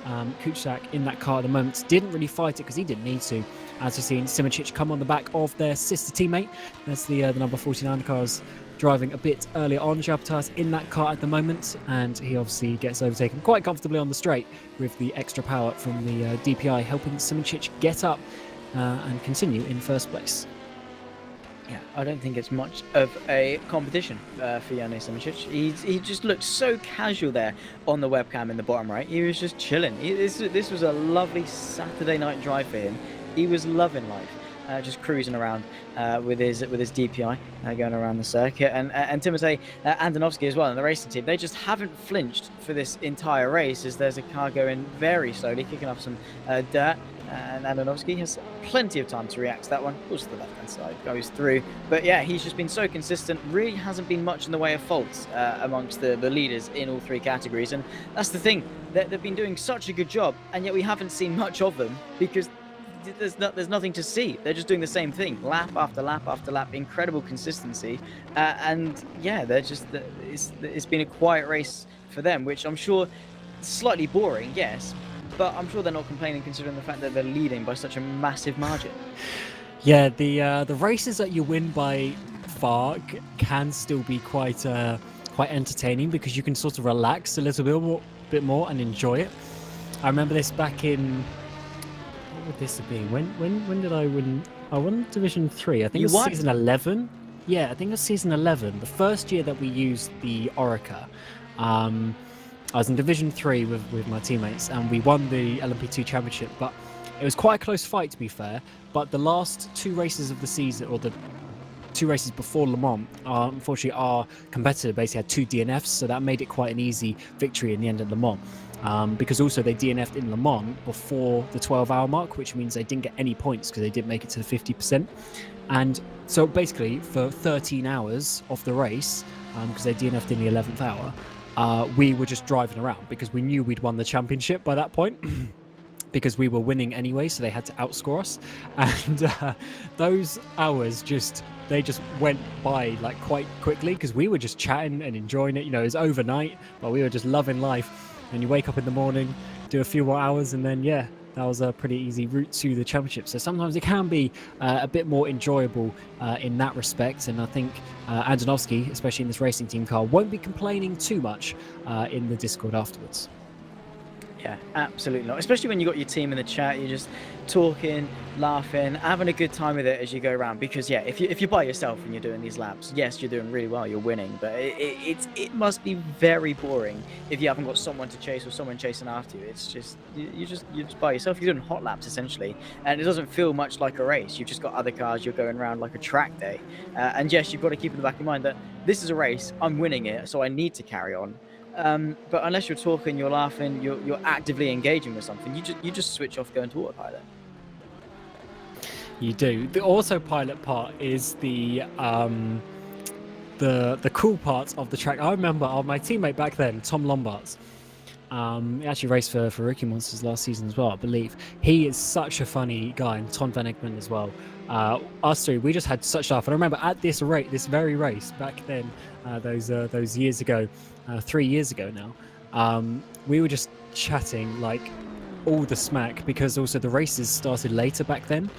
Kuczak in that car at the moment didn't really fight it, because he didn't need to. As you've seen, Simoncic come on the back of their sister teammate. That's the number 49 car's driving a bit earlier on. João Patias in that car at the moment, and he obviously gets overtaken quite comfortably on the straight with the extra power from the DPI, helping Simoncic get up and continue in first place. Yeah, I don't think it's much of a competition for Yerne Simoncic. He just looked so casual there on the webcam in the bottom right. He was just chilling. This was a lovely Saturday night drive for him. He was loving life, just cruising around with his DPI, going around the circuit. And Timotej Andonovski as well, and the racing team, they just haven't flinched for this entire race, as there's a car going very slowly, kicking off some dirt. And Andonovski has plenty of time to react to that one. Of course, the left-hand side goes through. But yeah, he's just been so consistent. Really hasn't been much in the way of faults amongst the leaders in all 3 categories. And that's the thing. They've been doing such a good job, and yet we haven't seen much of them because there's nothing to see. They're just doing the same thing, lap after lap after lap. Incredible consistency. And yeah, they're just it's been a quiet race for them, which I'm sure slightly boring, yes. But I'm sure they're not complaining, considering the fact that they're leading by such a massive margin. Yeah, the races that you win by far can still be quite entertaining, because you can sort of relax a little bit more and enjoy it. I remember this back in, what would this have been? When did I win? I won Division 3. I think it was season 11. Yeah, I think it was season 11. The first year that we used the Orica. I was in Division 3 with my teammates, and we won the LMP2 championship, but it was quite a close fight, to be fair. But the last 2 races of the season, or the 2 races before Le Mans, unfortunately our competitor basically had 2 DNFs, so that made it quite an easy victory in the end of Le Mans. Because also they DNF'd in Le Mans before the 12-hour mark, which means they didn't get any points because they didn't make it to the 50%. And so basically for 13 hours of the race, because they DNF'd in the 11th hour, we were just driving around because we knew we'd won the championship by that point. Because we were winning anyway, so they had to outscore us. And those hours they just went by like quite quickly because we were just chatting and enjoying it. You know, it was overnight, but we were just loving life. And you wake up in the morning, do a few more hours, and then that was a pretty easy route to the championship. So sometimes it can be a bit more enjoyable in that respect. And I think Andonovski, especially in this racing team car, won't be complaining too much in the Discord afterwards. Yeah, absolutely not. Especially when you got your team in the chat, you're just talking, laughing, having a good time with it as you go around. Because if you're by yourself and you're doing these laps, yes, you're doing really well, you're winning, but it must be very boring if you haven't got someone to chase or someone chasing after you. It's just you're just by yourself. You're doing hot laps essentially, and it doesn't feel much like a race. You've just got other cars. You're going around like a track day, and yes, you've got to keep in the back of your mind that this is a race. I'm winning it, so I need to carry on. But unless you're talking, you're laughing, you're actively engaging with something, you just switch off, go into autopilot. You do. The autopilot part is the cool part of the track. I remember my teammate back then, Tom Lombards. He actually raced for Rookie Monsters last season as well, I believe. He is such a funny guy, and Ton Van Ekman as well. Us three, we just had such laugh. And I remember at this very race back then, those years ago, 3 years ago now, we were just chatting like all the smack because also the races started later back then.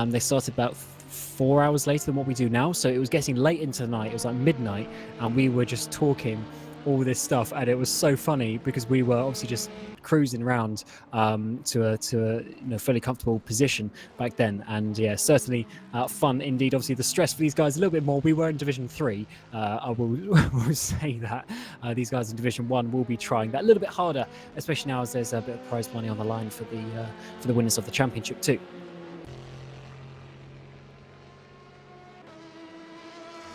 They started about 4 hours later than what we do now, so it was getting late into the night. It was like midnight, and we were just talking all this stuff, and it was so funny because we were obviously just cruising around to a fully comfortable position back then. And certainly fun indeed. Obviously the stress for these guys a little bit more. We were in Division 3. I will say that these guys in Division 1 will be trying that a little bit harder, especially now as there's a bit of prize money on the line for the winners of the championship too.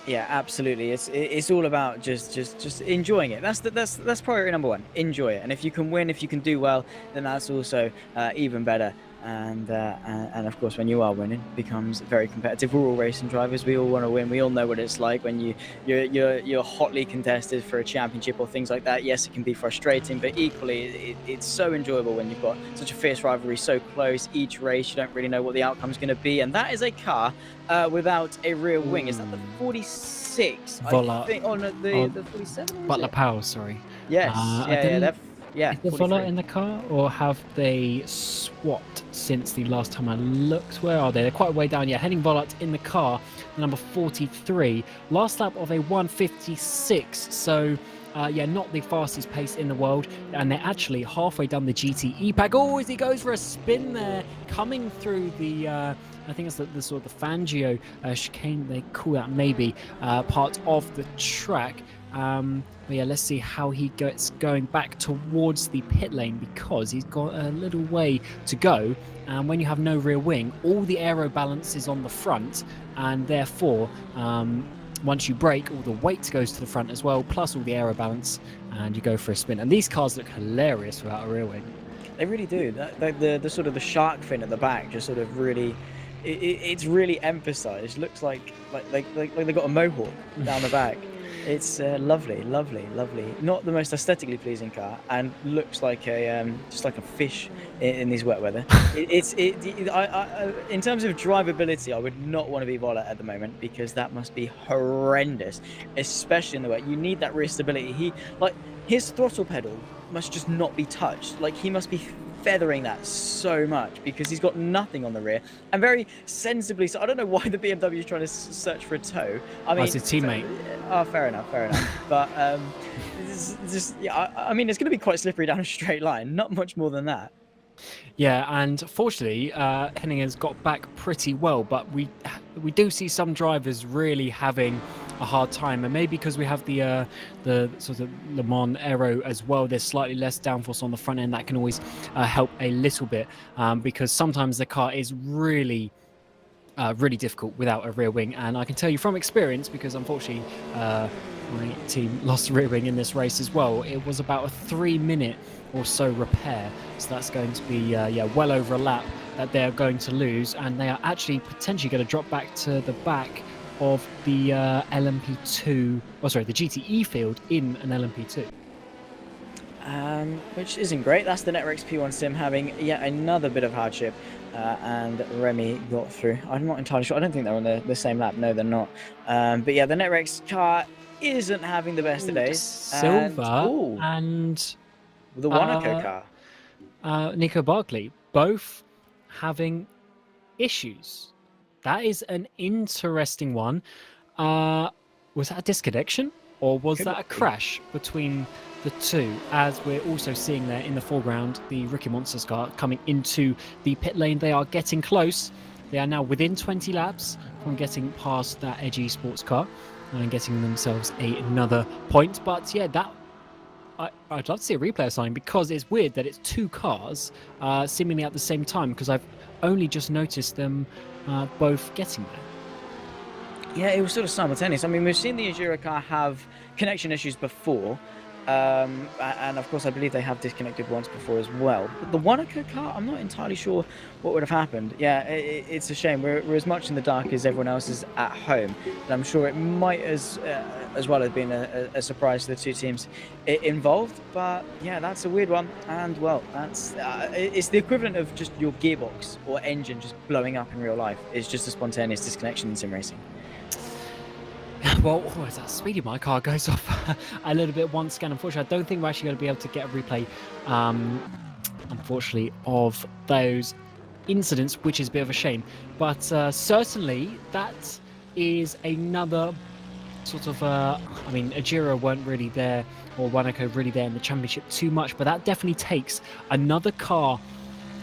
Yeah, absolutely. It's all about just enjoying it. That's priority number one. Enjoy it, and if you can win, if you can do well, then that's also even better. And of course, when you are winning, it becomes very competitive. We're all racing drivers. We all want to win. We all know what it's like when you're hotly contested for a championship or things like that. Yes, it can be frustrating, but equally, it's so enjoyable when you've got such a fierce rivalry, so close. Each race, you don't really know what the outcome's going to be, and that is a car without a rear wing. Is that the 46? Vola. I think. Oh no, the 47. Butler Powell, sorry. Yes. Yeah. Is the Vola in the car, or have they swapped since the last time I looked? Where are they? They're quite a way down. Yeah, Henning Volat in the car, number 43. Last lap of a 1:56. So, not the fastest pace in the world. And they're actually halfway down the GTE pack. Oh, as he goes for a spin there, coming through the... I think it's the sort of the Fangio chicane, they call that maybe, part of the track. But yeah, let's see how he gets going back towards the pit lane, because he's got a little way to go. And when you have no rear wing, all the aero balance is on the front, and therefore, once you brake, all the weight goes to the front as well, plus all the aero balance, and you go for a spin. And these cars look hilarious without a rear wing. They really do. The sort of the shark fin at the back just sort of really... It's really emphasized. Looks like they got a mohawk down the back. It's lovely. Not the most aesthetically pleasing car, and looks like a just like a fish in these wet weather. In terms of drivability, I would not want to be Vola at the moment, because that must be horrendous, especially in the wet. You need that rear stability. His throttle pedal must just not be touched. Like, he must be feathering that so much, because he's got nothing on the rear, and very sensibly so. I don't know why the BMW is trying to search for a toe. I mean, that's his teammate. Fair enough. But I mean, it's going to be quite slippery down a straight line. Not much more than that. Yeah, and fortunately, Henning has got back pretty well, but we do see some drivers really having a hard time, and maybe because we have the sort of Le Mans aero as well, there's slightly less downforce on the front end. That can always help a little bit, because sometimes the car is really really difficult without a rear wing. And I can tell you from experience, because unfortunately my team lost the rear wing in this race as well, it was about a 3-minute or so repair. So that's going to be well over a lap that they're going to lose, and they are actually potentially going to drop back to the back of the LMP2, the GTE field in an LMP2. Which isn't great. That's the Netrex P1 Sim having yet another bit of hardship, and Remy got through. I'm not entirely sure. I don't think they're on the same lap. No, they're not. But yeah, the Netrex car isn't having the best of days. Silver and the Wanako car. Nico Barkley, both having issues. That is an interesting one. Was that a disconnection, or was that a crash between the two? As we're also seeing there in the foreground, the Ricky Monsters car coming into the pit lane. They are getting close. They are now within 20 laps from getting past that edgy sports car and getting themselves another point. But yeah, I'd love to see a replay sign, because it's weird that it's two cars seemingly at the same time, because I've only just noticed them both getting there. Yeah, it was sort of simultaneous. I mean, we've seen the Azura car have connection issues before, and of course I believe they have disconnected once before as well. But the Wanako car, I'm not entirely sure what would have happened. Yeah, it's a shame. We're as much in the dark as everyone else is at home, and I'm sure it might as well have been a surprise to the two teams involved. But yeah, that's a weird one, and well, that's it's the equivalent of just your gearbox or engine just blowing up in real life. It's just a spontaneous disconnection in sim racing. Well, as that speed of my car goes off a little bit once again, unfortunately, I don't think we're actually going to be able to get a replay, unfortunately, of those incidents, which is a bit of a shame. But certainly, that is another sort of, I mean, Ajira weren't really there, or Wanako really there in the championship too much, but that definitely takes another car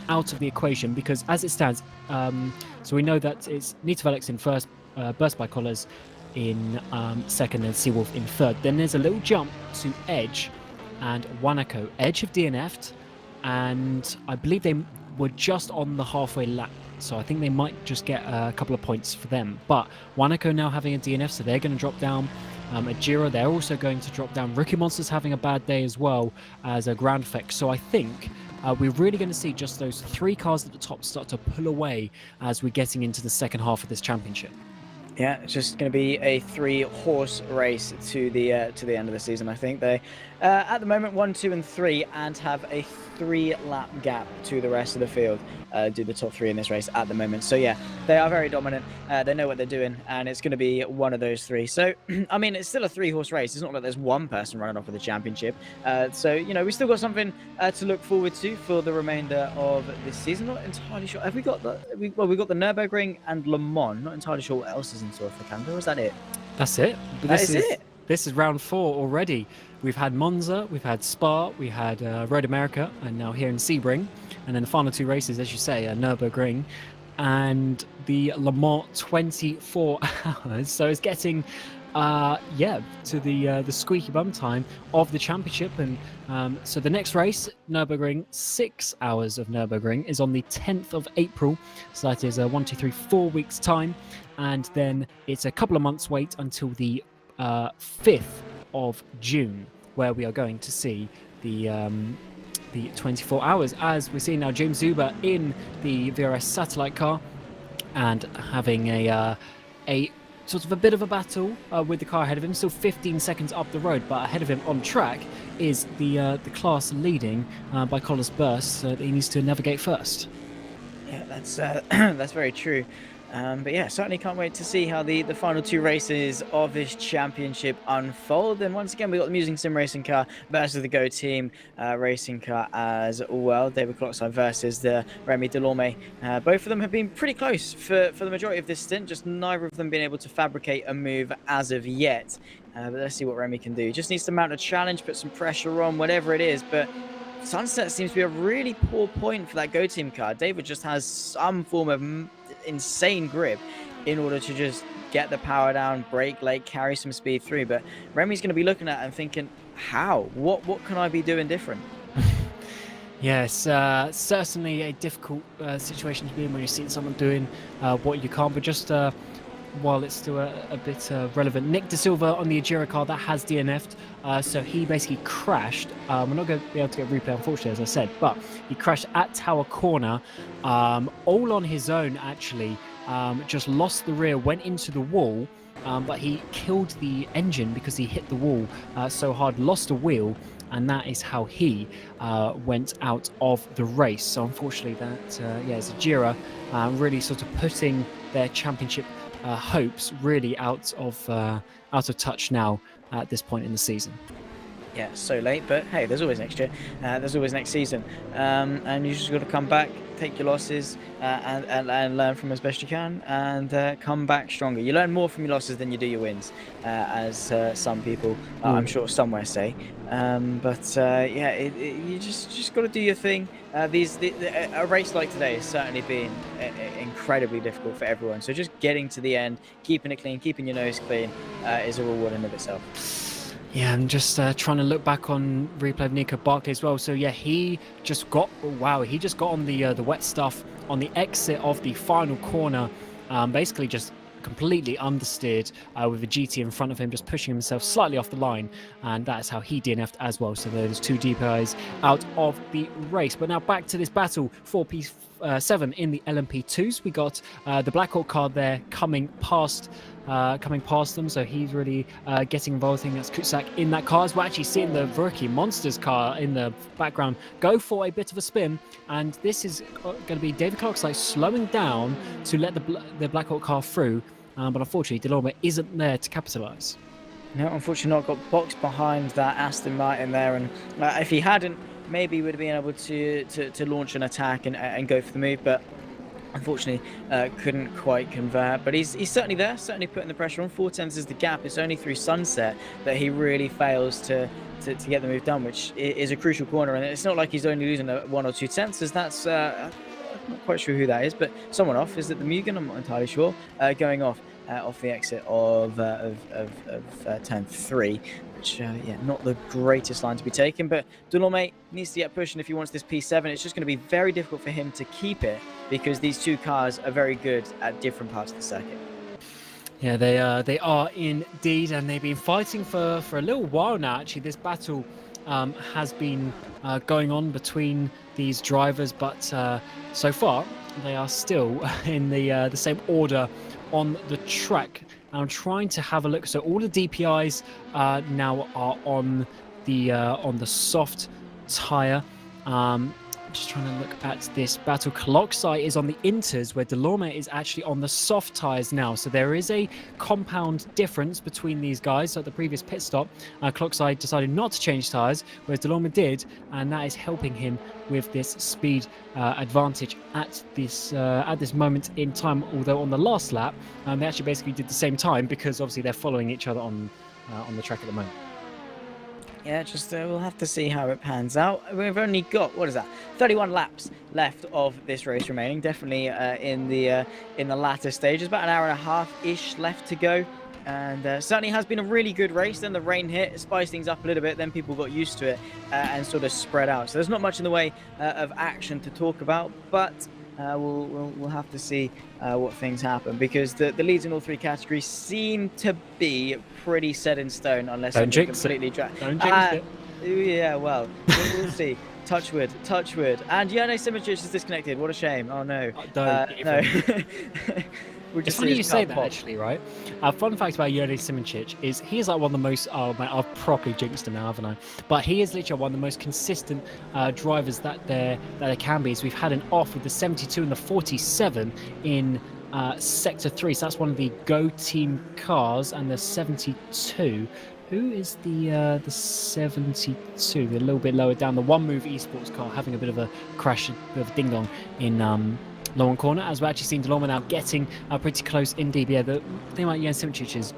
out of the equation, because as it stands, so we know that it's Nita Velix in first, Burst by Collars in second, and Seawolf in third. Then there's a little jump to Edge and Wanako. Edge have DNF'd, and I believe they were just on the halfway lap, so I think they might just get a couple of points for them. But Wanako now having a DNF, so they're going to drop down. Ajira, they're also going to drop down. Rookie Monsters having a bad day as well as a ground effect. So I think we're really going to see just those three cars at the top start to pull away as we're getting into the second half of this championship. Yeah, it's just going to be a 3-horse race to the end of the season. I think they, at the moment, 1, 2, and 3, and have a 3-lap gap to the rest of the field. Do the top 3 in this race at the moment. So yeah, they are very dominant. They know what they're doing, and it's going to be one of those 3. So I mean, it's still a 3-horse race. It's not like there's one person running off with the championship. So you know, we still got something to look forward to for the remainder of this season. Not entirely sure. Have we got we got the Nurburgring and Le Mans. Not entirely sure what else is in store for Canada. Or is that it? That's it. That is it. This is round 4 already. We've had Monza, we've had Spa, we had Road America, and now here in Sebring. And then the final 2 races, as you say, Nurburgring and the Le Mans 24 hours. So it's getting, to the squeaky bum time of the championship. And so the next race, Nurburgring, 6 hours of Nurburgring, is on the 10th of April. So that is 1, 2, 3, 4 weeks time. And then it's a couple of months wait until the 5th of June, where we are going to see the 24 hours, as we're seeing now James Zuber in the VRS satellite car and having a sort of a bit of a battle with the car ahead of him, still 15 seconds up the road, but ahead of him on track is the class leading by Collis Burst that he needs to navigate first. Yeah, that's very true. But yeah, certainly can't wait to see how the final 2 races of this championship unfold. And once again, we got the Musing Sim Racing car versus the Go Team racing car as well. David Clockside versus the Remy Delorme. Both of them have been pretty close for the majority of this stint, just neither of them been able to fabricate a move as of yet. But let's see what Remy can do. Just needs to mount a challenge, put some pressure on, whatever it is. But Sunset seems to be a really poor point for that Go Team car. David just has some form of insane grip in order to just get the power down, brake late, carry some speed through. But Remy's going to be looking at it and thinking, how? What can I be doing different? Yes, certainly a difficult situation to be in when you're seeing someone doing what you can't, but just while it's still a bit relevant. Nick De Silva on the Ajira car that has DNF'd, so he basically crashed. We're not going to be able to get a replay, unfortunately, as I said, but he crashed at Tower Corner, all on his own, actually. Just lost the rear, went into the wall, but he killed the engine because he hit the wall so hard, lost a wheel, and that is how he went out of the race. So unfortunately, that is Ajira really sort of putting their championship hopes really out of touch now at this point in the season. Yeah, so late, but hey, there's always next year. There's always next season, and you just got to come back, take your losses, and learn from as best you can, and come back stronger. You learn more from your losses than you do your wins, as some people, I'm sure, somewhere say. You just got to do your thing. A race like today has certainly been incredibly difficult for everyone. So just getting to the end, keeping it clean, keeping your nose clean, is a reward in and of itself. Yeah, I'm just trying to look back on replay of Nico Barkley as well. So yeah, he just got on the wet stuff on the exit of the final corner, basically just completely understeered with the GT in front of him, just pushing himself slightly off the line, and that is how he DNF'd as well. So there's 2 DPIs out of the race. But now back to this battle for P7 in the LMP2s. We got the Black Hawk car there coming past them, so he's really getting involved. I think that's Kutsak in that car, as we're actually seeing the VEC Monsters car in the background go for a bit of a spin, and this is going to be David Clarkside slowing down to let the Black Hawk car through, but unfortunately Delorme isn't there to capitalise. No, unfortunately not. Got boxed behind that Aston Martin there, and if he hadn't, maybe he would have been able to launch an attack and go for the move, but unfortunately couldn't quite convert. But he's certainly there, certainly putting the pressure on. 4/10 is the gap. It's only through Sunset that he really fails to get the move done, which is a crucial corner. And it's not like he's only losing 1 or 2 tenths, as that's I'm not quite sure who that is, but someone off. Is it the Mugen? I'm not entirely sure. Going off the exit of turn 3. Which, not the greatest line to be taken, but Delorme needs to get pushing if he wants this P7. It's just going to be very difficult for him to keep it, because these 2 cars are very good at different parts of the circuit. Yeah, they are indeed, and they've been fighting for a little while now. Actually, this battle has been going on between these drivers, but so far they are still in the same order on the track. I'm trying to have a look. So all the DPIs now are on the soft tire. Just trying to look at this battle. Clocksai is on the inters, where Delorme is actually on the soft tires now. So there is a compound difference between these guys. So at the previous pit stop, Clocksai decided not to change tires, whereas Delorme did, and that is helping him with this speed advantage at this moment in time. Although on the last lap, they actually basically did the same time, because obviously they're following each other on the track at the moment. Yeah, just we'll have to see how it pans out. We've only got, 31 laps left of this race remaining. Definitely in the latter stages, about an hour and a half-ish left to go. And certainly has been a really good race. Then the rain hit, spiced things up a little bit. Then people got used to it and sort of spread out. So there's not much in the way of action to talk about, but we'll have to see what things happen, because the leads in all 3 categories seem to be pretty set in stone, unless Don't something jinx completely Don't jinx it. Yeah, well, we'll see. Touch wood. And Yone Simic is disconnected. What a shame. Oh no. No. We'll It's just funny see you his say car that, pop. actually, right? Fun fact about Yone Simic is he is like one of the most... Oh, man, I've properly jinxed him now, haven't I? But he is literally one of the most consistent drivers that there can be. So we've had an off with the 72 and the 47 in Sector 3. So that's one of the Go Team cars, and the 72... Who is the 72? They're a little bit lower down. The One Move Esports car having a bit of a crash, a bit of a ding-dong in Lower Corner, as we're actually seeing Delorme now getting pretty close indeed. Yeah, the thing about Jan Simicic is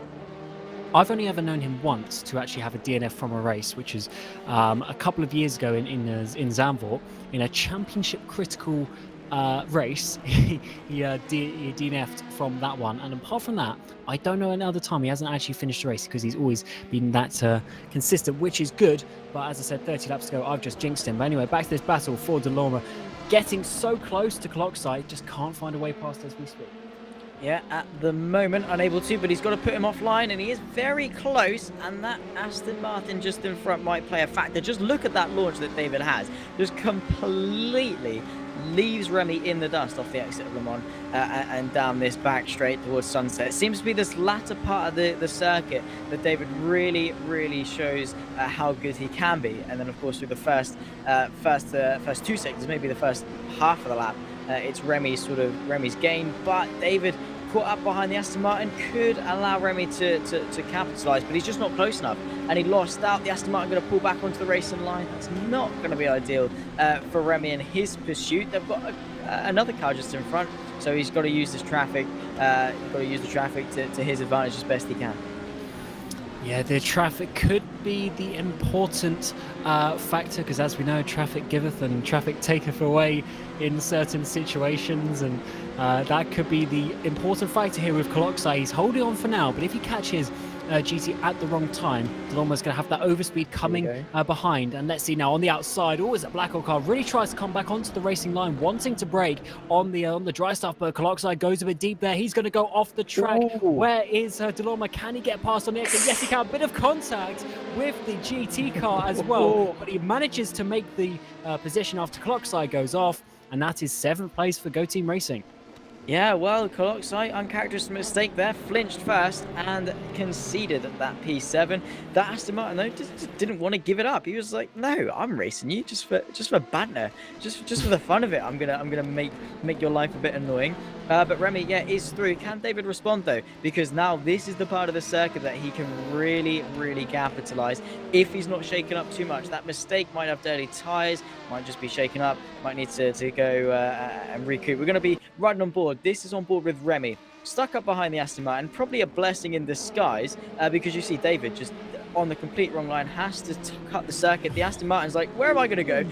I've only ever known him once to actually have a DNF from a race, which is a couple of years ago in Zandvoort, in a championship critical race, he DNF'd from that one. And apart from that, I don't know another time he hasn't actually finished the race, because he's always been that consistent, which is good. But as I said, 30 laps ago, I've just jinxed him. But anyway, back to this battle for Delorme. Getting so close to clock side, just can't find a way past as we speak. Yeah, at the moment unable to, but he's got to put him offline, and he is very close, and that Aston Martin just in front might play a factor. Just look at that launch that David has. Just completely leaves Remy in the dust off the exit of Le Mans and down this back straight towards Sunset. It seems to be this latter part of the circuit that David really shows how good he can be. And then of course through the first 2 seconds, maybe the first half of the lap, it's Remy's gain, but David caught up behind the Aston Martin, could allow Remy to capitalise, but he's just not close enough, and he lost out. The Aston Martin going to pull back onto the racing line. That's not going to be ideal for Remy in his pursuit. They've got another car just in front, so he's got to use this traffic. He's got to use the traffic to his advantage as best he can. Yeah, the traffic could be the important factor, because as we know, traffic giveth and traffic taketh away in certain situations, and that could be the important factor here with Coloxai. He's holding on for now, but if he catches GT at the wrong time, Delorme's going to have that overspeed coming behind. And let's see now on the outside. Oh, is a Black Hawk car really tries to come back onto the racing line, wanting to brake on the dry stuff, but Coloxai goes a bit deep there. He's going to go off the track. Ooh. Where is Delorme? Can he get past on the exit? Yes, he can. A bit of contact with the GT car as well, but he manages to make the position after Coloxai goes off, and that is 7th place for Go Team Racing. Yeah, well, Coloxai, uncharacteristic mistake there, flinched first and conceded that P7. That Aston Martin, though, just didn't want to give it up. He was like, no, I'm racing you just for banter, just for the fun of it. I'm gonna make your life a bit annoying. But Remy, yeah, is through. Can David respond, though? Because now this is the part of the circuit that he can really capitalise if he's not shaken up too much. That mistake might have dirty tyres, might just be shaken up, might need to go and recoup. We're going to be riding on board. This is on board with Remy, stuck up behind the Aston Martin, probably a blessing in disguise, because you see David just on the complete wrong line, has to cut the circuit. The Aston Martin's like, where am I going to go?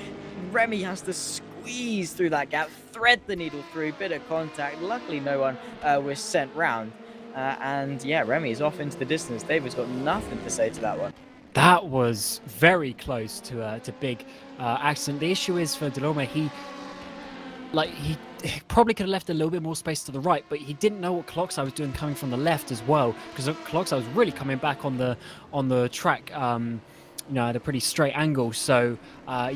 Remy has to squeeze through that gap, thread the needle through, bit of contact. Luckily, no one was sent round. And yeah, Remy is off into the distance. David's got nothing to say to that one. That was very close to big accident. The issue is for Delorme, he probably could have left a little bit more space to the right, but he didn't know what Coloxai was doing coming from the left as well, because Coloxai was really coming back on the track, at a pretty straight angle. So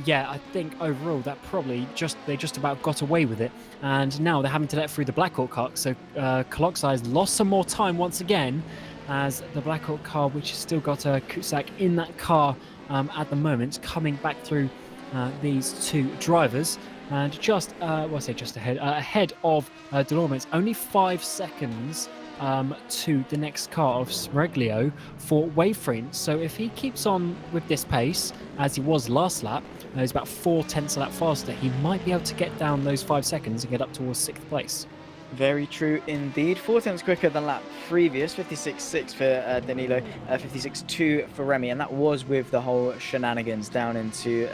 yeah, I think overall that probably they just about got away with it, and now they're having to let through the Black Hawk car. So Coloxai has lost some more time once again, as the Black Hawk car, which has still got Kutsak in that car at the moment, coming back through these two drivers. And just ahead of Delorme. It's only 5 seconds to the next car of Smereglio for Waveframe. So if he keeps on with this pace, as he was last lap, he's about 4/10 a lap faster, he might be able to get down those 5 seconds and get up towards 6th place. Very true indeed. 4/10 quicker than lap previous. 56.6 for Danilo, 56.2 for Remy, and that was with the whole shenanigans down into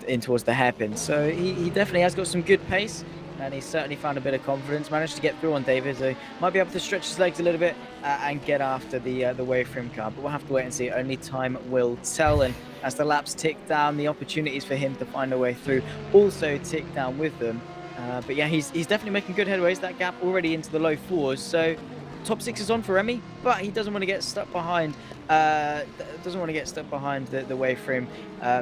in towards the hairpin. So he definitely has got some good pace, and he's certainly found a bit of confidence. Managed to get through on David, so might be able to stretch his legs a little bit and get after the Waveframe car. But we'll have to wait and see. Only time will tell. And as the laps tick down, the opportunities for him to find a way through also tick down with them. But yeah, he's definitely making good headways. That gap already into the low 4s. So top 6 is on for Remy, but he doesn't want to get stuck behind. The Waveframe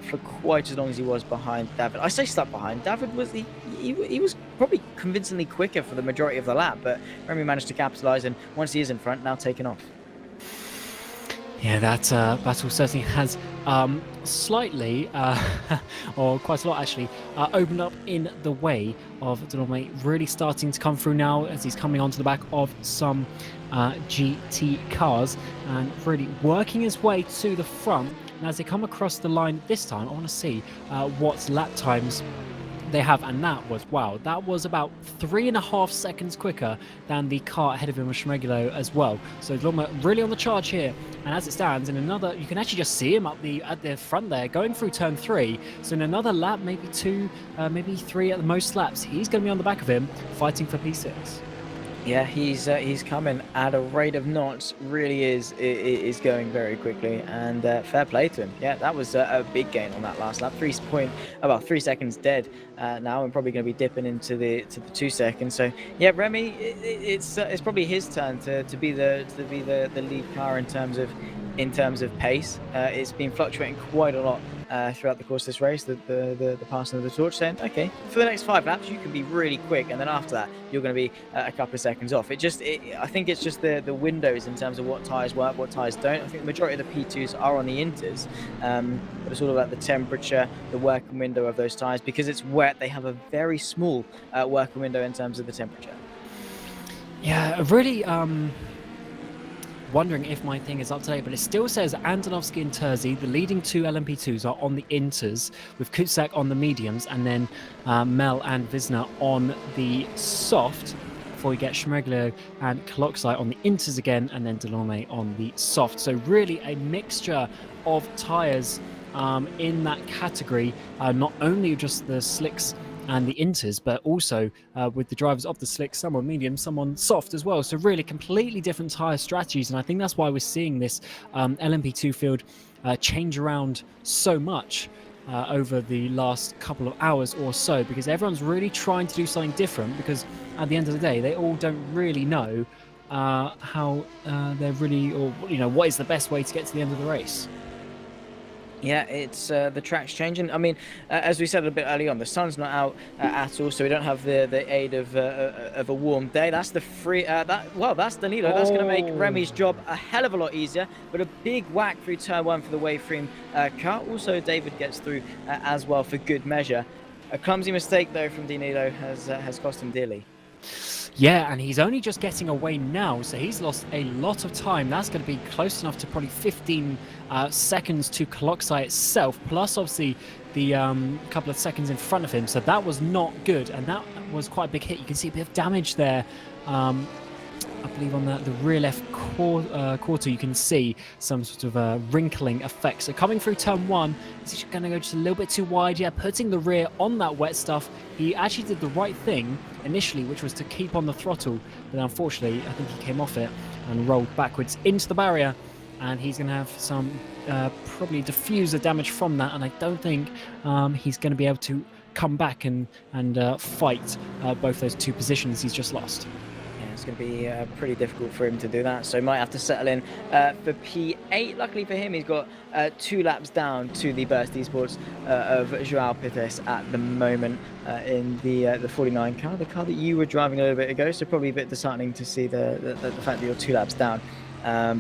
for quite as long as he was behind David. I say stuck behind. David was he was probably convincingly quicker for the majority of the lap, but Remy managed to capitalise, and once he is in front, now taken off. Yeah, that battle certainly has slightly, or quite a lot actually, opened up in the way of Delorme really starting to come through now, as he's coming onto the back of some GT cars and really working his way to the front. And as they come across the line this time, I want to see what lap times they have, and that was about 3.5 seconds quicker than the car ahead of him with Schmegulo as well. So Loma really on the charge here, and as it stands, in another, you can actually just see him at the front there, going through turn 3. So in another lap, maybe 2, maybe 3 at the most laps, he's going to be on the back of him, fighting for P6. Yeah, he's coming at a rate of knots. Really is going very quickly, and fair play to him. Yeah, that was a big gain on that last lap. 3 seconds dead now, and probably going to be dipping into the 2 seconds. So yeah, Remy, it's probably his turn to be the lead car in terms of pace. It's been fluctuating quite a lot throughout the course of this race, the passing of the torch, saying, okay, for the next 5 laps you can be really quick, and then after that you're going to be a couple of seconds off. I think it's just the windows in terms of what tyres work, what tyres don't. I think the majority of the P2s are on the inters, but it's all about the temperature, the working window of those tyres. Because it's wet, they have a very small working window in terms of the temperature. Yeah, really wondering if my thing is up to date, but it still says Antonovsky and Terzi, the leading 2 LMP2s, are on the inters, with Kutsak on the mediums, and then Mel and Visner on the soft, before we get Schmegulo and Kloksai on the inters again, and then Delorme on the soft. So really a mixture of tyres in that category, not only just the slicks and the inters, but also with the drivers of the slick, some on medium, some on soft as well. So really completely different tyre strategies, and I think that's why we're seeing this LMP2 field change around so much over the last couple of hours or so, because everyone's really trying to do something different, because at the end of the day they all don't really know how they're really, or what is the best way to get to the end of the race. Yeah, it's the track's changing. I mean, as we said a bit early on, the sun's not out at all, so we don't have the aid of a warm day. That's the free. That's Danilo. That's going to make Remy's job a hell of a lot easier. But a big whack through turn 1 for the Waveframe car. Also, David gets through as well for good measure. A clumsy mistake though from Danilo has cost him dearly. Yeah, and he's only just getting away now, so he's lost a lot of time. That's going to be close enough to probably 15 seconds to Kloksai itself, plus obviously the couple of seconds in front of him. So that was not good, and that was quite a big hit. You can see a bit of damage there. I believe on the rear left quarter, you can see some sort of wrinkling effect. So coming through turn 1, he's going to go just a little bit too wide. Yeah, putting the rear on that wet stuff. He actually did the right thing initially, which was to keep on the throttle, but unfortunately, I think he came off it and rolled backwards into the barrier, and he's going to have some probably diffuser damage from that, and I don't think he's going to be able to come back and fight both those 2 positions he's just lost. It's going to be pretty difficult for him to do that, so he might have to settle in for P8. Luckily for him, he's got 2 laps down to the Burst Esports of Joao Pites at the moment in the 49 car, the car that you were driving a little bit ago, so probably a bit disheartening to see the fact that you're 2 laps down.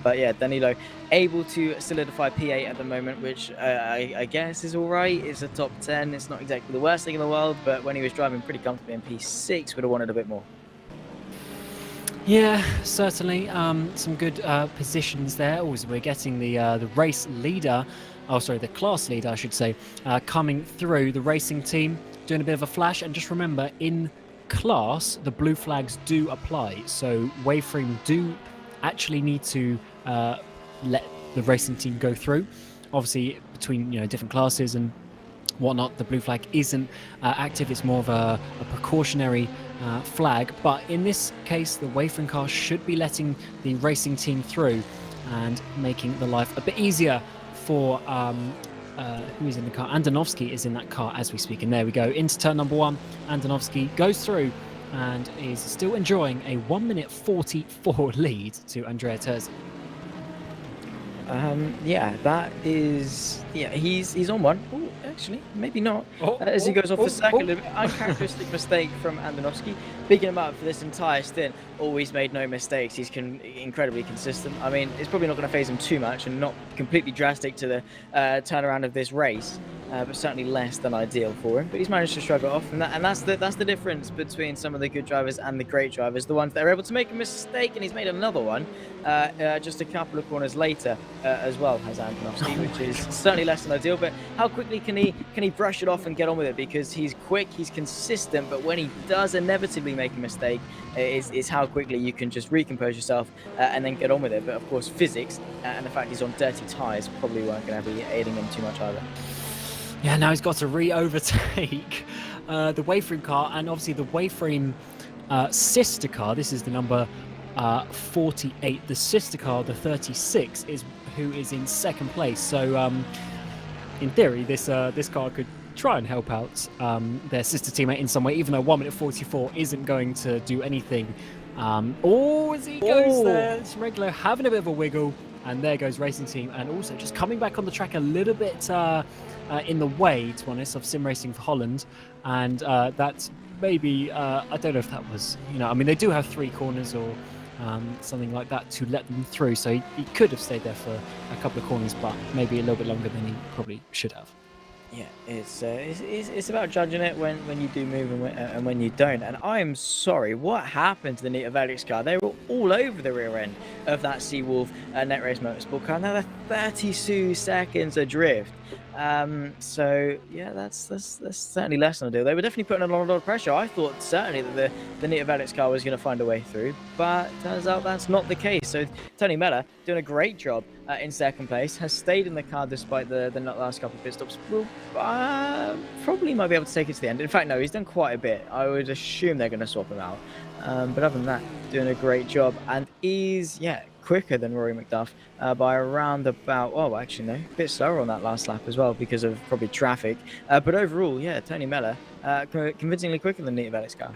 But yeah, Danilo able to solidify P8 at the moment, which I guess is all right. It's a top 10. It's not exactly the worst thing in the world, but when he was driving pretty comfortably in P6, would have wanted a bit more. Yeah, certainly. Some good positions there. Always we're getting the race leader, the class leader, I should say, coming through. The racing team doing a bit of a flash. And just remember, in class, the blue flags do apply. So Waveframe do actually need to let the racing team go through. Obviously, between different classes and whatnot, the blue flag isn't active. It's more of a precautionary flag, but in this case the Waveframe car should be letting the racing team through and making the life a bit easier for who is in the car. Andonovsky is in that car as we speak, and there we go into turn number 1. Andonovsky goes through and is still enjoying a 1 minute 44 lead to Andrea Terzi. Yeah, that is. Yeah, he's on one. Oh, actually, maybe not. As he goes off the circuit, a little bit uncharacteristic mistake from Andonovsky. Bigging him up for this entire stint. Always made no mistakes. He's incredibly consistent. I mean, it's probably not going to phase him too much, and not completely drastic to the turnaround of this race. but certainly less than ideal for him. But he's managed to shrug it off, and that's the difference between some of the good drivers and the great drivers. The ones that are able to make a mistake, and he's made another one just a couple of corners later as well, has Antonovsky, which is certainly less than ideal. But how quickly can he brush it off and get on with it? Because he's quick, he's consistent, but when he does inevitably make a mistake, is how quickly you can just recompose yourself and then get on with it. But of course, physics and the fact he's on dirty tyres probably weren't going to be aiding him too much either. Yeah, now he's got to re-overtake the Wayframe car, and obviously the Wayframe sister car. This is the number 48. The sister car, the 36, is who is in second place. So, in theory, this car could try and help out their sister teammate in some way, even though 1 minute 44 isn't going to do anything. As he goes there, it's regular having a bit of a wiggle, and there goes Racing Team, and also just coming back on the track a little bit in the way, to be honest, of sim racing for Holland, and that's maybe I don't know if that was, I mean, they do have 3 corners or something like that to let them through, so he could have stayed there for a couple of corners, but maybe a little bit longer than he probably should have. Yeah, it's about judging it when you do move and when you don't. And I'm sorry, what happened to the Nita Velix car? They were all over the rear end of that Seawolf Net Race Motorsport car. Now they're 32 seconds adrift. So yeah, that's certainly less than ideal. They were definitely putting a lot of pressure. I thought certainly that the Nita Velix car was going to find a way through, but turns out that's not the case. So Tony Mella doing a great job in second place, has stayed in the car despite the last couple of pit stops. Will probably might be able to take it to the end. In fact, no, he's done quite a bit. I would assume they're going to swap him out. But other than that, doing a great job, and is quicker than Rory McDuff by around about, actually no, a bit slower on that last lap as well because of probably traffic. But overall, Tony Mella convincingly quicker than Nita Velix car.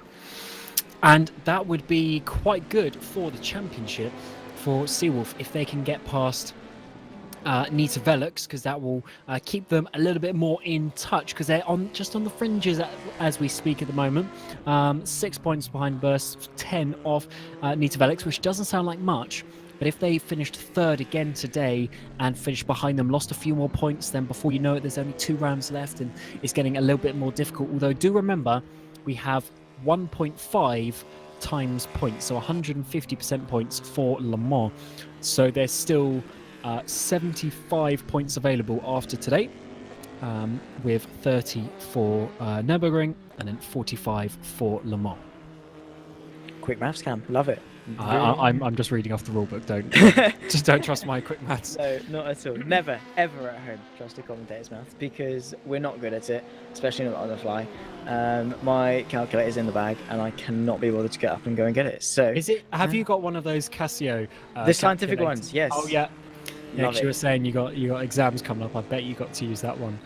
And that would be quite good for the championship for Seawolf if they can get past Nita Velix, because that will keep them a little bit more in touch, because they're just on the fringes as we speak at the moment. 6 points behind Burst, 10 off Nita Velix, which doesn't sound like much, but if they finished third again today and finished behind them, lost a few more points, then before you know it, there's only 2 rounds left and it's getting a little bit more difficult. Although do remember, we have 1.5 times points, so 150% points for Le Mans. So there's still 75 points available after today, with 30 for Nurburgring and then 45 for Le Mans. Quick maths, Cam, love it. I'm just reading off the rulebook. Don't trust my quick maths. No, not at all. Never ever at home trust a commentator's maths, because we're not good at it, especially not on the fly. My calculator's in the bag and I cannot be bothered to get up and go and get it. So is it? Have you got one of those Casio? The scientific ones, yes. Oh yeah. Yeah, you were saying you got exams coming up. I bet you got to use that one.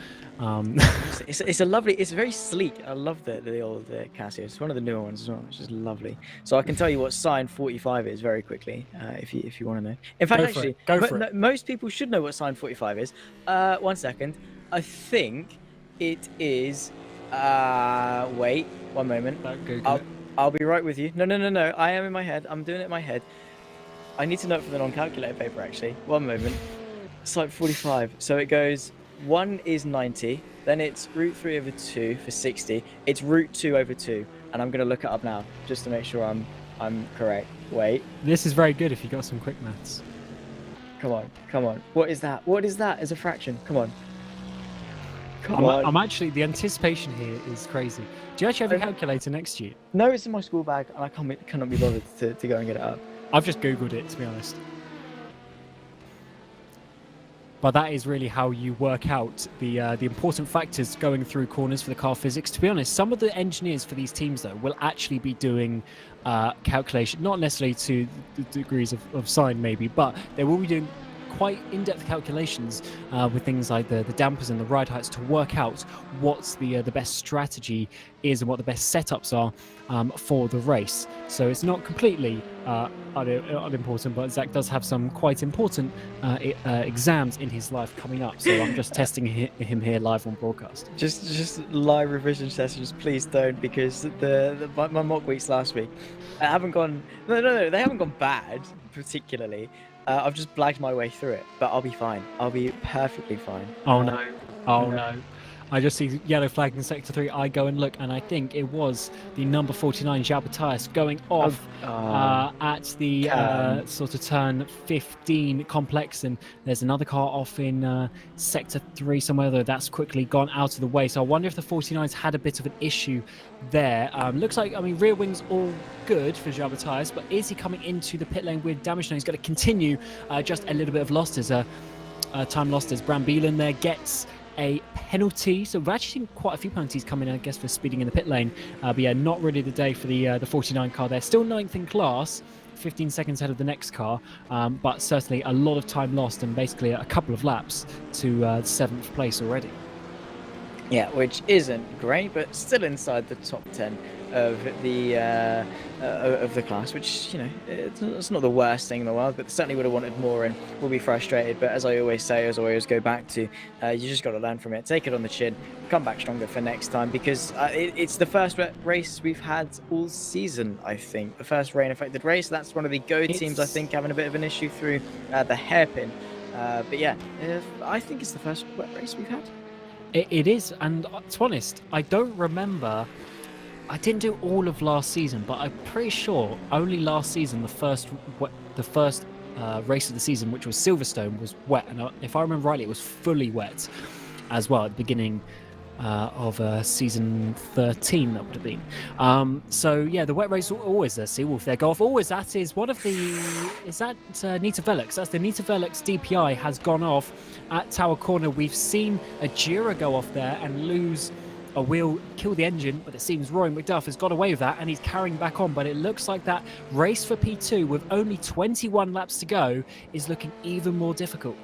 It's a lovely. It's very sleek. I love the old Casio. It's one of the newer ones as well, which is lovely. So I can tell you what sine 45 is very quickly, if you want to know. In fact, Go for it. Most people should know what sine 45 is. 1 second. I think it is. Wait, 1 moment. I'll be right with you. No. I am in my head. I'm doing it in my head. I need to note for the non-calculator paper actually. 1 moment. Sine 45. So it goes. 1 is 90, then it's root 3 over 2 for 60. It's root 2 over 2, and I'm going to look it up now just to make sure I'm correct. Wait. This is very good if you got some quick maths. Come on. What is that? What is that as a fraction? Come on. I'm actually, the anticipation here is crazy. Do you actually have a calculator next to you? No, it's in my school bag, and I cannot be bothered to go and get it up. I've just Googled it, to be honest. But that is really how you work out the important factors going through corners for the car physics. To be honest, some of the engineers for these teams, though, will actually be doing calculation, not necessarily to the degrees of sine, maybe, but they will be doing quite in-depth calculations with things like the dampers and the ride heights to work out what the best strategy is and what the best setups are for the race. So it's not completely unimportant, but Zach does have some quite important exams in his life coming up. So I'm just testing him here live on broadcast. Just live revision sessions, please don't, because my mock weeks last week haven't gone. No, they haven't gone bad particularly. I've just blagged my way through it, but I'll be fine. I'll be perfectly fine. Oh no. I just see yellow flag in sector 3. I go and look, and I think it was the number 49 João Matthias going off at the sort of turn 15 complex, and there's another car off in sector 3 somewhere, though that's quickly gone out of the way. So I wonder if the 49s had a bit of an issue there. Looks like, I mean, rear wings all good for João Matthias, but is he coming into the pit lane with damage? No, he's going to continue. Just a little bit of lost as time lost as Brambilen there gets a penalty. So we've actually seen quite a few penalties coming, I guess, for speeding in the pit lane. But yeah, not really the day for the 49 car there. Still 9th in class, 15 seconds ahead of the next car, but certainly a lot of time lost and basically a couple of laps to 7th place already. Yeah, which isn't great, but still inside the top 10 of the class, which, you know, it's not the worst thing in the world, but certainly would have wanted more and will be frustrated. But as I always say, as I always go back to, you just got to learn from it, take it on the chin, come back stronger for next time, because it's the first race we've had all season, I think. The first rain-affected race. That's one of the Go teams, I think, having a bit of an issue through the hairpin. But yeah, I think it's the first wet race we've had. It is, and to be honest, I don't remember. I didn't do all of last season, but I'm pretty sure only last season the first race of the season, which was Silverstone, was wet, and if I remember rightly, it was fully wet as well at the beginning of season 13. That would have been. So yeah, the wet race always there. Seawolf there go off. Always that is one of the. Is that Nita Velux? That's the Nita Velux DPI has gone off at Tower Corner. We've seen a Jira go off there and lose a wheel, kill the engine, but it seems Roy McDuff has got away with that and he's carrying back on. But it looks like that race for P2 with only 21 laps to go is looking even more difficult.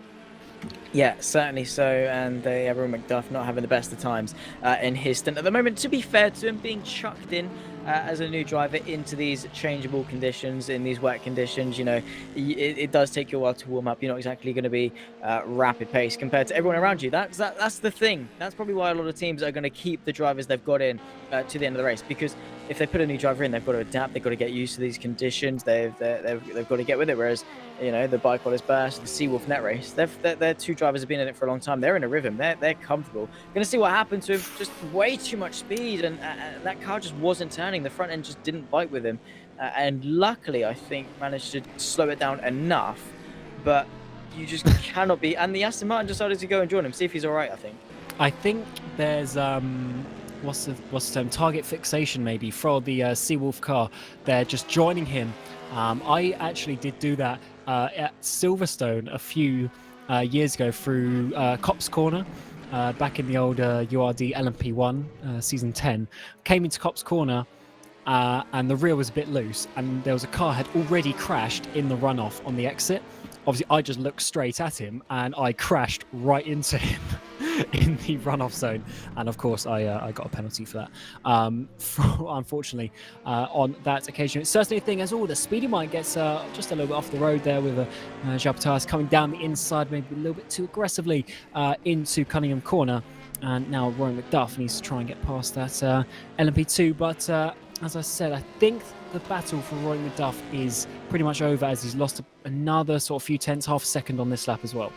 Yeah, certainly so, and Roy McDuff not having the best of times in his stint at the moment. To be fair to him, being chucked in as a new driver into these changeable conditions, in these wet conditions, you know, it does take you a while to warm up. You're not exactly going to be rapid pace compared to everyone around you. That's the thing. That's probably why a lot of teams are going to keep the drivers they've got in to the end of the race, because if they put a new driver in, they've got to adapt. They've got to get used to these conditions. They've got to get with it. Whereas, you know, the Bike Wallers Burst, the Seawolf Net Race, their two drivers have been in it for a long time. They're in a rhythm. They're comfortable. Going to see what happens with just way too much speed, and that car just wasn't turning. The front end just didn't bite with him, and luckily, I think, managed to slow it down enough. But you just cannot be. And the Aston Martin decided to go and join him, see if he's all right. I think there's what's the term? Target fixation maybe for the Seawolf car. They're just joining him. I actually did do that at Silverstone a few years ago through Cops Corner. Back in the old URD LMP1 season 10, came into Cops Corner and the rear was a bit loose, and there was a car had already crashed in the runoff on the exit. Obviously, I just looked straight at him and I crashed right into him in the runoff zone. And of course, I got a penalty for that, unfortunately, on that occasion. It's certainly a thing, as all the speedy might gets just a little bit off the road there with João Matthias coming down the inside, maybe a little bit too aggressively into Cunningham Corner. And now Roy McDuff needs to try and get past that LMP2. But as I said, I think the battle for Roy McDuff is pretty much over, as he's lost another sort of few tenths, half a second on this lap as well.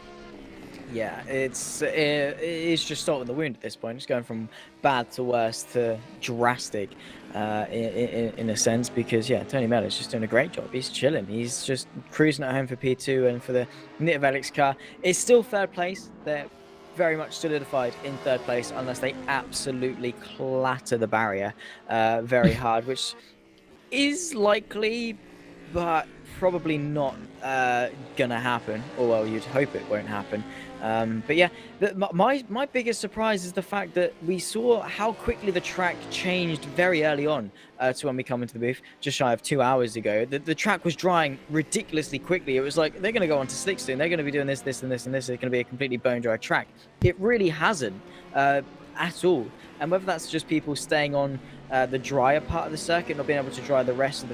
Yeah, it's just salt in the wound at this point. It's going from bad to worse to drastic in a sense, because, yeah, Tony Meller's just doing a great job. He's chilling. He's just cruising at home for P2, and for the Nita Velix car, it's still third place. They're very much solidified in third place unless they absolutely clatter the barrier very hard, which is likely, but probably not gonna happen, or well, you'd hope it won't happen. But yeah, my biggest surprise is the fact that we saw how quickly the track changed very early on to when we come into the booth, just shy of 2 hours ago. The track was drying ridiculously quickly. It was like, they're going to go on to slick soon. They're going to be doing this, this, and this, and this. It's going to be a completely bone dry track. It really hasn't at all. And whether that's just people staying on the drier part of the circuit, not being able to dry the rest of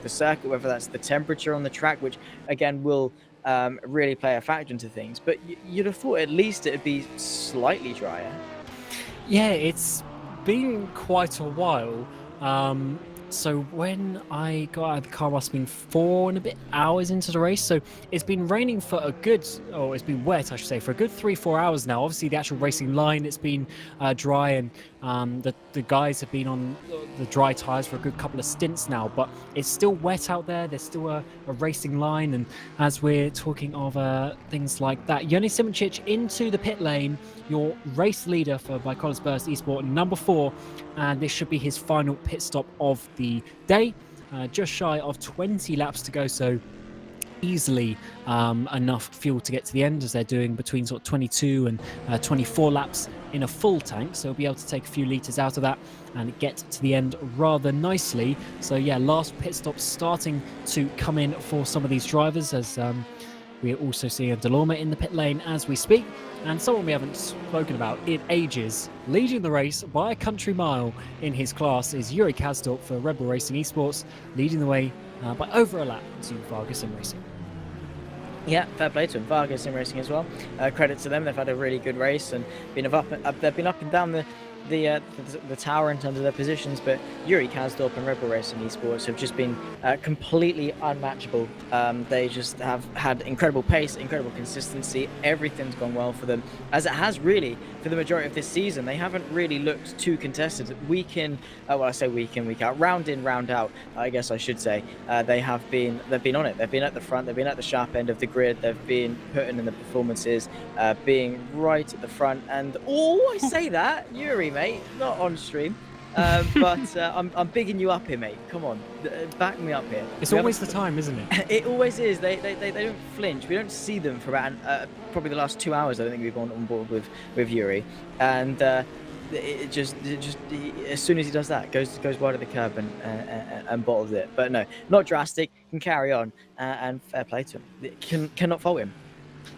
the circuit, whether that's the temperature on the track, which again will really play a factor into things. But you'd have thought at least it'd be slightly drier. Yeah, it's been quite a while. So when I got out of the car, must have been 4 and a bit hours into the race. So it's been raining for a good, or it's been wet, I should say, for a good 3-4 hours now. Obviously, the actual racing line, it's been dry, and the guys have been on the dry tyres for a good couple of stints now. But it's still wet out there. There's still a racing line, and as we're talking of things like that, Joni Simoncic into the pit lane, your race leader for Bicolis Burst Esport, number 4, and this should be his final pit stop of the day. Just shy of 20 laps to go, so easily enough fuel to get to the end, as they're doing between sort of 22 and 24 laps in a full tank, so he'll be able to take a few litres out of that and get to the end rather nicely. So yeah, last pit stop starting to come in for some of these drivers, as we're also seeing Delorme in the pit lane as we speak, and someone we haven't spoken about in ages, leading the race by a country mile in his class, is Yuri Kazdorp for Red Bull Racing Esports, leading the way by over a lap to Vargas Sim Racing. Yeah, fair play to him. Vargas Sim Racing as well. Credit to them. They've had a really good race and they've been up and down the tower in terms of their positions, but Yuri Kazdorp and Red Bull Racing Esports have just been completely unmatchable. They just have had incredible pace, incredible consistency. Everything's gone well for them, as it has really for the majority of this season. They haven't really looked too contested week in, well, I say week in, week out, round in, round out, I guess I should say. They've been on it. They've been at the front, they've been at the sharp end of the grid, they've been putting in the performances, being right at the front. And I say that, Yuri, mate, not on stream, but I'm bigging you up here, mate. Come on, back me up here. It's always the time, isn't it? It always is. They don't flinch. We don't see them for about probably the last 2 hours. I don't think we've gone on board with Yuri, and it just as soon as he does that, goes wide of the curb and bottles it. But no, not drastic. Can carry on, and fair play to him. Cannot fault him.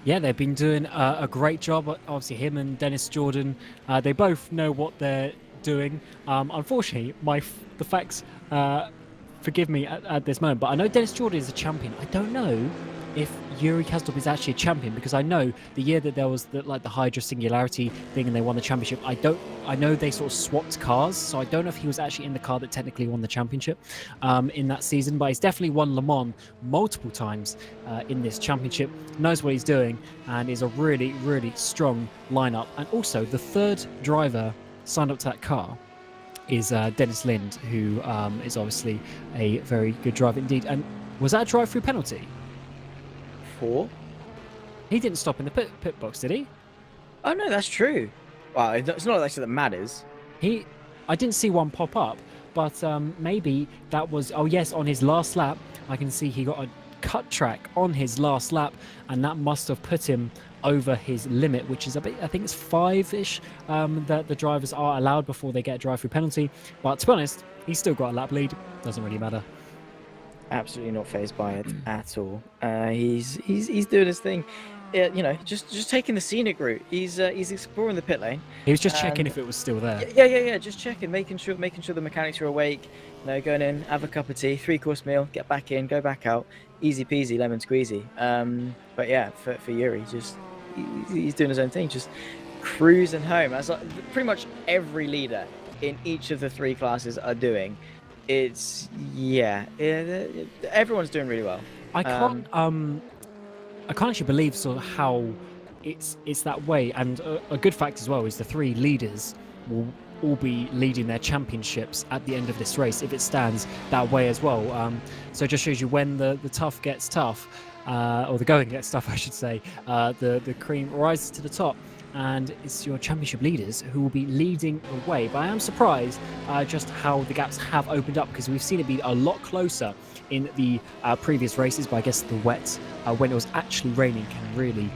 Yeah, they've been doing a great job. Obviously, him and Dennis Jordan, they both know what they're doing. Unfortunately, the facts, forgive me at this moment, but I know Dennis Jordan is a champion. I don't know if Yuri Kazdorp is actually a champion, because I know the year that there was the Hydra Singularity thing and they won the championship, I know they sort of swapped cars, so I don't know if he was actually in the car that technically won the championship in that season, but he's definitely won Le Mans multiple times in this championship, knows what he's doing, and is a really, really strong lineup. And also, the third driver signed up to that car is Dennis Lind, who is obviously a very good driver indeed. And was that a drive-through penalty? He didn't stop in the pit box, did he? Oh no, that's true. Well, it's not actually that matters. I didn't see one pop up, but maybe that was. Oh yes, on his last lap, I can see he got a cut track on his last lap, and that must have put him over his limit, which is I think it's 5-ish that the drivers are allowed before they get a drive-through penalty. But to be honest, he's still got a lap lead. Doesn't really matter. Absolutely not fazed by it at all. He's doing his thing. Just taking the scenic route. He's exploring the pit lane. He was just checking if it was still there. Yeah. Just checking, making sure the mechanics are awake. Going in, have a cup of tea, 3-course meal, get back in, go back out, easy peasy, lemon squeezy. But yeah, for Yuri, he's doing his own thing, just cruising home. As pretty much every leader in each of the 3 classes are doing. Everyone's doing really well. I can't actually believe sort of how it's that way. And a good fact as well is the 3 leaders will all be leading their championships at the end of this race if it stands that way as well. So it just shows you when the tough gets tough, or the going gets tough, I should say. The cream rises to the top, and it's your championship leaders who will be leading the way. But I am surprised just how the gaps have opened up, because we've seen it be a lot closer in the previous races, but I guess the wet, when it was actually raining, can really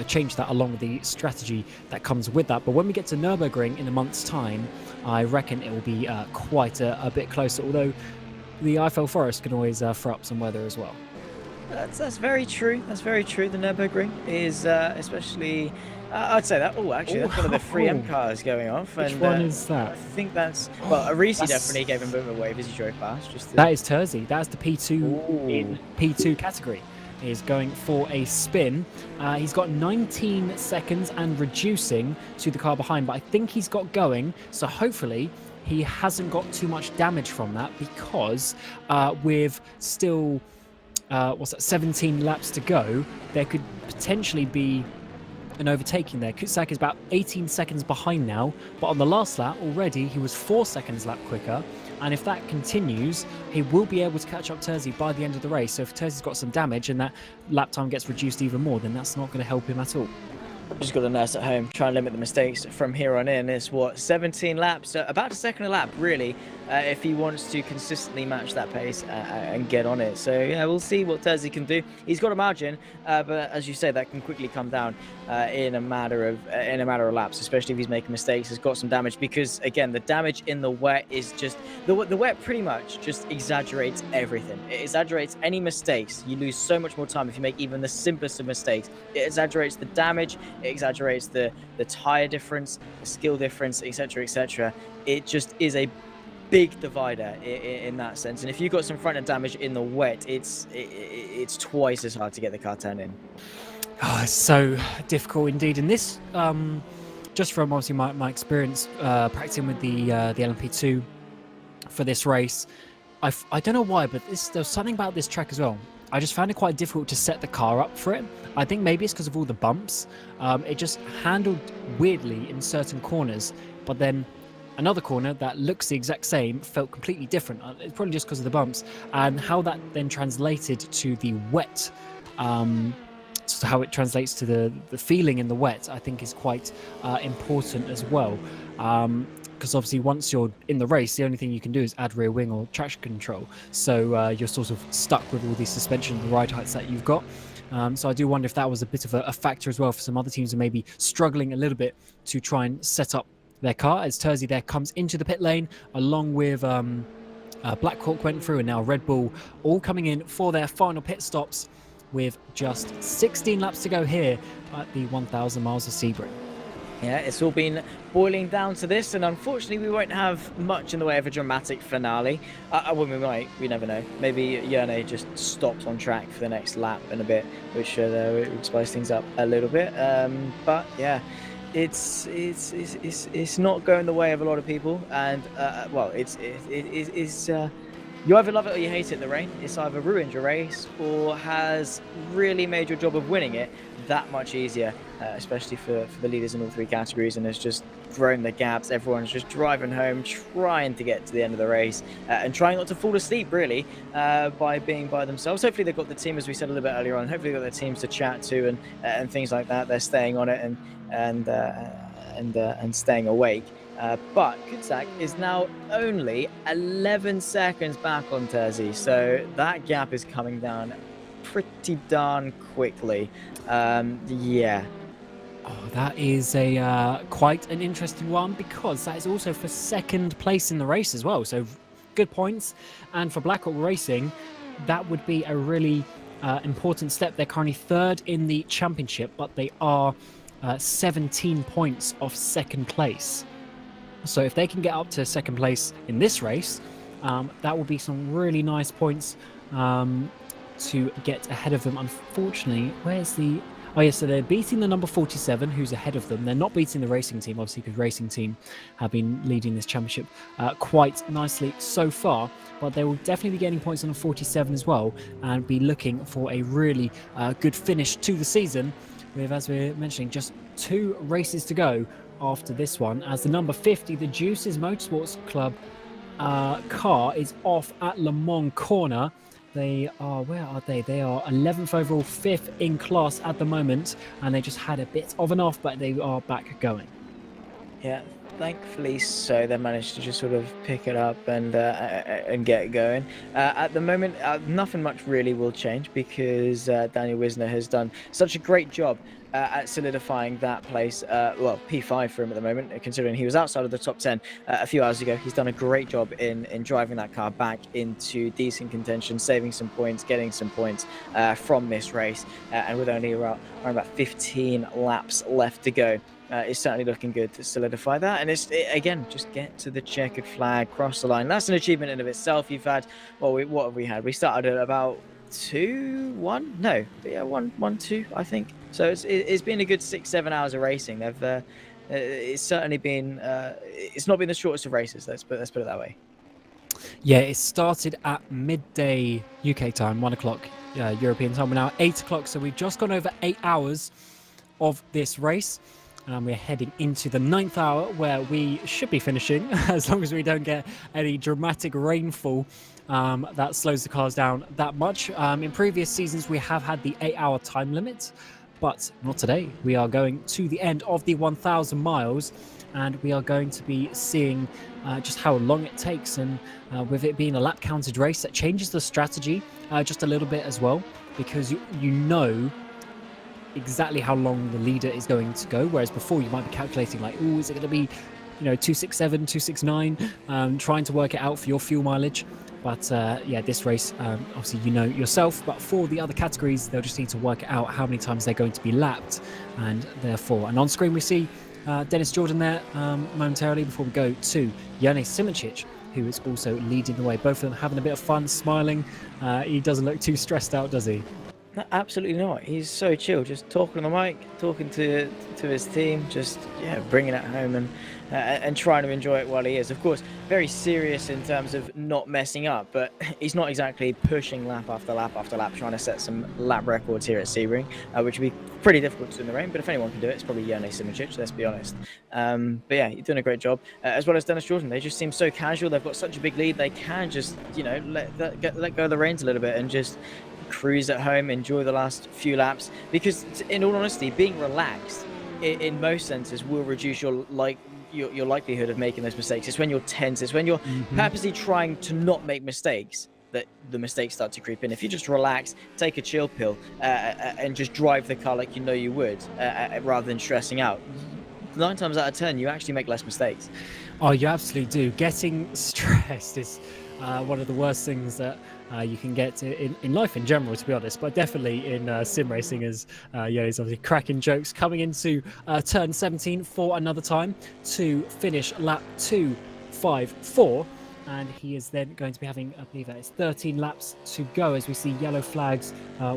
change that along with the strategy that comes with that. But when we get to Nurburgring in a month's time, I reckon it will be quite a bit closer, although the Eiffel Forest can always throw up some weather as well. That's very true. That's very true. The Nürburgring is especially. I'd say that. Oh, actually, that's one of the 3M cars going off. Which one is that? I think that's. Well, Arisi definitely gave him a bit of a wave as he drove past. That is Terzi. That's the P2 in P2 category. Is going for a spin. He's got 19 seconds and reducing to the car behind, but I think he's got going. So hopefully he hasn't got too much damage from that because with still 17 laps to go, there could potentially be an overtaking there. Kutzak is about 18 seconds behind now, but on the last lap already he was 4 seconds lap quicker, and if that continues he will be able to catch up Terzi by the end of the race. So if Terzi's got some damage and that lap time gets reduced even more, then that's not going to help him at all. Just got a nurse at home, try and limit the mistakes from here on in. It's 17 laps, about a second a lap really, if he wants to consistently match that pace and get on it. So yeah, we'll see what Terzi can do. He's got a margin, but as you say, that can quickly come down in a matter of laps, especially if he's making mistakes. He's got some damage because again, the damage in the wet is just the wet pretty much just exaggerates everything. It exaggerates any mistakes. You lose so much more time if you make even the simplest of mistakes. It exaggerates the damage. It exaggerates the tire difference, the skill difference, etc., etc. It just is a big divider in that sense. And if you've got some front end damage in the wet, it's twice as hard to get the car turned in. Oh, it's so difficult indeed. And this, just from obviously my experience practicing with the LMP2 for this race, I don't know why, but there was something about this track as well. I just found it quite difficult to set the car up for it. I think maybe it's because of all the bumps. It just handled weirdly in certain corners, but then another corner that looks the exact same felt completely different. It's probably just because of the bumps, and how that then translated to the wet. So how it translates to the feeling in the wet, I think is quite important as well. Because obviously once you're in the race, the only thing you can do is add rear wing or traction control. So you're sort of stuck with all these suspension and ride heights that you've got. So I do wonder if that was a bit of a factor as well for some other teams who may be struggling a little bit to try and set up their car, as Terzi there comes into the pit lane along with Black Hawk went through, and now Red Bull all coming in for their final pit stops with just 16 laps to go here at the 1,000 miles of Sebring. Yeah, it's all been boiling down to this, and unfortunately we won't have much in the way of a dramatic finale. Well, we might, we never know. Maybe Yerne just stops on track for the next lap in a bit, which would spice things up a little bit. But yeah, it's not going the way of a lot of people, and well, it's you either love it or you hate it. The rain, it's either ruined your race or has really made your job of winning it that much easier, especially for the leaders in all three categories, and has just grown the gaps. Everyone's just driving home, trying to get to the end of the race, and trying not to fall asleep really by being by themselves. Hopefully they've got the team, as we said a little bit earlier on, hopefully they've got their teams to chat to and things like that. They're staying on it and staying awake. But Kutzak is now only 11 seconds back on Terzi, so that gap is coming down pretty darn quickly. Yeah. Oh, that is a quite an interesting one, because that is also for second place in the race as well. So good points, and for Blackhawk Racing, that would be a really important step. They're currently third in the championship, but they are 17 points off second place. So if they can get up to second place in this race, that will be some really nice points to get ahead of them. Unfortunately, where's the... Oh, yeah, so they're beating the number 47, who's ahead of them. They're not beating the racing team, obviously, because racing team have been leading this championship quite nicely so far. But they will definitely be getting points on the 47 as well, and be looking for a really good finish to the season, with, as we're mentioning, just 2 races to go after this one, as the number 50, the Juices Motorsports Club car is off at Le Mans corner. They are, where are they? They are 11th overall, 5th in class at the moment, and they just had a bit of an off, but they are back going. Yeah, thankfully so. They managed to just sort of pick it up and get going. At the moment, nothing much really will change, because Daniel Wisner has done such a great job at solidifying that place. Well, P5 for him at the moment, considering he was outside of the top 10 a few hours ago. He's done a great job in driving that car back into decent contention, saving some points, getting some points from this race. And with only around about 15 laps left to go, it's certainly looking good to solidify that. And again, just get to the checkered flag, cross the line. That's an achievement in of itself. You've had, well, what have we had? We started at about 2-1? No, yeah, 1-2, I think. So it's been a good 6-7 hours of racing. They've it's certainly been it's not been the shortest of races. Let's put it that way. Yeah, it started at midday UK time, 1 o'clock European time. We're now 8 o'clock, so we've just gone over 8 hours of this race. We're heading into the 9th hour, where we should be finishing, as long as we don't get any dramatic rainfall that slows the cars down that much. In previous seasons, we have had the 8-hour time limit, but not today. We are going to the end of the 1,000 miles, and we are going to be seeing just how long it takes. And with it being a lap counted race, that changes the strategy just a little bit as well, because you know exactly how long the leader is going to go, whereas before you might be calculating like, oh, is it going to be 267, 269, trying to work it out for your fuel mileage. But yeah, this race, obviously you know yourself, but for the other categories, they'll just need to work out how many times they're going to be lapped, and therefore. And on screen we see Dennis Jordan there momentarily before we go to Jane Simoncic, who is also leading the way. Both of them having a bit of fun, smiling. He doesn't look too stressed out, does he? No, absolutely not. He's so chill, just talking on the mic, talking to his team, just bringing it home and trying to enjoy it while he is. Of course, very serious in terms of not messing up, but he's not exactly pushing lap after lap after lap, trying to set some lap records here at Sebring, which would be pretty difficult to do in the rain. But if anyone can do it, it's probably Jane Simoncic, let's be honest. But yeah, you're doing a great job, as well as Dennis Jordan. They just seem so casual. They've got such a big lead. They can just let go of the reins a little bit and just cruise at home, enjoy the last few laps, because in all honesty, being relaxed in most senses will reduce your likelihood of making those mistakes. It's when you're tense, it's when you're purposely trying to not make mistakes that the mistakes start to creep in. If you just relax, take a chill pill, and just drive the car like you know you would, rather than stressing out, 9 times out of 10 you actually make less mistakes. Oh, you absolutely do. Getting stressed is one of the worst things that you can get in life in general, to be honest, but definitely in sim racing, as he's obviously cracking jokes. Coming into turn 17 for another time to finish lap 254, and he is then going to be having, I believe that is 13 laps to go, as we see yellow flags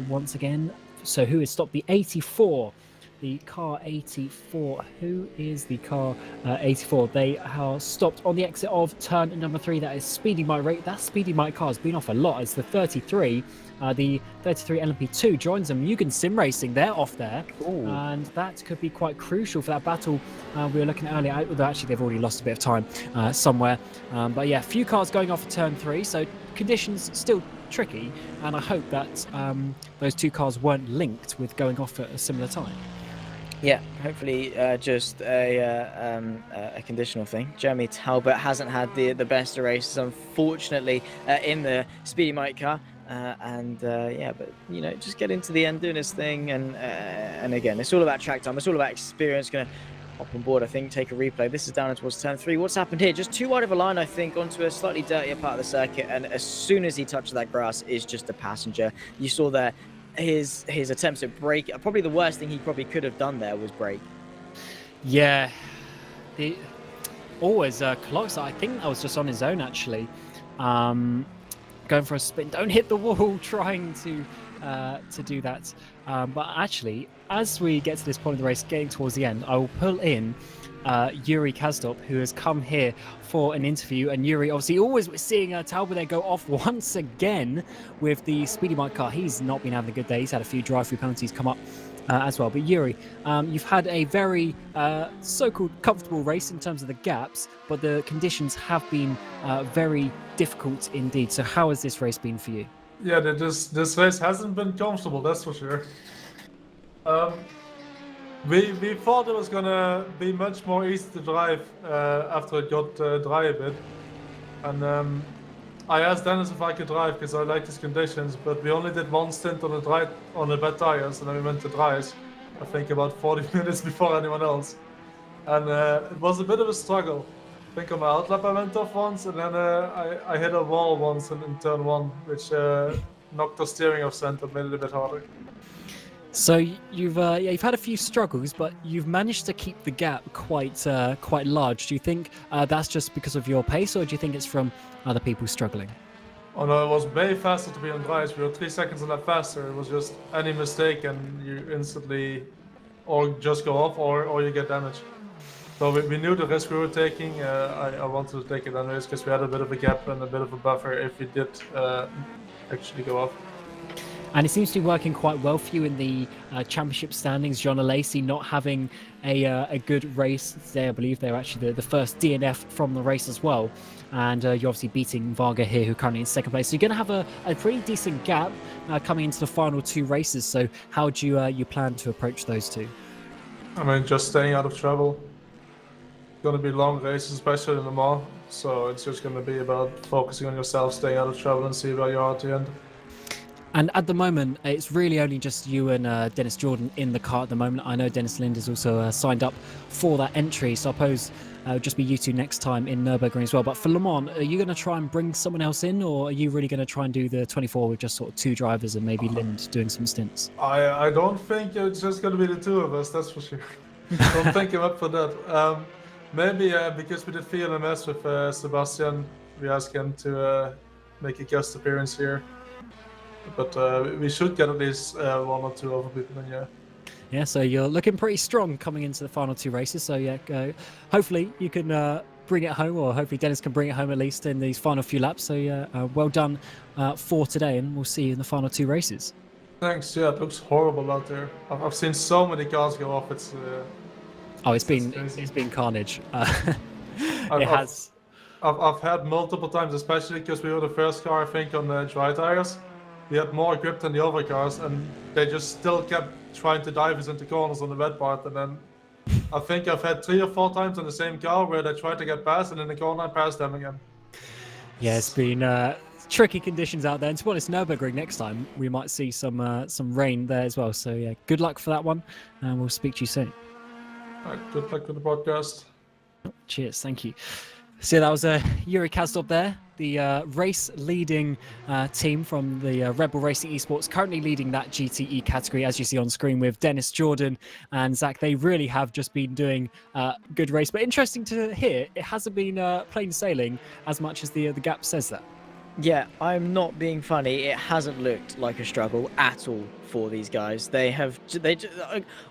once again. So who has stopped? The 84. The car 84. Who is the car 84? They are stopped on the exit of turn number 3. That is Speedy Mike rate. That Speedy Mike car has been off a lot. It's the 33. The 33 LMP2 joins them. Mugen Sim Racing, they're off there. Ooh. And that could be quite crucial for that battle we were looking at earlier. Although actually they've already lost a bit of time somewhere. But yeah, a few cars going off at turn 3. So conditions still tricky. And I hope that those 2 cars weren't linked with going off at a similar time. Yeah, hopefully just a conditional thing. Jeremy Talbot hasn't had the best of races, unfortunately, in the Speedy Mike car. But just get into the end, doing his thing, and again, it's all about track time. It's all about experience. Gonna hop on board, I think, take a replay. This is down towards turn 3. What's happened here? Just too wide of a line, I think, onto a slightly dirtier part of the circuit, and as soon as he touches that grass, is just a passenger. You saw there. His attempts at brake, probably the worst thing he probably could have done there was brake. Yeah, always clocks. I think that was just on his own, actually. Going for a spin, don't hit the wall, trying to do that. But actually, as we get to this point of the race, getting towards the end, I will pull in Yuri Kazdop, who has come here for an interview. And Yuri, obviously, always seeing Talbot there go off once again with the Speedy Mike car. He's not been having a good day. He's had a few drive-through penalties come up as well. But Yuri, you've had a very so-called comfortable race in terms of the gaps, but the conditions have been very difficult indeed. So how has this race been for you? Yeah, this race hasn't been comfortable, that's for sure. We thought it was gonna be much more easy to drive after it got dry a bit, and I asked Dennis if I could drive because I liked his conditions, but we only did 1 stint on the wet tires, and then we went to dries. I think about 40 minutes before anyone else, and it was a bit of a struggle. I think on my outlap I went off once, and then I hit a wall once in turn 1, which knocked the steering off center, made it a bit harder. So you've had a few struggles, but you've managed to keep the gap quite large. Do you think that's just because of your pace, or do you think it's from other people struggling? Oh no, it was way faster to be on dries. We were 3 seconds a lap faster. It was just any mistake and you instantly or just go off or you get damaged. So we knew the risk we were taking. I wanted to take it anyways because we had a bit of a gap and a bit of a buffer if we did actually go off. And it seems to be working quite well for you in the championship standings. John Lacey not having a good race today. I believe they're actually the first DNF from the race as well. And you're obviously beating Varga here, who currently in second place. So you're going to have a pretty decent gap coming into the final 2 races. So how do you plan to approach those 2? I mean, just staying out of trouble. Going to be long races, especially in the mall. So it's just going to be about focusing on yourself, staying out of trouble, and see where you are at the end. And at the moment, it's really only just you and Dennis Jordan in the car at the moment. I know Dennis Lind has also signed up for that entry, so I suppose it'll just be you 2 next time in Nurburgring as well. But for Le Mans, are you going to try and bring someone else in, or are you really going to try and do the 24 with just sort of 2 drivers and maybe Lind doing some stints? I don't think it's just going to be the 2 of us, that's for sure. Don't think him up for that. Maybe because we did VLMS with Sebastian, we asked him to make a guest appearance here. But we should get at least 1 or 2 other people in, yeah. Yeah, so you're looking pretty strong coming into the final 2 races. So yeah, hopefully you can bring it home, or hopefully Dennis can bring it home at least in these final few laps. So yeah, well done for today, and we'll see you in the final 2 races. Thanks. Yeah, it looks horrible out there. I've seen so many cars go off. It's It's been carnage. It has. I've had multiple times, especially because we were the first car, I think, on the dry tires. We had more grip than the other cars, and they just still kept trying to dive us into corners on the wet part. And then I think I've had 3 or 4 times on the same car where they tried to get past, and in the corner I passed them again. Yeah, it's been tricky conditions out there. And to be honest, Nurburgring next time, we might see some rain there as well. So yeah, good luck for that one, and we'll speak to you soon. All right, good luck with the podcast. Cheers, thank you. So that was Yuri Kazdorp there, the race-leading team from the Red Bull Racing Esports, currently leading that GTE category, as you see on screen with Dennis Jordan and Zach. They really have just been doing good race. But interesting to hear, it hasn't been plain sailing as much as the gap says that. Yeah, I'm not being funny. It hasn't looked like a struggle at all for these guys. They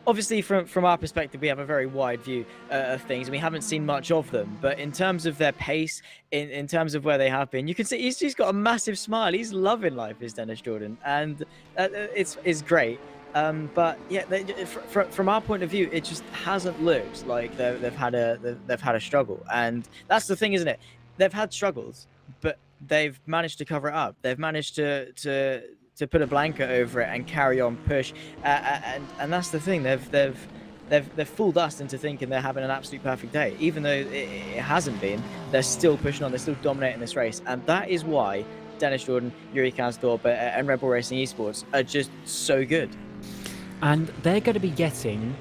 obviously from our perspective, we have a very wide view of things, and we haven't seen much of them. But in terms of their pace, in terms of where they have been, you can see he's got a massive smile. He's loving life, is Dennis Jordan, and it's great. But yeah, from our point of view, it just hasn't looked like they've had a struggle, and that's the thing, isn't it? They've had struggles, but they've managed to cover it up. They've managed to put a blanket over it and carry on, push, and that's the thing. They've fooled us into thinking they're having an absolute perfect day, even though it hasn't been. They're still pushing on. They're still dominating this race, and that is why Dennis Jordan, Yuri Kazdorp, and Red Bull Racing Esports are just so good. And they're going to be getting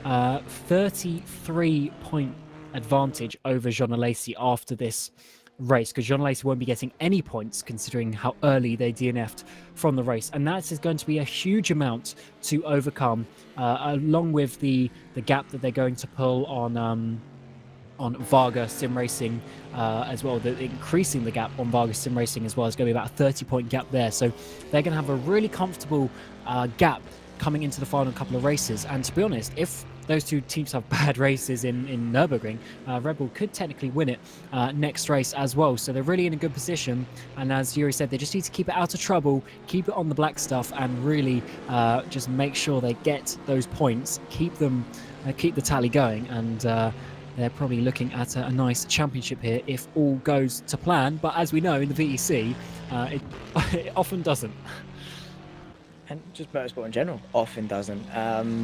33-point advantage over Jean Lacey after this race, because Jean Lacey won't be getting any points considering how early they DNF'd from the race, and that is going to be a huge amount to overcome, along with the gap that they're going to pull on Varga Sim Racing as well. Increasing the gap on Varga Sim Racing as well is going to be about a 30-point gap there, so they're going to have a really comfortable gap coming into the final couple of races. And to be honest, if those 2 teams have bad races in Nürburgring, Red Bull could technically win it next race as well. So they're really in a good position. And as Yuri said, they just need to keep it out of trouble, keep it on the black stuff, and really just make sure they get those points, keep the tally going. And they're probably looking at a nice championship here if all goes to plan. But as we know, in the VEC, it often doesn't. And just motorsport in general often doesn't.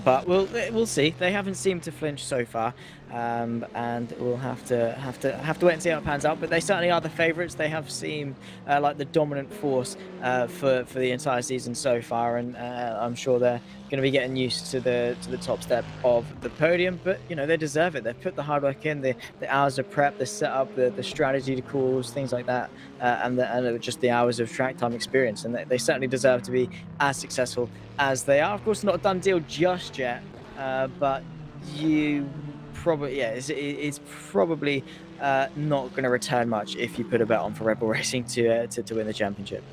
But we'll see. They haven't seemed to flinch so far, and we'll have to wait and see how it pans out. But they certainly are the favourites. They have seemed like the dominant force for the entire season so far, and I'm sure they're going to be getting used to the top step of the podium. But you know, they deserve it. They've put the hard work in, the hours of prep, the setup, the strategy to calls, things like that, and just the hours of track time experience. And they certainly deserve to be as successful as they are. Of course, not a done deal just yet, but you probably, it's probably not going to return much if you put a bet on for Red Bull Racing to win the championship.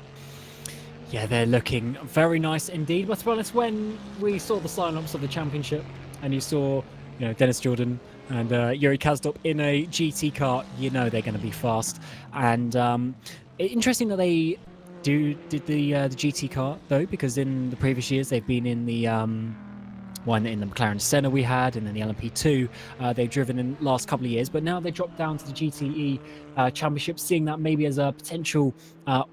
Yeah, they're looking very nice indeed. But to be honest, when we saw the sign-ups of the championship and you saw, Dennis Jordan And Yuri Kazdop in a GT car, you know they're going to be fast. And interesting that they did the GT car though, because in the previous years they've been in the one in the McLaren Senna we had, and then the LMP2 they've driven in the last couple of years, but now they dropped down to the GTE Championship, seeing that maybe as a potential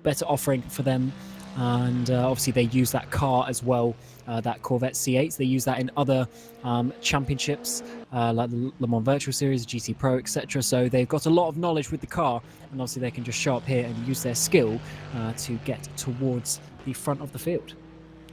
better offering for them. And obviously they use that car as well, that Corvette C8. They use that in other championships like the Le Mans Virtual Series, GT Pro, etc. So they've got a lot of knowledge with the car, and obviously they can just show up here and use their skill to get towards the front of the field.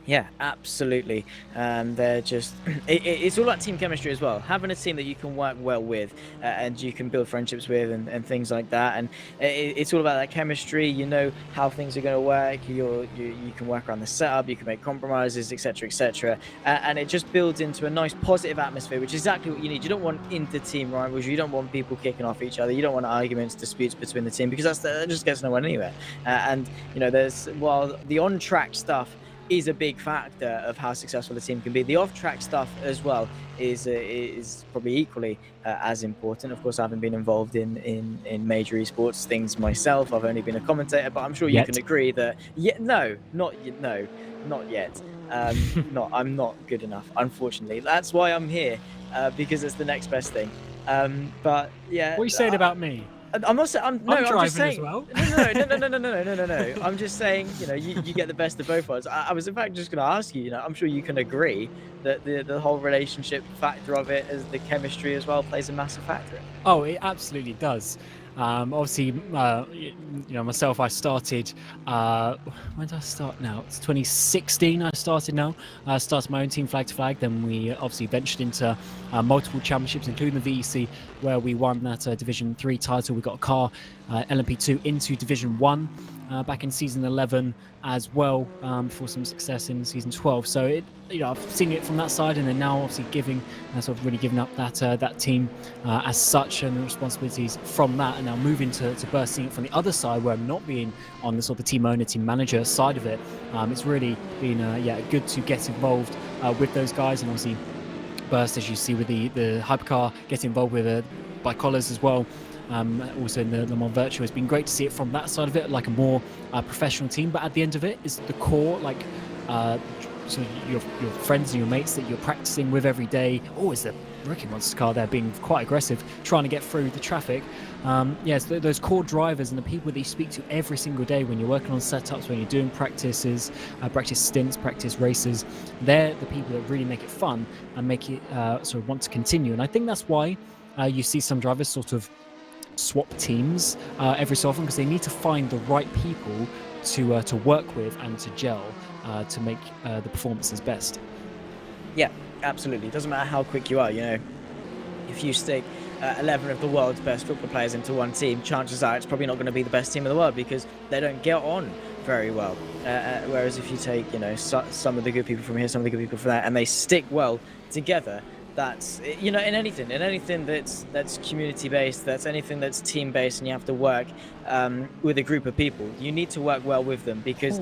Yeah, absolutely. They're just it's all about team chemistry as well, having a team that you can work well with and you can build friendships with and things like that. And it's all about that chemistry. You know how things are going to work. You can work around the setup, you can make compromises, etc, etc, and it just builds into a nice positive atmosphere, which is exactly what you need. You don't want inter-team rivals, you don't want people kicking off each other, you don't want arguments, disputes between the team, because that just gets no one anywhere. And you know, while the on-track stuff is a big factor of how successful a team can be, the off-track stuff as well is probably equally as important. Of course, I haven't been involved in major esports things myself. I've only been a commentator, but I'm sure you can agree that not yet. I'm not good enough, unfortunately. That's why I'm here, because it's the next best thing. But yeah, what are you saying about me? I'm not saying. I'm just saying. As well. No. I'm just saying. You know, you get the best of both worlds. I was in fact just going to ask you. You know, I'm sure you can agree that the whole relationship factor of it, as the chemistry as well, plays a massive factor. Oh, it absolutely does. Obviously, you know, myself, I started, when did I start now? It's 2016 I started now. I started my own team, Flag to Flag. Then we obviously ventured into multiple championships, including the VEC, where we won that Division 3 title. We got a car, LMP2, into Division 1 back in season 11 as well, for some success in season 12. So it, you know, I've seen it from that side, and then now obviously sort of really giving up that team as such, and the responsibilities from that, and now moving to bursting it from the other side, where I'm not being on the sort of team owner, team manager side of it. It's really been good to get involved with those guys, and obviously Burst, as you see with the hypercar, getting involved with by Collars as well. Also in the Le Mans Virtual, it's been great to see it from that side of it, like a more professional team. But at the end of it is the core, like so your friends and your mates that you're practicing with every day. Always the Rookie Monster car there being quite aggressive, trying to get through the traffic. Yes, those core drivers and the people that you speak to every single day when you're working on setups, when you're doing practices, practice stints, practice races, they're the people that really make it fun and make it sort of want to continue. And I think that's why you see some drivers sort of swap teams every so often, because they need to find the right people to work with and to gel to make the performances best. Yeah, absolutely. It doesn't matter how quick you are. You know, if you stick 11 of the world's best football players into one team, chances are it's probably not going to be the best team in the world, because they don't get on very well. Whereas if you take, you know, some of the good people from here, some of the good people from there, and they stick well together, that's, you know, in anything that's community based, that's anything that's team based, and you have to work with a group of people, you need to work well with them, because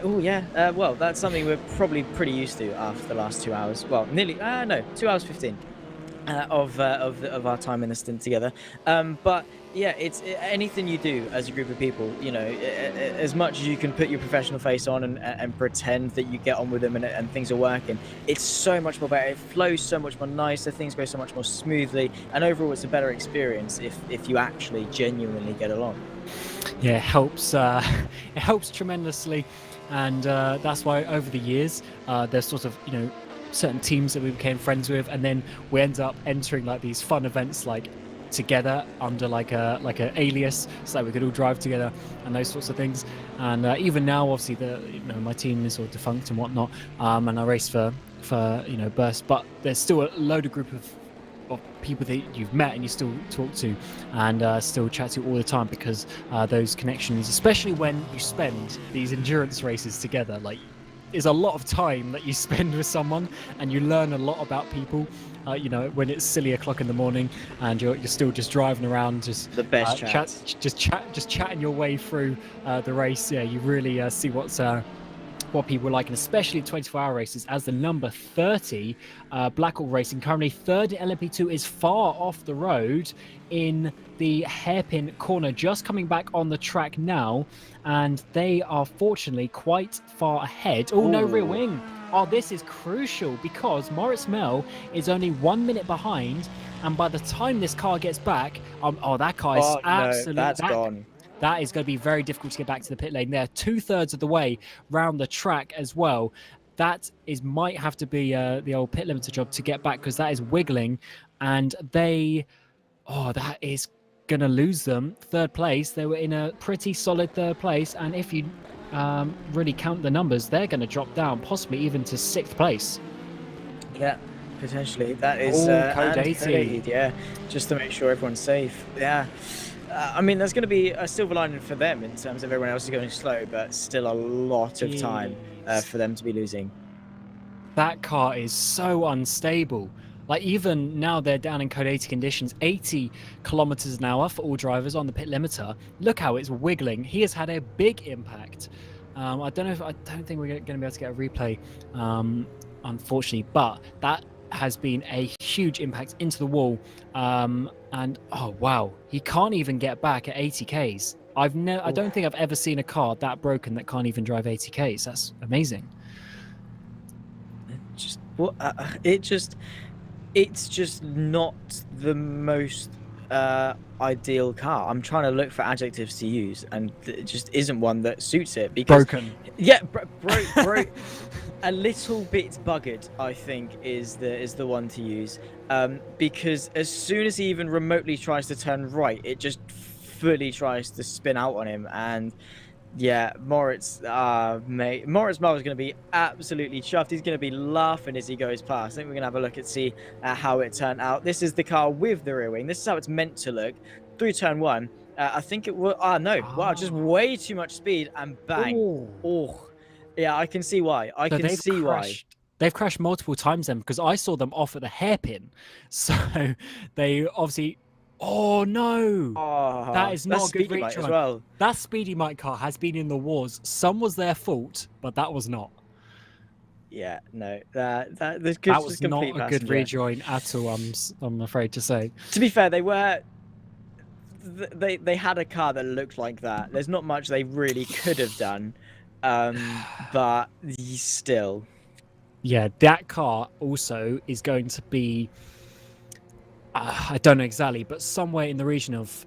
well, that's something we're probably pretty used to after the last 2 hours. Well, nearly 2 hours 15 of our time in the stint together. But yeah, it's anything you do as a group of people, you know, as much as you can put your professional face on and pretend that you get on with them and things are working, it's so much more better. It flows so much more nicer, things go so much more smoothly, and overall it's a better experience if you actually genuinely get along. Yeah, it helps. It helps tremendously, and that's why over the years there's sort of, you know, certain teams that we became friends with, and then we end up entering like these fun events like together under like a alias, so that we could all drive together and those sorts of things. And even now, obviously, my team is all defunct and whatnot, and I race for you know, Burst, but there's still a load of group of people that you've met and you still talk to and still chat to all the time, because those connections, especially when you spend these endurance races together, like, is a lot of time that you spend with someone, and you learn a lot about people. You know, when it's silly o'clock in the morning and you're still just driving around, just the best chats. Just chatting your way through the race. Yeah, you really see what's what people like, and especially 24-hour races, as the number 30 Blackhawk Racing, currently third in LMP2, is far off the road in the hairpin corner, just coming back on the track now, and they are fortunately quite far ahead. Oh, no rear wing. Oh, this is crucial because Moritz Mel is only 1 minute behind, and by the time this car gets back, that car is absolutely... No, that's gone. That is going to be very difficult to get back to the pit lane. They're 2/3 of the way round the track as well. That might have to be the old pit limiter job to get back, because that is wiggling, and that is going to lose them. Third place. They were in a pretty solid third place, and if you really count the numbers, they're going to drop down, possibly even to 6th place. Yeah, potentially. That is code 80. Yeah, just to make sure everyone's safe. Yeah. I mean, there's going to be a silver lining for them in terms of everyone else is going slow, but still a lot of time for them to be losing. That car is so unstable. Like, even now they're down in code 80 conditions, 80 kilometers an hour for all drivers on the pit limiter. Look how it's wiggling. He has had a big impact. I don't think we're going to be able to get a replay, unfortunately, but that has been a huge impact into the wall. And oh wow, he can't even get back at 80 Ks. I don't think I've ever seen a car that broken that can't even drive 80 Ks. That's amazing. It's just not the most ideal car. I'm trying to look for adjectives to use, and it just isn't one that suits it. Because broken. Yeah, broke. A little bit buggered, I think, is the one to use. Because as soon as he even remotely tries to turn right, it just fully tries to spin out on him. And yeah, Moritz Mel is going to be absolutely chuffed. He's going to be laughing as he goes past. I think we're going to have a look and see how it turned out. This is the car with the rear wing. This is how it's meant to look. Through turn 1, I think it will... no. Wow, just way too much speed, and bang. Oh. Yeah, I can see why. I can see why. They've crashed multiple times then, because I saw them off at the hairpin. So they obviously... Oh no! That is not a good reach as well. That Speedy Mike car has been in the wars. Some was their fault, but that was not. Yeah, no, that was not a good rejoin at all. I'm afraid to say. To be fair, they had a car that looked like that. There's not much they really could have done, but still. Yeah, that car also is going to be. I don't know exactly, but somewhere in the region of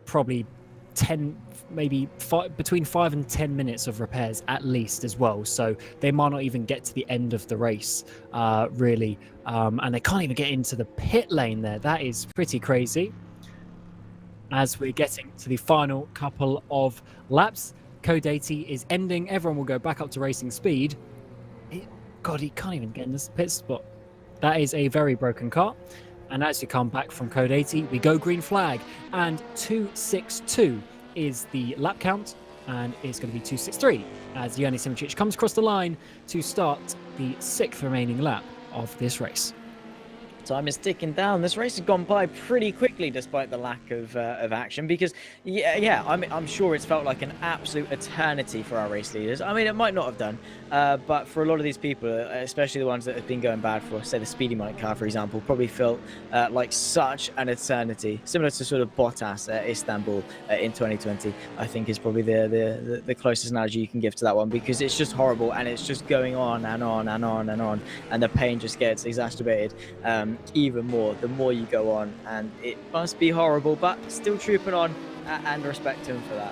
probably 10, maybe between 5 and 10 minutes of repairs at least as well. So they might not even get to the end of the race, really. And they can't even get into the pit lane there. That is pretty crazy. As we're getting to the final couple of laps, Code 80 is ending. Everyone will go back up to racing speed. God, he can't even get in this pit spot. That is a very broken car. And as you come back from Code 80, we go green flag. And 262 is the lap count. And it's going to be 263 as Yanni Simičić comes across the line to start the 6th remaining lap of this race. Time is ticking down. This race has gone by pretty quickly despite the lack of action, because I'm sure it's felt like an absolute eternity for our race leaders. I mean, it might not have done, but for a lot of these people, especially the ones that have been going bad for, say, the Speedy Mike car, for example, probably felt like such an eternity, similar to sort of Bottas at Istanbul in 2020. I think is probably the closest analogy you can give to that one, because it's just horrible and it's just going on and on and on and on, and the pain just gets exacerbated even more the more you go on, and it must be horrible, but still trooping on, and respect him for that.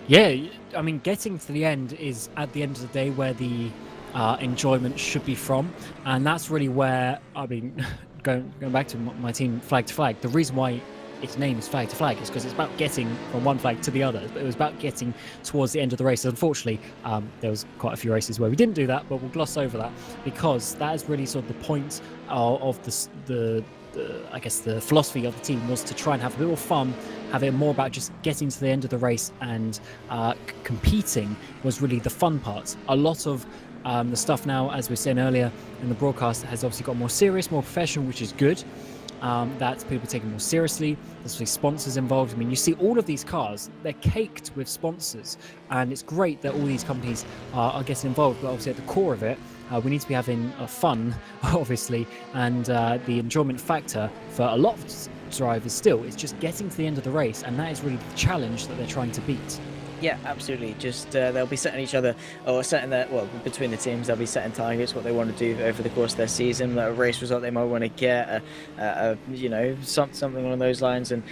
Yeah, I mean, getting to the end is at the end of the day where the enjoyment should be from, and that's really where, I mean, going back to my team flag to flag, the reason why its name is flag to flag is because it's about getting from one flag to the other. But it was about getting towards the end of the race. Unfortunately, there was quite a few races where we didn't do that, but we'll gloss over that, because that is really sort of the point of the I guess the philosophy of the team was to try and have a bit more fun, have it more about just getting to the end of the race, and competing was really the fun part. A lot of the stuff now, as we were saying earlier in the broadcast, has obviously got more serious, more professional, which is good. that people are taking more seriously. There's obviously sponsors involved. I mean, you see all of these cars, they're caked with sponsors, and it's great that all these companies are getting involved, but obviously at the core of it, we need to be having fun, obviously, and the enjoyment factor for a lot of drivers still is just getting to the end of the race, and that is really the challenge that they're trying to beat. Yeah, absolutely. Just they'll be setting each other, or setting their, well, between the teams, they'll be setting targets, what they want to do over the course of their season, a race result they might want to get, something along those lines, and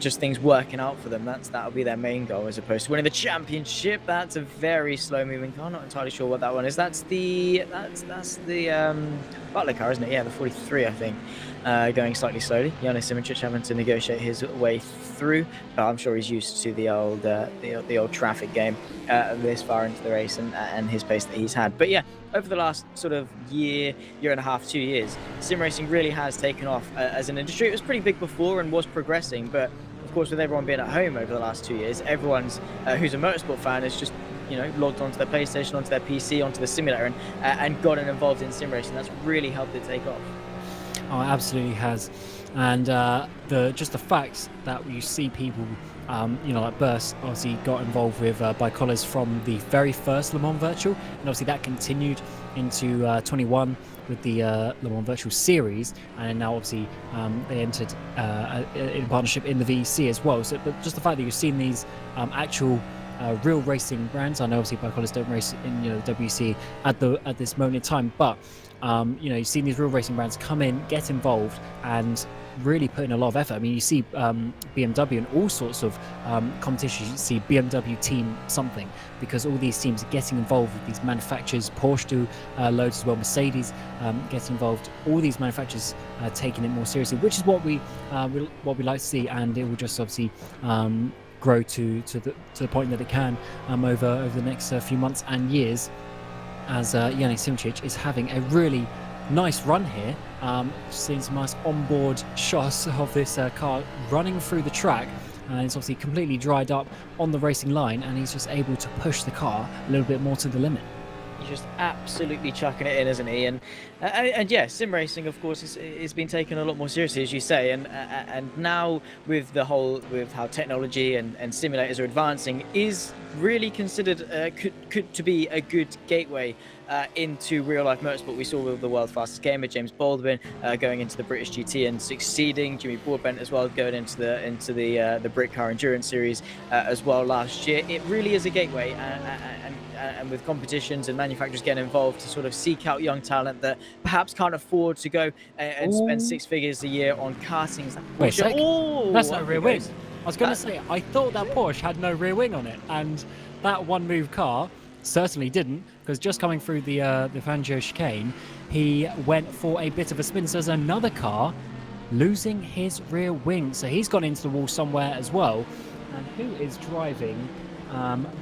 just things working out for them. That'll be their main goal, as opposed to winning the championship. That's a very slow-moving car. I'm not entirely sure what that one is. That's the Butler car, isn't it? Yeah, the 43, I think. Going slightly slowly. Janis Simičić having to negotiate his way through, but I'm sure he's used to the old traffic game this far into the race and his pace that he's had. But yeah, over the last sort of year and a half, 2 years, sim racing really has taken off as an industry. It was pretty big before and was progressing, but of course, with everyone being at home over the last 2 years, everyone's who's a motorsport fan is just logged onto their PlayStation, onto their PC, onto the simulator, and gotten involved in sim racing. That's really helped it take off. Oh, it absolutely has. And just the fact that you see people, like Burst obviously got involved with Bicolas from the very first Le Mans Virtual, and obviously that continued into 21 with the Le Mans Virtual Series, and now obviously they entered in partnership in the VEC as well. So, but just the fact that you've seen these actual real racing brands. I know obviously Bicolas don't race in the WEC at this moment in time, but you've seen these real racing brands come in, get involved, and really put in a lot of effort. I mean, you see BMW and all sorts of competitions. You see BMW Team something, because all these teams are getting involved with these manufacturers. Porsche do loads as well. Mercedes getting involved. All these manufacturers taking it more seriously, which is what we like to see, and it will just obviously grow to the point that it can over the next few months and years, as Janis Simičić is having a really nice run here. Seeing some nice onboard shots of this car running through the track, and it's obviously completely dried up on the racing line, and he's just able to push the car a little bit more to the limit. He's just absolutely chucking it in, isn't he? And yeah, sim racing, of course, is being taken a lot more seriously, as you say. And now with how technology and simulators are advancing, is really considered could to be a good gateway into real life motorsport. We saw with the world's fastest gamer, James Baldwin, going into the British GT and succeeding. Jimmy Broadbent as well, going into the Brit Car Endurance Series as well last year. It really is a gateway, and with competitions and manufacturers getting involved to sort of seek out young talent that perhaps can't afford to go and spend 6 figures a year on kartings. Wait a sec. That's not a rear wing. I was going to say, I thought that Porsche had no rear wing on it, and that one move car certainly didn't, because just coming through the Fangio chicane, he went for a bit of a spin. So there's another car losing his rear wing, so he's gone into the wall somewhere as well. And who is driving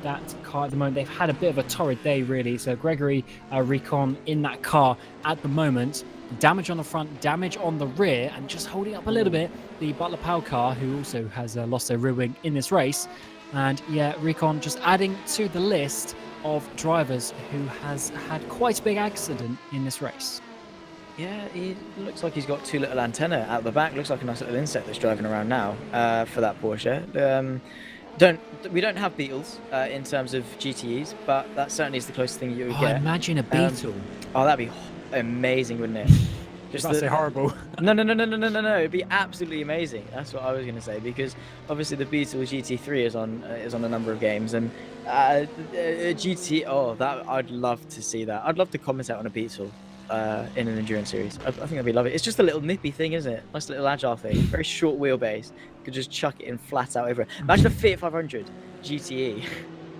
that car at the moment? They've had a bit of a torrid day, really. So Gregory Recon in that car at the moment. Damage on the front, damage on the rear, and just holding up a little bit the Butler Powell car, who also has lost their rear wing in this race. And yeah, Recon just adding to the list of drivers who has had quite a big accident in this race. Yeah, it looks like he's got 2 little antennae out the back. Looks like a nice little insect that's driving around now for that Porsche. We don't have Beetles in terms of GTEs, but that certainly is the closest thing you would get. Imagine a Beetle. That'd be amazing, wouldn't it? That's horrible. No. It'd be absolutely amazing. That's what I was going to say, because obviously the Beetle GT3 is on a number of games, and GT. Oh, that I'd love to see that. I'd love to commentate on a Beetle in an endurance series. I think that'd be lovely. It's just a little nippy thing, isn't it? Nice little agile thing. Very short wheelbase. You could just chuck it in flat out over it. Imagine a Fiat 500 GTE.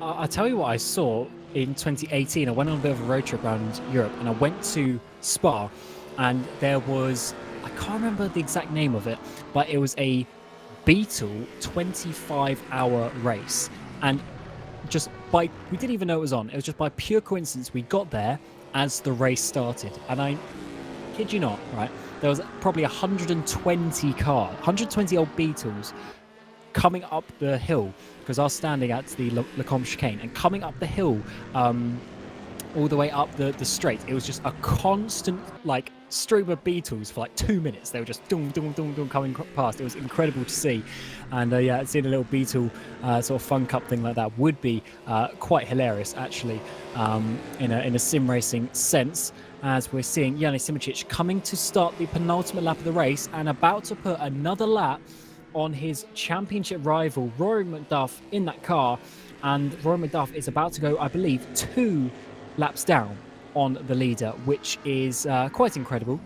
I'll tell you what I saw in 2018. I went on a bit of a road trip around Europe, and I went to Spa, and there was, I can't remember the exact name of it, but it was a Beetle 25-hour race. And we didn't even know it was on. It was just by pure coincidence we got there as the race started. And I kid you not, right? There was probably 120 old Beetles coming up the hill, because I was standing at the Lecombe chicane, and coming up the hill all the way up the straight. It was just a constant stream of beetles for like 2 minutes. They were just dung, dung, dung, dung coming past. It was incredible to see. And yeah, seeing a little beetle sort of fun cup thing like that would be quite hilarious, actually, in a sim racing sense, as we're seeing Yannis Simicic coming to start the penultimate lap of the race and about to put another lap on his championship rival, Rory McDuff, in that car. And Rory McDuff is about to go, I believe, 2 laps down on the leader, which is quite incredible,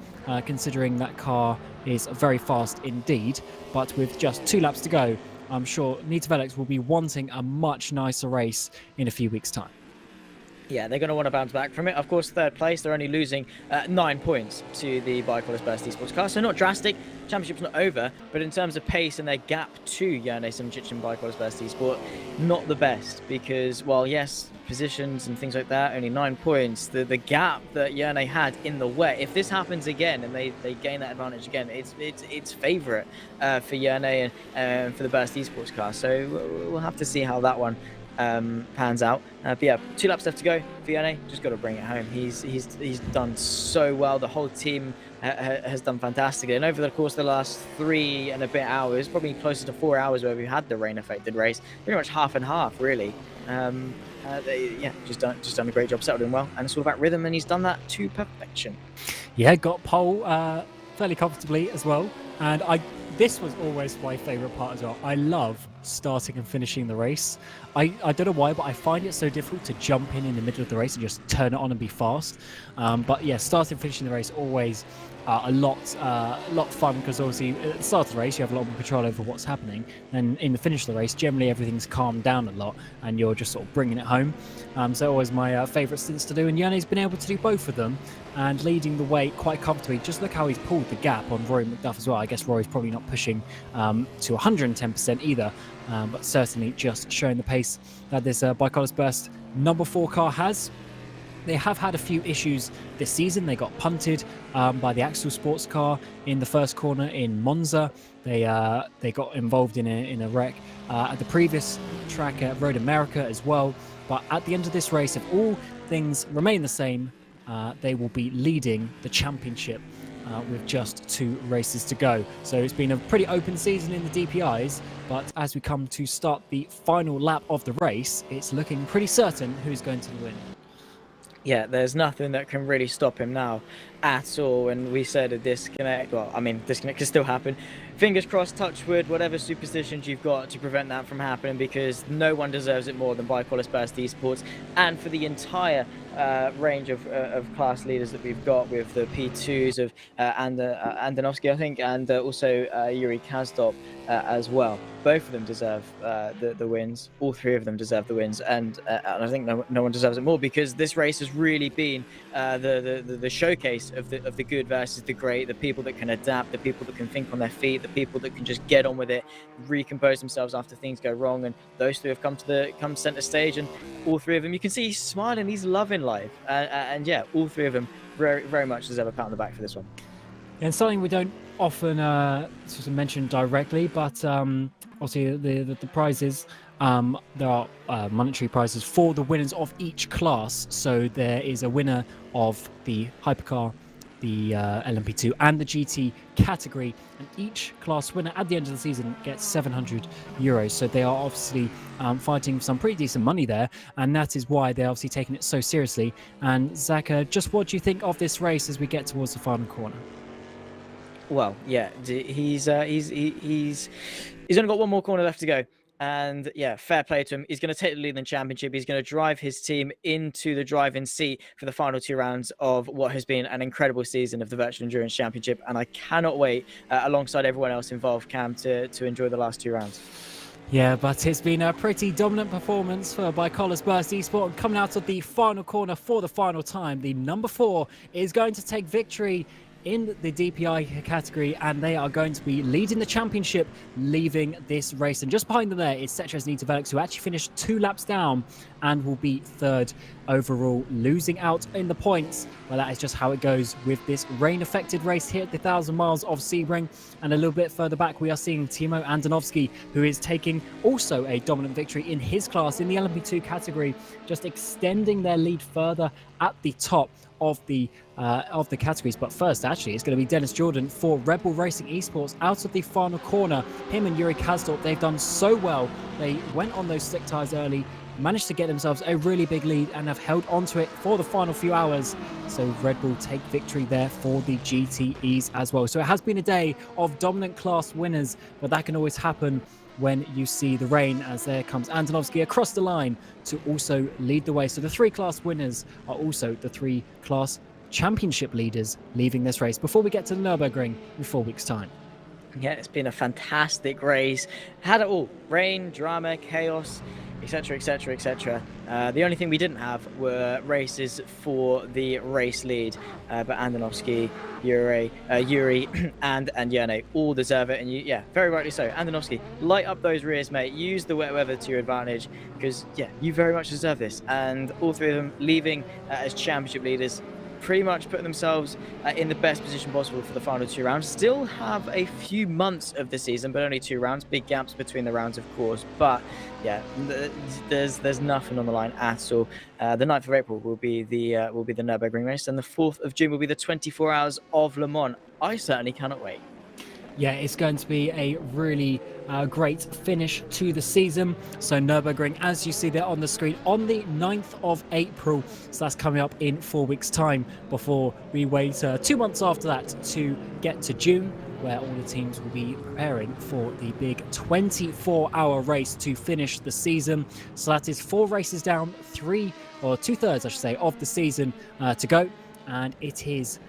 considering that car is very fast indeed. But with just 2 laps to go, I'm sure Nita Velix will be wanting a much nicer race in a few weeks' time. Yeah, they're going to want to bounce back from it. Of course, third place, they're only losing 9 points to the Bike Burst Esports car, so not drastic. Championship's not over, but in terms of pace and their gap to Yannis Simicic and Bike Burst Esports, not the best, because, well, yes, positions and things like that, only 9 points. The gap that Yerne had in the wet, if this happens again and they gain that advantage again, it's favourite for Yerne and for the Burst Esports car. So we'll have to see how that one pans out. But yeah, 2 laps left to go for Yerne. Just got to bring it home. He's done so well. The whole team has done fantastically, and over the course of the last 3 and a bit hours, probably closer to 4 hours where we've had the rain affected race, pretty much half and half really. Just done a great job, settled in well, and it's all about rhythm, and he's done that to perfection. Yeah, got pole fairly comfortably as well, and this was always my favourite part as well. I love starting and finishing the race. I don't know why, but I find it so difficult to jump in the middle of the race and just turn it on and be fast. But yeah, starting and finishing the race always a lot fun, because obviously at the start of the race you have a lot more control over what's happening, and in the finish of the race generally everything's calmed down a lot and you're just sort of bringing it home. So always my favourite stints to do, and Yanni's been able to do both of them and leading the way quite comfortably. Just look how he's pulled the gap on Rory McDuff as well. I guess Rory's probably not pushing to 110% either, but certainly just showing the pace that this Bike Burst number 4 car has. They have had a few issues this season. They got punted by the Axel Sports car in the first corner in Monza. They got involved in a wreck at the previous track at Road America as well. But at the end of this race, if all things remain the same, they will be leading the championship with just 2 races to go. So it's been a pretty open season in the DPIs, but as we come to start the final lap of the race, it's looking pretty certain who's going to win. Yeah, there's nothing that can really stop him now at all. And we said a disconnect. Well, I mean, disconnect can still happen. Fingers crossed, touch wood, whatever superstitions you've got to prevent that from happening, because no one deserves it more than Bike Burst Esports, and for the entire range of class leaders that we've got, with the P2s of Andonovsky, I think, and also Yuri Kazdop as well. Both of them deserve the wins. All 3 of them deserve the wins, and I think no one deserves it more, because this race has really been the showcase of the good versus the great, the people that can adapt, the people that can think on their feet, the people that can just get on with it, recompose themselves after things go wrong. And those 3 have come center stage, and all 3 of them, you can see he's smiling, he's loving life, and yeah, all 3 of them very, very much deserve a pat on the back for this one. And something we don't often sort of mention directly, but obviously the prizes, there are monetary prizes for the winners of each class. So there is a winner of the hypercar, the LMP2 and the GT category, and each class winner at the end of the season gets €700. So they are obviously fighting for some pretty decent money there, and that is why they're obviously taking it so seriously. And Zach, just what do you think of this race as we get towards the final corner? Well, yeah, he's only got 1 more corner left to go. And yeah, fair play to him. He's going to take the lead in the championship. He's going to drive his team into the driving seat for the final 2 rounds of what has been an incredible season of the Virtual Endurance Championship. And I cannot wait, alongside everyone else involved, Cam, to enjoy the last 2 rounds. Yeah, but it's been a pretty dominant performance for Bike Burst Esports. And coming out of the final corner for the final time, the number 4 is going to take victory in the DPI category, and they are going to be leading the championship, leaving this race. And just behind them there is Cetres Nita Velix, who actually finished 2 laps down and will be 3rd overall, losing out in the points. Well, that is just how it goes with this rain-affected race here at the 1,000 miles of Sebring. And a little bit further back, we are seeing Timo Andonovsky, who is taking also a dominant victory in his class in the LMP2 category, just extending their lead further at the top of the categories. But first, actually, it's going to be Dennis Jordan for Red Bull Racing Esports out of the final corner. Him and Yuri Kazdorp, they've done so well. They went on those slick tires early, managed to get themselves a really big lead and have held onto it for the final few hours. So Red Bull take victory there for the GTEs as well. So it has been a day of dominant class winners, but that can always happen when you see the rain, as there comes Antonovsky across the line to also lead the way. So the 3 class winners are also the 3 class championship leaders leaving this race before we get to the Nurburgring in 4 weeks' time. Yeah, it's been a fantastic race. Had it all: rain, drama, chaos, etc, etc, etc. The only thing we didn't have were races for the race lead, but Andonovsky, Yuri and Yerne all deserve it, and yeah, very rightly so. Andonovsky, light up those rears, mate. Use the wet weather to your advantage, because yeah, you very much deserve this. And all 3 of them leaving as championship leaders, pretty much putting themselves in the best position possible for the final 2 rounds. Still have a few months of the season, but only 2 rounds. Big gaps between the rounds, of course. But yeah, there's nothing on the line at all. The 9th of April will be the Nurburgring race, and the 4th of June will be the 24 Hours of Le Mans. I certainly cannot wait. Yeah, it's going to be a really great finish to the season. So Nürburgring, as you see there on the screen, on the 9th of April. So that's coming up in 4 weeks' time, before we wait 2 months after that to get to June, where all the teams will be preparing for the big 24-hour race to finish the season. So that is 4 races down, 2/3, I should say, of the season to go. And it is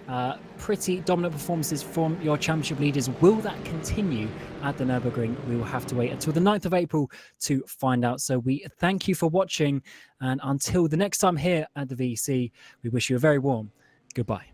pretty dominant performances from your championship leaders. Will that continue at the Nürburgring? We will have to wait until the 9th of April to find out. So we thank you for watching. And until the next time here at the VEC, we wish you a very warm goodbye.